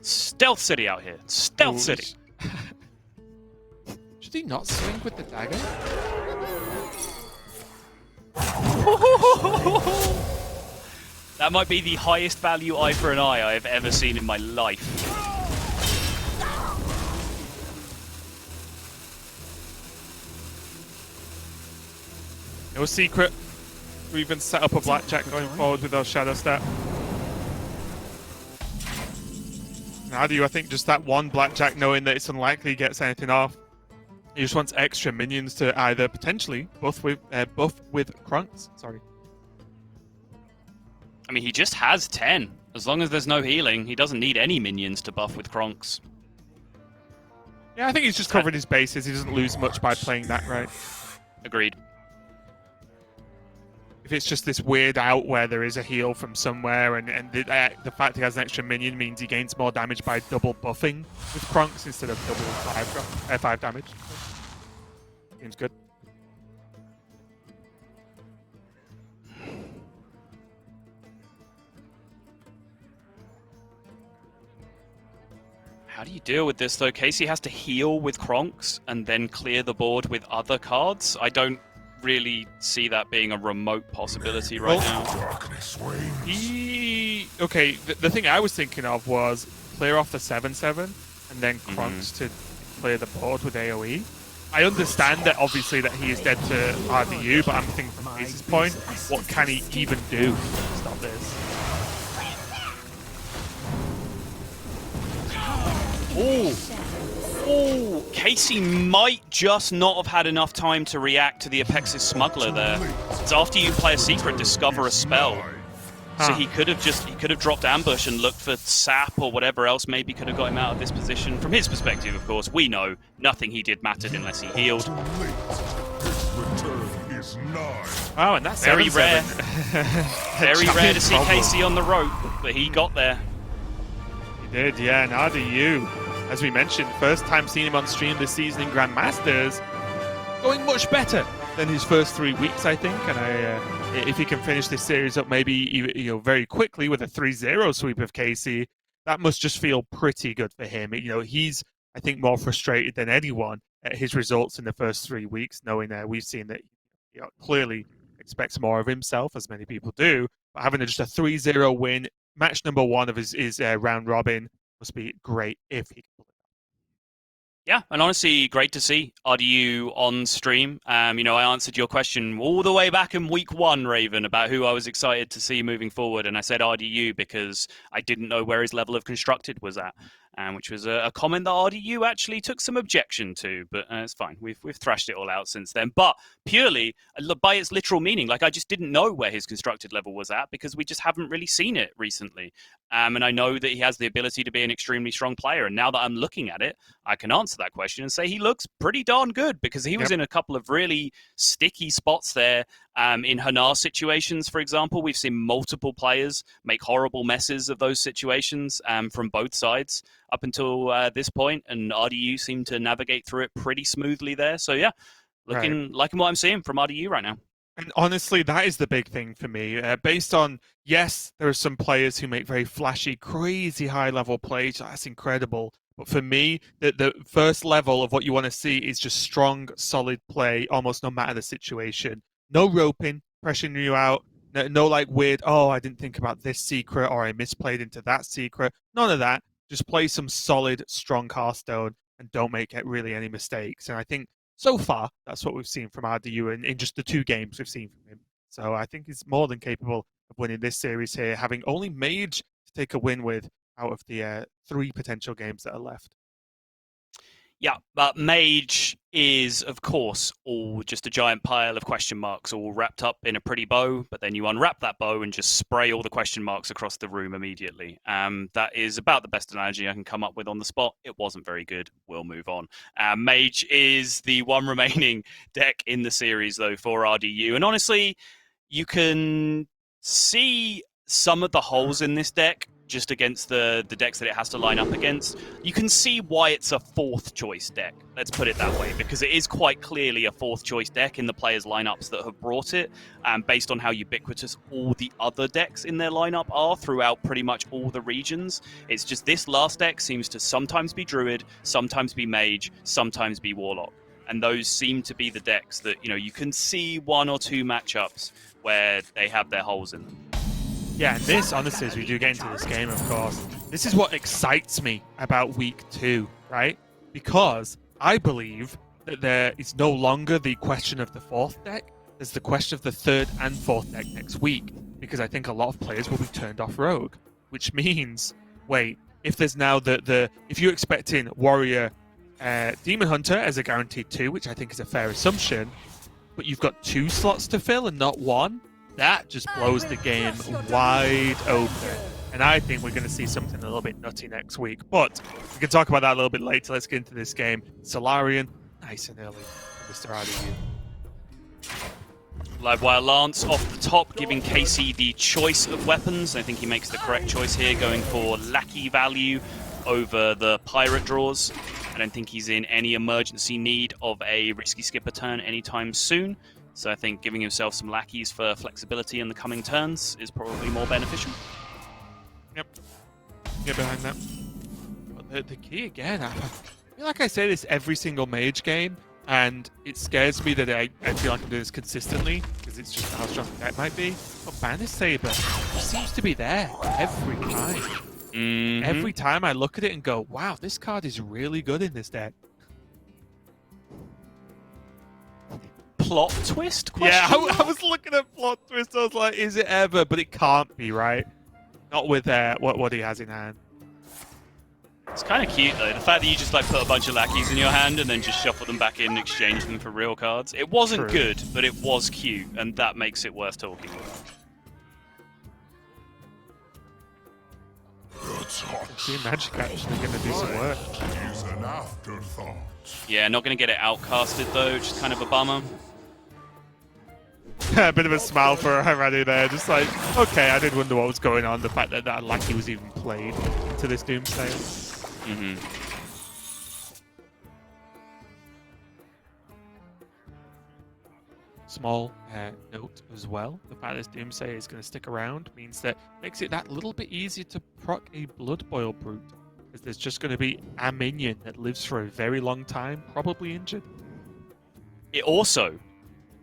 Speaker 10: Stealth City out here. Stealth City.
Speaker 13: Should he not swing with the dagger?
Speaker 10: That might be the highest value eye for an eye I have ever seen in my life.
Speaker 13: No secret. We even set up a blackjack going forward with our shadow step. How do you? I think just that one blackjack, knowing that it's unlikely he gets anything off. He just wants extra minions to either potentially buff with Krunks. Sorry.
Speaker 10: I mean, he just has 10. As long as there's no healing, he doesn't need any minions to buff with Kronks.
Speaker 13: Yeah, I think he's just covered his bases. He doesn't lose much by playing that right.
Speaker 10: Agreed.
Speaker 13: If it's just this weird out where there is a heal from somewhere, and the fact he has an extra minion means he gains more damage by double buffing with Krunks instead of double 5 damage. Seems good.
Speaker 10: How do you deal with this, though? Casey has to heal with Kronks and then clear the board with other cards. I don't really see that being a remote possibility right now.
Speaker 13: Okay, the thing I was thinking of was clear off the 7/7 and then Kronks to clear the board with AoE. I understand that obviously that he is dead to RDU, but I'm thinking from Casey's point, what can he even do to stop this?
Speaker 10: Oh, Casey might just not have had enough time to react to the Apexis Smuggler there. It's after you play a secret, discover a spell. So he could have dropped ambush and looked for sap or whatever else maybe could have got him out of this position. From his perspective, of course, we know nothing he did mattered unless he healed.
Speaker 13: Wow, and that's
Speaker 10: very rare.
Speaker 13: 7/7.
Speaker 10: Very rare to see Casey on the rope, but he got there.
Speaker 13: He did, yeah, and RDU, as we mentioned, first time seeing him on stream this season in Grandmasters, going much better than his first 3 weeks, I think. And if he can finish this series up maybe very quickly with a 3-0 sweep of Casey, that must just feel pretty good for him. He's, I think, more frustrated than anyone at his results in the first 3 weeks, knowing that we've seen that he clearly expects more of himself, as many people do. But having just a 3-0 win, match number 1 of his round robin, must be great if he can pull it.
Speaker 10: Yeah, and honestly, great to see RDU on stream. I answered your question all the way back in week 1, Raven, about who I was excited to see moving forward, and I said RDU because I didn't know where his level of constructed was at, which was a comment that RDU actually took some objection to, but it's fine. We've thrashed it all out since then. But purely by its literal meaning, I just didn't know where his constructed level was at because we just haven't really seen it recently. And I know that he has the ability to be an extremely strong player. And now that I'm looking at it, I can answer that question and say he looks pretty darn good because he was in a couple of really sticky spots there. In Hanar situations, for example, we've seen multiple players make horrible messes of those situations from both sides up until this point, and RDU seemed to navigate through it pretty smoothly there. So yeah, liking what I'm seeing from RDU right now.
Speaker 13: And honestly, that is the big thing for me. Based on, yes, there are some players who make very flashy, crazy high-level plays. That's incredible. But for me, the first level of what you want to see is just strong, solid play, almost no matter the situation. No roping, pressuring you out. No weird, I didn't think about this secret or I misplayed into that secret. None of that. Just play some solid, strong Hearthstone and don't make really any mistakes. And I think so far, that's what we've seen from RDU in just the 2 games we've seen from him. So I think he's more than capable of winning this series here, having only Mage to take a win with out of the 3 potential games that are left.
Speaker 10: Yeah, but Mage is, of course, all just a giant pile of question marks all wrapped up in a pretty bow, but then you unwrap that bow and just spray all the question marks across the room immediately. That is about the best analogy I can come up with on the spot. It wasn't very good. We'll move on. Mage is the one remaining deck in the series, though, for RDU. And honestly, you can see some of the holes in this deck just against the decks that it has to line up against. You can see why it's a fourth choice deck, let's put it that way, because it is quite clearly a fourth choice deck in the players' lineups that have brought it, based on how ubiquitous all the other decks in their lineup are throughout pretty much all the regions. It's just this last deck seems to sometimes be Druid, sometimes be Mage, sometimes be Warlock. And those seem to be the decks that, you can see one or two matchups where they have their holes in them.
Speaker 13: Yeah, and this, honestly, as we do get into this game, of course, this is what excites me about week 2, right? Because I believe that there is no longer the question of the 4th deck. There's the question of the 3rd and 4th deck next week. Because I think a lot of players will be turned off Rogue. Which means, wait, if there's now if you're expecting Warrior, Demon Hunter as a guaranteed 2, which I think is a fair assumption, but you've got 2 slots to fill and not 1, that just blows the game wide open. And I think we're going to see something a little bit nutty next week. But we can talk about that a little bit later. Let's get into this game. Solarian, nice and early. Mr. RDU.
Speaker 10: Livewire Lance off the top, giving Casey the choice of weapons. I think he makes the correct choice here, going for Lackey value over the Pirate draws. I don't think he's in any emergency need of a risky skipper turn anytime soon. So I think giving himself some lackeys for flexibility in the coming turns is probably more beneficial.
Speaker 13: Yep. Get behind that. But the key again, I feel like I say this every single Mage game, and it scares me that I feel like I'm doing this consistently, because it's just how strong the deck might be. But Banner Saber seems to be there every time.
Speaker 10: Mm-hmm.
Speaker 13: Every time I look at it and go, wow, this card is really good in this deck.
Speaker 10: Plot twist? Question?
Speaker 13: Yeah, I was looking at plot twist. I was like, is it ever? But it can't be, right? Not with what he has in hand.
Speaker 10: It's kind of cute though. The fact that you just put a bunch of lackeys in your hand and then just shuffle them back in and exchange them for real cards. It wasn't good, but it was cute, and that makes it worth talking about.
Speaker 13: See, Magic actually going to do some work.
Speaker 11: Is an afterthought.
Speaker 10: Yeah, not going to get it outcasted though, which is kind of a bummer.
Speaker 13: A bit of a smile for Haradu there, just like, okay, I did wonder what was going on, the fact that that Lackey was even played to this Doomsayer.
Speaker 10: Mm-hmm.
Speaker 13: Small note as well, the fact that this Doomsayer is going to stick around means that makes it that little bit easier to proc a Blood Boil Brute, because there's just going to be a minion that lives for a very long time, probably injured.
Speaker 10: It also,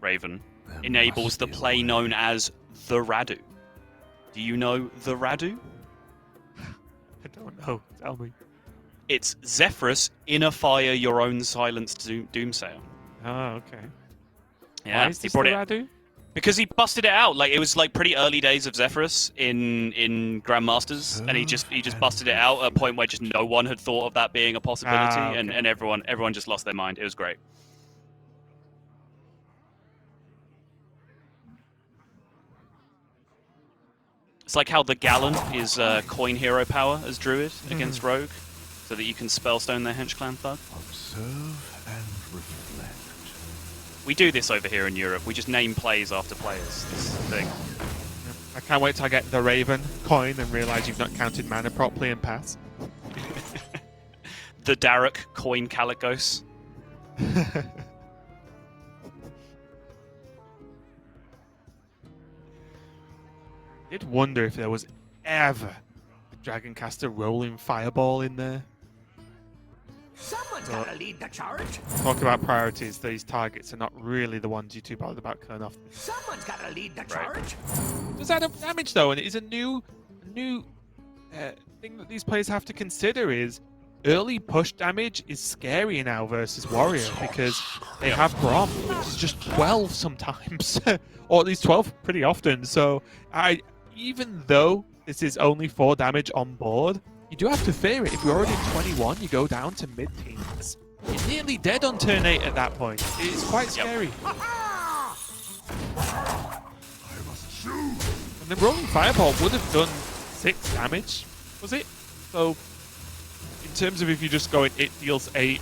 Speaker 10: Raven, enables the play known as the Radu. Do you know the Radu?
Speaker 13: I don't know. Tell me.
Speaker 10: It's Zephyrus, inner fire your own silenced Doomsayer.
Speaker 13: Oh, okay.
Speaker 10: Yeah,
Speaker 13: why is this the Radu?
Speaker 10: Because he busted it out. It was pretty early days of Zephyrus in Grandmasters, and he just busted it out at a point where just no one had thought of that being a possibility,
Speaker 13: okay.
Speaker 10: and everyone just lost their mind. It was great. It's like how the Gallon is coin hero power as Druid against Rogue, so that you can spellstone their Hench Clan Thug.
Speaker 11: Observe and reflect.
Speaker 10: We do this over here in Europe. We just name plays after players. This is the thing.
Speaker 13: I can't wait till I get the Raven coin and realise you've not counted mana properly and pass.
Speaker 10: The Daruk coin Calicos.
Speaker 13: I did wonder if there was ever a Dragoncaster rolling Fireball in there.
Speaker 11: Someone's gotta lead the charge.
Speaker 13: Talk about priorities. These targets are not really the ones you're too bothered about killing off.
Speaker 11: Someone's gotta lead the charge.
Speaker 13: Does that have damage though? And it is a new thing that these players have to consider is early push damage is scary now versus Warrior because they have Grom, which is just 12 sometimes, or at least 12 pretty often. So even though this is only 4 damage on board, you do have to fear it. If you're already at 21, you go down to mid-teens. You're nearly dead on turn 8 at that point. It's quite scary. And the rolling Fireball would have done 6 damage, was it? So, in terms of if you're just going, it deals 8,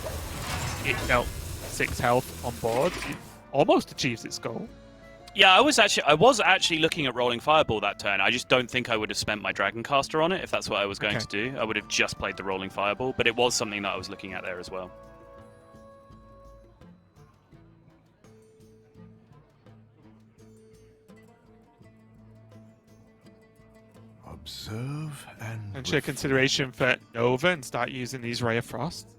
Speaker 13: it dealt 6 health on board, it almost achieves its goal.
Speaker 10: Yeah, I was actually looking at rolling Fireball that turn. I just don't think I would have spent my Dragon Caster on it if that's what I was going to do. I would have just played the rolling Fireball, but it was something that I was looking at there as well.
Speaker 11: Observe and
Speaker 13: show consideration for Nova and start using these Ray of Frost.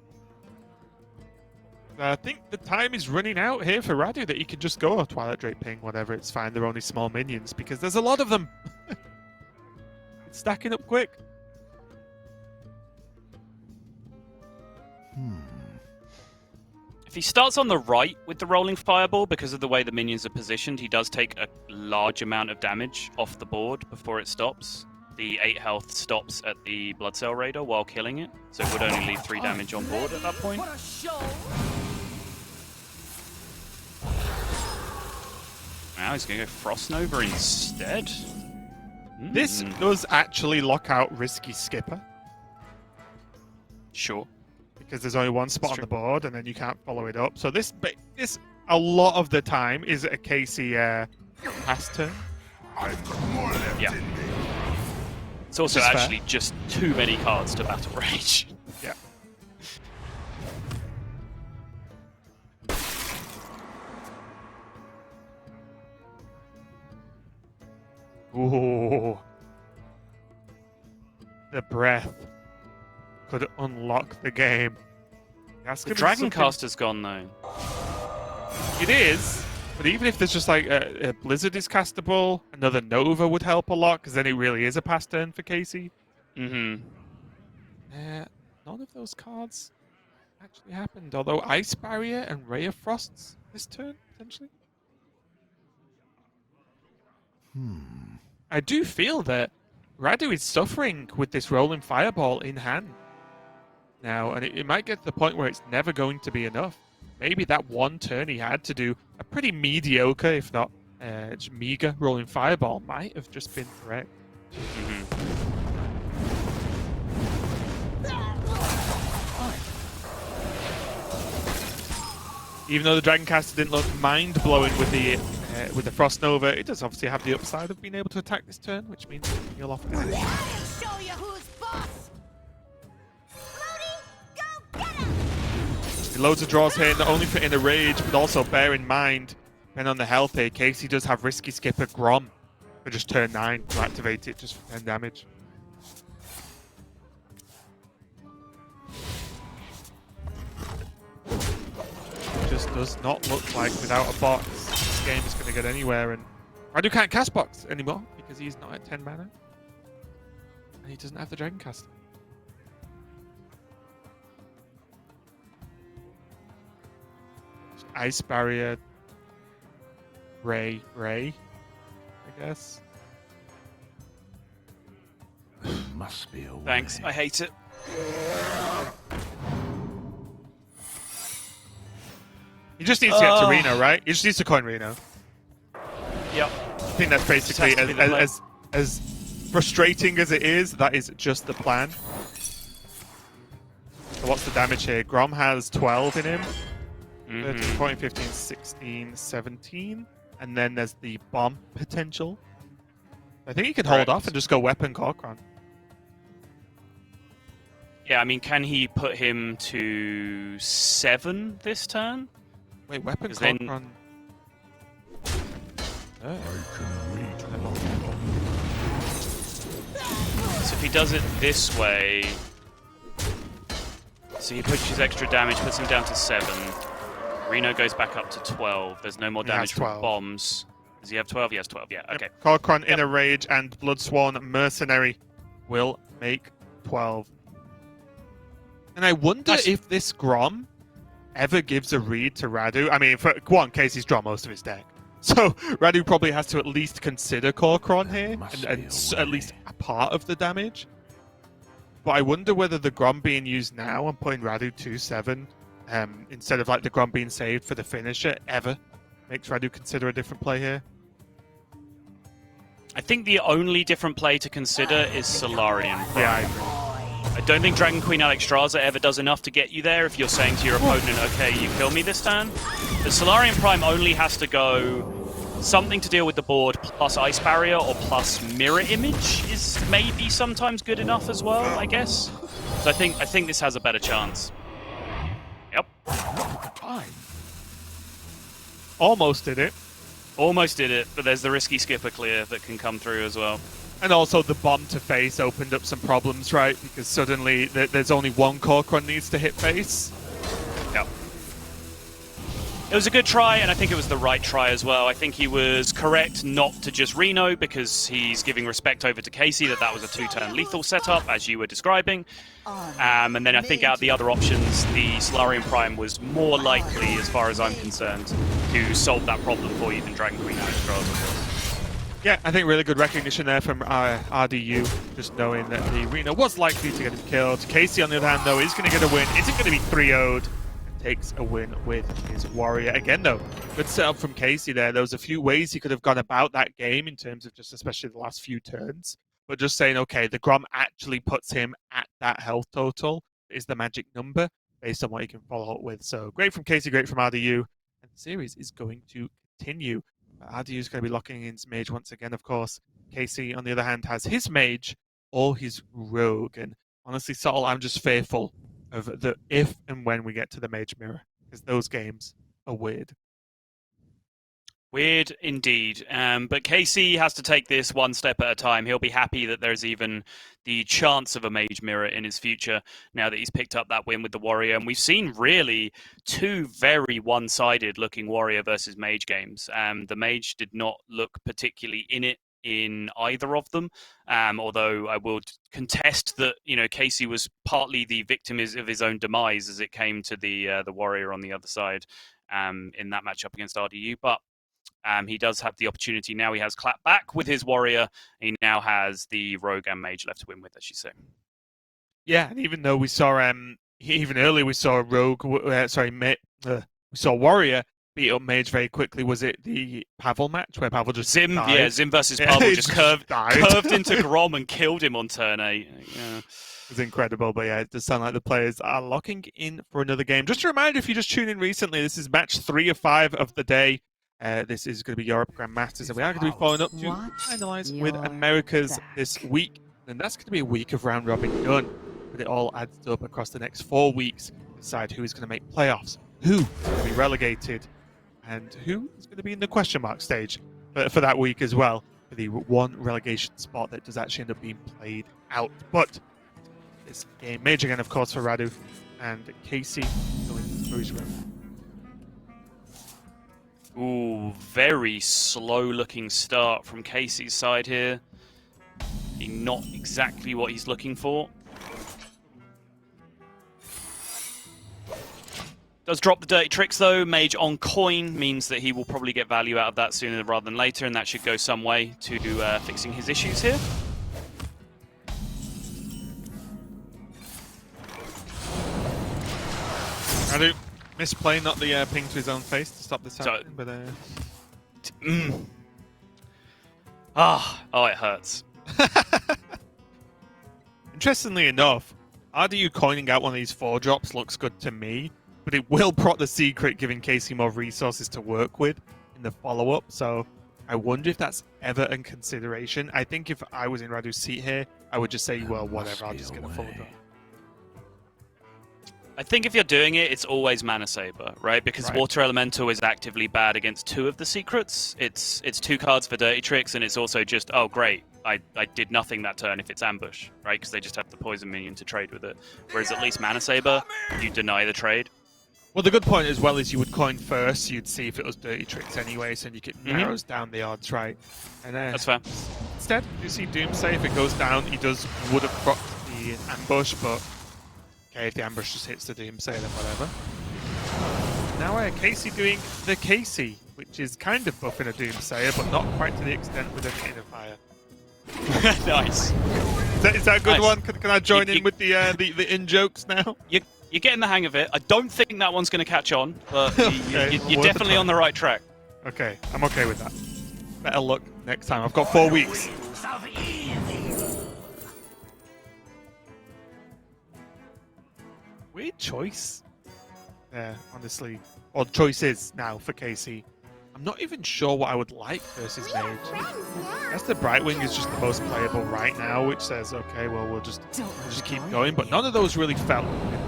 Speaker 13: I think the time is running out here for Radu that he can just go Twilight Drake Ping, whatever, it's fine. They're only small minions because there's a lot of them. It's stacking up quick.
Speaker 10: If he starts on the right with the rolling Fireball, because of the way the minions are positioned, he does take a large amount of damage off the board before it stops. The 8 health stops at the Blood Cell Raider while killing it, so it would only leave 3 damage on board at that point. Now he's going to go Frost Nova instead.
Speaker 13: This does actually lock out Risky Skipper.
Speaker 10: Sure.
Speaker 13: Because there's only one spot on the board and then you can't follow it up. So this a lot of the time is a Casey pass turn.
Speaker 10: Yeah. It's also actually just too many cards to Battle Rage.
Speaker 13: Yeah. Ooh. The breath could unlock the game.
Speaker 10: The Dragon Caster's gone though.
Speaker 13: It is, but even if there's just like a Blizzard is castable, another Nova would help a lot because then it really is a pass turn for Casey.
Speaker 10: Mm-hmm.
Speaker 13: None of those cards actually happened, although Ice Barrier and Ray of Frosts this turn potentially. I do feel that Radu is suffering with this rolling Fireball in hand now, and it might get to the point where it's never going to be enough. Maybe that one turn he had to do a pretty mediocre, if not just meager, rolling Fireball might have just been correct. Even though the Dragon Caster didn't look mind-blowing with the Frost Nova, it does obviously have the upside of being able to attack this turn, which means he'll off damage.
Speaker 12: Show you who's boss.
Speaker 13: Loads of draws here, not only for Inner Rage, but also bear in mind, depending on the health here, Casey does have Risky Skipper Grom for just turn 9 to activate it just for 10 damage. It just does not look like without a box, this game is going to get anywhere, and Radu can't cast box anymore because he's not at 10 mana. And he doesn't have the Dragon Caster. Ice Barrier, Ray, I guess.
Speaker 11: Must be a way.
Speaker 10: Thanks, I hate it.
Speaker 13: He just needs to get to Reno, right? He just needs to coin Reno.
Speaker 10: Yep.
Speaker 13: I think that's basically, as frustrating as it is, that is just the plan. So what's the damage here? Grom has 12 in him. 13, 14, 15, 16, 17. And then there's the bomb potential. I think he could hold off and just go Weapon Corcoran.
Speaker 10: Yeah, I mean, can he put him to 7 this turn?
Speaker 13: Wait, Weapon
Speaker 10: Then...
Speaker 13: Corcoran...
Speaker 10: So if he does it this way... So he pushes extra damage, puts him down to 7. Reno goes back up to 12. There's no more damage from bombs. Does he have 12? He has 12, yeah, okay.
Speaker 13: Corcoran, Inner Rage, and Bloodsworn Mercenary will make 12. And I wonder if this Grom ever gives a read to Radu. I mean, for one, Casey's drawn most of his deck. So Radu probably has to at least consider Corcoran here, and at least a part of the damage. But I wonder whether the Grom being used now and putting Radu 2-7 instead of like the Grom being saved for the finisher ever makes Radu consider a different play here.
Speaker 10: I think the only different play to consider is Solarian.
Speaker 13: Yeah, I agree.
Speaker 10: I don't think Dragon Queen Alexstrasza ever does enough to get you there if you're saying to your opponent, okay, you kill me this turn. The Solarian Prime only has to go something to deal with the board plus Ice Barrier or plus Mirror Image is maybe sometimes good enough as well, I guess. So I think this has a better chance. Yep.
Speaker 13: Almost did it.
Speaker 10: Almost did it, but there's the risky skipper clear that can come through as well.
Speaker 13: And also the bomb to face opened up some problems, right? Because suddenly there's only one Corcoran needs to hit face.
Speaker 10: Yep. It was a good try, and I think it was the right try as well. I think he was correct not to just Reno, because he's giving respect over to Casey that was a 2-turn lethal setup, as you were describing. And then I think out of the other options, the Solarium Prime was more likely, as far as I'm concerned, to solve that problem for you than Dragon Queen Astros.
Speaker 13: Yeah, I think really good recognition there from RDU, just knowing that the Reno was likely to get him killed. Casey, on the other hand, though, is going to get a win. Isn't going to be 3-0'd. Takes a win with his warrior. Again, though, good setup from Casey there. There was a few ways he could have gone about that game in terms of just especially the last few turns. But just saying, okay, the Grom actually puts him at that health total is the magic number based on what he can follow up with. So great from Casey, great from RDU. And the series is going to continue. RDU is going to be locking in his mage once again, of course. Casey, on the other hand, has his mage or his rogue. And honestly, Sol, I'm just fearful of the if and when we get to the Mage Mirror, because those games are weird.
Speaker 10: Weird indeed. But Casey has to take this one step at a time. He'll be happy that there's even the chance of a Mage Mirror in his future now that he's picked up that win with the Warrior. And we've seen really two very one-sided looking Warrior versus Mage games. The Mage did not look particularly in it in either of them, although I will contest that Casey was partly the victim of his own demise as it came to the warrior on the other side in that matchup against RDU. But he does have the opportunity now. He has clap back with his warrior. He now has the rogue and mage left to win with, as you say.
Speaker 13: Yeah, and even though we saw even earlier we saw rogue, we saw warrior beat up mage very quickly. Was it the Pavl match where Pavl just
Speaker 10: Zim?
Speaker 13: died?
Speaker 10: Yeah, Zim versus Pavl just curved into Grom and killed him on turn 8. Yeah.
Speaker 13: It was incredible, but yeah, it does sound like the players are locking in for another game. Just a reminder, if you just tuned in recently, this is match 3 of 5 of the day. This is going to be Europe Grandmasters, and we are going to be following up to finalise with Americas this week. And that's going to be a week of round robin done, but it all adds up across the next 4 weeks to decide who is going to make playoffs, who is going to be relegated, and who is going to be in the question mark stage for that week as well, for the one relegation spot that does actually end up being played out. But this game, major again, of course, for Radu, and Casey going through his room.
Speaker 10: Ooh, very slow-looking start from Casey's side here. Not exactly what he's looking for. Does drop the dirty tricks though. Mage on coin means that he will probably get value out of that sooner rather than later, and that should go some way to fixing his issues here.
Speaker 13: Radu misplay, not the ping to his own face to stop this happening, but
Speaker 10: Oh, it hurts.
Speaker 13: Interestingly enough, RDU coining out one of these 4-drops looks good to me, but it will prot the secret, giving Casey more resources to work with in the follow-up, so I wonder if that's ever in consideration. I think if I was in Radu's seat here, I would just say, well, whatever, I'll just get a 4-drop.
Speaker 10: I think if you're doing it, it's always Mana Saber, right? Because Water Elemental is actively bad against 2 of the secrets. It's 2 cards for dirty tricks, and it's also just, oh great, I did nothing that turn if it's ambush, right? Because they just have the poison minion to trade with it. Whereas at least Mana Saber, you deny the trade.
Speaker 13: Well, the good point as well is you would coin first, you'd see if it was dirty tricks anyway, so you get narrows down the odds, right? And
Speaker 10: that's fair.
Speaker 13: Instead, you see Doomsay, if it goes down, he would have propped the ambush, but okay, if the ambush just hits the Doomsay, then whatever. Now Casey doing the Casey, which is kind of buffing a Doomsayer, but not quite to the extent with a Chain of Fire.
Speaker 10: Nice.
Speaker 13: Is that a good one? Can I join in with the in-jokes now?
Speaker 10: You're getting the hang of it. I don't think that one's going to catch on, but you're definitely on the right track.
Speaker 13: Okay, I'm okay with that. Better luck next time. I've got 4 weeks. Weird choice. Yeah, honestly. Or choices now for Casey. I'm not even sure what I would like versus Mage. I guess the Brightwing is just the most playable right now, which says, okay, well, we'll just keep going. But none of those really felt good.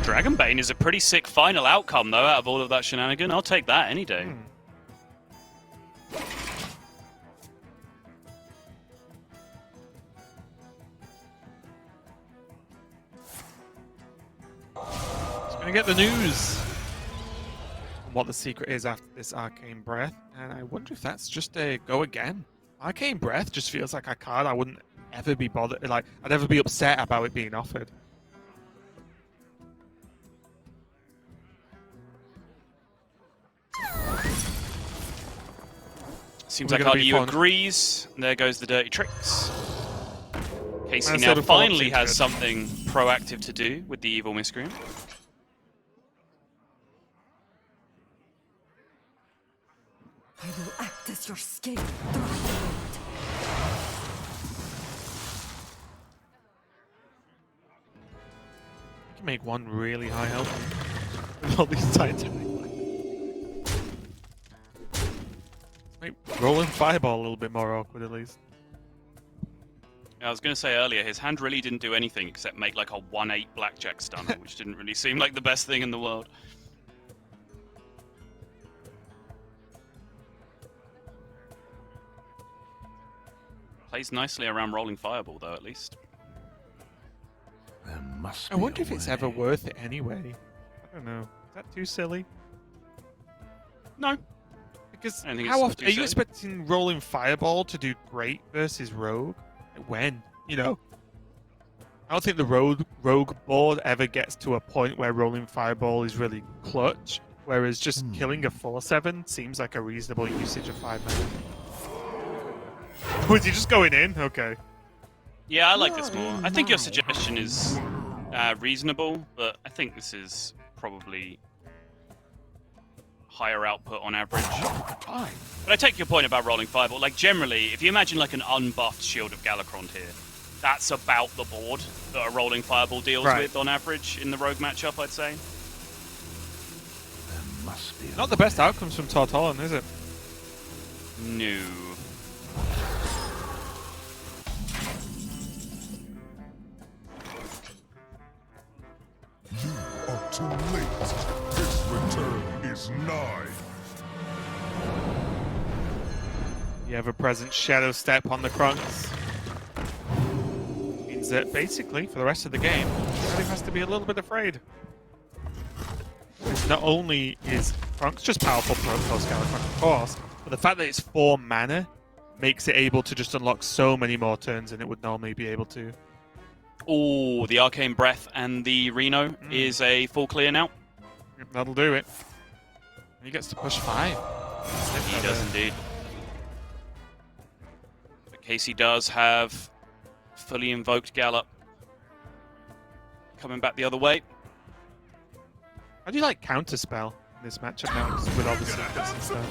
Speaker 10: Dragonbane is a pretty sick final outcome, though, out of all of that shenanigan. I'll take that any day.
Speaker 13: Just gonna get the news on what the secret is after this Arcane Breath, and I wonder if that's just a go again. Arcane Breath just feels like a card I wouldn't ever be bothered, like I'd ever be upset about it being offered.
Speaker 10: Seems like RDU agrees. There goes the dirty tricks. Casey now finally has something proactive to do with the Evil Miscreant.
Speaker 12: I will act as your scapegoat.
Speaker 13: You can make one really high health with all these Titanic. Make rolling Fireball a little bit more awkward, at least.
Speaker 10: I was going to say earlier, his hand really didn't do anything except make like a 1/8 blackjack stunner, which didn't really seem like the best thing in the world. Plays nicely around rolling Fireball, though, at least.
Speaker 11: There must
Speaker 13: I wonder if it's ever worth it anyway. I don't know. Is that too silly?
Speaker 10: No.
Speaker 13: Because
Speaker 10: I think
Speaker 13: how
Speaker 10: it's
Speaker 13: often
Speaker 10: too
Speaker 13: are you
Speaker 10: silly.
Speaker 13: expecting rolling Fireball to do great versus Rogue? Like when? You know? I don't think the Rogue board ever gets to a point where rolling Fireball is really clutch, whereas just killing a 4/7 seems like a reasonable usage of 5 mana. Was he just going in? Okay.
Speaker 10: Yeah, I like this more. I think your suggestion is reasonable, but I think this is probably higher output on average. But I take your point about rolling Fireball. Like, generally, if you imagine like an unbuffed Shield of Galakrond here, that's about the board that a rolling Fireball deals with on average in the Rogue matchup, I'd say.
Speaker 11: There must be
Speaker 13: Not the best outcomes from Tortolan, is it?
Speaker 10: No.
Speaker 11: You are too late. His return is nigh.
Speaker 13: You have a present Shadow Step on the Krunks. Means that basically, for the rest of the game, everybody has to be a little bit afraid. Not only is Krunks just powerful post Galakrond, of course, but the fact that it's 4 mana makes it able to just unlock so many more turns than it would normally be able to.
Speaker 10: Oh, the Arcane Breath and the Reno is a full clear now.
Speaker 13: That'll do it. He gets to push 5.
Speaker 10: He does indeed. But Casey does have fully invoked Gallop. Coming back the other way.
Speaker 13: How do you like Counterspell in this matchup now with all the secrets and stuff?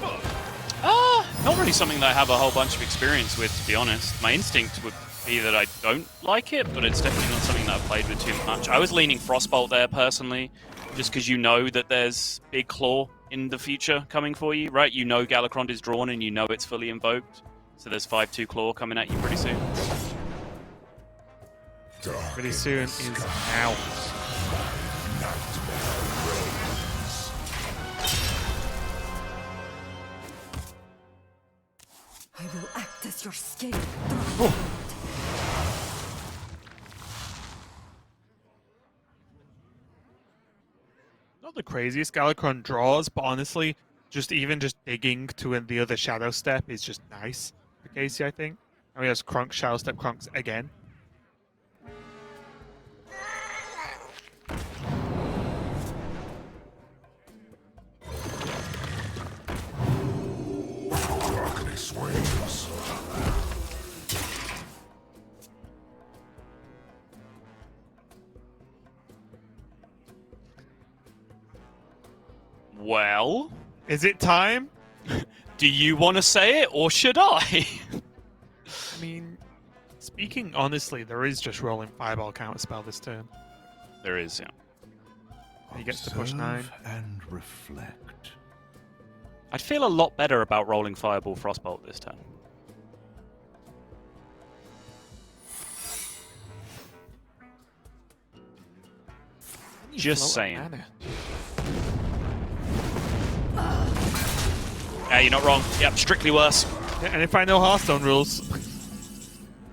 Speaker 10: Not really something that I have a whole bunch of experience with, to be honest. My instinct would be that I don't like it, but it's definitely not something that I've played with too much. I was leaning Frostbolt there, personally, just because you know that there's Big Claw in the future coming for you, right? You know Galakrond is drawn and you know it's fully invoked. So there's 5/2 Claw coming at you pretty soon.
Speaker 13: Pretty soon is now.
Speaker 12: I will act as your scapegoat.
Speaker 13: Not the craziest Galakrond draws, but honestly, just digging to the other Shadow Step is just nice for Casey, I think. And he has Krunk, Shadow Step, Krunks again.
Speaker 11: Darkness wanes.
Speaker 10: Well...
Speaker 13: Is it time?
Speaker 10: Do you want to say it, or should I?
Speaker 13: I mean, speaking honestly, there is just rolling Fireball Counterspell this turn.
Speaker 10: There is, yeah.
Speaker 13: He gets to push 9.
Speaker 11: And reflect.
Speaker 10: I'd feel a lot better about rolling Fireball Frostbolt this turn. Just saying. Yeah, you're not wrong. Yep, strictly worse.
Speaker 13: Yeah, and if I know Hearthstone rules,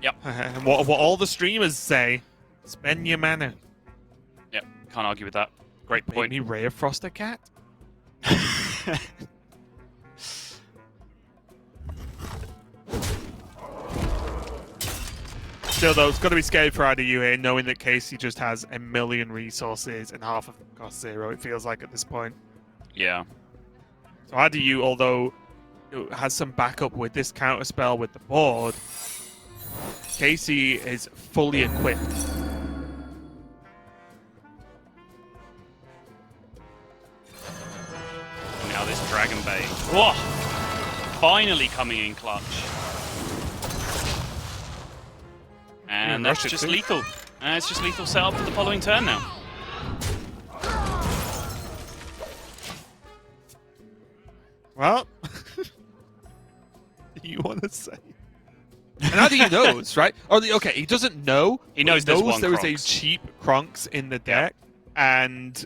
Speaker 10: yep.
Speaker 13: And what all the streamers say, spend your mana.
Speaker 10: Yep, can't argue with that. Great point.
Speaker 13: Me Ray of Froster Cat. Still, though, it's got to be scary for IDU here, knowing that Casey just has a million resources and half of them cost 0, it feels like at this point.
Speaker 10: Yeah.
Speaker 13: So IDU, although it has some backup with this counter spell with the board, Casey is fully equipped.
Speaker 10: Now this Dragon Bait. Whoa! Finally coming in clutch. And that's just lethal. It's just lethal setup for the following turn now.
Speaker 13: Well, you want to say? And how do you knows, right? Or okay, he doesn't know.
Speaker 10: He knows there's one
Speaker 13: there is
Speaker 10: Kronks.
Speaker 13: a cheap Kronks in the deck, and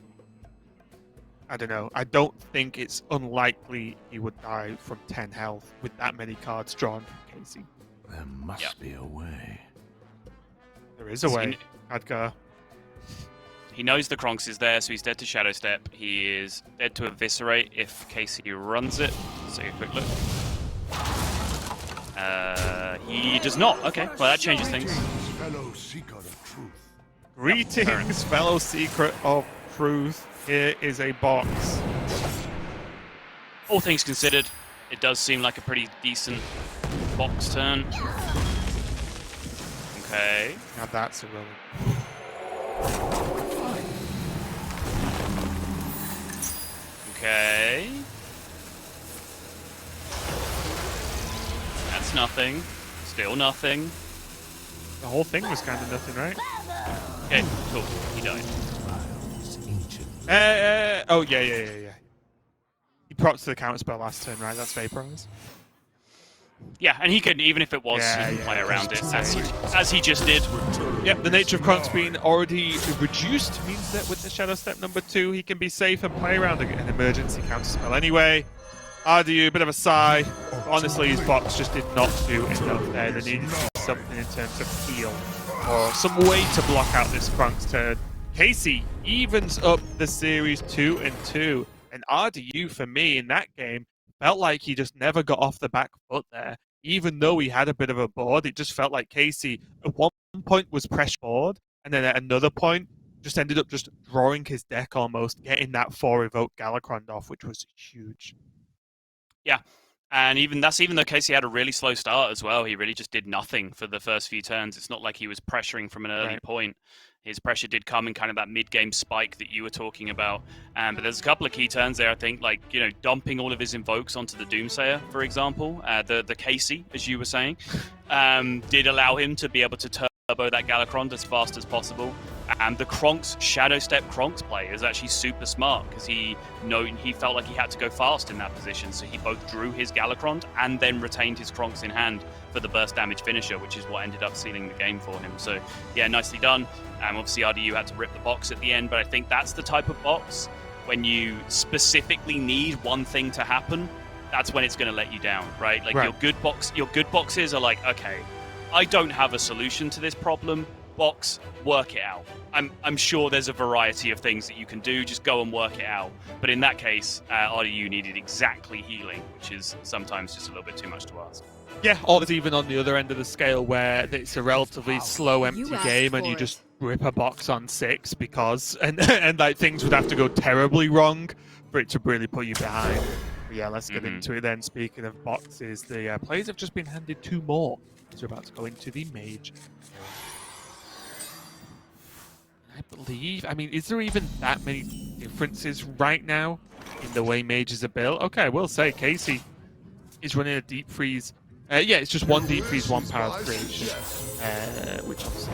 Speaker 13: I don't know. I don't think it's unlikely he would die from 10 health with that many cards drawn from Casey.
Speaker 11: There must be a way.
Speaker 13: There is a way, Adgar.
Speaker 10: He knows the Kronks is there, so he's dead to Shadow Step. He is dead to Eviscerate if Casey runs it. Let's take a quick look. He does not. Okay, well that changes things.
Speaker 11: Fellow seeker of truth.
Speaker 13: Greetings, fellow secret of truth. Here is a box.
Speaker 10: All things considered, it does seem like a pretty decent box turn. Okay.
Speaker 13: Now that's a really...
Speaker 10: Okay. That's nothing. Still nothing.
Speaker 13: The whole thing was kind of nothing, right?
Speaker 10: Okay, cool. He died.
Speaker 13: Oh, yeah. He procs to the counter spell last turn, right? That's Vaporize.
Speaker 10: Yeah, and he can, even if it was, he can play around it, as he just did.
Speaker 13: Yep, the nature of Kronks being already reduced means that with the Shadow Step number 2, he can be safe and play around an emergency counter spell anyway. RDU, a bit of a sigh. Honestly, his box just did not do enough there. There needed to be something in terms of heal, or some way to block out this Kronks turn. Casey evens up the series 2-2, and RDU, for me, in that game, felt like he just never got off the back foot there. Even though he had a bit of a board, it just felt like Casey at one point was pressure board, and then at another point just ended up just drawing his deck almost, getting that 4 Evoke Galakron off, which was huge.
Speaker 10: Yeah, and even though Casey had a really slow start as well, he really just did nothing for the first few turns. It's not like he was pressuring from an early point. His pressure did come in kind of that mid-game spike that you were talking about. But there's a couple of key turns there, I think, like, you know, dumping all of his invokes onto the Doomsayer, for example. The Casey, as you were saying, did allow him to be able to turbo that Galakron as fast as possible. And the Kronks, Shadow Step Kronks play is actually super smart because he felt like he had to go fast in that position. So he both drew his Galakron and then retained his Kronks in hand for the burst damage finisher, which is what ended up sealing the game for him. So yeah, nicely done. Obviously RDU had to rip the box at the end, but I think that's the type of box when you specifically need one thing to happen, that's when it's going to let you down, right? Like your good boxes are like, okay, I don't have a solution to this problem. Box, work it out. I'm sure there's a variety of things that you can do. Just go and work it out. But in that case, RDU needed exactly healing, which is sometimes just a little bit too much to ask.
Speaker 13: Yeah, or it's even on the other end of the scale where it's a relatively slow, empty game and you just rip a box on 6 because... And like, things would have to go terribly wrong for it to really put you behind. But yeah, let's get into it then. Speaking of boxes, the players have just been handed 2 more. So we're about to go into the Mage. I believe... I mean, is there even that many differences right now in the way Mages are built? Okay, I will say Casey is running a Deep Freeze. Yeah, it's just 1 Deep Freeze, 1 Power Creation, which obviously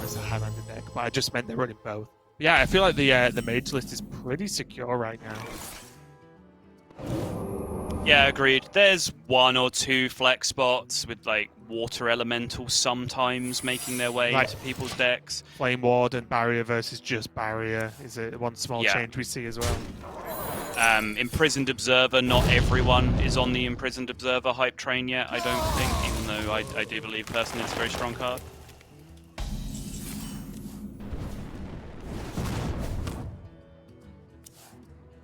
Speaker 13: is a high-landed deck, but I just meant they're running both. But yeah, I feel like the Mage list is pretty secure right now.
Speaker 10: Yeah, agreed. There's one or two flex spots with like water elementals sometimes making their way
Speaker 13: Like
Speaker 10: into people's decks.
Speaker 13: Flame Ward and Barrier versus just Barrier is one small
Speaker 10: Yeah.
Speaker 13: change we see as well.
Speaker 10: Imprisoned Observer, not everyone is on the Imprisoned Observer hype train yet, I don't think, even though I do believe personally it's a very strong card.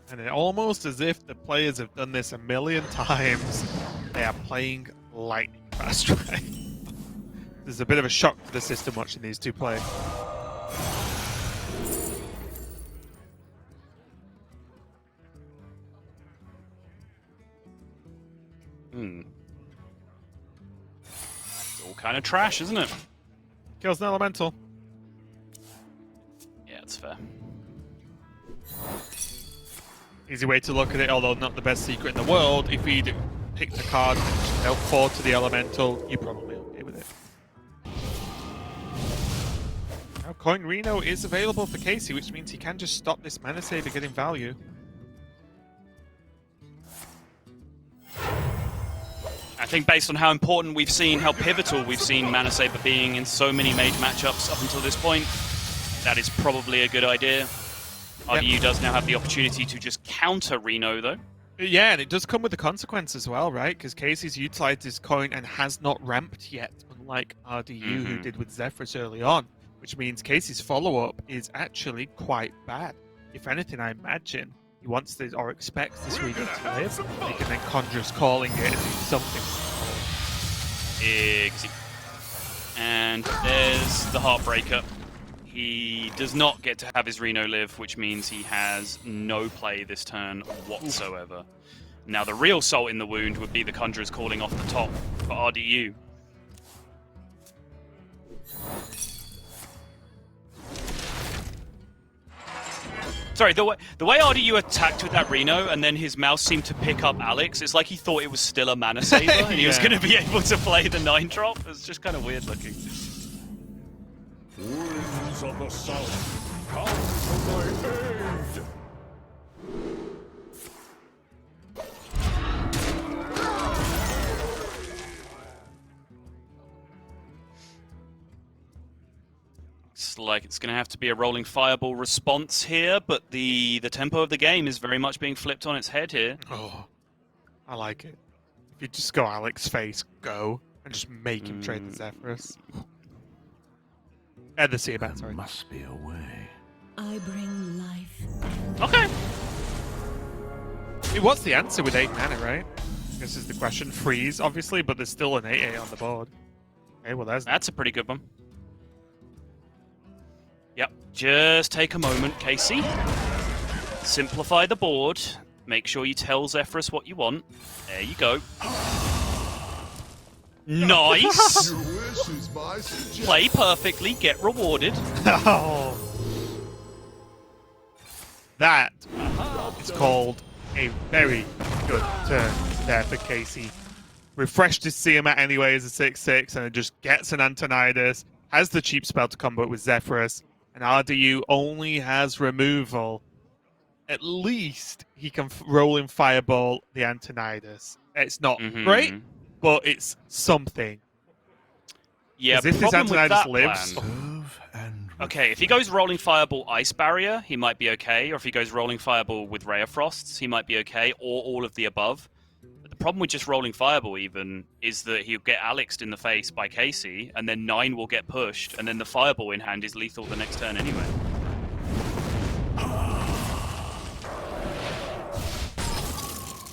Speaker 13: And it almost as if the players have done this a million times. They are playing lightning fast, right? There's a bit of a shock to the system watching these two play.
Speaker 10: It's all kind of trash, isn't it?
Speaker 13: Kills an elemental.
Speaker 10: Yeah, it's fair.
Speaker 13: Easy way to look at it, although not the best secret in the world. If he'd picked a card and just dealt 4 to the elemental, you're probably okay with it. Now Coin Reno is available for Casey, which means he can just stop this mana saver getting value.
Speaker 10: I think based on how important we've seen, how pivotal we've seen Mana Saber being in so many mage matchups up until this point, that is probably a good idea. RDU does now have the opportunity to just counter Reno, though.
Speaker 13: Yeah, and it does come with a consequence as well, right? Because Casey's utilized his coin and has not ramped yet, unlike RDU, who did with Zephyrus early on, which means Casey's follow-up is actually quite bad. If anything, I imagine he wants this or expects this region to live. He can then Conjurer's Calling it and do something.
Speaker 10: Easy. And there's the Heartbreaker. He does not get to have his Reno live, which means he has no play this turn whatsoever. Now the real salt in the wound would be the Conjurer's Calling off the top for RDU. Sorry, the way RDU attacked with that Reno and then his mouse seemed to pick up Alex, it's like he thought it was still a mana saver and he was going to be able to play the 9-drop. It's just kind of weird looking.
Speaker 11: Winds of the south, come to my aid!
Speaker 10: Looks like it's going to have to be a rolling fireball response here, but the tempo of the game is very much being flipped on its head here.
Speaker 13: Oh, I like it. If you just go Alex face, go, and just make him trade the Zephyrus. The Seabat, sorry.
Speaker 11: Must be a way.
Speaker 12: I bring life.
Speaker 13: Okay. What's the answer with 8 mana, right? This is the question. Freeze, obviously, but there's still an 8/8 on the board. Okay, well,
Speaker 10: that's a pretty good one. Yep, just take a moment, Casey. Simplify the board. Make sure you tell Zephyrus what you want. There you go. Nice! Play perfectly, get rewarded.
Speaker 13: Oh. That is called a very good turn there for Casey. Refreshed his Tiamat anyway as a 6/6 and it just gets an Antonidas. Has the cheap spell to combo with Zephyrus. And RDU only has removal. At least he can roll in Fireball the Antonidas. It's not great, but it's something.
Speaker 10: Yeah,
Speaker 13: if his Antonidas lives...
Speaker 10: Okay, if he goes rolling Fireball Ice Barrier, he might be okay. Or if he goes rolling Fireball with Ray of Frosts, he might be okay. Or all of the above. But the problem with just rolling Fireball even is that he'll get Alexed in the face by Casey, and then 9 will get pushed, and then the Fireball in hand is lethal the next turn anyway.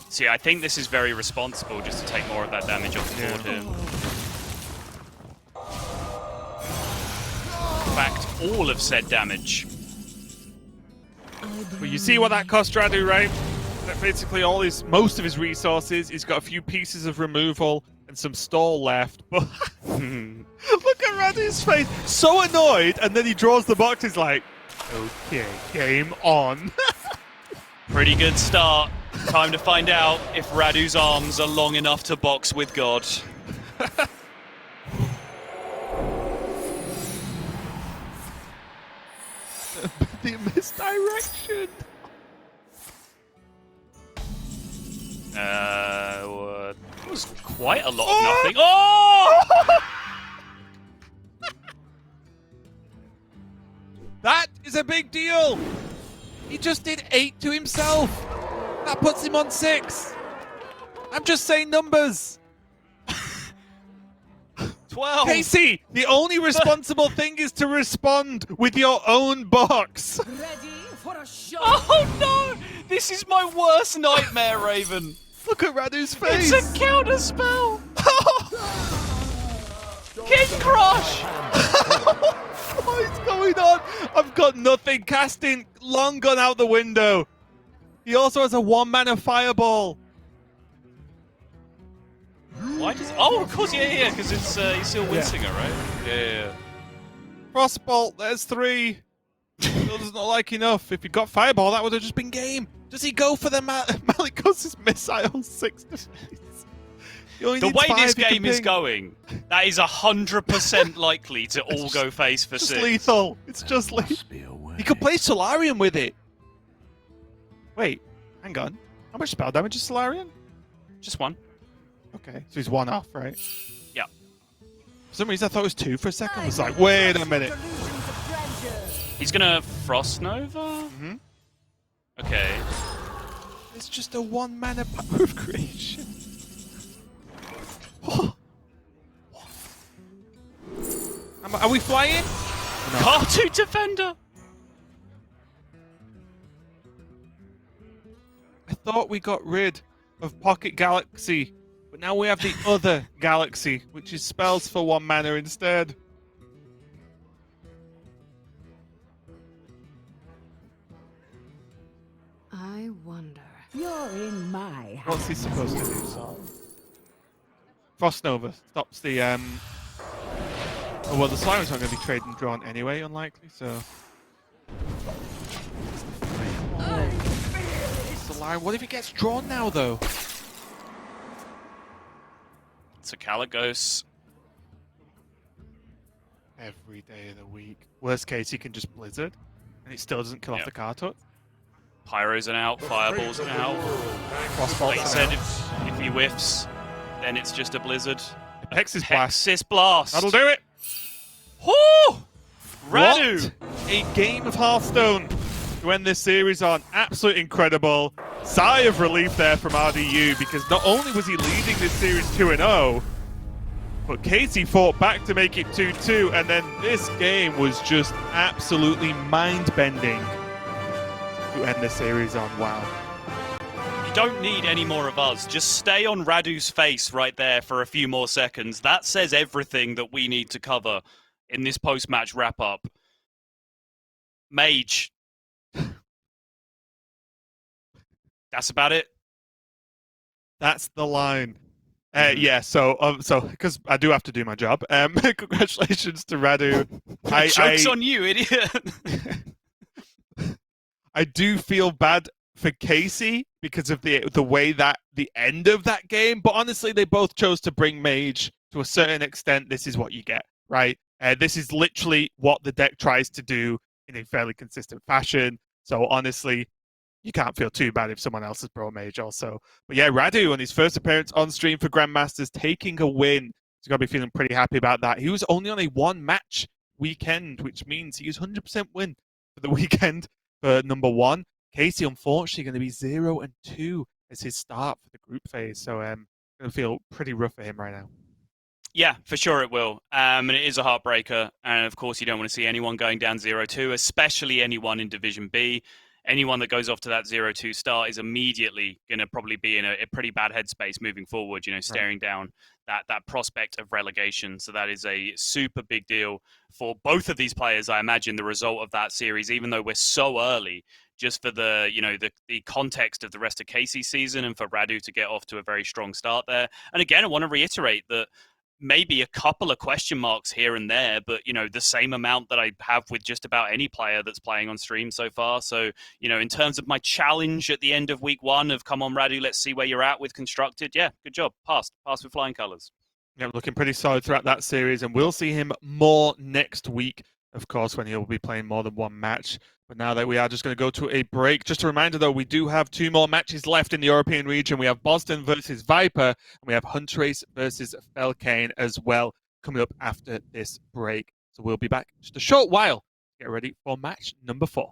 Speaker 10: See, I think this is very responsible just to take more of that damage off the board here. In fact, all of said damage.
Speaker 13: Well, you see what that cost Radu, right? That basically most of his resources. He's got a few pieces of removal and some stall left. But look at Radu's face, so annoyed, and then he draws the box. He's like, "Okay, game on."
Speaker 10: Pretty good start. Time to find out if Radu's arms are long enough to box with God.
Speaker 13: The misdirection.
Speaker 10: quite a lot of nothing. Oh!
Speaker 13: That is a big deal. He just did 8 to himself. That puts him on 6. I'm just saying numbers.
Speaker 10: 12.
Speaker 13: Casey, the only responsible thing is to respond with your own box.
Speaker 10: Oh no! This is my worst nightmare, Raven.
Speaker 13: Look at Radu's face.
Speaker 10: It's a counter spell. King Crush.
Speaker 13: What is going on? I've got nothing. Casting long gone out the window. He also has a 1-mana fireball.
Speaker 10: Why does? Oh, of course, yeah, because it's he's still Winsinger, right? Yeah.
Speaker 13: Frostbolt, there's 3. Still does not like enough. If he got fireball, that would have just been game. Does he go for the Malikos' missile 6 defense?
Speaker 10: The way this game is going, that is 100% likely to all go face for 6.
Speaker 13: Just lethal. It's just lethal. He could play Solarian with it. Wait, hang on. How much spell damage is Solarian?
Speaker 10: Just 1.
Speaker 13: Okay, so he's 1 off, right?
Speaker 10: Yeah.
Speaker 13: For some reason, I thought it was 2 for a second. I was like, wait a minute.
Speaker 10: He's gonna Frost Nova?
Speaker 13: Mm-hmm.
Speaker 10: Okay.
Speaker 13: It's just a 1-mana power of creation. Are we flying? No.
Speaker 10: Cartoon Defender!
Speaker 13: I thought we got rid of Pocket Galaxy, but now we have the other Galaxy, which is spells for 1 mana instead.
Speaker 3: I wonder.
Speaker 12: You're in my house.
Speaker 13: What's he supposed to do? Frost Nova stops the Oh, well, the Siren's not going to be trading drawn anyway, unlikely, so... What if he gets drawn now, though?
Speaker 10: It's a Caligos.
Speaker 13: Every day of the week. Worst case, he can just Blizzard, and it still doesn't kill off the Kartuk.
Speaker 10: Pyros are out, Fireballs are out. Like you said, if he whiffs, then it's just a Blizzard.
Speaker 13: Hex's Blast.
Speaker 10: Hex's Blast.
Speaker 13: That'll do it.
Speaker 10: Whoo! Radu!
Speaker 13: What a game of Hearthstone to end this series on. Absolutely incredible. Sigh of relief there from RDU, because not only was he leading this series 2-0, but Casey fought back to make it 2-2, and then this game was just absolutely mind-bending to end the series on. Wow.
Speaker 10: You don't need any more of us. Just stay on Radu's face right there for a few more seconds. That says everything that we need to cover in this post-match wrap-up. Mage. That's about it.
Speaker 13: That's the line. Yeah, so because I do have to do my job. Congratulations to Radu.
Speaker 10: Joke's on you, idiot.
Speaker 13: I do feel bad for Casey because of the way that the end of that game, but honestly, they both chose to bring Mage to a certain extent. This is what you get, right? This is literally what the deck tries to do in a fairly consistent fashion. So honestly, you can't feel too bad if someone else has brought Mage also. But yeah, Radu on his first appearance on stream for Grandmasters, taking a win. He's got to be feeling pretty happy about that. He was only on a 1-match weekend, which means he was 100% win for the weekend for number 1. Casey, unfortunately, going to be 0-2 as his start for the group phase. So going to feel pretty rough for him right now.
Speaker 10: Yeah, for sure it will. And it is a heartbreaker. And of course, you don't want to see anyone going down 0-2, especially anyone in Division B. Anyone that goes off to that 0-2 start is immediately going to probably be in a pretty bad headspace moving forward, staring down that prospect of relegation. So that is a super big deal for both of these players, I imagine, the result of that series, even though we're so early, just for the context of the rest of Casey's season and for Radu to get off to a very strong start there. And again, I want to reiterate that maybe a couple of question marks here and there, but, the same amount that I have with just about any player that's playing on stream so far. So, in terms of my challenge at the end of week 1 of come on, Radu, let's see where you're at with Constructed. Yeah, good job. Passed with flying colours.
Speaker 13: Yeah, looking pretty solid throughout that series, and we'll see him more next week, of course, when he'll be playing more than 1 match. But now that we are just going to go to a break. Just a reminder, though, we do have 2 more matches left in the European region. We have Boston versus Viper, and we have Hunterace versus Falcan as well coming up after this break. So we'll be back in just a short while. Get ready for match number 4.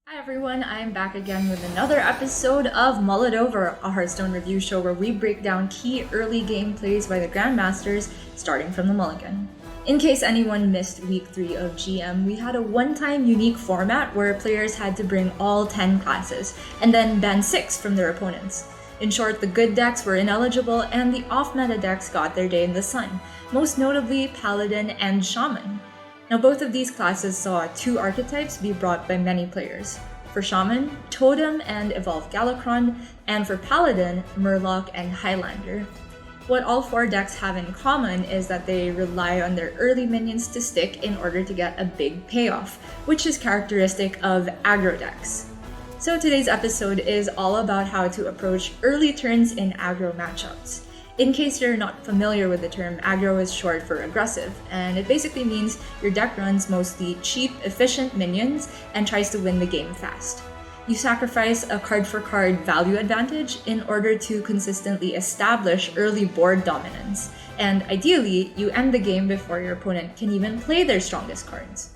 Speaker 2: Hi everyone, I'm back again with another episode of Mull It Over, a Hearthstone review show where we break down key early game plays by the Grandmasters, starting from the mulligan. In case anyone missed week 3 of GM, we had a one-time unique format where players had to bring all 10 classes, and then ban 6 from their opponents. In short, the good decks were ineligible, and the off-meta decks got their day in the sun, most notably Paladin and Shaman. Now both of these classes saw 2 archetypes be brought by many players. For Shaman, Totem and Evolved Galakrond, and for Paladin, Murloc and Highlander. What all 4 decks have in common is that they rely on their early minions to stick in order to get a big payoff, which is characteristic of aggro decks. So today's episode is all about how to approach early turns in aggro matchups. In case you're not familiar with the term, aggro is short for aggressive, and it basically means your deck runs mostly cheap, efficient minions and tries to win the game fast. You sacrifice a card-for-card value advantage in order to consistently establish early board dominance, and ideally, you end the game before your opponent can even play their strongest cards.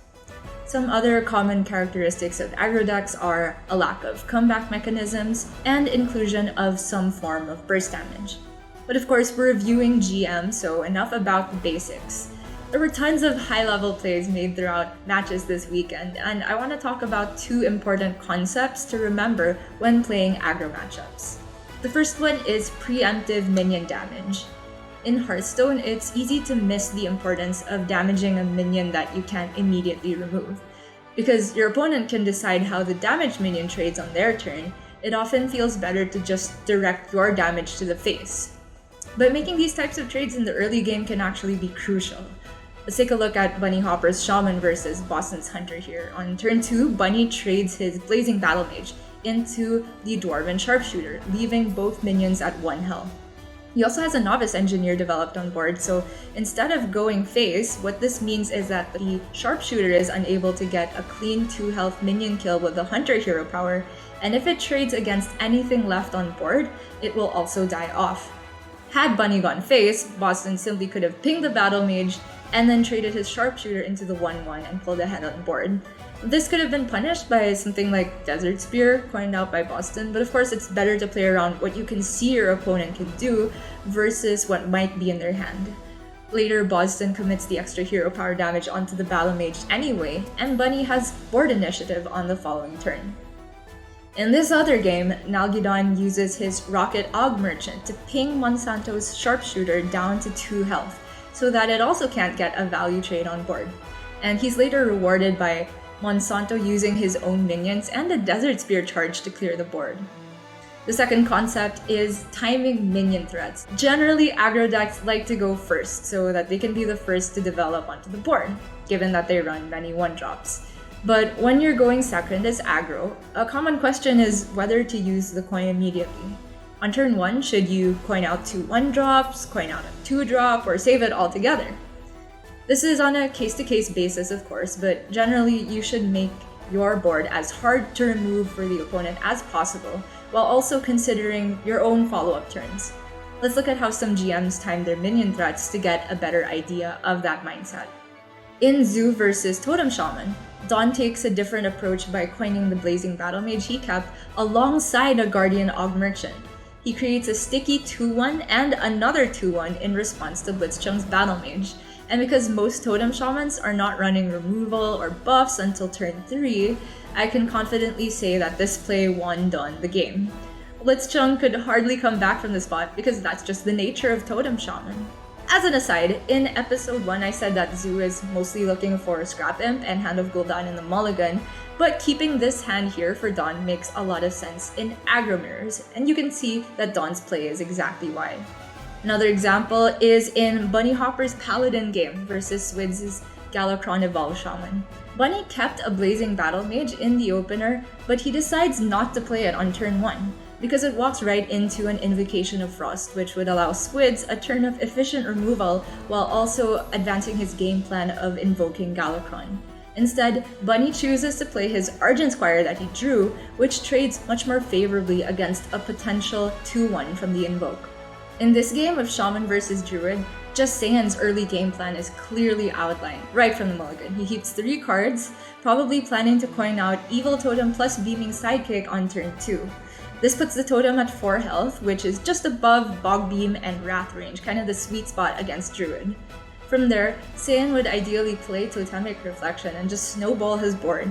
Speaker 2: Some other common characteristics of aggro decks are a lack of comeback mechanisms and inclusion of some form of burst damage. But of course, we're reviewing GM, so enough about the basics. There were tons of high-level plays made throughout matches this weekend, and I want to talk about 2 important concepts to remember when playing aggro matchups. The first one is preemptive minion damage. In Hearthstone, it's easy to miss the importance of damaging a minion that you can't immediately remove. Because your opponent can decide how the damaged minion trades on their turn, it often feels better to just direct your damage to the face. But making these types of trades in the early game can actually be crucial. Let's take a look at Bunny Hopper's Shaman versus Boston's Hunter here. On turn 2, Bunny trades his Blazing Battle Mage into the Dwarven Sharpshooter, leaving both minions at 1 health. He also has a Novice Engineer developed on board, so instead of going face, what this means is that the Sharpshooter is unable to get a clean 2 health minion kill with the Hunter hero power, and if it trades against anything left on board, it will also die off. Had Bunny gone face, Boston simply could have pinged the Battle Mage and then traded his Sharpshooter into the 1/1 and pulled ahead on board. This could have been punished by something like Desert Spear, coined out by Boston, but of course it's better to play around what you can see your opponent can do versus what might be in their hand. Later, Boston commits the extra hero power damage onto the Battle Mage anyway, and Bunny has board initiative on the following turn. In this other game, Nalgidon uses his Rocket Og Merchant to ping Monsanto's Sharpshooter down to 2 health, so that it also can't get a value trade on board. And he's later rewarded by Monsanto using his own minions and a Desert Spear charge to clear the board. The second concept is timing minion threats. Generally, aggro decks like to go first, so that they can be the first to develop onto the board, given that they run many 1-drops. But when you're going second as aggro, a common question is whether to use the coin immediately. On turn 1, should you coin out 2 1-drops, coin out a 2-drop, or save it altogether? This is on a case-to-case basis, of course, but generally you should make your board as hard to remove for the opponent as possible, while also considering your own follow-up turns. Let's look at how some GMs time their minion threats to get a better idea of that mindset. In Zoo vs Totem Shaman, Dawn takes a different approach by coining the Blazing Battle Mage he kept alongside a Guardian Og Merchant. He creates a sticky 2/1 and another 2/1 in response to Blitzchung's Battle Mage. And because most Totem Shamans are not running removal or buffs until turn 3, I can confidently say that this play won Dawn the game. Blitzchung could hardly come back from the spot because that's just the nature of Totem Shaman. As an aside, in episode 1 I said that Zoo is mostly looking for Scrap Imp and Hand of Gul'dan in the mulligan, but keeping this hand here for Dawn makes a lot of sense in aggro mirrors, and you can see that Dawn's play is exactly why. Another example is in Bunny Hopper's Paladin game versus Swids' Galakrond Evolved Shaman. Bunny kept a Blazing Battle Mage in the opener, but he decides not to play it on turn 1, because it walks right into an Invocation of Frost, which would allow Squids a turn of efficient removal while also advancing his game plan of invoking Galakrond. Instead, Bunny chooses to play his Argent Squire that he drew, which trades much more favorably against a potential 2-1 from the Invoke. In this game of Shaman versus Druid, Just Saiyan's early game plan is clearly outlined, right from the mulligan. He keeps 3 cards, probably planning to coin out Evil Totem plus Beaming Sidekick on turn 2. This puts the totem at 4 health, which is just above Bog Beam and Wrath range, kind of the sweet spot against Druid. From there, Saiyan would ideally play Totemic Reflection and just snowball his board.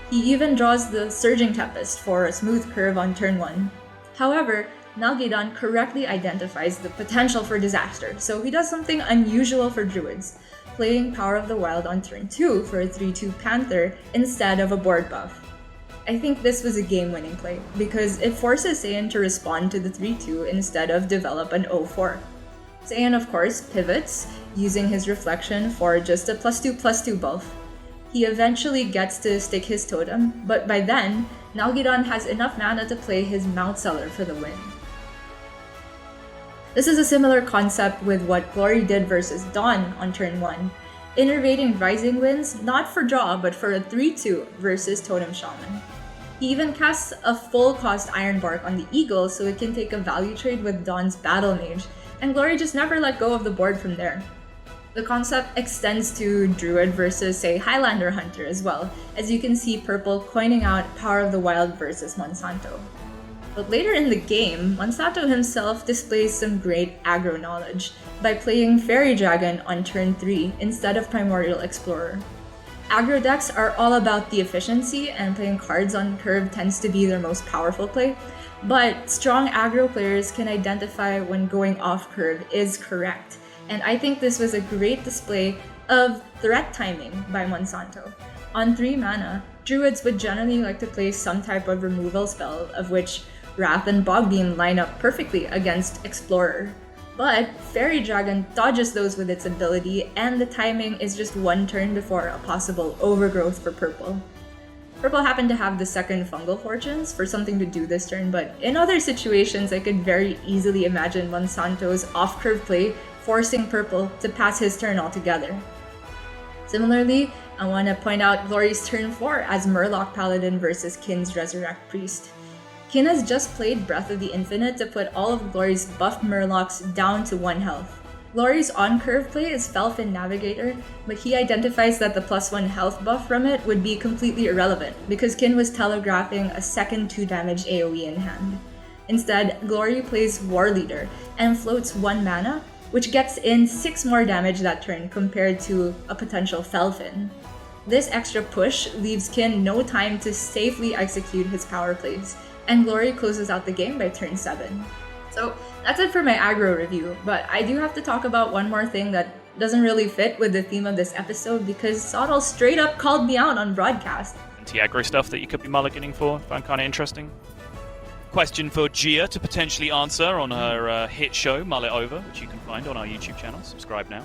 Speaker 2: He even draws the Surging Tempest for a smooth curve on turn 1. However, Nalgidon correctly identifies the potential for disaster, so he does something unusual for Druids, playing Power of the Wild on turn 2 for a 3-2 Panther instead of a board buff. I think this was a game-winning play, because it forces Saiyan to respond to the 3-2 instead of develop an 0-4. Saiyan, of course, pivots, using his Reflection for just a +2/+2 buff. He eventually gets to stick his totem, but by then, Nalgidon has enough mana to play his Mount Seller for the win. This is a similar concept with what Glory did versus Dawn on turn 1, innervating Rising Winds not for draw but for a 3-2 versus Totem Shaman. He even casts a full cost Iron Bark on the Eagle so it can take a value trade with Dawn's Battle Mage, and Glory just never let go of the board from there. The concept extends to Druid versus, say, Highlander Hunter as well, as you can see Purple coining out Power of the Wild versus Monsanto. But later in the game, Monsanto himself displays some great aggro knowledge by playing Fairy Dragon on turn 3 instead of Primordial Explorer. Aggro decks are all about the efficiency, and playing cards on curve tends to be their most powerful play, but strong aggro players can identify when going off curve is correct, and I think this was a great display of threat timing by Monsanto. On 3 mana, Druids would generally like to play some type of removal spell, of which Wrath and Bogbeam line up perfectly against Explorer. But Fairy Dragon dodges those with its ability, and the timing is just 1 turn before a possible overgrowth for Purple. Purple happened to have the second Fungal Fortunes for something to do this turn, but in other situations I could very easily imagine Monsanto's off-curve play forcing Purple to pass his turn altogether. Similarly, I want to point out Glory's turn 4 as Murloc Paladin versus Kin's Resurrect Priest. Kin has just played Breath of the Infinite to put all of Glory's buffed Murlocs down to 1 health. Glory's on-curve play is Felfin Navigator, but he identifies that the +1 health buff from it would be completely irrelevant, because Kin was telegraphing a second 2 damage AoE in hand. Instead, Glory plays War Leader and floats 1 mana, which gets in 6 more damage that turn compared to a potential Felfin. This extra push leaves Kin no time to safely execute his power plays, and Glory closes out the game by turn 7. So that's it for my aggro review, but I do have to talk about one more thing that doesn't really fit with the theme of this episode because Sottle straight up called me out on broadcast.
Speaker 10: Anti-aggro stuff that you could be mulliganing for, found kind of interesting. Question for Gia to potentially answer on her hit show, Mull It Over, which you can find on our YouTube channel. Subscribe now.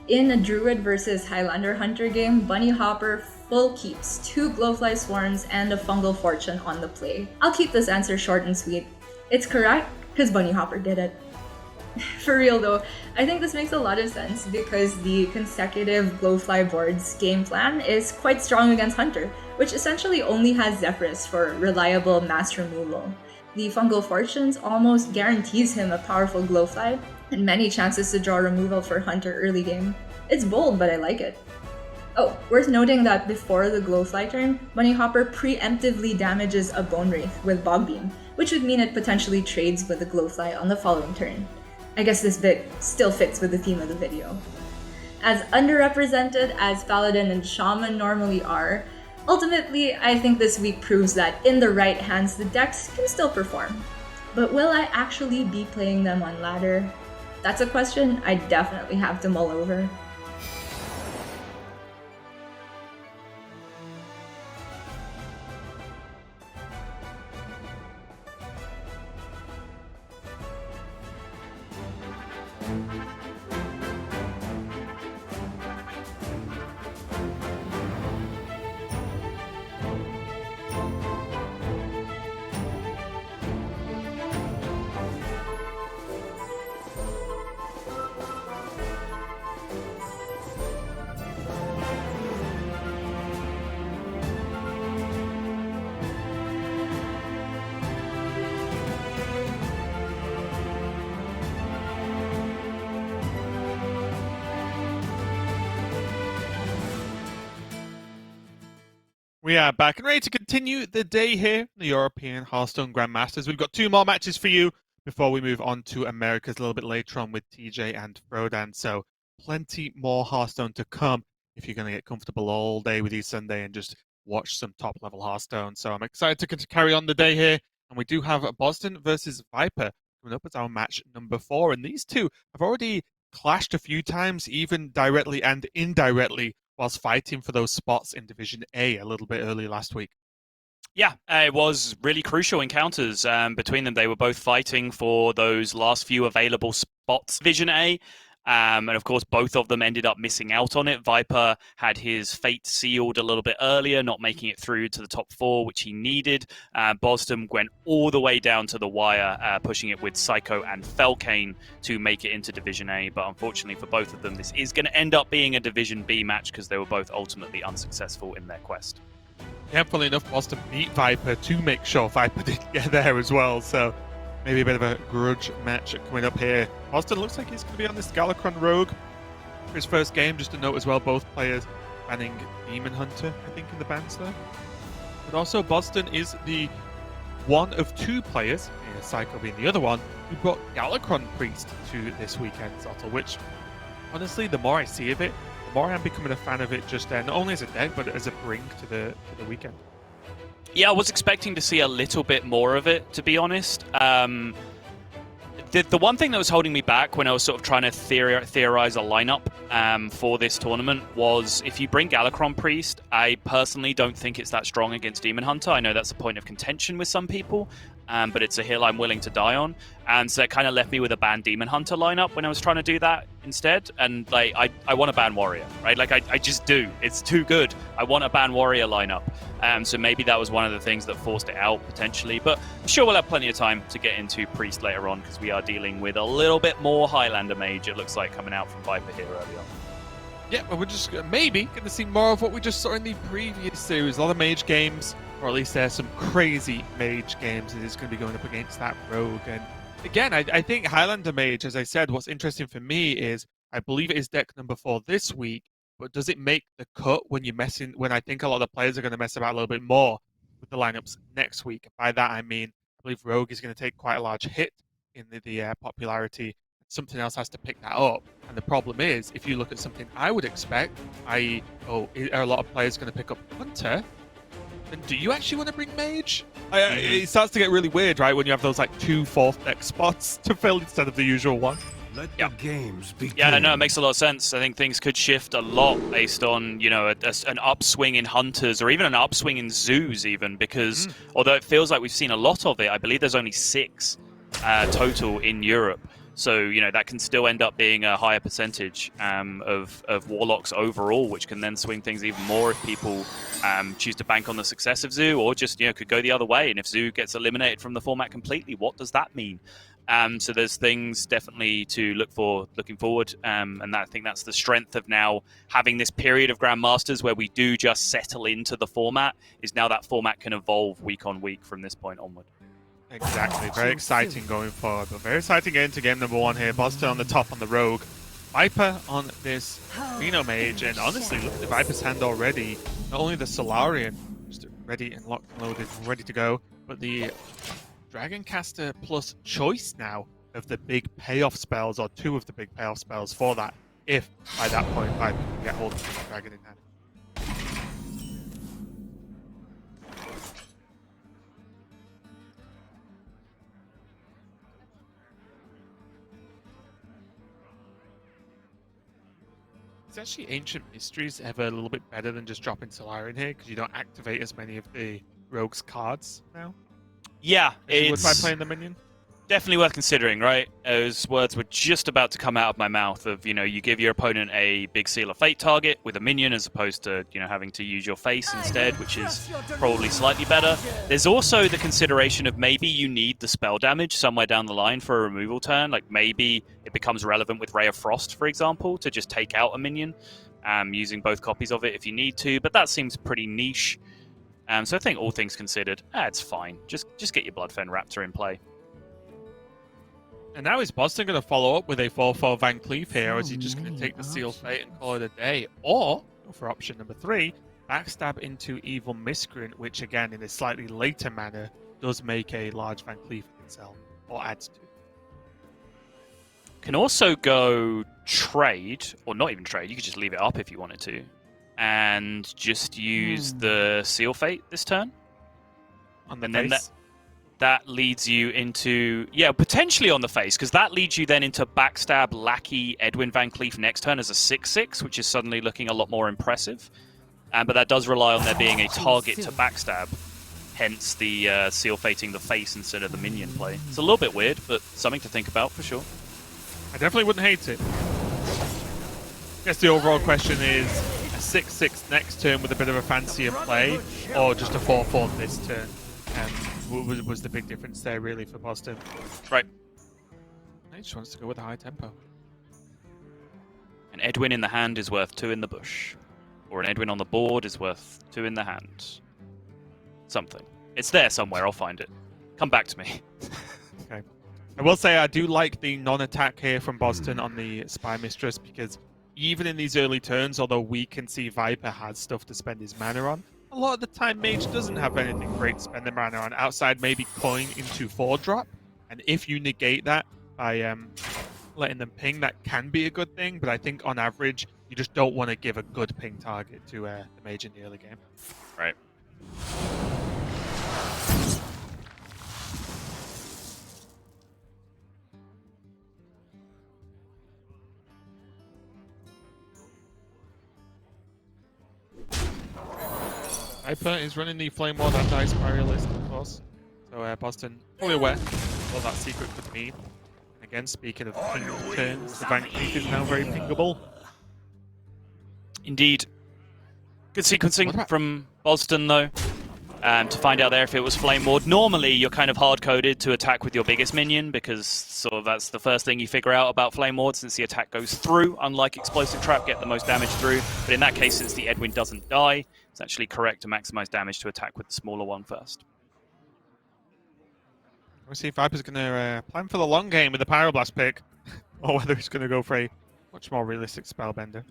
Speaker 2: In a Druid versus Highlander Hunter game, Bunny Hopper full keeps 2 Glowfly Swarms and a Fungal Fortune on the play. I'll keep this answer short and sweet. It's correct, because Bunny Hopper did it. For real though, I think this makes a lot of sense because the consecutive Glowfly board's game plan is quite strong against Hunter, which essentially only has Zephyrus for reliable mass removal. The Fungal Fortunes almost guarantees him a powerful Glowfly, and many chances to draw removal for Hunter early game. It's bold, but I like it. Oh, worth noting that before the Glowfly turn, Bunny Hopper preemptively damages a Bone Wraith with Bog Beam, which would mean it potentially trades with the Glowfly on the following turn. I guess this bit still fits with the theme of the video. As underrepresented as Paladin and Shaman normally are, ultimately I think this week proves that in the right hands the decks can still perform. But will I actually be playing them on ladder? That's a question I definitely have to mull over.
Speaker 13: We are back and ready to continue the day here in the European Hearthstone Grandmasters. We've got 2 more matches for you before we move on to Americas a little bit later on with TJ and Frodan. So plenty more Hearthstone to come if you're going to get comfortable all day with you Sunday and just watch some top-level Hearthstone. So I'm excited to carry on the day here. And we do have Boston versus Viper coming up as our match number 4. And these two have already clashed a few times, even directly and indirectly, whilst fighting for those spots in Division A a little bit early last week.
Speaker 10: Yeah, it was really crucial encounters between them. They were both fighting for those last few available spots, Division A. And of course, both of them ended up missing out on it. Viper had his fate sealed a little bit earlier, not making it through to the top 4, which he needed. Boston went all the way down to the wire, pushing it with Psycho and Falcan to make it into Division A. But unfortunately for both of them, this is going to end up being a Division B match because they were both ultimately unsuccessful in their quest.
Speaker 13: Yeah, funnily enough, Boston beat Viper to make sure Viper didn't get there as well. So maybe a bit of a grudge match coming up here. Boston looks like he's going to be on this Galakron Rogue for his first game. Just a note as well, both players banning Demon Hunter, I think, in the bans there. But also, Boston is the one of 2 players, Psycho being the other one, who brought Galakron Priest to this weekend's Zottle, which, honestly, the more I see of it, the more I'm becoming a fan of it just not only as a deck, but as a bring to the weekend.
Speaker 10: Yeah, I was expecting to see a little bit more of it, to be honest. The one thing that was holding me back when I was sort of trying to theorize a lineup for this tournament was if you bring Galakron Priest, I personally don't think it's that strong against Demon Hunter. I know that's a point of contention with some people, but it's a hill I'm willing to die on. And so it kind of left me with a ban Demon Hunter lineup when I was trying to do that instead. And like I want a ban Warrior, right? Like I just do. It's too good. I want a ban Warrior lineup. So maybe that was one of the things that forced it out potentially. But I'm sure we'll have plenty of time to get into Priest later on because we are dealing with a little bit more Highlander Mage, it looks like, coming out from Viper here early on.
Speaker 13: Yeah, but we're just maybe going to see more of what we just saw in the previous series. A lot of mage games, or at least there's some crazy mage games that is going to be going up against that rogue. And again, I think Highlander Mage, as I said, what's interesting for me is I believe it is deck number 4 this week, but does it make the cut when you're messing, when I think a lot of the players are going to mess about a little bit more with the lineups next week? By that I mean, I believe Rogue is going to take quite a large hit in the popularity. Something else has to pick that up. And the problem is, if you look at something I would expect, i.e., are a lot of players going to pick up Hunter? Then do you actually want to bring Mage? It starts to get really weird, right, when you have those like 2 4th deck spots to fill instead of the usual one.
Speaker 11: Let the games begin.
Speaker 10: Yeah, no, it makes a lot of sense. I think things could shift a lot based on, you know, an upswing in Hunters or even an upswing in Zoos even, because although it feels like we've seen a lot of it, I believe there's only 6 total in Europe. So, you know, that can still end up being a higher percentage of Warlocks overall, which can then swing things even more if people choose to bank on the success of Zoo, or just, you know, could go the other way. And if Zoo gets eliminated from the format completely, what does that mean? So there's things definitely to looking forward. And I think that's the strength of now having this period of Grandmasters where we do just settle into the format, is now that format can evolve week on week from this point onward.
Speaker 13: Exactly, very exciting going forward, but very exciting getting to game number 1 here. Boston on the top on the Rogue, Viper on this Reno Mage, and honestly, look at the Viper's hand already. Not only the Solarian, just ready and locked and loaded, ready to go, but the Dragoncaster plus choice now of the big payoff spells, or 2 of the big payoff spells for that, if by that point Viper can get hold of the Dragon in hand. Is actually Ancient Mysteries ever a little bit better than just dropping Solarian here, because you don't activate as many of the Rogue's cards now?
Speaker 10: Yeah,
Speaker 13: it's by playing the minion.
Speaker 10: Definitely worth considering, right? Those words were just about to come out of my mouth of, you know, you give your opponent a big Seal of Fate target with a minion as opposed to, you know, having to use your face instead, which is probably slightly better. There's also the consideration of maybe you need the spell damage somewhere down the line for a removal turn. Like maybe it becomes relevant with Ray of Frost, for example, to just take out a minion, using both copies of it if you need to, but that seems pretty niche. So I think all things considered, it's fine. Just get your Bloodfen Raptor in play.
Speaker 13: And now is Boston going to follow up with a 4/4 Van Cleef here, or is he just going to take the Seal Fate and call it a day? Or, for option number 3, Backstab into Evil Miscreant, which again, in a slightly later manner, does make a large Van Cleef itself, or adds to.
Speaker 10: Can also go trade, or not even trade, you could just leave it up if you wanted to, and just use the Seal Fate this turn.
Speaker 13: On the
Speaker 10: and
Speaker 13: face?
Speaker 10: Then that leads you into, potentially on the face, because that leads you then into Backstab, Lackey, Edwin Van Cleef next turn as a 6/6, which is suddenly looking a lot more impressive. But that does rely on there being a target to Backstab, hence the Seal Fating the face instead of the minion play. It's a little bit weird, but something to think about for sure.
Speaker 13: I definitely wouldn't hate it. I guess the overall question is a 6/6 next turn with a bit of a fancier play, or just a 4/4 this turn. Was the big difference there really for Boston?
Speaker 10: Right.
Speaker 13: He just wants to go with a high tempo.
Speaker 10: An Edwin in the hand is worth 2 in the bush. Or an Edwin on the board is worth 2 in the hand. Something. It's there somewhere, I'll find it. Come back to me.
Speaker 13: Okay. I will say I do like the non-attack here from Boston on the Spy Mistress, because even in these early turns, although we can see Viper has stuff to spend his mana on, a lot of the time Mage doesn't have anything great to spend their mana on, outside maybe coin into 4-drop. And if you negate that by letting them ping, that can be a good thing, but I think on average, you just don't want to give a good ping target to the Mage in the early game.
Speaker 10: Right.
Speaker 13: Viper is running the Flame Ward and Ice Barrier list, of course. So Boston fully aware of what that secret could mean. Again, speaking of ping turns, the Van Cleef is now very pingable.
Speaker 10: Indeed. Good sequencing from Boston, though, to find out there if it was Flame Ward. Normally, you're kind of hard-coded to attack with your biggest minion, because sort of that's the first thing you figure out about Flame Ward, since the attack goes through, unlike Explosive Trap, get the most damage through. But in that case, since the Edwin doesn't die, it's actually correct to maximize damage to attack with the smaller one first.
Speaker 13: We'll see if Viper's going to plan for the long game with the Pyroblast pick, or whether he's going to go for a much more realistic Spellbender.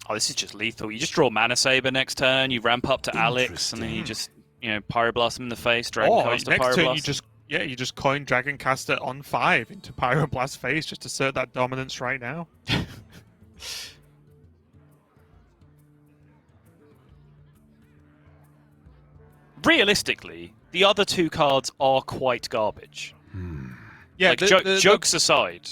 Speaker 10: Oh, this is just lethal. You just draw Mana Saber next turn, you ramp up to Alex, and then you just, Pyroblast him in the face, Dragoncaster
Speaker 13: next turn
Speaker 10: Pyroblast.
Speaker 13: you just coin Dragoncaster on 5 into Pyroblast face, just assert that dominance right now.
Speaker 10: Realistically, the other 2 cards are quite garbage.
Speaker 13: Yeah,
Speaker 10: like, jokes aside.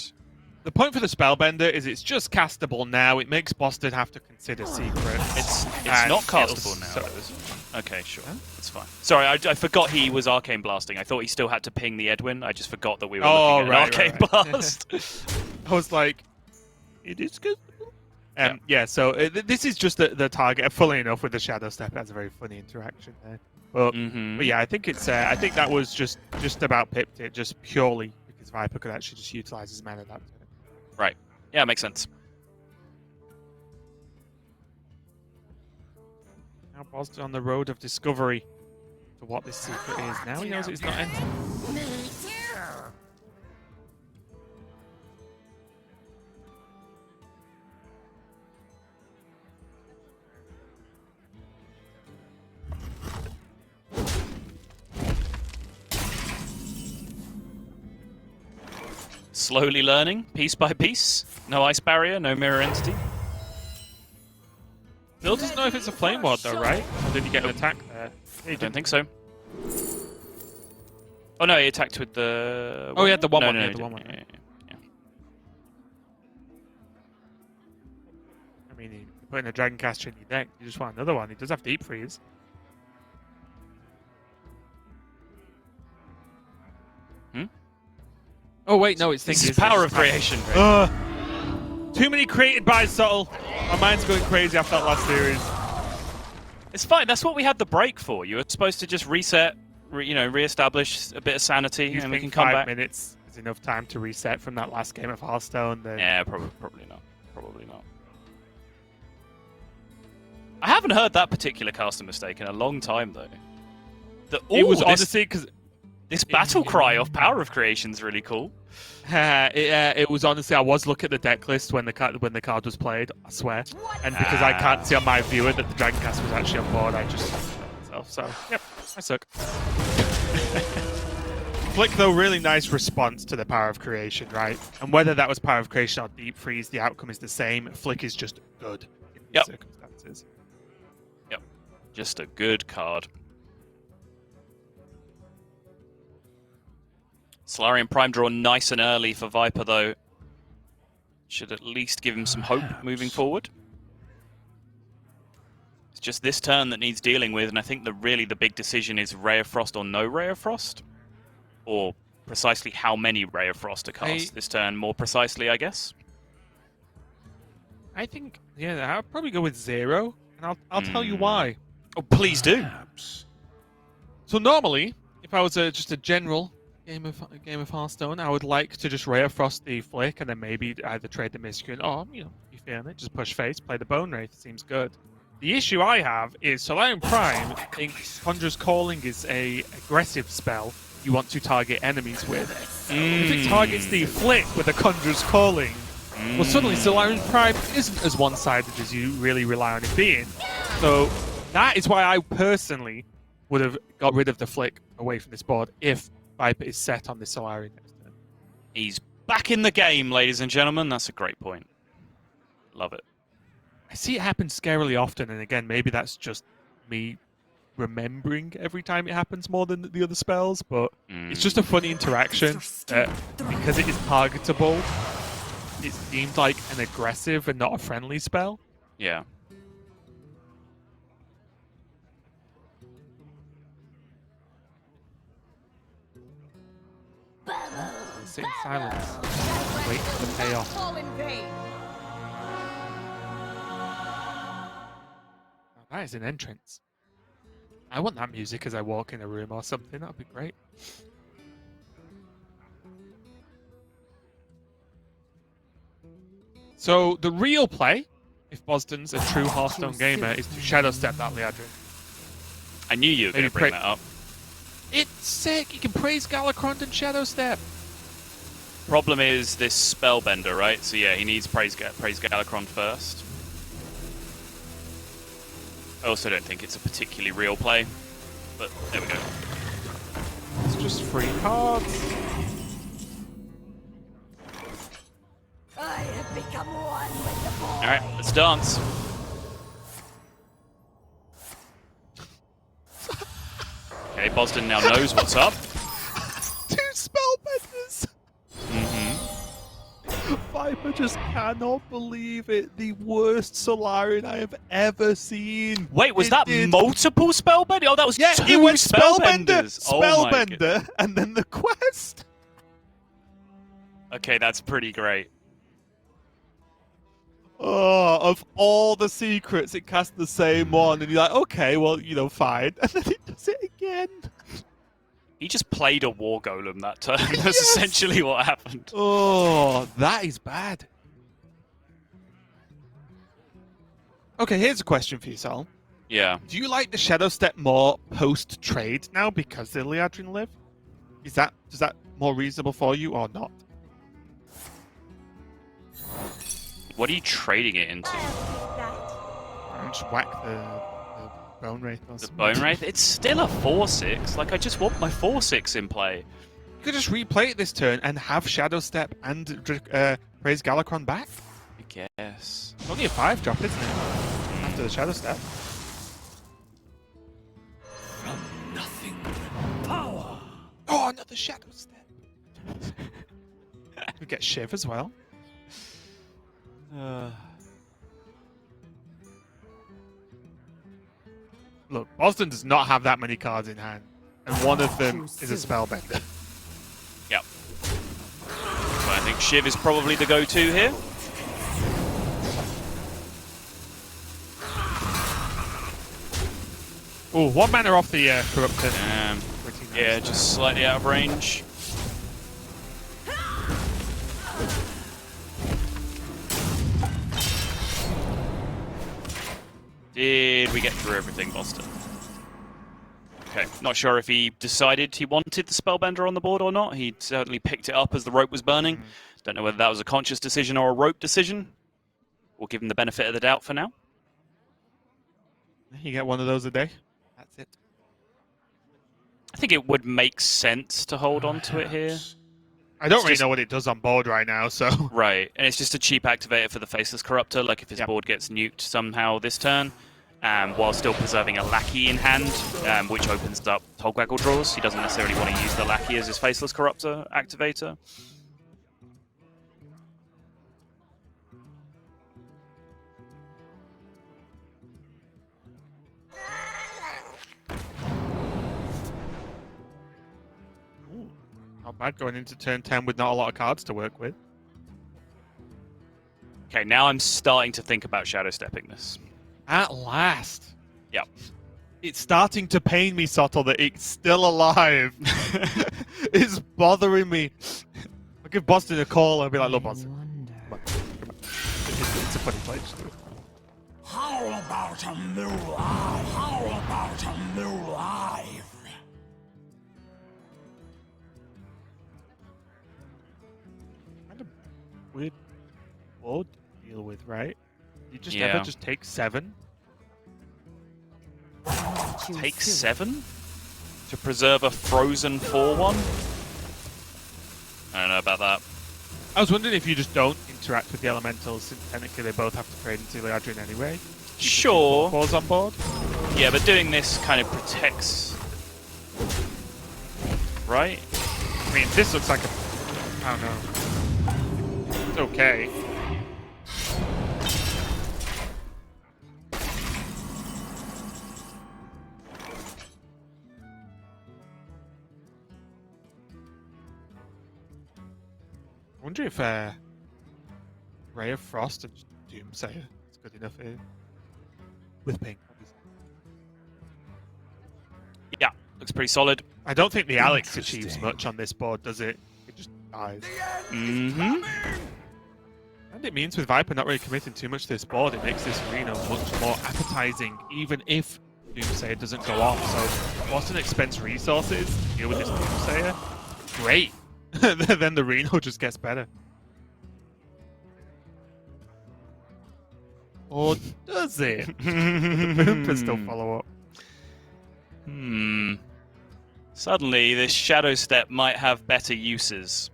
Speaker 13: The point for the Spellbender is it's just castable now. It makes Boston have to consider secret.
Speaker 10: It's not castable now. Okay, sure. That's fine. Sorry, I forgot he was Arcane Blasting. I thought he still had to ping the Edwin. I just forgot that we were looking at an Arcane Blast.
Speaker 13: I was like, it is castable? Yeah, so this is just the target. Funnily enough, with the Shadow Step, that's a very funny interaction there. But yeah, I think it's. I think that was just about pipped it, just purely because Viper could actually just utilize his mana that turn.
Speaker 10: Right. Yeah, makes sense.
Speaker 13: Now Boston on the road of discovery to what this secret is. Now he knows it's not empty.
Speaker 10: Slowly learning, piece by piece. No Ice Barrier, no Mirror Entity.
Speaker 13: Bill doesn't know if it's a Flame Ward though, right? Or did he get an attack there?
Speaker 10: I don't think so. Oh no, he attacked with the...
Speaker 13: Oh, he had the 1/1.
Speaker 10: No,
Speaker 13: Yeah,
Speaker 10: he
Speaker 13: the
Speaker 10: didn't.
Speaker 13: 1/1.
Speaker 10: Yeah.
Speaker 13: I mean, you put in a Dragoncaster in your deck, you just want another one. He does have Deep Freeze. Oh wait, no, it's
Speaker 10: This is power of creation.
Speaker 13: Too many created by Subtle. My mind's going crazy after that last series.
Speaker 10: It's fine. That's what we had the break for. You were supposed to just reset, re-establish a bit of sanity, and we can come
Speaker 13: 5
Speaker 10: back.
Speaker 13: minutes is enough time to reset from that last game of Hearthstone. Then...
Speaker 10: Yeah, probably not. Probably not. I haven't heard that particular caster mistake in a long time, though.
Speaker 13: It was honestly because
Speaker 10: This battle cry off Power of Creation is really cool.
Speaker 13: It was honestly, I was looking at the deck list when the card was played, I swear. And because I can't see on my viewer that the Dragoncast was actually on board, I just myself. So, yep, I suck. Flick, though, really nice response to the Power of Creation, right? And whether that was Power of Creation or Deep Freeze, the outcome is the same. Flick is just good in these circumstances.
Speaker 10: Yep, just a good card. Solarian Prime draw nice and early for Viper, though. Should at least give him some hope moving forward. It's just this turn that needs dealing with, and I think really the big decision is Ray of Frost or no Ray of Frost. Or precisely how many Ray of Frost to cast this turn, more precisely, I guess.
Speaker 13: I think, yeah, I'll probably go with 0, and I'll tell you why.
Speaker 10: Oh, please do.
Speaker 13: So normally, if I was just a general game of Hearthstone, I would like to just Ray of Frost the Flick, and then maybe either trade the Miscreant, or, you feeling it, just push face, play the Bone Wraith, seems good. The issue I have is Solarian Prime thinks Conjurer's Calling is a aggressive spell you want to target enemies with. If it targets the Flick with a Conjurer's Calling, well, suddenly Solarian Prime isn't as one-sided as you really rely on it being. So that is why I personally would have got rid of the Flick away from this board if Viper is set on the Solarian next turn.
Speaker 10: He's back in the game, ladies and gentlemen. That's a great point. Love it.
Speaker 13: I see it happen scarily often, and again, maybe that's just me remembering every time it happens more than the other spells, but it's just a funny interaction because it is targetable. It's deemed like an aggressive and not a friendly spell.
Speaker 10: Yeah.
Speaker 13: Sit in silence. Wait for the payoff. Oh, that is an entrance. I want that music as I walk in a room or something. That would be great. So the real play, if Boston's a true Hearthstone gamer, is to Shadow Step that Liadrin.
Speaker 10: I knew you were going to bring that up.
Speaker 13: It's sick. You can praise Galakron and Shadow Step.
Speaker 10: Problem is this Spellbender, right? So yeah, he needs praise Galakron first. I also don't think it's a particularly real play, but there we go.
Speaker 13: It's just free cards.
Speaker 12: I have become one with the boy.
Speaker 10: All right, let's dance. Okay, Boston now knows what's up.
Speaker 13: 2 Spellbenders. Viper just cannot believe it. The worst Solarian I have ever seen.
Speaker 10: Wait, was that multiple Spellbender? Oh, that was 2
Speaker 13: it went
Speaker 10: Spellbenders.
Speaker 13: Spellbender, and then the quest.
Speaker 10: Okay, that's pretty great.
Speaker 13: Oh, of all the secrets, it cast the same one, and you're like, okay, well, fine. And then it does it again.
Speaker 10: He just played a War Golem that turn. That's essentially what happened.
Speaker 13: Oh, that is bad. Okay, here's a question for you, Sal.
Speaker 10: Yeah.
Speaker 13: Do you like the Shadow Step more post-trade now because the Liadrin live? Is that more reasonable for you or not?
Speaker 10: What are you trading it into?
Speaker 13: I'll just whack the Bone Wraith.
Speaker 10: The Bone Wraith? It's still a 4/6. Like, I just want my 4/6 in play.
Speaker 13: You could just replay it this turn and have Shadow Step and Praise Galakron back.
Speaker 10: I guess.
Speaker 13: It's only a 5-drop, isn't it? After the Shadow Step.
Speaker 11: From nothing but power.
Speaker 13: Oh, another Shadow Step. We get Shiv as well. Look, Boston does not have that many cards in hand, and one of them is a Spellbender.
Speaker 10: Yep. So I think Shiv is probably the go-to here.
Speaker 13: Oh, 1 mana off the Corruptor.
Speaker 10: Nice, yeah, just slightly out of range. Did we get through everything, Boston? Okay, not sure if he decided he wanted the Spellbender on the board or not. He certainly picked it up as the rope was burning. Don't know whether that was a conscious decision or a rope decision. We'll give him the benefit of the doubt for now.
Speaker 13: You get one of those a day. That's it.
Speaker 10: I think it would make sense to hold on to it here.
Speaker 13: I don't really know what it does on board right now, so...
Speaker 10: Right, and it's just a cheap activator for the Faceless Corruptor, like if his board gets nuked somehow this turn, while still preserving a Lackey in hand, which opens up Togwaggle draws. He doesn't necessarily want to use the Lackey as his Faceless Corruptor activator.
Speaker 13: Not bad going into turn 10 with not a lot of cards to work with.
Speaker 10: Okay, now I'm starting to think about Shadow Stepping this.
Speaker 13: At last.
Speaker 10: Yep.
Speaker 13: It's starting to pain me, Sottle, that it's still alive. It's bothering me. I'll give Boston a call. I'll be like, look, Boston. Come on. It's a funny place.
Speaker 11: How about a new life? How about a new life?
Speaker 13: Weird board to deal with, right? You just
Speaker 10: Yeah.
Speaker 13: ever just take 7?
Speaker 10: Take 7? To preserve a frozen 4-1? I don't know about that.
Speaker 13: I was wondering if you just don't interact with the elementals, since technically they both have to trade into Liadrin anyway.
Speaker 10: Sure.
Speaker 13: Fours on board.
Speaker 10: Yeah, but doing this kind of protects... Right?
Speaker 13: I mean, this looks like a... I don't know. It's okay. I wonder if Ray of Frost and Doomsayer is good enough here. With pink, obviously.
Speaker 10: Yeah, looks pretty solid.
Speaker 13: I don't think the Alex achieves much on this board, does it? It just dies.
Speaker 10: Mm-hmm.
Speaker 13: And it means with Viper not really committing too much to this board, it makes this arena much more appetizing, even if Doomsayer doesn't go off. So, Boston expends resources to deal with this Doomsayer. Great! Then the Reno just gets better. Or does it? The Boomers still follow up.
Speaker 10: Suddenly, this Shadow Step might have better uses.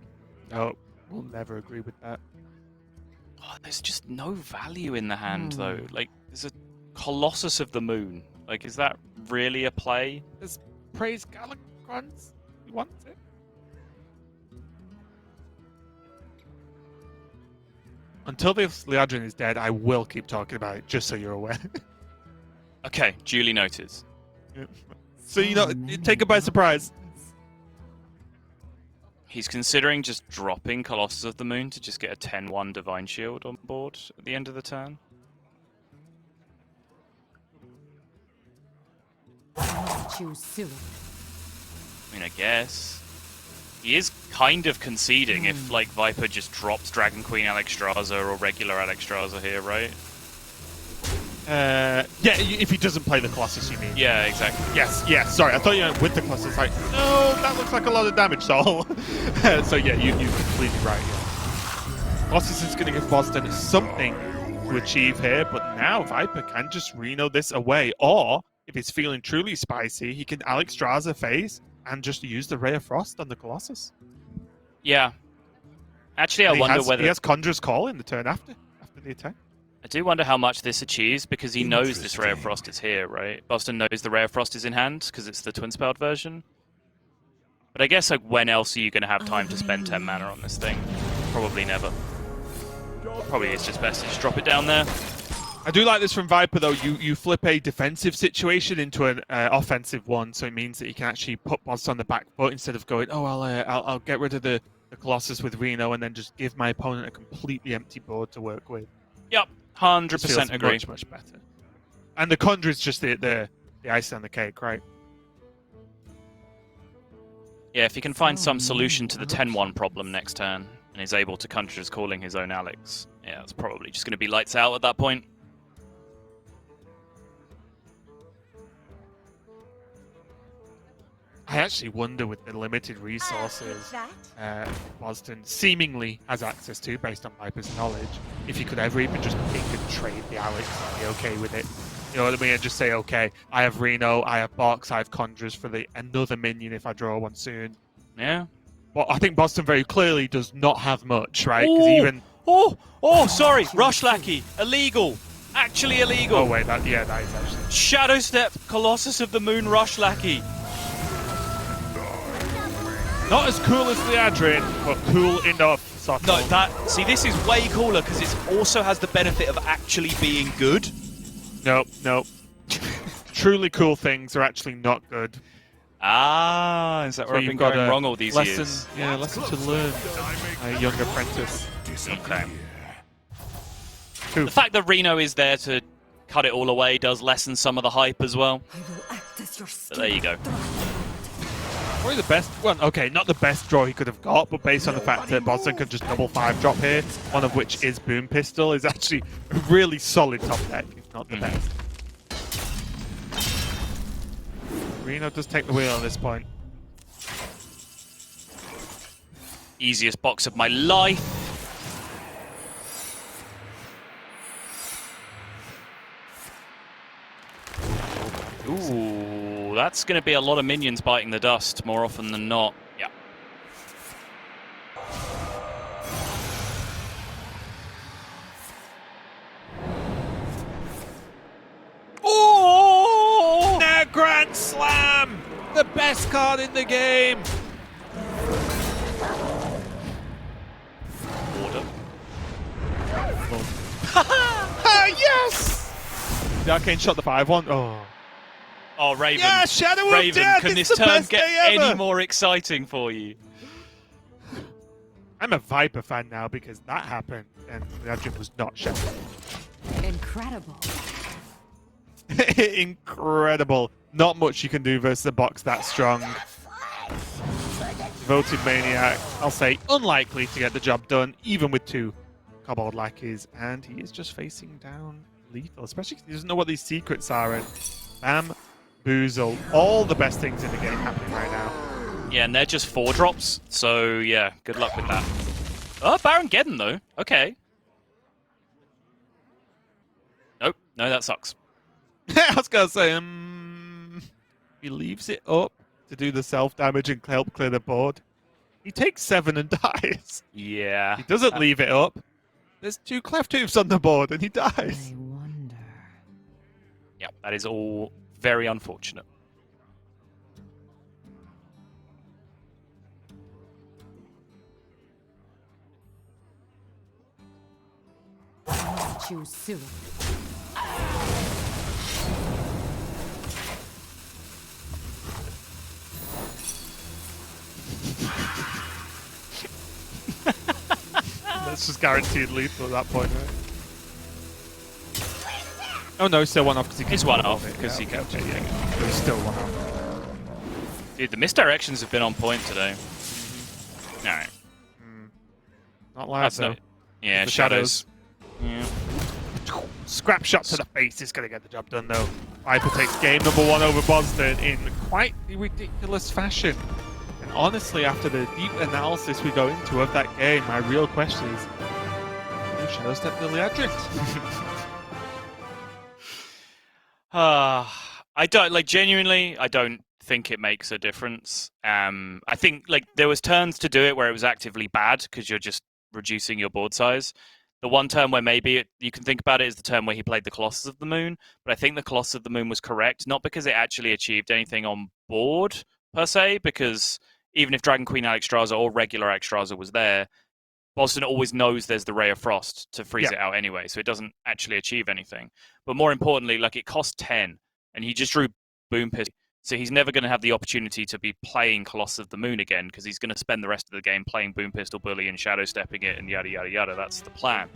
Speaker 13: No, we'll never agree with that.
Speaker 10: Oh, there's just no value in the hand, though. Like, there's a Colossus of the Moon. Like, is that really a play?
Speaker 13: There's Praise Galakrons. He wants it. Until this Liadrin is dead, I will keep talking about it, just so you're aware.
Speaker 10: Okay, duly noted.
Speaker 13: So, you know, take it by surprise.
Speaker 10: He's considering just dropping Colossus of the Moon to just get a 10-1 Divine Shield on board at the end of the turn.
Speaker 12: Too soon.
Speaker 10: I mean, I guess. He is kind of conceding if, like, Viper just drops Dragon Queen Alexstrasza or regular Alexstrasza here, right?
Speaker 13: Yeah, if he doesn't play the Colossus, you mean?
Speaker 10: Yeah, exactly.
Speaker 13: Yes, sorry, I thought you went with the Colossus. Like, no, that looks like a lot of damage, Sol. So yeah, you're completely right, yeah. Colossus is going to give Boston something to achieve here, but now Viper can just Reno this away, or, if he's feeling truly spicy, he can Alexstrasza face and just use the Ray of Frost on the Colossus.
Speaker 10: Yeah. Actually, I wonder whether...
Speaker 13: He has Conjurer's Call in the turn after the attack.
Speaker 10: I do wonder how much this achieves, because he knows this Ray of Frost is here, right? Boston knows the Ray of Frost is in hand, because it's the twin-spelled version. But I guess, like, when else are you going to have time to spend 10 mana on this thing? Probably never. Probably it's just best to just drop it down there.
Speaker 13: I do like this from Viper, though. You flip a defensive situation into an offensive one, so it means that you can actually put Boston on the back foot instead of going, oh, I'll get rid of the Colossus with Reno and then just give my opponent a completely empty board to work with.
Speaker 10: Yep, 100% agree.
Speaker 13: Much better. And the Conjure is just the icing on the cake, right?
Speaker 10: Yeah, if he can find some solution to the 10-1 problem next turn and is able to Conjurer's Calling his own Alex, yeah, it's probably just going to be lights out at that point.
Speaker 13: I actually wonder, with the limited resources Boston seemingly has access to, based on Viper's knowledge, if he could ever even just pick and trade the Alex and be okay with it. You know what I mean? And just say, okay, I have Reno, I have Box, I have Conjurers for another minion if I draw one soon.
Speaker 10: Yeah.
Speaker 13: But I think Boston very clearly does not have much, right? Because even...
Speaker 10: Sorry, Rush Lackey, illegal. Actually illegal.
Speaker 13: Oh wait, that is actually...
Speaker 10: Shadow Step, Colossus of the Moon, Rush Lackey.
Speaker 13: Not as cool as the Adrian, but cool enough.
Speaker 10: No, see, this is way cooler because it also has the benefit of actually being good.
Speaker 13: Nope. Truly cool things are actually not good.
Speaker 10: Ah, is that where I've been going wrong all these years?
Speaker 13: Yeah, lesson to learn, a young apprentice.
Speaker 10: Okay. The fact that Reno is there to cut it all away does lessen some of the hype as well. So there you go.
Speaker 13: Probably the best one. Okay, not the best draw he could have got, but based on the fact that Boston could just double 5-drop here, one of which is Boom Pistol, is actually a really solid top deck, if not the best. Reno does take the wheel at this point.
Speaker 10: Easiest box of my life. Ooh, that's going to be a lot of minions biting the dust more often than not. Yeah.
Speaker 13: Oh! Now Grand Slam! The best card in the game!
Speaker 10: Order.
Speaker 13: Yes! The Arcane shot the 5-1.
Speaker 10: Oh, Raven.
Speaker 13: Yeah, Shadow of
Speaker 10: Raven,
Speaker 13: Death!
Speaker 10: can
Speaker 13: It's
Speaker 10: this
Speaker 13: the
Speaker 10: turn
Speaker 13: best
Speaker 10: get
Speaker 13: day ever!
Speaker 10: any more exciting for you?
Speaker 13: I'm a Viper fan now because that happened and the Adrian was not Shadow.
Speaker 3: Incredible.
Speaker 13: Incredible. Not much you can do versus a box that strong. Devoted Maniac, I'll say unlikely to get the job done, even with 2 Kobold Lackeys, and he is just facing down Lethal, especially because he doesn't know what these secrets are, and bamboozle. All the best things in the game happening right now.
Speaker 10: Yeah, and they're just 4-drops, so yeah, good luck with that. Oh, Baron Geddon though. Okay. Nope, no, that sucks.
Speaker 13: I was going to say, he leaves it up to do the self-damage and help clear the board. He takes 7 and dies.
Speaker 10: Yeah.
Speaker 13: He doesn't leave it up. There's 2 Cleft Hoofs on the board and he dies.
Speaker 10: Yeah, that is all very unfortunate.
Speaker 3: Too soon.
Speaker 13: That's just guaranteed lethal at that point, right? Oh no, still 1 off because he can.
Speaker 10: He's 1 off because he can.
Speaker 13: But he's still 1 off.
Speaker 10: Dude, the misdirections have been on point today. Alright.
Speaker 13: Not loud though.
Speaker 10: Yeah,
Speaker 13: The
Speaker 10: shadows. Yeah.
Speaker 13: Scrap shot to the face is going to get the job done though. Viper takes game number 1 over Boston in quite ridiculous fashion. And honestly, after the deep analysis we go into of that game, my real question is, who Shadow Step the Adrian?
Speaker 10: I don't genuinely. I don't think it makes a difference. I think there was turns to do it where it was actively bad because you're just reducing your board size. The one turn where maybe you can think about it is the turn where he played the Colossus of the Moon, but I think the Colossus of the Moon was correct, not because it actually achieved anything on board per se, because even if Dragon Queen Alexstrasza or regular Alexstrasza was there, Boston always knows there's the Ray of Frost to freeze it out anyway, so it doesn't actually achieve anything. But more importantly, it cost 10, and he just drew Boom Pistol, so he's never going to have the opportunity to be playing Colossus of the Moon again, because he's going to spend the rest of the game playing Boom Pistol Bully and Shadow Stepping it and yada yada yada. That's the plan.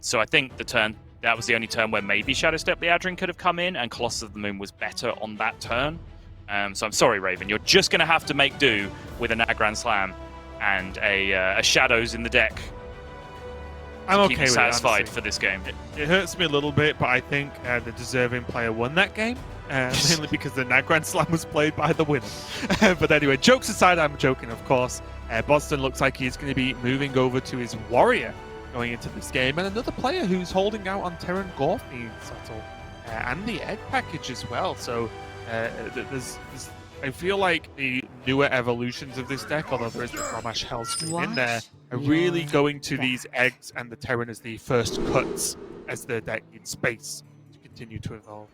Speaker 10: So I think that was the only turn where maybe Shadow Step the Adrian could have come in, and Colossus of the Moon was better on that turn. So I'm sorry, Raven. You're just going to have to make do with a Nat Grand Slam and a Shadows in the deck.
Speaker 13: I'm okay
Speaker 10: keep
Speaker 13: with
Speaker 10: satisfied
Speaker 13: it,
Speaker 10: for this game.
Speaker 13: It hurts me a little bit, but I think the deserving player won that game. mainly because the Night Grand Slam was played by the winner. But anyway, jokes aside, I'm joking, of course. Boston looks like he's going to be moving over to his Warrior going into this game, and another player who's holding out on Terran Gorf being subtle, and the egg package as well. So there's I feel like the newer evolutions of this deck, although there is the Grommash Hellscream in there, are really going to these eggs and the Terran as the first cuts as the deck needs space to continue to evolve.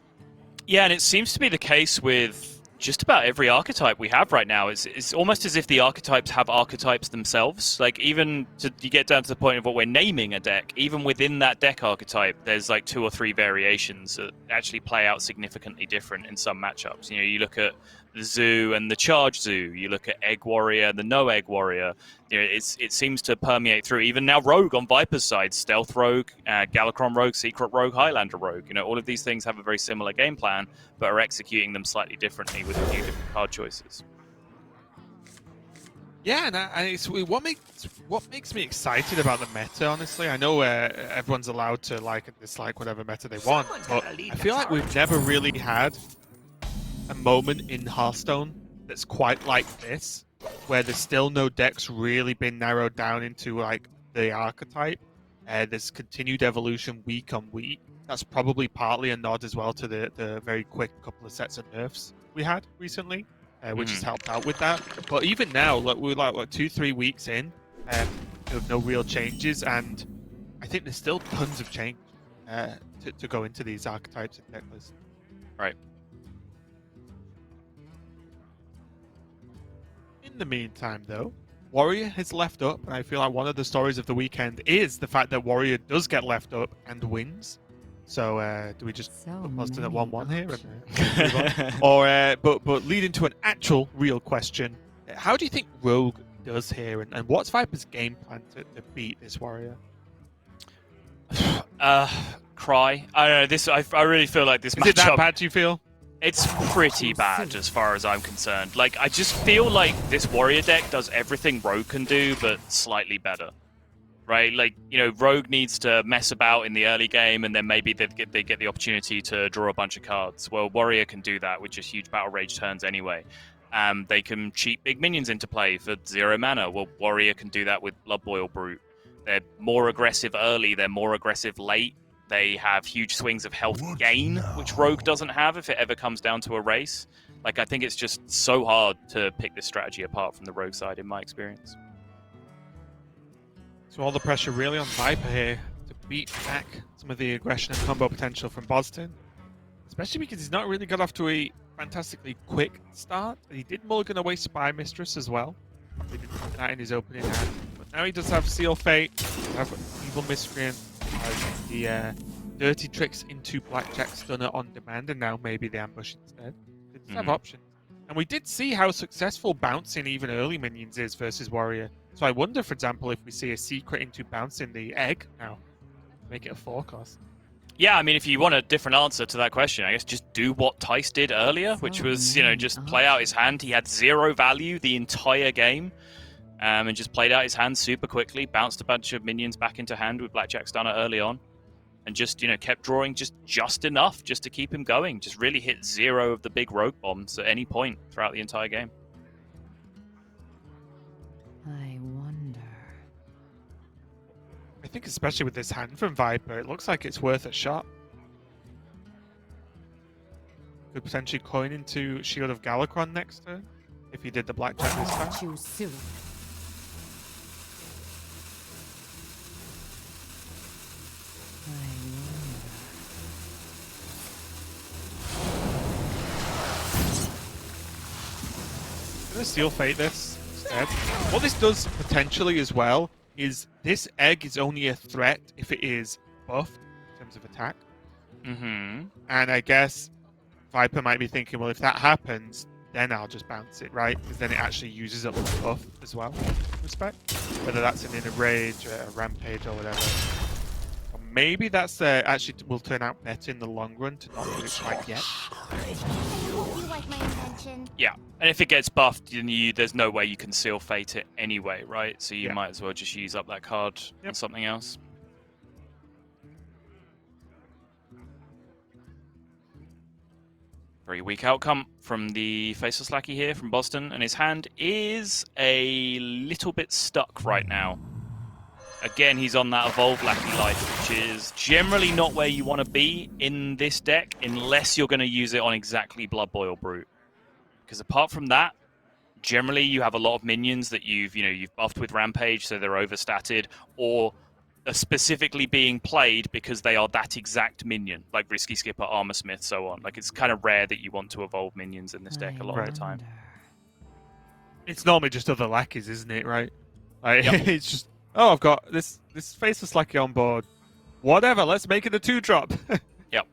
Speaker 10: Yeah, and it seems to be the case with just about every archetype we have right now. It's almost as if the archetypes have archetypes themselves. Like, even you get down to the point of what we're naming a deck, even within that deck archetype, there's like 2 or 3 variations that actually play out significantly different in some matchups. You know, you look at the Zoo and the Charge Zoo, you look at Egg Warrior and the No Egg Warrior. You know, it seems to permeate through. Even now, Rogue on Viper's side, Stealth Rogue, Galakron Rogue, Secret Rogue, Highlander Rogue. You know, all of these things have a very similar game plan, but are executing them slightly differently with a few different card choices.
Speaker 13: Yeah, and it's what makes me excited about the meta. Honestly, I know everyone's allowed to like and dislike whatever meta they want, but I feel like we've never really had a moment in Hearthstone that's quite like this, where there's still no decks really been narrowed down into like the archetype. There's continued evolution week on week. That's probably partly a nod as well to the very quick couple of sets of nerfs we had recently, which has helped out with that. But even now, look, we're like 2-3 weeks in with no real changes, and I think there's still tons of change to go into these archetypes and deck lists.
Speaker 10: Right.
Speaker 13: In the meantime, though, Warrior has left up, and I feel like one of the stories of the weekend is the fact that Warrior does get left up and wins. So, do we just put Boston at 1-1 here? And, or, but leading to an actual real question, how do you think Rogue does here, and what's Viper's game plan to beat this Warrior?
Speaker 10: Cry. I don't know. This I really feel like this matchup.
Speaker 13: Is it that bad? Do you feel?
Speaker 10: It's pretty bad as far as I'm concerned. Like, I just feel like this Warrior deck does everything Rogue can do, but slightly better. Right? Like, you know, Rogue needs to mess about in the early game, and then maybe they get the opportunity to draw a bunch of cards. Well, Warrior can do that with just huge Battle Rage turns anyway. They can cheat big minions into play for 0 mana. Well, Warrior can do that with Blood Boil Brute. They're more aggressive early, they're more aggressive late. They have huge swings of health gain, which Rogue doesn't have if it ever comes down to a race. Like, I think it's just so hard to pick this strategy apart from the Rogue side, in my experience.
Speaker 13: So all the pressure really on Viper here to beat back some of the aggression and combo potential from Boston. Especially because he's not really got off to a fantastically quick start. He did mulligan away Spy Mistress as well. He did that in his opening hand. But now he does have Seal Fate, have Evil Miscreant, the Dirty Tricks into Blackjack Stunner on demand, and now maybe the Ambush instead. They just have options. And we did see how successful bouncing even early minions is versus Warrior. So I wonder, for example, if we see a secret into bouncing the egg now, make it a 4 cost.
Speaker 10: Yeah, I mean, if you want a different answer to that question, I guess just do what Tice did earlier, which was, you know, just play out his hand. He had 0 value the entire game, and just played out his hand super quickly, bounced a bunch of minions back into hand with Blackjack Stunner early on, and just, you know, kept drawing just enough just to keep him going. Just really hit 0 of the big rogue bombs at any point throughout the entire game.
Speaker 3: I wonder.
Speaker 13: I think especially with this hand from Viper, it looks like it's worth a shot. Could potentially coin into Shield of Galakron next turn, if he did the Blackjack this time.
Speaker 3: Too soon.
Speaker 13: I'm gonna Seal Fate this instead. What this does potentially as well is this egg is only a threat if it is buffed in terms of attack.
Speaker 10: Mm-hmm.
Speaker 13: And I guess Viper might be thinking, well, if that happens, then I'll just bounce it, right? Because then it actually uses up the buff as well, respect. Whether that's an Inner Rage, a Rampage, or whatever. Or maybe that's actually will turn out better in the long run to not do it quite yet.
Speaker 10: Yeah, and if it gets buffed, then there's no way you can Seal Fate it anyway, right? So you might as well just use up that card on something else. Very weak outcome from the Faceless Lackey here from Boston, and his hand is a little bit stuck right now. Again, he's on that Evolve Lackey life, which is generally not where you want to be in this deck unless you're going to use it on exactly Blood Boil Brute. Because apart from that, generally you have a lot of minions that you've buffed with Rampage, so they're overstatted, or are specifically being played because they are that exact minion, like Risky Skipper, Armor Smith, so on. Like, it's kind of rare that you want to evolve minions in this deck a lot of the time.
Speaker 13: It's normally just other lackeys, isn't it? Right? Like,
Speaker 10: Yep.
Speaker 13: It's just, oh, I've got this Faceless Lackey on board. Whatever, let's make it a 2-drop.
Speaker 10: Yep.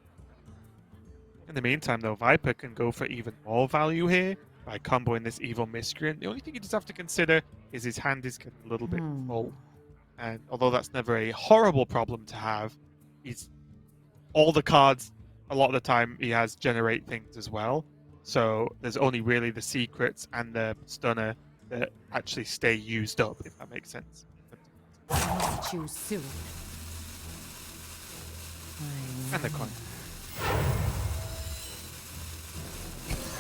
Speaker 13: In the meantime, though, Viper can go for even more value here by comboing this Evil Miscreant. The only thing you just have to consider is his hand is getting a little bit full. And although that's never a horrible problem to have, he's all the cards, a lot of the time, he has generate things as well. So there's only really the secrets and the stunner that actually stay used up, if that makes sense.
Speaker 12: Choose soon.
Speaker 13: And the coin.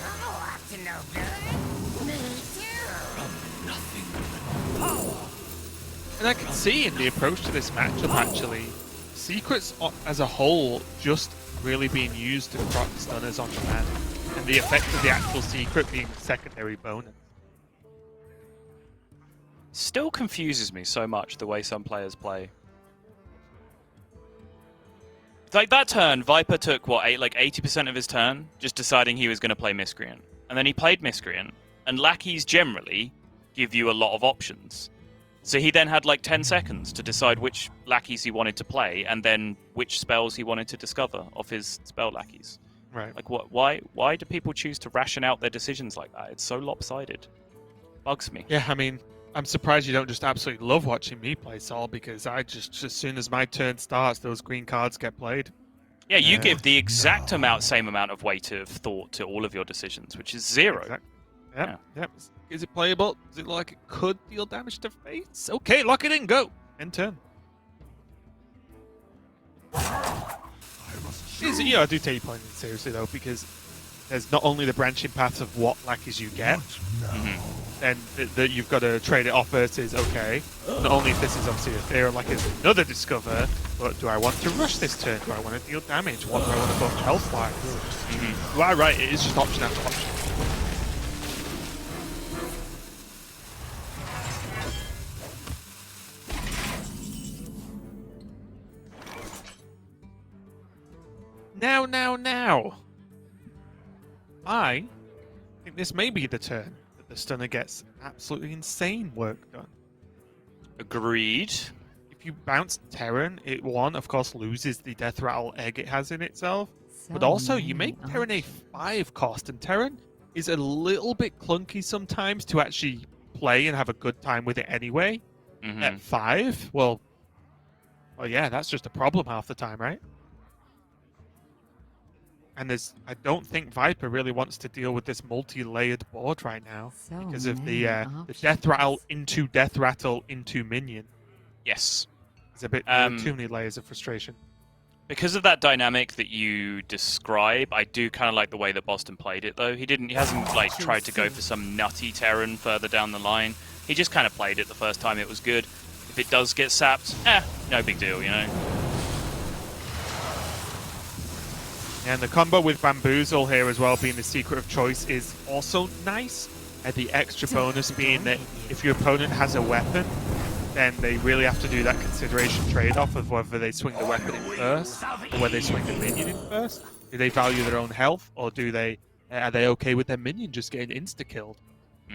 Speaker 11: Oh, up to no good. Me too. Nothing but power.
Speaker 13: And I can see in the approach to this matchup, actually, secrets as a whole just really being used to proc stunners on command, and the effect of the actual secret being the secondary bonus.
Speaker 10: Still confuses me so much the way some players play. Like that turn, Viper took what, 80% of his turn just deciding he was going to play Miscreant, and then he played Miscreant. And lackeys generally give you a lot of options. So he then had like 10 seconds to decide which lackeys he wanted to play, and then which spells he wanted to discover off his spell lackeys.
Speaker 13: Right.
Speaker 10: Like, what? Why do people choose to ration out their decisions like that? It's so lopsided. Bugs me.
Speaker 13: Yeah, I mean, I'm surprised you don't just absolutely love watching me play Sol, because I just, as soon as my turn starts, those green cards get played.
Speaker 10: Yeah, you give the exact same amount of weight of thought to all of your decisions, which is 0.
Speaker 13: Exactly. Yep. Is it playable? Does it look like it could deal damage to face? Okay, lock it in, go. End turn. I do take your point seriously, though, because there's not only the branching paths of what lackeys you get, and that you've got to trade it off versus, okay, not only if this is obviously a Ethereal like it's another Discover, but do I want to rush this turn? Do I want to deal damage? What do I want to buff health-wise? Right, it is just option after option. Now. I think this may be the turn that the stunner gets absolutely insane work done.
Speaker 10: Agreed.
Speaker 13: If you bounce Terran, it of course loses the Death Rattle egg it has in itself, but also you make Terran a 5 cost, and Terran is a little bit clunky sometimes to actually play and have a good time with it anyway. At 5, well yeah, that's just a problem half the time, right? And I don't think Viper really wants to deal with this multi-layered board right now because of the Death Rattle into Minion.
Speaker 10: Yes.
Speaker 13: It's a bit too many layers of frustration.
Speaker 10: Because of that dynamic that you describe, I do kind of like the way that Boston played it, though. He hasn't tried to go for some nutty Terran further down the line. He just kind of played it the first time it was good. If it does get sapped, no big deal, you know?
Speaker 13: And the combo with Bamboozle here as well, being the secret of choice, is also nice. The extra bonus being that if your opponent has a weapon, then they really have to do that consideration trade-off of whether they swing the weapon in first or whether they swing the minion in first. Do they value their own health, or are they okay with their minion just getting insta-killed?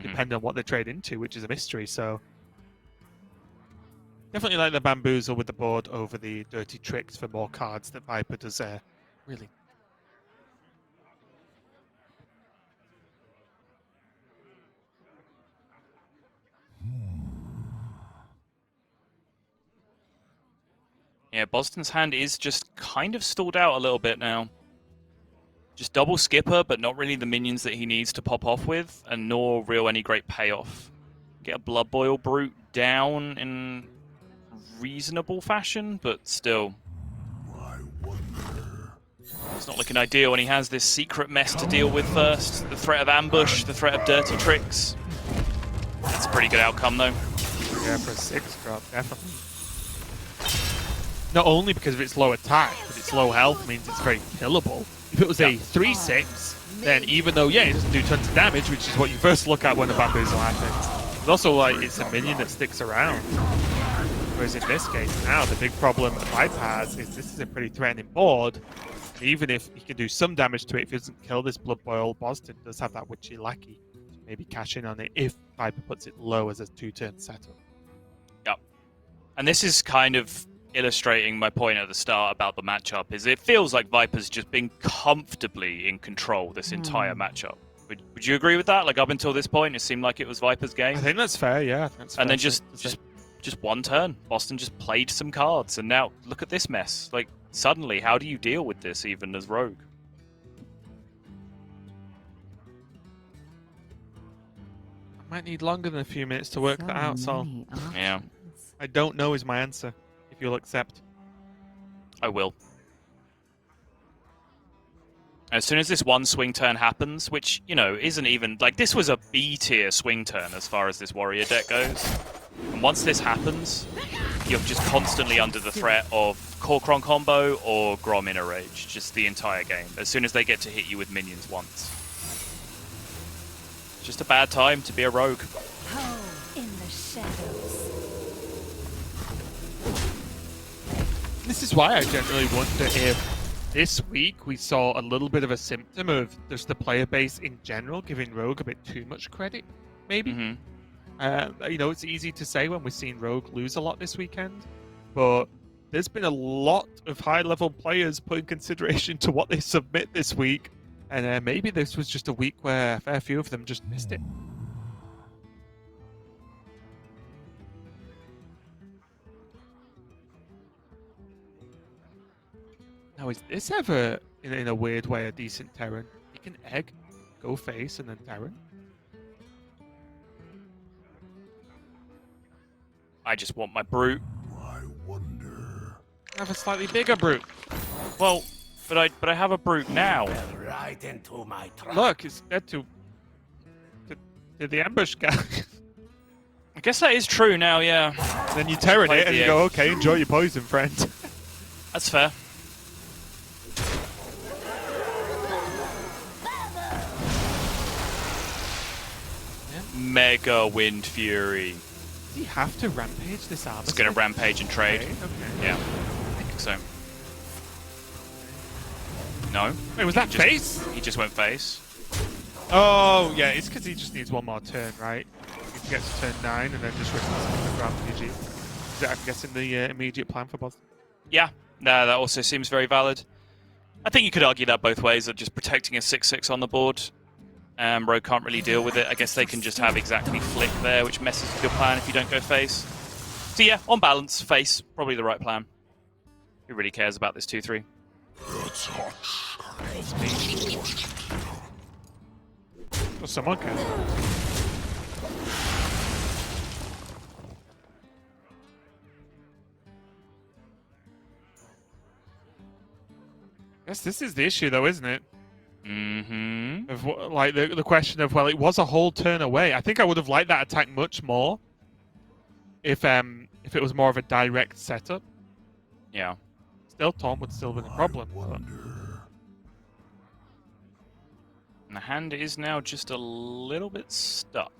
Speaker 13: Depending on what they trade into, which is a mystery. So definitely like the Bamboozle with the board over the Dirty Tricks for more cards that Viper does really.
Speaker 10: Yeah, Boston's hand is just kind of stalled out a little bit now. Just double Skipper, but not really the minions that he needs to pop off with, and nor any great payoff. Get a Blood Boil Brute down in reasonable fashion, but still. It's not looking ideal when he has this secret mess to deal with first. The threat of ambush, the threat of dirty tricks. That's a pretty good outcome, though.
Speaker 13: Yeah, for a 6 drop, definitely. Not only because of its low attack, but its low health means it's very killable. If it was a 3-6, then even though, yeah, it doesn't do tons of damage, which is what you first look at when the bamboozle happens, it's also like it's a minion that sticks around. Whereas in this case now, the big problem that Vipe has is this is a pretty threatening board. And even if he can do some damage to it, if he doesn't kill this Blood Boil, Boston does have that Witchy Lackey to maybe cash in on it if Viper puts it low as a 2-turn setup.
Speaker 10: Yep. And this is kind of illustrating my point at the start about the matchup, is it feels like Viper's just been comfortably in control this entire matchup. Would you agree with that? Like, up until this point, it seemed like it was Viper's game?
Speaker 13: I think that's fair, yeah.
Speaker 10: And then just one turn, Boston just played some cards, and now look at this mess. Like, suddenly, how do you deal with this even as Rogue?
Speaker 13: I might need longer than a few minutes to work that out, so
Speaker 10: Yeah.
Speaker 13: I don't know is my answer, if you'll accept.
Speaker 10: I will. As soon as this one swing turn happens, which, you know, isn't even... Like, this was a B-tier swing turn as far as this warrior deck goes. And once this happens, you're just constantly under the threat of Korkron combo or Grom Inner Rage, just the entire game, as soon as they get to hit you with minions once. It's just a bad time to be a rogue.
Speaker 12: Home in the shadows.
Speaker 13: This is why I generally wonder if this week we saw a little bit of a symptom of just the player base in general giving Rogue a bit too much credit, maybe. You know, it's easy to say when we've seen Rogue lose a lot this weekend, but there's been a lot of high-level players putting consideration to what they submit this week, and maybe this was just a week where a fair few of them just missed it. Now, is this ever, in a weird way, a decent Terran? You can egg, go face, and then Terran.
Speaker 10: I just want my brute.
Speaker 13: Have a slightly bigger brute.
Speaker 10: Well, but I have a brute now.
Speaker 11: Right into my trap.
Speaker 13: Look, it's dead to the ambush guy.
Speaker 10: I guess that is true now, yeah.
Speaker 13: Then you Terran it and you go, okay, enjoy your poison, friend.
Speaker 10: That's fair. Mega Wind Fury.
Speaker 13: Does he have to rampage this armor?
Speaker 10: It's going to rampage and trade.
Speaker 13: Okay.
Speaker 10: Yeah, I think so. No.
Speaker 13: Wait, was that face?
Speaker 10: He just went face.
Speaker 13: Oh, yeah, it's because he just needs one more turn, right? He gets to turn 9 and then just risks the rampage. Is that, I'm guessing, the immediate plan for Boston?
Speaker 10: Yeah, no, that also seems very valid. I think you could argue that both ways, of just protecting a 6/6 on the board. Rogue can't really deal with it. I guess they can just have exactly flick there, which messes with your plan if you don't go face. So yeah, on balance, face, probably the right plan. Who really cares about this 2-3?
Speaker 13: Well, someone can. Guess this is the issue, though, isn't it? Of like the question of, well, it was a whole turn away. I think I would have liked that attack much more if it was more of a direct setup.
Speaker 10: Yeah.
Speaker 13: Still, Taunt would still have been a problem.
Speaker 10: And the hand is now just a little bit stuck.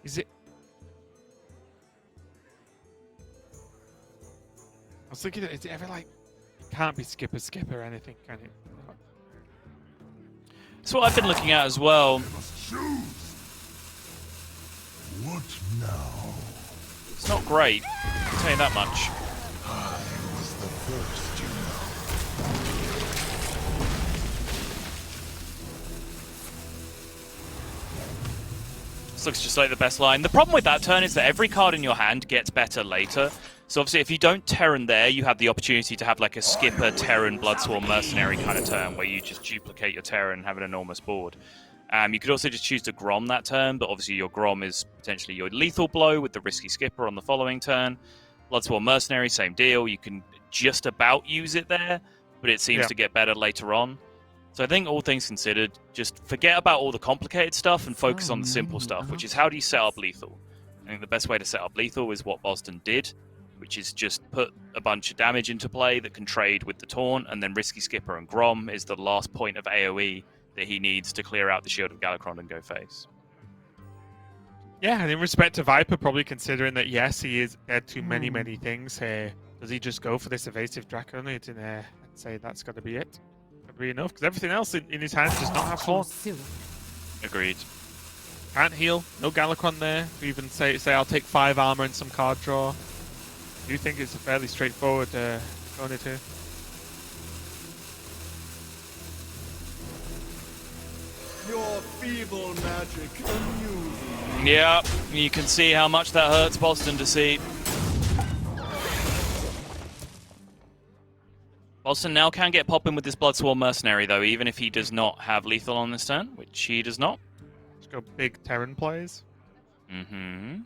Speaker 13: Is it? I was thinking, is it ever like, it can't be skip or anything, can it?
Speaker 10: That's what I've been looking at as well.
Speaker 11: What now?
Speaker 10: It's not great, I'll tell you that much.
Speaker 11: I was the first, you
Speaker 10: This looks just like the best line. The problem with that turn is that every card in your hand gets better later. So obviously, if you don't Terran there, you have the opportunity to have like a skipper, Terran, Bloodsworn, Mercenary kind of turn, where you just duplicate your Terran and have an enormous board. You could also just choose to Grom that turn, but obviously your Grom is potentially your lethal blow with the risky skipper on the following turn. Bloodsworn Mercenary, same deal. You can just about use it there, but it seems to get better later on. So I think all things considered, just forget about all the complicated stuff and focus on the simple stuff, which is how do you set up lethal? I think the best way to set up lethal is what Boston did, which is just put a bunch of damage into play that can trade with the taunt, and then risky skipper and Grom is the last point of AoE that he needs to clear out the shield of Galakron and go face.
Speaker 13: Yeah, and in respect to Viper, probably considering that, yes, he is dead to many, many things here, does he just go for this evasive Draconid and say that's got to be it? Got to be enough? Because everything else in his hand does not have taunt.
Speaker 10: Agreed.
Speaker 13: Can't heal, no Galakron there. Even say I'll take 5 armor and some card draw. Do you think it's a fairly straightforward Draconid here?
Speaker 11: Your feeble magic amuses.
Speaker 10: Yeah, you can see how much that hurts Boston to see. Boston now can get popping with this Bloodsworn Mercenary, though, even if he does not have lethal on this turn, which he does not.
Speaker 13: Let's go big Terran plays.
Speaker 10: Mm-hmm.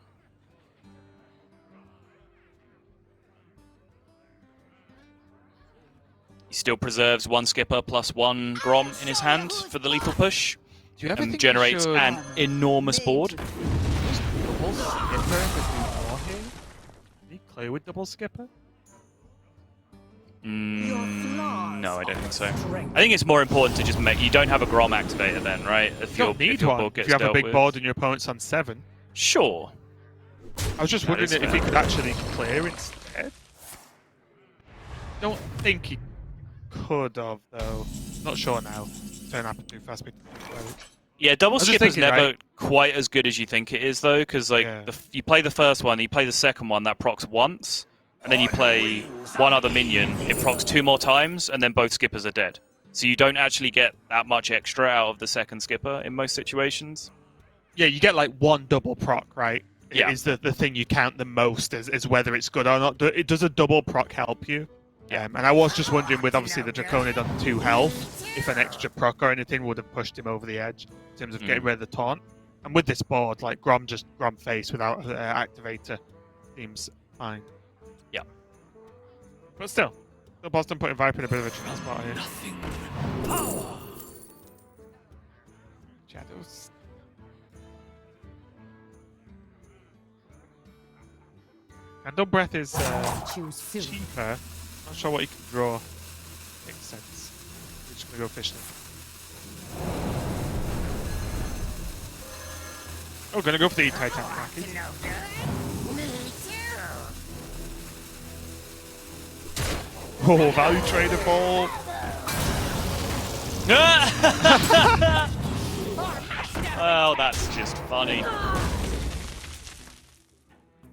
Speaker 10: He still preserves 1 skipper plus 1 Grom in his hand for the lethal push.
Speaker 13: Do you ever think
Speaker 10: generates an enormous board.
Speaker 13: Double skipper Did he clear with double skipper?
Speaker 10: No, I don't think so. I think it's more important to just make... You don't have a Grom activator then, right?
Speaker 13: You don't need one if you have a big board and your opponent's on 7.
Speaker 10: Sure.
Speaker 13: I was just wondering if he could actually clear instead. Don't think he could have, though. Not sure now. Turn happened too fast.
Speaker 10: Yeah, double skipper's never quite as good as you think it is, though, because like you play the first one, you play the second one, that procs once, and then you play one other minion, it procs 2 more times, and then both skippers are dead. So you don't actually get that much extra out of the second skipper in most situations.
Speaker 13: Yeah, you get like 1 double proc, right?
Speaker 10: Yeah.
Speaker 13: Is the thing you count the most as whether it's good or not. Does a double proc help you? And I was just wondering, with obviously the Draconid on 2 health, if an extra proc or anything would have pushed him over the edge in terms of getting rid of the taunt. And with this board, like Grom face without activator seems fine.
Speaker 10: Yeah.
Speaker 13: But still Boston putting Viper in a bit of a tricky spot here. Shadows. Candle Breath is cheaper. Not sure what you can draw. Makes sense. We're just gonna go fishing. Oh, gonna go for the Titan package. Oh, value trader ball.
Speaker 10: Well, that's just funny.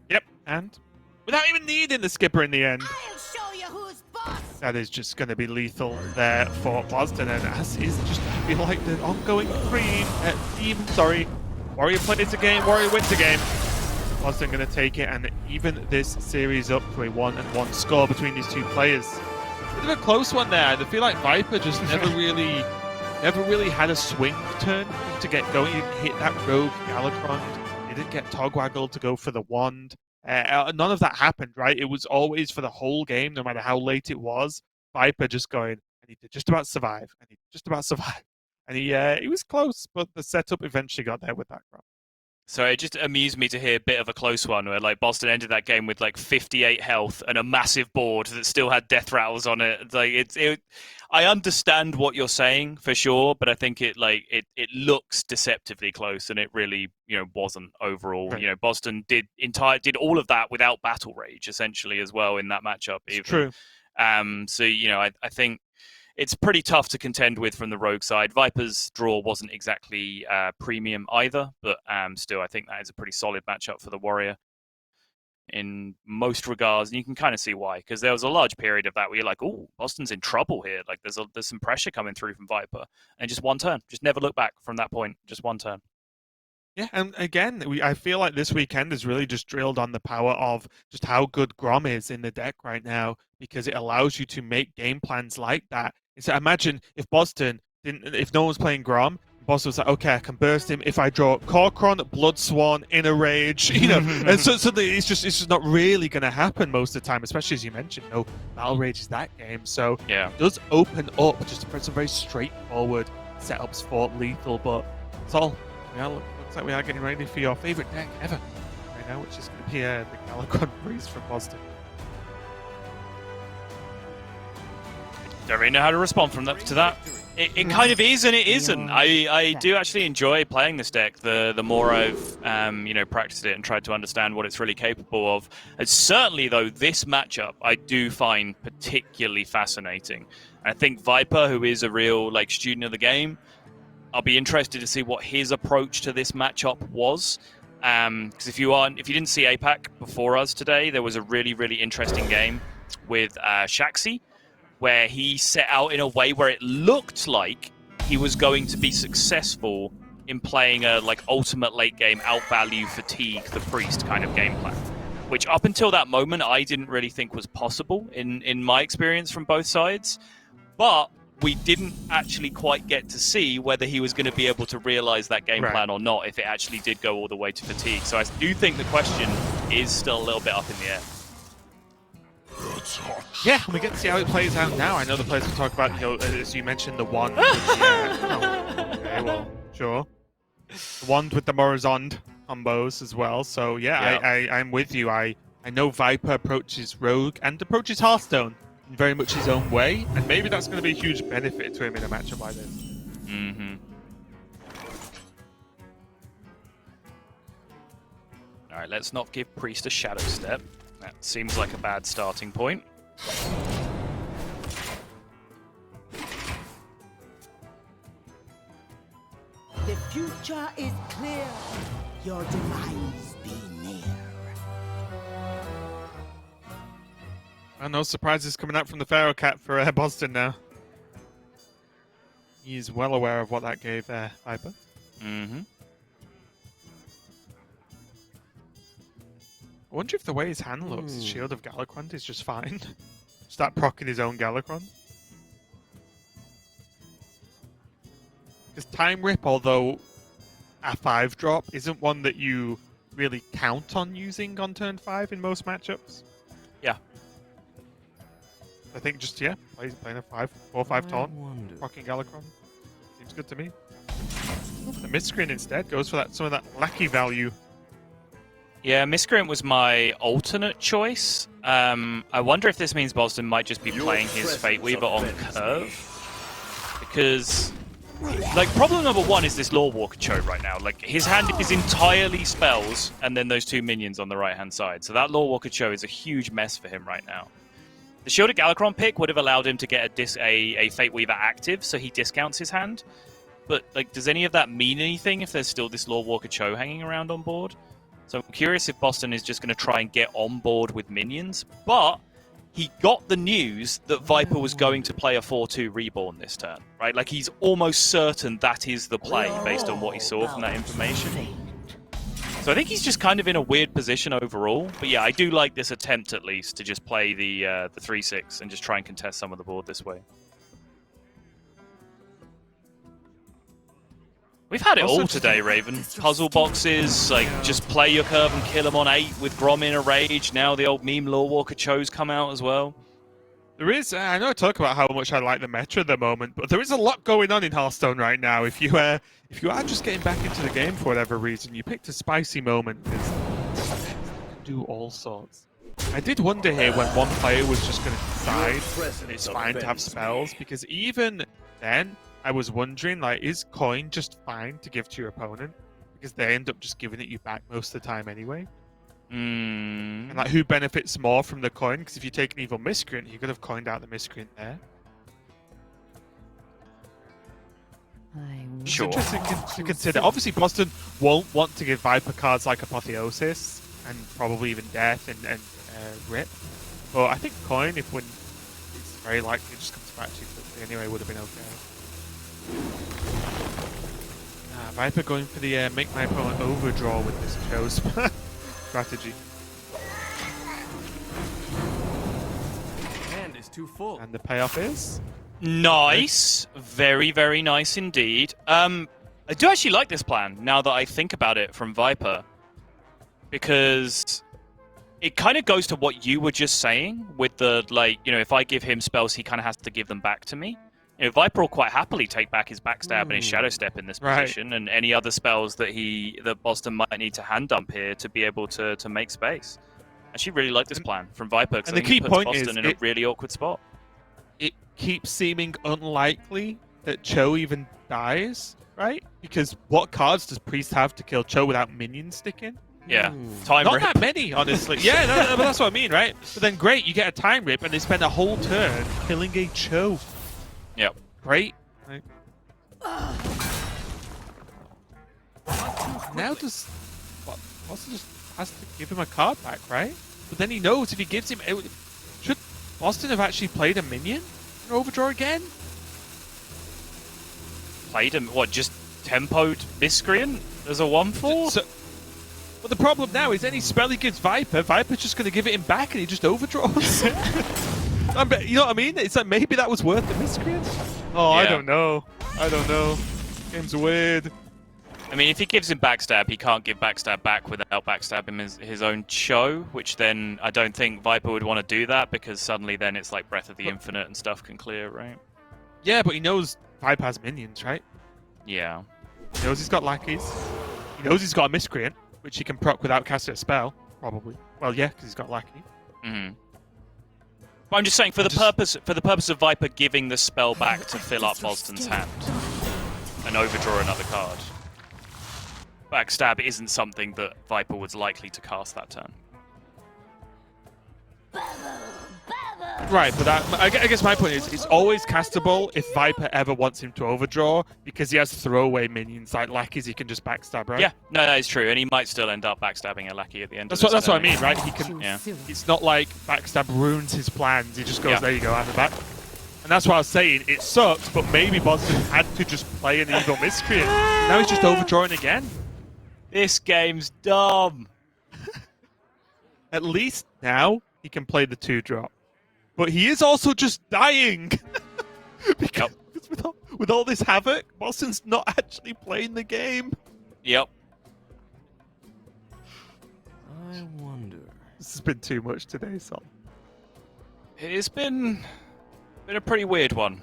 Speaker 13: Yep, and without even needing the skipper in the end. That is just going to be lethal there for Boston, and as is just going to be like the ongoing theme. Warrior plays a game, Warrior wins a game. Boston going to take it and even this series up to a 1-1 score between these 2 players. Bit of a close one there. I feel like Viper just never really had a swing turn to get going. He didn't hit that rogue Galakron. He didn't get Togwaggle to go for the wand. None of that happened, right? It was always for the whole game, no matter how late it was. Viper just going, I need to just about survive. I need to just about survive. And he was close, but the setup eventually got there with that Grom.
Speaker 10: So it just amused me to hear a bit of a close one where like Boston ended that game with like 58 health and a massive board that still had death rattles on it. Like I understand what you're saying for sure, but I think it looks deceptively close, and it really wasn't overall. Right. Boston did all of that without battle rage essentially as well in that matchup. Even.
Speaker 13: It's true.
Speaker 10: So I think it's pretty tough to contend with from the Rogue side. Viper's draw wasn't exactly premium either, but still I think that is a pretty solid matchup for the Warrior in most regards, and you can kind of see why, because there was a large period of that where you're like, oh, Boston's in trouble here. Like there's some pressure coming through from Viper, and just one turn, just never look back from that point, just one turn.
Speaker 13: Yeah, and again, I feel like this weekend has really just drilled on the power of just how good Grom is in the deck right now, because it allows you to make game plans like that. So imagine if Boston didn't, if no one was playing Grom, Boston was like, okay, I can burst him if I draw Corcoran, Bloodsworn, Inner Rage, you know, and so it's just not really going to happen most of the time, especially as you mentioned, no Battle Rage is that game, so
Speaker 10: yeah,
Speaker 13: it does open up just some very straightforward setups for lethal, but it's all. Looks like we are getting ready for your favorite deck ever right now, which is going to be the Galakrond Breeze from Boston.
Speaker 10: Don't really know how to respond to that. It kind of is and it isn't. I do actually enjoy playing this deck. The more I've practiced it and tried to understand what it's really capable of. And certainly though, this matchup I do find particularly fascinating. I think Viper, who is a real student of the game, I'll be interested to see what his approach to this matchup was. Because if you didn't see APAC before us today, there was a really, really interesting game with Shaxy, where he set out in a way where it looked like he was going to be successful in playing a ultimate late game outvalue fatigue the priest kind of game plan, which up until that moment I didn't really think was possible in my experience from both sides. But we didn't actually quite get to see whether he was going to be able to realize that game plan or not, if it actually did go all the way to fatigue. So I do think the question is still a little bit up in the air.
Speaker 13: Yeah, we get to see how it plays out now. I know the players we talk about, as you mentioned, the wand. Okay, well, sure. The wand with the Morozond combos as well. So yeah, I'm with you. I know Viper approaches Rogue and approaches Hearthstone in very much his own way, and maybe that's going to be a huge benefit to him in a matchup like this.
Speaker 10: Mm-hmm. All right, let's not give Priest a Shadow Step. That seems like a bad starting point.
Speaker 11: The future is clear. Your demise be near.
Speaker 13: And no surprises coming out from the Pharaoh Cat for Boston now. He's well aware of what that gave Viper.
Speaker 10: Mm-hmm.
Speaker 13: I wonder if the way his hand looks, Shield of Galakrond is just fine. Start proccing his own Galakrond. Because Time Rip, although a 5-drop, isn't one that you really count on using on turn 5 in most matchups.
Speaker 10: Yeah.
Speaker 13: I think just, playing a 4-5 taunt, rocking Galakrond. Seems good to me. The Miscreant instead goes for some of that lackey value.
Speaker 10: Yeah, Miscreant was my alternate choice. I wonder if this means Boston might just be playing his Fate Weaver on curve. Because, problem number one is this Lore Walker Cho right now. His hand is entirely spells, and then those 2 minions on the right-hand side. So that Lore Walker Cho is a huge mess for him right now. The Shielded Galakrond pick would have allowed him to get a Fate Weaver active, so he discounts his hand. But, does any of that mean anything if there's still this Lore Walker Cho hanging around on board? So I'm curious if Boston is just going to try and get on board with minions. But he got the news that Viper was going to play a 4-2 Reborn this turn, right? He's almost certain that is the play based on what he saw from that information. So I think he's just kind of in a weird position overall. But yeah, I do like this attempt at least to just play the 3-6 and just try and contest some of the board this way. We've had it all today, Raven. Puzzle boxes, just play your curve and kill them on 8 with Grom in a rage. Now the old meme Lore Walker Cho's come out as well.
Speaker 13: There is, I know I talk about how much I like the meta at the moment, but there is a lot going on in Hearthstone right now. If you are just getting back into the game for whatever reason, you picked a spicy moment, because do all sorts. I did wonder here when one player was just going to decide it's fine to have spells, because even then, I was wondering, is coin just fine to give to your opponent? Because they end up just giving it you back most of the time anyway. And who benefits more from the coin? Because if you take an evil Miscreant, you could have coined out the Miscreant there. It's interesting to consider. Obviously, Boston won't want to give Viper cards like Apotheosis and probably even Death and Rip. But I think coin, if when it's very likely it just comes back too quickly anyway, would have been okay. Viper going for the make my opponent overdraw with this Cho strategy.
Speaker 19: Hand is too full.
Speaker 13: And the payoff is?
Speaker 10: Nice. Very, very nice indeed. I do actually like this plan, now that I think about it from Viper. Because it kind of goes to what you were just saying, with the, like, you know, if I give him spells, he kind of has to give them back to me. You know, Viper will quite happily take back his backstab and his shadow step in this position, and any other spells that Boston might need to hand dump here to be able to make space. I actually really like this plan from Viper, because
Speaker 13: the key
Speaker 10: puts
Speaker 13: point
Speaker 10: Boston
Speaker 13: is
Speaker 10: in a really awkward spot.
Speaker 13: It keeps seeming unlikely that Cho even dies, right? Because what cards does Priest have to kill Cho without minions sticking?
Speaker 10: Yeah, time
Speaker 13: Not
Speaker 10: rip.
Speaker 13: that many, honestly. Yeah, but that's what I mean, right? But then great, you get a time rip, and they spend a whole turn killing a Cho.
Speaker 10: Yep.
Speaker 13: Great. Right. Now Boston just has to give him a card back, right? But then he knows if he gives him... Should Boston have actually played a minion and overdraw again?
Speaker 10: Played him, what, just tempoed Miscreant as a 1/4?
Speaker 13: But the problem now is any spell he gives Viper, Viper's just going to give it him back and he just overdraws. You know what I mean? It's like maybe that was worth the Miscreant. Oh,
Speaker 10: Yeah.
Speaker 13: I don't know. Game's weird.
Speaker 10: I mean, if he gives him backstab, he can't give backstab back without backstabbing his own Cho, which then I don't think Viper would want to do that, because suddenly then it's like Breath of the Infinite and stuff can clear, right?
Speaker 13: Yeah, but he knows Viper has minions, right?
Speaker 10: Yeah.
Speaker 13: He knows he's got lackeys. He knows he's got a Miscreant, which he can proc without casting a spell, probably. Well, yeah, because he's got lackey.
Speaker 10: Mm-hmm. But I'm just saying, for the purpose of Viper giving the spell back to fill up Boston's hand and overdraw another card, backstab isn't something that Viper was likely to cast that turn.
Speaker 13: Right, but I guess my point is, it's always castable if Viper ever wants him to overdraw, because he has throwaway minions like lackeys he can just backstab, right?
Speaker 10: Yeah, no, that is true, and he might still end up backstabbing a lackey at the end.
Speaker 13: That's
Speaker 10: of
Speaker 13: what I
Speaker 10: turn.
Speaker 13: mean, right? He can.
Speaker 10: Yeah.
Speaker 13: It's not like backstab ruins his plans. He just goes,
Speaker 10: Yeah.
Speaker 13: there you go, out the back. And that's what I was saying. It sucks, but maybe Boston had to just play an evil Miscreant. Now he's just overdrawing again.
Speaker 10: This game's dumb.
Speaker 13: At least now he can play the 2-drop. But he is also just dying. Because with all this havoc, Boston's not actually playing the game.
Speaker 10: Yep.
Speaker 17: I wonder.
Speaker 13: This has been too much today, Sol.
Speaker 10: It's been a pretty weird one.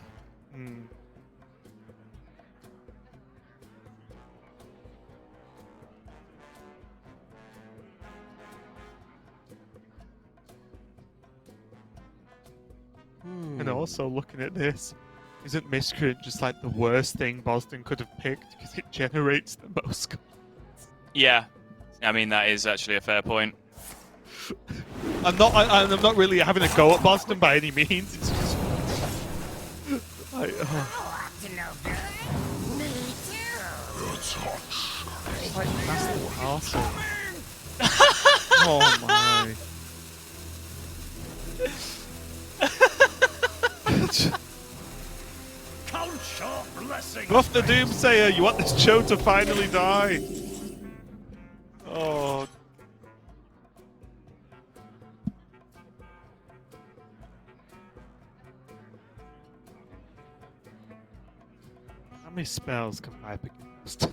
Speaker 13: And also, looking at this, isn't Miscreant just like the worst thing Boston could have picked because it generates the most cards?
Speaker 10: Yeah, I mean that is actually a fair point.
Speaker 13: I'm not really having a go at Boston by any means. It's just like, that's the castle. Oh my.
Speaker 11: Count your blessings.
Speaker 13: Buff the Doomsayer, you want this Cho to finally die. Oh. How many spells can Viper cast?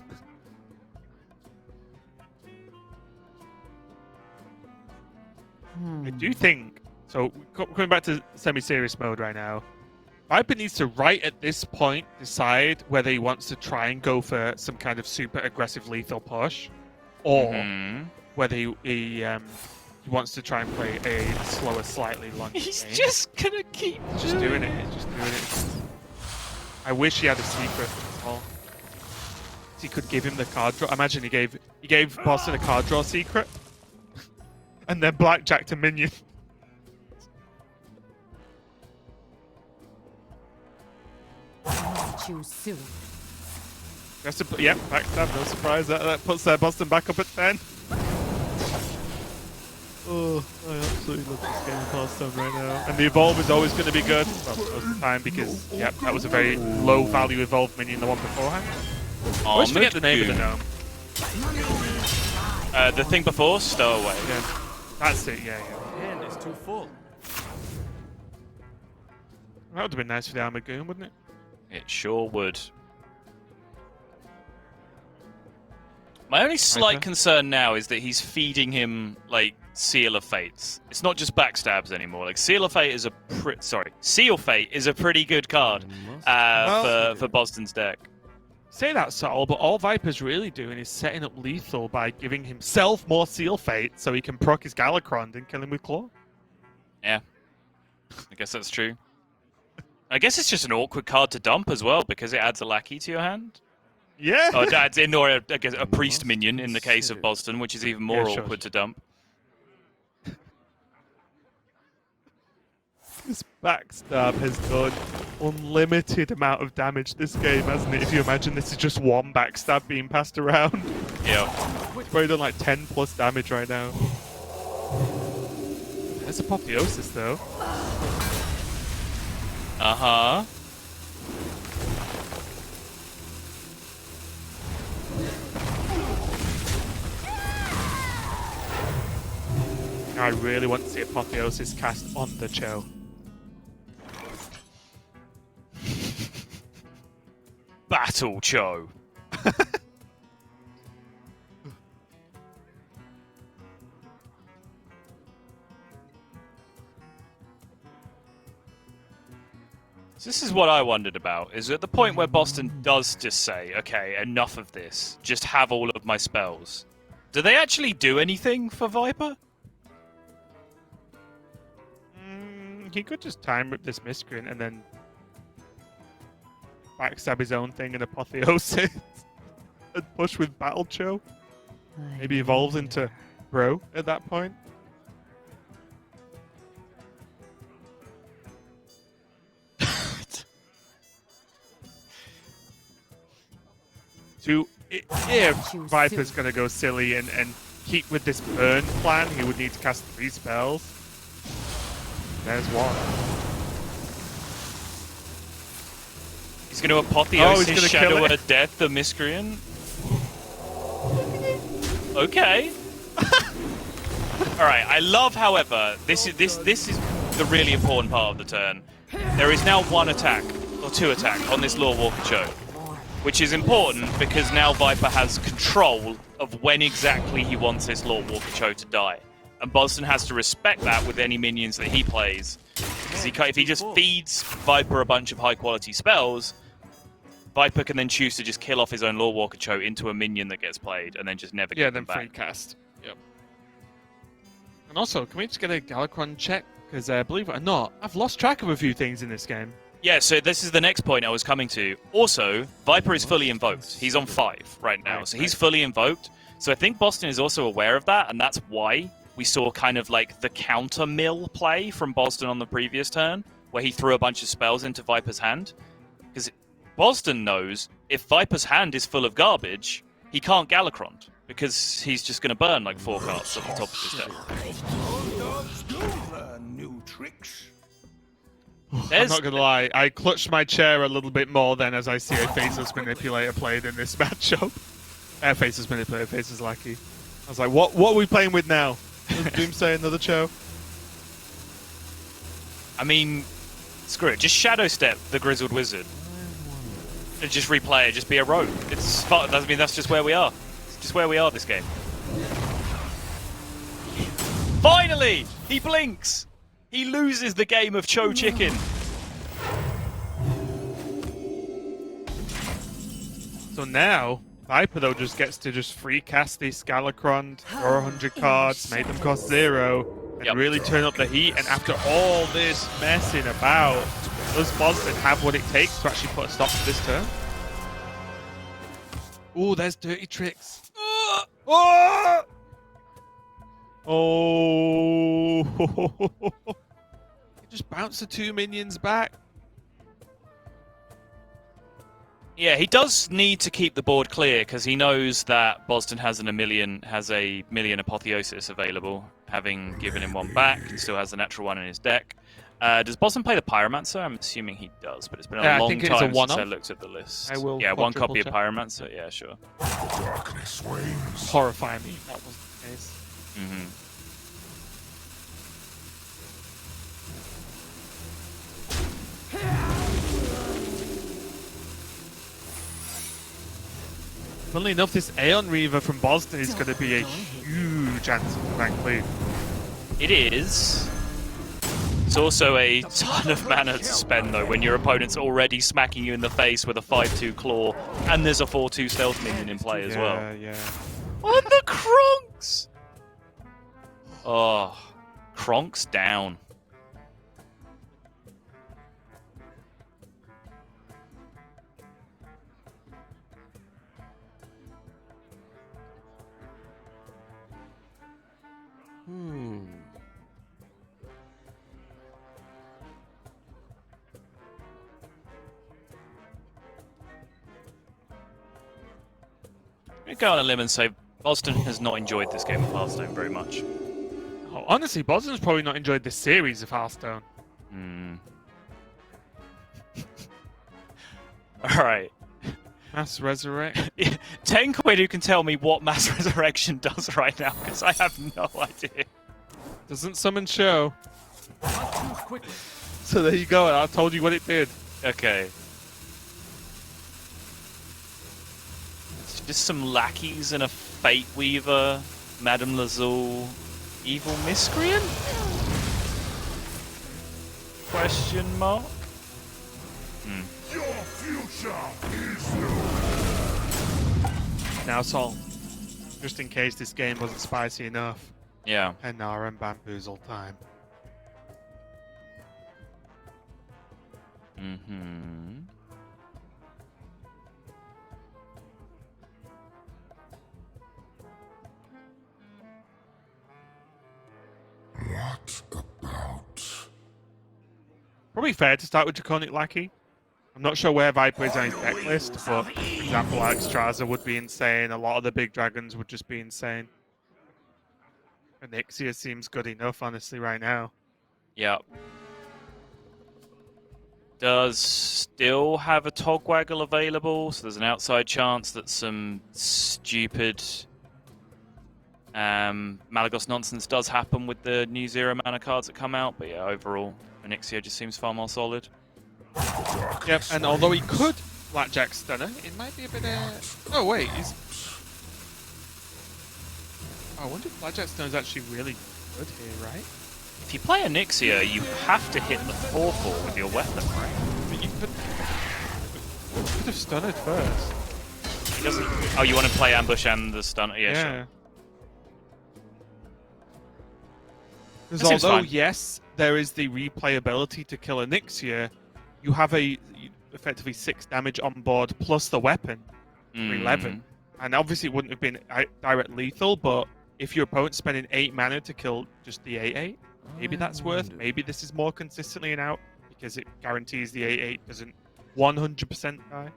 Speaker 13: I do think, so coming back to semi-serious mode right now, Viper needs to right at this point decide whether he wants to try and go for some kind of super aggressive lethal push, or whether he wants to try and play a slower, slightly longer
Speaker 10: He's
Speaker 13: game.
Speaker 10: just gonna keep
Speaker 13: Just doing it. He's just doing it. I wish he had a secret as well. He could give him the card draw. Imagine he gave Boston a card draw secret, and then blackjack to minion.
Speaker 12: Choose soon.
Speaker 13: Yep, backstab, no surprise. That puts Boston back up at 10. Oh, I absolutely love this game of Hearthstone right now. And the evolve is always going to be good. Well, most of the time, because, yep, that was a very low value evolve minion, the one beforehand. always forget the name of the gnome.
Speaker 10: The thing before, Stowaway.
Speaker 13: Yeah. That's it, yeah.
Speaker 19: Man, it's too full.
Speaker 13: That would have been nice for the armored goon, wouldn't it?
Speaker 10: It sure would. My only slight concern now is that he's feeding him like Seal of Fates. It's not just backstabs anymore. Like Seal of Fate is Seal Fate is a pretty good card for Boston's deck.
Speaker 13: Say that, Sol, but all Viper's really doing is setting up lethal by giving himself more Seal Fate so he can proc his Galakron and kill him with Claw.
Speaker 10: Yeah, I guess that's true. I guess it's just an awkward card to dump as well because it adds a lackey to your hand.
Speaker 13: Yeah.
Speaker 10: Or it adds in, or I guess a priest minion in the case of Boston, which is even more awkward to dump.
Speaker 13: This backstab has done unlimited amount of damage this game, hasn't it? If you imagine this is just one backstab being passed around.
Speaker 10: Yeah.
Speaker 13: It's probably done like 10 plus damage right now. There's Apotheosis though.
Speaker 10: Uh-huh.
Speaker 13: I really want to see Apotheosis cast on the Cho.
Speaker 10: Battle Cho. So this is what I wondered about, is at the point where Boston does just say, okay, enough of this, just have all of my spells. Do they actually do anything for Viper?
Speaker 13: He could just time rip this Miscreant and then backstab his own thing in Apotheosis and push with Battle Cho. Maybe evolves into Bro at that point. So if Viper's going to go silly and keep with this burn plan, he would need to cast 3 spells. There's one.
Speaker 10: He's going to Apotheosis
Speaker 13: he's gonna
Speaker 10: Shadow
Speaker 13: kill
Speaker 10: of Death, the Miscreant. Okay. Alright, I love, however, this is the really important part of the turn. There is now 1 attack, or 2 attack, on this Lore Walker Cho. Which is important because now Viper has control of when exactly he wants this Lore Walker Cho to die. And Boston has to respect that with any minions that he plays. Because if he just feeds Viper a bunch of high-quality spells, Viper can then choose to just kill off his own Lore Walker Cho into a minion that gets played, and then just never get them back.
Speaker 13: Free cast. Yep. And also, can we just get a Galakron check? Because believe it or not, I've lost track of a few things in this game.
Speaker 10: Yeah, so this is the next point I was coming to. Also, Viper is fully invoked. He's on 5 right now, so he's fully invoked. So I think Boston is also aware of that, and that's why we saw kind of like the counter mill play from Boston on the previous turn, where he threw a bunch of spells into Viper's hand. Because Boston knows if Viper's hand is full of garbage, he can't Galakron, because he's just going to burn like 4 cards off the top of his deck.
Speaker 11: New tricks.
Speaker 13: I'm not going to lie, I clutched my chair a little bit more then as I see a Faceless Manipulator played in this matchup. Faceless Manipulator, Faceless Lackey. I was like, what are we playing with now? Doomsday, another Cho?
Speaker 10: I mean, screw it. Just Shadow Step the Grizzled Wizard. And just replay it, just be a rogue. It's fun. I mean, that's just where we are. It's just where we are this game. Finally! He blinks! He loses the game of Cho Chicken.
Speaker 13: So now, Viper though just gets to just free cast these Galakron, draw 100 cards, make them cost 0, and really turn up the heat. And after all this messing about, does Boston have what it takes to actually put a stop to this turn? Ooh, there's Dirty Tricks. Oh! He just bounced the 2 minions back.
Speaker 10: Yeah, he does need to keep the board clear because he knows that Boston has a million Apotheosis available, having given him 1 back and still has the natural 1 in his deck. Does Boston play the Pyromancer? I'm assuming he does, but it's been a
Speaker 13: I
Speaker 10: long
Speaker 13: think it's
Speaker 10: time
Speaker 13: a
Speaker 10: since I
Speaker 13: one-off.
Speaker 10: looked at the list.
Speaker 13: I will
Speaker 10: Yeah, one copy of
Speaker 13: quadruple check.
Speaker 10: Pyromancer. Yeah, sure.
Speaker 11: Darkness wanes.
Speaker 13: Horrify me if that was the case.
Speaker 10: Mm-hmm.
Speaker 13: Funnily enough, this Aeon Reaver from Boston is going to be a huge answer to rank lead.
Speaker 10: It is. It's also a ton of mana to spend, though, when your opponent's already smacking you in the face with a 5-2 claw, and there's a 4-2 stealth minion in play as well.
Speaker 13: Yeah.
Speaker 10: On the Kronks! Oh, Kronks down. I'm going to go on a limb and say Boston has not enjoyed this game of Hearthstone very much.
Speaker 13: Oh, honestly, Boston's probably not enjoyed this series of Hearthstone.
Speaker 10: Alright.
Speaker 13: Mass Resurrect.
Speaker 10: 10 quid who can tell me what Mass Resurrection does right now, because I have no idea.
Speaker 13: Doesn't summon show. So there you go, I told you what it did.
Speaker 10: Okay. It's just some lackeys and a Fate Weaver, Madame Lazul, Evil Miscreant? Question mark?
Speaker 11: Your future is
Speaker 13: Now, Sol, just in case this game wasn't spicy enough.
Speaker 10: Yeah.
Speaker 13: And and Bamboozle time.
Speaker 10: Mm-hmm.
Speaker 11: What about?
Speaker 13: Probably fair to start with Draconic Lackey. I'm not sure where Viper is on his deck list, but for example, Alexstrasza would be insane. A lot of the big dragons would just be insane. Onyxia seems good enough, honestly, right now.
Speaker 10: Yep. Does still have a Togwaggle available, so there's an outside chance that some stupid Malagos nonsense does happen with the new 0 mana cards that come out, but yeah, overall, Onyxia just seems far more solid.
Speaker 13: Yep, and although he could Blackjack Stunner, it might be a bit oh wait, he's... I wonder if Blackjack Stunner is actually really good here, right?
Speaker 10: If you play Onyxia, you have to hit the 4/4 with your weapon, right?
Speaker 13: But you could have stunned first.
Speaker 10: He doesn't... Oh, you want to play ambush and the stunner? Yeah, sure.
Speaker 13: Because although, yes, there is the replayability to kill Onyxia, you have effectively 6 damage on board plus the weapon for 11. And obviously it wouldn't have been direct lethal, but if your opponent's spending 8 mana to kill just the 8/8, maybe that's worth. Maybe this is more consistently an out because it guarantees the 8/8 doesn't 100% die.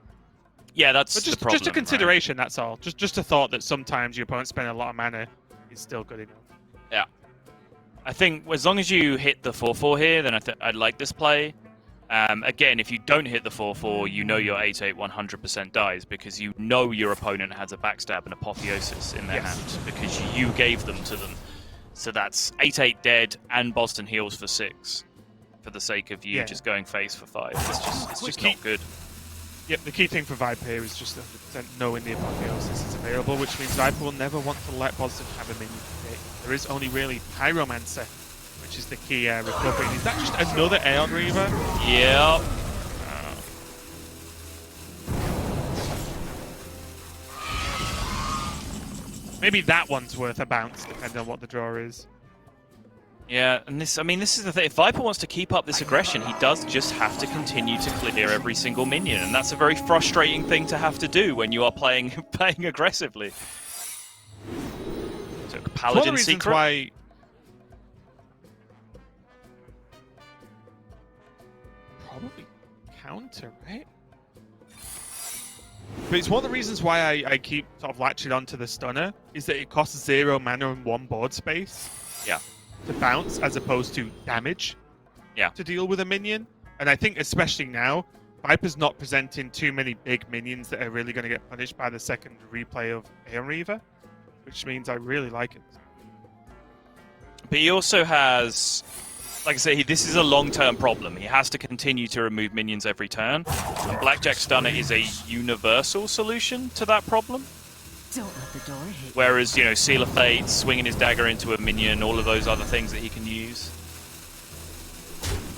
Speaker 10: Yeah, that's
Speaker 13: but just,
Speaker 10: the problem,
Speaker 13: just a consideration, that's all. Just a thought that sometimes your opponent spending a lot of mana is still good enough.
Speaker 10: Yeah. I think as long as you hit the 4/4 here, then I'd like this play. Again, if you don't hit the 4/4, you know your 8/8 100% dies because you know your opponent has a backstab and apotheosis in their hand because you gave them to them. So that's 8/8 dead and Boston heals for 6 for the sake of you just going face for 5. It's just not good.
Speaker 13: Yep, the key thing for Viper here is just 100% knowing the apotheosis is available, which means Viper will never want to let Boston have a minion hit. There is only really Pyromancer, which is the key recovery. Is that just another Aeon Reaver?
Speaker 10: Yep.
Speaker 13: Maybe that one's worth a bounce, depending on what the draw is.
Speaker 10: Yeah, and this is the thing. If Viper wants to keep up this aggression, he does just have to continue to clear every single minion, and that's a very frustrating thing to have to do when you are playing aggressively. So, Paladin Secret.
Speaker 13: Why... Probably counter, right? But it's one of the reasons why I keep sort of latching onto the stunner, is that it costs 0 mana and 1 board space.
Speaker 10: Yeah.
Speaker 13: To bounce, as opposed to damage. to deal with a minion. And I think especially now, Viper's not presenting too many big minions that are really going to get punished by the second replay of Aeon Reaver, which means I really like it.
Speaker 10: But he also has, like I say, this is a long-term problem. He has to continue to remove minions every turn, and Blackjack Stunner is a universal solution to that problem.
Speaker 12: Don't let the door hit.
Speaker 10: Whereas, Seal of Fate, swinging his dagger into a minion, all of those other things that he can use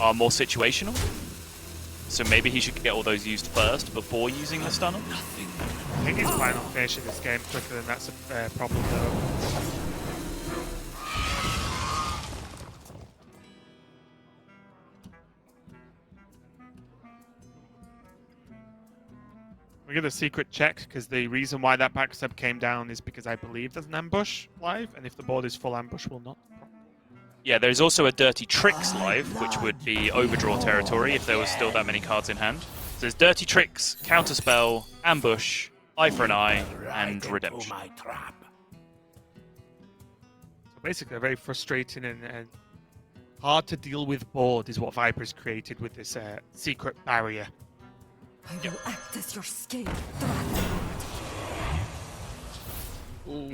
Speaker 10: are more situational. So maybe he should get all those used first before using the stunner.
Speaker 13: I think he's planning on finishing this game quicker than that's a problem though. We get a secret check because the reason why that backstab came down is because I believe there's an ambush live, and if the board is full, ambush will not.
Speaker 10: Yeah, there's also a Dirty Tricks live, which would be overdraw territory if there was still that many cards in hand. So there's Dirty Tricks, Counterspell, Ambush, Eye for an Eye, and Redemption.
Speaker 13: So basically, a very frustrating and hard to deal with board is what Viper's created with this secret barrier.
Speaker 12: I will act as your scapegoat.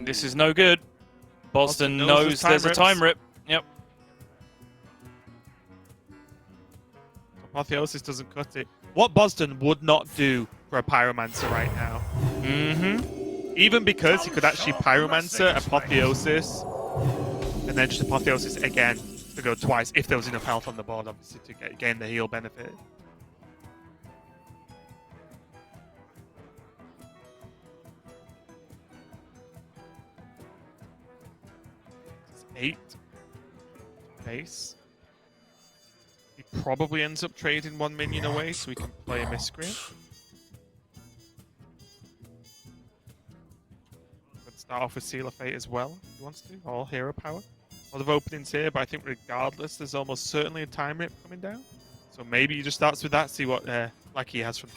Speaker 10: This is no good. Boston knows there's a time rip. Yep.
Speaker 13: Apotheosis doesn't cut it. What Boston would not do for a Pyromancer right now. Even because he could actually Pyromancer, Apotheosis, and then just Apotheosis again to go twice if there was enough health on the board, obviously, to gain the heal benefit. It's 8 base. He probably ends up trading one minion away so we can play a Miscreant. Let's start off with Seal of Fate as well, if he wants to. All hero power. A lot of openings here, but I think regardless, there's almost certainly a time rip coming down. So maybe he just starts with that, see what luck he has from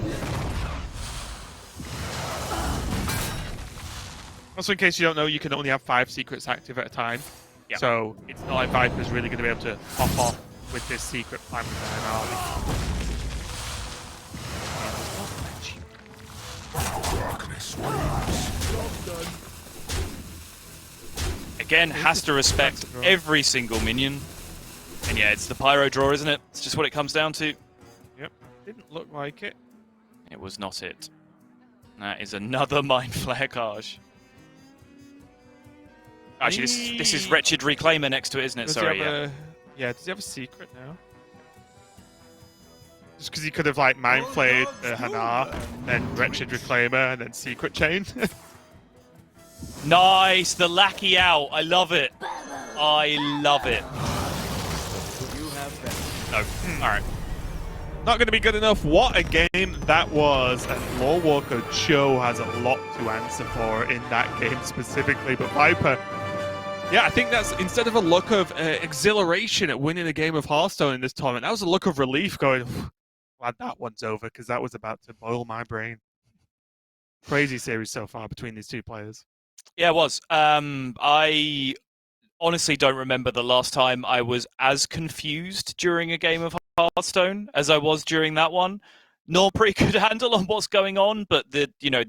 Speaker 13: there. Also, in case you don't know, you can only have 5 secrets active at a time.
Speaker 10: Yep.
Speaker 13: So it's not like Viper's really going to be able to pop off with this secret plan with an army.
Speaker 10: Again, has to respect every single minion. And yeah, it's the Pyro draw, isn't it? It's just what it comes down to.
Speaker 13: Yep, didn't look like it.
Speaker 10: It was not it. That is another Mind Flare Kaj. Actually, this is Wretched Reclaimer next to it, isn't it? Sorry,
Speaker 13: yeah. Does he have a secret now? Just because he could have, like, Mind Flayed the Hanar, then Wretched Reclaimer, and then Secret Chain.
Speaker 10: Nice! The Lackey out! I love it! I love it. No. Alright.
Speaker 13: Not going to be good enough. What a game that was. And Lore Walker Cho has a lot to answer for in that game specifically. But Viper, yeah, I think that's, instead of a look of exhilaration at winning a game of Hearthstone in this tournament, that was a look of relief going, glad that one's over, because that was about to boil my brain. Crazy series so far between these two players.
Speaker 10: Yeah, it was. I honestly don't remember the last time I was as confused during a game of Hearthstone as I was during that one. Not pretty good handle on what's going on, but the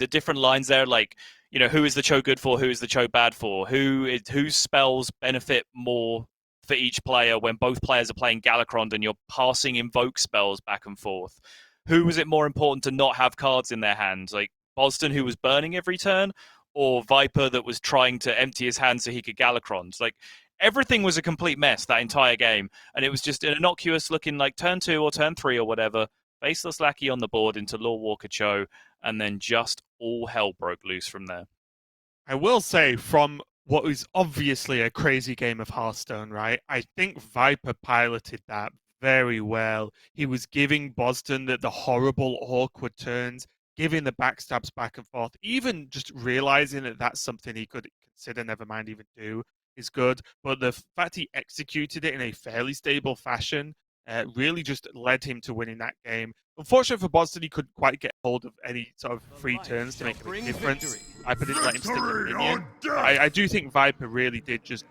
Speaker 10: different lines there, like, who is the Cho good for, who is the Cho bad for, whose spells benefit more for each player when both players are playing Galakron and you're passing invoke spells back and forth. Who was it more important to not have cards in their hands, like Boston, who was burning every turn, or Viper that was trying to empty his hand so he could Galakron? Like, everything was a complete mess that entire game, and it was just an innocuous looking, like, turn 2 or turn 3 or whatever, Faceless Lackey on the board into Lore Walker Cho, and then just all hell broke loose from there.
Speaker 13: I will say, from what was obviously a crazy game of Hearthstone, right? I think Viper piloted that very well. He was giving Boston the horrible, awkward turns, giving the backstabs back and forth, even just realizing that that's something he could consider, never mind even do, is good. But the fact he executed it in a fairly stable fashion really just led him to winning that game. Unfortunately for Boston, he couldn't quite get hold of any sort of free turns to make a big difference. Viper didn't let him stick the minion. I do think Viper really did just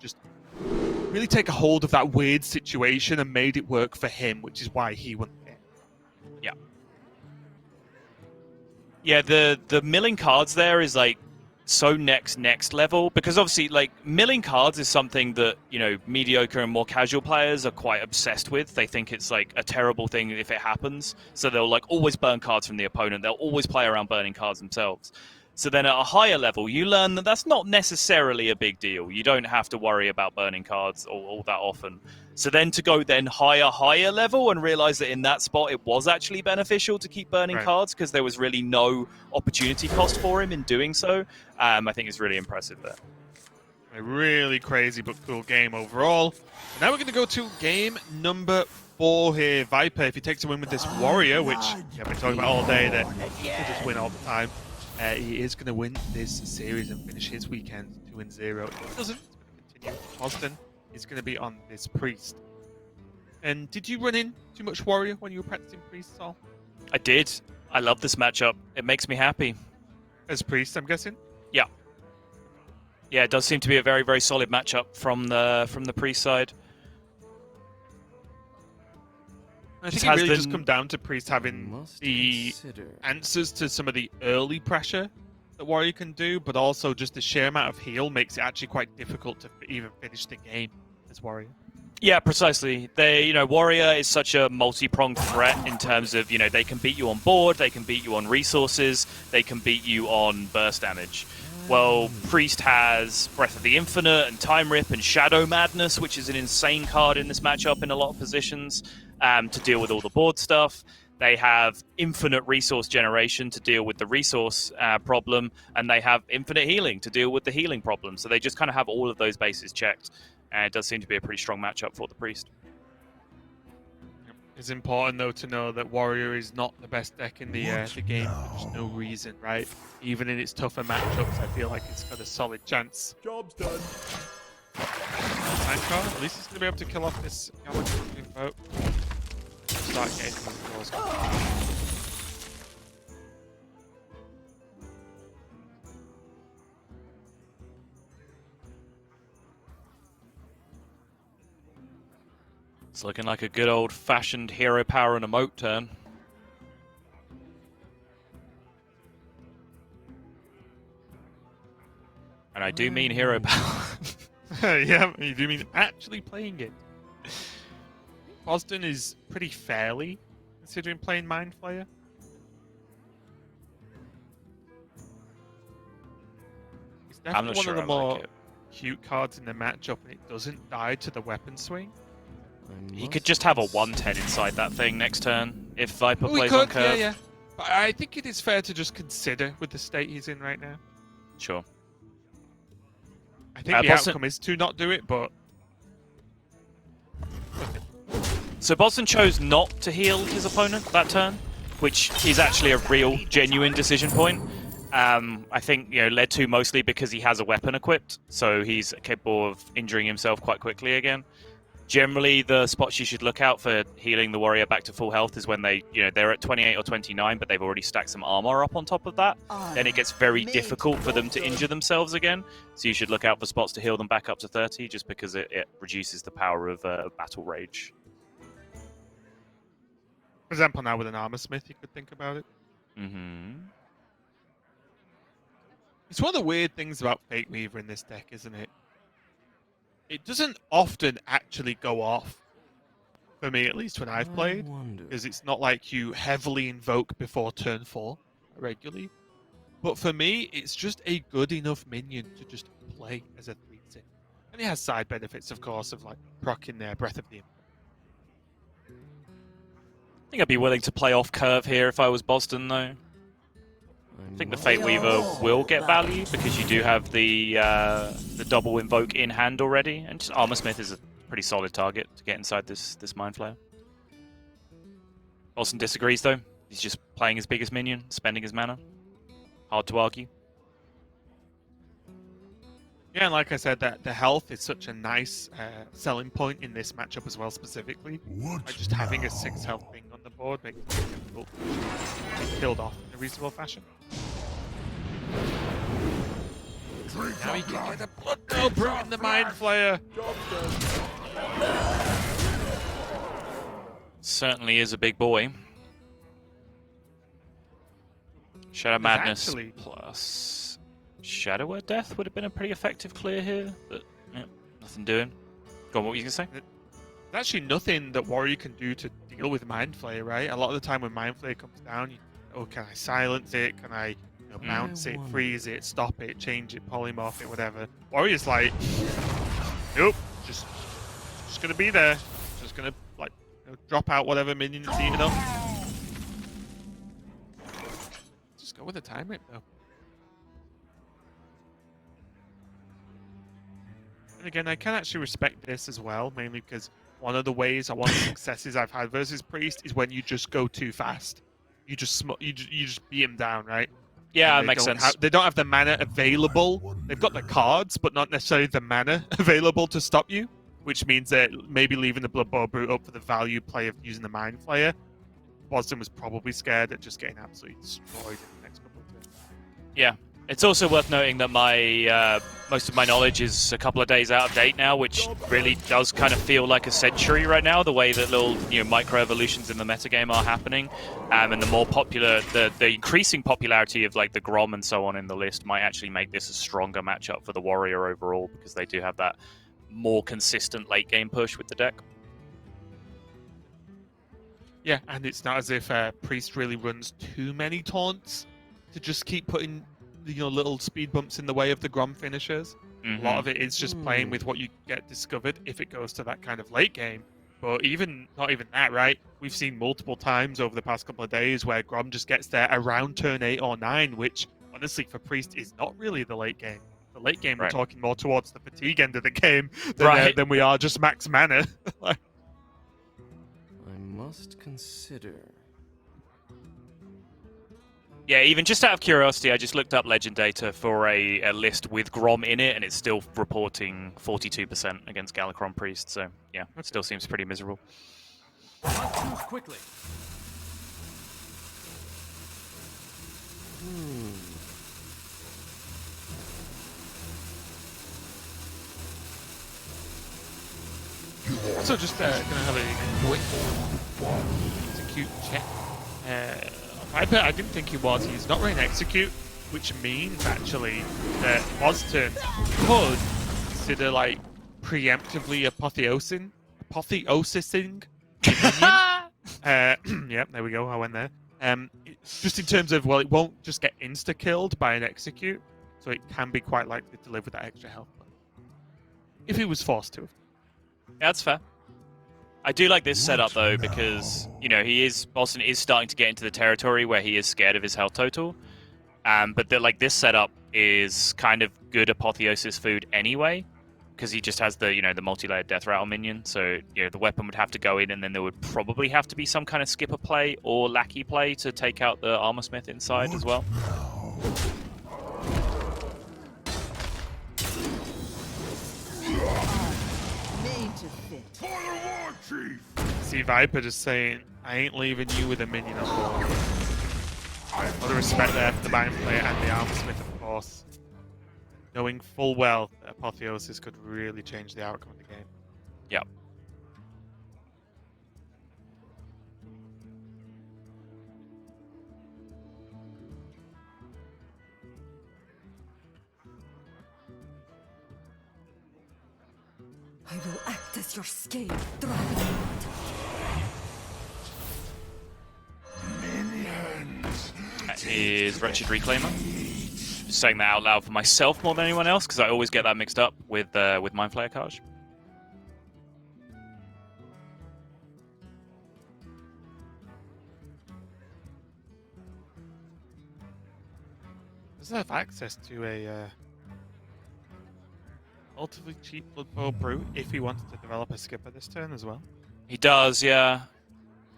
Speaker 13: really take a hold of that weird situation and made it work for him, which is why he won the game.
Speaker 10: Yeah. Yeah, the milling cards there is like so next level, because obviously like milling cards is something that, you know, mediocre and more casual players are quite obsessed with. They think it's like a terrible thing if it happens, so they'll like always burn cards from the opponent. They'll always play around burning cards themselves. So then at a higher level, you learn that that's not necessarily a big deal. You don't have to worry about burning cards all that often. So then to go then higher level and realize that in that spot it was actually beneficial to keep burning cards because there was really no opportunity cost for him in doing so, I think is really impressive there.
Speaker 13: A really crazy but cool game overall. And now we're going to go to game number 4 here. Viper, if he takes a win with this Warrior, which I've been talking about all day, that he'll just win all the time. He is going to win this series and finish his weekend 2-0. If he doesn't, he's going to continue. Boston is going to be on this Priest. And did you run in too much Warrior when you were practicing Priest, Sol?
Speaker 10: I did. I love this matchup. It makes me happy.
Speaker 13: As Priest, I'm guessing?
Speaker 10: Yeah. Yeah, it does seem to be a very, very solid matchup from the Priest side.
Speaker 13: I think it really just come down to Priest having the answers to some of the early pressure that Warrior can do, but also just the sheer amount of heal makes it actually quite difficult to even finish the game as Warrior.
Speaker 10: Yeah, precisely. Warrior is such a multi-pronged threat in terms of, they can beat you on board, they can beat you on resources, they can beat you on burst damage. Well, Priest has Breath of the Infinite and Time Rip and Shadow Madness, which is an insane card in this matchup in a lot of positions. To deal with all the board stuff. They have infinite resource generation to deal with the resource problem, and they have infinite healing to deal with the healing problem. So they just kind of have all of those bases checked, and it does seem to be a pretty strong matchup for the Priest.
Speaker 13: It's important, though, to know that Warrior is not the best deck in the game for just no reason, right? Even in its tougher matchups, I feel like it's got a solid chance.
Speaker 11: Job's done.
Speaker 13: Sanko, at least he's going to be able to kill off this Alutemu boat. Start getting those goals.
Speaker 10: It's looking like a good old-fashioned hero power and emote turn. And I do mean hero power.
Speaker 13: Yeah, you do mean actually playing it. Boston is pretty fairly considering playing Mind Flayer. It's definitely one of the more cute cards in the matchup, and it doesn't die to the weapon swing.
Speaker 10: He could just have a 110 inside that thing next turn if Viper plays on curve.
Speaker 13: Yeah. But I think it is fair to just consider with the state he's in right now.
Speaker 10: Sure.
Speaker 13: I think the outcome is to not do it, but...
Speaker 10: So Boston chose not to heal his opponent that turn, which is actually a real, genuine decision point. I think, led to mostly because he has a weapon equipped, so he's capable of injuring himself quite quickly again. Generally, the spots you should look out for healing the Warrior back to full health is when they're at 28 or 29, but they've already stacked some armor up on top of that. Then it gets very difficult for them to injure themselves again. So you should look out for spots to heal them back up to 30, just because it reduces the power of Battle Rage.
Speaker 13: For example, now with an Armor Smith, you could think about it.
Speaker 10: Mm-hmm.
Speaker 13: It's one of the weird things about Fate Weaver in this deck, isn't it? It doesn't often actually go off, for me at least when I've played, because it's not like you heavily invoke before turn 4 regularly. But for me, it's just a good enough minion to just play as a 3-6. And it has side benefits, of course, of like proccing their Breath of the Infinite.
Speaker 10: I think I'd be willing to play off curve here if I was Boston, though. I think the Fate Weaver will get value because you do have the double invoke in hand already, and just Armor Smith is a pretty solid target to get inside this Mind Flayer. Boston disagrees though. He's just playing his biggest minion, spending his mana. Hard to argue.
Speaker 13: Yeah, and like I said, that the health is such a nice selling point in this matchup as well, specifically. Just having a 6 health thing on the board makes it difficult to be killed off in a reasonable fashion. Now he can get the Blood Bowl Brute in the Mind Flayer.
Speaker 10: Certainly is a big boy. Shadow Madness
Speaker 13: actually-
Speaker 10: plus Shadow Word Death would have been a pretty effective clear here, but yeah, nothing doing. Go on, what were you going to say?
Speaker 13: There's actually nothing that Warrior can do to deal with Mind Flayer, right? A lot of the time when Mind Flayer comes down, can I silence it? Can I bounce it, freeze it, stop it, change it, polymorph it, whatever? Warrior's like, nope, just gonna be there. Just gonna drop out whatever minions eating up. Just go with the time rip though. And again, I can actually respect this as well, mainly because one of the successes I've had versus Priest is when you just go too fast. You just beat him down, right?
Speaker 10: Yeah,
Speaker 13: And
Speaker 10: it makes sense.
Speaker 13: They don't have the mana available. They've got the cards, but not necessarily the mana available to stop you, which means that maybe leaving the Blood Bowl Brute up for the value play of using the Mind Flayer. Boston was probably scared at just getting absolutely destroyed in the next couple of turns.
Speaker 10: Yeah. It's also worth noting that my most of my knowledge is a couple of days out of date now, which really does kind of feel like a century right now, the way that little micro evolutions in the metagame are happening. And the more popular, the increasing popularity of like the Grom and so on in the list might actually make this a stronger matchup for the Warrior overall, because they do have that more consistent late game push with the deck.
Speaker 13: Yeah, and it's not as if Priest really runs too many taunts to just keep putting little speed bumps in the way of the Grom finishers. A lot of it is just playing with what you get discovered if it goes to that kind of late game. But not even that, right? We've seen multiple times over the past couple of days where Grom just gets there around turn 8 or 9, which honestly for Priest is not really the late game. The late game, we're talking more towards the fatigue end of the game than we are just max mana.
Speaker 4: I must consider.
Speaker 10: Yeah, even just out of curiosity, I just looked up legend data for a list with Grom in it, and it's still reporting 42% against Galakron Priest, so yeah, it still seems pretty miserable.
Speaker 11: Move quickly.
Speaker 13: Also, just gonna have a quick execute check. I didn't think he was. He's not running execute, which means actually that Ozturn could consider preemptively apotheosising. Yeah, there we go. I went there. Just in terms of, it won't just get insta killed by an execute, so it can be quite likely to live with that extra health if he was forced to.
Speaker 10: Yeah, that's fair. I do like this setup though, because Boston is starting to get into the territory where he is scared of his health total. But this setup is kind of good apotheosis food anyway, because he just has the the multi-layered death rattle minion. So the weapon would have to go in, and then there would probably have to be some kind of skipper play or lackey play to take out the armor smith inside as well.
Speaker 13: See Viper just saying, I ain't leaving you with a minion on board. A lot of respect there for the Mind Flayer and the Armor Smith, of course. Knowing full well that Apotheosis could really change the outcome of the game.
Speaker 10: Yep.
Speaker 12: I will act as your scale dragon.
Speaker 10: That is Wretched Reclaimer. Just saying that out loud for myself more than anyone else, because I always get that mixed up with Mind Flayer Kaj.
Speaker 13: Does it have access to a relatively cheap Blood Bowl Brute if he wanted to develop a skipper this turn as well?
Speaker 10: He does, yeah.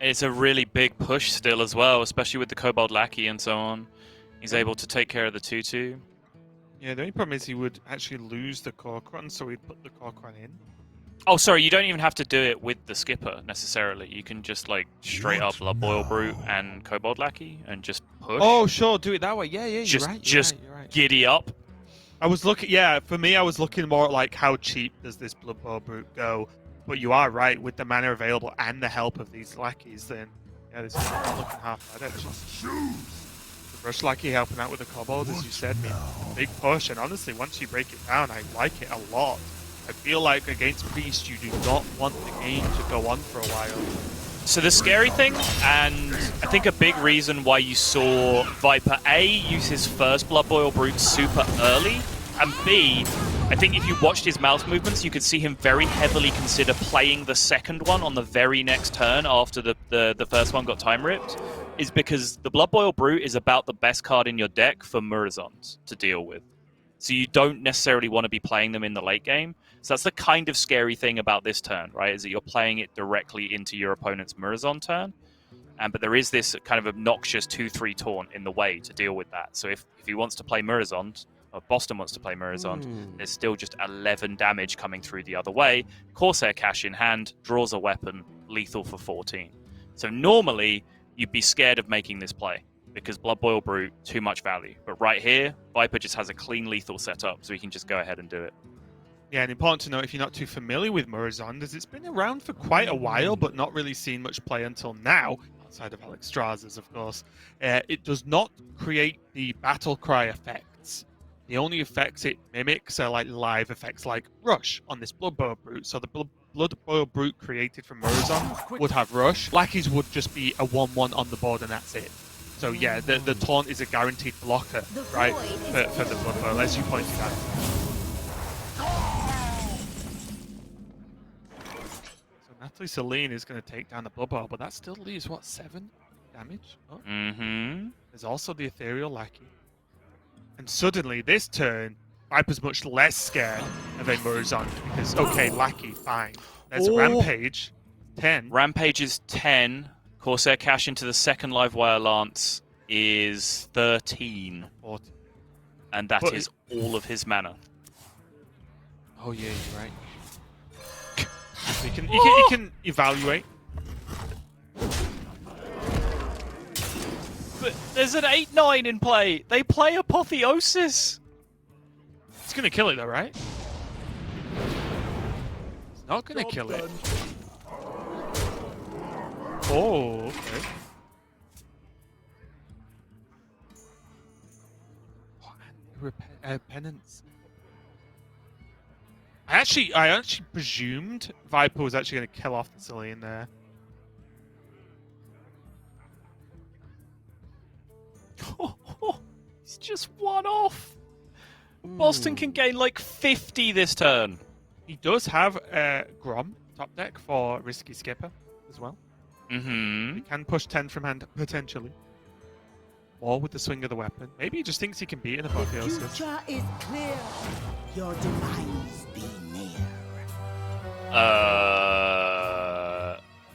Speaker 10: It's a really big push still as well, especially with the Kobold Lackey and so on. He's able to take care of the 2/2.
Speaker 13: Yeah, the only problem is he would actually lose the Corcoran, so he'd put the Corcoran in.
Speaker 10: Oh, sorry, you don't even have to do it with the skipper necessarily. You can just straight up Blood Boil Brute and Kobold Lackey and just push.
Speaker 13: Oh, sure, do it that way. Yeah, you're right.
Speaker 10: Just giddy up.
Speaker 13: I was looking, yeah, for me, I was looking more at like how cheap does this Blood Bowl Brute go. But you are right, with the mana available and the help of these lackeys, then yeah, this is not looking half bad actually. The Rush lackey helping out with the kobold, as you said, big push. And honestly, once you break it down, I like it a lot. I feel like against Priest, you do not want the game to go on for a while.
Speaker 10: So the scary thing, and I think a big reason why you saw Viper A use his first Blood Boil Brute super early, and B, I think if you watched his mouse movements, you could see him very heavily consider playing the second one on the very next turn after the first one got time ripped, is because the Blood Boil Brute is about the best card in your deck for Murazons to deal with. So you don't necessarily want to be playing them in the late game. So that's the kind of scary thing about this turn, right? Is that you're playing it directly into your opponent's Murazon turn. But there is this kind of obnoxious 2-3 taunt in the way to deal with that. So if he wants to play Murazon, or Boston wants to play Murazon, there's still just 11 damage coming through the other way. Corsair Cash in hand, draws a weapon, lethal for 14. So normally, you'd be scared of making this play, because Blood Boil Brute, too much value. But right here, Viper just has a clean lethal setup, so he can just go ahead and do it.
Speaker 13: Yeah, and important to note if you're not too familiar with Murazon, as it's been around for quite a while, but not really seen much play until now, outside of Alex Straz's, of course. It does not create the battle cry effects. The only effects it mimics are like live effects like Rush on this Blood Boil Brute. So the Blood Boil Brute created from Murazon would have Rush. Lackeys would just be a 1-1 on the board and that's it. So yeah, the taunt is a guaranteed blocker, right, for the Blood Boil, as you pointed out. So Natalie Celine is going to take down the Blood Boil, but that still leaves, what, 7 damage? Oh. There's also the Ethereal Lackey. And suddenly, this turn, Viper's much less scared of a Murazon, because, okay, Lackey, fine. There's Rampage, 10.
Speaker 10: Rampage is 10. Corsair Cash into the second live wire lance is 13.
Speaker 13: 40.
Speaker 10: And that is all of his mana.
Speaker 13: Oh yeah, you're right. You can evaluate.
Speaker 10: But there's an 8-9 in play. They play Apotheosis.
Speaker 13: It's gonna kill it though, right? It's not gonna kill it. Oh, okay. Penance. I actually presumed Viper was actually going to kill off the Cillian there.
Speaker 10: He's just one off. Boston can gain like 50 this turn.
Speaker 13: He does have Grom top deck for Risky Skipper as well. He can push 10 from hand potentially. Or with the swing of the weapon. Maybe he just thinks he can beat an Apotheosis.
Speaker 12: The future is clear. Your demise be near.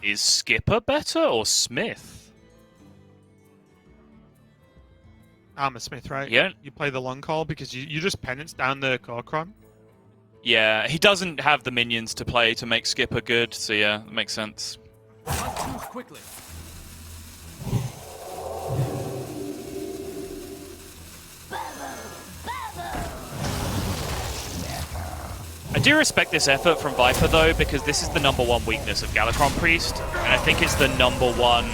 Speaker 10: Is Skipper better or Smith?
Speaker 13: Armor Smith, right?
Speaker 10: Yeah.
Speaker 13: You play the long call because you just penance down the Korkron.
Speaker 10: Yeah, he doesn't have the minions to play to make Skipper good, so yeah, that makes sense.
Speaker 11: Choose quickly.
Speaker 10: I do respect this effort from Viper, though, because this is the #1 weakness of Galakron Priest, and I think it's the #1...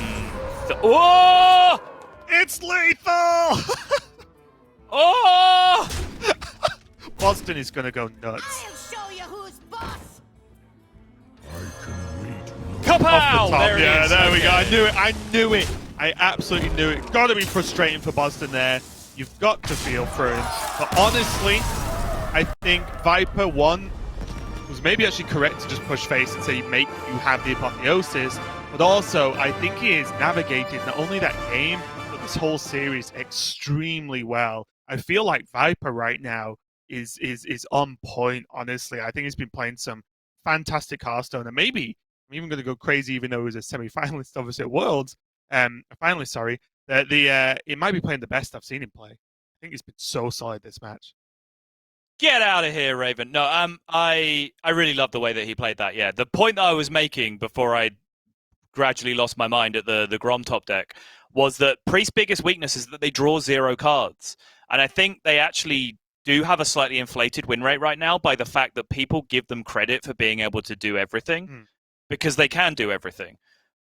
Speaker 10: Oh!
Speaker 13: It's lethal!
Speaker 10: Oh!
Speaker 13: Boston is going to go nuts.
Speaker 12: I'll show you who's boss.
Speaker 10: Kapow! There it is.
Speaker 13: There we go. I knew it. I absolutely knew it. Got to be frustrating for Boston there. You've got to feel for him. But honestly, I think Viper 1 was maybe actually correct to just push face and say you have the Apotheosis, but also I think he has navigated not only that game, but this whole series extremely well. I feel like Viper right now is on point, honestly. I think he's been playing some fantastic Hearthstone, and maybe I'm even going to go crazy even though he was a semi-finalist obviously at Worlds. A finalist, sorry. It might be playing the best I've seen him play. I think he's been so solid this match.
Speaker 10: Get out of here, Raven. No, I really love the way that he played that. Yeah, the point that I was making before I gradually lost my mind at the Grom top deck was that Priest's biggest weakness is that they draw 0 cards. And I think they actually do have a slightly inflated win rate right now by the fact that people give them credit for being able to do everything because they can do everything.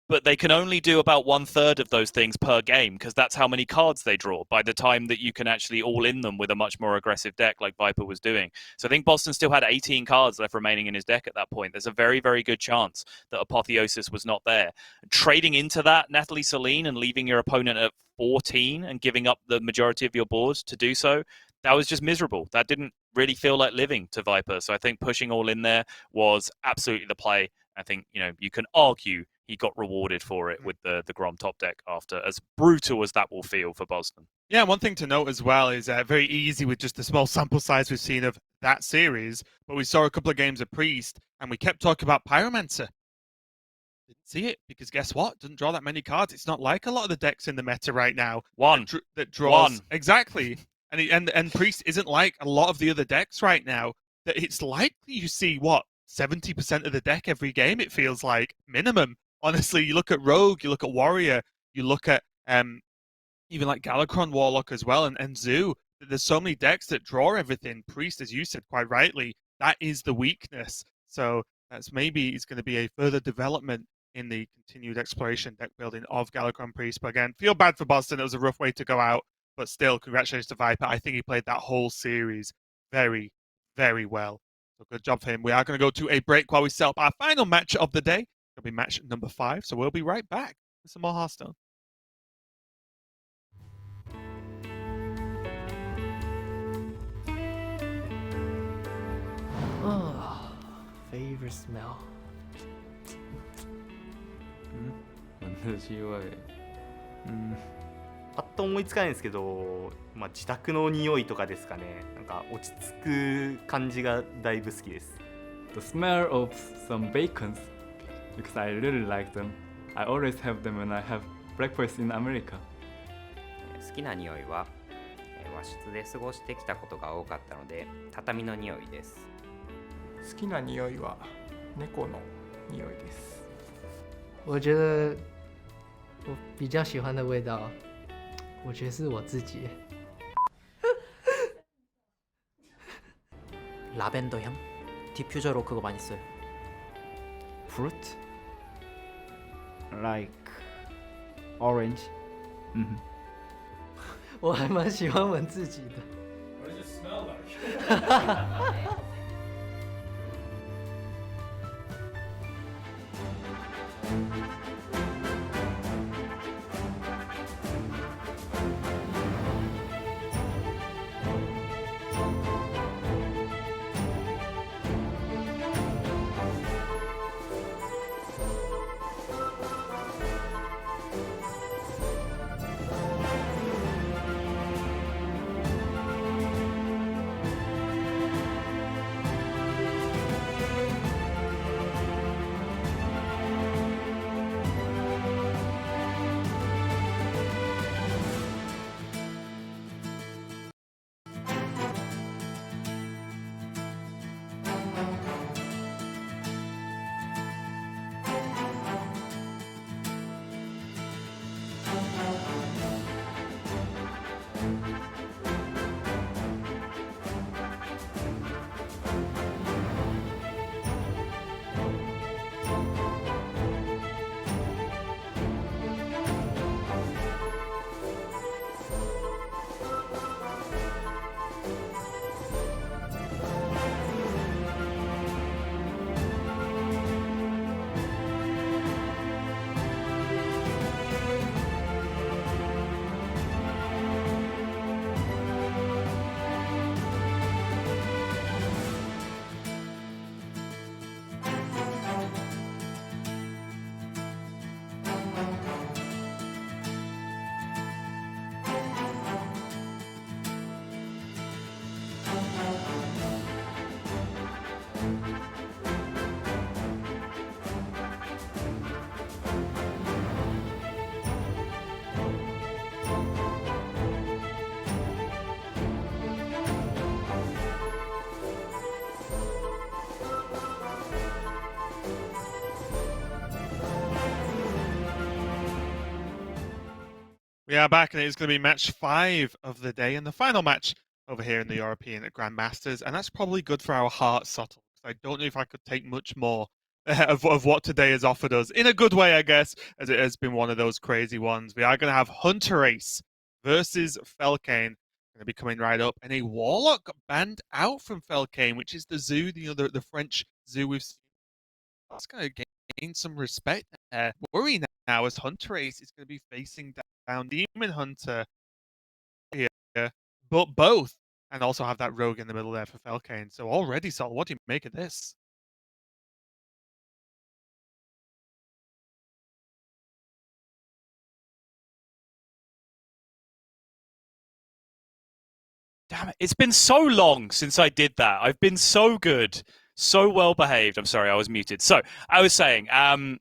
Speaker 10: But they can only do about 1/3 of those things per game because that's how many cards they draw by the time that you can actually all in them with a much more aggressive deck like Viper was doing. So I think Boston still had 18 cards left remaining in his deck at that point. There's a very, very good chance that Apotheosis was not there. Trading into that, Natalie Celine, and leaving your opponent at 14 and giving up the majority of your board to do so, that was just miserable. That didn't really feel like living to Viper. So I think pushing all in there was absolutely the play. I think, you can argue he got rewarded for it with the Grom top deck after, as brutal as that will feel for Boston.
Speaker 13: Yeah, one thing to note as well is very easy with just the small sample size we've seen of that series, but we saw a couple of games of Priest, and we kept talking about Pyromancer. Didn't see it, because guess what? Doesn't draw that many cards. It's not like a lot of the decks in the meta right now. That draws.
Speaker 10: One.
Speaker 13: Exactly. And Priest isn't like a lot of the other decks right now, that it's likely you see, 70% of the deck every game, it feels like, minimum. Honestly, you look at Rogue, you look at Warrior, you look at even like Galakron Warlock as well, and Zoo. There's so many decks that draw everything. Priest, as you said quite rightly, that is the weakness. So that's maybe it's going to be a further development in the continued exploration deck building of Galakron Priest. But again, feel bad for Boston. It was a rough way to go out, but still, congratulations to Viper. I think he played that whole series very, very well. So good job for him. We are going to go to a break while we set up our final match of the day. It'll be match number 5. So we'll be right back with some more Hearthstone.
Speaker 7: Oh, favorite smell.
Speaker 16: 私はパッと思いつかないんですけど、自宅の匂いとかですかね。なんか落ち着く感じがだいぶ好きです。
Speaker 18: The smell of some bacons, because I really like them. I always have them when I have breakfast in America.
Speaker 4: 好きな匂いは和室で過ごしてきたことが多かったので、畳の匂いです。
Speaker 6: 好きな匂いは猫の匂いです。
Speaker 7: 我觉得我比较喜欢的味道，我觉得是我自己。
Speaker 8: 라벤더 향? 디퓨저로 그거 많이 써요.
Speaker 17: Fruit? Like orange?
Speaker 7: 我还蛮喜欢闻自己的。
Speaker 19: What does it smell like?
Speaker 13: We are back, and it is going to be match 5 of the day, and the final match over here in the European Grandmasters, and that's probably good for our hearts, Subtle. I don't know if I could take much more of what today has offered us, in a good way, I guess, as it has been one of those crazy ones. We are going to have Hunterace versus Falcan, going to be coming right up, and a Warlock banned out from Falcan, which is the zoo, the French zoo we've seen. That's going to gain some respect there. Worry now as Hunterace is going to be facing down Demon Hunter here, but both, and also have that rogue in the middle there for Falcan. So already, Sol, what do you make of this?
Speaker 10: Damn it. It's been so long since I did that. I've been so good, so well behaved. I'm sorry, I was muted. So I was saying,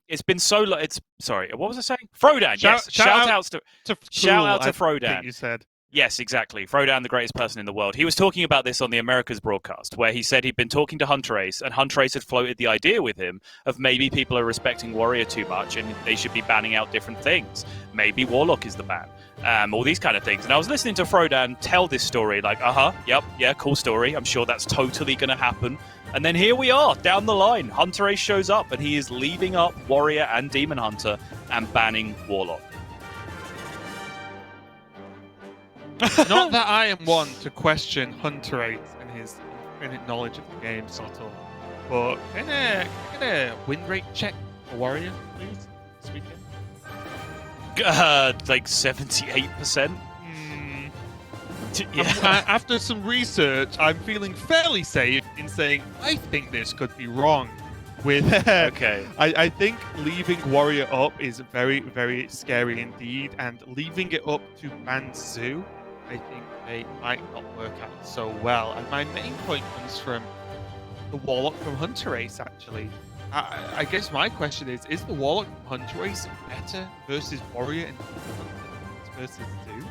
Speaker 10: it's been so long. Sorry, what was I saying? Frodan, yes. Shout out to Frodan.
Speaker 13: I think you said.
Speaker 10: Yes, exactly. Frodan, the greatest person in the world. He was talking about this on the Americas broadcast, where he said he'd been talking to Hunterace, and Hunterace had floated the idea with him of maybe people are respecting Warrior too much and they should be banning out different things. Maybe Warlock is the ban. All these kind of things. And I was listening to Frodan tell this story, like, yeah, cool story. I'm sure that's totally going to happen. And then here we are, down the line. Hunterace shows up, and he is leaving up Warrior and Demon Hunter and banning Warlock.
Speaker 13: Not that I am one to question Hunterace and his infinite knowledge of the game, Subtle, but can I get a win rate check for Warrior, please, this weekend?
Speaker 10: Like 78%.
Speaker 13: Yeah. After some research, I'm feeling fairly safe in saying I think this could be wrong.
Speaker 10: Okay.
Speaker 13: I think leaving Warrior up is very, very scary indeed, and leaving it up to ban Zoo, I think they might not work out so well. And my main point comes from the Warlock from Hunterace, actually. I guess my question is the Warlock from Hunterace better versus Warrior and versus Zoo?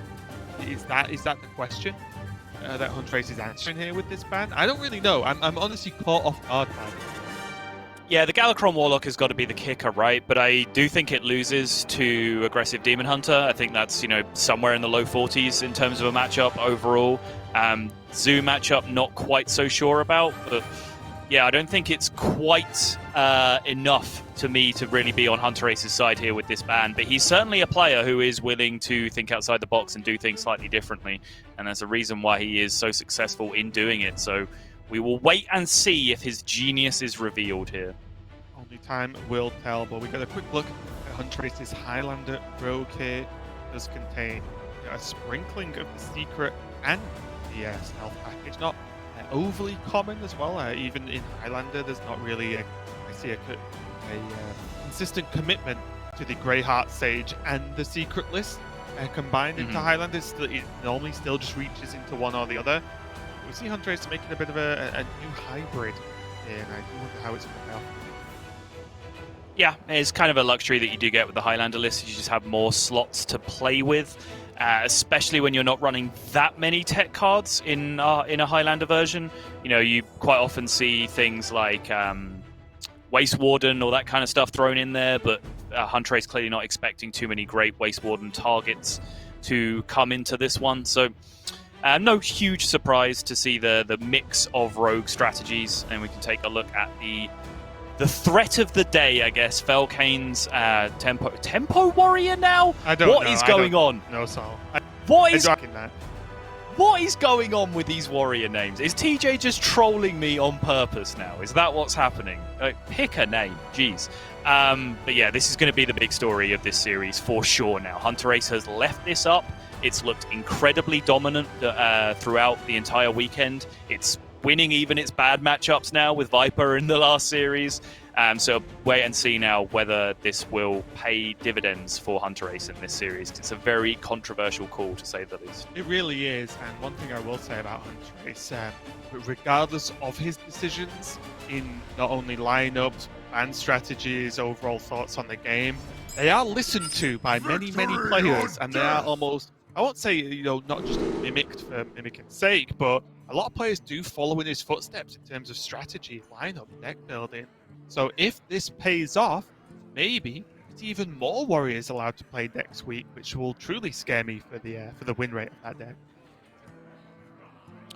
Speaker 13: Is that the question that Hunterace is answering here with this ban? I don't really know. I'm honestly caught off guard by it.
Speaker 10: Yeah, the Galakron Warlock has got to be the kicker, right? But I do think it loses to aggressive Demon Hunter. I think that's, somewhere in the low 40s in terms of a matchup overall. Zoo matchup, not quite so sure about. But yeah, I don't think it's quite enough to me to really be on Hunterace's side here with this ban. But he's certainly a player who is willing to think outside the box and do things slightly differently. And there's a reason why he is so successful in doing it. So we will wait and see if his genius is revealed here.
Speaker 13: Only time will tell, but we got a quick look at Hunterace's Highlander rogue here. It does contain a sprinkling of the secret and the stealth package. Not overly common as well. Even in Highlander, there's not really a consistent commitment to the Greyheart Sage and the secret list combined into Highlander. It normally still just reaches into one or the other. We see Hunterace making a bit of a new hybrid here, and I do wonder how it's going to go.
Speaker 10: Yeah, it's kind of a luxury that you do get with the Highlander list. You just have more slots to play with, especially when you're not running that many tech cards in a Highlander version. You quite often see things like Waste Warden or that kind of stuff thrown in there, but Hunterace clearly not expecting too many great Waste Warden targets to come into this one. So no huge surprise to see the mix of rogue strategies, and we can take a look at the threat of the day, I guess. Falcan's tempo warrior now?
Speaker 13: I don't know.
Speaker 10: What is going on?
Speaker 13: No, Sol.
Speaker 10: What is going on with these warrior names? Is TJ just trolling me on purpose now? Is that what's happening? Pick a name. Jeez. But yeah, this is going to be the big story of this series for sure now. Hunterace has left this up. It's looked incredibly dominant throughout the entire weekend. It's winning even its bad matchups now with Viper in the last series. So wait and see now whether this will pay dividends for Hunterace in this series. It's a very controversial call, to say the least.
Speaker 13: It really is. And one thing I will say about Hunterace, regardless of his decisions in not only lineups, ban strategies, overall thoughts on the game, they are listened to by many, many players, and they are almost, I won't say, not just mimicked for mimicking sake, but a lot of players do follow in his footsteps in terms of strategy, lineup, deck building. So if this pays off, maybe it's even more warriors allowed to play next week, which will truly scare me for the win rate of that deck.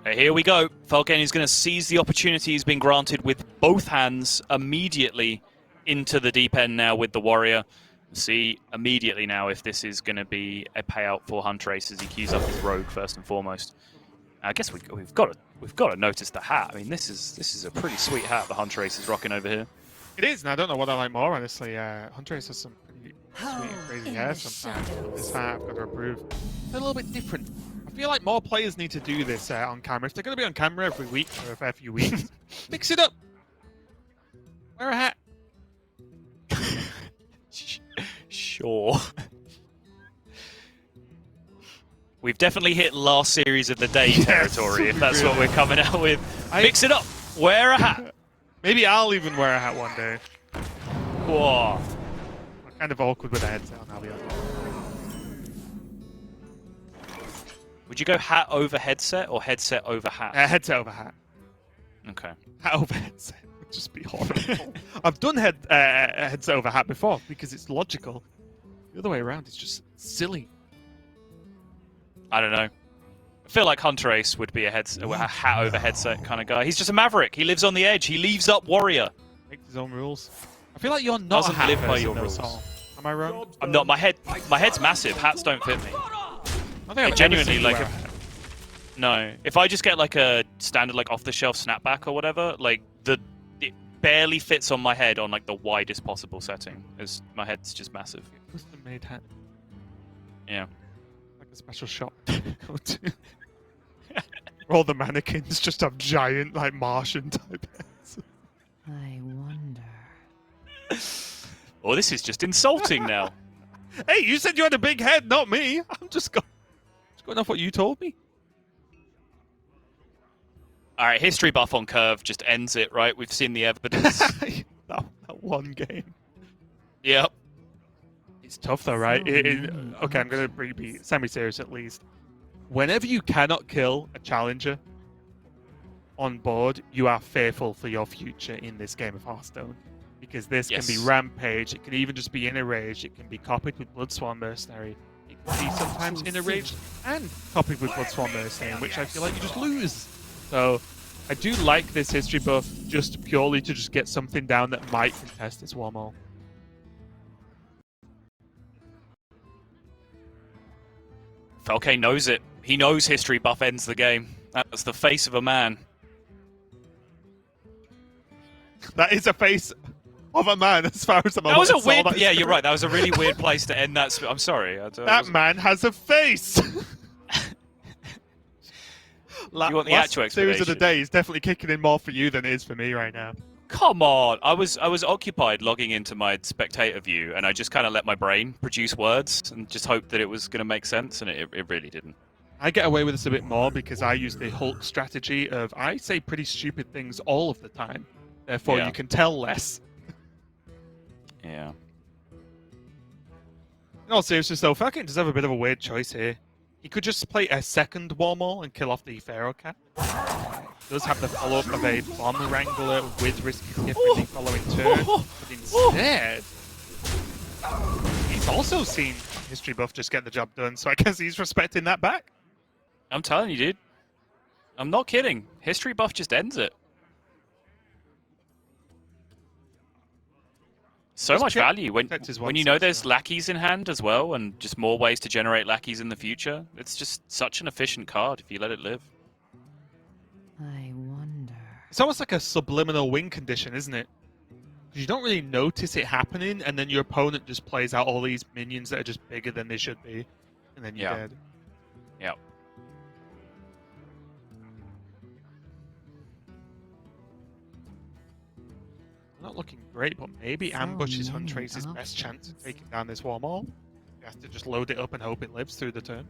Speaker 10: Here we go. Falcan is going to seize the opportunity he's been granted with both hands immediately into the deep end now with the warrior. See immediately now if this is going to be a payout for Hunterace as he queues up his rogue first and foremost. I guess we've got to notice the hat. I mean, this is a pretty sweet hat the Hunterace is rocking over here.
Speaker 13: It is, and I don't know what I like more, honestly. Hunterace has some pretty sweet and crazy hair sometimes. This hat, I've got to approve. It's a little bit different. I feel like more players need to do this on camera. If they're going to be on camera every week for a fair few weeks, mix it up. Wear a hat.
Speaker 10: Sure. We've definitely hit last series of the day territory, if that's what we're coming out with. Mix it up. Wear a hat.
Speaker 13: Maybe I'll even wear a hat one day.
Speaker 10: Whoa.
Speaker 13: I'm kind of awkward with a headset on, I'll be honest.
Speaker 10: Would you go hat over headset or headset over hat?
Speaker 13: Headset over hat.
Speaker 10: Okay.
Speaker 13: Hat over headset would just be horrible. I've done headset over hat before because it's logical. The other way around is just silly.
Speaker 10: I don't know. I feel like Hunterace would be a hat over headset kind of guy. He's just a maverick. He lives on the edge. He leaves up warrior.
Speaker 13: Makes his own rules. I feel like you're not
Speaker 10: Doesn't
Speaker 13: a hat
Speaker 10: live by
Speaker 13: person,
Speaker 10: your
Speaker 13: though,
Speaker 10: rules.
Speaker 13: Saul. Am I wrong?
Speaker 10: I'm not. My head's massive. Hats don't fit me.
Speaker 13: I think I've
Speaker 10: Genuinely
Speaker 13: never seen you
Speaker 10: like.
Speaker 13: wear a hat.
Speaker 10: No, if I just get like a standard like off-the-shelf snapback or whatever, like it barely fits on my head on like the widest possible setting, as my head's just massive.
Speaker 13: Custom-made hat.
Speaker 10: Yeah.
Speaker 13: Like a special shop to go to. Where all the mannequins just have giant, like, Martian type heads.
Speaker 3: I wonder.
Speaker 10: Oh, this is just insulting now.
Speaker 13: Hey, you said you had a big head, not me. I'm just going off what you told me.
Speaker 10: All right, history buff on curve just ends it, right? We've seen the evidence.
Speaker 13: that one game.
Speaker 10: Yep.
Speaker 13: It's tough though, right? Okay, I'm going to be semi-serious at least. Whenever you cannot kill a challenger on board, you are fearful for your future in this game of Hearthstone. Because this can be Rampage, it can even just be Inner Rage, it can be copied with Bloodsworn Mercenary, it can be sometimes Inner Rage and copied with Bloodsworn Mercenary, in which I feel like you just lose. So, I do like this history buff just purely to just get something down that might contest this Warmall.
Speaker 10: Falcan knows it. He knows history buff ends the game. That's the face of a man.
Speaker 13: That is a face of a man, as far as I'm aware.
Speaker 10: That was a weird... Yeah, you're right. That was a really weird place to end that... I'm sorry.
Speaker 13: That man has a face!
Speaker 10: You want the actual
Speaker 13: series of the
Speaker 10: explanation?
Speaker 13: day is definitely kicking in more for you than it is for me right now.
Speaker 10: Come on. I was occupied logging into my spectator view, and I just kind of let my brain produce words and just hoped that it was going to make sense, and it really didn't.
Speaker 13: I get away with this a bit more because I use the Hulk strategy of I say pretty stupid things all of the time. Therefore,
Speaker 10: Yeah.
Speaker 13: you can tell less.
Speaker 10: Yeah.
Speaker 13: In all seriousness, though, Falcan does have a bit of a weird choice here. He could just play a second Warmall and kill off the Pharaoh Cat. He does have the follow-up of a Bomb Wrangler with risking gift in the following turn. But instead, he's also seen History Buff just get the job done, so I guess he's respecting that back.
Speaker 10: I'm telling you, dude. I'm not kidding. History buff just ends it. So much value when you know there's lackeys in hand as well, and just more ways to generate lackeys in the future. It's just such an efficient card if you let it live.
Speaker 3: I wonder.
Speaker 13: It's almost like a subliminal win condition, isn't it? Because you don't really notice it happening, and then your opponent just plays out all these minions that are just bigger than they should be, and then you're dead.
Speaker 10: Yep.
Speaker 13: Not looking great, but maybe Ambush is Hunterace's best chance of taking down this Warmall. You have to just load it up and hope it lives through the turn.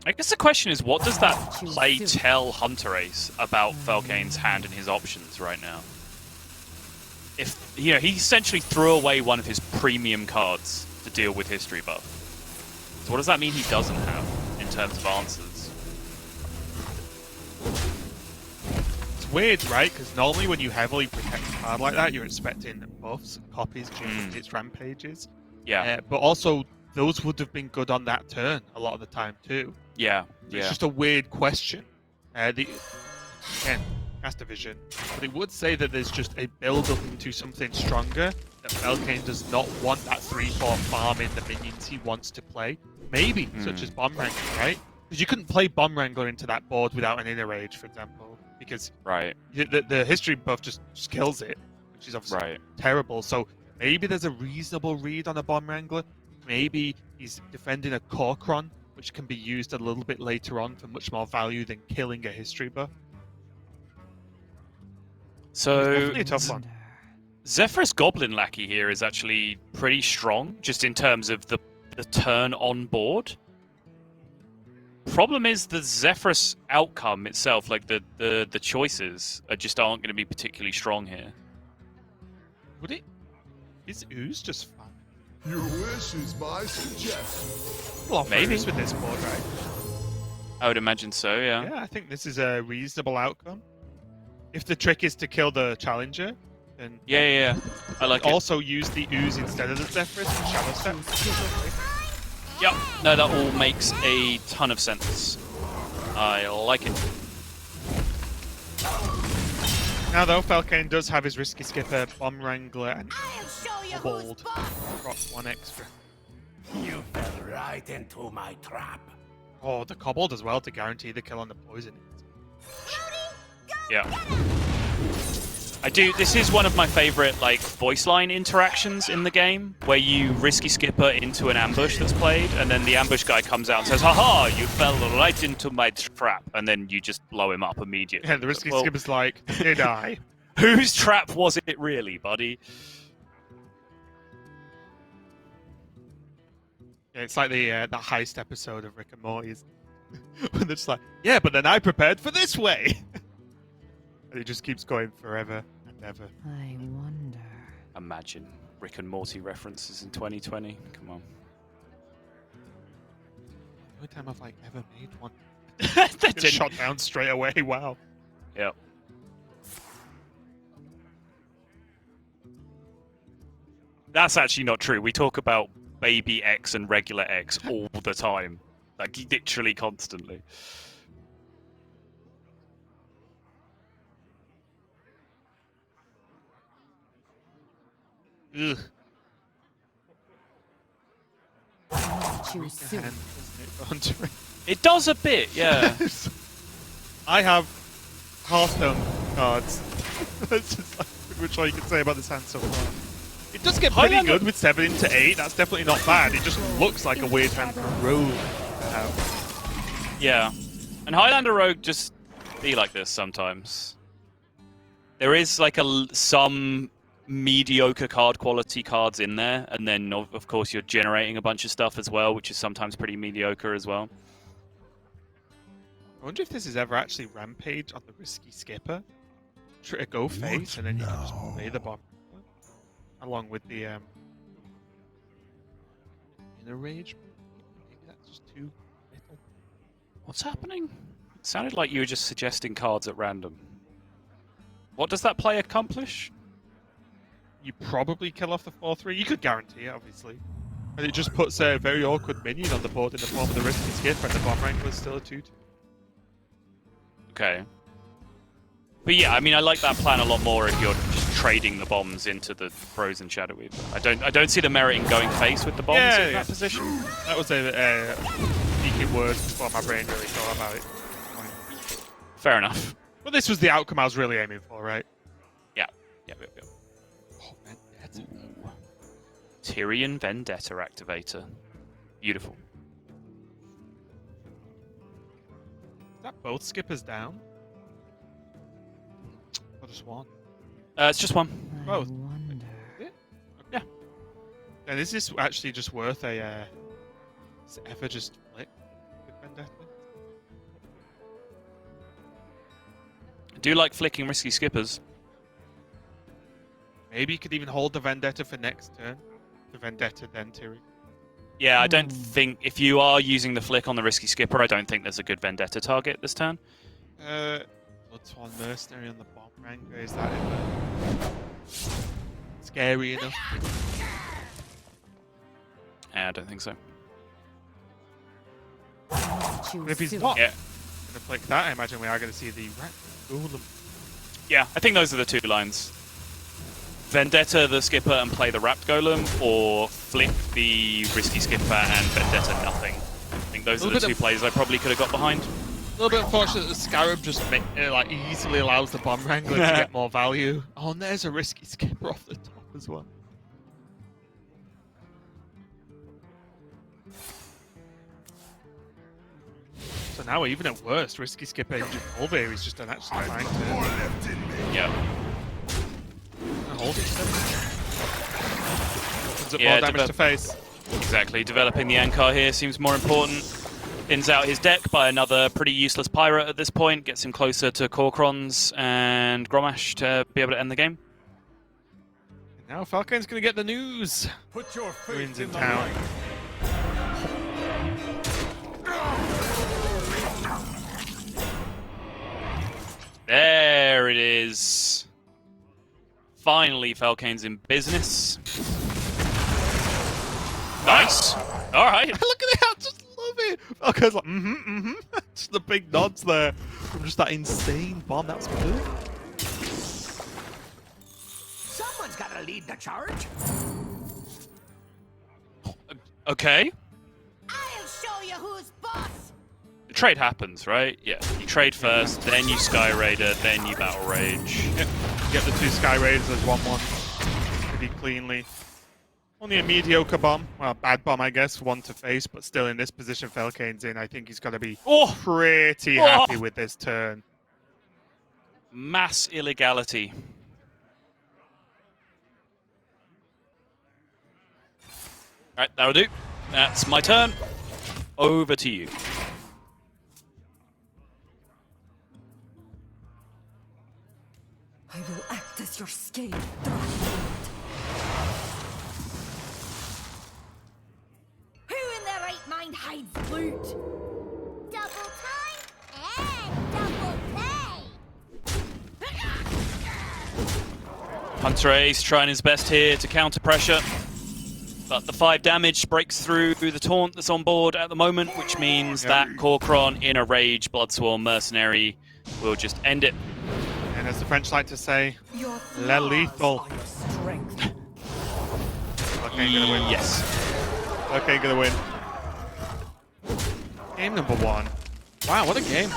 Speaker 10: I guess the question is, what does that play tell Hunterace about Falcan's hand and his options right now? If he essentially threw away one of his premium cards to deal with history buff. So what does that mean he doesn't have in terms of answers?
Speaker 13: It's weird, right? Because normally when you heavily protect a card like that, you're expecting buffs, copies, during its rampages.
Speaker 10: Yeah.
Speaker 13: But also, those would have been good on that turn a lot of the time too.
Speaker 10: Yeah.
Speaker 13: It's just a weird question. Again, Caster Vision, but it would say that there's just a build-up into something stronger, that Falcan does not want that 3/4 farm in the minions he wants to play. Maybe, such as Bomb Wrangler, right? Because you couldn't play Bomb Wrangler into that board without an Inner Rage, for example, because the history buff just kills it, which is obviously terrible. So maybe there's a reasonable read on a Bomb Wrangler. Maybe he's defending a Korkron, which can be used a little bit later on for much more value than killing a history buff.
Speaker 10: So,
Speaker 13: It's definitely a tough one.
Speaker 10: Zephyrus Goblin Lackey here is actually pretty strong, just in terms of the turn on board. Problem is the Zephyrus outcome itself, like the choices, aren't going to be particularly strong here.
Speaker 13: Would it? Is Ooze just fun?
Speaker 11: Your wish is my suggestion.
Speaker 13: A lot of
Speaker 10: Maybe.
Speaker 13: Ooze with this board, right?
Speaker 10: I would imagine so, yeah.
Speaker 13: Yeah, I think this is a reasonable outcome. If the trick is to kill the challenger, then
Speaker 10: Yeah. I like it.
Speaker 13: also use the Ooze instead of the Zephyrus and Shadow Step.
Speaker 10: Yep. No, that all makes a ton of sense. I like it.
Speaker 13: Now though, Falcan does have his Risky Skipper, Bomb Wrangler, and Kobold. Got one extra.
Speaker 11: You fell right into my trap.
Speaker 13: Oh, the Kobold as well to guarantee the kill on the poison.
Speaker 10: Yeah. I do. This is one of my favorite voice line interactions in the game, where you Risky Skipper into an ambush that's played, and then the ambush guy comes out and says, "Haha, you fell right into my trap," and then you just blow him up immediately.
Speaker 13: Yeah, the Risky Skipper's like, did I?
Speaker 10: Whose trap was it really, buddy?
Speaker 13: Yeah, it's like the heist episode of Rick and Morty. When they're just like, yeah, but then I prepared for this way. And it just keeps going forever and ever.
Speaker 3: I wonder.
Speaker 10: Imagine Rick and Morty references in 2020. Come on.
Speaker 13: The only time I've ever made one.
Speaker 10: They
Speaker 13: Get shot down straight away. Wow.
Speaker 10: Yep. That's actually not true. We talk about baby X and regular X all the time. Literally constantly.
Speaker 13: Ugh.
Speaker 10: It does a bit, yeah.
Speaker 13: I have Hearthstone cards. That's just which all you can say about this hand so far. It does get pretty good with 7 into 8. That's definitely not bad. It just looks like a weird hand for Rogue.
Speaker 10: Yeah. And Highlander Rogue just be like this sometimes. There is some mediocre card quality cards in there, and then of course you're generating a bunch of stuff as well, which is sometimes pretty mediocre as well.
Speaker 13: I wonder if this is ever actually Rampage on the Risky Skipper. Go face, and then you can just play the bomb along with the Inner Rage. Maybe that's just too little.
Speaker 10: What's happening? It sounded like you were just suggesting cards at random. What does that play accomplish?
Speaker 13: You probably kill off the 4/3. You could guarantee it, obviously. And it just puts a very awkward minion on the board in the form of the Risky Skipper, and the Bomb Wrangler is still a 2/2.
Speaker 10: Okay. But yeah, I mean, I like that plan a lot more if you're just trading the bombs into the Frozen Shadow Weaver. I don't see the merit in going face with the bombs in that position.
Speaker 13: That was a speaking word before my brain really thought about it.
Speaker 10: Fair enough.
Speaker 13: But this was the outcome I was really aiming for, right?
Speaker 10: Yeah.
Speaker 13: Oh, Vendetta.
Speaker 10: Tyrion Vendetta activator. Beautiful.
Speaker 13: Is that both skippers down? Or just one?
Speaker 10: It's just one.
Speaker 13: Both.
Speaker 10: Yeah.
Speaker 13: And is this actually just worth a is it ever just flick with Vendetta?
Speaker 10: I do like flicking Risky Skippers.
Speaker 13: Maybe you could even hold the Vendetta for next turn. The Vendetta, then Tyrion.
Speaker 10: Yeah, I don't think... If you are using the flick on the Risky Skipper, I don't think there's a good Vendetta target this turn.
Speaker 13: Blood Bloodthorn Mercenary on the bomb wrangler. Is that ever scary enough?
Speaker 10: I don't think so.
Speaker 13: If he's not going to flick that, I imagine we are going to see the Rat Golem.
Speaker 10: Yeah, I think those are the two lines. Vendetta the skipper and play the Wrapped Golem, or flick the Risky Skipper and Vendetta nothing. I think those are the two plays I probably could have got behind.
Speaker 13: A little bit unfortunate that the Scarab just like easily allows the Bomb Wrangler to get more value. Oh, and there's a Risky Skipper off the top as well. So now even at worst, Risky Skipper injured Olvear is just an actually fine turn.
Speaker 10: Yeah.
Speaker 13: Hold it. Opens up more damage to face.
Speaker 10: Exactly. Developing the Ankar here seems more important. Thins out his deck by another pretty useless Pirate at this point. Gets him closer to Korkrons and Grommash to be able to end the game.
Speaker 13: And now Falcan's going to get the news.
Speaker 11: Put your
Speaker 13: Wins in town.
Speaker 10: There it is. Finally, Falcan's in business. Nice. All right.
Speaker 13: Look at it. I just love it. Falcan's like, Just the big nods there from just that insane bomb. That's good.
Speaker 12: Someone's got to lead the charge.
Speaker 10: Okay.
Speaker 12: I'll show you who's boss.
Speaker 10: The trade happens, right? Yeah. You trade first, then you Sky Raider, then you Battle Rage.
Speaker 13: Yep. You get the two Sky Raiders as 1-1 pretty cleanly. Only a mediocre bomb. Well, bad bomb, I guess. One to face, but still in this position Falcan's in. I think he's got to be pretty happy with this turn.
Speaker 10: Mass illegality. Alright, that'll do. That's my turn. Over to you.
Speaker 1: I will act as your scale.
Speaker 12: Who in their right mind hides loot? Double time and double pay.
Speaker 10: Hunterace trying his best here to counter pressure. But the 5 damage breaks through the taunt that's on board at the moment, which means that Korkron in a Rage Bloodsworn Mercenary will just end it.
Speaker 13: And as the French like to say, le lethal. Okay, gonna win.
Speaker 10: Yes.
Speaker 13: Okay, gonna win. Game number 1. Wow, what a game.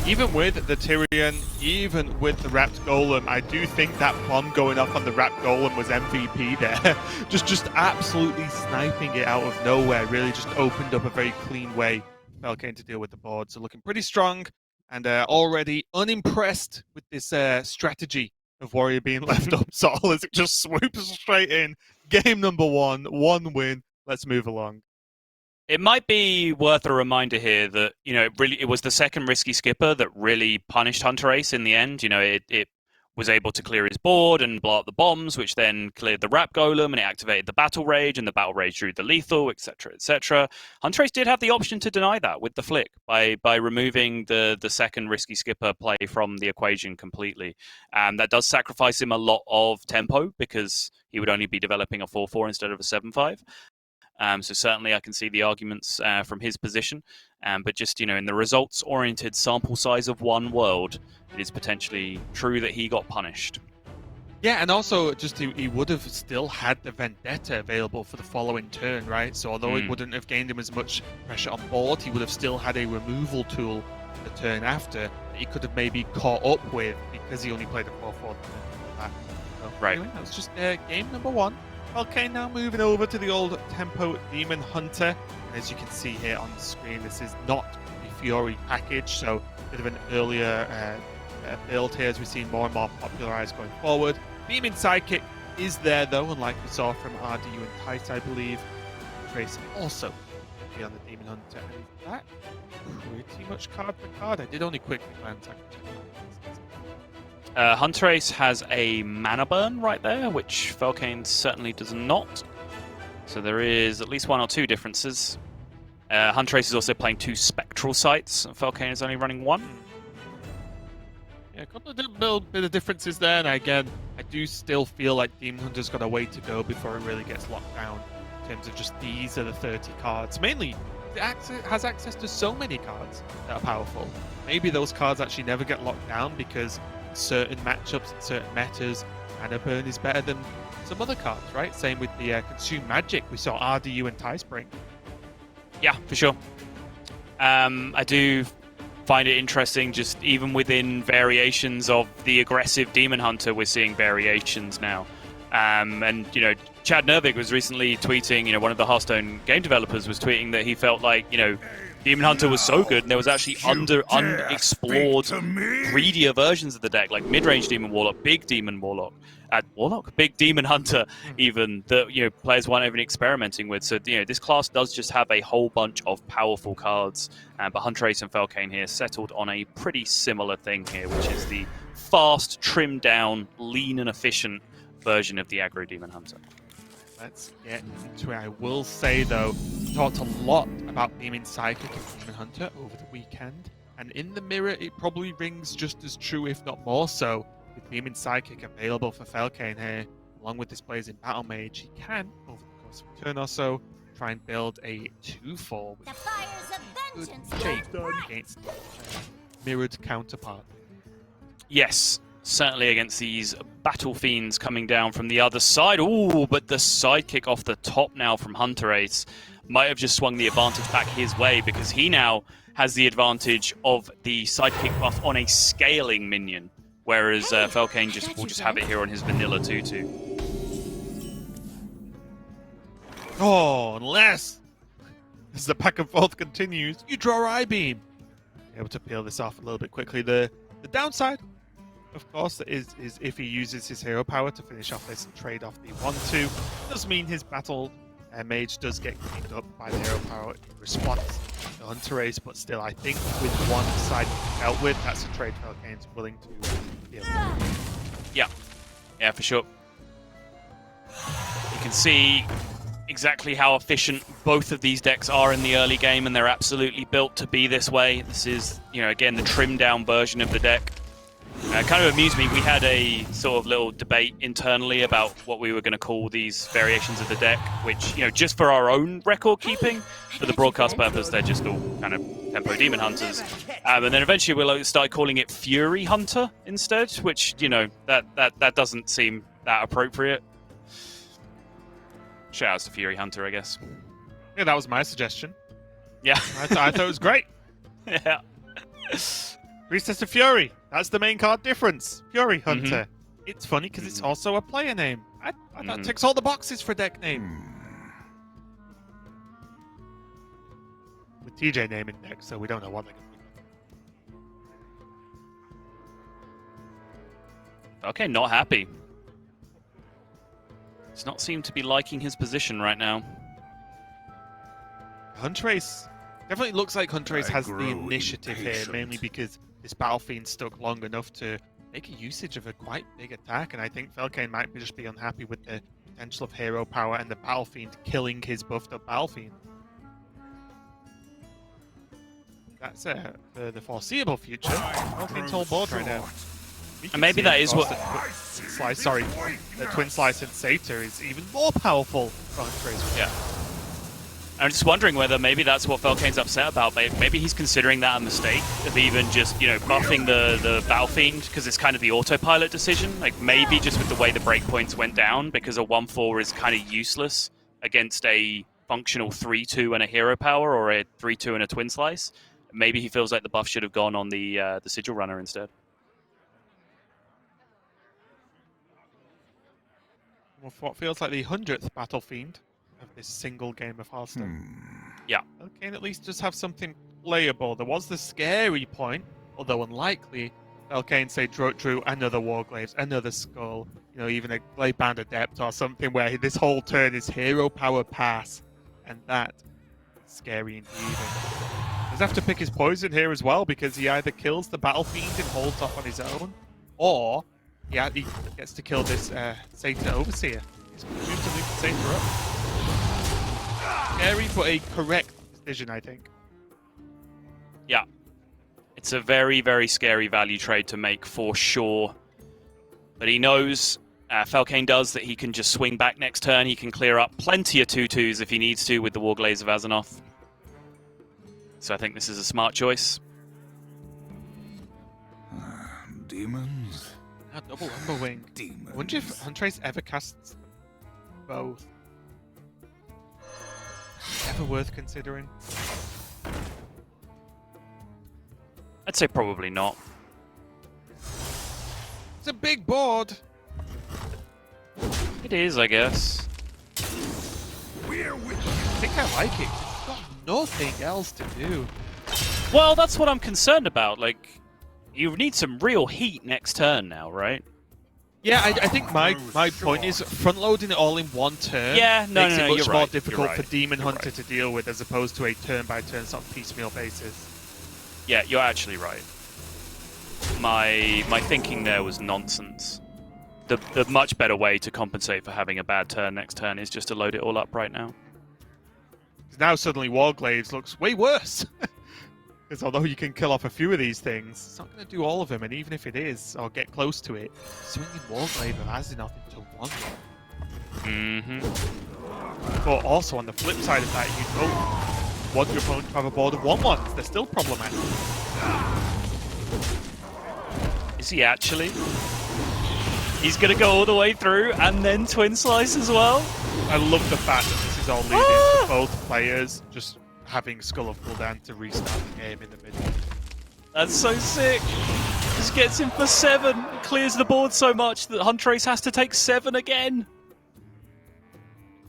Speaker 13: Even with the Tyrion, even with the Wrapped Golem, I do think that bomb going off on the Wrapped Golem was MVP there. just absolutely sniping it out of nowhere. Really just opened up a very clean way for Falcan to deal with the board. So looking pretty strong and already unimpressed with this strategy of Warrior being left up. So as it just swoops straight in. Game number 1, 1 win. Let's move along.
Speaker 10: It might be worth a reminder here that, you know, it was the second Risky Skipper that really punished Hunterace in the end. You know, it was able to clear his board and blow up the bombs, which then cleared the Wrap Golem, and it activated the Battle Rage, and the Battle Rage drew the lethal, etc., etc. Hunterace did have the option to deny that with the flick by removing the second Risky Skipper play from the equation completely. That does sacrifice him a lot of tempo because he would only be developing a 4-4 instead of a 7-5. So certainly I can see the arguments from his position, but just, you know, in the results-oriented sample size of one world, it is potentially true that he got punished.
Speaker 13: Yeah, and also just he would have still had the Vendetta available for the following turn, right? So although it wouldn't have gained him as much pressure on board, he would have still had a removal tool the turn after that he could have maybe caught up with because he only played a 4-4 turn. So,
Speaker 10: right.
Speaker 13: Anyway, that was just game number 1. Okay, now moving over to the old Tempo Demon Hunter. And as you can see here on the screen, this is not the Fury package, so a bit of an earlier build here as we've seen more and more popularized going forward. Demon Sidekick is there though, unlike we saw from RDU and Tice, I believe. Trace also be on the Demon Hunter. And that pretty much card for card. I did only quickly glance at
Speaker 10: Hunterace has a mana burn right there, which Falcan certainly does not. So there is at least 1 or 2 differences. Hunterace is also playing 2 spectral sights. Falcan is only running 1.
Speaker 13: Yeah, a couple of little bit of differences there, and again, I do still feel like Demon Hunter's got a way to go before it really gets locked down in terms of just these are the 30 cards. Mainly, it has access to so many cards that are powerful. Maybe those cards actually never get locked down because certain matchups and certain metas, Mana Burn is better than some other cards, right? Same with the Consume Magic. We saw RDU and Tie Spring.
Speaker 10: Yeah, for sure. I do find it interesting, just even within variations of the aggressive Demon Hunter, we're seeing variations now. And, you know, Chad Nervig was recently tweeting, you know, one of the Hearthstone game developers was tweeting that he felt like, you know, Demon Hunter was so good and there was actually unexplored, greedier versions of the deck, like mid-range Demon Warlock, big Demon Warlock, big Demon Hunter, even, that, you know, players weren't even experimenting with. So, you know, this class does just have a whole bunch of powerful cards, but Hunterace and Falcan here settled on a pretty similar thing here, which is the fast, trimmed down, lean and efficient version of the aggro Demon Hunter.
Speaker 13: Let's get into it. I will say, though, we talked a lot about Beaming Psychic and Demon Hunter over the weekend, and in the mirror, it probably rings just as true, if not more so, with Beaming Psychic available for Falcan here, along with this Blazing Battle Mage. He can, over the course of a turn or so, try and build a 2/4 with good shape against mirrored counterpart.
Speaker 10: Yes, certainly against these Battle Fiends coming down from the other side. Ooh, but the sidekick off the top now from Hunterace might have just swung the advantage back his way, because he now has the advantage of the sidekick buff on a scaling minion, whereas Falcan will just have it here on his vanilla 2/2.
Speaker 13: Oh, unless, as the back and forth continues, you draw I-Beam. Able to peel this off a little bit quickly. The downside, of course, is if he uses his hero power to finish off this and trade off the 1/2. Does mean his battle mage does get cleaned up by the hero power in response to Hunterace, but still, I think with one side dealt with, that's a trade Falcan's willing to deal with.
Speaker 10: Yeah, for sure. You can see exactly how efficient both of these decks are in the early game, and they're absolutely built to be this way. This is, you know, again, the trimmed down version of the deck. Kind of amused me, we had a sort of little debate internally about what we were going to call these variations of the deck, which, you know, just for our own record keeping, for the broadcast purpose, they're just all kind of tempo Demon Hunters. And then eventually we'll start calling it Fury Hunter instead, which, you know, that doesn't seem that appropriate. Shout outs to Fury Hunter, I guess.
Speaker 13: Yeah, that was my suggestion.
Speaker 10: Yeah.
Speaker 13: I thought it was great.
Speaker 10: Yeah.
Speaker 13: Priestess of Fury. That's the main card difference. Fury Hunter. It's funny because it's also a player name. That ticks all the boxes for deck name. With TJ naming deck, so we don't know what they're going to be.
Speaker 10: Okay, not happy. Does not seem to be liking his position right now.
Speaker 13: Hunterace. Definitely looks like Hunterace has the initiative here, mainly because this Battle Fiend stuck long enough to make a usage of a quite big attack, and I think Falcan might just be unhappy with the potential of hero power and the Battle Fiend killing his buffed up Battle Fiend. That's for the foreseeable future. Falcan's whole board right now.
Speaker 10: And maybe that is what...
Speaker 13: The Twin Slice and Satyr is even more powerful for Hunterace.
Speaker 10: Yeah. I'm just wondering whether maybe that's what Falcan's upset about. Maybe he's considering that a mistake of even just, you know, buffing the Battle Fiend, because it's kind of the autopilot decision. Like, maybe just with the way the breakpoints went down, because a 1/4 is kind of useless against a functional 3/2 and a hero power, or a 3/2 and a Twin Slice. Maybe he feels like the buff should have gone on the Sigil Runner instead.
Speaker 13: Well, what feels like the 100th Battle Fiend of this single game of Hearthstone.
Speaker 10: Yeah.
Speaker 13: Okay, and at least just have something playable. There was the scary point, although unlikely. Falcan say drew another Warglaives, another Skull, you know, even a Gladeband Adept or something where this whole turn is hero power pass, and that scary indeed. Does have to pick his poison here as well, because he either kills the Battle Fiend and holds off on his own, or he gets to kill this Satyr Overseer. He's going to leave the Satyr up. Scary, but a correct decision, I think.
Speaker 10: Yeah. It's a very, very scary value trade to make for sure. But he knows, Falcan does, that he can just swing back next turn. He can clear up plenty of 2/2s if he needs to with the Warglaze of Azzinoth. So I think this is a smart choice.
Speaker 11: Demons?
Speaker 13: Double Umberwing.
Speaker 11: Demons.
Speaker 13: I wonder if Hunterace ever casts both. Ever worth considering?
Speaker 10: I'd say probably not.
Speaker 13: It's a big board.
Speaker 10: It is, I guess.
Speaker 13: I think I like it. It's got nothing else to do.
Speaker 10: Well, that's what I'm concerned about. Like, you need some real heat next turn now, right?
Speaker 13: Yeah, I think my point is front-loading it all in one turn makes it much more difficult for Demon Hunter to deal with as opposed to a turn-by-turn sort of piecemeal basis.
Speaker 10: Yeah, you're actually right. My thinking there was nonsense. The much better way to compensate for having a bad turn next turn is just to load it all up right now.
Speaker 13: Now suddenly Warglaives looks way worse. Because although you can kill off a few of these things, it's not going to do all of them, and even if it is, or get close to it, swinging Warglaive of Azzinoth into one. But also on the flip side of that, you don't want your opponent to have a board of 1/1s. They're still problematic.
Speaker 10: Is he actually? He's going to go all the way through and then Twin Slice as well?
Speaker 13: I love the fact that this is all leading to both players just having Skull of Gul'dan to restart the game in the middle.
Speaker 10: That's so sick. Just gets him for 7. Clears the board so much that Hunterace has to take 7 again.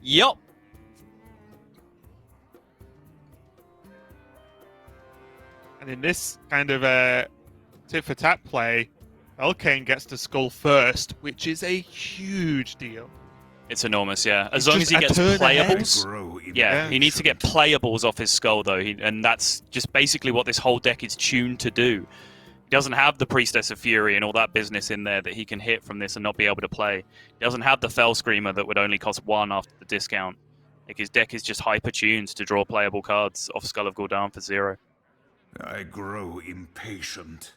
Speaker 10: Yup.
Speaker 13: And in this kind of tit-for-tat play, Falcan gets to Skull first, which is a huge deal.
Speaker 10: It's enormous, yeah. As
Speaker 13: It's
Speaker 10: long as he
Speaker 13: just a
Speaker 10: gets
Speaker 13: turn
Speaker 10: playables. Yeah, he needs to get playables off his Skull, though, and that's just basically what this whole deck is tuned to do. He doesn't have the Priestess of Fury and all that business in there that he can hit from this and not be able to play. He doesn't have the Fell Screamer that would only cost 1 after the discount. Like, his deck is just hyper-tuned to draw playable cards off Skull of Gul'dan for 0.
Speaker 11: I grow impatient.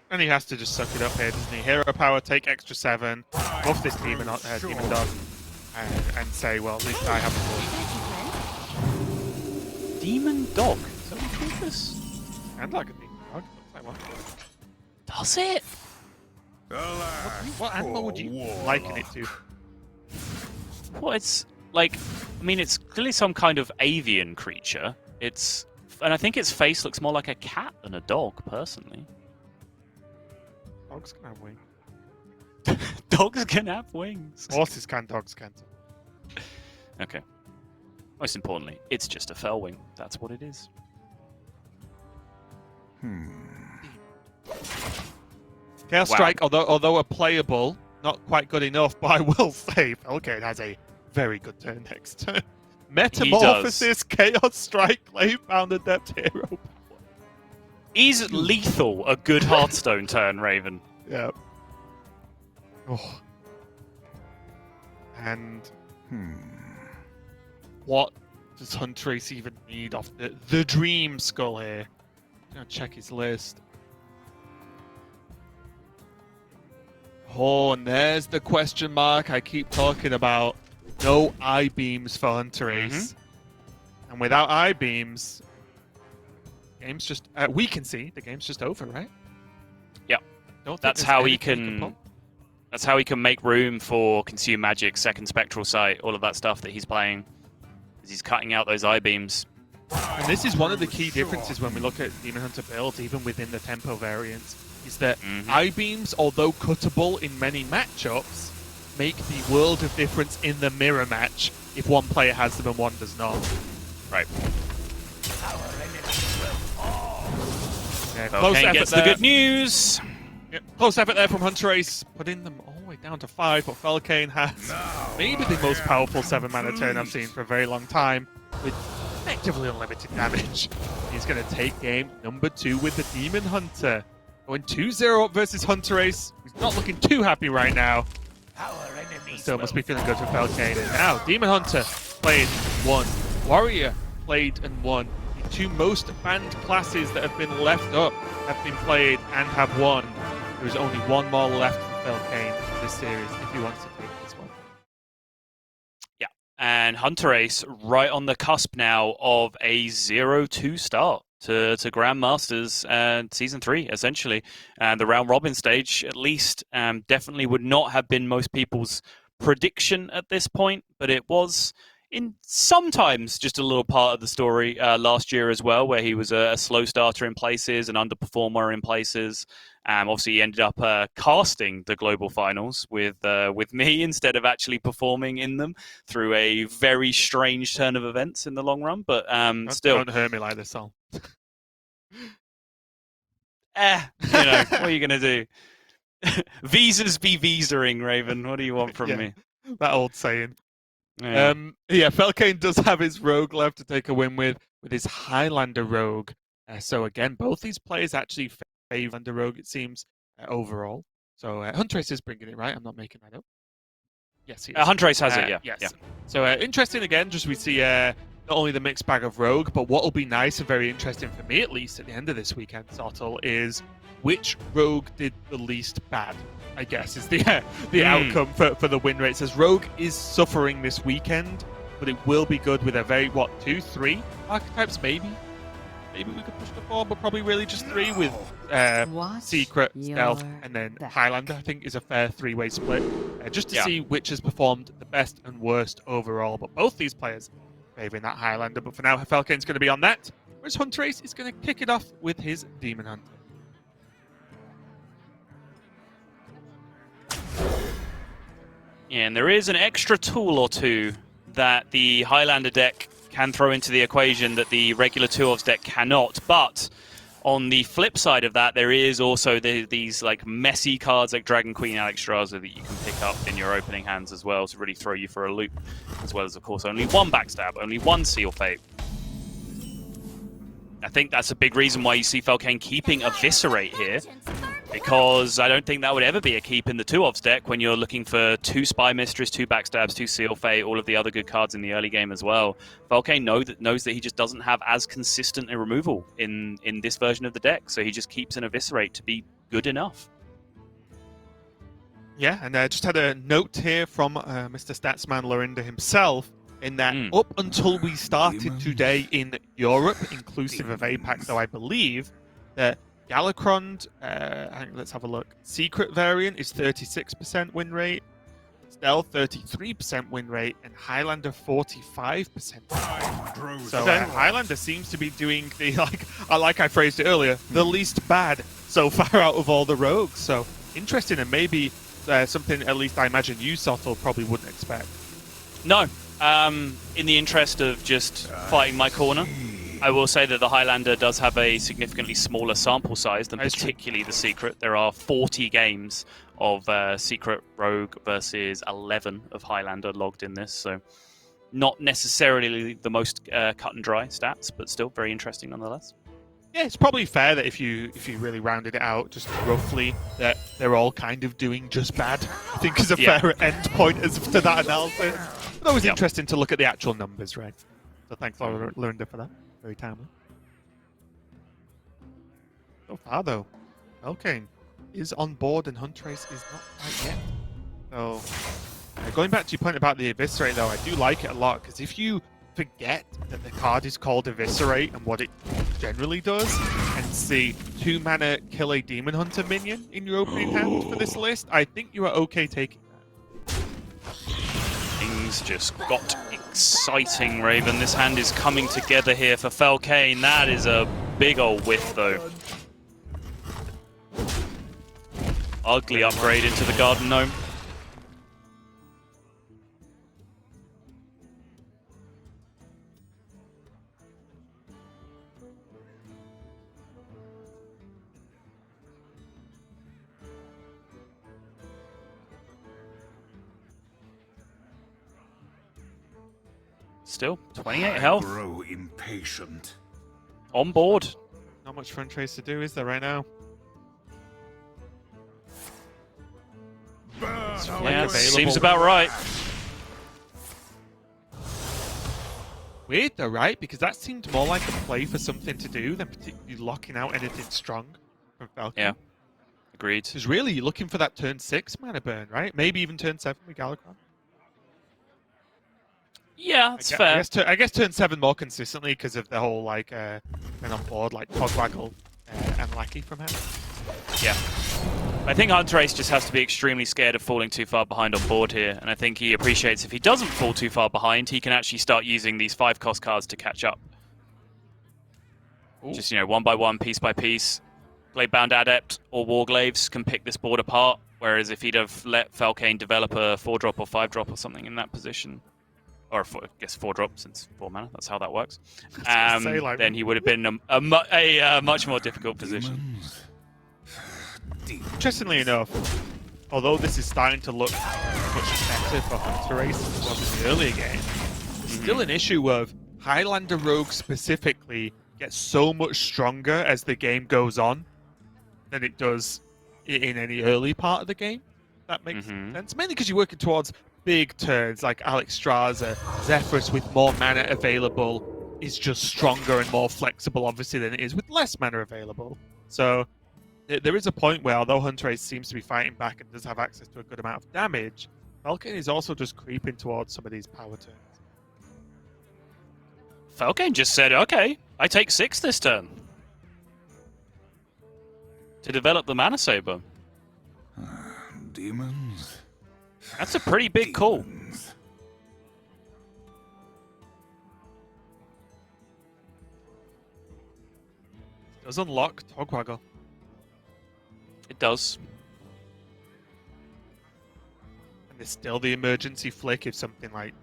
Speaker 13: And he has to just suck it up here, doesn't he? Hero power, take extra 7, buff this demon dog, and say, well, at least I have a board.
Speaker 10: Demon dog? Is that what you call this?
Speaker 13: And like a demon dog. Looks like one.
Speaker 10: Does it?
Speaker 13: What animal would you liken it to?
Speaker 10: Well, it's like, I mean, it's clearly some kind of avian creature. And I think its face looks more like a cat than a dog, personally.
Speaker 13: Dogs can have wings.
Speaker 10: Dogs can have wings.
Speaker 13: Horses can, dogs can't.
Speaker 10: Okay. Most importantly, it's just a fell wing. That's what it is.
Speaker 13: Chaos Strike, although a playable, not quite good enough, but I will say Falcan has a very good turn next turn. Metamorphosis, Chaos Strike, Gravebound Adept Hero.
Speaker 10: Is lethal a good Hearthstone turn, Raven?
Speaker 13: Yeah. Oh. And what does Hunterace even need off the Dream Skull here? I'm gonna check his list. Oh, and there's the question mark I keep talking about. No I-beams for Hunterace. And without I-beams, game's just we can see the game's just over, right?
Speaker 10: Yep. That's how he can. That's how he can make room for Consume Magic, Second Spectral Sight, all of that stuff that he's playing. He's cutting out those I-beams.
Speaker 13: And this is one of the key differences when we look at Demon Hunter builds, even within the tempo variants, is that I-beams, although cuttable in many matchups, make the world of difference in the mirror match if one player has them and one does not.
Speaker 10: Right.
Speaker 13: Yeah, close effort
Speaker 10: gets
Speaker 13: there.
Speaker 10: the good news.
Speaker 13: Yep, close effort there from Hunterace, putting them all the way down to 5, but Falcan has maybe the most powerful 7-mana turn I've seen for a very long time, with effectively unlimited damage. He's going to take game number 2 with the Demon Hunter. Going 2-0 up versus Hunterace. He's not looking too happy right now. Still must be feeling good for Falcan. And now, Demon Hunter played and won. Warrior played and won. He two most banned classes that have been left up have been played and have won. There is only one more left for Falcan in this series if he wants to take this one.
Speaker 10: Yeah, and Hunterace right on the cusp now of a 0-2 start to Grandmasters Season 3, essentially. And the round robin stage, at least, definitely would not have been most people's prediction at this point, but it was in sometimes just a little part of the story last year as well, where he was a slow starter in places, an underperformer in places. Obviously, he ended up casting the global finals with me instead of actually performing in them through a very strange turn of events in the long run. But still,
Speaker 13: don't hurt me like this, Sol.
Speaker 10: what are you gonna do? Visas be visaing, Raven. What do you want from me?
Speaker 13: That old saying.
Speaker 10: Yeah.
Speaker 13: Falcan does have his rogue left to take a win with his Highlander rogue. So again, both these players actually favor Highlander rogue, it seems, overall. So Hunterace is bringing it, right? I'm not making that up. Yes, he is.
Speaker 10: Hunterace has it, yeah.
Speaker 13: Yes.
Speaker 10: Yeah.
Speaker 13: So interesting again, just we see not only the mixed bag of rogue, but what will be nice and very interesting for me, at least, at the end of this weekend, Sottle, is which rogue did the least bad, I guess, is the outcome for the win rates. As rogue is suffering this weekend, but it will be good with a very, 2, 3 archetypes, maybe? Maybe we could push to 4, but probably really just 3 with Secret, Stealth, and then Highlander, I think, is a fair 3-way split. Just to see which has performed the best and worst overall. But both these players favouring that Highlander. But for now, Falcan's going to be on that, whereas Hunterace is going to kick it off with his Demon Hunter.
Speaker 10: Yeah, and there is an extra tool or two that the Highlander deck can throw into the equation that the regular 2-ofs deck cannot. But on the flip side of that, there is also these like messy cards like Dragon Queen Alexstrasza that you can pick up in your opening hands as well to really throw you for a loop. As well as, of course, only one Backstab, only one Seal Fate. I think that's a big reason why you see Falcan keeping Eviscerate here, because I don't think that would ever be a keep in the 2-ofs deck when you're looking for 2 Spy Mistress, 2 Backstabs, 2 Seal Fate, all of the other good cards in the early game as well. Falcan knows that he just doesn't have as consistent a removal in this version of the deck, so he just keeps an Eviscerate to be good enough.
Speaker 13: Yeah, and I just had a note here from Mr. Statsman Lorinda himself, in that up until we started today in Europe, inclusive of APAC, though I believe that Galakrond, let's have a look, Secret variant is 36% win rate, Stealth 33% win rate, and Highlander 45%. So Highlander seems to be doing the, like I phrased it earlier, the least bad so far out of all the rogues. So interesting, and maybe something at least I imagine you, Sottle, probably wouldn't expect.
Speaker 10: No. In the interest of just fighting my corner, I will say that the Highlander does have a significantly smaller sample size than particularly the Secret. There are 40 games of Secret Rogue versus 11 of Highlander logged in this, so not necessarily the most cut and dry stats, but still very interesting nonetheless.
Speaker 13: Yeah, it's probably fair that if you really rounded it out just roughly, that they're all kind of doing just bad, I think is a fair end point to that analysis. But always interesting to look at the actual numbers, right? So thanks, Lorinda, for that. Very timely. So far, though, Falcan is on board and Hunterace is not quite yet. So, going back to your point about the Eviscerate, though, I do like it a lot, because if you forget that the card is called Eviscerate and what it generally does, and see 2 mana kill a Demon Hunter minion in your opening hand for this list, I think you are okay taking that.
Speaker 10: Things just got exciting, Raven. This hand is coming together here for Falcan. That is a big old whiff, though. Ugly upgrade into the Garden Gnome. Still, 28 health.
Speaker 11: I grow impatient.
Speaker 10: On board.
Speaker 13: Not much for Hunterace to do, is there, right now?
Speaker 10: Yeah, seems about right.
Speaker 13: Weird though, right? Because that seemed more like a play for something to do than particularly locking out anything strong from Falcan.
Speaker 10: Yeah, agreed.
Speaker 13: Because really, you're looking for that turn 6 mana burn, right? Maybe even turn 7 with Galakrond.
Speaker 10: Yeah, that's fair.
Speaker 13: I guess turn 7 more consistently because of the whole like men on board like Togwaggle and Lackey from him.
Speaker 10: Yeah. I think Hunterace just has to be extremely scared of falling too far behind on board here, and I think he appreciates if he doesn't fall too far behind, he can actually start using these 5-cost cards to catch up. Ooh. Just, you know, one by one, piece by piece. Blade-bound Adept or Warglaves can pick this board apart, whereas if he'd have let Falcan develop a 4-drop or 5-drop or something in that position, or I guess 4-drop since 4 mana, that's how that works, then he would have been a much more difficult position.
Speaker 13: Interestingly enough, although this is starting to look much better for Hunterace than it was in the earlier game, there's still an issue of Highlander Rogue specifically gets so much stronger as the game goes on than it does in any early part of the game. That makes sense. Mainly because you're working towards big turns like Alexstrasza. Zephyrus with more mana available is just stronger and more flexible, obviously, than it is with less mana available. So there is a point where, although Hunterace seems to be fighting back and does have access to a good amount of damage, Falcan is also just creeping towards some of these power turns.
Speaker 10: Falcan just said, okay, I take 6 this turn. To develop the Mana Saber.
Speaker 11: Demons?
Speaker 10: That's a pretty big call.
Speaker 13: It does unlock Togwaggle.
Speaker 10: It does.
Speaker 13: And there's still the emergency flick if something like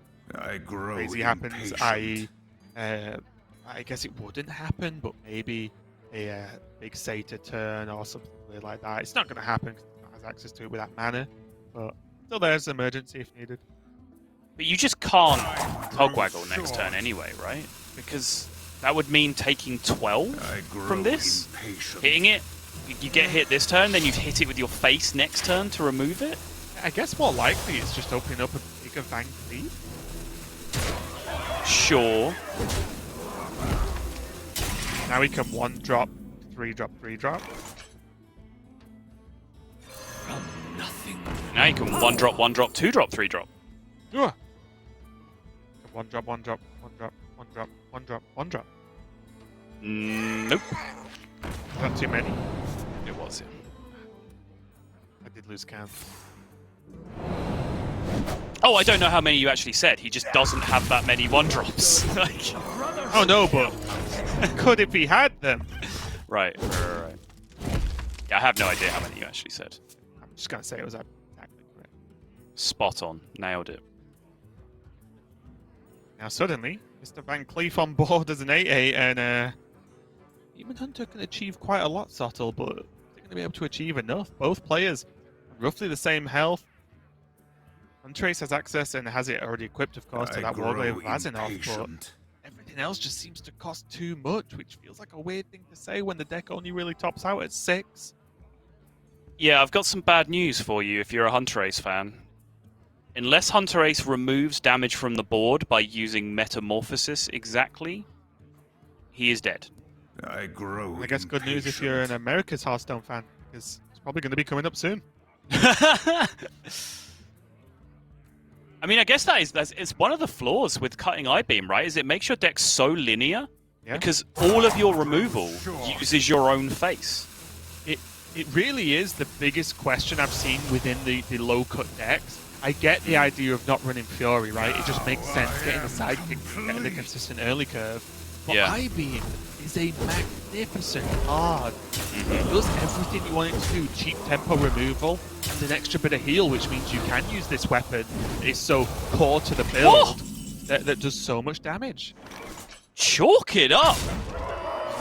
Speaker 13: crazy happens, i.e. I guess it wouldn't happen, but maybe a big Satyr turn or something weird like that. It's not going to happen because it has access to it with that mana, but still there's emergency if needed.
Speaker 10: But you just can't Togwaggle next turn anyway, right? Because that would mean taking 12 from this, hitting it. You get hit this turn, then you've hit it with your face next turn to remove it?
Speaker 13: I guess more likely it's just opening up a bigger Van Cleave.
Speaker 10: Sure.
Speaker 13: Now we can 1-drop, 3-drop, 3-drop.
Speaker 10: Now you can 1-drop, 1-drop, 2-drop, 3-drop.
Speaker 13: Yeah. 1-drop, 1-drop, 1-drop, 1-drop, 1-drop, 1-drop.
Speaker 10: Nope.
Speaker 13: Is that too many?
Speaker 10: It was, yeah.
Speaker 13: I did lose count.
Speaker 10: Oh, I don't know how many you actually said. He just doesn't have that many 1-drops. Like...
Speaker 13: Oh no, but could if he had them?
Speaker 10: Right. Yeah, I have no idea how many you actually said.
Speaker 13: I'm just going to say it was exactly correct.
Speaker 10: Spot on. Nailed it.
Speaker 13: Now suddenly, Mr. Van Cleef on board as an 8-8, and Demon Hunter can achieve quite a lot, Subtle, but they're going to be able to achieve enough. Both players roughly the same health. Hunterace has access and has it already equipped, of course, to that Warglaive of Azinov, but everything else just seems to cost too much, which feels like a weird thing to say when the deck only really tops out at 6.
Speaker 10: Yeah, I've got some bad news for you if you're a Hunterace fan. Unless Hunterace removes damage from the board by using Metamorphosis exactly, he is dead.
Speaker 11: I
Speaker 13: guess good news if you're an America's Hearthstone fan, because it's probably going to be coming up soon.
Speaker 10: I mean, I guess it's one of the flaws with cutting I-Beam, right? Is it makes your deck so linear because all of your removal uses your own face.
Speaker 13: It really is the biggest question I've seen within the low-cut decks. I get the idea of not running Fury, right? It just makes sense getting the sidekick, getting the consistent early curve. But I-Beam is a magnificent card. It does everything you want it to do. Cheap tempo removal and an extra bit of heal, which means you can use this weapon. It's so core to the build that does so much damage.
Speaker 10: Chalk it up!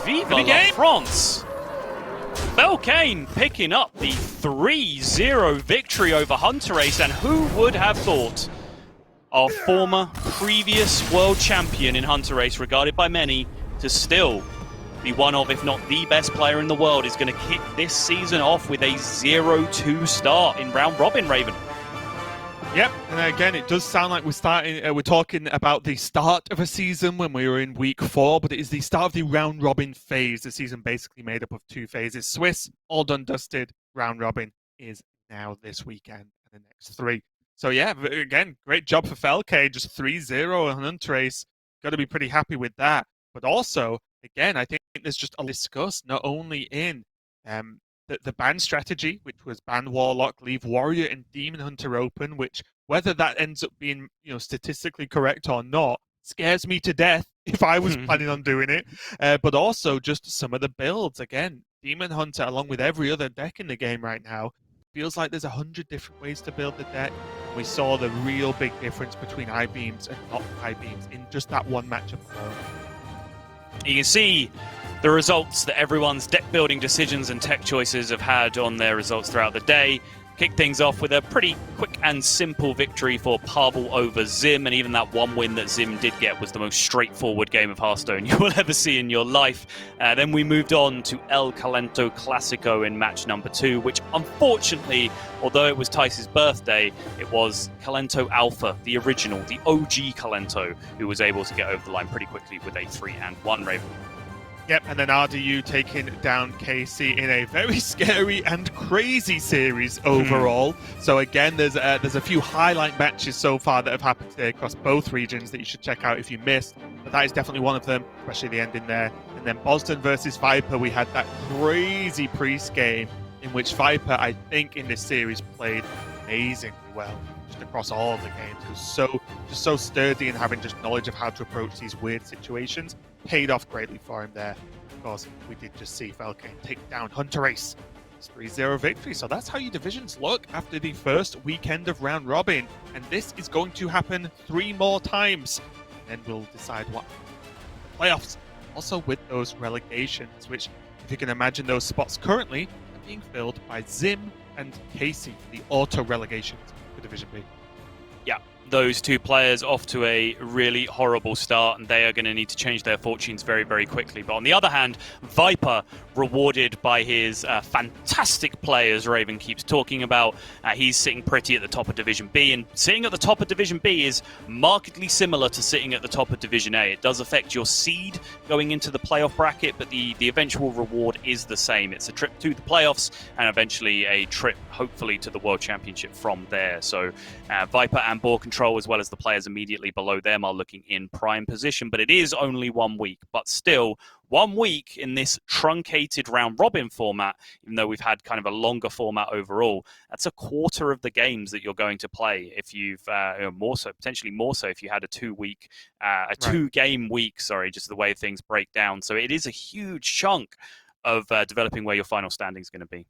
Speaker 10: Viva la France! Falcan picking up the 3-0 victory over Hunterace, and who would have thought our former previous world champion in Hunterace, regarded by many to still be one of, if not the best player in the world, is going to kick this season off with a 0-2 start in round robin, Raven.
Speaker 13: Yep, and again, it does sound like we're talking about the start of a season when we were in week 4, but it is the start of the round robin phase. The season basically made up of 2 phases. Swiss, all done, dusted. Round robin is now this weekend and the next 3. So yeah, again, great job for Falcan, just 3-0 on Hunterace. Got to be pretty happy with that. But also, again, I think there's just a discuss not only in the ban strategy, which was ban Warlock, leave Warrior and Demon Hunter open, which whether that ends up being statistically correct or not scares me to death if I was planning on doing it. But also just some of the builds. Again, Demon Hunter, along with every other deck in the game right now, feels like there's 100 different ways to build the deck. We saw the real big difference between I-beams and not I-beams in just that one matchup alone.
Speaker 10: You can see the results that everyone's deck building decisions and tech choices have had on their results throughout the day. Kicked things off with a pretty quick and simple victory for Pavl over Zim, and even that one win that Zim did get was the most straightforward game of Hearthstone you will ever see in your life. Then we moved on to El Calento Clásico in match number 2, which unfortunately, although it was Tice's birthday, it was Calento Alpha, the original, the OG Calento, who was able to get over the line pretty quickly with a 3-1 Raven.
Speaker 13: Yep, and then RDU taking down KC in a very scary and crazy series overall. So again, there's a few highlight matches so far that have happened today across both regions that you should check out if you missed. But that is definitely one of them, especially the ending there. And then Boston versus Viper, we had that crazy priest game in which Viper, I think, in this series played amazingly well. Across all of the games, was so sturdy and having just knowledge of how to approach these weird situations paid off greatly for him there. Of course, we did just see Falcan take down Hunterace. It's 3-0 victory, so that's how your divisions look after the first weekend of round robin, and this is going to happen 3 more times, and then we'll decide what playoffs. Also with those relegations, which, if you can imagine, those spots currently are being filled by Zim and Casey, the auto relegations. Division B.
Speaker 10: Yeah, those 2 players off to a really horrible start, and they are going to need to change their fortunes very, very quickly. But on the other hand, Viper, rewarded by his fantastic play, as Raven keeps talking about. He's sitting pretty at the top of Division B, and sitting at the top of Division B is markedly similar to sitting at the top of Division A. It does affect your seed going into the playoff bracket, but the eventual reward is the same. It's a trip to the playoffs, and eventually a trip, hopefully, to the World Championship from there. So Viper and Ball Control, as well as the players immediately below them, are looking in prime position, but it is only 1 week. But still, 1 week in this truncated round robin format, even though we've had kind of a longer format overall, that's a quarter of the games that you're going to play. If you've potentially more so if you had a 2-week, a 2-game week, just the way things break down. So it is a huge chunk of developing where your final standing is going to be.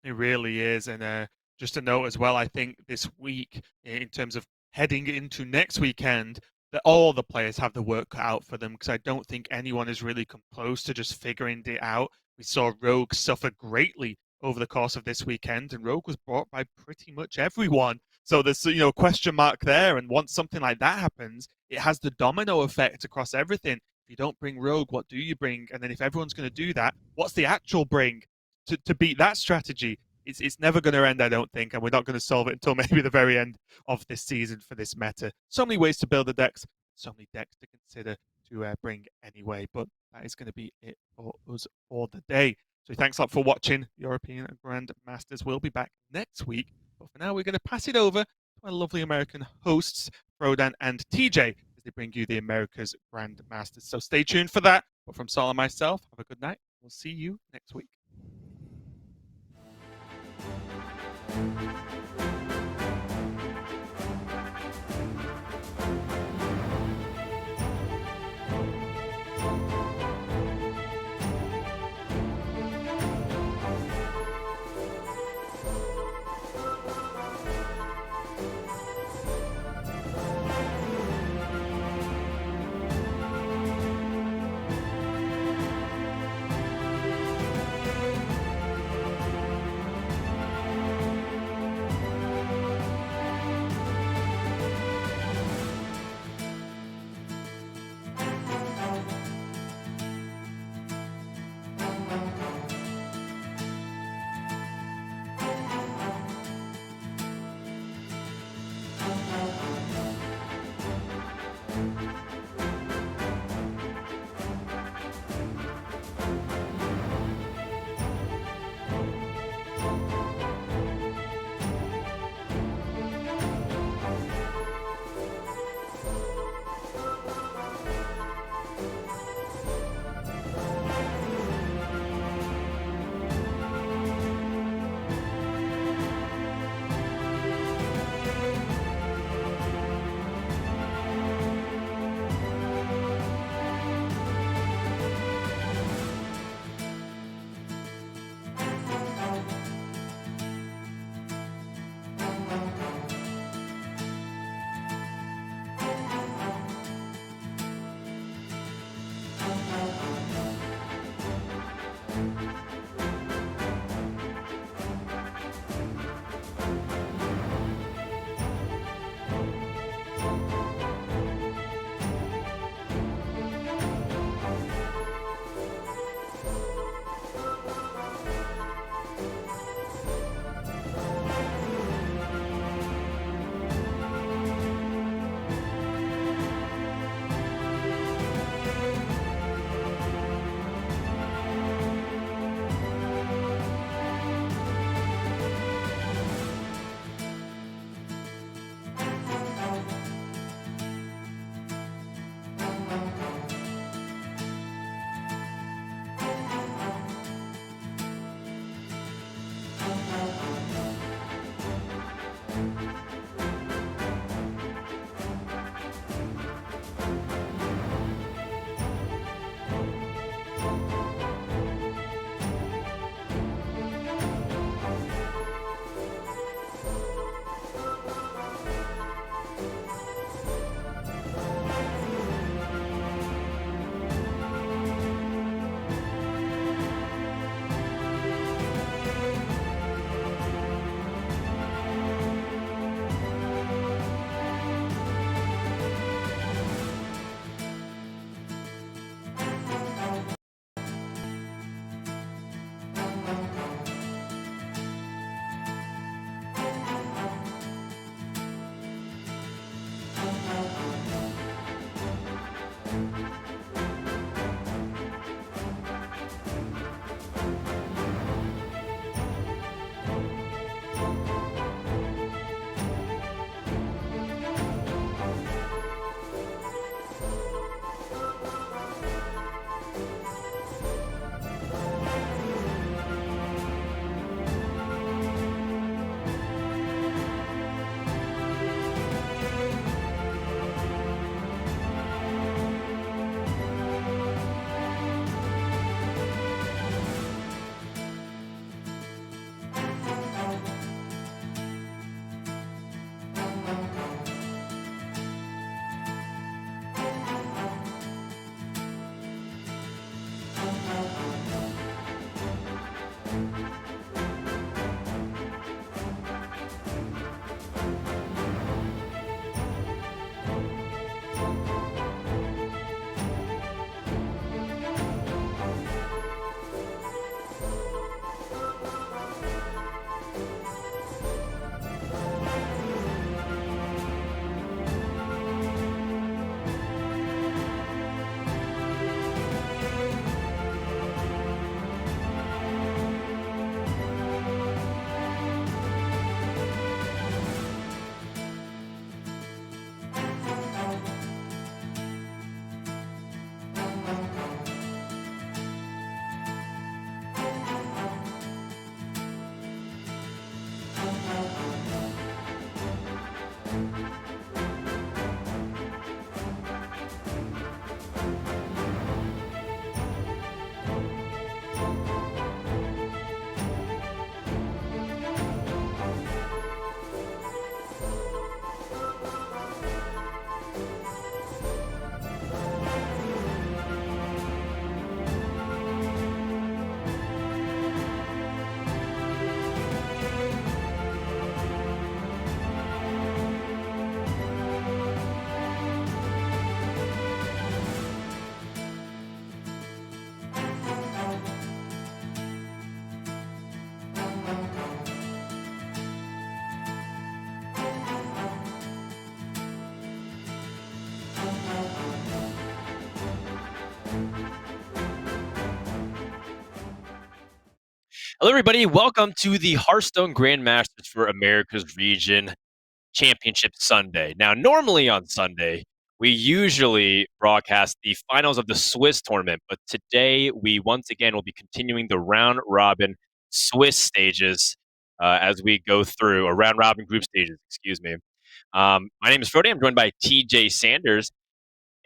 Speaker 13: It really is, and just a note as well, I think this week, in terms of heading into next weekend, that all the players have the work cut out for them, because I don't think anyone has really come close to just figuring it out. We saw Rogue suffer greatly over the course of this weekend, and Rogue was brought by pretty much everyone. So there's question mark there, and once something like that happens, it has the domino effect across everything. If you don't bring Rogue, what do you bring? And then if everyone's going to do that, what's the actual bring to beat that strategy? It's never going to end, I don't think, and we're not going to solve it until maybe the very end of this season for this meta. So many ways to build the decks, so many decks to consider to bring anyway, but that is going to be it for us for the day. So thanks a lot for watching. European Grandmasters will be back next week, but for now we're going to pass it over to our lovely American hosts, Frodan and TJ, as they bring you the America's Grandmasters. So stay tuned for that. But from Sol and myself, have a good night. We'll see you next week.
Speaker 5: Hello, everybody. Welcome to the Hearthstone Grandmasters for America's Region Championship Sunday. Now, normally on Sunday, we usually broadcast the finals of the Swiss tournament, but today we once again will be continuing the round-robin Swiss stages as we go through, or round-robin group stages, excuse me. My name is Frody. I'm joined by TJ Sanders.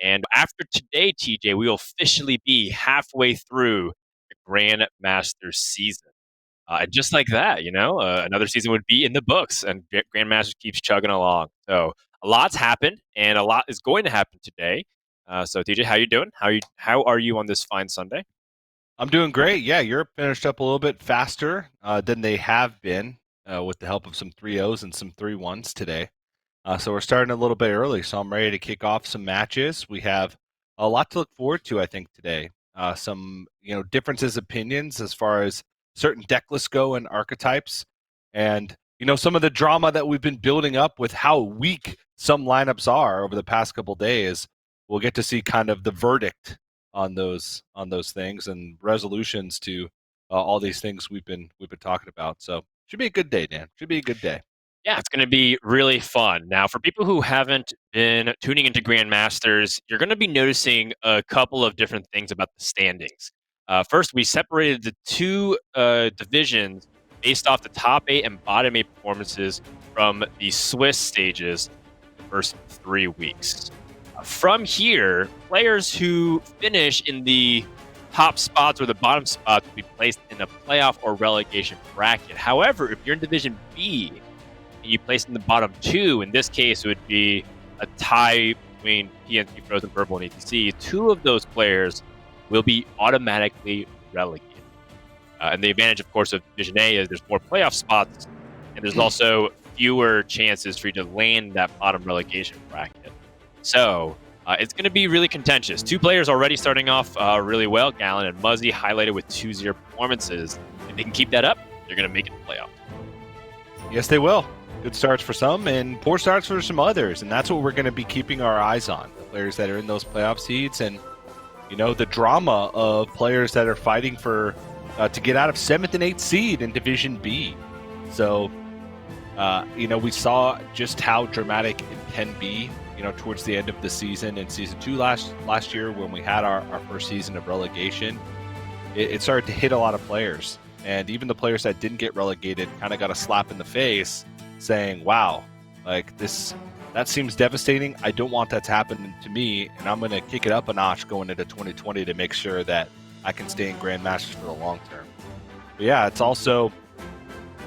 Speaker 5: And after today, TJ, we will officially be halfway through the Grandmasters season. And just like that, another season would be in the books, and Grandmasters keeps chugging along. So a lot's happened, and a lot is going to happen today. So TJ, how you doing? How are you on this fine Sunday?
Speaker 17: I'm doing great. Yeah, Europe finished up a little bit faster than they have been with the help of some 3-0s and some 3-1s today. So we're starting a little bit early, so I'm ready to kick off some matches. We have a lot to look forward to, I think, today. Some differences of opinions as far as certain deck lists go and archetypes, and some of the drama that we've been building up with how weak some lineups are over the past couple days. We'll get to see kind of the verdict on those things and resolutions to all these things we've been talking about. So should be a good day, Dan. Should be a good day.
Speaker 5: Yeah, it's going to be really fun. Now, for people who haven't been tuning into Grandmasters, you're going to be noticing a couple of different things about the standings. First, we separated the two divisions based off the top 8 and bottom 8 performances from the Swiss stages the first 3 weeks. From here, players who finish in the top spots or the bottom spots will be placed in a playoff or relegation bracket. However, if you're in Division B and you place in the bottom 2, in this case it would be a tie between PNC, Frozen Purple, and ETC, 2 of those players will be automatically relegated. And the advantage, of course, of Division A is there's more playoff spots, and there's also fewer chances for you to land that bottom relegation bracket. So it's going to be really contentious. 2 players already starting off really well, Gallon and Muzzy, highlighted with 2-0 performances. If they can keep that up, they're going to make it to the playoff.
Speaker 17: Yes, they will. Good starts for some and poor starts for some others, and that's what we're going to be keeping our eyes on. The players that are in those playoff seeds, and the drama of players that are fighting for to get out of 7th and 8th seed in Division B. So, we saw just how dramatic it can be, towards the end of the season in Season 2 last year when we had our first season of relegation. It started to hit a lot of players, and even the players that didn't get relegated kind of got a slap in the face saying, wow, like that seems devastating. I don't want that to happen to me, and I'm going to kick it up a notch going into 2020 to make sure that I can stay in Grandmasters for the long term. But yeah, it's also,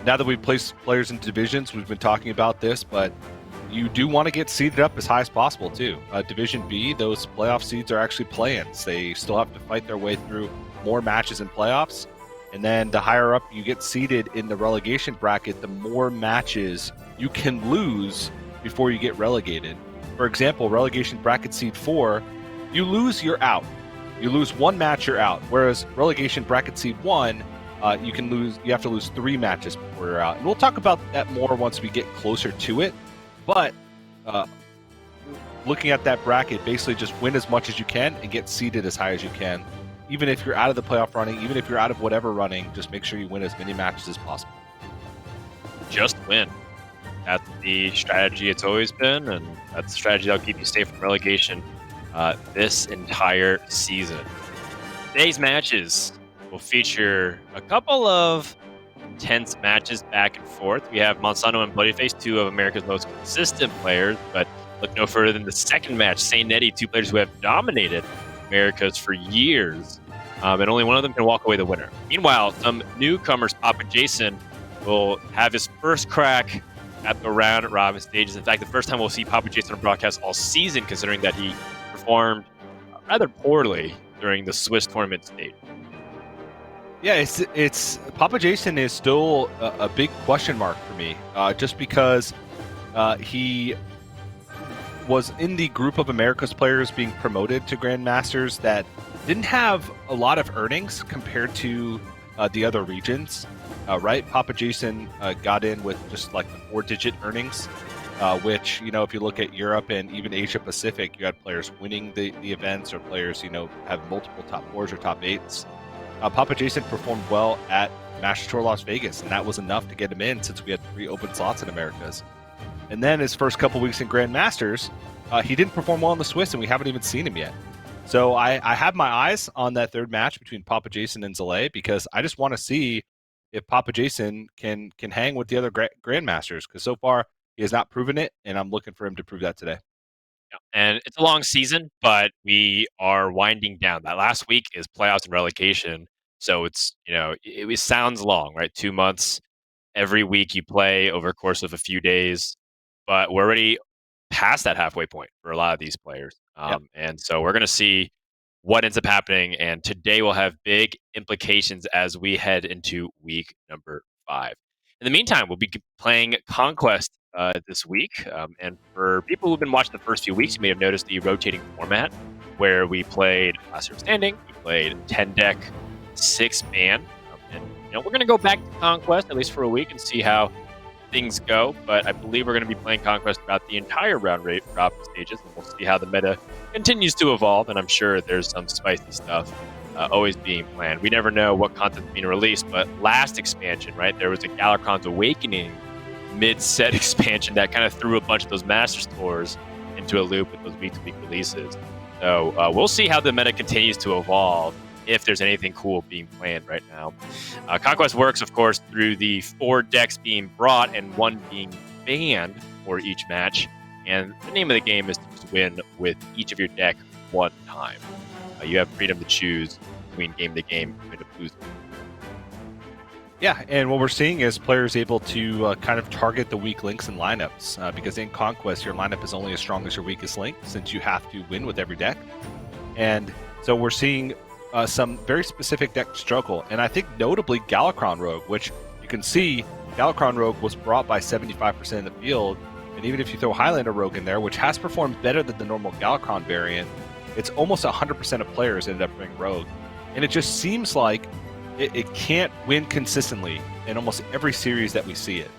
Speaker 17: now that we've placed players in divisions, we've been talking about this, but you do want to get seeded up as high as possible too. Division B, those playoff seeds are actually play-ins. They still have to fight their way through more matches in playoffs. And then the higher up you get seeded in the relegation bracket, the more matches you can lose before you get relegated. For example, relegation bracket seed 4, you lose, you're out. You lose 1 match, you're out. Whereas relegation bracket seed 1, you have to lose 3 matches before you're out. And we'll talk about that more once we get closer to it. But looking at that bracket, basically just win as much as you can and get seeded as high as you can. Even if you're out of the playoff running, even if you're out of whatever running, just make sure you win as many matches as possible.
Speaker 5: Just win. That's the strategy it's always been, and that's the strategy that'll keep you safe from relegation this entire season. Today's matches will feature a couple of intense matches back and forth. We have Monsanto and Bloodyface, 2 of America's most consistent players, but look no further than the second match, Saint Eddie, 2 players who have dominated Americas for years, and only one of them can walk away the winner. Meanwhile, some newcomers, Papa Jason, will have his first crack at the round robin stages. In fact, the first time we'll see Papa Jason on broadcast all season, considering that he performed rather poorly during the Swiss tournament stage.
Speaker 17: Yeah, it's Papa Jason is still a big question mark for me, just because he was in the group of America's players being promoted to Grandmasters that didn't have a lot of earnings compared to the other regions, right? Papa Jason got in with just like the 4-digit earnings, which, if you look at Europe and even Asia Pacific, you had players winning the events, or players, have multiple top 4s or top 8s. Papa Jason performed well at Master Tour Las Vegas, and that was enough to get him in since we had 3 open slots in Americas. And then his first couple weeks in Grandmasters, he didn't perform well in the Swiss, and we haven't even seen him yet. So I have my eyes on that third match between Papa Jason and Zale because I just want to see if Papa Jason can hang with the other Grandmasters, because so far he has not proven it, and I'm looking for him to prove that today.
Speaker 5: Yeah. And it's a long season, but we are winding down. That last week is playoffs and relegation, so it's it sounds long, right? 2 months every week you play over the course of a few days, but we're already past that halfway point for a lot of these players. And so we're going to see what ends up happening. And today will have big implications as we head into week number 5. In the meantime, we'll be playing Conquest this week. And for people who've been watching the first few weeks, you may have noticed the rotating format where we played Last Serve Standing, we played 10 deck, 6 ban. And we're going to go back to Conquest, at least for a week, and see how things go, but I believe we're going to be playing Conquest throughout the entire round robin stages, and we'll see how the meta continues to evolve, and I'm sure there's some spicy stuff always being planned. We never know what content's being released, but last expansion, right, there was a Galakrond's Awakening mid-set expansion that kind of threw a bunch of those Masters tours into a loop with those week-to-week releases. So we'll see how the meta continues to evolve, if there's anything cool being planned right now. Conquest works, of course, through the 4 decks being brought and 1 being banned for each match. And the name of the game is to just win with each of your deck 1 time. You have freedom to choose between game to game, win to lose.
Speaker 17: Yeah, and what we're seeing is players able to kind of target the weak links in lineups, because in Conquest, your lineup is only as strong as your weakest link, since you have to win with every deck. And so we're seeing some very specific deck struggle, and I think notably Galakrond Rogue, which you can see Galakrond Rogue was brought by 75% of the field, and even if you throw Highlander Rogue in there, which has performed better than the normal Galakrond variant, it's almost 100% of players ended up bringing Rogue. And it just seems like it can't win consistently in almost every series that we see it.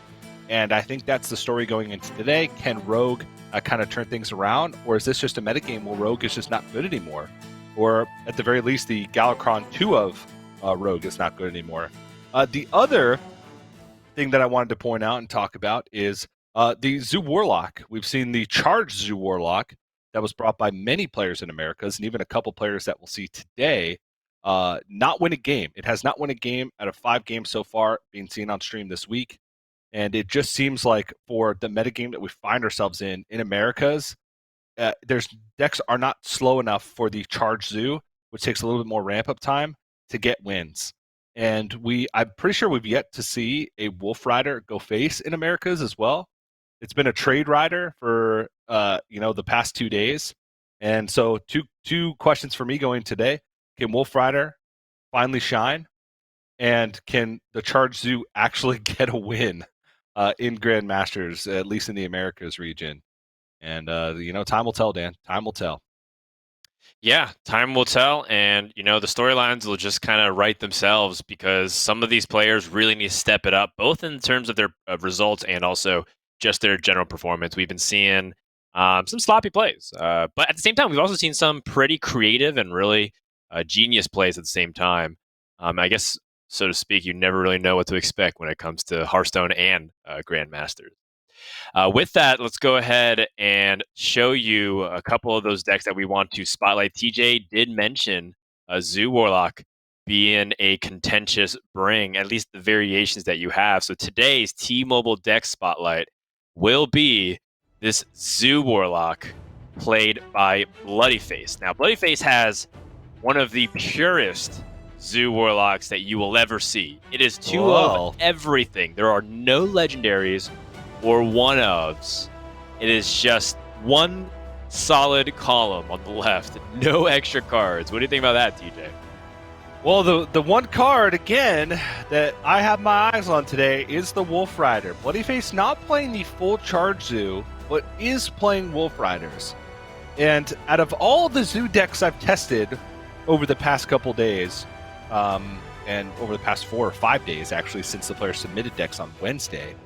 Speaker 17: And I think that's the story going into today. Can Rogue kind of turn things around, or is this just a metagame where Rogue is just not good anymore? Or at the very least, the Galakrond 2 of Rogue is not good anymore. The other thing that I wanted to point out and talk about is the Zoo Warlock. We've seen the Charged Zoo Warlock that was brought by many players in Americas, and even a couple players that we'll see today, not win a game. It has not won a game out of 5 games so far being seen on stream this week. And it just seems like for the metagame that we find ourselves in Americas, there's decks are not slow enough for the Charged Zoo, which takes a little bit more ramp up time to get wins. And I'm pretty sure we've yet to see a Wolf Rider go face in Americas as well. It's been a trade rider for the past 2 days. And so two questions for me going today: can Wolf Rider finally shine? And can the Charged Zoo actually get a win in Grandmasters, at least in the Americas region? And, time will tell, Dan. Time will tell.
Speaker 5: Yeah, time will tell. And, the storylines will just kind of write themselves, because some of these players really need to step it up, both in terms of their results and also just their general performance. We've been seeing some sloppy plays. But at the same time, we've also seen some pretty creative and really genius plays at the same time. I guess, so to speak, you never really know what to expect when it comes to Hearthstone and Grandmasters. With that, let's go ahead and show you a couple of those decks that we want to spotlight. TJ did mention Zoo Warlock being a contentious bring, at least the variations that you have. So today's T-Mobile deck spotlight will be this Zoo Warlock played by Bloodyface. Now, Bloodyface has one of the purest Zoo Warlocks that you will ever see. It is 2 of everything. There are no legendaries or 1-ofs. It is just one solid column on the left. No extra cards. What do you think about that, TJ?
Speaker 17: Well, the one card, again, that I have my eyes on today is the Wolf Rider. Bloodyface not playing the full Charged Zoo, but is playing Wolf Riders. And out of all the Zoo decks I've tested over the past couple days, and over the past 4 or 5 days, actually, since the player submitted decks on Wednesday,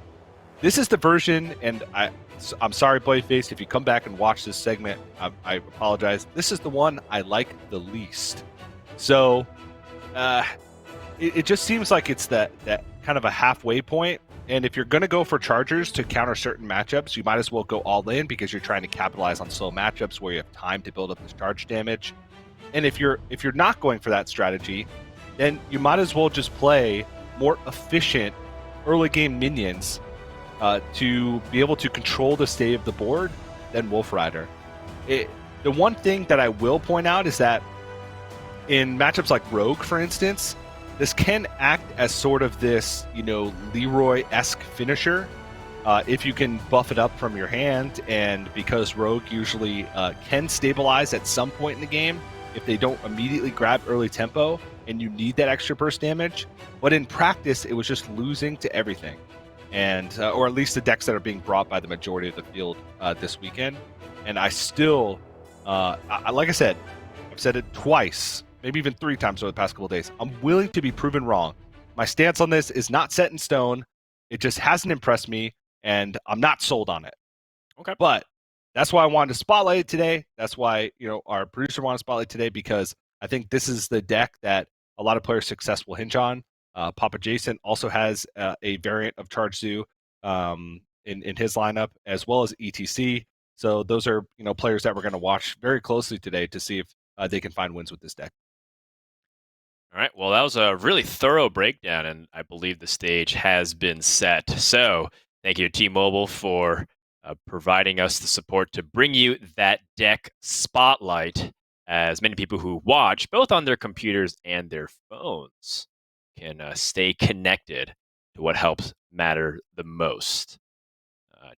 Speaker 17: this is the version, and I'm sorry, Bloodyface, if you come back and watch this segment, I apologize. This is the one I like the least. So it just seems like it's that kind of a halfway point. And if you're going to go for chargers to counter certain matchups, you might as well go all in because you're trying to capitalize on slow matchups where you have time to build up this charge damage. And if you're not going for that strategy, then you might as well just play more efficient early game minions to be able to control the state of the board than Wolf Rider. The one thing that I will point out is that in matchups like Rogue, for instance, this can act as sort of this, Leroy-esque finisher if you can buff it up from your hand, and because Rogue usually can stabilize at some point in the game if they don't immediately grab early tempo and you need that extra burst damage. But in practice, it was just losing to everything, and or at least the decks that are being brought by the majority of the field this weekend. And I still, like I said, I've said it twice, maybe even 3 times over the past couple of days. I'm willing to be proven wrong. My stance on this is not set in stone. It just hasn't impressed me, and I'm not sold on it.
Speaker 5: Okay.
Speaker 17: But that's why I wanted to spotlight it today. That's why, our producer wanted to spotlight it today, because I think this is the deck that a lot of players' success will hinge on. Papa Jason also has a variant of Charge Zoo in his lineup, as well as ETC. So those are, players that we're going to watch very closely today to see if they can find wins with this deck.
Speaker 5: All right, well, that was a really thorough breakdown, and I believe the stage has been set. So thank you to T-Mobile for providing us the support to bring you that deck spotlight, as many people who watch, both on their computers and their phones, can stay connected to what helps matter the most.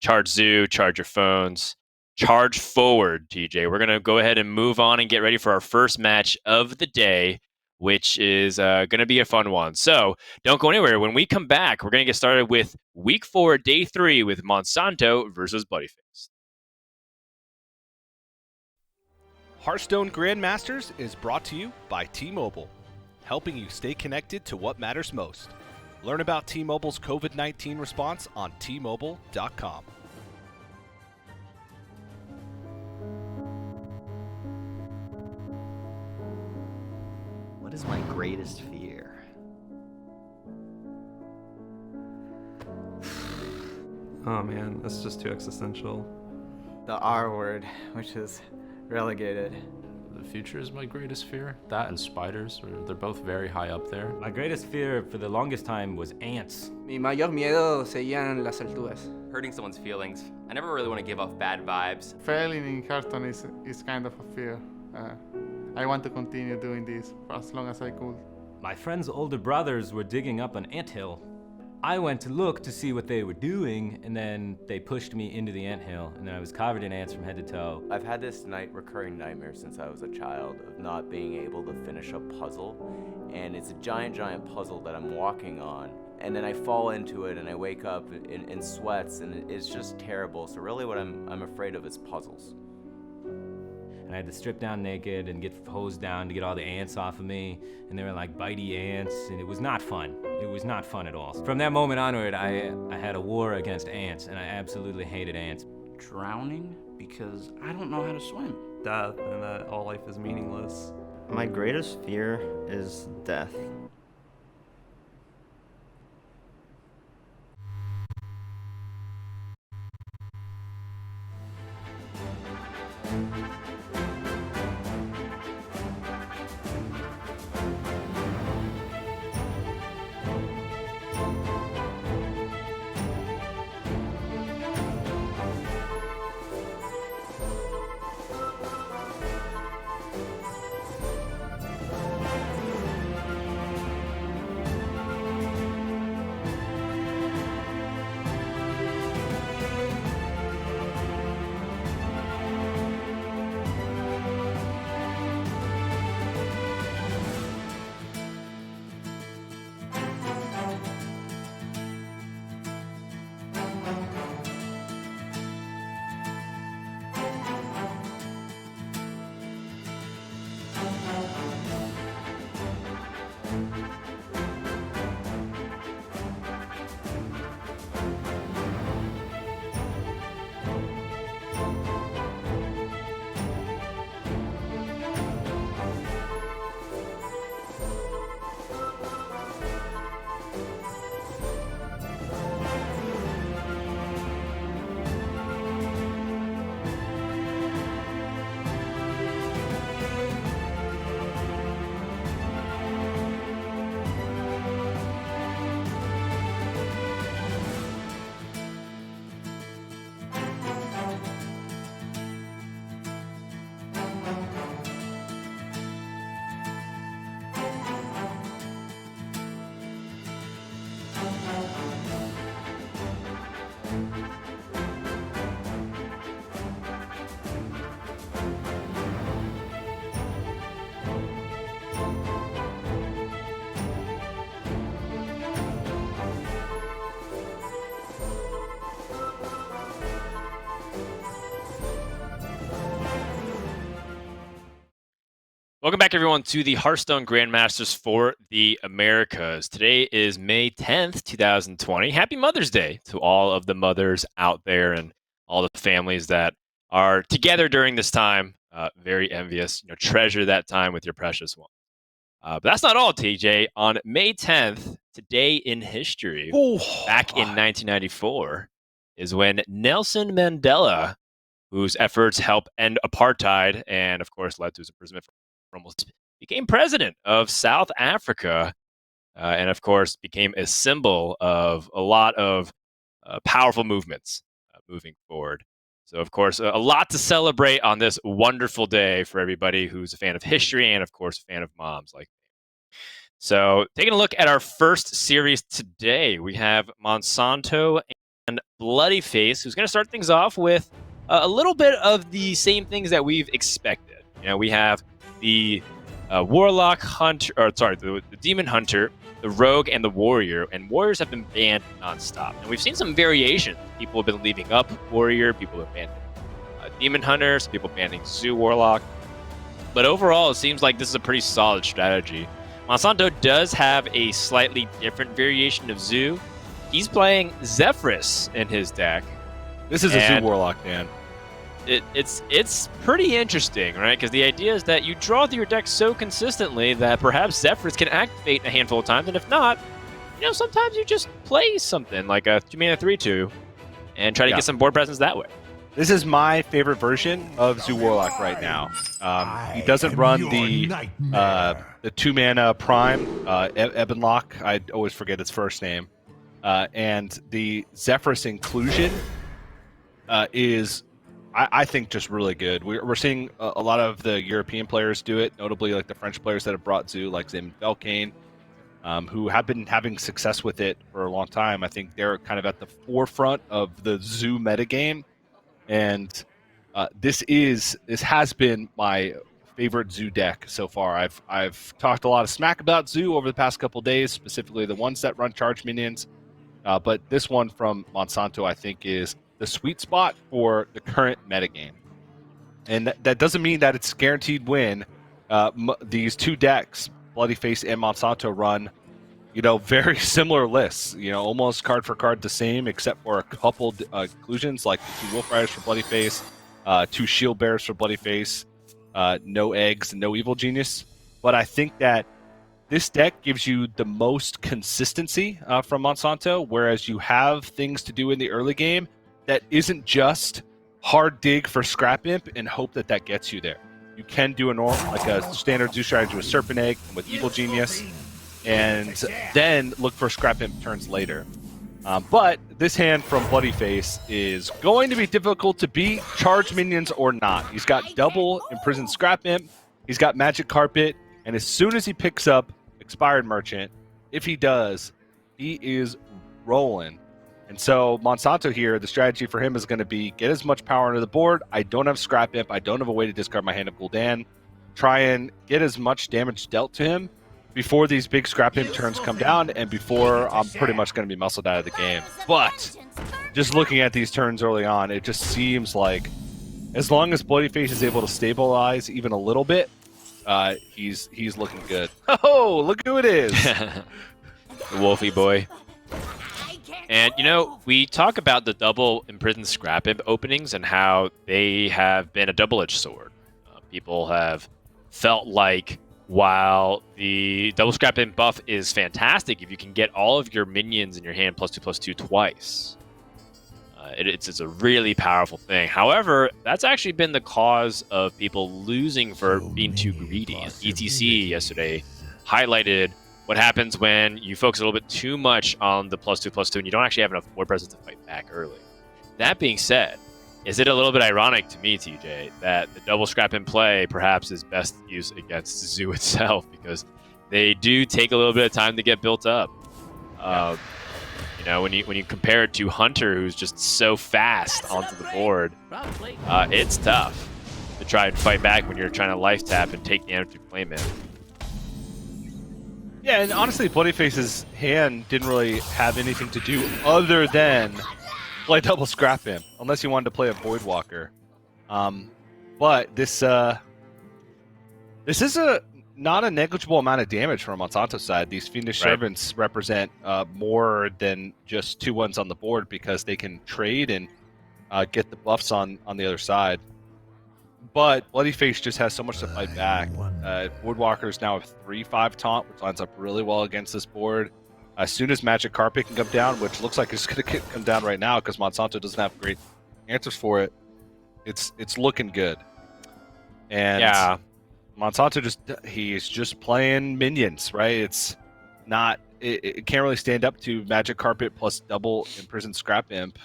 Speaker 5: Charge Zoo, charge your phones, charge forward, TJ. We're going to go ahead and move on and get ready for our first match of the day, which is going to be a fun one. So don't go anywhere. When we come back, we're going to get started with Week 4, Day 3 with Monsanto versus Bloodyface.
Speaker 17: Hearthstone Grandmasters is brought to you by T-Mobile, helping you stay connected to what matters most. Learn about T-Mobile's COVID-19 response on T-Mobile.com.
Speaker 9: What is my greatest fear?
Speaker 14: Oh man, that's just too existential.
Speaker 15: The R word, which is relegated.
Speaker 24: The future is my greatest fear. That and spiders, they're both very high up there.
Speaker 25: My greatest fear for the longest time was ants.
Speaker 26: Mi mayor miedo seguían las alturas.
Speaker 27: Hurting someone's feelings. I never really want to give off bad vibes.
Speaker 22: Failing in Hearthstone is kind of a fear. I want to continue doing this for as long as I could.
Speaker 25: My friend's older brothers were digging up an anthill. I went to look to see what they were doing, and then they pushed me into the anthill, and then I was covered in ants from head to toe.
Speaker 28: I've had this recurring nightmare since I was a child of not being able to finish a puzzle, and it's a giant puzzle that I'm walking on, and then I fall into it and I wake up in sweats, and it's just terrible. So really what I'm afraid of is puzzles.
Speaker 25: And I had to strip down naked and get hosed down to get all the ants off of me, and they were like bitey ants, and it was not fun. It was not fun at all. From that moment onward, I had a war against ants, and I absolutely hated ants.
Speaker 29: Drowning because I don't know how to swim.
Speaker 14: Death, and that all life is meaningless.
Speaker 9: My greatest fear is death.
Speaker 5: Welcome back, everyone, to the Hearthstone Grandmasters for the Americas. Today is May 10th, 2020. Happy Mother's Day to all of the mothers out there and all the families that are together during this time. Very envious. Treasure that time with your precious one. But that's not all, TJ. On May 10th, today in history, back in 1994, is when Nelson Mandela, whose efforts helped end apartheid and, of course, led to his imprisonment for almost, became president of South Africa, and of course became a symbol of a lot of powerful movements moving forward. So of course, a lot to celebrate on this wonderful day for everybody who's a fan of history and of course a fan of moms like me. So taking a look at our first series today, we have Monsanto and Bloody Face, who's going to start things off with a little bit of the same things that we've expected. We have the Warlock Hunter, the Demon Hunter, the Rogue, and the Warrior. And Warriors have been banned nonstop. And we've seen some variations. People have been leaving up Warrior, people have banned Demon Hunters, people banning Zoo Warlock. But overall, it seems like this is a pretty solid strategy. Monsanto does have a slightly different variation of Zoo. He's playing Zephyrus in his deck.
Speaker 17: This is a Zoo Warlock, man.
Speaker 5: It's pretty interesting, right? Because the idea is that you draw through your deck so consistently that perhaps Zephyrus can activate a handful of times, and if not, sometimes you just play something like a 2-mana 3/2 and try to get some board presence that way.
Speaker 17: This is my favorite version of Zoo Warlock right now. He doesn't run the 2-mana Prime, Ebonlock. I always forget its first name. And the Zephyrus inclusion is, I think, just really good. We're seeing a lot of the European players do it, notably like the French players that have brought Zoo, like Zim and Falcan, who have been having success with it for a long time. I think they're kind of at the forefront of the Zoo metagame. And this has been my favorite Zoo deck so far. I've talked a lot of smack about Zoo over the past couple days, specifically the ones that run charge minions. But this one from Monsanto, I think, is the sweet spot for the current metagame. And that doesn't mean that it's guaranteed win. These two decks, Bloody Face and Monsanto, run very similar lists, almost card for card the same, except for a couple inclusions, like 2 Wolf Riders for Bloody Face, 2 Shield Bearers for Bloody Face, no Eggs, no Evil Genius. But I think that this deck gives you the most consistency from Monsanto, whereas you have things to do in the early game that isn't just hard dig for Scrap Imp and hope that gets you there. You can do a standard Zoo strategy with Serpent Egg and with Evil Genius, and then look for Scrap Imp turns later. But this hand from Bloody Face is going to be difficult to beat, charge minions or not. He's got double Imprisoned Scrap Imp, he's got Magic Carpet, and as soon as he picks up Expired Merchant, if he does, he is rolling. And so Monsanto here, the strategy for him is going to be get as much power into the board. I don't have Scrap Imp, I don't have a way to discard my Hand of Gul'dan. Try and get as much damage dealt to him before these big Scrap Imp turns come down, and before I'm pretty much going to be muscled out of the game. But just looking at these turns early on, it just seems like as long as Bloody Face is able to stabilize even a little bit, he's looking good. Oh, look who it is!
Speaker 5: The Wolfie boy. And, we talk about the double Imprisoned Scrap Imp openings and how they have been a double-edged sword. People have felt like while the double Scrap Imp buff is fantastic, if you can get all of your minions in your hand +2/+2 twice, it's a really powerful thing. However, that's actually been the cause of people losing for being too greedy. ETC yesterday highlighted what happens when you focus a little bit too much on the +2/+2 and you don't actually have enough board presence to fight back early. That being said, is it a little bit ironic to me, TJ, that the double Scrap in play perhaps is best used against Zoo itself, because they do take a little bit of time to get built up. When you compare it to Hunter, who's just so fast onto the board, it's tough to try and fight back when you're trying to life tap and take damage to Flame in.
Speaker 17: Yeah, and honestly, Bloody Face's hand didn't really have anything to do other than play double Scrap Imp, unless you wanted to play a Voidwalker. But this This is not a negligible amount of damage from Monsanto's side. These Fiendish Servants represent more than just 2-1s on the board because they can trade and get the buffs on the other side. But Bloody Face just has so much to fight back. Woodwalkers now have 3-5 taunt, which lines up really well against this board. As soon as Magic Carpet can come down, which looks like it's going to come down right now because Monsanto doesn't have great answers for it, it's looking good. And
Speaker 5: yeah,
Speaker 17: Monsanto he's just playing minions, right? It's not it can't really stand up to Magic Carpet plus double Imprisoned Scrap Imp,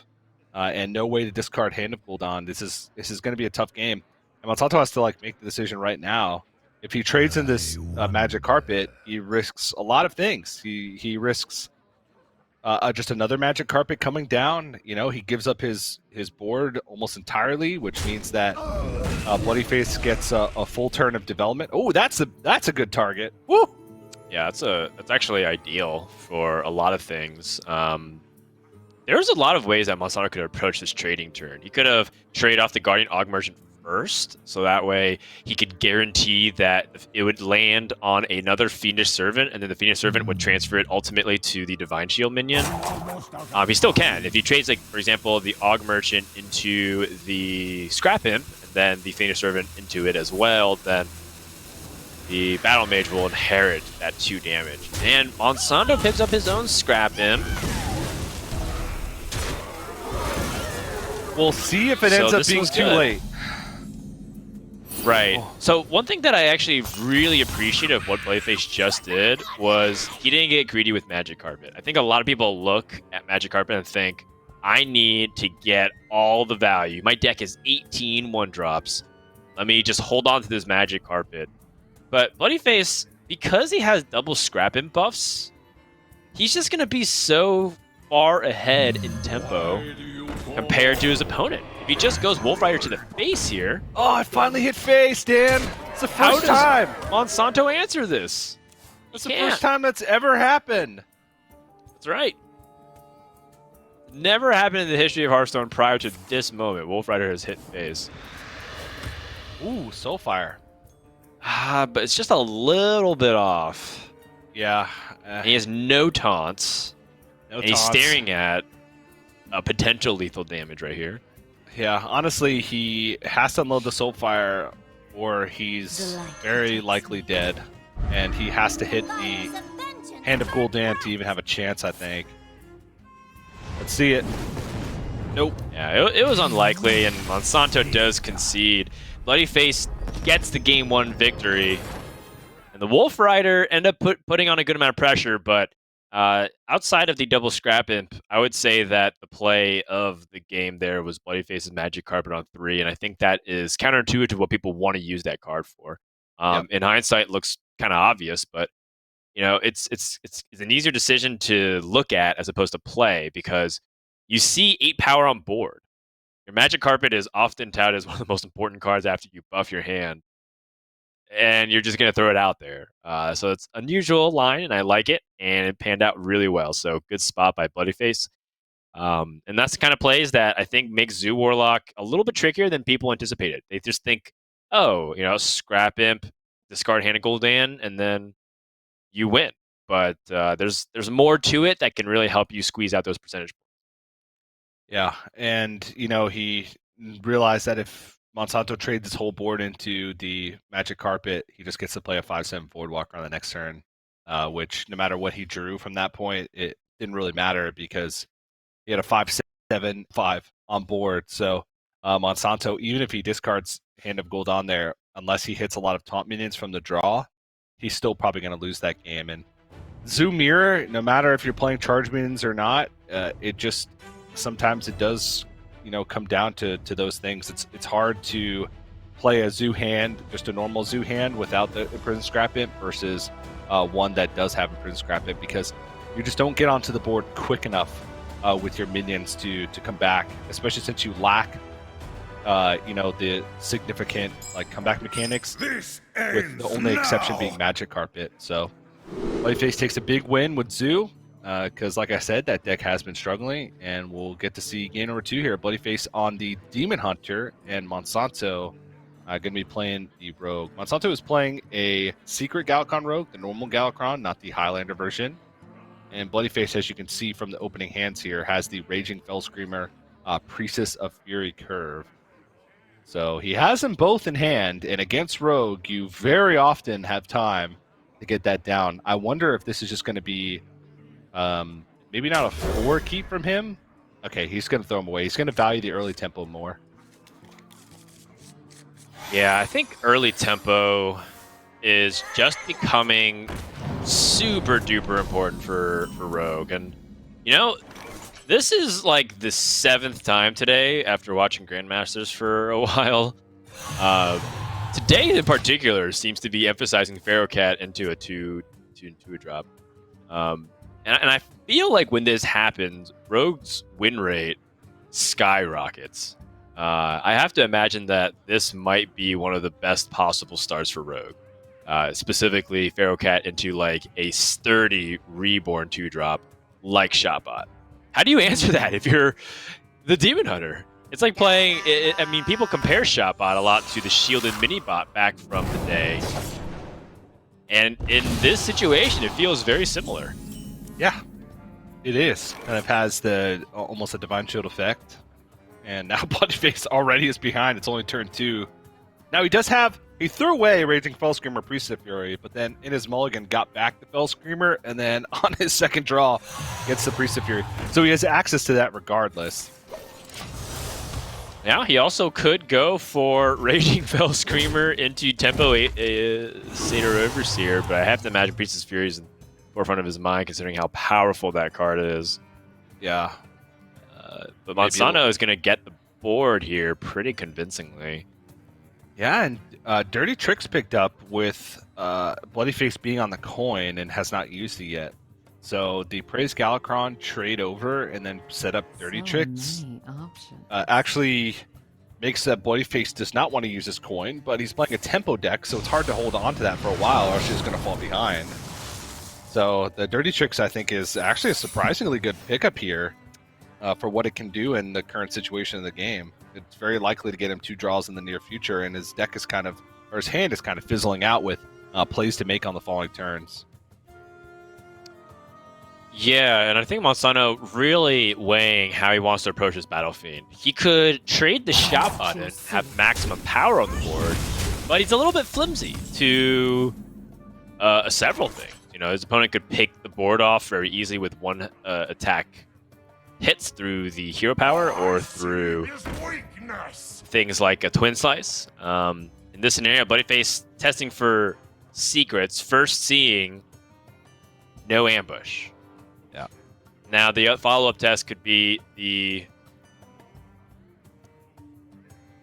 Speaker 17: and no way to discard Hand of Gul'dan. This is going to be a tough game. And Monsanto has to make the decision right now. If he trades in this Magic Carpet, he risks a lot of things. He risks just another Magic Carpet coming down. He gives up his board almost entirely, which means that Bloody Face gets a full turn of development. Oh, that's a good target. Woo!
Speaker 5: Yeah, that's actually ideal for a lot of things. There's a lot of ways that Monsanto could approach this trading turn. He could have traded off the Guardian Og Merchant first, so that way he could guarantee that it would land on another Fiendish Servant, and then the Fiendish Servant would transfer it ultimately to the Divine Shield minion. He still can. If he trades, for example, the Og Merchant into the Scrap Imp, and then the Fiendish Servant into it as well, then the Battle Mage will inherit that 2 damage. And Monsanto picks up his own Scrap Imp.
Speaker 17: We'll see if it ends up being too late.
Speaker 5: Right. So one thing that I actually really appreciate of what Bloodface just did was he didn't get greedy with Magic Carpet. I think a lot of people look at Magic Carpet and think, I need to get all the value. My deck is 18 1-drops. Let me just hold on to this Magic Carpet. But Bloodyface, because he has double Scrap Imp buffs, he's just going to be so far ahead in tempo compared to his opponent. If he just goes Wolf Rider to the face here...
Speaker 17: Oh, I finally hit face, Dan! It's the first time!
Speaker 5: Monsanto answer this?
Speaker 17: It's the first time that's ever happened.
Speaker 5: That's right. Never happened in the history of Hearthstone prior to this moment. Wolf Rider has hit face.
Speaker 17: Ooh, Soulfire.
Speaker 5: But it's just a little bit off.
Speaker 17: Yeah.
Speaker 5: He has no taunts.
Speaker 17: No
Speaker 5: and he's staring at a potential lethal damage right here.
Speaker 17: Yeah, honestly, he has to unload the Soulfire or he's very likely dead. And he has to hit the Hand of Gul'dan to even have a chance, I think. Let's see it.
Speaker 5: Nope. Yeah, it was unlikely, and Monsanto does concede. Bloodyface gets the Game 1 victory. And the Wolf Rider ended up putting on a good amount of pressure, but outside of the double Scrap Imp, I would say that the play of the game there was Bloodyface's Magic Carpet on 3, and I think that is counterintuitive to what people want to use that card for. In hindsight, it looks kind of obvious, but it's an easier decision to look at as opposed to play because you see 8 power on board. Your Magic Carpet is often touted as one of the most important cards after you buff your hand. And you're just going to throw it out there. So it's an unusual line, and I like it, and it panned out really well. So good spot by Bloodyface. And that's the kind of plays that I think make Zoo Warlock a little bit trickier than people anticipated. They just think, oh, Scrap Imp, discard Hand of Gul'dan, and then you win. But there's more to it that can really help you squeeze out those percentage points.
Speaker 17: Yeah, and he realized that if Monsanto trades this whole board into the Magic Carpet, he just gets to play a 5/7 forward walker on the next turn, which no matter what he drew from that point, it didn't really matter because he had a 5/7/5 on board. So Monsanto, even if he discards Hand of Gul'dan there, unless he hits a lot of taunt minions from the draw, he's still probably going to lose that game. And Zoo Mirror, no matter if you're playing charge minions or not, it just sometimes it does come down to those things. It's hard to play a Zoo hand, just a normal Zoo hand without the Imprisoned Scrap Imp versus one that does have Imprisoned Scrap Imp because you just don't get onto the board quick enough with your minions to come back, especially since you lack the significant comeback mechanics, with the only exception being Magic Carpet. So Bloodyface takes a big win with Zoo. Because, like I said, that deck has been struggling, and we'll get to see game number 2 here. Bloodyface on the Demon Hunter, and Monsanto going to be playing the Rogue. Monsanto is playing a Secret Galakron Rogue, the normal Galakron, not the Highlander version. And Bloodyface, as you can see from the opening hands here, has the Raging Fell Screamer Priestess of Fury curve. So he has them both in hand, and against Rogue, you very often have time to get that down. I wonder if this is just going to be maybe not a 4 keep from him. Okay, he's going to throw him away. He's going to value the early tempo more.
Speaker 5: Yeah, I think early tempo is just becoming super duper important for Rogue. And, you know, this is like the 7th time today after watching Grandmasters for a while. Today in particular seems to be emphasizing Pharaoh Cat into a 2 drop. And I feel like when this happens, Rogue's win rate skyrockets. I have to imagine that this might be one of the best possible starts for Rogue. Specifically, Pharaoh Cat into like a sturdy Reborn 2-drop like Shotbot. How do you answer that if you're the Demon Hunter? It's like playing... I mean, people compare Shotbot a lot to the shielded mini-bot back from the day. And in this situation, it feels very similar.
Speaker 17: Yeah, it is. Kind of has the almost a Divine Shield effect. And now Bloodyface already is behind. It's only turn 2. Now he does have... He threw away Raging Fell Screamer Priestess of Fury, but then in his mulligan got back the Fell Screamer, and then on his second draw gets the Priestess of Fury. So he has access to that regardless.
Speaker 5: Yeah, he also could go for Raging Fell Screamer into Tempo 8 Satyr Overseer, but I have to imagine Priestess of Fury is in the forefront of his mind considering how powerful that card is.
Speaker 17: Yeah.
Speaker 5: But Monsanto is going to get the board here pretty convincingly.
Speaker 17: Yeah, and Dirty Tricks picked up with Bloodyface being on the coin and has not used it yet. So the Praise Galakron trade over and then set up Dirty Tricks actually makes that Bloodyface does not want to use his coin, but he's playing a tempo deck, so it's hard to hold on to that for a while or she's going to fall behind. So the Dirty Tricks, I think, is actually a surprisingly good pickup here for what it can do in the current situation of the game. It's very likely to get him 2 draws in the near future, and his deck is kind of, or his hand is kind of fizzling out with plays to make on the following turns.
Speaker 5: Yeah, and I think Monsanto really weighing how he wants to approach this Battlefiend. He could trade the Shotbot and have maximum power on the board, but he's a little bit flimsy to several things. You know, his opponent could pick the board off very easily with one attack hits through the hero power or through things like a Twin Slice. In this scenario, Bloodyface testing for secrets, first seeing no ambush.
Speaker 17: Yeah.
Speaker 5: Now the follow-up test could be the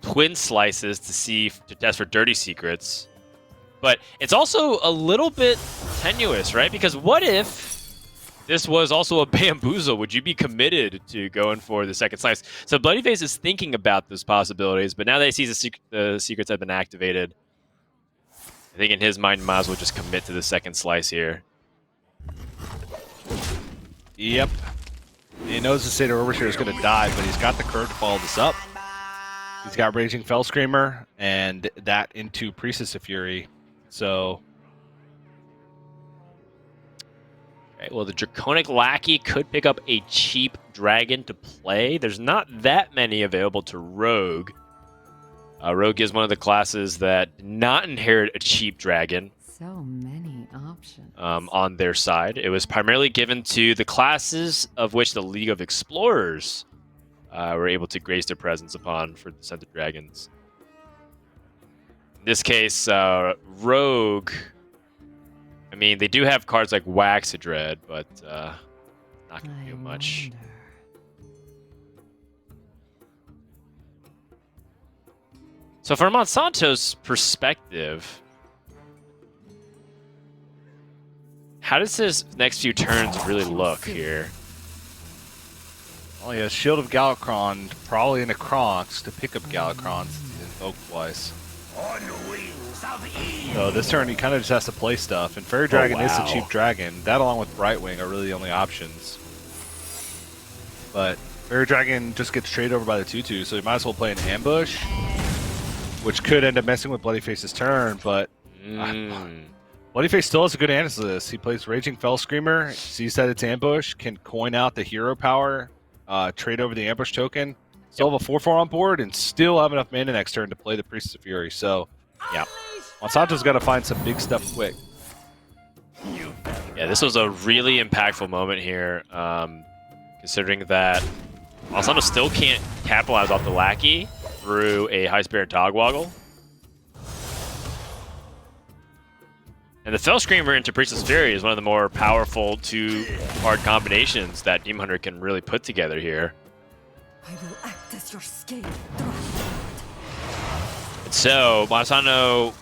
Speaker 5: Twin Slices to test for dirty secrets. But it's also a little bit tenuous, right? Because what if this was also a bamboozle? Would you be committed to going for the second slice? So Bloodyface is thinking about those possibilities, but now that he sees the secrets have been activated, I think in his mind, he might as well just commit to the second slice here.
Speaker 17: Yep. He knows the Satyr Overseer is going to die, but he's got the curve to follow this up. He's got Raging Fell Screamer and that into Priestess of Fury. So...
Speaker 5: well, the Draconic Lackey could pick up a cheap dragon to play. There's not that many available to Rogue. Rogue is one of the classes that did not inherit a cheap dragon.
Speaker 3: So many options.
Speaker 5: On their side. It was primarily given to the classes of which the League of Explorers were able to grace their presence upon for Descent of Dragons. In this case, Rogue... I mean, they do have cards like Waxadread, but not going to do much. So from Monsanto's perspective, how does his next few turns really look here?
Speaker 17: Well, he has Shield of Galakron, probably in a Kronx to pick up Galakrons to invoke twice. So this turn he kind of just has to play stuff, and Fairy Dragon is a cheap dragon. That along with Brightwing are really the only options. But Fairy Dragon just gets traded over by the 2/2, so he might as well play an ambush. which could end up messing with Bloodyface's turn, but Bloodyface still has a good answer to this. He plays Raging Fell Screamer, sees that it's ambush, can coin out the hero power, trade over the ambush token, still have a 4/4 on board, and still have enough mana next turn to play the Priestess of Fury. So, yeah, Monsanto's got to find some big stuff quick.
Speaker 5: Yeah, this was a really impactful moment here, considering that Monsanto still can't capitalize off the Lackey through a High Spirit Dogwoggle. And the Fell Screamer into Priestess Fury is one of the more powerful two-card combinations that Demon Hunter can really put together here.
Speaker 1: I will act as your scale.
Speaker 5: And so, Monsanto,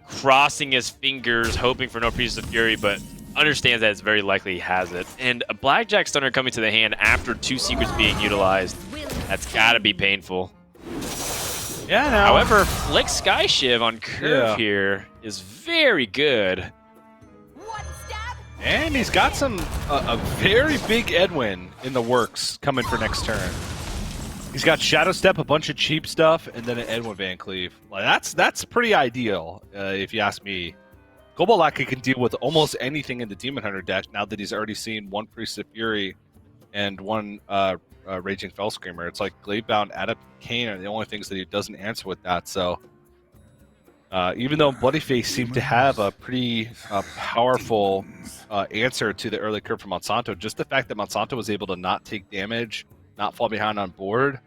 Speaker 5: crossing his fingers, hoping for no Priestess of Fury, but understands that it's very likely he has it. And a Blackjack Stunner coming to the hand after 2 secrets being utilized, that's gotta be painful.
Speaker 17: Yeah, no.
Speaker 5: However, Flick Sky Shiv on curve here is very good.
Speaker 17: And he's got a very big Edwin in the works coming for next turn. He's got Shadow Step, a bunch of cheap stuff, and then an Edwin Van Cleave. Like, that's pretty ideal, if you ask me. Cobalt Lackey can deal with almost anything in the Demon Hunter deck now that he's already seen 1 Priest of Fury and 1 Raging Fell Screamer. It's like Gladebound, Adept, Kane are the only things that he doesn't answer with that. So even though Bloodyface seemed to have a pretty powerful answer to the early curve from Monsanto, just the fact that Monsanto was able to not take damage, not fall behind on board,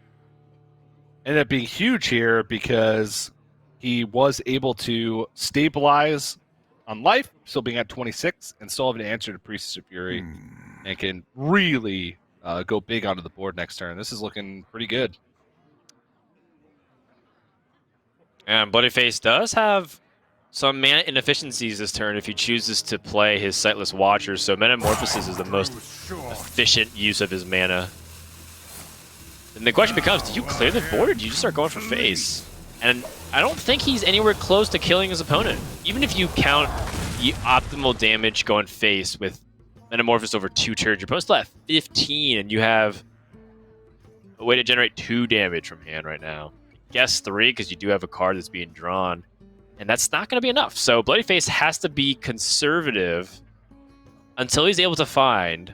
Speaker 17: ended up being huge here because he was able to stabilize on life, still being at 26, and still have an answer to Priestess of Fury, and can really go big onto the board next turn. This is looking pretty good.
Speaker 5: And Bloodyface does have some mana inefficiencies this turn if he chooses to play his Sightless Watcher, so Metamorphosis is the most efficient use of his mana. And the question becomes, do you clear the board or do you just start going for face? And I don't think he's anywhere close to killing his opponent. Even if you count the optimal damage going face with Metamorphosis over 2 turns, you're supposed to have 15, and you have a way to generate 2 damage from hand right now. Guess 3, because you do have a card that's being drawn. And that's not going to be enough. So Bloodyface has to be conservative until he's able to find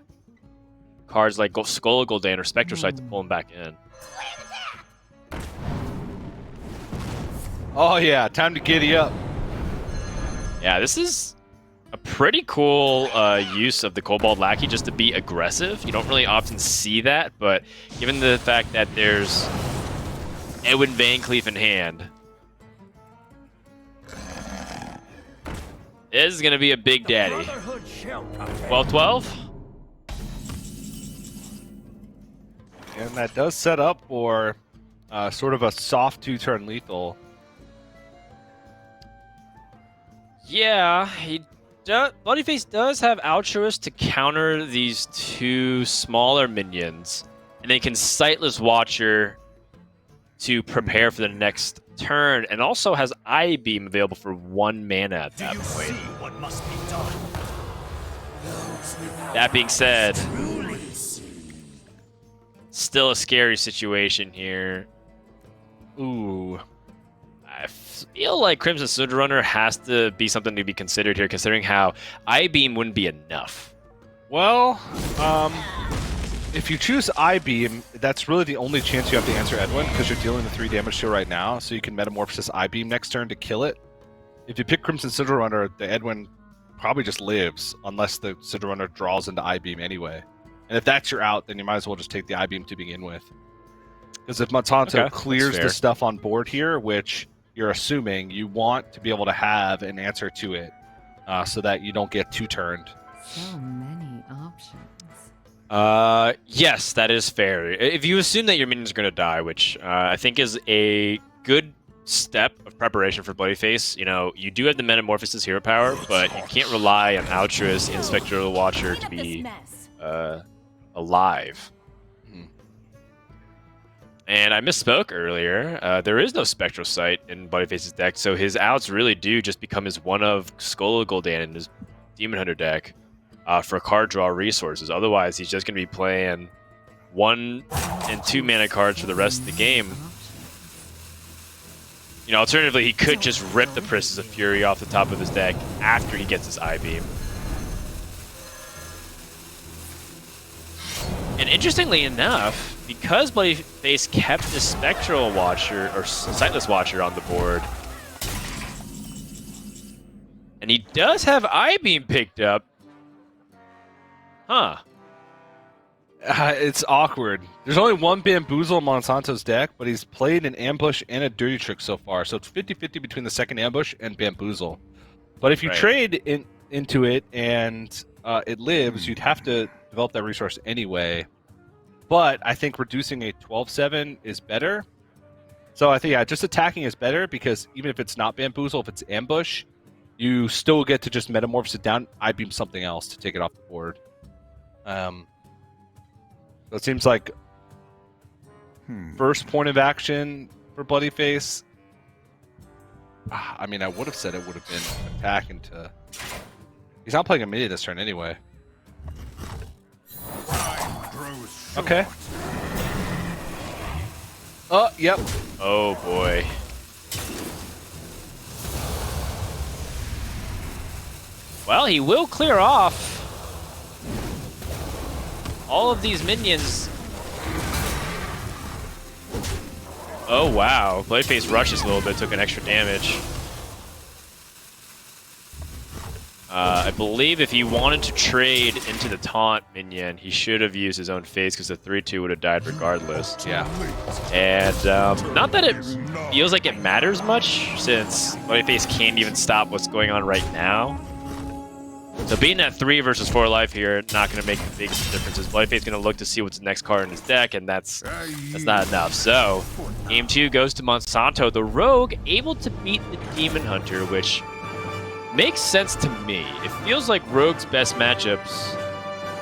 Speaker 5: cards like Skull of Gul'dan or Spectrosight to pull him back in.
Speaker 17: Oh yeah, time to giddy up.
Speaker 5: Yeah, this is a pretty cool use of the Cobalt Lackey just to be aggressive. You don't really often see that, but given the fact that there's Edwin Van Cleef in hand, this is going to be a big daddy. 12-12?
Speaker 17: And that does set up for sort of a soft 2-turn lethal.
Speaker 5: Yeah, Bloodyface does have Altruist to counter these 2 smaller minions, and then can Sightless Watcher to prepare for the next turn, and also has Eye Beam available for 1 mana at that point.
Speaker 11: What must be done?
Speaker 5: That being said, still a scary situation here. Ooh. I feel like Crimson Cinder Runner has to be something to be considered here, considering how Eye Beam wouldn't be enough.
Speaker 17: Well, if you choose Eye Beam, that's really the only chance you have to answer Edwin, because you're dealing the 3 damage to it right now, so you can Metamorphosis Eye Beam next turn to kill it. If you pick Crimson Cinder Runner, the Edwin probably just lives, unless the Cinder Runner draws into Eye Beam anyway. And if that's your out, then you might as well just take the Eye Beam to begin with. Because if Monsanto clears the stuff on board here, which you're assuming, you want to be able to have an answer to it, so that you don't get 2-turned.
Speaker 3: So many options.
Speaker 5: Yes, that is fair. If you assume that your minions are going to die, which I think is a good step of preparation for Bloodyface, you do have the Metamorphosis hero power, but you can't rely on Altruist and Spectral Watcher to be alive. And I misspoke earlier. There is no Spectral Sight in Bloodyface's deck, so his outs really do just become his one of Skull of Gul'dan in his Demon Hunter deck for card draw resources. Otherwise, he's just going to be playing 1 and 2 mana cards for the rest of the game. You know, alternatively, he could just rip the Princess of Fury off the top of his deck after he gets his I-Beam. And interestingly enough, because Bloodyface kept the Spectral Watcher, or Sightless Watcher on the board, and he does have I-Beam picked up, huh.
Speaker 17: It's awkward. There's only one Bamboozle in Monsanto's deck, but he's played an Ambush and a Dirty Trick so far, so it's 50-50 between the second Ambush and Bamboozle. But if you trade into it and it lives, you'd have to develop that resource anyway. But I think reducing a 12-7 is better. So I think, yeah, just attacking is better, because even if it's not Bamboozle, if it's Ambush, you still get to just Metamorphose it down, I-Beam something else to take it off the board. So it seems like first point of action for Bloodyface. I mean, I would have said it would have been attack into... He's not playing a mini this turn anyway. Okay. Oh, yep.
Speaker 5: Oh, boy. Well, he will clear off all of these minions. Oh, wow. Bloodyface rushes a little bit, took an extra damage. I believe if he wanted to trade into the taunt minion, he should have used his own face, because the 3-2 would have died regardless.
Speaker 17: Yeah.
Speaker 5: And not that it feels like it matters much, since Bloodyface can't even stop what's going on right now. So being at 3 versus 4 life here, not going to make the biggest differences. Bloodyface is going to look to see what's the next card in his deck, and that's not enough. So, game 2 goes to Monsanto. The Rogue able to beat the Demon Hunter, which makes sense to me. It feels like Rogue's best matchups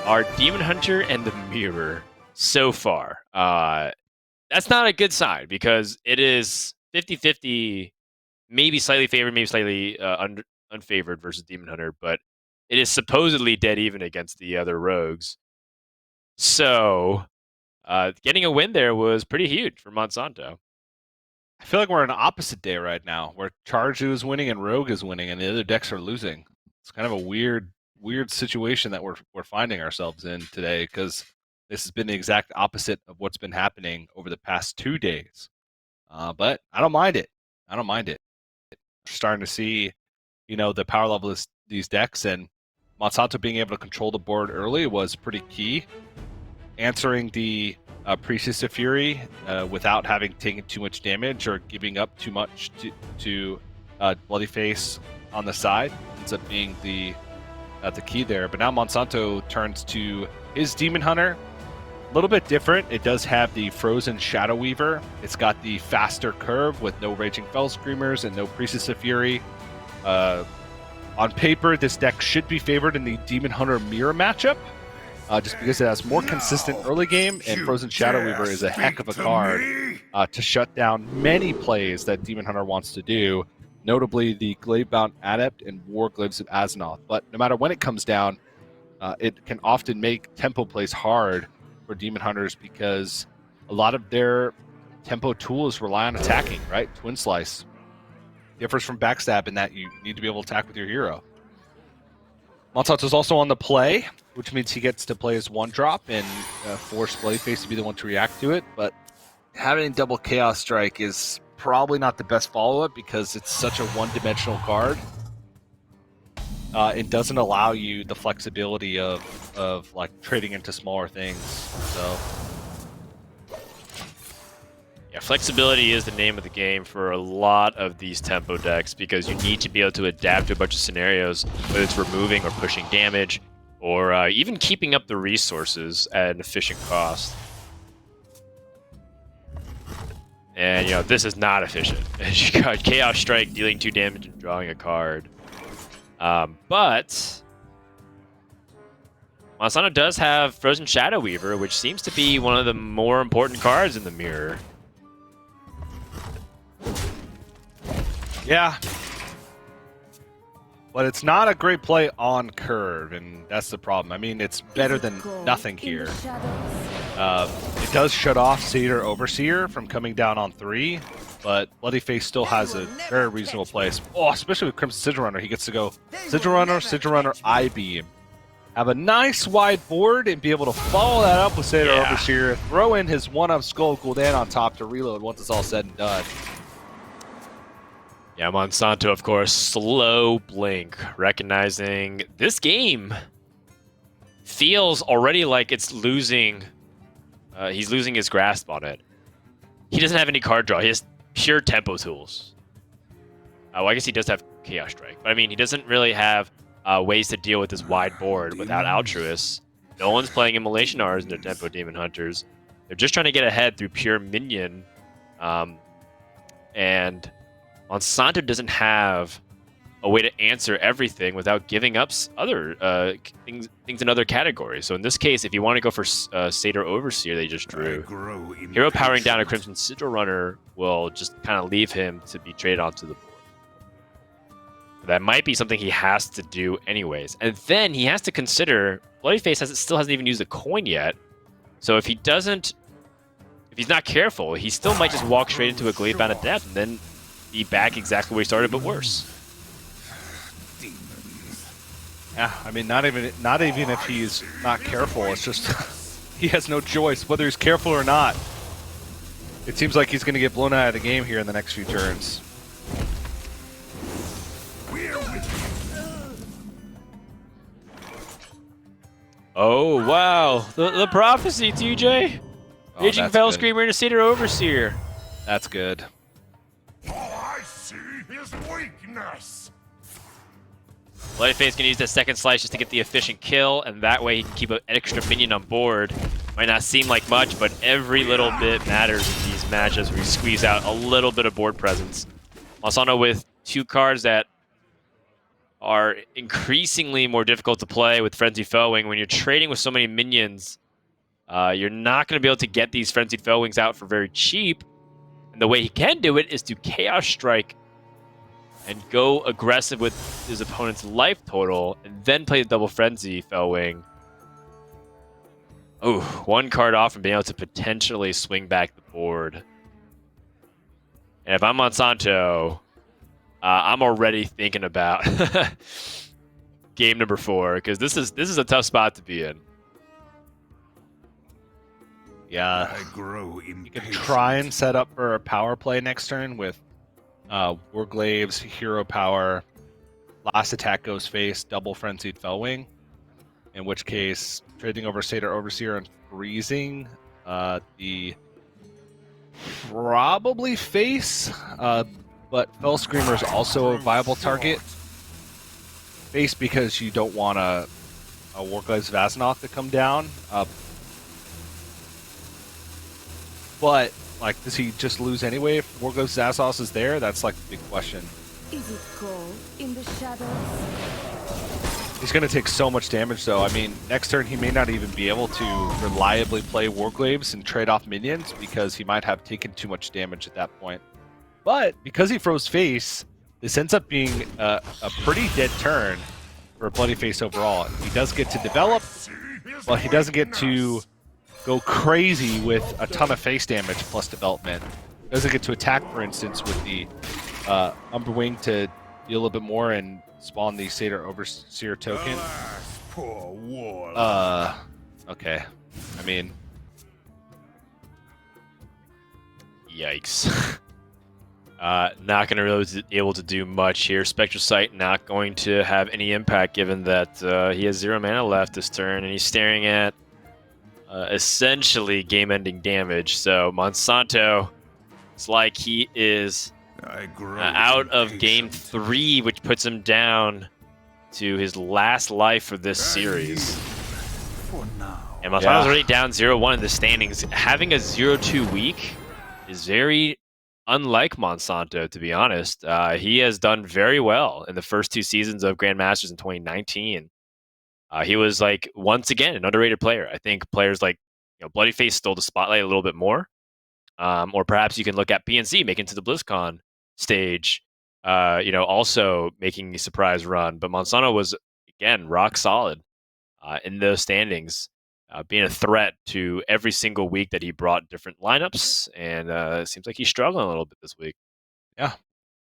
Speaker 5: are Demon Hunter and the Mirror so far. That's not a good sign, because it is 50-50, maybe slightly favored, maybe slightly unfavored versus Demon Hunter, but it is supposedly dead even against the other rogues. So, getting a win there was pretty huge for Monsanto.
Speaker 17: I feel like we're in an opposite day right now, where Charju is winning and Rogue is winning, and the other decks are losing. It's kind of a weird situation that we're finding ourselves in today, because this has been the exact opposite of what's been happening over the past 2 days. But I don't mind it. I don't mind it. We're starting to see, you know, the power level of these decks, and Monsanto being able to control the board early was pretty key. Answering the Priestess of Fury without having taken too much damage or giving up too much to Bloodyface on the side ends up being the key there. But now Monsanto turns to his Demon Hunter. A little bit different. It does have the Frozen Shadow Weaver. It's got the faster curve with no Raging Fell Screamers and no Priestess of Fury. On paper, this deck should be favored in the Demon Hunter Mirror matchup, just because it has more consistent early game, and Frozen Shadow Weaver is a heck of a card to shut down many plays that Demon Hunter wants to do, notably the Gladebound Adept and Warglyphs of Azzinoth. But no matter when it comes down, it can often make tempo plays hard for Demon Hunters, because a lot of their tempo tools rely on attacking, right? Twin Slice differs from Backstab in that you need to be able to attack with your hero. Monsanto's also on the play, which means he gets to play his 1-drop and force Bloodyface to be the one to react to it, but having double Chaos Strike is probably not the best follow-up, because it's such a one-dimensional card. It doesn't allow you the flexibility of like trading into smaller things. So
Speaker 5: yeah, flexibility is the name of the game for a lot of these tempo decks, because you need to be able to adapt to a bunch of scenarios, whether it's removing or pushing damage, or even keeping up the resources at an efficient cost. And, you know, this is not efficient. You got Chaos Strike dealing 2 damage and drawing a card. But Monsanto does have Frozen Shadow Weaver, which seems to be one of the more important cards in the mirror.
Speaker 17: Yeah. But it's not a great play on curve, and that's the problem. I mean, it's better than nothing here. It does shut off Satyr Overseer from coming down on 3, but Bloodyface still has a very reasonable place. Oh, especially with Crimson Sigil Runner, he gets to go Sigil Runner, I-Beam. Have a nice wide board and be able to follow that up with Satyr Overseer, throw in his 1-up Skull Gul'dan on top to reload once it's all said and done.
Speaker 5: Yeah, Monsanto, of course, slow blink, recognizing this game feels already like it's losing. He's losing his grasp on it. He doesn't have any card draw. He has pure tempo tools. Well, I guess he does have Chaos Strike, but I mean, he doesn't really have ways to deal with this wide board without Altruist. No one's playing Immolation Rs into Tempo Demon Hunters. They're just trying to get ahead through pure minion. And Monsanto doesn't have a way to answer everything without giving up other things in other categories. So in this case, if you want to go for Satyr Overseer they just drew, Hero powering down a Crimson Sigil Runner will just kind of leave him to be traded onto the board. That might be something he has to do anyways. And then he has to consider, Bloodyface still hasn't even used a coin yet. So if he's not careful, he still might just walk straight into a Gladebound of Death and then be back exactly where he started, but worse.
Speaker 17: Yeah, I mean, not even if he's not careful, it's just he has no choice, whether he's careful or not. It seems like he's going to get blown out of the game here in the next few turns.
Speaker 5: Oh, wow. The prophecy, TJ.
Speaker 17: Oh,
Speaker 5: Aging
Speaker 17: that's
Speaker 5: Fell
Speaker 17: good.
Speaker 5: Screamer into Satyr Overseer.
Speaker 17: That's good.
Speaker 11: I see his weakness.
Speaker 5: Bloodyface can use that second slice just to get the efficient kill, and that way he can keep an extra minion on board. Might not seem like much, but every little bit matters in these matchups where you squeeze out a little bit of board presence. Monsanto with 2 cards that are increasingly more difficult to play with Frenzy Fellwing. When you're trading with so many minions, you're not going to be able to get these Frenzied Fellwings out for very cheap. And the way he can do it is to Chaos Strike and go aggressive with his opponent's life total, and then play the double Frenzy Fellwing. Oh, 1 card off from being able to potentially swing back the board. And if I'm Monsanto, I'm already thinking about game number 4, because this is a tough spot to be in.
Speaker 17: Yeah,
Speaker 11: I grow
Speaker 17: you can try and set up for a power play next turn with Warglaves, Hero Power, last attack goes face, double Frenzied Fellwing. In which case, trading over Satyr Overseer and freezing the probably face, but Fell Screamer is also a viable target. Face because you don't want a Warglaves Vazanoth to come down. But, like, does he just lose anyway if Warglaves Vazanoth is there? That's, like, the big question.
Speaker 1: Is it cold in the shadows?
Speaker 17: He's going to take so much damage, though. I mean, next turn he may not even be able to reliably play Warglaves and trade off minions because he might have taken too much damage at that point. But because he froze face, this ends up being a pretty dead turn for Bloodyface overall. He does get to develop, but he doesn't get to go crazy with a ton of face damage plus development. He doesn't get to attack, for instance, with the Umberwing to deal a little bit more and spawn the Satyr Overseer token.
Speaker 11: Poor Warlock.
Speaker 17: Okay. I mean,
Speaker 5: yikes. Not going to really be able to do much here. Spectral Sight not going to have any impact given that he has 0 mana left this turn and he's staring at essentially game-ending damage. So Monsanto, it's like he is out of game 3, which puts him down to his last life for this series. And Monsanto's already down 0-1 in the standings. Having a 0-2 week is very unlike Monsanto, to be honest. He has done very well in the first 2 seasons of Grandmasters in 2019. He was, like, once again, an underrated player. I think players like Bloodyface stole the spotlight a little bit more. Or perhaps you can look at PNC making it to the BlizzCon stage, also making a surprise run. But Monsanto was, again, rock solid in those standings. being a threat to every single week that he brought different lineups, and it seems like he's struggling a little bit this week.
Speaker 17: Yeah,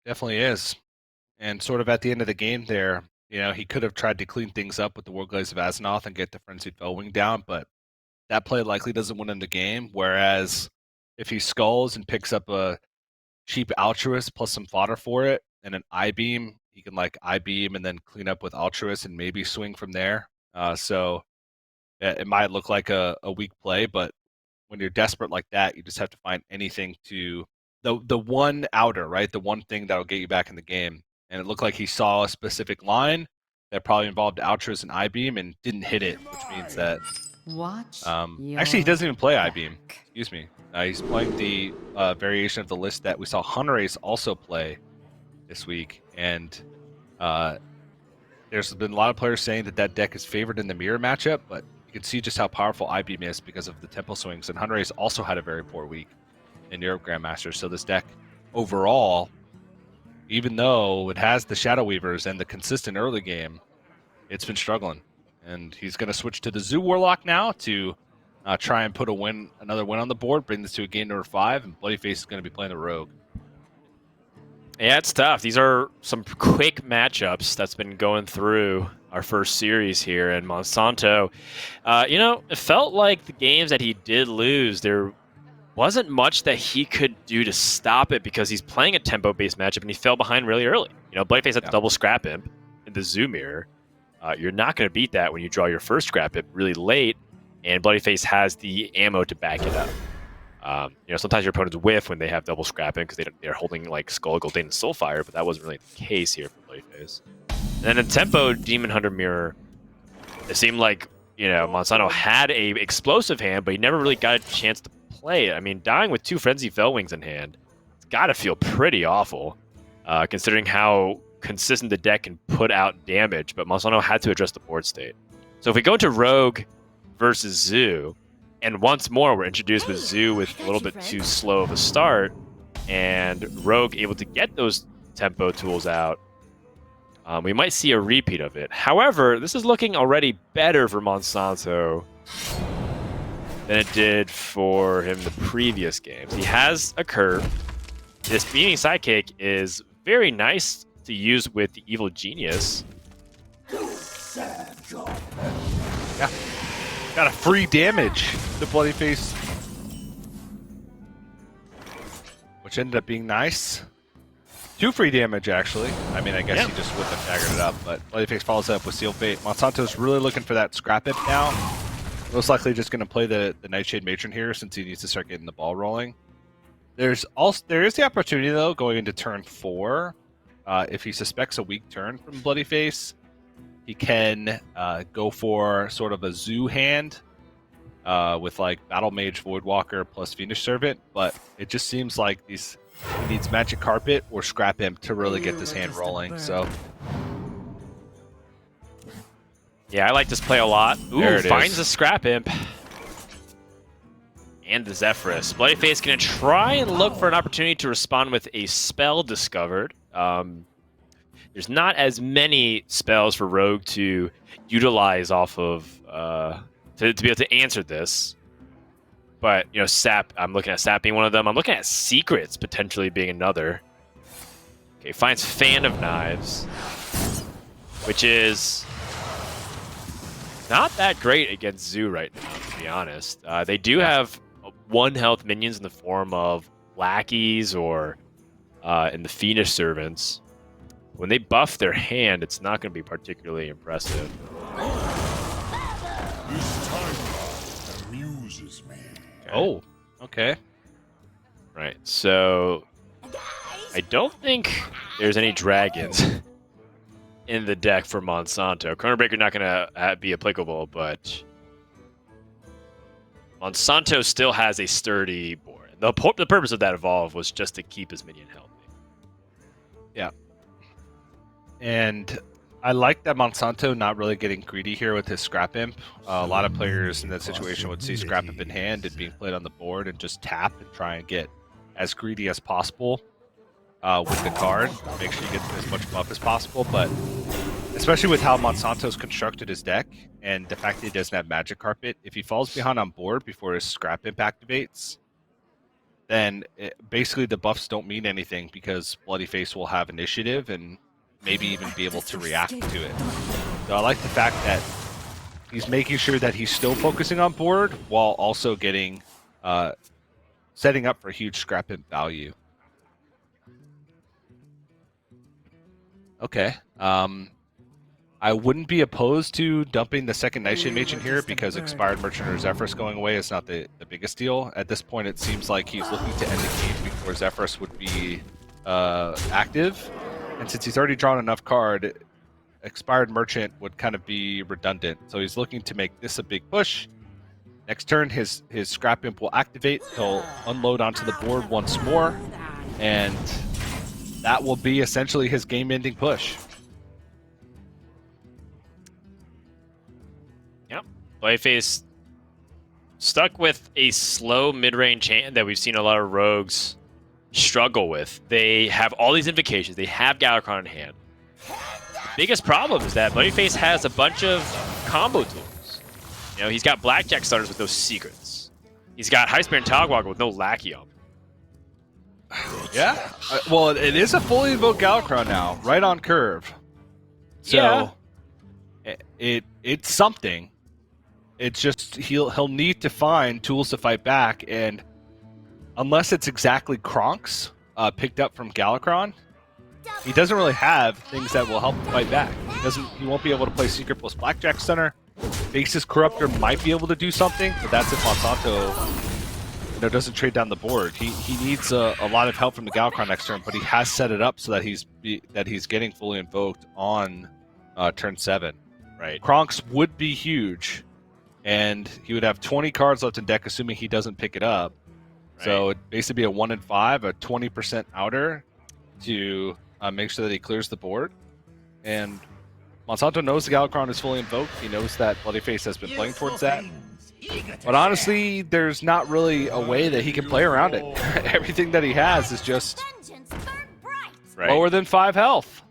Speaker 17: definitely is. And sort of at the end of the game there, he could have tried to clean things up with the War Glaze of Azzinoth and get the Frenzied Fellwing down, but that play likely doesn't win him the game, whereas if he skulls and picks up a cheap Altruist plus some fodder for it and an I-Beam, he can I-Beam and then clean up with Altruist and maybe swing from there. So it might look like a weak play, but when you're desperate like that, you just have to find anything to the one outer, right? The one thing that'll get you back in the game. And it looked like he saw a specific line that probably involved Altruist and I-Beam and didn't hit it, which means that actually he doesn't even play I-Beam. Excuse me. He's playing the variation of the list that we saw Hunterace also play this week, and there's been a lot of players saying that deck is favored in the mirror matchup, but you can see just how powerful I-Beam is because of the tempo swings, and Hunterace also had a very poor week in Europe Grandmasters, so this deck overall, even though it has the Shadow Weavers and the consistent early game, it's been struggling. And he's going to switch to the Zoo Warlock now to try and put another win on the board, bring this to a game number 5, and Bloodyface is going to be playing the Rogue.
Speaker 5: Yeah, it's tough. These are some quick matchups that's been going through our first series here. And Monsanto, it felt like the games that he did lose, there wasn't much that he could do to stop it because he's playing a tempo-based matchup and he fell behind really early. Bloodyface had the double Scrap Imp in the Zoo Mirror. You're not going to beat that when you draw your first Scrap Imp really late, and Bloodyface has the ammo to back it up. Sometimes your opponents whiff when they have double Scrap Imp because they're holding Skull, Goldane, and Soulfire, but that wasn't really the case here for Bloodyface. And then in tempo Demon Hunter Mirror, it seemed like Monsanto had a explosive hand, but he never really got a chance to play it. I mean, dying with 2 Frenzy Fellwings in hand, it's got to feel pretty awful, considering how consistent the deck can put out damage, but Monsanto had to address the board state. So if we go into Rogue versus Zoo, and once more we're introduced with Zoo with a little bit too slow of a start, and Rogue able to get those tempo tools out, we might see a repeat of it. However, this is looking already better for Monsanto than it did for him the previous games. He has a curve. This Beaming Sidekick is very nice to use with the Evil Genius.
Speaker 17: Yeah. Got a free damage, the Bloodyface, which ended up being nice. 2 free damage, actually. I mean, I guess he just wouldn't have staggered it up, but Bloodyface follows up with Seal Fate. Monsanto's really looking for that Scrap Imp now. Most likely just going to play the Nightshade Matron here since he needs to start getting the ball rolling. There is the opportunity, though, going into turn 4. If he suspects a weak turn from Bloodyface, he can go for sort of a Zoo hand with Battle Mage, Voidwalker plus Fiendish Servant, but it just seems like he needs Magic Carpet or Scrap Imp to really get this hand rolling. So,
Speaker 5: yeah, I like this play a lot. Ooh, finds the Scrap Imp. And the Zephyrus. Bloodyface going to try and look for an opportunity to respond with a spell discovered. There's not as many spells for Rogue to utilize off of to be able to answer this. But, Sap, I'm looking at Sap being one of them. I'm looking at Secrets potentially being another. Okay, finds Fan of Knives, which is not that great against Zoo right now, to be honest. They do have 1 health minions in the form of lackeys or in the Fiendish Servants. When they buff their hand, it's not going to be particularly impressive.
Speaker 11: This time amuses me.
Speaker 17: Oh, okay.
Speaker 5: Right, so I don't think there's any dragons in the deck for Monsanto. Chronobreaker not going to be applicable, but Monsanto still has a sturdy board. The purpose of that evolve was just to keep his minion healthy.
Speaker 17: Yeah. And I like that Monsanto not really getting greedy here with his Scrap Imp. A lot of players in that situation would see Scrap Imp in hand and being played on the board and just tap and try and get as greedy as possible with the card. Make sure you get as much buff as possible. But especially with how Monsanto's constructed his deck and the fact that he doesn't have Magic Carpet. If he falls behind on board before his Scrap Imp activates, then basically the buffs don't mean anything because Bloody Face will have initiative and maybe even be able to react to it. So I like the fact that he's making sure that he's still focusing on board while also getting setting up for huge Scrap Imp value. Okay. I wouldn't be opposed to dumping the second Nightshade Mage in here because Expired Merchant or Zephrys going away is not the biggest deal. At this point, it seems like he's looking to end the game before Zephrys would be active. And since he's already drawn enough card, Expired Merchant would kind of be redundant. So he's looking to make this a big push. Next turn, his Scrap Imp will activate. He'll unload onto the board once more. And that will be essentially his game-ending push.
Speaker 5: Yep. Bloody-Face stuck with a slow mid-range hand that we've seen a lot of rogues struggle with. They have all these invocations. They have Galakrond in hand. Biggest problem is that Bloody-Face has a bunch of combo tools. You know, he's got Blackjack starters with those secrets. He's got Heistbear and Togwalker with no Lackey on.
Speaker 17: Yeah. Well, it is a fully invoked Galakrond now, right on curve. So it's something. It's just he'll need to find tools to fight back, and unless it's exactly Kronk's picked up from Galakrond, he doesn't really have things that will help him fight back. He won't be able to play Secret plus Blackjack Stunner. Basis Corruptor might be able to do something, but that's if Monsanto doesn't trade down the board. He needs a lot of help from the Galakrond next turn, but he has set it up so that he's getting fully invoked on turn 7.
Speaker 5: Right.
Speaker 17: Kronk's would be huge, and he would have 20 cards left in deck, assuming he doesn't pick it up. Right. So it'd basically be a 1 in 5, a 20% outer to make sure that he clears the board. And Monsanto knows the Galakrond is fully invoked. He knows that Bloody-Face has been playing towards that. But honestly, there's not really a way that he can play around it. Everything that he has is just lower than 5 health.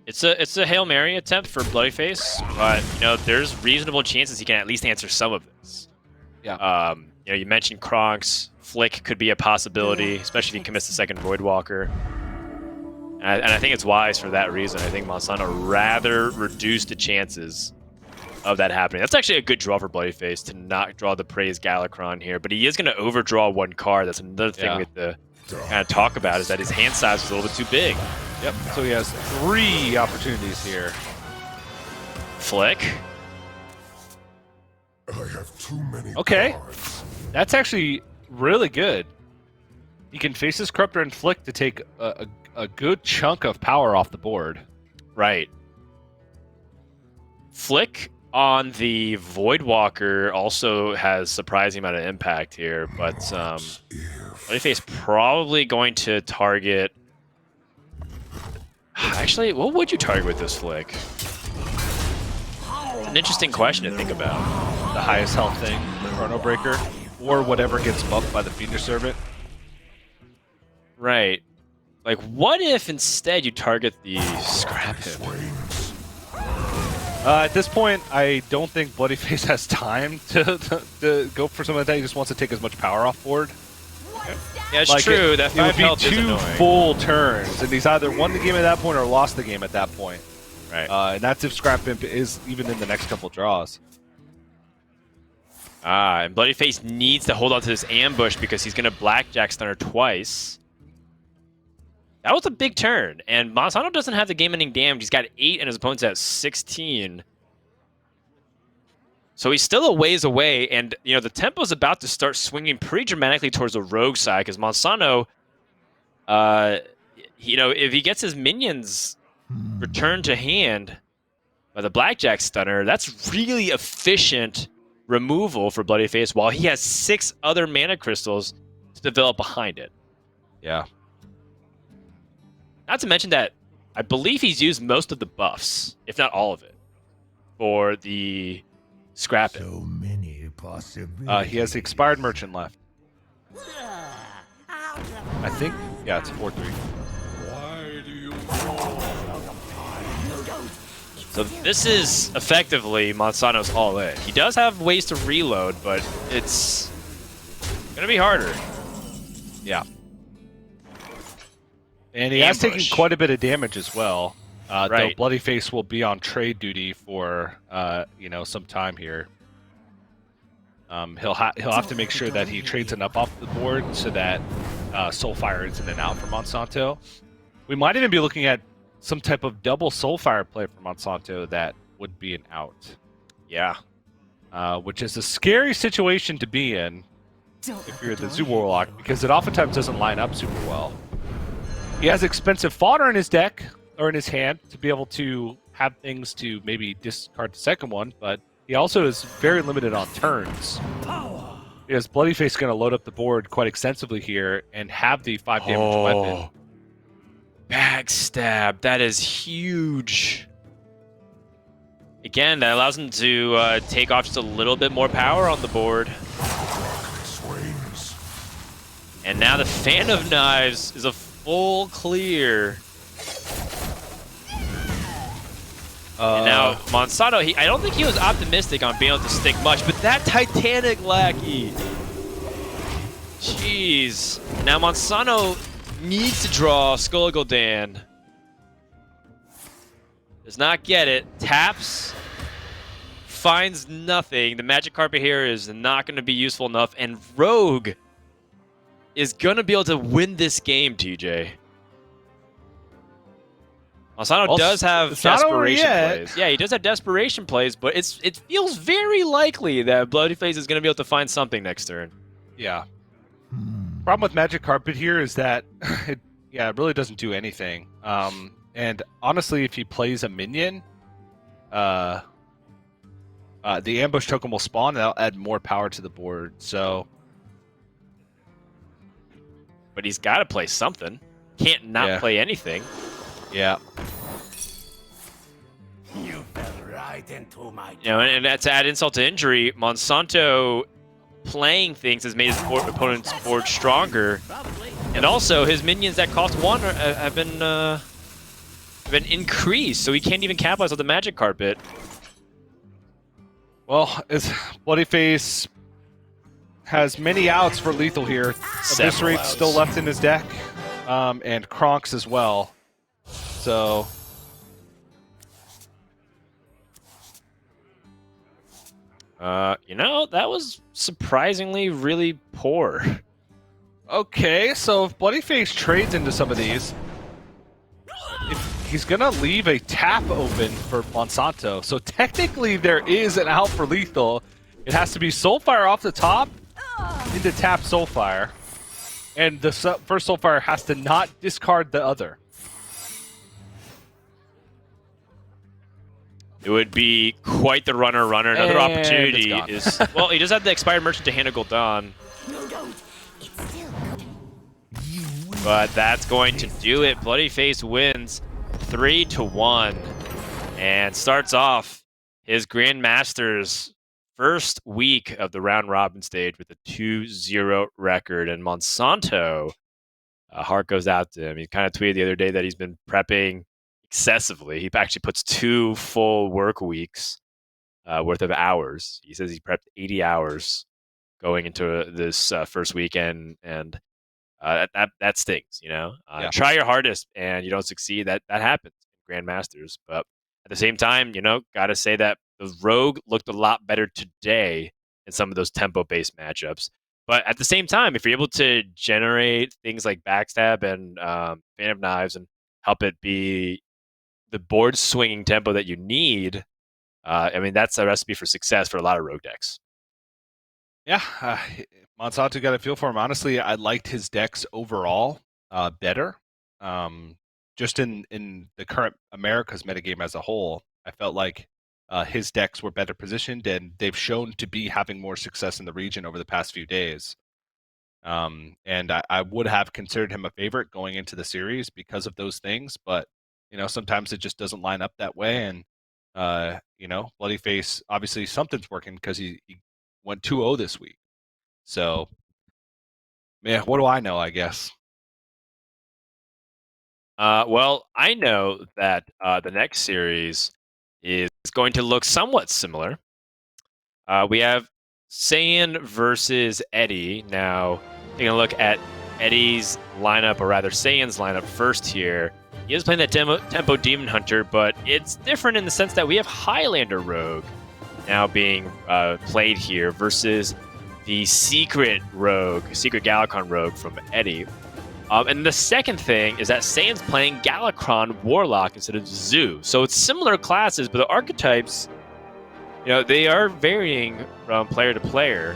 Speaker 5: It's a Hail Mary attempt for Bloody-Face, but there's reasonable chances he can at least answer some of this.
Speaker 17: Yeah.
Speaker 5: You mentioned Kronk's. Flick could be a possibility, especially if he commits the second Voidwalker. And I think it's wise for that reason. I think Monsanto rather reduce the chances of that happening. That's actually a good draw for Bloody-Face to not draw the Praise Galakrond here, but he is going to overdraw 1 card. That's another thing we have to kind of talk about, is that his hand size is a little bit too big.
Speaker 17: Yep, so he has 3 opportunities here.
Speaker 5: Flick.
Speaker 11: I have too many cards.
Speaker 17: That's actually really good. He can face his Corruptor and Flick to take a good chunk of power off the board.
Speaker 5: Right. Flick on the Voidwalker also has surprising amount of impact here, but Bloody-Face probably going to target... Actually, what would you target with this Flick? An interesting question to think about.
Speaker 17: The highest health thing, Chrono Breaker, or whatever gets buffed by the Fiendish Servant.
Speaker 5: Right. Like, what if instead you target the Scrap Imp?
Speaker 17: At this point, I don't think Bloody-Face has time to go for something like that. He just wants to take as much power off board.
Speaker 5: Yeah, it's true. That 5 health is annoying.
Speaker 17: 2 full turns, and he's either won the game at that point or lost the game at that point.
Speaker 5: Right.
Speaker 17: And that's if Scrap Imp is even in the next couple draws.
Speaker 5: And Bloody-Face needs to hold on to this ambush because he's going to Blackjack Stunner twice. That was a big turn, and Monsanto doesn't have the game-ending damage. He's got 8, and his opponent's at 16. So he's still a ways away, and the tempo's about to start swinging pretty dramatically towards the rogue side, because Monsanto, if he gets his minions returned to hand by the Blackjack Stunner, that's really efficient removal for Bloody-Face, while he has 6 other mana crystals to develop behind it.
Speaker 17: Yeah.
Speaker 5: Not to mention that I believe he's used most of the buffs, if not all of it, for the Scrap Imp.
Speaker 11: So many possibilities.
Speaker 17: He has the Expired Merchant left. I think, it's 4-3.
Speaker 11: Why do you
Speaker 5: So this is effectively Monsanto's all in. He does have ways to reload, but it's gonna be harder.
Speaker 17: Yeah. And he has taken quite a bit of damage as well. Though
Speaker 5: Right.
Speaker 17: Bloodyface will be on trade duty for some time here. He'll have to make sure that he trades enough off the board so that Soulfire isn't an out for Monsanto. We might even be looking at some type of double Soulfire play for Monsanto that would be an out.
Speaker 5: Yeah.
Speaker 17: Which is a scary situation to be in if you're the Zoo Warlock, because it oftentimes doesn't line up super well. He has expensive fodder in his deck, or in his hand, to be able to have things to maybe discard the second one, but he also is very limited on turns. Because Bloodyface is going to load up the board quite extensively here and have the 5 damage weapon.
Speaker 5: Backstab. That is huge. Again, that allows him to take off just a little bit more power on the board. And now the Fan of Knives is a full clear. And now Monsanto, I don't think he was optimistic on being able to stick much, but that Titanic Lackey. Jeez. Now Monsanto needs to draw Skull Gul'dan. Does not get it. Taps. Finds nothing. The Magic Carpet here is not going to be useful enough. And Rogue is going to be able to win this game, TJ. Monsanto does have desperation plays. Yeah, he does have desperation plays, but it feels very likely that Bloodyface is going to be able to find something next turn.
Speaker 17: Yeah. Problem with Magic Carpet here is that it really doesn't do anything. And honestly, if he plays a minion, the ambush token will spawn and that'll add more power to the board. So,
Speaker 5: but he's got to play something. Can't not play anything.
Speaker 17: Yeah.
Speaker 11: You fell right into my...
Speaker 5: And to add insult to injury, Monsanto playing things has made his opponent's board stronger. And also, his minions that cost 1 have been increased, so he can't even capitalize on the Magic Carpet.
Speaker 17: Well, Bloodyface has many outs for lethal here. Eviscerate's still left in his deck, and Kronks as well. So...
Speaker 5: that was surprisingly really poor.
Speaker 17: Okay, so if Bloodyface trades into some of these, he's going to leave a tap open for Monsanto. So technically there is an out for lethal. It has to be Soulfire off the top into tap Soulfire. And the first Soulfire has to not discard the other.
Speaker 5: It would be quite the runner. Another opportunity is... Well, he does have the Expired Merchant to handle Gul'dan. But that's going to do it. Bloodyface wins 3-1 and starts off his Grandmasters first week of the round robin stage with a 2-0 record. And Monsanto, heart goes out to him. He kind of tweeted the other day that he's been prepping excessively. He actually puts 2 full work weeks worth of hours. He says he prepped 80 hours going into this first weekend, and that stings, Try your hardest and you don't succeed. That happens in Grandmasters. But at the same time, gotta say that the Rogue looked a lot better today in some of those tempo-based matchups. But at the same time, if you're able to generate things like Backstab and Fan of Knives and help it be the board swinging tempo that you need, that's a recipe for success for a lot of Rogue decks.
Speaker 17: Yeah, Monsanto got a feel for him. Honestly, I liked his decks overall better. Just in the current America's metagame as a whole, I felt like his decks were better positioned, and they've shown to be having more success in the region over the past few days. And I would have considered him a favorite going into the series because of those things, but sometimes it just doesn't line up that way. And Bloodyface, obviously something's working because he went 2-0 this week. So, yeah, what do I know, I guess?
Speaker 5: Well, I know that the next series is going to look somewhat similar. We have Saiyan versus Eddie. Now, taking a look at Eddie's lineup, or rather Saiyan's lineup first here. He is playing that Tempo Demon Hunter, but it's different in the sense that we have Highlander Rogue now being played here versus the Secret Galakron Rogue from Eddie. And the second thing is that Saiyan's playing Galakron Warlock instead of Zoo. So it's similar classes, but the archetypes, they are varying from player to player.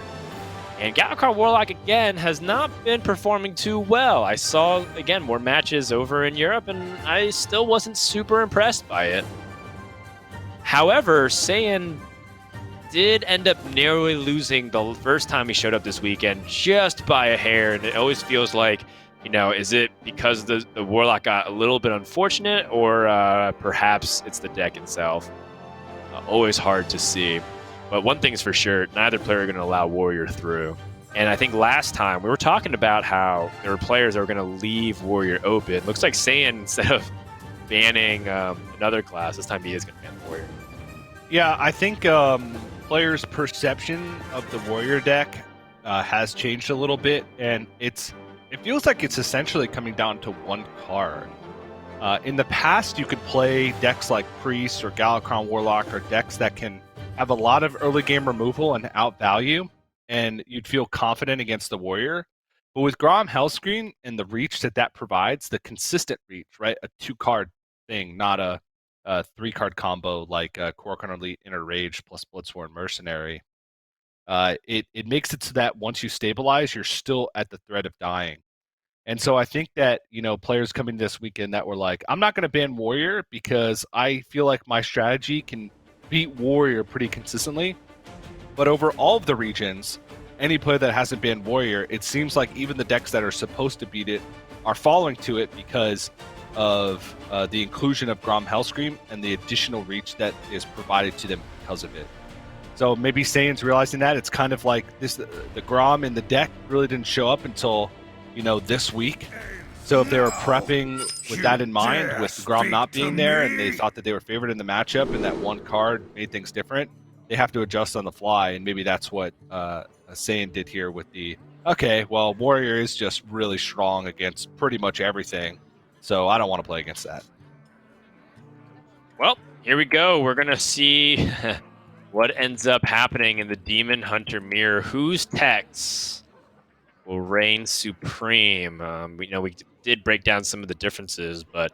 Speaker 5: And Galakron Warlock, again, has not been performing too well. I saw, again, more matches over in Europe, and I still wasn't super impressed by it. However, Saiyan did end up narrowly losing the first time he showed up this weekend, just by a hair, and it always feels like, is it because the Warlock got a little bit unfortunate, or perhaps it's the deck itself? Always hard to see. But one thing's for sure, neither player are going to allow Warrior through. And I think last time we were talking about how there were players that were going to leave Warrior open. Looks like Saiyan, instead of banning another class, this time he is going to ban Warrior.
Speaker 17: Yeah, I think players' perception of the Warrior deck has changed a little bit, and it feels like it's essentially coming down to one card. In the past, you could play decks like Priest or Galakron Warlock, or decks that can have a lot of early game removal and outvalue, and you'd feel confident against the Warrior. But with Grom Hellscreen and the reach that provides, the consistent reach, right? A 2-card thing, not a 3-card combo like Korokon Elite Inner Rage plus Bloodsworn Mercenary. It makes it so that once you stabilize, you're still at the threat of dying. And so I think that, players coming this weekend that were like, I'm not going to ban Warrior because I feel like my strategy can beat Warrior pretty consistently. But over all of the regions, any player that hasn't banned Warrior, it seems like even the decks that are supposed to beat it are falling to it because of the inclusion of Grom Hellscream and the additional reach that is provided to them because of it. So maybe Saiyan's realizing that. It's kind of like the Grom in the deck really didn't show up until, this week. So if they were prepping with that in mind, with Grom not being there, and they thought that they were favored in the matchup and that one card made things different, they have to adjust on the fly. And maybe that's what Saiyan did here with Warrior is just really strong against pretty much everything. So I don't want to play against that.
Speaker 5: Well, here we go. We're going to see what ends up happening in the Demon Hunter mirror. Whose techs will reign supreme? We did break down some of the differences, but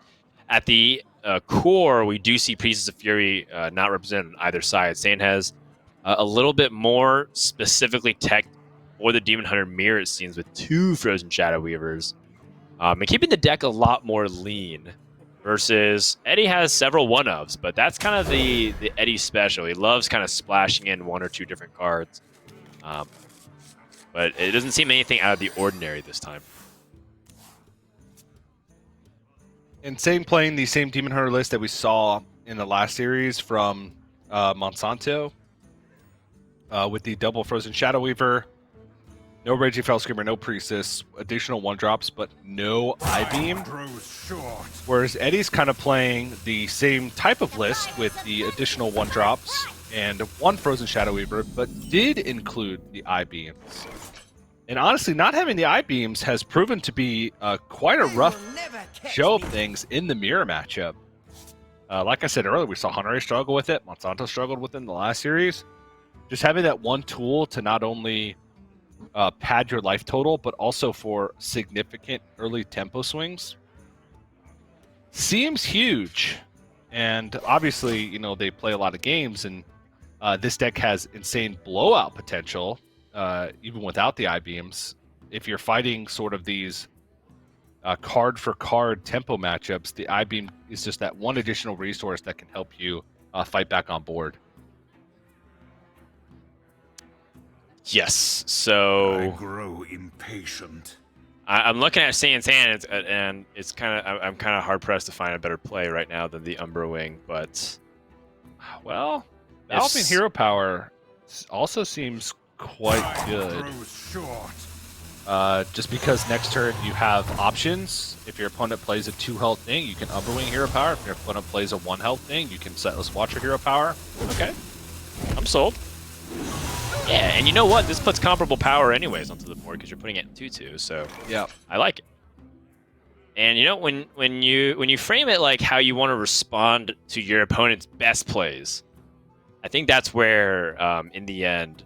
Speaker 5: at the core, we do see Pieces of Fury not represented on either side. Saiyan has a little bit more specifically tech for the Demon Hunter mirror, it seems, with 2 Frozen Shadow Weavers. And keeping the deck a lot more lean, versus Eddie has several 1-ofs, but that's kind of the Eddie special. He loves kind of splashing in 1 or 2 different cards. But it doesn't seem anything out of the ordinary this time.
Speaker 17: And Saiyan playing the same Demon Hunter list that we saw in the last series from Monsanto, with the double Frozen Shadow Weaver, no Raging Fellscreamer, no Priestess, additional 1-drops, but no I-Beam. Whereas Eddie's kind of playing the same type of list with the additional 1-drops and 1 Frozen Shadow Weaver, but did include the I-Beams. And honestly, not having the I-Beams has proven to be quite a rough show of things in the mirror matchup. Like I said earlier, we saw Hunterace struggle with it. Monsanto struggled with it in the last series. Just having that one tool to not only pad your life total, but also for significant early tempo swings seems huge. And obviously, they play a lot of games, and this deck has insane blowout potential, even without the I-Beams. If you're fighting sort of these card-for-card tempo matchups, the I-Beam is just that one additional resource that can help you fight back on board.
Speaker 5: Yes, so
Speaker 11: I grow impatient.
Speaker 5: I'm looking at Saiyan's hand, and it's I'm kind of hard pressed to find a better play right now than the Umbra Wing. But
Speaker 17: Alpine Hero Power also seems quite good. Just because next turn you have options. If your opponent plays a 2 health thing, you can Umberwing hero power. If your opponent plays a 1 health thing, you can Sightless Watcher hero power.
Speaker 5: Okay. I'm sold. Yeah, and you know what? This puts comparable power anyways onto the board because you're putting it in 2/2, so
Speaker 17: yeah,
Speaker 5: I like it. And you know, when you frame it like how you want to respond to your opponent's best plays, I think that's where in the end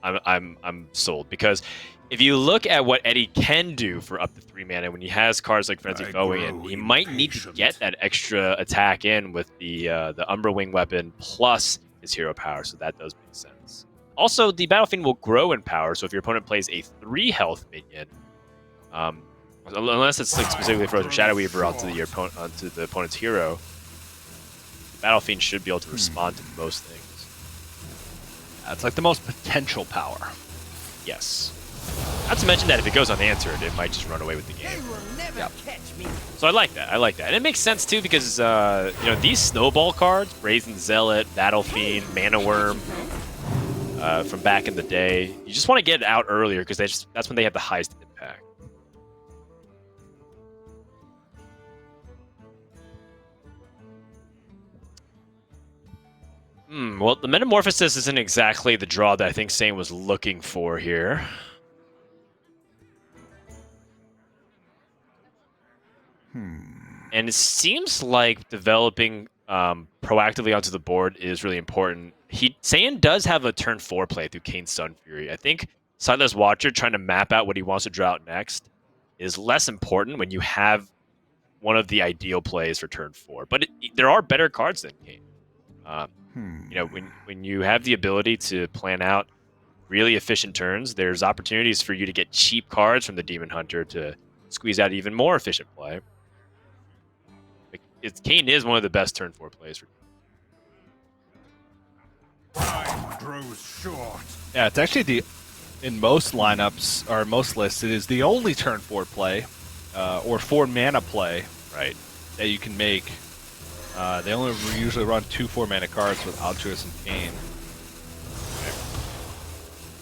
Speaker 5: I'm sold, because if you look at what Eddie can do for up to 3 mana when he has cards like Frenzy Foe in, he might need to get that extra attack in with the Umberwing weapon plus his hero power, so that does make sense. Also, the Battle Fiend will grow in power, so if your opponent plays a 3 health minion, unless it's like specifically Frozen Shadow Weaver onto the opponent's hero, the Battle Fiend should be able to respond to most things.
Speaker 17: That's like the most potential power.
Speaker 5: Yes. Not to mention that if it goes unanswered, it might just run away with the game.
Speaker 12: Yep.
Speaker 5: So I like that. I like that. And it makes sense too because you know, these snowball cards, Brazen Zealot, Battle Fiend, Mana Worm, from back in the day, you just want to get it out earlier because that's when they have the highest impact. Well, the Metamorphosis isn't exactly the draw that I think Sane was looking for here. And it seems like developing proactively onto the board is really important. Saiyan does have a turn 4 play through Kane's Sun Fury. I think Sightless Watcher trying to map out what he wants to draw out next is less important when you have one of the ideal plays for turn 4. But there are better cards than Kane. You know, when you have the ability to plan out really efficient turns, there's opportunities for you to get cheap cards from the Demon Hunter to squeeze out even more efficient play. Kane is one of the best turn 4 plays.
Speaker 11: Time grows short.
Speaker 17: Yeah, it's actually in most lineups, or most lists, it is the only turn 4 play, or 4 mana play, right, that you can make. They only usually run 2 4-mana cards with Alutemu and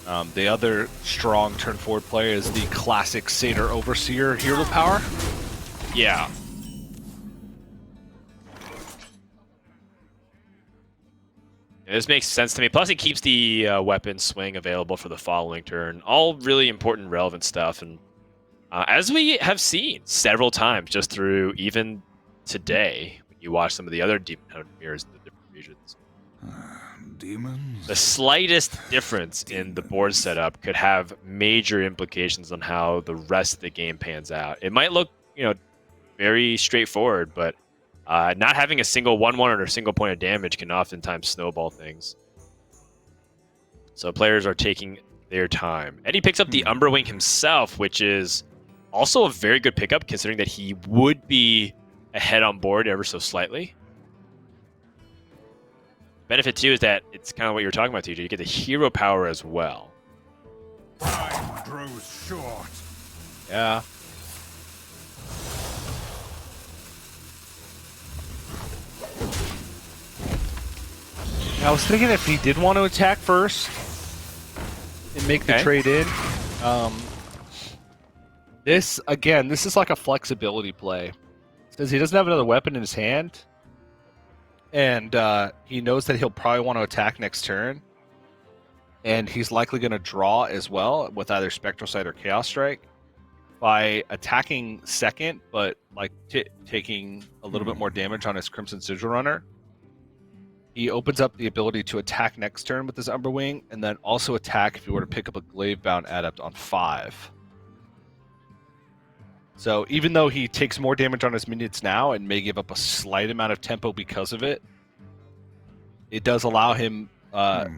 Speaker 17: Kane. The other strong turn 4 play is the classic Satyr Overseer hero power.
Speaker 5: Yeah. This makes sense to me. Plus, it keeps the weapon swing available for the following turn. All really important, relevant stuff. And as we have seen several times just through even today, when you watch some of the other Demon Hunter mirrors in the different regions,
Speaker 11: Demons?
Speaker 5: the slightest difference in the board setup could have major implications on how the rest of the game pans out. It might look, you know, very straightforward, but not having a single 1/1 or a single point of damage can oftentimes snowball things. So players are taking their time. Eddie picks up the Umberwing himself, which is also a very good pickup considering that he would be ahead on board ever so slightly. Benefit too is that it's kind of what you were talking about, TJ. You get the hero power as well.
Speaker 11: Time grows short.
Speaker 17: Yeah. I was thinking if he did want to attack first and make the trade in. This is like a flexibility play. Because he doesn't have another weapon in his hand. And he knows that he'll probably want to attack next turn. And he's likely going to draw as well with either Spectral Sight or Chaos Strike. By attacking second, but like taking a little bit more damage on his Crimson Sigil Runner, he opens up the ability to attack next turn with his Umberwing, and then also attack if he were to pick up a Glaive-bound Adept on 5. So even though he takes more damage on his minions now and may give up a slight amount of tempo because of it, it does allow him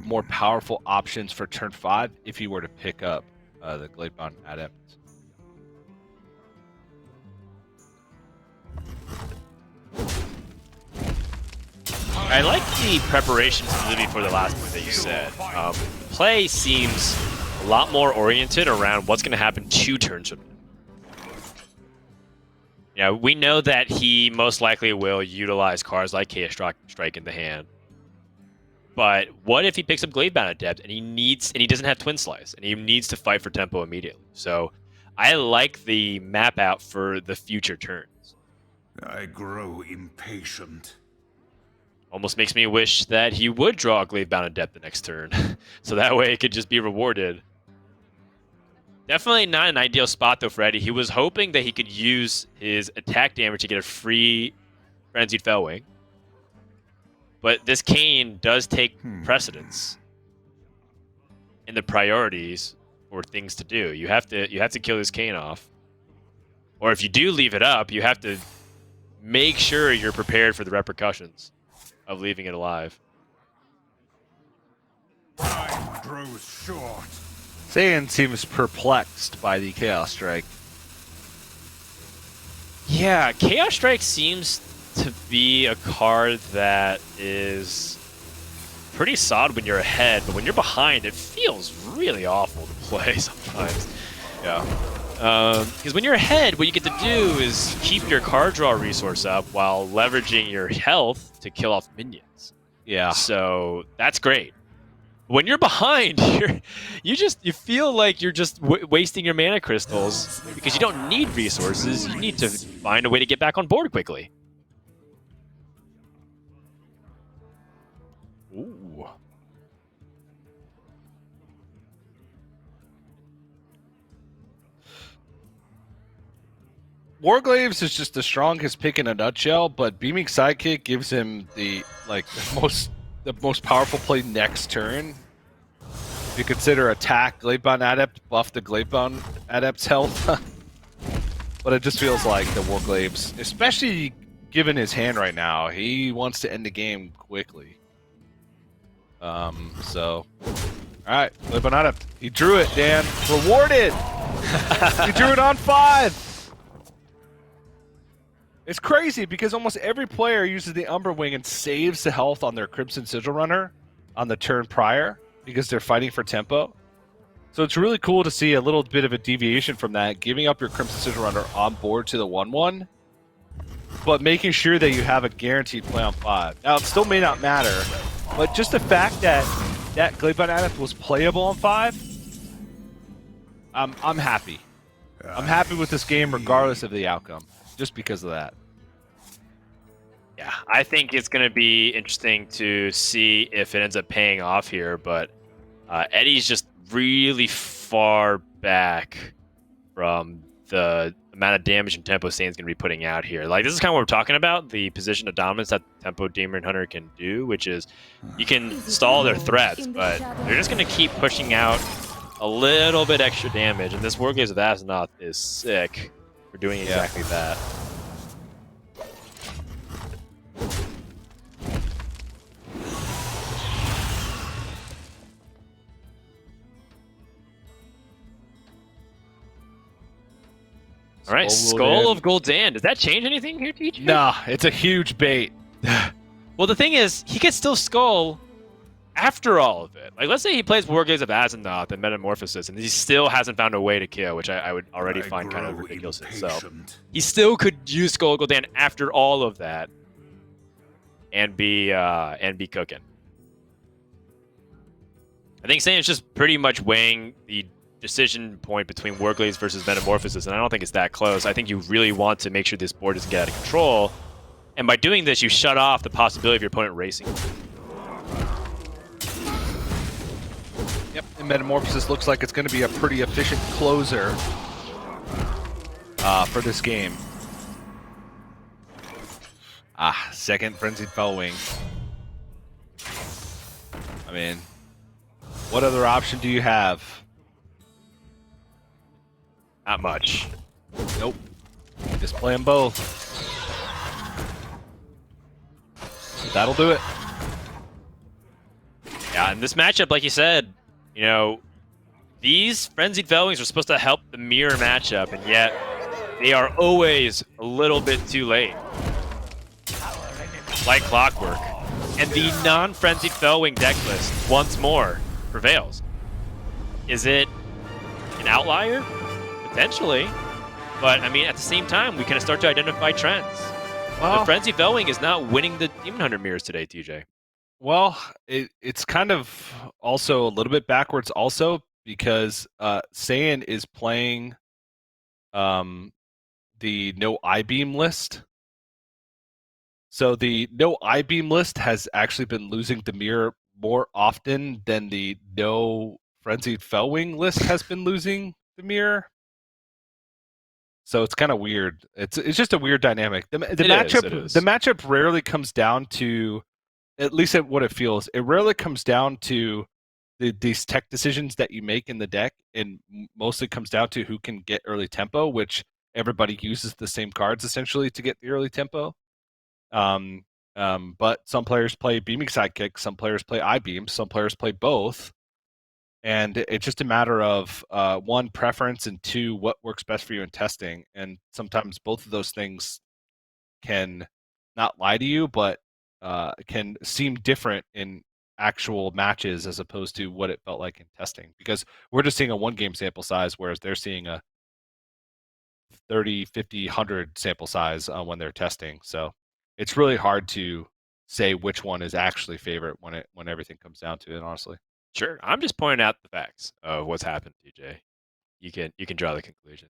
Speaker 17: more powerful options for turn 5 if he were to pick up the Glaive-bound Adept.
Speaker 5: I like the preparation specifically for the last point that you said. Play seems a lot more oriented around what's going to happen 2 turns from now. Yeah, we know that he most likely will utilize cards like Chaos Strike in the hand. But what if he picks up Gladebound Adept and he doesn't have Twin Slice and he needs to fight for tempo immediately? So I like the map out for the future turns.
Speaker 11: I grow impatient.
Speaker 5: Almost makes me wish that he would draw a Gladebound Adept the next turn. So that way it could just be rewarded. Definitely not an ideal spot though for Eddie. He was hoping that he could use his attack damage to get a free Frenzied Fellwing. But this Cane does take precedence in the priorities for things to do. You have to kill this Cane off. Or if you do leave it up, you have to make sure you're prepared for the repercussions of leaving it alive.
Speaker 11: Time grows short.
Speaker 17: Saiyan seems perplexed by the Chaos Strike.
Speaker 5: Yeah, Chaos Strike seems to be a card that is pretty solid when you're ahead, but when you're behind, it feels really awful to play sometimes. Yeah. Because when you're ahead, what you get to do is keep your card draw resource up while leveraging your health to kill off minions.
Speaker 17: Yeah.
Speaker 5: So that's great. When you're behind, you feel like you're just wasting your mana crystals because you don't need resources. You need to find a way to get back on board quickly. Ooh.
Speaker 17: Warglaves is just the strongest pick in a nutshell, but Beaming Sidekick gives him the most powerful play next turn. If you consider attack Gladebound Adept, buff the Gladebound Adept's health. But it just feels like the Warglaves, especially given his hand right now, he wants to end the game quickly. So, alright, Gladebound Adept. He drew it, Dan. Rewarded! He drew it on 5! It's crazy because almost every player uses the Umber Wing and saves the health on their Crimson Sigil Runner on the turn prior because they're fighting for tempo. So it's really cool to see a little bit of a deviation from that, giving up your Crimson Sigil Runner on board to the 1/1, but making sure that you have a guaranteed play on 5. Now, it still may not matter, but just the fact that that Gladebound Adept was playable on 5, I'm happy. I'm happy with this game regardless of the outcome. Just because of that.
Speaker 5: Yeah, I think it's going to be interesting to see if it ends up paying off here, but Eddie's just really far back from the amount of damage and tempo Saiyans going to be putting out here. Like, this is kind of what we're talking about, the position of dominance that Tempo Demon Hunter can do, which is you can stall their threats, but they're just going to keep pushing out a little bit extra damage, and this Wargaze with Azzinoth is sick for doing exactly that. All right, Skull of Gul'dan. Does that change anything here, TJ?
Speaker 17: Nah, it's a huge bait.
Speaker 5: Well, the thing is, he can still Skull after all of it. Like, let's say he plays Wargaze of Azzinoth and Metamorphosis, and he still hasn't found a way to kill, which I would already find kind of ridiculous in itself. He still could use Skull of Gul'dan after all of that and be cooking. I think Saiyans just pretty much weighing the decision point between Warglaze versus Metamorphosis, and I don't think it's that close. I think you really want to make sure this board doesn't get out of control, and by doing this, you shut off the possibility of your opponent racing.
Speaker 17: Yep, and Metamorphosis looks like it's going to be a pretty efficient closer for this game. Second Frenzied Fellwing. I mean, what other option do you have?
Speaker 5: Not much.
Speaker 17: Nope. Just play them both. That'll do it.
Speaker 5: Yeah, in this matchup, like you said, you know, these Frenzied Fellwings are supposed to help the mirror matchup, and yet they are always a little bit too late. Like clockwork. And the non-Frenzied Fellwing deck list, once more, prevails. Is it an outlier? Potentially. But, I mean, at the same time, we can start to identify trends. The Frenzied Fellwing is not winning the Demon Hunter mirrors today, TJ.
Speaker 17: Well, it's kind of also a little bit backwards also because Saiyan is playing the no I-beam list. So the no I-beam list has actually been losing the mirror more often than the no Frenzied Fellwing list has been losing the mirror. So it's kind of weird. It's just a weird dynamic. The matchup rarely comes down to, at least at what it feels, it rarely comes down to these tech decisions that you make in the deck, and mostly comes down to who can get early tempo, which everybody uses the same cards essentially to get the early tempo. But some players play beaming sidekick, some players play I-beam, some players play both. And it's just a matter of one, preference, and two, what works best for you in testing. And sometimes both of those things can not lie to you, but can seem different in actual matches as opposed to what it felt like in testing. Because we're just seeing a one-game sample size, whereas they're seeing a 30, 50, 100 sample size when they're testing. So it's really hard to say which one is actually favorite when everything comes down to it, honestly.
Speaker 5: Sure. I'm just pointing out the facts of what's happened, TJ. You can draw the conclusion.